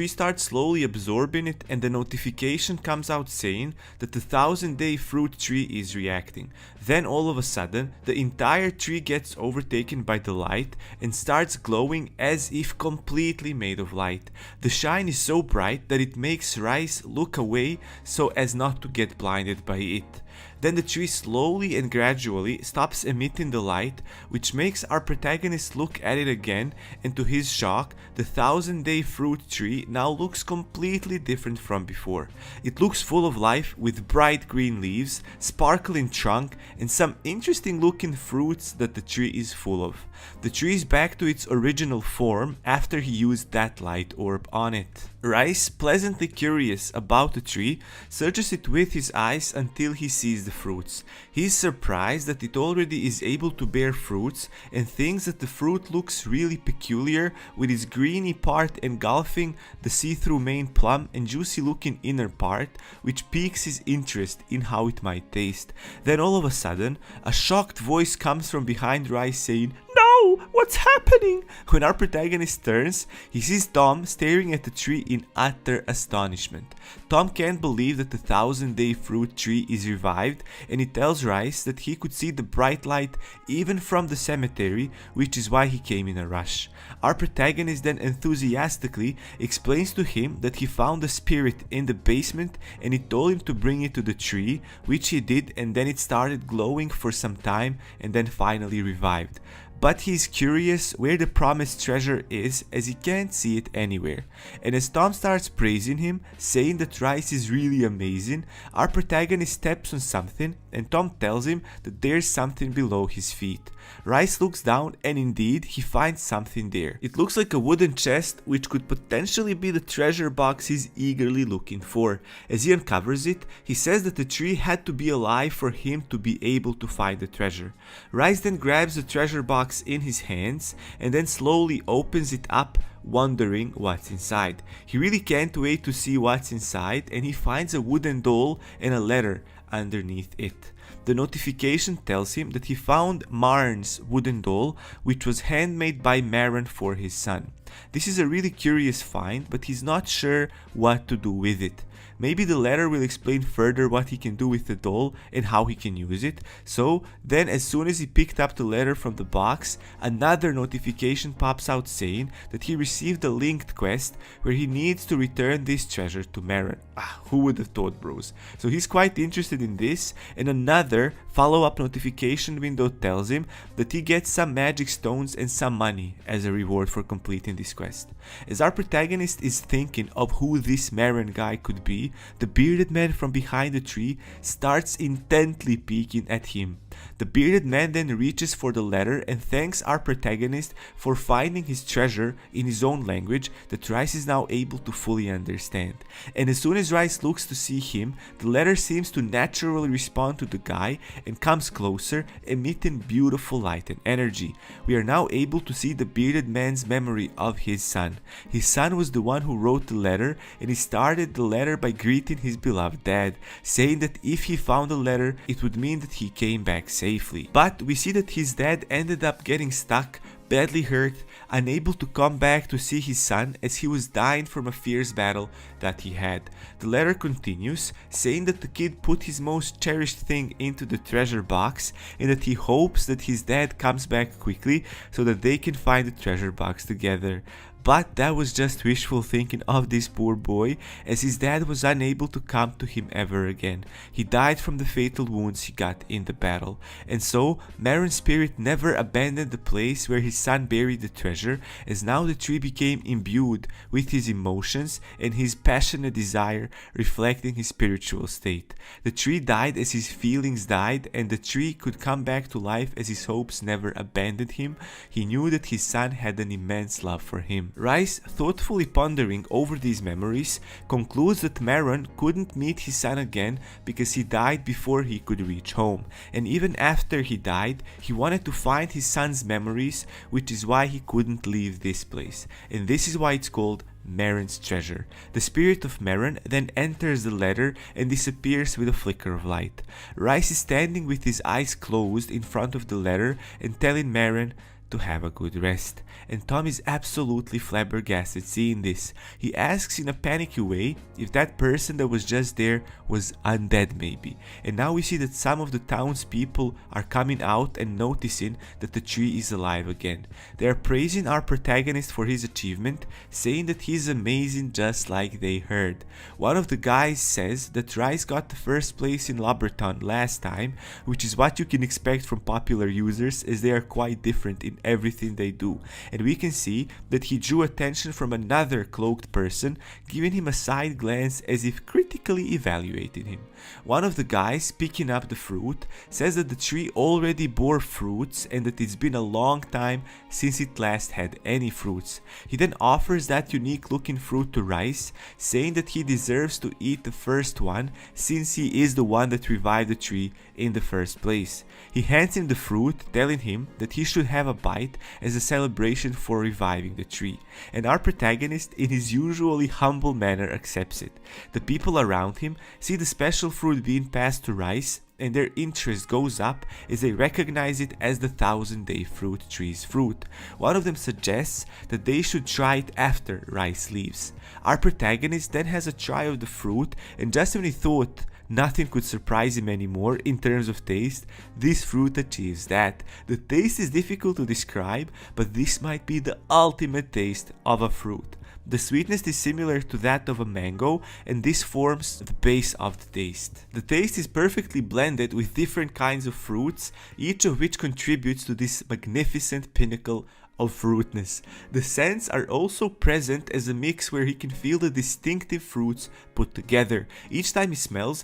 starts slowly absorbing it, and the notification comes out saying that the 1,000-day fruit tree is reacting. Then all of a sudden, the entire tree gets overtaken by the light and starts glowing as if completely made of light. The shine is so bright that it makes Rice look away so as not to get blinded by it. Then the tree slowly and gradually stops emitting the light, which makes our protagonist look at it again, and to his shock, the 1,000-day fruit tree now looks completely different from before. It looks full of life with bright green leaves, sparkling trunk, and some interesting looking fruits that the tree is full of. The tree is back to its original form after he used that light orb on it. Rice, pleasantly curious about the tree, searches it with his eyes until he sees the fruits. He is surprised that it already is able to bear fruits, and thinks that the fruit looks really peculiar, with its greeny part engulfing the see-through main plum and juicy looking inner part, which piques his interest in how it might taste. Then all of a sudden, a shocked voice comes from behind Rice saying, "No! What's happening?" When our protagonist turns, he sees Tom staring at the tree in utter astonishment. Tom can't believe that the 1,000-day fruit tree is revived, and he tells Rice that he could see the bright light even from the cemetery, which is why he came in a rush. Our protagonist then enthusiastically explains to him that he found the spirit in the basement, and he told him to bring it to the tree, which he did, and then it started glowing for some time and then finally revived. but he's curious where the promised treasure is as he can't see it anywhere. And as Tom starts praising him, saying that Rice is really amazing, our protagonist steps on something and Tom tells him that there's something below his feet. Rice looks down and indeed he finds something there. It looks like a wooden chest which could potentially be the treasure box he's eagerly looking for. As he uncovers it, he says that the tree had to be alive for him to be able to find the treasure. Rice then grabs the treasure box in his hands and then slowly opens it up, wondering what's inside. He really can't wait to see what's inside, and he finds a wooden doll and a letter underneath it. The notification tells him that he found Marn's wooden doll, which was handmade by Maron for his son. This is a really curious find, but he's not sure what to do with it. Maybe the letter will explain further what he can do with the doll and how he can use it. So then, as soon as he picked up the letter from the box, another notification pops out saying that he received a linked quest where he needs to return this treasure to Maron. Who would have thought, bros? So he's quite interested in this, and another follow-up notification window tells him that he gets some magic stones and some money as a reward for completing this quest. As our protagonist is thinking of who this Maron guy could be, the bearded man from behind the tree starts intently peeking at him. The bearded man then reaches for the letter and thanks our protagonist for finding his treasure in his own language that Rice is now able to fully understand. And as soon as Rice looks to see him, the letter seems to naturally respond to the guy and comes closer, emitting beautiful light and energy. We are now able to see the bearded man's memory of his son. His son was the one who wrote the letter, and he started the letter by greeting his beloved dad, saying that if he found the letter, it would mean that he came back safely. But we see that his dad ended up getting stuck, badly hurt, unable to come back to see his son as he was dying from a fierce battle that he had. The letter continues, saying that the kid put his most cherished thing into the treasure box and that he hopes that his dad comes back quickly so that they can find the treasure box together. But that was just wishful thinking of this poor boy, as his dad was unable to come to him ever again. He died from the fatal wounds he got in the battle. And so, Maron's spirit never abandoned the place where his son buried the treasure, as now the tree became imbued with his emotions and his passionate desire, reflecting his spiritual state. The tree died as his feelings died, and the tree could come back to life as his hopes never abandoned him. He knew that his son had an immense love for him. Rice, thoughtfully pondering over these memories, concludes that Maron couldn't meet his son again because he died before he could reach home. And even after he died, he wanted to find his son's memories, which is why he couldn't leave this place. And this is why it's called Maron's treasure. The spirit of Maron then enters the letter and disappears with a flicker of light. Rice is standing with his eyes closed in front of the letter and telling Maron to have a good rest. And Tom is absolutely flabbergasted seeing this. He asks in a panicky way if that person that was just there was undead maybe. And now we see that some of the townspeople are coming out and noticing that the tree is alive again. They are praising our protagonist for his achievement, saying that he's amazing just like they heard. One of the guys says that Rice got the first place in Loberton last time, which is what you can expect from popular users, as they are quite different in everything they do. And we can see that he drew attention from another cloaked person, giving him a side glance as if critically evaluating him. One of the guys picking up the fruit says that the tree already bore fruits and that it's been a long time since it last had any fruits. He then offers that unique looking fruit to Rice, saying that he deserves to eat the first one since he is the one that revived the tree in the first place. He hands him the fruit, telling him that he should have a bite as a celebration for reviving the tree. And our protagonist, in his usually humble manner, accepts it. The people around him see the special fruit being passed to Rice, and their interest goes up as they recognize it as the 1000-day fruit tree's fruit. One of them suggests that they should try it after Rice leaves. Our protagonist then has a try of the fruit, and just when he thought nothing could surprise him anymore in terms of taste, this fruit achieves that. The taste is difficult to describe, but this might be the ultimate taste of a fruit. The sweetness is similar to that of a mango, and this forms the base of the taste. The taste is perfectly blended with different kinds of fruits, each of which contributes to this magnificent pinnacle of fruitness. The scents are also present as a mix where he can feel the distinctive fruits put together. Each time he smells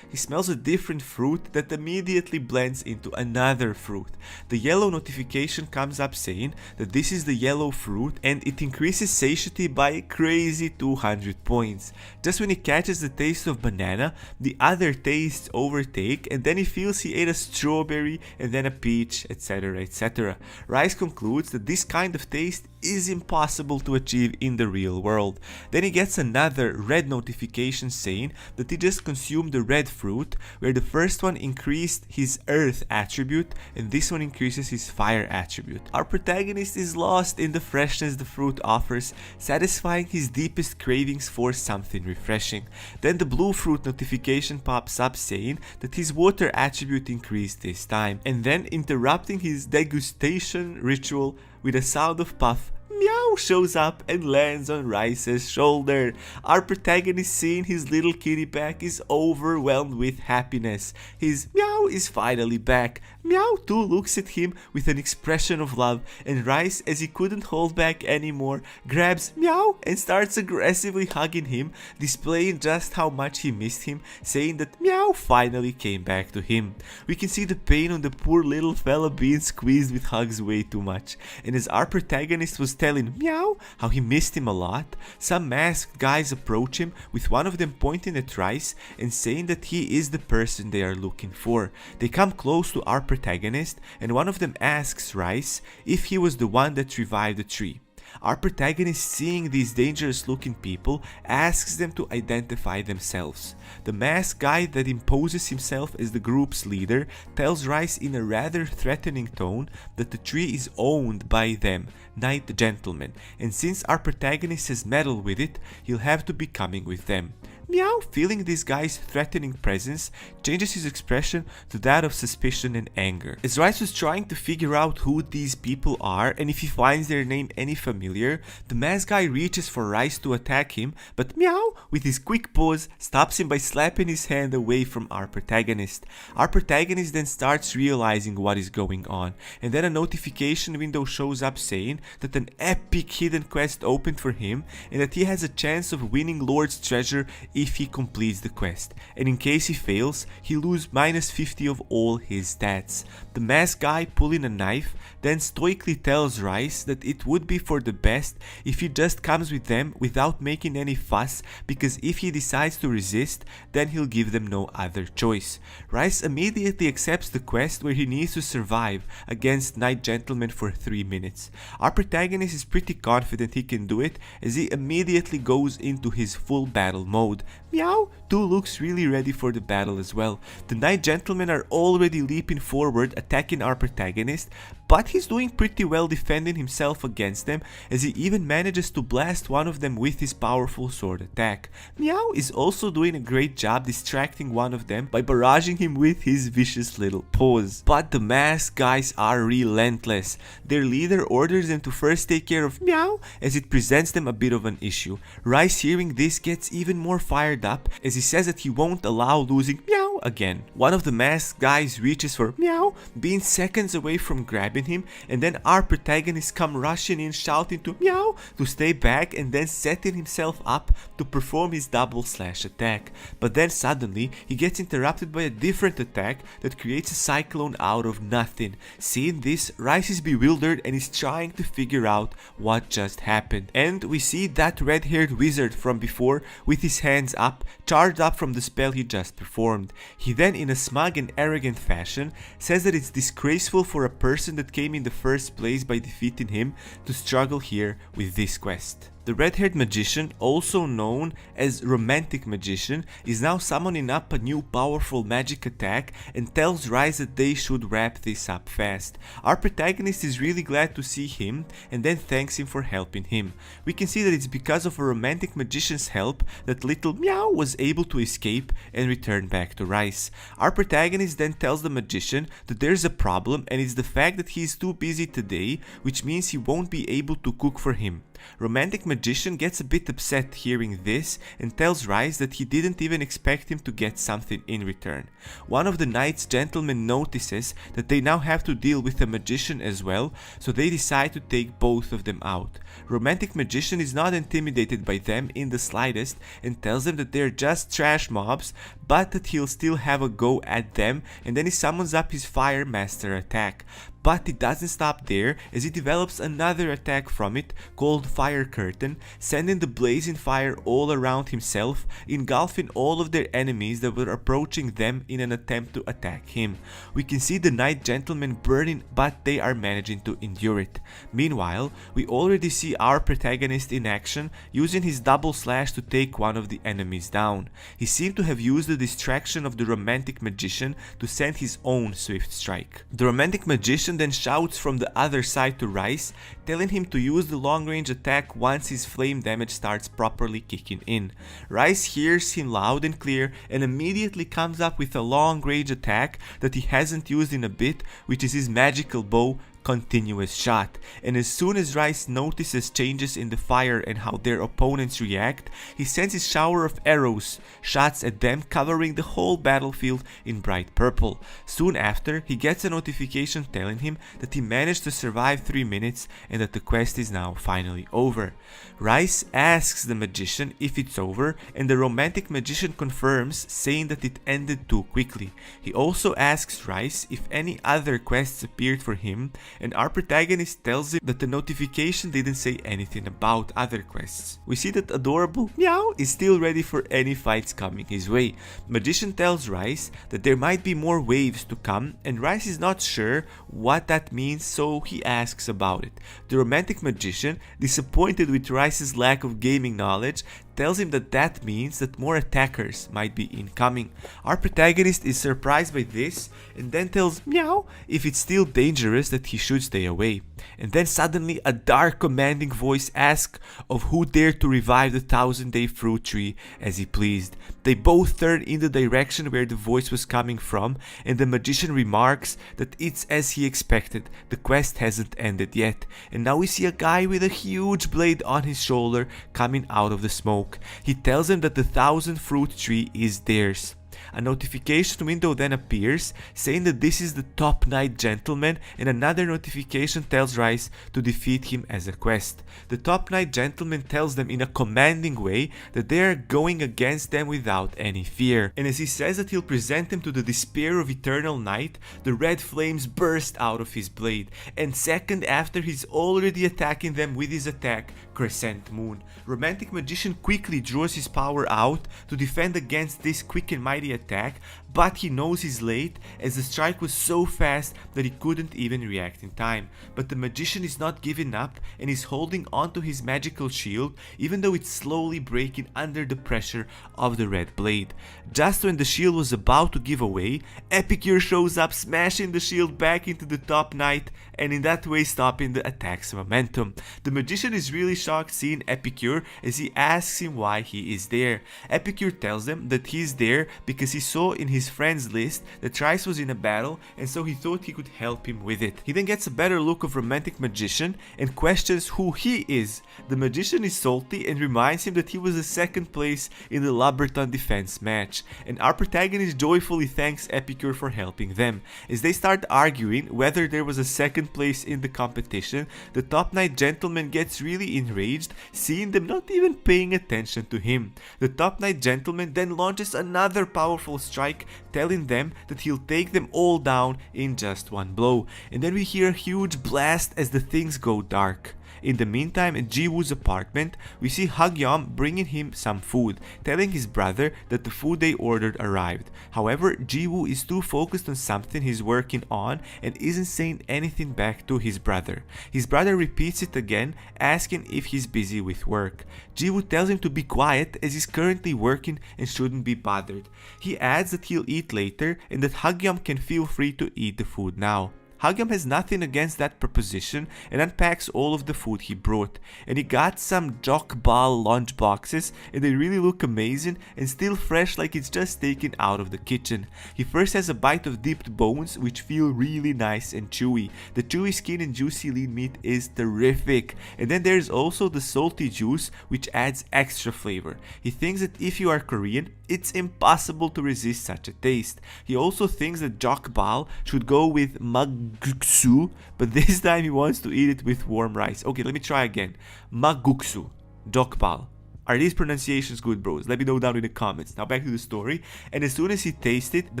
a different fruit that immediately blends into another fruit. The yellow notification comes up saying that this is the yellow fruit, and it increases satiety by a crazy 200 points. Just when he catches the taste of banana, the other tastes overtake, and then he feels he ate a strawberry and then a peach, etc, etc. Rice concludes that this kind of taste is impossible to achieve in the real world. Then he gets another red notification saying that he just consumed the red fruit, where the first one increased his earth attribute and this one increases his fire attribute. Our protagonist is lost in the freshness the fruit offers, satisfying his deepest cravings for something refreshing. Then the blue fruit notification pops up saying that his water attribute increased this time, and then interrupting his degustation ritual with a sound of puff, Meow shows up and lands on Rice's shoulder. Our protagonist, seeing his little kitty back, is overwhelmed with happiness. His Meow is finally back. Meow too looks at him with an expression of love, and Rice, as he couldn't hold back anymore, grabs Meow and starts aggressively hugging him, displaying just how much he missed him, saying that Meow finally came back to him. We can see the pain on the poor little fella being squeezed with hugs way too much, and as our protagonist was telling Meow how he missed him a lot, some masked guys approach him, with one of them pointing at Rice and saying that he is the person they are looking for. They come close to our protagonist, and one of them asks Rice if he was the one that revived the tree. Our protagonist, seeing these dangerous looking people, asks them to identify themselves. The masked guy that imposes himself as the group's leader tells Rice in a rather threatening tone that the tree is owned by them, Night Gentlemen, and since our protagonist has meddled with it, he'll have to be coming with them. Meow, feeling this guy's threatening presence, changes his expression to that of suspicion and anger. As Rice was trying to figure out who these people are and if he finds their name any familiar, the masked guy reaches for Rice to attack him, but Meow, with his quick pause, stops him by slapping his hand away from our protagonist. Our protagonist then starts realizing what is going on, and then a notification window shows up saying that an epic hidden quest opened for him and that he has a chance of winning Lord's treasure if he completes the quest, and in case he fails, he loses minus 50 of all his stats. The masked guy, pulling a knife, then stoically tells Rice that it would be for the best if he just comes with them without making any fuss, because if he decides to resist, then he'll give them no other choice. Rice immediately accepts the quest where he needs to survive against Night Gentlemen for 3 minutes. Our protagonist is pretty confident he can do it, as he immediately goes into his full battle mode. Meow too looks really ready for the battle as well. The Night Gentlemen are already leaping forward, attacking our protagonist, but he's doing pretty well defending himself against them, as he even manages to blast one of them with his powerful sword attack. Meow is also doing a great job distracting one of them by barraging him with his vicious little paws. But the masked guys are relentless. Their leader orders them to first take care of Meow, as it presents them a bit of an issue. Rice, hearing this, gets even more fired up, as he says that he won't allow losing Meow again. One of the masked guys reaches for Meow, being seconds away from grabbing him, and then our protagonist come rushing in, shouting to Meow to stay back, and then setting himself up to perform his double slash attack. But then suddenly he gets interrupted by a different attack that creates a cyclone out of nothing. Seeing this, Rice is bewildered and is trying to figure out what just happened, and we see that red-haired wizard from before with his hands up, charged up from the spell he just performed. He then, in a smug and arrogant fashion, says that it's disgraceful for a person that came in the first place by defeating him to struggle here with this quest. The red-haired magician, also known as Romantic Magician, is now summoning up a new powerful magic attack and tells Rice that they should wrap this up fast. Our protagonist is really glad to see him and then thanks him for helping him. We can see that it's because of a Romantic Magician's help that little Meow was able to escape and return back to Rice. Our protagonist then tells the magician that there's a problem, and it's the fact that he is too busy today, which means he won't be able to cook for him. Romantic Magician gets a bit upset hearing this and tells Rice that he didn't even expect him to get something in return. One of the Knight's gentlemen notices that they now have to deal with a magician as well, so they decide to take both of them out. Romantic Magician is not intimidated by them in the slightest and tells them that they're just trash mobs, but that he'll still have a go at them, and then he summons up his Fire Master attack. But it doesn't stop there, as he develops another attack from it called Fire Curtain, sending the blazing fire all around himself, engulfing all of their enemies that were approaching them in an attempt to attack him. We can see the Knight Gentlemen burning, but they are managing to endure it. Meanwhile, we already see our protagonist in action, using his double slash to take one of the enemies down. He seemed to have used the distraction of the Romantic Magician to send his own swift strike. The Romantic Magician then shouts from the other side to Rice, telling him to use the long range attack once his flame damage starts properly kicking in. Rice hears him loud and clear and immediately comes up with a long range attack that he hasn't used in a bit, which is his magical bow, Continuous Shot. And as soon as Rice notices changes in the fire and how their opponents react, he sends his shower of arrows, shots at them, covering the whole battlefield in bright purple. Soon after, he gets a notification telling him that he managed to survive 3 minutes and that the quest is now finally over. Rice asks the magician if it's over, and the Romantic Magician confirms, saying that it ended too quickly. He also asks Rice if any other quests appeared for him, and our protagonist tells him that the notification didn't say anything about other quests. We see that adorable Meow is still ready for any fights coming his way. Magician tells Rice that there might be more waves to come, and Rice is not sure what that means, so he asks about it. The Romantic Magician, disappointed with Rice's lack of gaming knowledge, tells him that that means that more attackers might be incoming. Our protagonist is surprised by this and then tells Meow if it's still dangerous that he should stay away. And then suddenly a dark commanding voice asks of who dared to revive the 1000-day fruit tree as he pleased. They both turn in the direction where the voice was coming from, and the magician remarks that it's as he expected, the quest hasn't ended yet. And now we see a guy with a huge blade on his shoulder coming out of the smoke. He tells them that the 1000 fruit tree is theirs. A notification window then appears saying that this is the top Knight Gentleman, and another notification tells Rice to defeat him as a quest. The top Knight Gentleman tells them in a commanding way that they are going against them without any fear, and as he says that he'll present them to the despair of Eternal Night, the red flames burst out of his blade, and second after he's already attacking them with his attack, Crescent Moon. Romantic Magician quickly draws his power out to defend against this quick and mighty attack, but he knows he's late as the strike was so fast that he couldn't even react in time. But the magician is not giving up and is holding onto his magical shield even though it's slowly breaking under the pressure of the red blade. Just when the shield was about to give away, Epicure shows up, smashing the shield back into the top knight and in that way stopping the attack's momentum. The magician is really shocked seeing Epicure as he asks him why he is there. Epicure tells them that he's there because he saw in his friend's list that Rice was in a battle and so he thought he could help him with it. He then gets a better look of Romantic Magician and questions who he is. The magician is salty and reminds him that he was a second place in the Laberton defense match, and our protagonist joyfully thanks Epicure for helping them. As they start arguing whether there was a second place in the competition, the top knight gentleman gets really enraged, seeing them not even paying attention to him. The top knight gentleman then launches another powerful strike, telling them that he'll take them all down in just one blow, and then we hear a huge blast as the things go dark. In the meantime, at Jiwoo's apartment, we see Hagyom bringing him some food, telling his brother that the food they ordered arrived. However, Jiwoo is too focused on something he's working on and isn't saying anything back to his brother. His brother repeats it again, asking if he's busy with work. Jiwoo tells him to be quiet as he's currently working and shouldn't be bothered. He adds that he'll eat later and that Hagyom can feel free to eat the food now. Hagyeom has nothing against that proposition and unpacks all of the food he brought. And he got some jokbal lunch boxes, and they really look amazing and still fresh, like it's just taken out of the kitchen. He first has a bite of dipped bones, which feel really nice and chewy. The chewy skin and juicy lean meat is terrific. And then there's also the salty juice, which adds extra flavor. He thinks that if you are Korean, it's impossible to resist such a taste. He also thinks that jokbal should go with maguksu, but this time he wants to eat it with warm rice. Okay, let me try again. Maguksu, jokbal. Are these pronunciations good, bros? Let me know down in the comments. Now back to the story. And as soon as he tasted, the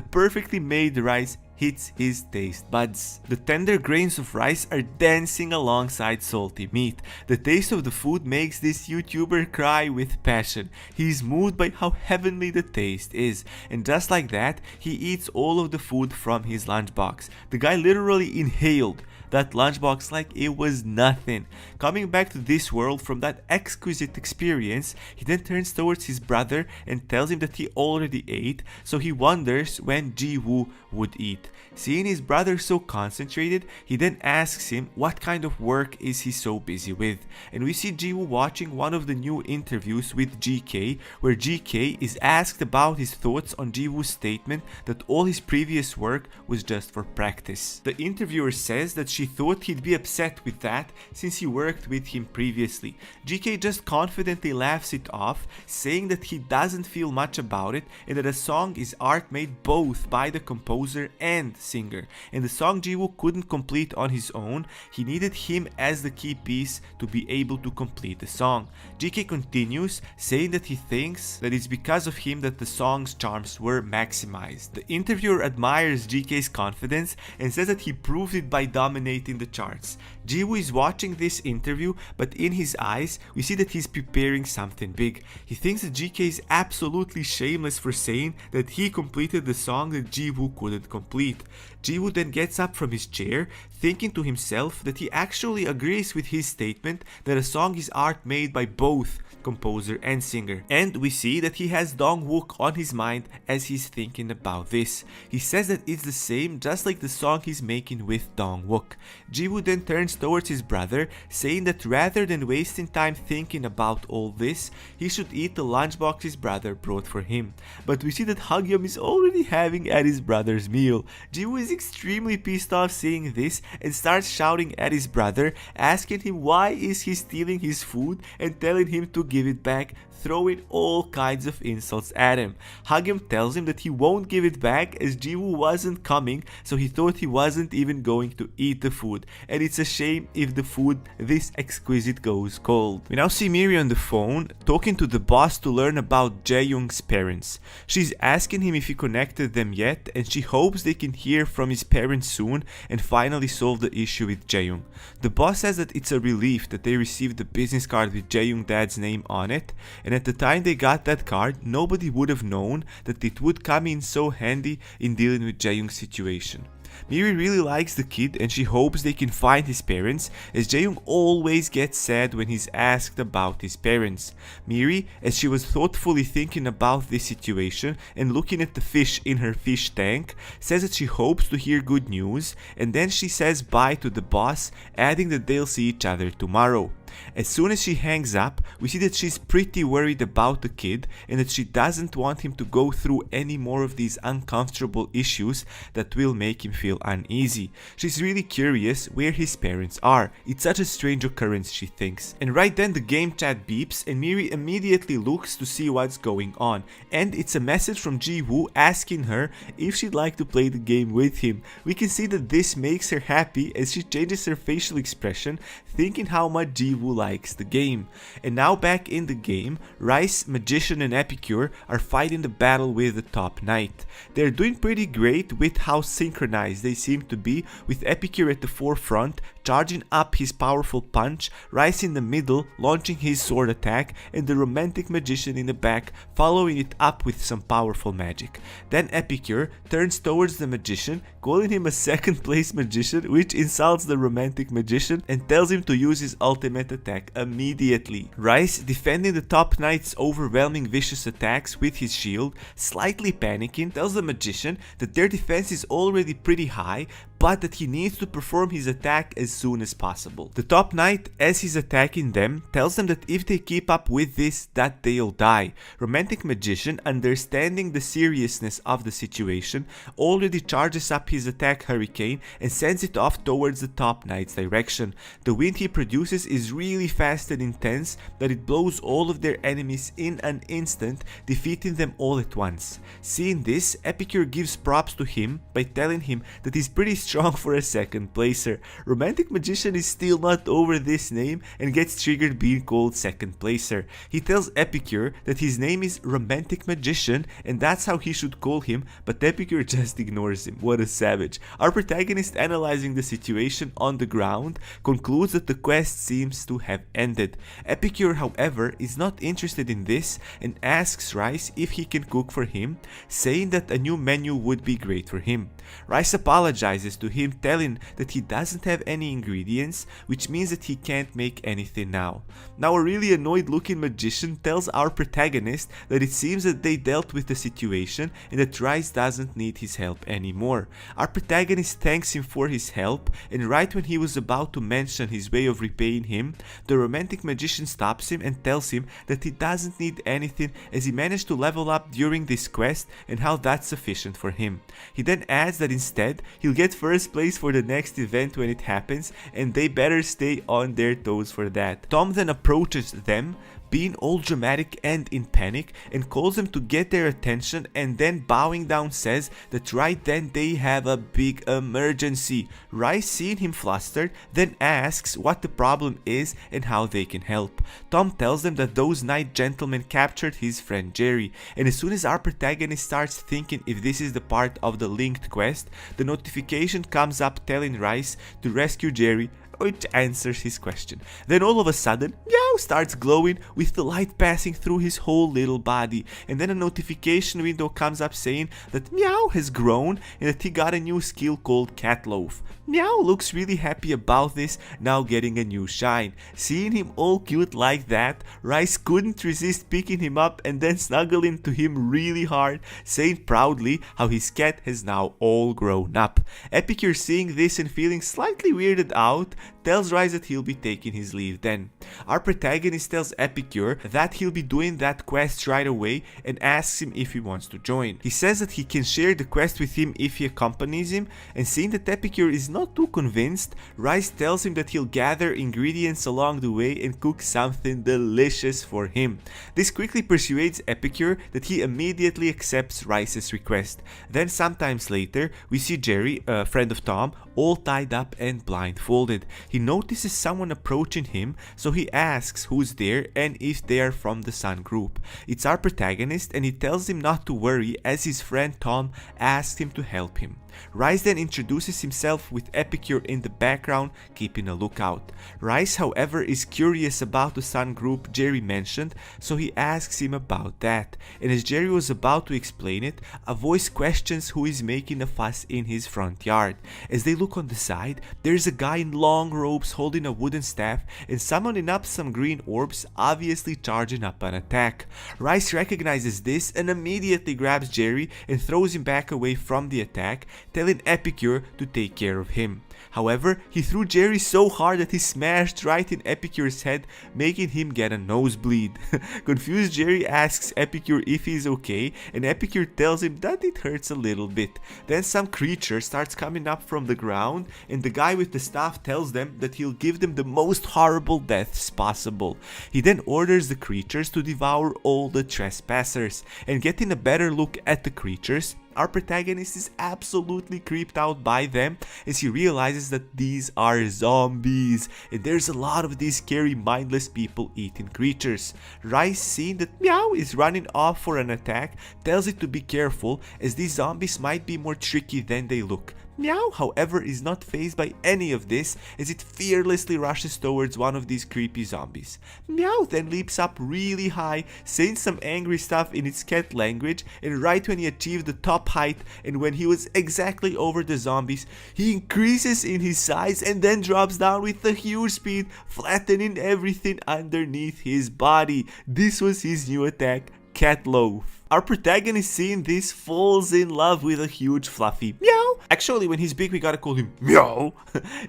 perfectly made rice hits his taste buds. The tender grains of rice are dancing alongside salty meat. The taste of the food makes this YouTuber cry with passion. He's moved by how heavenly the taste is. And just like that, he eats all of the food from his lunchbox. The guy literally inhaled that lunchbox like it was nothing. Coming back to this world from that exquisite experience, he then turns towards his brother and tells him that he already ate, so he wonders when Ji-woo would eat. Seeing his brother so concentrated, he then asks him what kind of work is he so busy with. And we see Ji-woo watching one of the new interviews with GK, where GK is asked about his thoughts on Ji-woo's statement that all his previous work was just for practice. The interviewer says that she thought he'd be upset with that since he worked with him previously. GK just confidently laughs it off, saying that he doesn't feel much about it and that a song is art made both by the composer and singer. And the song Ji-woo couldn't complete on his own, he needed him as the key piece to be able to complete the song. GK continues, saying that he thinks that it's because of him that the song's charms were maximized. The interviewer admires GK's confidence and says that he proved it by dominating the charts. Ji-woo is watching this interview, but in his eyes we see that he's preparing something big. He thinks that GK is absolutely shameless for saying that he completed the song that Ji-woo couldn't complete. Ji-woo then gets up from his chair, thinking to himself that he actually agrees with his statement that a song is art made by both composer and singer. And we see that he has Dong-wook on his mind as he's thinking about this. He says that it's the same, just like the song he's making with Dong-wook. Ji-woo then turns towards his brother, saying that rather than wasting time thinking about all this, he should eat the lunchbox his brother brought for him. But we see that Hagyeom is already having at his brother's meal. Ji-woo is extremely pissed off seeing this and starts shouting at his brother, asking him why is he stealing his food and telling him to give it back, throwing all kinds of insults at him. Hagyeom tells him that he won't give it back as Ji-woo wasn't coming, so he thought he wasn't even going to eat the food, and it's a shame if the food this exquisite goes cold. We now see Miri on the phone talking to the boss to learn about Jae-young's parents. She's asking him if he connected them yet, and she hopes they can hear from his parents soon and finally solve the issue with Jae-young. The boss says that it's a relief that they received the business card with Jae-young's dad's name on it, and at the time they got that card, nobody would have known that it would come in so handy in dealing with Jae-young's situation. Miri really likes the kid and she hopes they can find his parents, as Jae-young always gets sad when he's asked about his parents. Miri, as she was thoughtfully thinking about this situation and looking at the fish in her fish tank, says that she hopes to hear good news, and then she says bye to the boss, adding that they'll see each other tomorrow. As soon as she hangs up, we see that she's pretty worried about the kid and that she doesn't want him to go through any more of these uncomfortable issues that will make him feel uneasy. She's really curious where his parents are. It's such a strange occurrence, she thinks. And right then the game chat beeps and Miri immediately looks to see what's going on. And it's a message from Ji-woo asking her if she'd like to play the game with him. We can see that this makes her happy as she changes her facial expression, thinking how much Ji-woo likes the game. And now back in the game, Rice, Magician and Epicure are fighting the battle with the top knight. They're doing pretty great with how synchronized they seem to be, with Epicure at the forefront charging up his powerful punch, Rice in the middle launching his sword attack, and the romantic Magician in the back following it up with some powerful magic. Then Epicure turns towards the Magician, calling him a second place Magician, which insults the romantic Magician, and tells him to use his ultimate attack immediately. Rice, defending the top knight's overwhelming vicious attacks with his shield, slightly panicking, tells the Magician that their defense is already pretty high, but that he needs to perform his attack as soon as possible. The top knight, as he's attacking them, tells them that if they keep up with this, that they'll die. Romantic Magician, understanding the seriousness of the situation, already charges up his attack hurricane and sends it off towards the top knight's direction. The wind he produces is really fast and intense that it blows all of their enemies in an instant, defeating them all at once. Seeing this, Epicure gives props to him by telling him that he's pretty strong for a second placer. Romantic Magician is still not over this name and gets triggered being called second placer. He tells Epicure that his name is Romantic Magician and that's how he should call him, but Epicure just ignores him. What a savage. Our protagonist, analyzing the situation on the ground, concludes that the quest seems to have ended. Epicure, however, is not interested in this and asks Rice if he can cook for him, saying that a new menu would be great for him. Rice apologizes to him, telling that he doesn't have any ingredients, which means that he can't make anything now. Now a really annoyed looking magician tells our protagonist that it seems that they dealt with the situation and that Rice doesn't need his help anymore. Our protagonist thanks him for his help, and right when he was about to mention his way of repaying him, the romantic magician stops him and tells him that he doesn't need anything as he managed to level up during this quest and how that's sufficient for him. He then adds that instead he'll get first place for the next event when it happens and they better stay on their toes for that. Tom then approaches them, being all dramatic and in panic, and calls them to get their attention, and then bowing down says that right then they have a big emergency. Rice, seeing him flustered, then asks what the problem is and how they can help. Tom tells them that those night gentlemen captured his friend Jerry, and as soon as our protagonist starts thinking if this is the part of the linked quest, the notification comes up telling Rice to rescue Jerry, which answers his question. Then all of a sudden, Meow starts glowing with the light passing through his whole little body, and then a notification window comes up saying that Meow has grown and that he got a new skill called Cat Loaf. Meow looks really happy about this, now getting a new shine. Seeing him all cute like that, Rice couldn't resist picking him up and then snuggling to him really hard, saying proudly how his cat has now all grown up. Epicure, seeing this and feeling slightly weirded out, tells Rice that he'll be taking his leave then. Our protagonist tells Epicure that he'll be doing that quest right away and asks him if he wants to join. He says that he can share the quest with him if he accompanies him, and seeing that Epicure is not too convinced, Rice tells him that he'll gather ingredients along the way and cook something delicious for him. This quickly persuades Epicure that he immediately accepts Rice's request. Then sometimes later, we see Jerry, a friend of Tom, all tied up and blindfolded. He notices someone approaching him, so he asks who's there and if they are from the Sun group. It's our protagonist, and he tells him not to worry as his friend Tom asks him to help him. Rice then introduces himself with Epicure in the background, keeping a lookout. Rice, however, is curious about the Sun group Jerry mentioned, so he asks him about that. And as Jerry was about to explain it, a voice questions who is making a fuss in his front yard. As they look on the side, there's a guy in long robes holding a wooden staff and summoning up some green orbs, obviously charging up an attack. Rice recognizes this and immediately grabs Jerry and throws him back away from the attack, telling Epicure to take care of him. However, he threw Jerry so hard that he smashed right in Epicure's head, making him get a nosebleed. Confused Jerry asks Epicure if he's okay, and Epicure tells him that it hurts a little bit. Then some creature starts coming up from the ground, and the guy with the staff tells them that he'll give them the most horrible deaths possible. He then orders the creatures to devour all the trespassers, and getting a better look at the creatures, our protagonist is absolutely creeped out by them as he realizes that these are zombies, and there's a lot of these scary mindless people eating creatures. Rice, seeing that Meow is running off for an attack, tells it to be careful as these zombies might be more tricky than they look. Meow, however, is not fazed by any of this as it fearlessly rushes towards one of these creepy zombies. Meow then leaps up really high, saying some angry stuff in its cat language, and right when he achieved the top height and when he was exactly over the zombies, he increases in his size and then drops down with a huge speed, flattening everything underneath his body. This was his new attack, Cat Loaf. our protagonist seeing this falls in love with a huge fluffy meow. Actually, when he's big we gotta call him meow.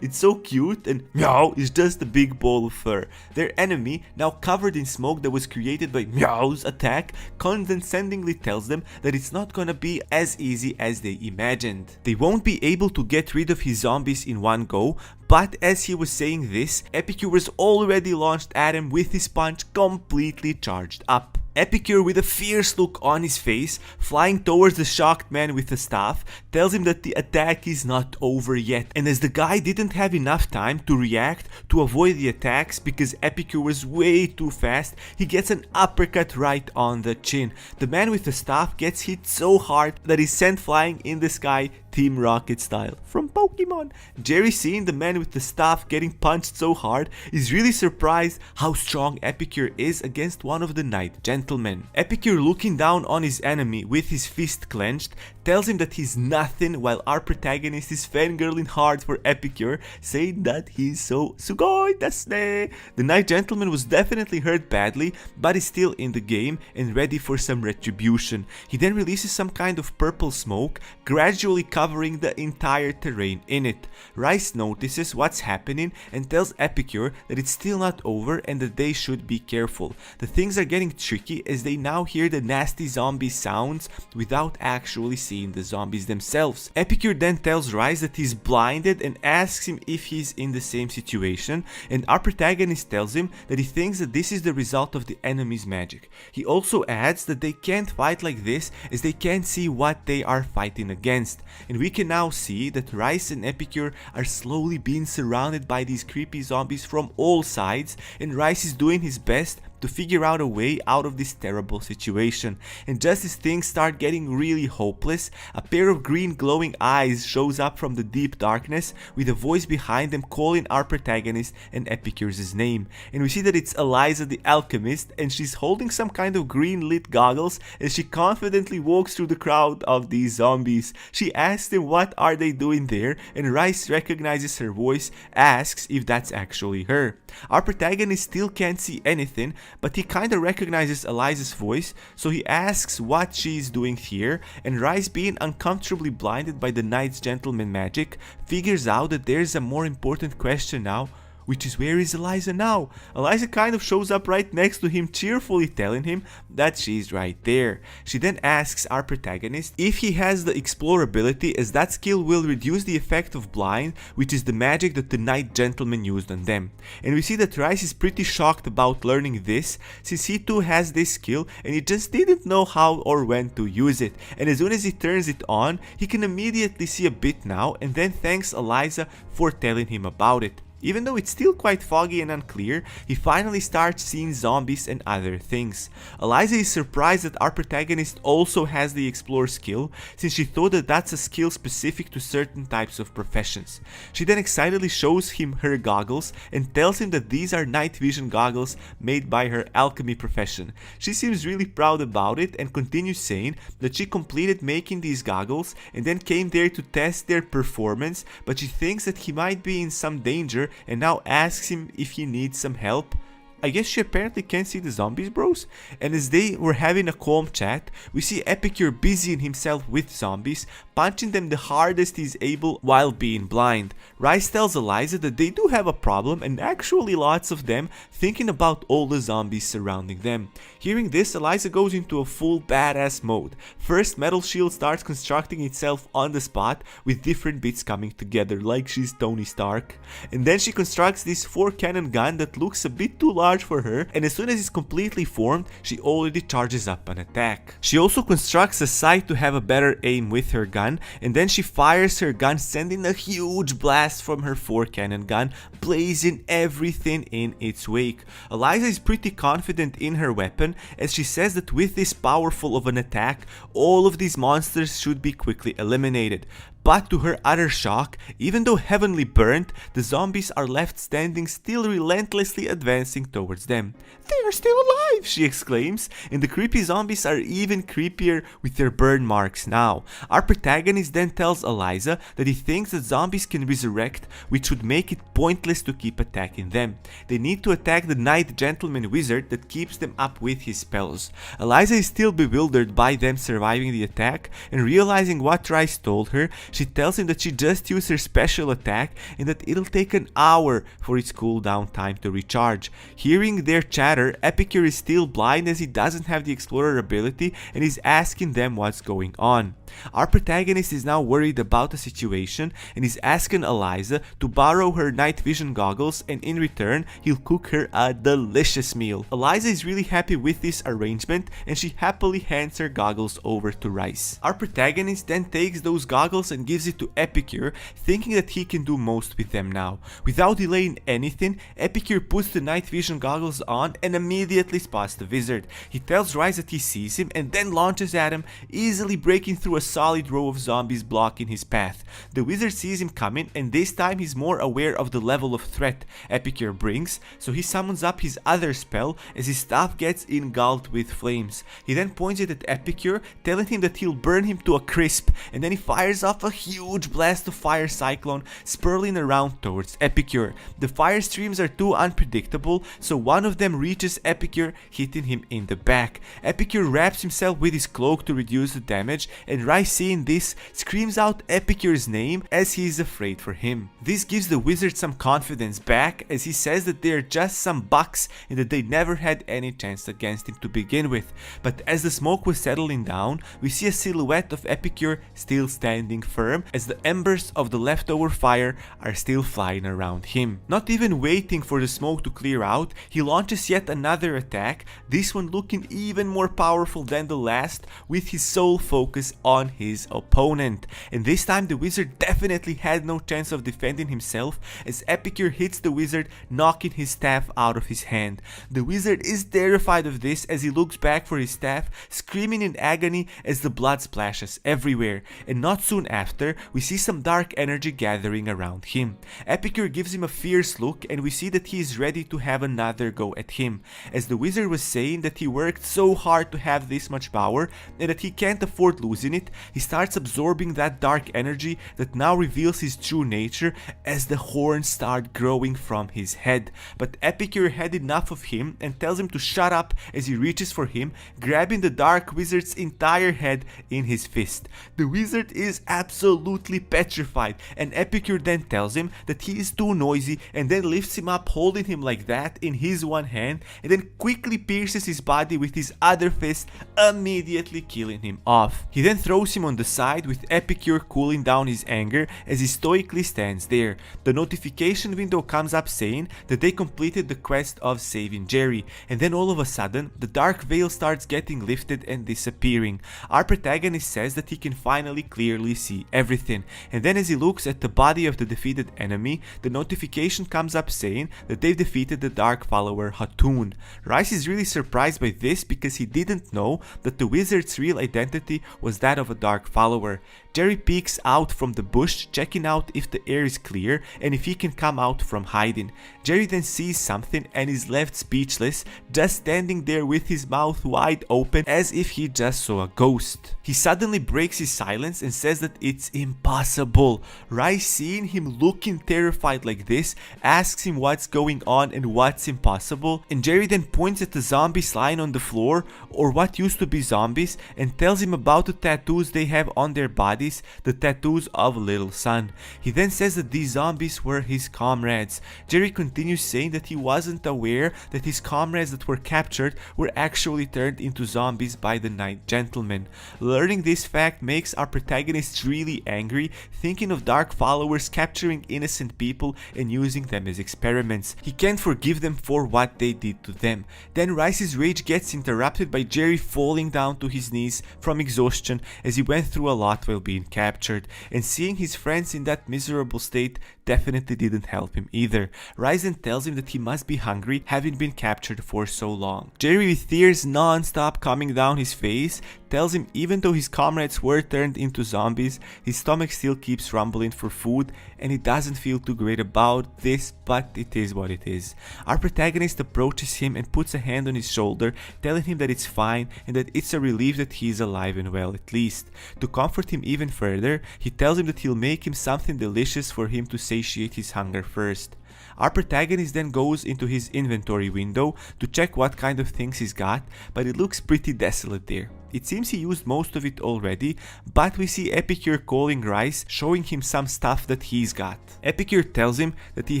It's so cute, and meow is just a big ball of fur. Their enemy, now covered in smoke that was created by meow's attack, condescendingly tells them that it's not gonna be as easy as they imagined. They won't be able to get rid of his zombies in one go, but as he was saying this, Epicure was already launched at him with his punch completely charged up. Epicure, with a fierce look on his face, flying towards the shocked man with the staff, tells him that the attack is not over yet, and as the guy didn't have enough time to react to avoid the attacks because Epicure was way too fast, he gets an uppercut right on the chin. The man with the staff gets hit so hard that he's sent flying in the sky, Team Rocket style, from Pokemon. Jerry, seeing the man with the staff getting punched so hard, is really surprised how strong Epicure is against one of the Night Gentlemen. Epicure, looking down on his enemy with his fist clenched, tells him that he's nothing, while our protagonist is fangirling hard for Epicure, saying that he's so sugoi desu. The Night Gentleman was definitely hurt badly, but is still in the game and ready for some retribution. He then releases some kind of purple smoke, gradually covering the entire terrain in it. Rice notices what's happening and tells Epicure that it's still not over and that they should be careful. The things are getting tricky as they now hear the nasty zombie sounds without actually seeing the zombies themselves. Epicure then tells Rice that he's blinded and asks him if he's in the same situation, and our protagonist tells him that he thinks that this is the result of the enemy's magic. He also adds that they can't fight like this as they can't see what they are fighting against, and we can now see that Rice and Epicure are slowly being surrounded by these creepy zombies from all sides, and Rice is doing his best to figure out a way out of this terrible situation. And just as things start getting really hopeless, a pair of green glowing eyes shows up from the deep darkness with a voice behind them calling our protagonist and Epicure's name. And we see that it's Eliza the alchemist, and she's holding some kind of green lit goggles as she confidently walks through the crowd of these zombies. She asks them what are they doing there, and Rice recognizes her voice, asks if that's actually her. Our protagonist still can't see anything, but he kinda recognizes Eliza's voice, so he asks what she's doing here, and Rice, being uncomfortably blinded by the Knight's Gentleman magic, figures out that there's a more important question now, which is, where is Eliza now? Eliza kind of shows up right next to him, cheerfully telling him that she's right there. She then asks our protagonist if he has the Explore ability, as that skill will reduce the effect of blind, which is the magic that the Night Gentleman used on them. And we see that Rice is pretty shocked about learning this, since he too has this skill and he just didn't know how or when to use it. And as soon as he turns it on, he can immediately see a bit now, and then thanks Eliza for telling him about it. Even though it's still quite foggy and unclear, he finally starts seeing zombies and other things. Eliza is surprised that our protagonist also has the Explore skill, since she thought that that's a skill specific to certain types of professions. She then excitedly shows him her goggles and tells him that these are night vision goggles made by her alchemy profession. She seems really proud about it and continues saying that she completed making these goggles and then came there to test their performance, but she thinks that he might be in some danger and now asks him if he needs some help. I guess she apparently can't see the zombies, bros. And as they were having a calm chat, we see Epicure busying himself with zombies, punching them the hardest he's able while being blind. Rice tells Eliza that they do have a problem, and actually lots of them, thinking about all the zombies surrounding them. Hearing this, Eliza goes into a full badass mode. First, Metal Shield starts constructing itself on the spot with different bits coming together like she's Tony Stark. And then she constructs this 4-cannon gun that looks a bit too large for her, and as soon as it's completely formed, she already charges up an attack. She also constructs a sight to have a better aim with her gun, and then she fires her gun, sending a huge blast from her 4-cannon gun, blazing everything in its wake. Eliza is pretty confident in her weapon, as she says that with this powerful of an attack, all of these monsters should be quickly eliminated. But to her utter shock, even though heavily burnt, the zombies are left standing, still relentlessly advancing towards them. "They are still alive!" she exclaims, and the creepy zombies are even creepier with their burn marks now. Our protagonist then tells Eliza that he thinks that zombies can resurrect, which would make it pointless to keep attacking them. They need to attack the Night Gentleman wizard that keeps them up with his spells. Eliza is still bewildered by them surviving the attack, and realizing what Rice told her, she tells him that she just used her special attack and that it'll take an hour for its cooldown time to recharge. Hearing their chatter, Epicure is still blind as he doesn't have the Explorer ability and is asking them what's going on. Our protagonist is now worried about the situation and is asking Eliza to borrow her night vision goggles, and in return he'll cook her a delicious meal. Eliza is really happy with this arrangement and she happily hands her goggles over to Rice. Our protagonist then takes those goggles and gives it to Epicure, thinking that he can do most with them now. Without delaying anything, Epicure puts the night vision goggles on and immediately spots the wizard. He tells Rice that he sees him and then launches at him, easily breaking through a solid row of zombies blocking his path. The wizard sees him coming, and this time he's more aware of the level of threat Epicure brings, so he summons up his other spell as his staff gets engulfed with flames. He then points it at Epicure, telling him that he'll burn him to a crisp, and then he fires off a huge blast of fire cyclone spiraling around towards Epicure. The fire streams are too unpredictable, so one of them reaches Epicure, hitting him in the back. Epicure wraps himself with his cloak to reduce the damage, and Rice, seeing this, screams out Epicure's name as he is afraid for him. This gives the wizard some confidence back as he says that they are just some bucks and that they never had any chance against him to begin with. But as the smoke was settling down, we see a silhouette of Epicure still standing firm as the embers of the leftover fire are still flying around him. Not even waiting for the smoke to clear out, he launches yet another attack, this one looking even more powerful than the last, with his sole focus on his opponent. And this time the wizard definitely had no chance of defending himself as Epicure hits the wizard, knocking his staff out of his hand. The wizard is terrified of this as he looks back for his staff, screaming in agony as the blood splashes everywhere, and not soon after we see some dark energy gathering around him. Epicure gives him a fierce look and we see that he is ready to have another go at him, as the wizard was saying that he worked so hard to have this much power and that he can't afford losing it. He starts absorbing that dark energy that now reveals his true nature as the horns start growing from his head. But Epicure had enough of him and tells him to shut up as he reaches for him, grabbing the dark wizard's entire head in his fist. The wizard is absolutely petrified, and Epicure then tells him that he is too noisy and then lifts him up, holding him like that in his one hand, and then quickly pierces his body with his other fist, immediately killing him off. He then throws him on the side, with Epicure cooling down his anger as he stoically stands there. The notification window comes up saying that they completed the quest of saving Jerry, and then all of a sudden the dark veil starts getting lifted and disappearing. Our protagonist says that he can finally clearly see everything, and then as he looks at the body of the defeated enemy, the notification comes up saying that they've defeated the dark follower Hatun. Rice is really surprised by this because he didn't know that the wizard's real identity was that of a dark follower. Jerry peeks out from the bush, checking out if the air is clear and if he can come out from hiding. Jerry then sees something and is left speechless, just standing there with his mouth wide open as if he just saw a ghost. He suddenly breaks his silence and says that it's impossible. Rice, seeing him looking terrified like this, asks him what's going on and what's impossible, and Jerry then points at the zombies lying on the floor, or what used to be zombies, and tells him about the tattoos they have on their bodies, the tattoos of Little Sun. He then says that these zombies were his comrades. Jerry continues saying that he wasn't aware that his comrades that were captured were actually turned into zombies by the Night Gentleman. Learning this fact makes our protagonist really angry, thinking of dark followers capturing innocent people and using them as experiments. He can't forgive them for what they did to them. Then Rice's rage gets interrupted by Jerry falling down to his knees from exhaustion as he went through a lot while being captured, and seeing his friends in that miserable state definitely didn't help him either. Rice then tells him that he must be hungry, having been captured for so long. Jerry, with tears non-stop coming down his face, tells him even though his comrades were turned into zombies, his stomach still keeps rumbling for food and he doesn't feel too great about this, but it is what it is. Our protagonist approaches him and puts a hand on his shoulder, telling him that it's fine and that it's a relief that he is alive and well at least. To comfort him even further, he tells him that he'll make him something delicious for him to satiate his hunger first. Our protagonist then goes into his inventory window to check what kind of things he's got, but it looks pretty desolate there. It seems he used most of it already, but we see Epicure calling Rice, showing him some stuff that he's got. Epicure tells him that he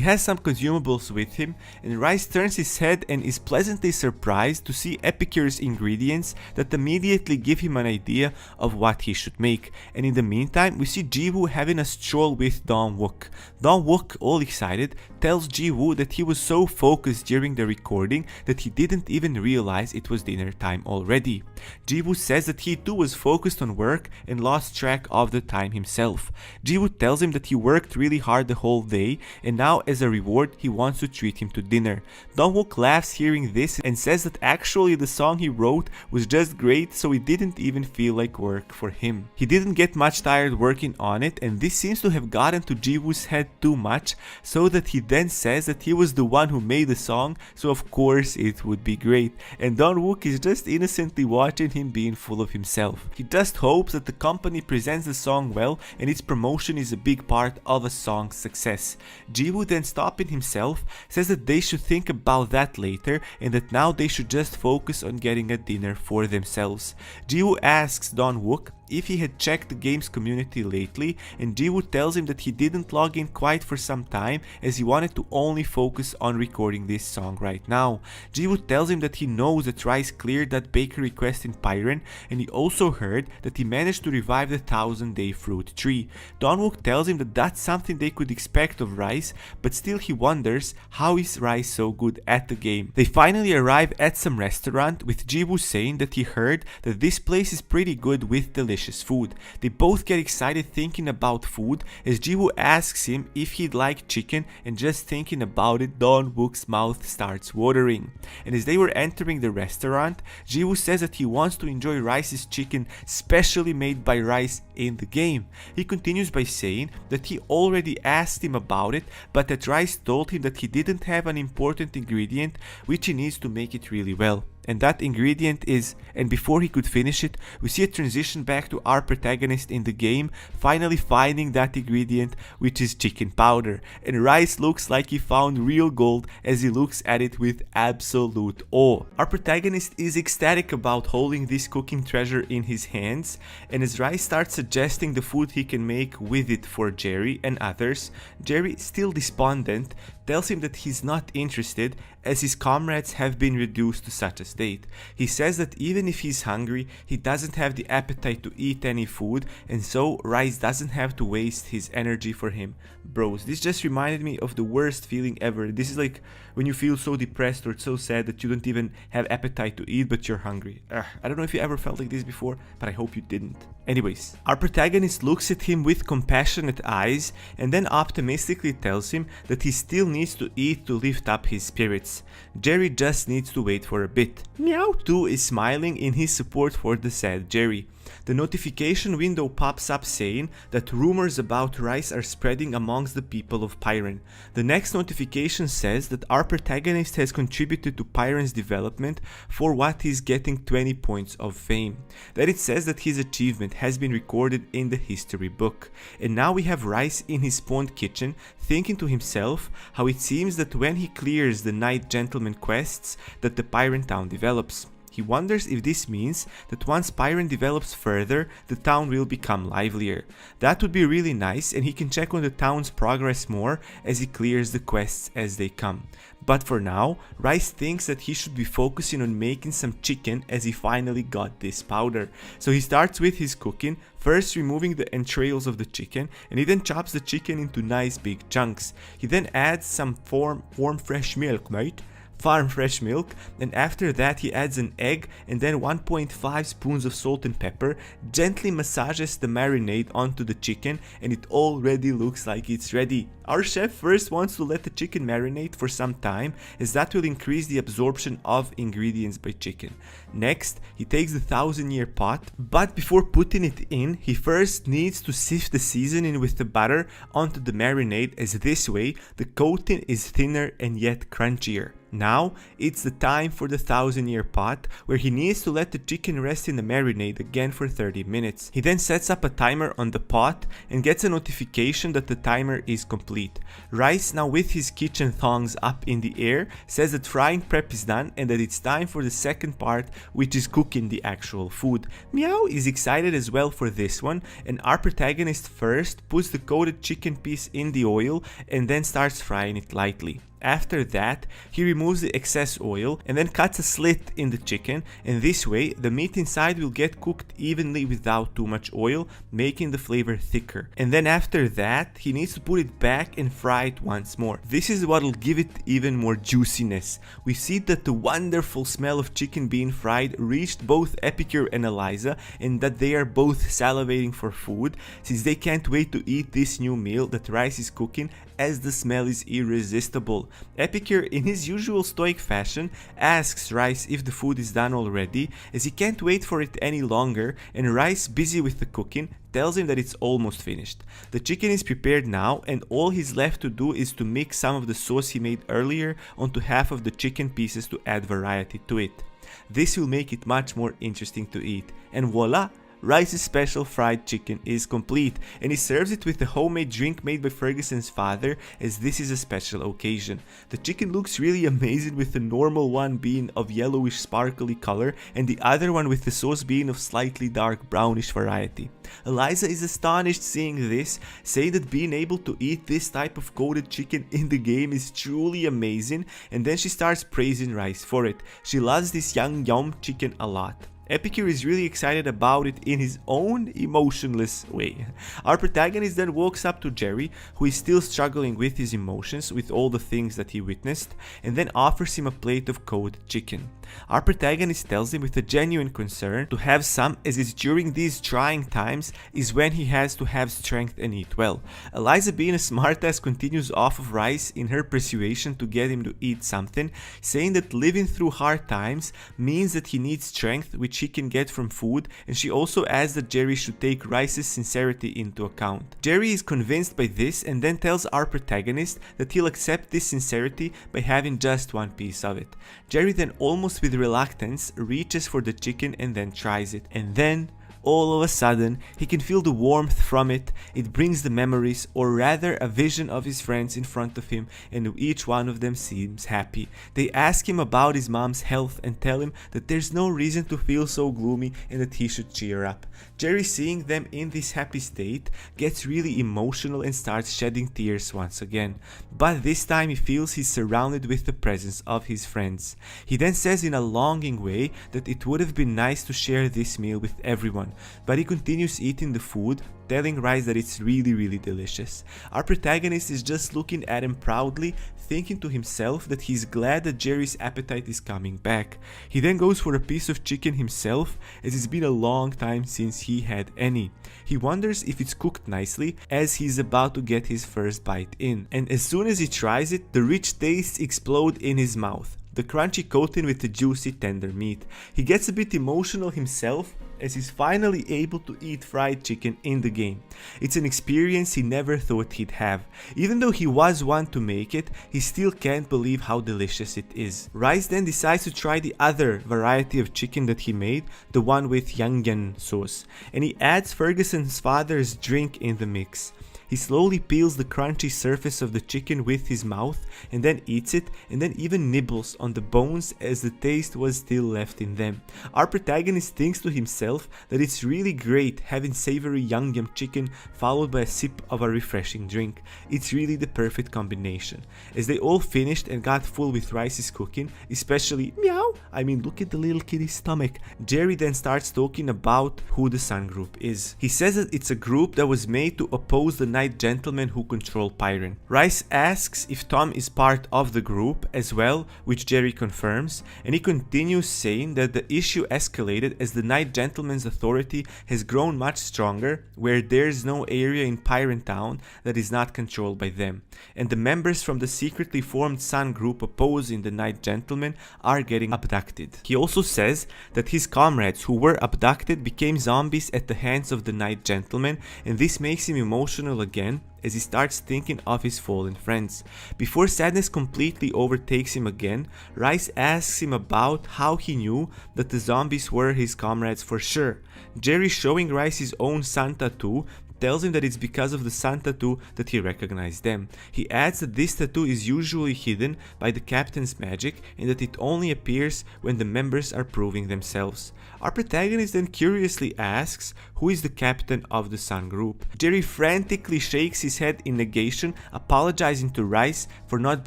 has some consumables with him, and Rice turns his head and is pleasantly surprised to see Epicure's ingredients that immediately give him an idea of what he should make. And in the meantime, we see Jiwoo having a stroll with Dong-wook. Dong-wook, all excited, tells Jiwoo that he was so focused during the recording that he didn't even realize it was dinner time already. Jiwoo says that he too was focused on work and lost track of the time himself. Jiwoo tells him that he worked really hard the whole day and now as a reward he wants to treat him to dinner. Dong-wook laughs hearing this and says that actually the song he wrote was just great, so it didn't even feel like work for him. He didn't get much tired working on it, and this seems to have gotten to Jiwoo's head too much, so that he then says that he was the one who made the song, so of course it would be great. And Dong-wook is just innocently watching him being full of himself. He just hopes that the company presents the song well and its promotion is a big part of a song's success. Jiwoo, then stopping himself, says that they should think about that later and that now they should just focus on getting a dinner for themselves. Jiwoo asks Dong-wook if he had checked the game's community lately, and Jiwoo tells him that he didn't log in quite for some time as he wanted to only focus on recording this song right now. Jiwoo tells him that he knows that Rice cleared that bakery quest in Pyren, and he also heard that he managed to revive the 1000-day fruit tree. Dong-wook tells him that that's something they could expect of Rice, but still he wonders how is Rice so good at the game. They finally arrive at some restaurant, with Jiwoo saying that he heard that this place is pretty good with delicious food. They both get excited thinking about food as Jiwoo asks him if he'd like chicken, and just thinking about it, Dong-wook's mouth starts watering. And as they were entering the restaurant, Jiwoo says that he wants to enjoy Rice's chicken specially made by Rice in the game. He continues by saying that he already asked him about it, but that Rice told him that he didn't have an important ingredient which he needs to make it really well. And that ingredient is, and before he could finish it, we see a transition back to our protagonist in the game finally finding that ingredient, which is chicken powder. And Rice looks like he found real gold as he looks at it with absolute awe. Our protagonist is ecstatic about holding this cooking treasure in his hands, and as Rice starts suggesting the food he can make with it for Jerry and others, Jerry, still despondent, tells him that he's not interested as his comrades have been reduced to such a state. He says that even if he's hungry, he doesn't have the appetite to eat any food, and so Rice doesn't have to waste his energy for him. Bros, this just reminded me of the worst feeling ever. This is like when you feel so depressed or so sad that you don't even have appetite to eat but you're hungry. I don't know if you ever felt like this before, but I hope you didn't. Anyways, our protagonist looks at him with compassionate eyes and then optimistically tells him that he still needs to eat to lift up his spirits. Jerry just needs to wait for a bit. Meow too is smiling in his support for the sad Jerry. The notification window pops up saying that rumors about Rice are spreading amongst the people of Pyren. The next notification says that our protagonist has contributed to Pyren's development for what he's getting 20 points of fame. Then it says that his achievement has been recorded in the history book. And now we have Rice in his spawned kitchen thinking to himself how it seems that when he clears the Night Gentleman quests that the Pyren town develops. He wonders if this means that once Pyren develops further, the town will become livelier. That would be really nice, and he can check on the town's progress more as he clears the quests as they come. But for now, Rice thinks that he should be focusing on making some chicken as he finally got this powder. So he starts with his cooking, first removing the entrails of the chicken, and he then chops the chicken into nice big chunks. He then adds some warm fresh milk, mate. farm fresh milk, and after that he adds an egg and then 1.5 spoons of salt and pepper, gently massages the marinade onto the chicken, and it already looks like it's ready. Our chef first wants to let the chicken marinate for some time, as that will increase the absorption of ingredients by chicken. Next, he takes the 1000-year pot, but before putting it in, he first needs to sift the seasoning with the butter onto the marinade, as this way the coating is thinner and yet crunchier. Now, it's the time for the 1000-year pot, where he needs to let the chicken rest in the marinade again for 30 minutes. He then sets up a timer on the pot and gets a notification that the timer is complete. Rice, now with his kitchen tongs up in the air, says that frying prep is done and that it's time for the second part, which is cooking the actual food. Meow is excited as well for this one, and our protagonist first puts the coated chicken piece in the oil and then starts frying it lightly. After that, he removes the excess oil and then cuts a slit in the chicken, and this way the meat inside will get cooked evenly without too much oil, making the flavor thicker. And then after that, he needs to put it back and fry it once more. This is what will give it even more juiciness. We see that the wonderful smell of chicken being fried reached both Epicure and Eliza, and that they are both salivating for food, since they can't wait to eat this new meal that Rice is cooking, as the smell is irresistible. Epicure, in his usual stoic fashion, asks Rice if the food is done already, as he can't wait for it any longer, and Rice, busy with the cooking, tells him that it's almost finished. The chicken is prepared now, and all he's left to do is to mix some of the sauce he made earlier onto half of the chicken pieces to add variety to it. This will make it much more interesting to eat, and voila! Rice's special fried chicken is complete, and he serves it with a homemade drink made by Ferguson's father, as this is a special occasion. The chicken looks really amazing, with the normal one being of yellowish sparkly color and the other one with the sauce being of slightly dark brownish variety. Eliza is astonished seeing this, saying that being able to eat this type of coated chicken in the game is truly amazing, and then she starts praising Rice for it. She loves this young yum chicken a lot. Epicure is really excited about it in his own emotionless way. Our protagonist then walks up to Jerry, who is still struggling with his emotions with all the things that he witnessed, and then offers him a plate of coated chicken. Our protagonist tells him with a genuine concern to have some, as it's during these trying times is when he has to have strength and eat well. Eliza, being a smartass, continues off of Rice in her persuasion to get him to eat something, saying that living through hard times means that he needs strength, which he can get from food, and she also adds that Jerry should take Rice's sincerity into account. Jerry is convinced by this and then tells our protagonist that he'll accept this sincerity by having just one piece of it. Jerry then, almost with reluctance, reaches for the chicken and then tries it, and then all of a sudden he can feel the warmth from it. It brings the memories, or rather a vision of his friends in front of him, and each one of them seems happy. They ask him about his mom's health and tell him that there's no reason to feel so gloomy and that he should cheer up. Jerry, seeing them in this happy state, gets really emotional and starts shedding tears once again, but this time he feels he's surrounded with the presence of his friends. He then says in a longing way that it would have been nice to share this meal with everyone, but he continues eating the food, telling Rice that it's really delicious. Our protagonist is just looking at him proudly, thinking to himself that he's glad that Jerry's appetite is coming back. He then goes for a piece of chicken himself, as it's been a long time since he had any. He wonders if it's cooked nicely, as he's about to get his first bite in, and as soon as he tries it, the rich tastes explode in his mouth. The crunchy coating with the juicy tender meat. He gets a bit emotional himself, as he's finally able to eat fried chicken in the game. It's an experience he never thought he'd have. Even though he was one to make it, he still can't believe how delicious it is. Rice then decides to try the other variety of chicken that he made, the one with Yangyan sauce, and he adds Ferguson's father's drink in the mix. He slowly peels the crunchy surface of the chicken with his mouth and then eats it, and then even nibbles on the bones as the taste was still left in them. Our protagonist thinks to himself that it's really great having savory yum chicken followed by a sip of a refreshing drink. It's really the perfect combination. As they all finished and got full with Rice's cooking, especially meow, I mean look at the little kitty's stomach, Jerry then starts talking about who the Sun Group is. He says that it's a group that was made to oppose the Night Gentlemen who control Pyron. Rice asks if Tom is part of the group as well, which Jerry confirms, and he continues saying that the issue escalated as the Night Gentlemen's authority has grown much stronger, where there's no area in Pyron Town that is not controlled by them, and the members from the secretly formed Sun group opposing the Night Gentlemen are getting abducted. He also says that his comrades who were abducted became zombies at the hands of the Night Gentlemen, and this makes him emotional again as he starts thinking of his fallen friends. Before sadness completely overtakes him again, Rice asks him about how he knew that the zombies were his comrades for sure. Jerry, showing Rice his own sun tattoo, tells him that it's because of the sun tattoo that he recognized them. He adds that this tattoo is usually hidden by the captain's magic and that it only appears when the members are proving themselves. Our protagonist then curiously asks who is the captain of the Sun group. Jerry frantically shakes his head in negation, apologizing to Rice for not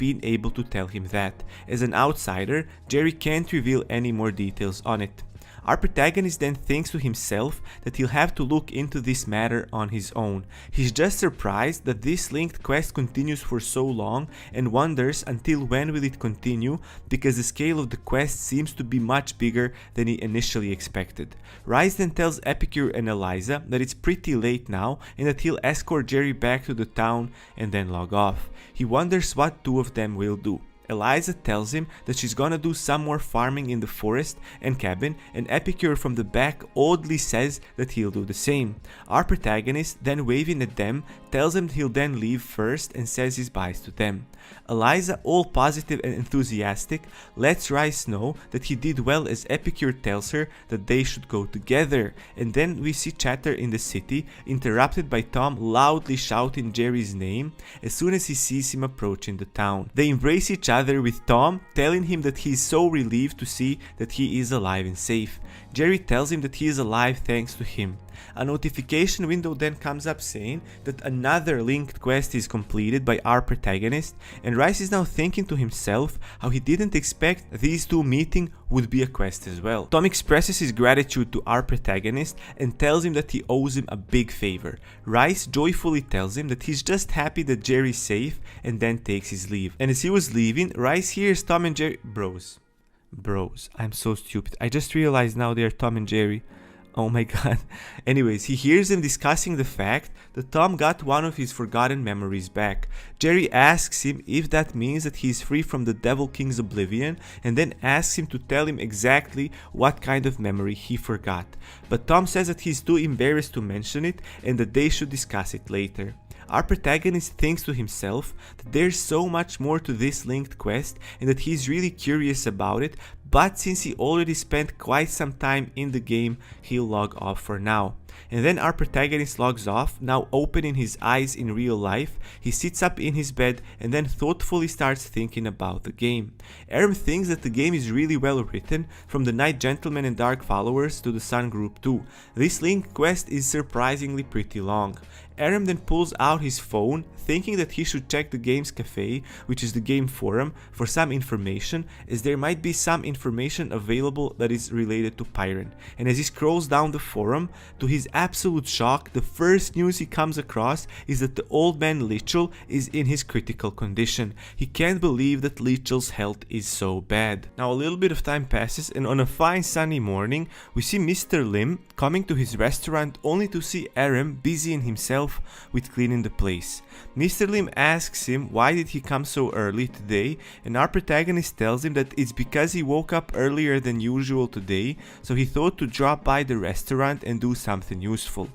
being able to tell him that. As an outsider, Jerry can't reveal any more details on it. Our protagonist then thinks to himself that he'll have to look into this matter on his own. He's just surprised that this linked quest continues for so long and wonders until when will it continue, because the scale of the quest seems to be much bigger than he initially expected. Rice then tells Epicure and Eliza that it's pretty late now and that he'll escort Jerry back to the town and then log off. He wonders what two of them will do. Eliza tells him that she's gonna do some more farming in the forest and cabin, and Epicure from the back oddly says that he'll do the same. Our protagonist, then waving at them, tells him he'll then leave first and says his byes to them. Eliza, all positive and enthusiastic, lets Rice know that he did well as Epicure tells her that they should go together, and then we see chatter in the city, interrupted by Tom loudly shouting Jerry's name as soon as he sees him approaching the town. They embrace each other, with Tom telling him that he is so relieved to see that he is alive and safe. Jerry tells him that he is alive thanks to him. A notification window then comes up saying that another linked quest is completed by our protagonist, and Rice is now thinking to himself how he didn't expect these two meeting would be a quest as well. Tom expresses his gratitude to our protagonist and tells him that he owes him a big favor. Rice joyfully tells him that he's just happy that Jerry's safe and then takes his leave. And as he was leaving, Rice hears Tom and Jerry... Bros, I'm so stupid. I just realized now they're Tom and Jerry. Oh my god. Anyways, he hears them discussing the fact that Tom got one of his forgotten memories back. Jerry asks him if that means that he is free from the Devil King's oblivion, and then asks him to tell him exactly what kind of memory he forgot. But Tom says that he's too embarrassed to mention it and that they should discuss it later. Our protagonist thinks to himself that there's so much more to this linked quest and that he's really curious about it, but since he already spent quite some time in the game, he'll log off for now. And then our protagonist logs off, now opening his eyes in real life. He sits up in his bed and then thoughtfully starts thinking about the game. Aram thinks that the game is really well written, from the Night Gentlemen and Dark Followers to the Sun Group too. This linked quest is surprisingly pretty long. Aram then pulls out his phone, thinking that he should check the game's cafe, which is the game forum, for some information, as there might be some information available that is related to Pyron. And as he scrolls down the forum, to his absolute shock, the first news he comes across is that the old man Lichel is in his critical condition. He can't believe that Lichel's health is so bad. Now a little bit of time passes, and on a fine sunny morning, we see Mr. Lim coming to his restaurant only to see Aram busying himself with cleaning the place. Mr. Lim asks him why did he come so early today, and our protagonist tells him that it's because he woke up earlier than usual today, so he thought to drop by the restaurant and do something useful.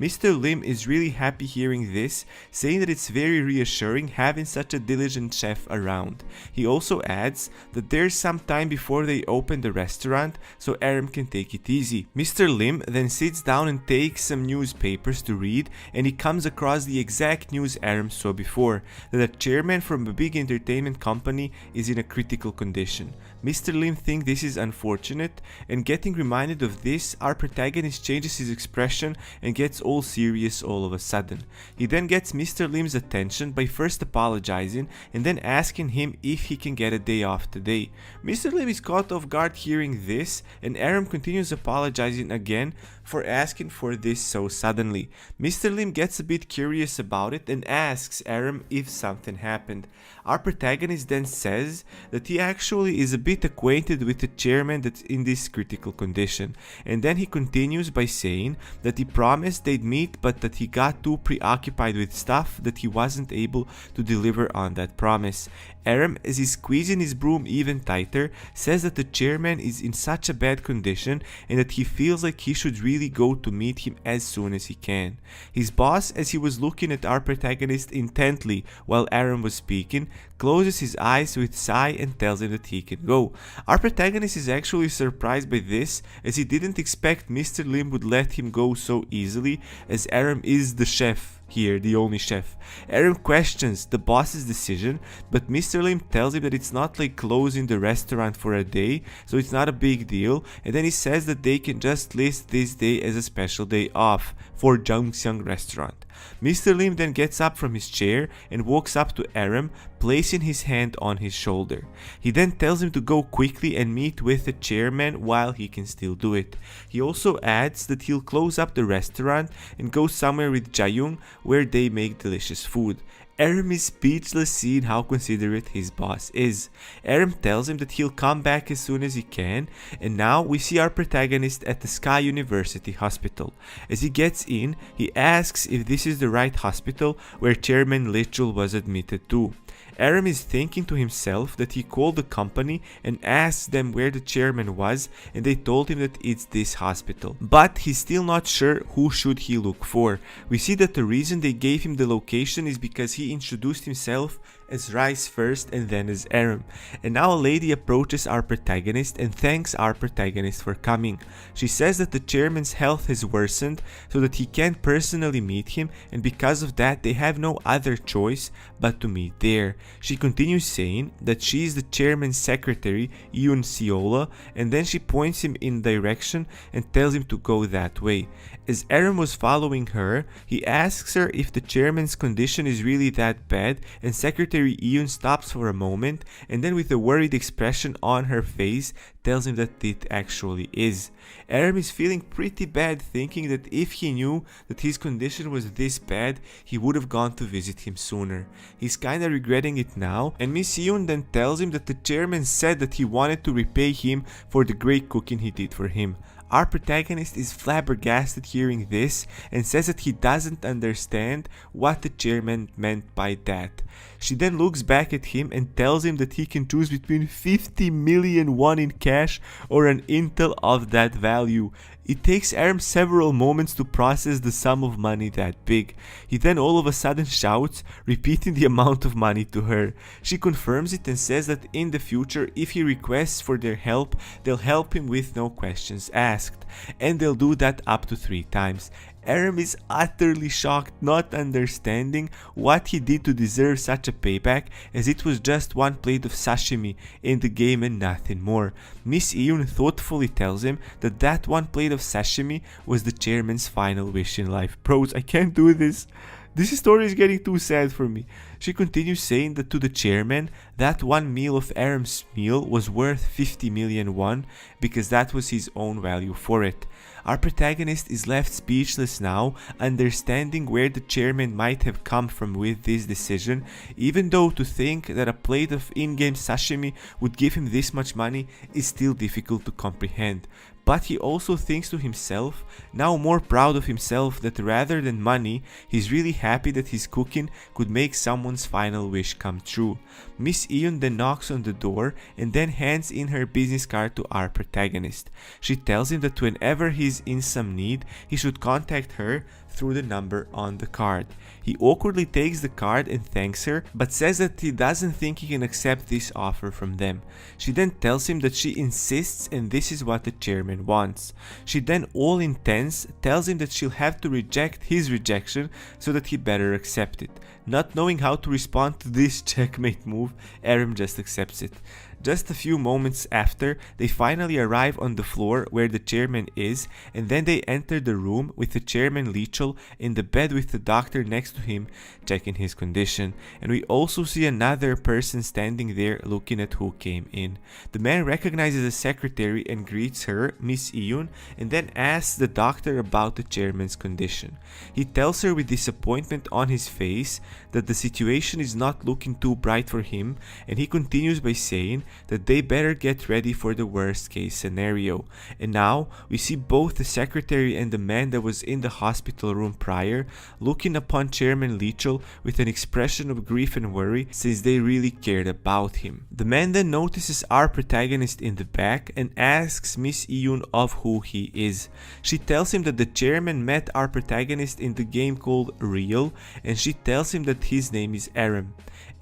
Mr. Lim is really happy hearing this, saying that it's very reassuring having such a diligent chef around. He also adds that there's some time before they open the restaurant, so Aram can take it easy. Mr. Lim then sits down and takes some newspapers to read, and he comes across the exact news Aram saw before, that a chairman from a big entertainment company is in a critical condition. Mr. Lim thinks this is unfortunate, and getting reminded of this, our protagonist changes his expression and gets all serious all of a sudden. He then gets Mr. Lim's attention by first apologizing and then asking him if he can get a day off today. Mr. Lim is caught off guard hearing this, and Aram continues apologizing again for asking for this so suddenly. Mr. Lim gets a bit curious about it and asks Aram if something happened. Our protagonist then says that he actually is a bit acquainted with the chairman that's in this critical condition, and then he continues by saying that he promised they'd meet but that he got too preoccupied with stuff that he wasn't able to deliver on that promise. Aram, as he's squeezing his broom even tighter, says that the chairman is in such a bad condition and that he feels like he should really go to meet him as soon as he can. His boss, as he was looking at our protagonist intently while Aram was speaking, closes his eyes with a sigh and tells him that he can go. Our protagonist is actually surprised by this, as he didn't expect Mr. Lim would let him go so easily, as Aram is the chef here, the only chef. Aram questions the boss's decision, but Mr. Lim tells him that it's not like closing the restaurant for a day, so it's not a big deal, and then he says that they can just list this day as a special day off for Jungseong restaurant. Mr. Lim then gets up from his chair and walks up to Aram, placing his hand on his shoulder. He then tells him to go quickly and meet with the chairman while he can still do it. He also adds that he'll close up the restaurant and go somewhere with Jaeyoung where they make delicious food. Aram is speechless seeing how considerate his boss is. Aram tells him that he'll come back as soon as he can, and now we see our protagonist at the Sky University Hospital. As he gets in, he asks if this is the right hospital where Chairman Lichul was admitted to. Aram is thinking to himself that he called the company and asked them where the chairman was, and they told him that it's this hospital. But he's still not sure who should he look for. We see that the reason they gave him the location is because he introduced himself as Rice first and then as Aram. And now a lady approaches our protagonist and thanks our protagonist for coming. She says that the chairman's health has worsened so that he can't personally meet him, and because of that they have no other choice but to meet there. She continues saying that she is the chairman's secretary, Yoon Seola, and then she points him in direction and tells him to go that way. As Aram was following her, he asks her if the chairman's condition is really that bad, and Secretary Yoon stops for a moment and then with a worried expression on her face tells him that it actually is. Aram is feeling pretty bad, thinking that if he knew that his condition was this bad, he would have gone to visit him sooner. He's kinda regretting it now, and Miss Yoon then tells him that the chairman said that he wanted to repay him for the great cooking he did for him. Our protagonist is flabbergasted hearing this and says that he doesn't understand what the chairman meant by that. She then looks back at him and tells him that he can choose between 50 million won in cash or an intel of that value. It takes Aram several moments to process the sum of money that big. He then all of a sudden shouts, repeating the amount of money to her. She confirms it and says that in the future, if he requests for their help, they'll help him with no questions asked, and they'll do that up to 3 times. Aram is utterly shocked, not understanding what he did to deserve such a payback, as it was just one plate of sashimi in the game and nothing more. Miss Yoon thoughtfully tells him that that one plate of sashimi was the chairman's final wish in life. Bros, I can't do this. This story is getting too sad for me. She continues saying that to the chairman, that one meal of Aram's meal was worth 50 million won because that was his own value for it. Our protagonist is left speechless now, understanding where the chairman might have come from with this decision, even though to think that a plate of in-game sashimi would give him this much money is still difficult to comprehend. But he also thinks to himself, now more proud of himself, that rather than money, he's really happy that his cooking could make someone's final wish come true. Miss Yoon then knocks on the door and then hands in her business card to our protagonist. She tells him that whenever he's in some need, he should contact her through the number on the card. He awkwardly takes the card and thanks her, but says that he doesn't think he can accept this offer from them. She then tells him that she insists and this is what the chairman wants. She then, all intense, tells him that she'll have to reject his rejection so that he better accept it. Not knowing how to respond to this checkmate move, Aram just accepts it. Just a few moments after, they finally arrive on the floor where the chairman is, and then they enter the room with the chairman Lichel in the bed with the doctor next to him checking his condition. And we also see another person standing there looking at who came in. The man recognizes the secretary and greets her, Miss Iyun, and then asks the doctor about the chairman's condition. He tells her with disappointment on his face that the situation is not looking too bright for him, and he continues by saying that they better get ready for the worst case scenario. And now we see both the secretary and the man that was in the hospital room prior looking upon Chairman Lichel with an expression of grief and worry, since they really cared about him. The man then notices our protagonist in the back and asks Miss Iyun of who he is. She tells him that the chairman met our protagonist in the game called Real, and she tells him that his name is Aram.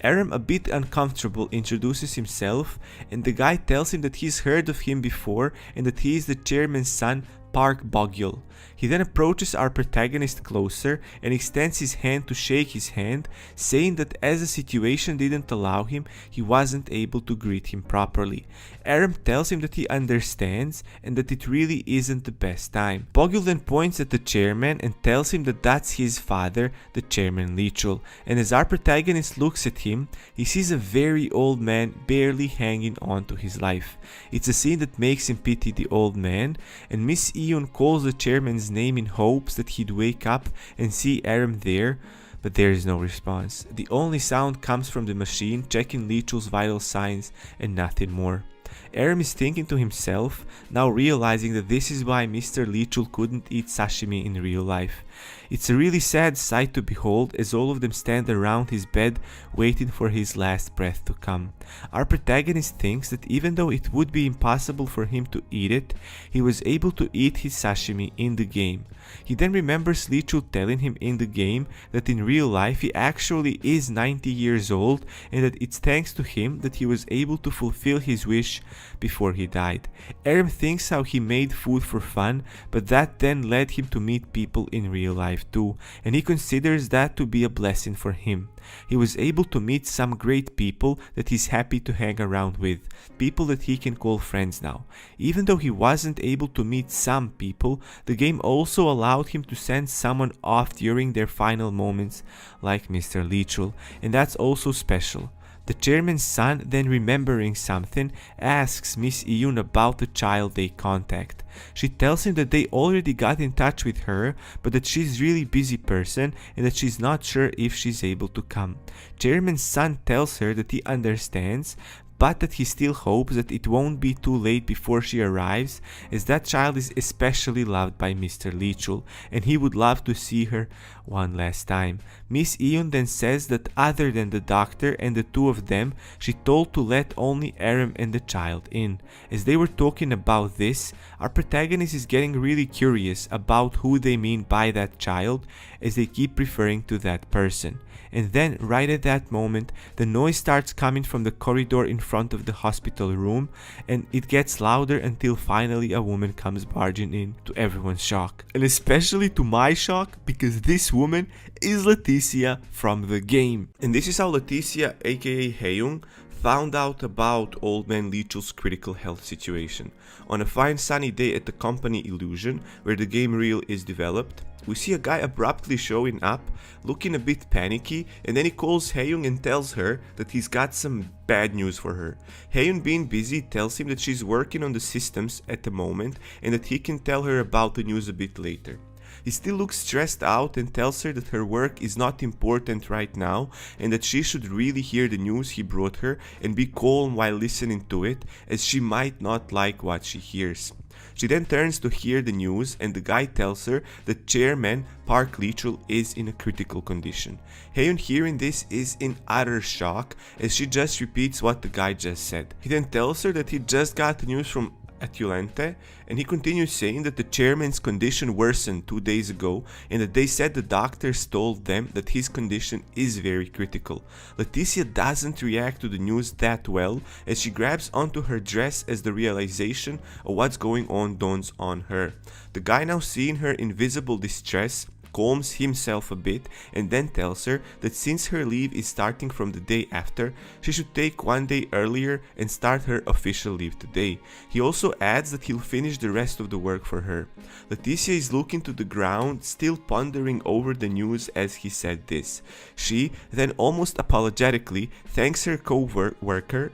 Aram, a bit uncomfortable, introduces himself, and the guy tells him that he's heard of him before and that he is the chairman's son, Park Bogyul. He then approaches our protagonist closer and extends his hand to shake his hand, saying that as the situation didn't allow him, he wasn't able to greet him properly. Aram tells him that he understands and that it really isn't the best time. Bogyul then points at the chairman and tells him that that's his father, the chairman Lichel. And as our protagonist looks at him, he sees a very old man barely hanging on to his life. It's a scene that makes him pity the old man, and Miss Iyun calls the chairman's name in hopes that he'd wake up and see Aram there, but there is no response. The only sound comes from the machine checking Lichel's vital signs and nothing more. Aram is thinking to himself, now realizing that this is why Mr. Lichel couldn't eat sashimi in real life. It's a really sad sight to behold as all of them stand around his bed waiting for his last breath to come. Our protagonist thinks that even though it would be impossible for him to eat it, he was able to eat his sashimi in the game. He then remembers Lichel telling him in the game that in real life he actually is 90 years old and that it's thanks to him that he was able to fulfill his wish before he died. Aram thinks how he made food for fun, but that then led him to meet people in real life too, and he considers that to be a blessing for him. He was able to meet some great people that he's happy to hang around with, people that he can call friends now. Even though he wasn't able to meet some people, the game also allowed him to send someone off during their final moments, like Mr. Lichel, and that's also special. The chairman's son, then remembering something, asks Miss Iyun about the child they contact. She tells him that they already got in touch with her, but that she's really busy person and that she's not sure if she's able to come. Chairman's son tells her that he understands, but that he still hopes that it won't be too late before she arrives, as that child is especially loved by Mr. Lichel, and he would love to see her one last time. Miss Iyun then says that other than the doctor and the two of them, she told to let only Aram and the child in. As they were talking about this, our protagonist is getting really curious about who they mean by that child, as they keep referring to that person. And then, right at that moment, the noise starts coming from the corridor in front of the hospital room, and it gets louder until finally a woman comes barging in, to everyone's shock. And especially to my shock, because this woman is Leticia from the game. And this is how Leticia, aka Haeyoung, found out about Old Man Lichel's critical health situation. On a fine sunny day at the company Illusion, where the game Real is developed, we see a guy abruptly showing up, looking a bit panicky, and then he calls Haeyoung and tells her that he's got some bad news for her. Haeyoung, being busy, tells him that she's working on the systems at the moment and that he can tell her about the news a bit later. He still looks stressed out and tells her that her work is not important right now and that she should really hear the news he brought her and be calm while listening to it, as she might not like what she hears. She then turns to hear the news, and the guy tells her that Chairman Park Lichel is in a critical condition. Haeyoung, hearing this, is in utter shock as she just repeats what the guy just said. He then tells her that he just got the news from Atulente, and he continues saying that the chairman's condition worsened 2 days ago and that they said the doctors told them that his condition is very critical. Leticia doesn't react to the news that well as she grabs onto her dress as the realization of what's going on dawns on her. The guy, now seeing her in visible distress, calms himself a bit and then tells her that since her leave is starting from the day after, she should take one day earlier and start her official leave today. He also adds that he'll finish the rest of the work for her. Leticia is looking to the ground, still pondering over the news as he said this. She then almost apologetically thanks her co-worker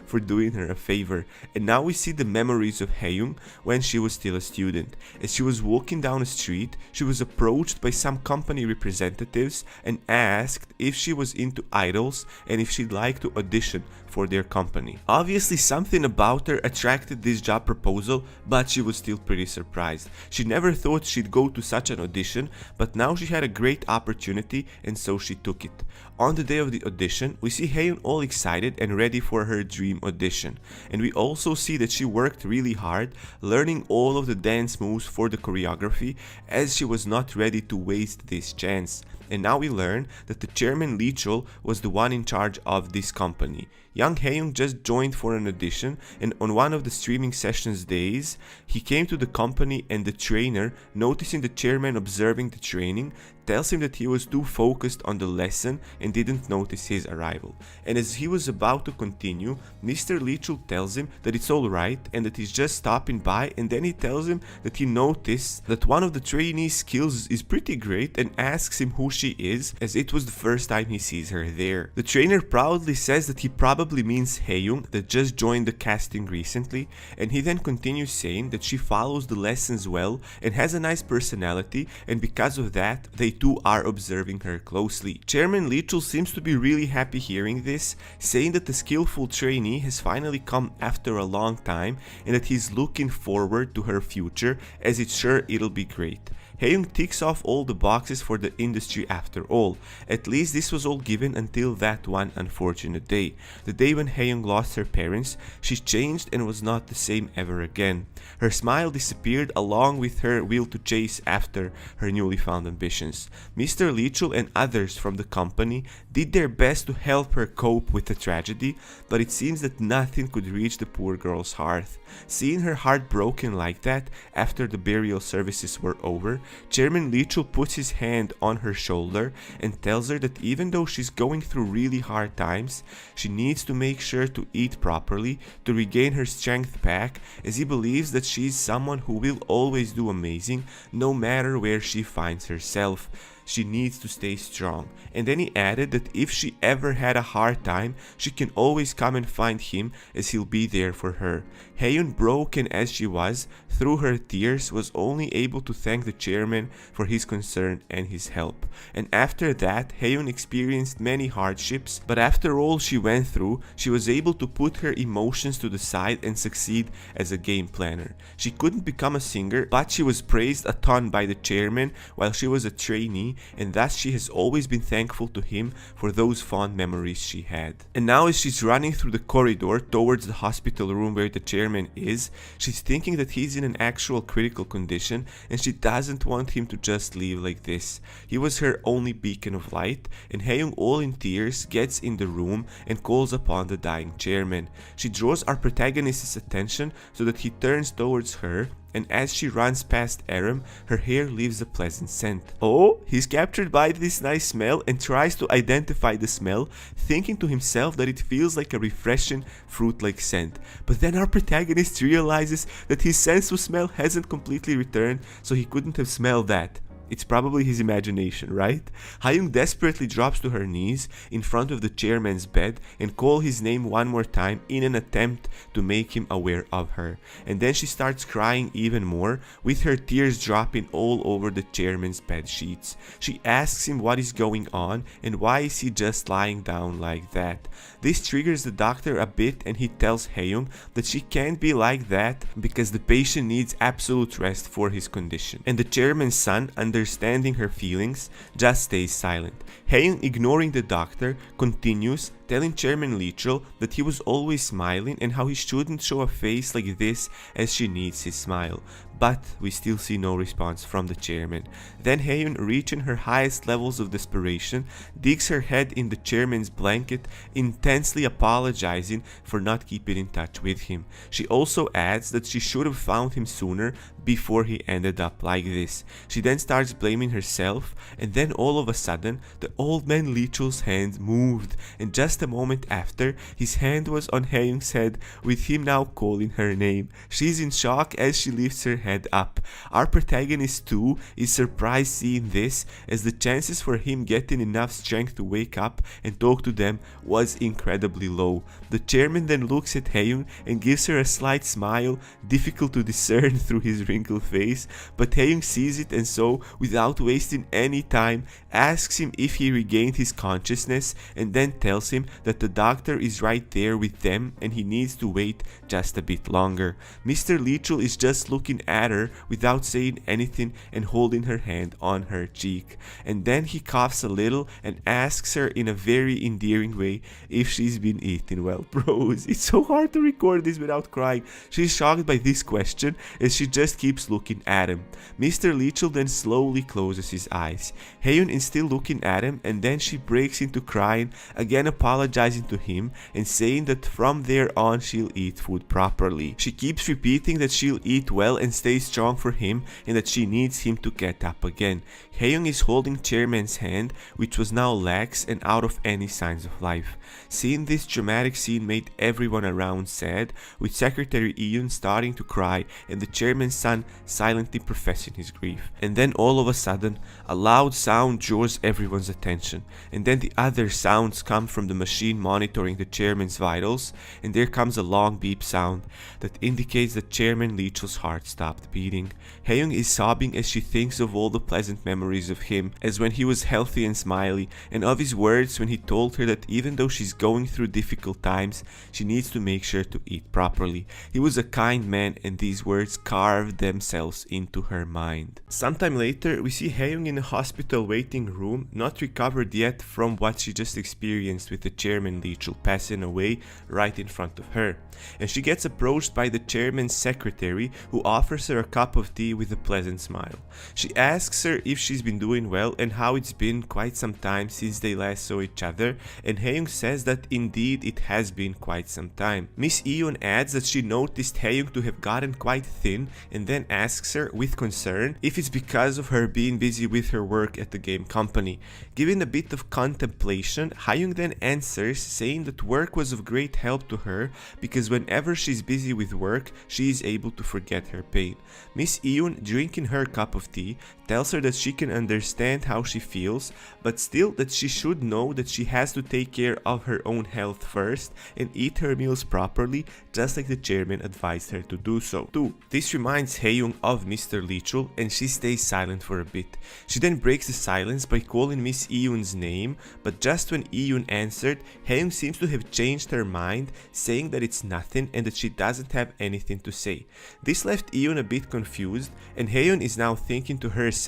for doing her a favor. And now we see the memories of Haeyoung when she was still a student. As she was walking down a street, she was approached by some company representatives and asked if she was into idols and if she'd like to audition for their company. Obviously something about her attracted this job proposal, but she was still pretty surprised. She never thought she'd go to such an audition, but now she had a great opportunity and so she took it. On the day of the audition, we see Haeyoung all excited and ready for her dream audition. And we also see that she worked really hard, learning all of the dance moves for the choreography, as she was not ready to waste this chance. And now we learn that the chairman Lee Chul was the one in charge of this company. Young Haeyoung just joined for an audition, and on one of the streaming sessions days, he came to the company and the trainer, noticing the chairman observing the training, tells him that he was too focused on the lesson and didn't notice his arrival. And as he was about to continue, Mr. Lee Chul tells him that it's alright and that he's just stopping by, and then he tells him that he noticed that one of the trainee's skills is pretty great and asks him who she is, as it was the first time he sees her there. The trainer proudly says that he probably means Haeyoung that just joined the casting recently, and he then continues saying that she follows the lessons well and has a nice personality, and because of that they too are observing her closely. Chairman Lee Chul seems to be really happy hearing this, saying that the skillful trainee has finally come after a long time and that he's looking forward to her future, as it's sure it'll be great. Haeyoung ticks off all the boxes for the industry after all. At least this was all given until that one unfortunate day. The day when Haeyoung lost her parents, she changed and was not the same ever again. Her smile disappeared along with her will to chase after her newly found ambitions. Mr. Lee Chul and others from the company did their best to help her cope with the tragedy, but it seems that nothing could reach the poor girl's heart. Seeing her heart broken like that after the burial services were over, Chairman Lee Chul puts his hand on her shoulder and tells her that even though she's going through really hard times, she needs to make sure to eat properly to regain her strength back, as he believes that she's someone who will always do amazing no matter where she finds herself. She needs to stay strong. And then he added that if she ever had a hard time, she can always come and find him, as he'll be there for her. Haeyoung, broken as she was, through her tears, was only able to thank the chairman for his concern and his help. And after that, Haeyoung experienced many hardships, but after all she went through, she was able to put her emotions to the side and succeed as a game planner. She couldn't become a singer, but she was praised a ton by the chairman while she was a trainee, and thus she has always been thankful to him for those fond memories she had. And now as she's running through the corridor towards the hospital room where the chairman is, she's thinking that he's in an actual critical condition and she doesn't want him to just leave like this. He was her only beacon of light, and Haeyoung, all in tears, gets in the room and calls upon the dying chairman. She draws our protagonist's attention so that he turns towards her, and as she runs past Aram, her hair leaves a pleasant scent. Oh, he's captured by this nice smell and tries to identify the smell, thinking to himself that it feels like a refreshing fruit-like scent. But then our protagonist realizes that his sense of smell hasn't completely returned, so he couldn't have smelled that. It's probably his imagination, right? Haeyoung desperately drops to her knees in front of the chairman's bed and calls his name one more time in an attempt to make him aware of her. And then she starts crying even more, with her tears dropping all over the chairman's bed sheets. She asks him what is going on and why is he just lying down like that. This triggers the doctor a bit, and he tells Haeyoung that she can't be like that because the patient needs absolute rest for his condition. And the chairman's son, understanding her feelings, just stays silent. Haeyoung, ignoring the doctor, continues, telling Chairman Leechel that he was always smiling and how he shouldn't show a face like this as she needs his smile. But we still see no response from the chairman. Then Haeun, reaching her highest levels of desperation, digs her head in the chairman's blanket, intensely apologizing for not keeping in touch with him. She also adds that she should have found him sooner before he ended up like this. She then starts blaming herself, and then all of a sudden the old man Leechel's hand moved, and just a moment after, his hand was on Haeun's head, with him now calling her name. She's in shock as she lifts her head up. Our protagonist too is surprised seeing this, as the chances for him getting enough strength to wake up and talk to them was incredibly low. The chairman then looks at Haeun and gives her a slight smile, difficult to discern through his wrinkled face, but Haeun sees it, and so, without wasting any time, asks him if he regained his consciousness, and then tells him that the doctor is right there with them and he needs to wait just a bit longer. Mr. Leechel is just looking at her without saying anything and holding her hand on her cheek, and then he coughs a little and asks her in a very endearing way if she's been eating well. Bros, it's so hard to record this without crying. She's shocked by this question as she just keeps looking at him. Mr. Leechel then slowly closes his eyes. Haeun is still looking at him, and then she breaks into crying, again apologizing to him and saying that from there on she'll eat food properly. She keeps repeating that she'll eat well and stay strong for him, and that she needs him to get up again. Haeun is holding Chairman's hand, which was now lax and out of any signs of life. Seeing this dramatic scene made everyone around sad, with Secretary Eun starting to cry and the chairman's son silently professing his grief. And then all of a sudden, a loud sound draws everyone's attention, and then the other sounds come from the machine monitoring the chairman's vitals, and there comes a long beep sound that indicates that Chairman Leechel's heart stopped beating. Haeun is sobbing as she thinks of all the pleasant memories of him as when he was healthy and smiley, and of his words when he told her that even though she's going through difficult times, she needs to make sure to eat properly. He was a kind man, and these words carved themselves into her mind. Sometime later, we see Haeun in a hospital waiting room, not recovered yet from what she just experienced with the chairman Leechel passing away right in front of her. And she gets approached by the chairman's secretary, who offers her a cup of tea with a pleasant smile. She asks her if she's been doing well and how it's been quite some time since they last saw each other, and Haeun says that indeed it has been quite some time. Miss Eun adds that she noticed Haeun to have gotten quite thin, and then asks her with concern if it's because of her being busy with her work at the game company. Given a bit of contemplation, Haeun then answers, saying that work was of great help to her because whenever she's busy with work, she is able to forget her pain. Miss Eun, drinking her cup of tea, tells her that she can understand how she feels, but still that she should know that she has to take care of her own health first and eat her meals properly, just like the chairman advised her to do so. 2. This reminds Haeun of Mr. Leechel, and she stays silent for a bit. She then breaks the silence by calling Miss Eun's name, but just when Eun answered, Haeun seems to have changed her mind, saying that it's nothing and that she doesn't have anything to say. This left Eun a bit confused, and Haeun is now thinking to herself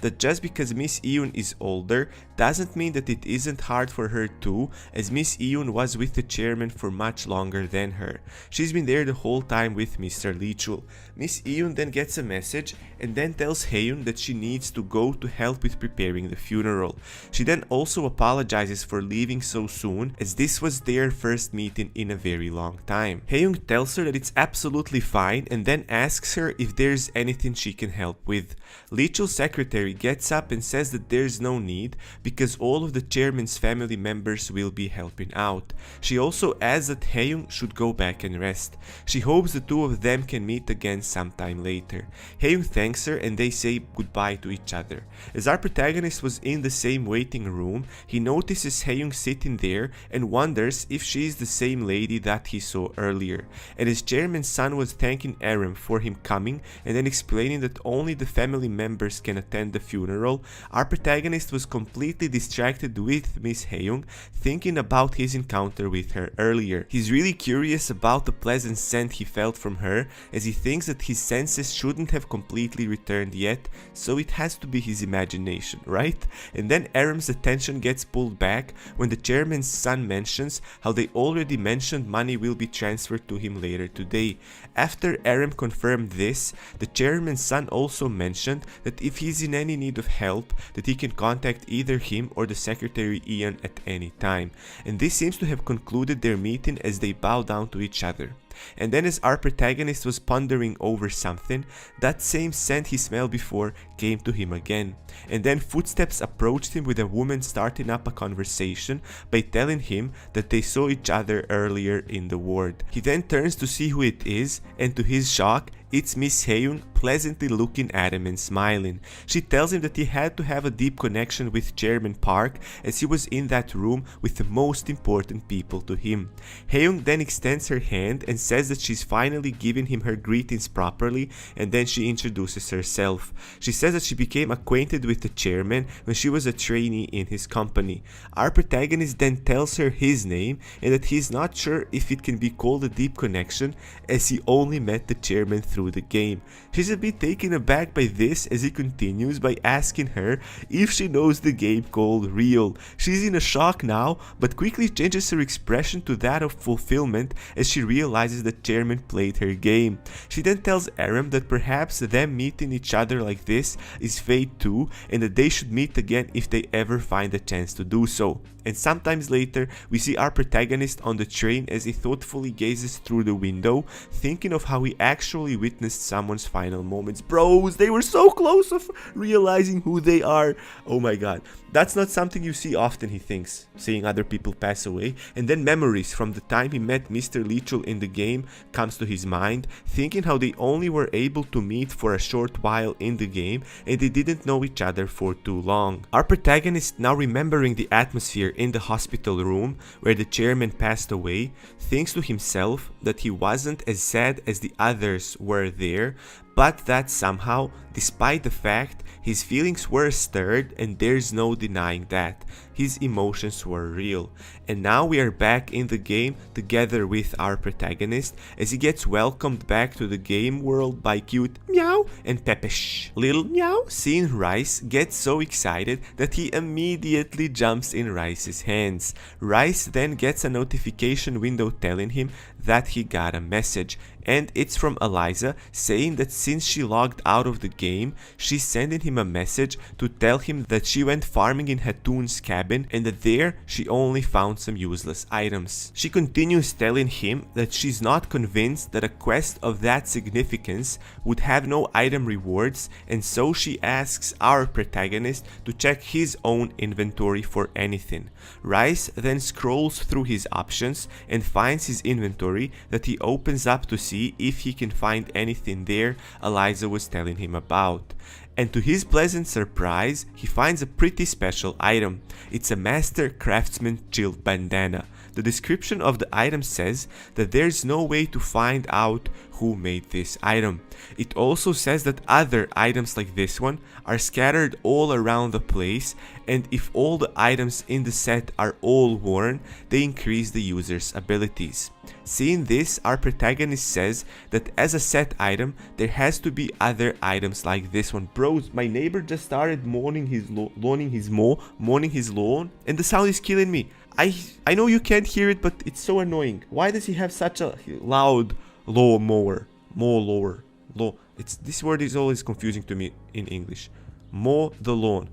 that just because Miss Eun is older doesn't mean that it isn't hard for her too, as Miss Eun was with the chairman for much longer than her. She's been there the whole time with Mr. Leechel. Miss Eun then gets a message and then tells Haeun that she needs to go to help with preparing the funeral. She then also apologizes for leaving so soon, as this was their first meeting in a very long time. Haeun tells her that it's absolutely fine and then asks her if there's anything she can help with. Leechel's secretary gets up and says that there's no need because all of the chairman's family members will be helping out. She also adds that Haeun should go back and rest. She hopes the two of them can meet again sometime later. Haeun thanks her and they say goodbye to each other. As our protagonist was in the same waiting room, he notices Haeun sitting there and wonders if she is the same lady that he saw earlier. And his chairman's son was thanking Aram for him coming and then explaining that only the family members can attend the funeral, our protagonist was completely distracted with Miss Haeun, thinking about his encounter with her earlier. He's really curious about the pleasant scent he felt from her, as he thinks that his senses shouldn't have completely returned yet, so it has to be his imagination, right? And then Aram's attention gets pulled back when the chairman's chairman's son mentions how they already mentioned money will be transferred to him later today. After Aram confirmed this, the chairman's son also mentioned that if he's in any need of help, that he can contact either him or the secretary Ian at any time. And this seems to have concluded their meeting as they bow down to each other. And then as our protagonist was pondering over something, that same scent he smelled before came to him again. And then footsteps approached him with a woman starting up a conversation by telling him that they saw each other earlier in the ward. He then turns to see who it is, and to his shock, it's Miss Haeyoung pleasantly looking at him and smiling. She tells him that he had to have a deep connection with Chairman Park as he was in that room with the most important people to him. Haeyoung then extends her hand and says that she's finally giving him her greetings properly, and then she introduces herself. She says that she became acquainted with the chairman when she was a trainee in his company. Our protagonist then tells her his name and that he's not sure if it can be called a deep connection as he only met the chairman through the game. She's a bit taken aback by this as he continues by asking her if she knows the game called Real. She's in a shock now, but quickly changes her expression to that of fulfillment as she realizes that Chairman played her game. She then tells Aram that perhaps them meeting each other like this is fate too, and that they should meet again if they ever find a chance to do so. And sometimes later, we see our protagonist on the train as he thoughtfully gazes through the window, thinking of how he actually witnessed someone's final moments. Bros, they were so close of realizing who they are. Oh my god. That's not something you see often, he thinks, seeing other people pass away. And then memories from the time he met Mr. Leachel in the game comes to his mind, thinking how they only were able to meet for a short while in the game and they didn't know each other for too long. Our protagonist, now remembering the atmosphere in the hospital room where the chairman passed away, thinks to himself that he wasn't as sad as the others were there, but that somehow, despite the fact his feelings were stirred, and there's no denying that, his emotions were real. And now we are back in the game together with our protagonist as he gets welcomed back to the game world by cute Meow and Pepesh. Little Meow, seeing Rice, gets so excited that he immediately jumps in Rice's hands. Rice then gets a notification window telling him that he got a message, and it's from Eliza saying that since she logged out of the game, she's sending him a message to tell him that she went farming in Hatoon's cabin and that there she only found some useless items. She continues telling him that she's not convinced that a quest of that significance would have no item rewards, and so she asks our protagonist to check his own inventory for anything. Rice then scrolls through his options and finds his inventory that he opens up to see if he can find anything there Eliza was telling him about. And to his pleasant surprise, he finds a pretty special item. It's a Master Craftsman Chilled Bandana. The description of the item says that there's no way to find out who made this item. It also says that other items like this one are scattered all around the place, and if all the items in the set are all worn, they increase the user's abilities. Seeing this, our protagonist says that as a set item, there has to be other items like this one. Bros, my neighbor just started mowing his lawn, and the sound is killing me. I know you can't hear it, but it's so annoying. Why does he have such a loud lawnmower? This word is always confusing to me in English. Mow the lawn.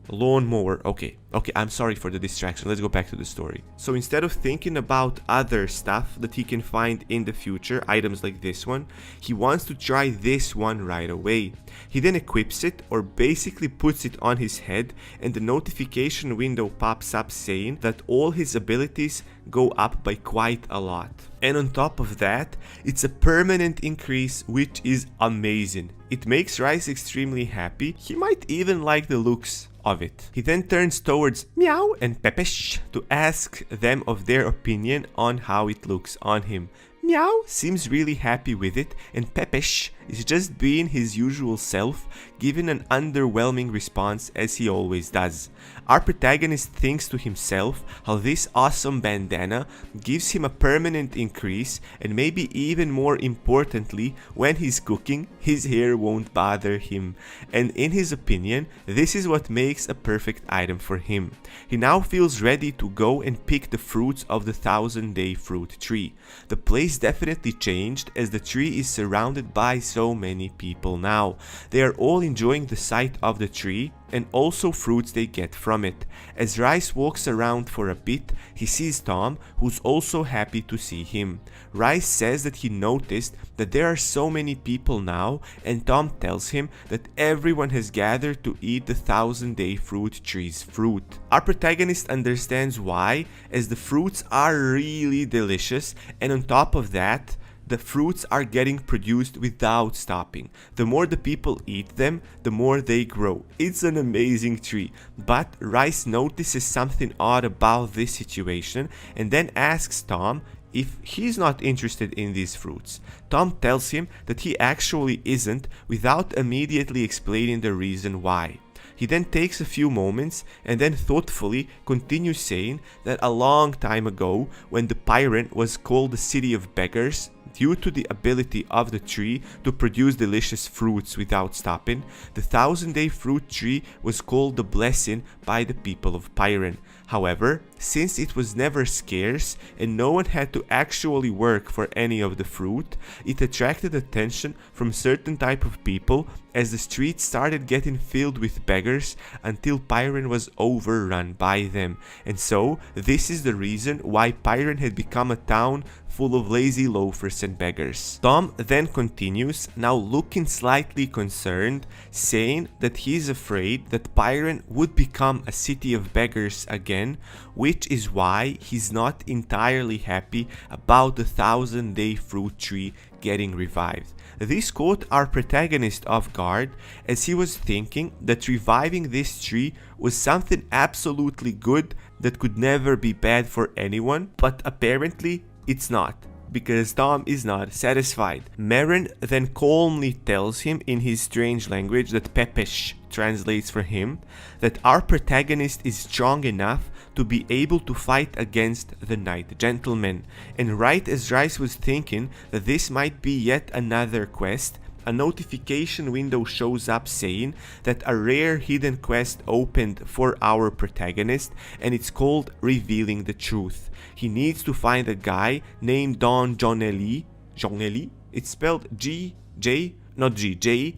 Lawnmower. Okay, I'm sorry for the distraction. Let's go back to the story. So instead of thinking about other stuff that he can find in the future, items like this one, he wants to try this one right away. He then equips it, or basically puts it on his head, and the notification window pops up saying that all his abilities go up by quite a lot. And on top of that, it's a permanent increase, which is amazing. It makes Rice extremely happy. He might even like the looks of it. He then turns towards Meow and Pepesh to ask them of their opinion on how it looks on him. Meow seems really happy with it, and Pepesh is just being his usual self, giving an underwhelming response as he always does. Our protagonist thinks to himself how this awesome bandana gives him a permanent increase, and maybe even more importantly, when he's cooking, his hair won't bother him. And in his opinion, this is what makes a perfect item for him. He now feels ready to go and pick the fruits of the 1000-day fruit tree. The place definitely changed as the tree is surrounded by so many people now. They are all enjoying the sight of the tree and also fruits they get from it. As Rice walks around for a bit, he sees Tom, who's also happy to see him. Rice says that he noticed that there are so many people now, and Tom tells him that everyone has gathered to eat the 1000-day fruit tree's fruit. Our protagonist understands why, as the fruits are really delicious, and on top of that, the fruits are getting produced without stopping. The more the people eat them, the more they grow. It's an amazing tree. But Rice notices something odd about this situation and then asks Tom if he's not interested in these fruits. Tom tells him that he actually isn't, without immediately explaining the reason why. He then takes a few moments and then thoughtfully continues saying that a long time ago, when the Pyren was called the City of Beggars, due to the ability of the tree to produce delicious fruits without stopping, the 1000-day fruit tree was called the Blessing by the people of Pyren. However, since it was never scarce and no one had to actually work for any of the fruit, it attracted attention from certain type of people as the streets started getting filled with beggars until Pyren was overrun by them. And so, this is the reason why Pyren had become a town full of lazy loafers and beggars. Tom then continues, now looking slightly concerned, saying that he's afraid that Pyren would become a city of beggars again, which is why he's not entirely happy about the 1000-day fruit tree getting revived. This caught our protagonist off guard, as he was thinking that reviving this tree was something absolutely good that could never be bad for anyone, but apparently it's not, because Tom is not satisfied. Maren then calmly tells him in his strange language that Pepesh translates for him that our protagonist is strong enough to be able to fight against the Night Gentleman. And right as Rice was thinking that this might be yet another quest, a notification window shows up saying that a rare hidden quest opened for our protagonist, and it's called Revealing the Truth. He needs to find a guy named Don Jonelli. Jonelli? It's spelled G-J, not G, J-O-N-E-L-L-Y.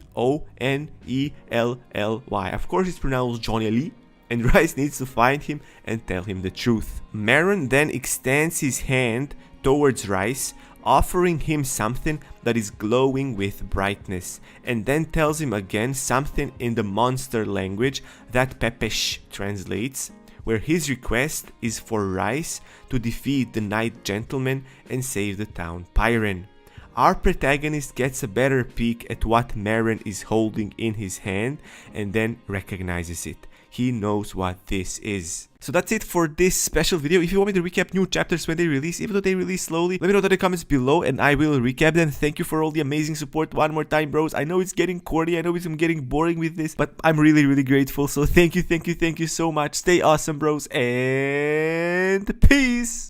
Of course it's pronounced Jonelli. And Rice needs to find him and tell him the truth. Maron then extends his hand towards Rice, offering him something that is glowing with brightness, and then tells him again something in the monster language that Pepesh translates, where his request is for Rice to defeat the Night Gentleman and save the town Pyren. Our protagonist gets a better peek at what Maron is holding in his hand and then recognizes it. He knows what this is. So that's it for this special video. If you want me to recap new chapters when they release, even though they release slowly, let me know in the comments below and I will recap them. Thank you for all the amazing support one more time, bros. I know it's getting corny, I know I'm getting boring with this, but I'm really grateful. So thank you so much. Stay awesome, bros, and peace!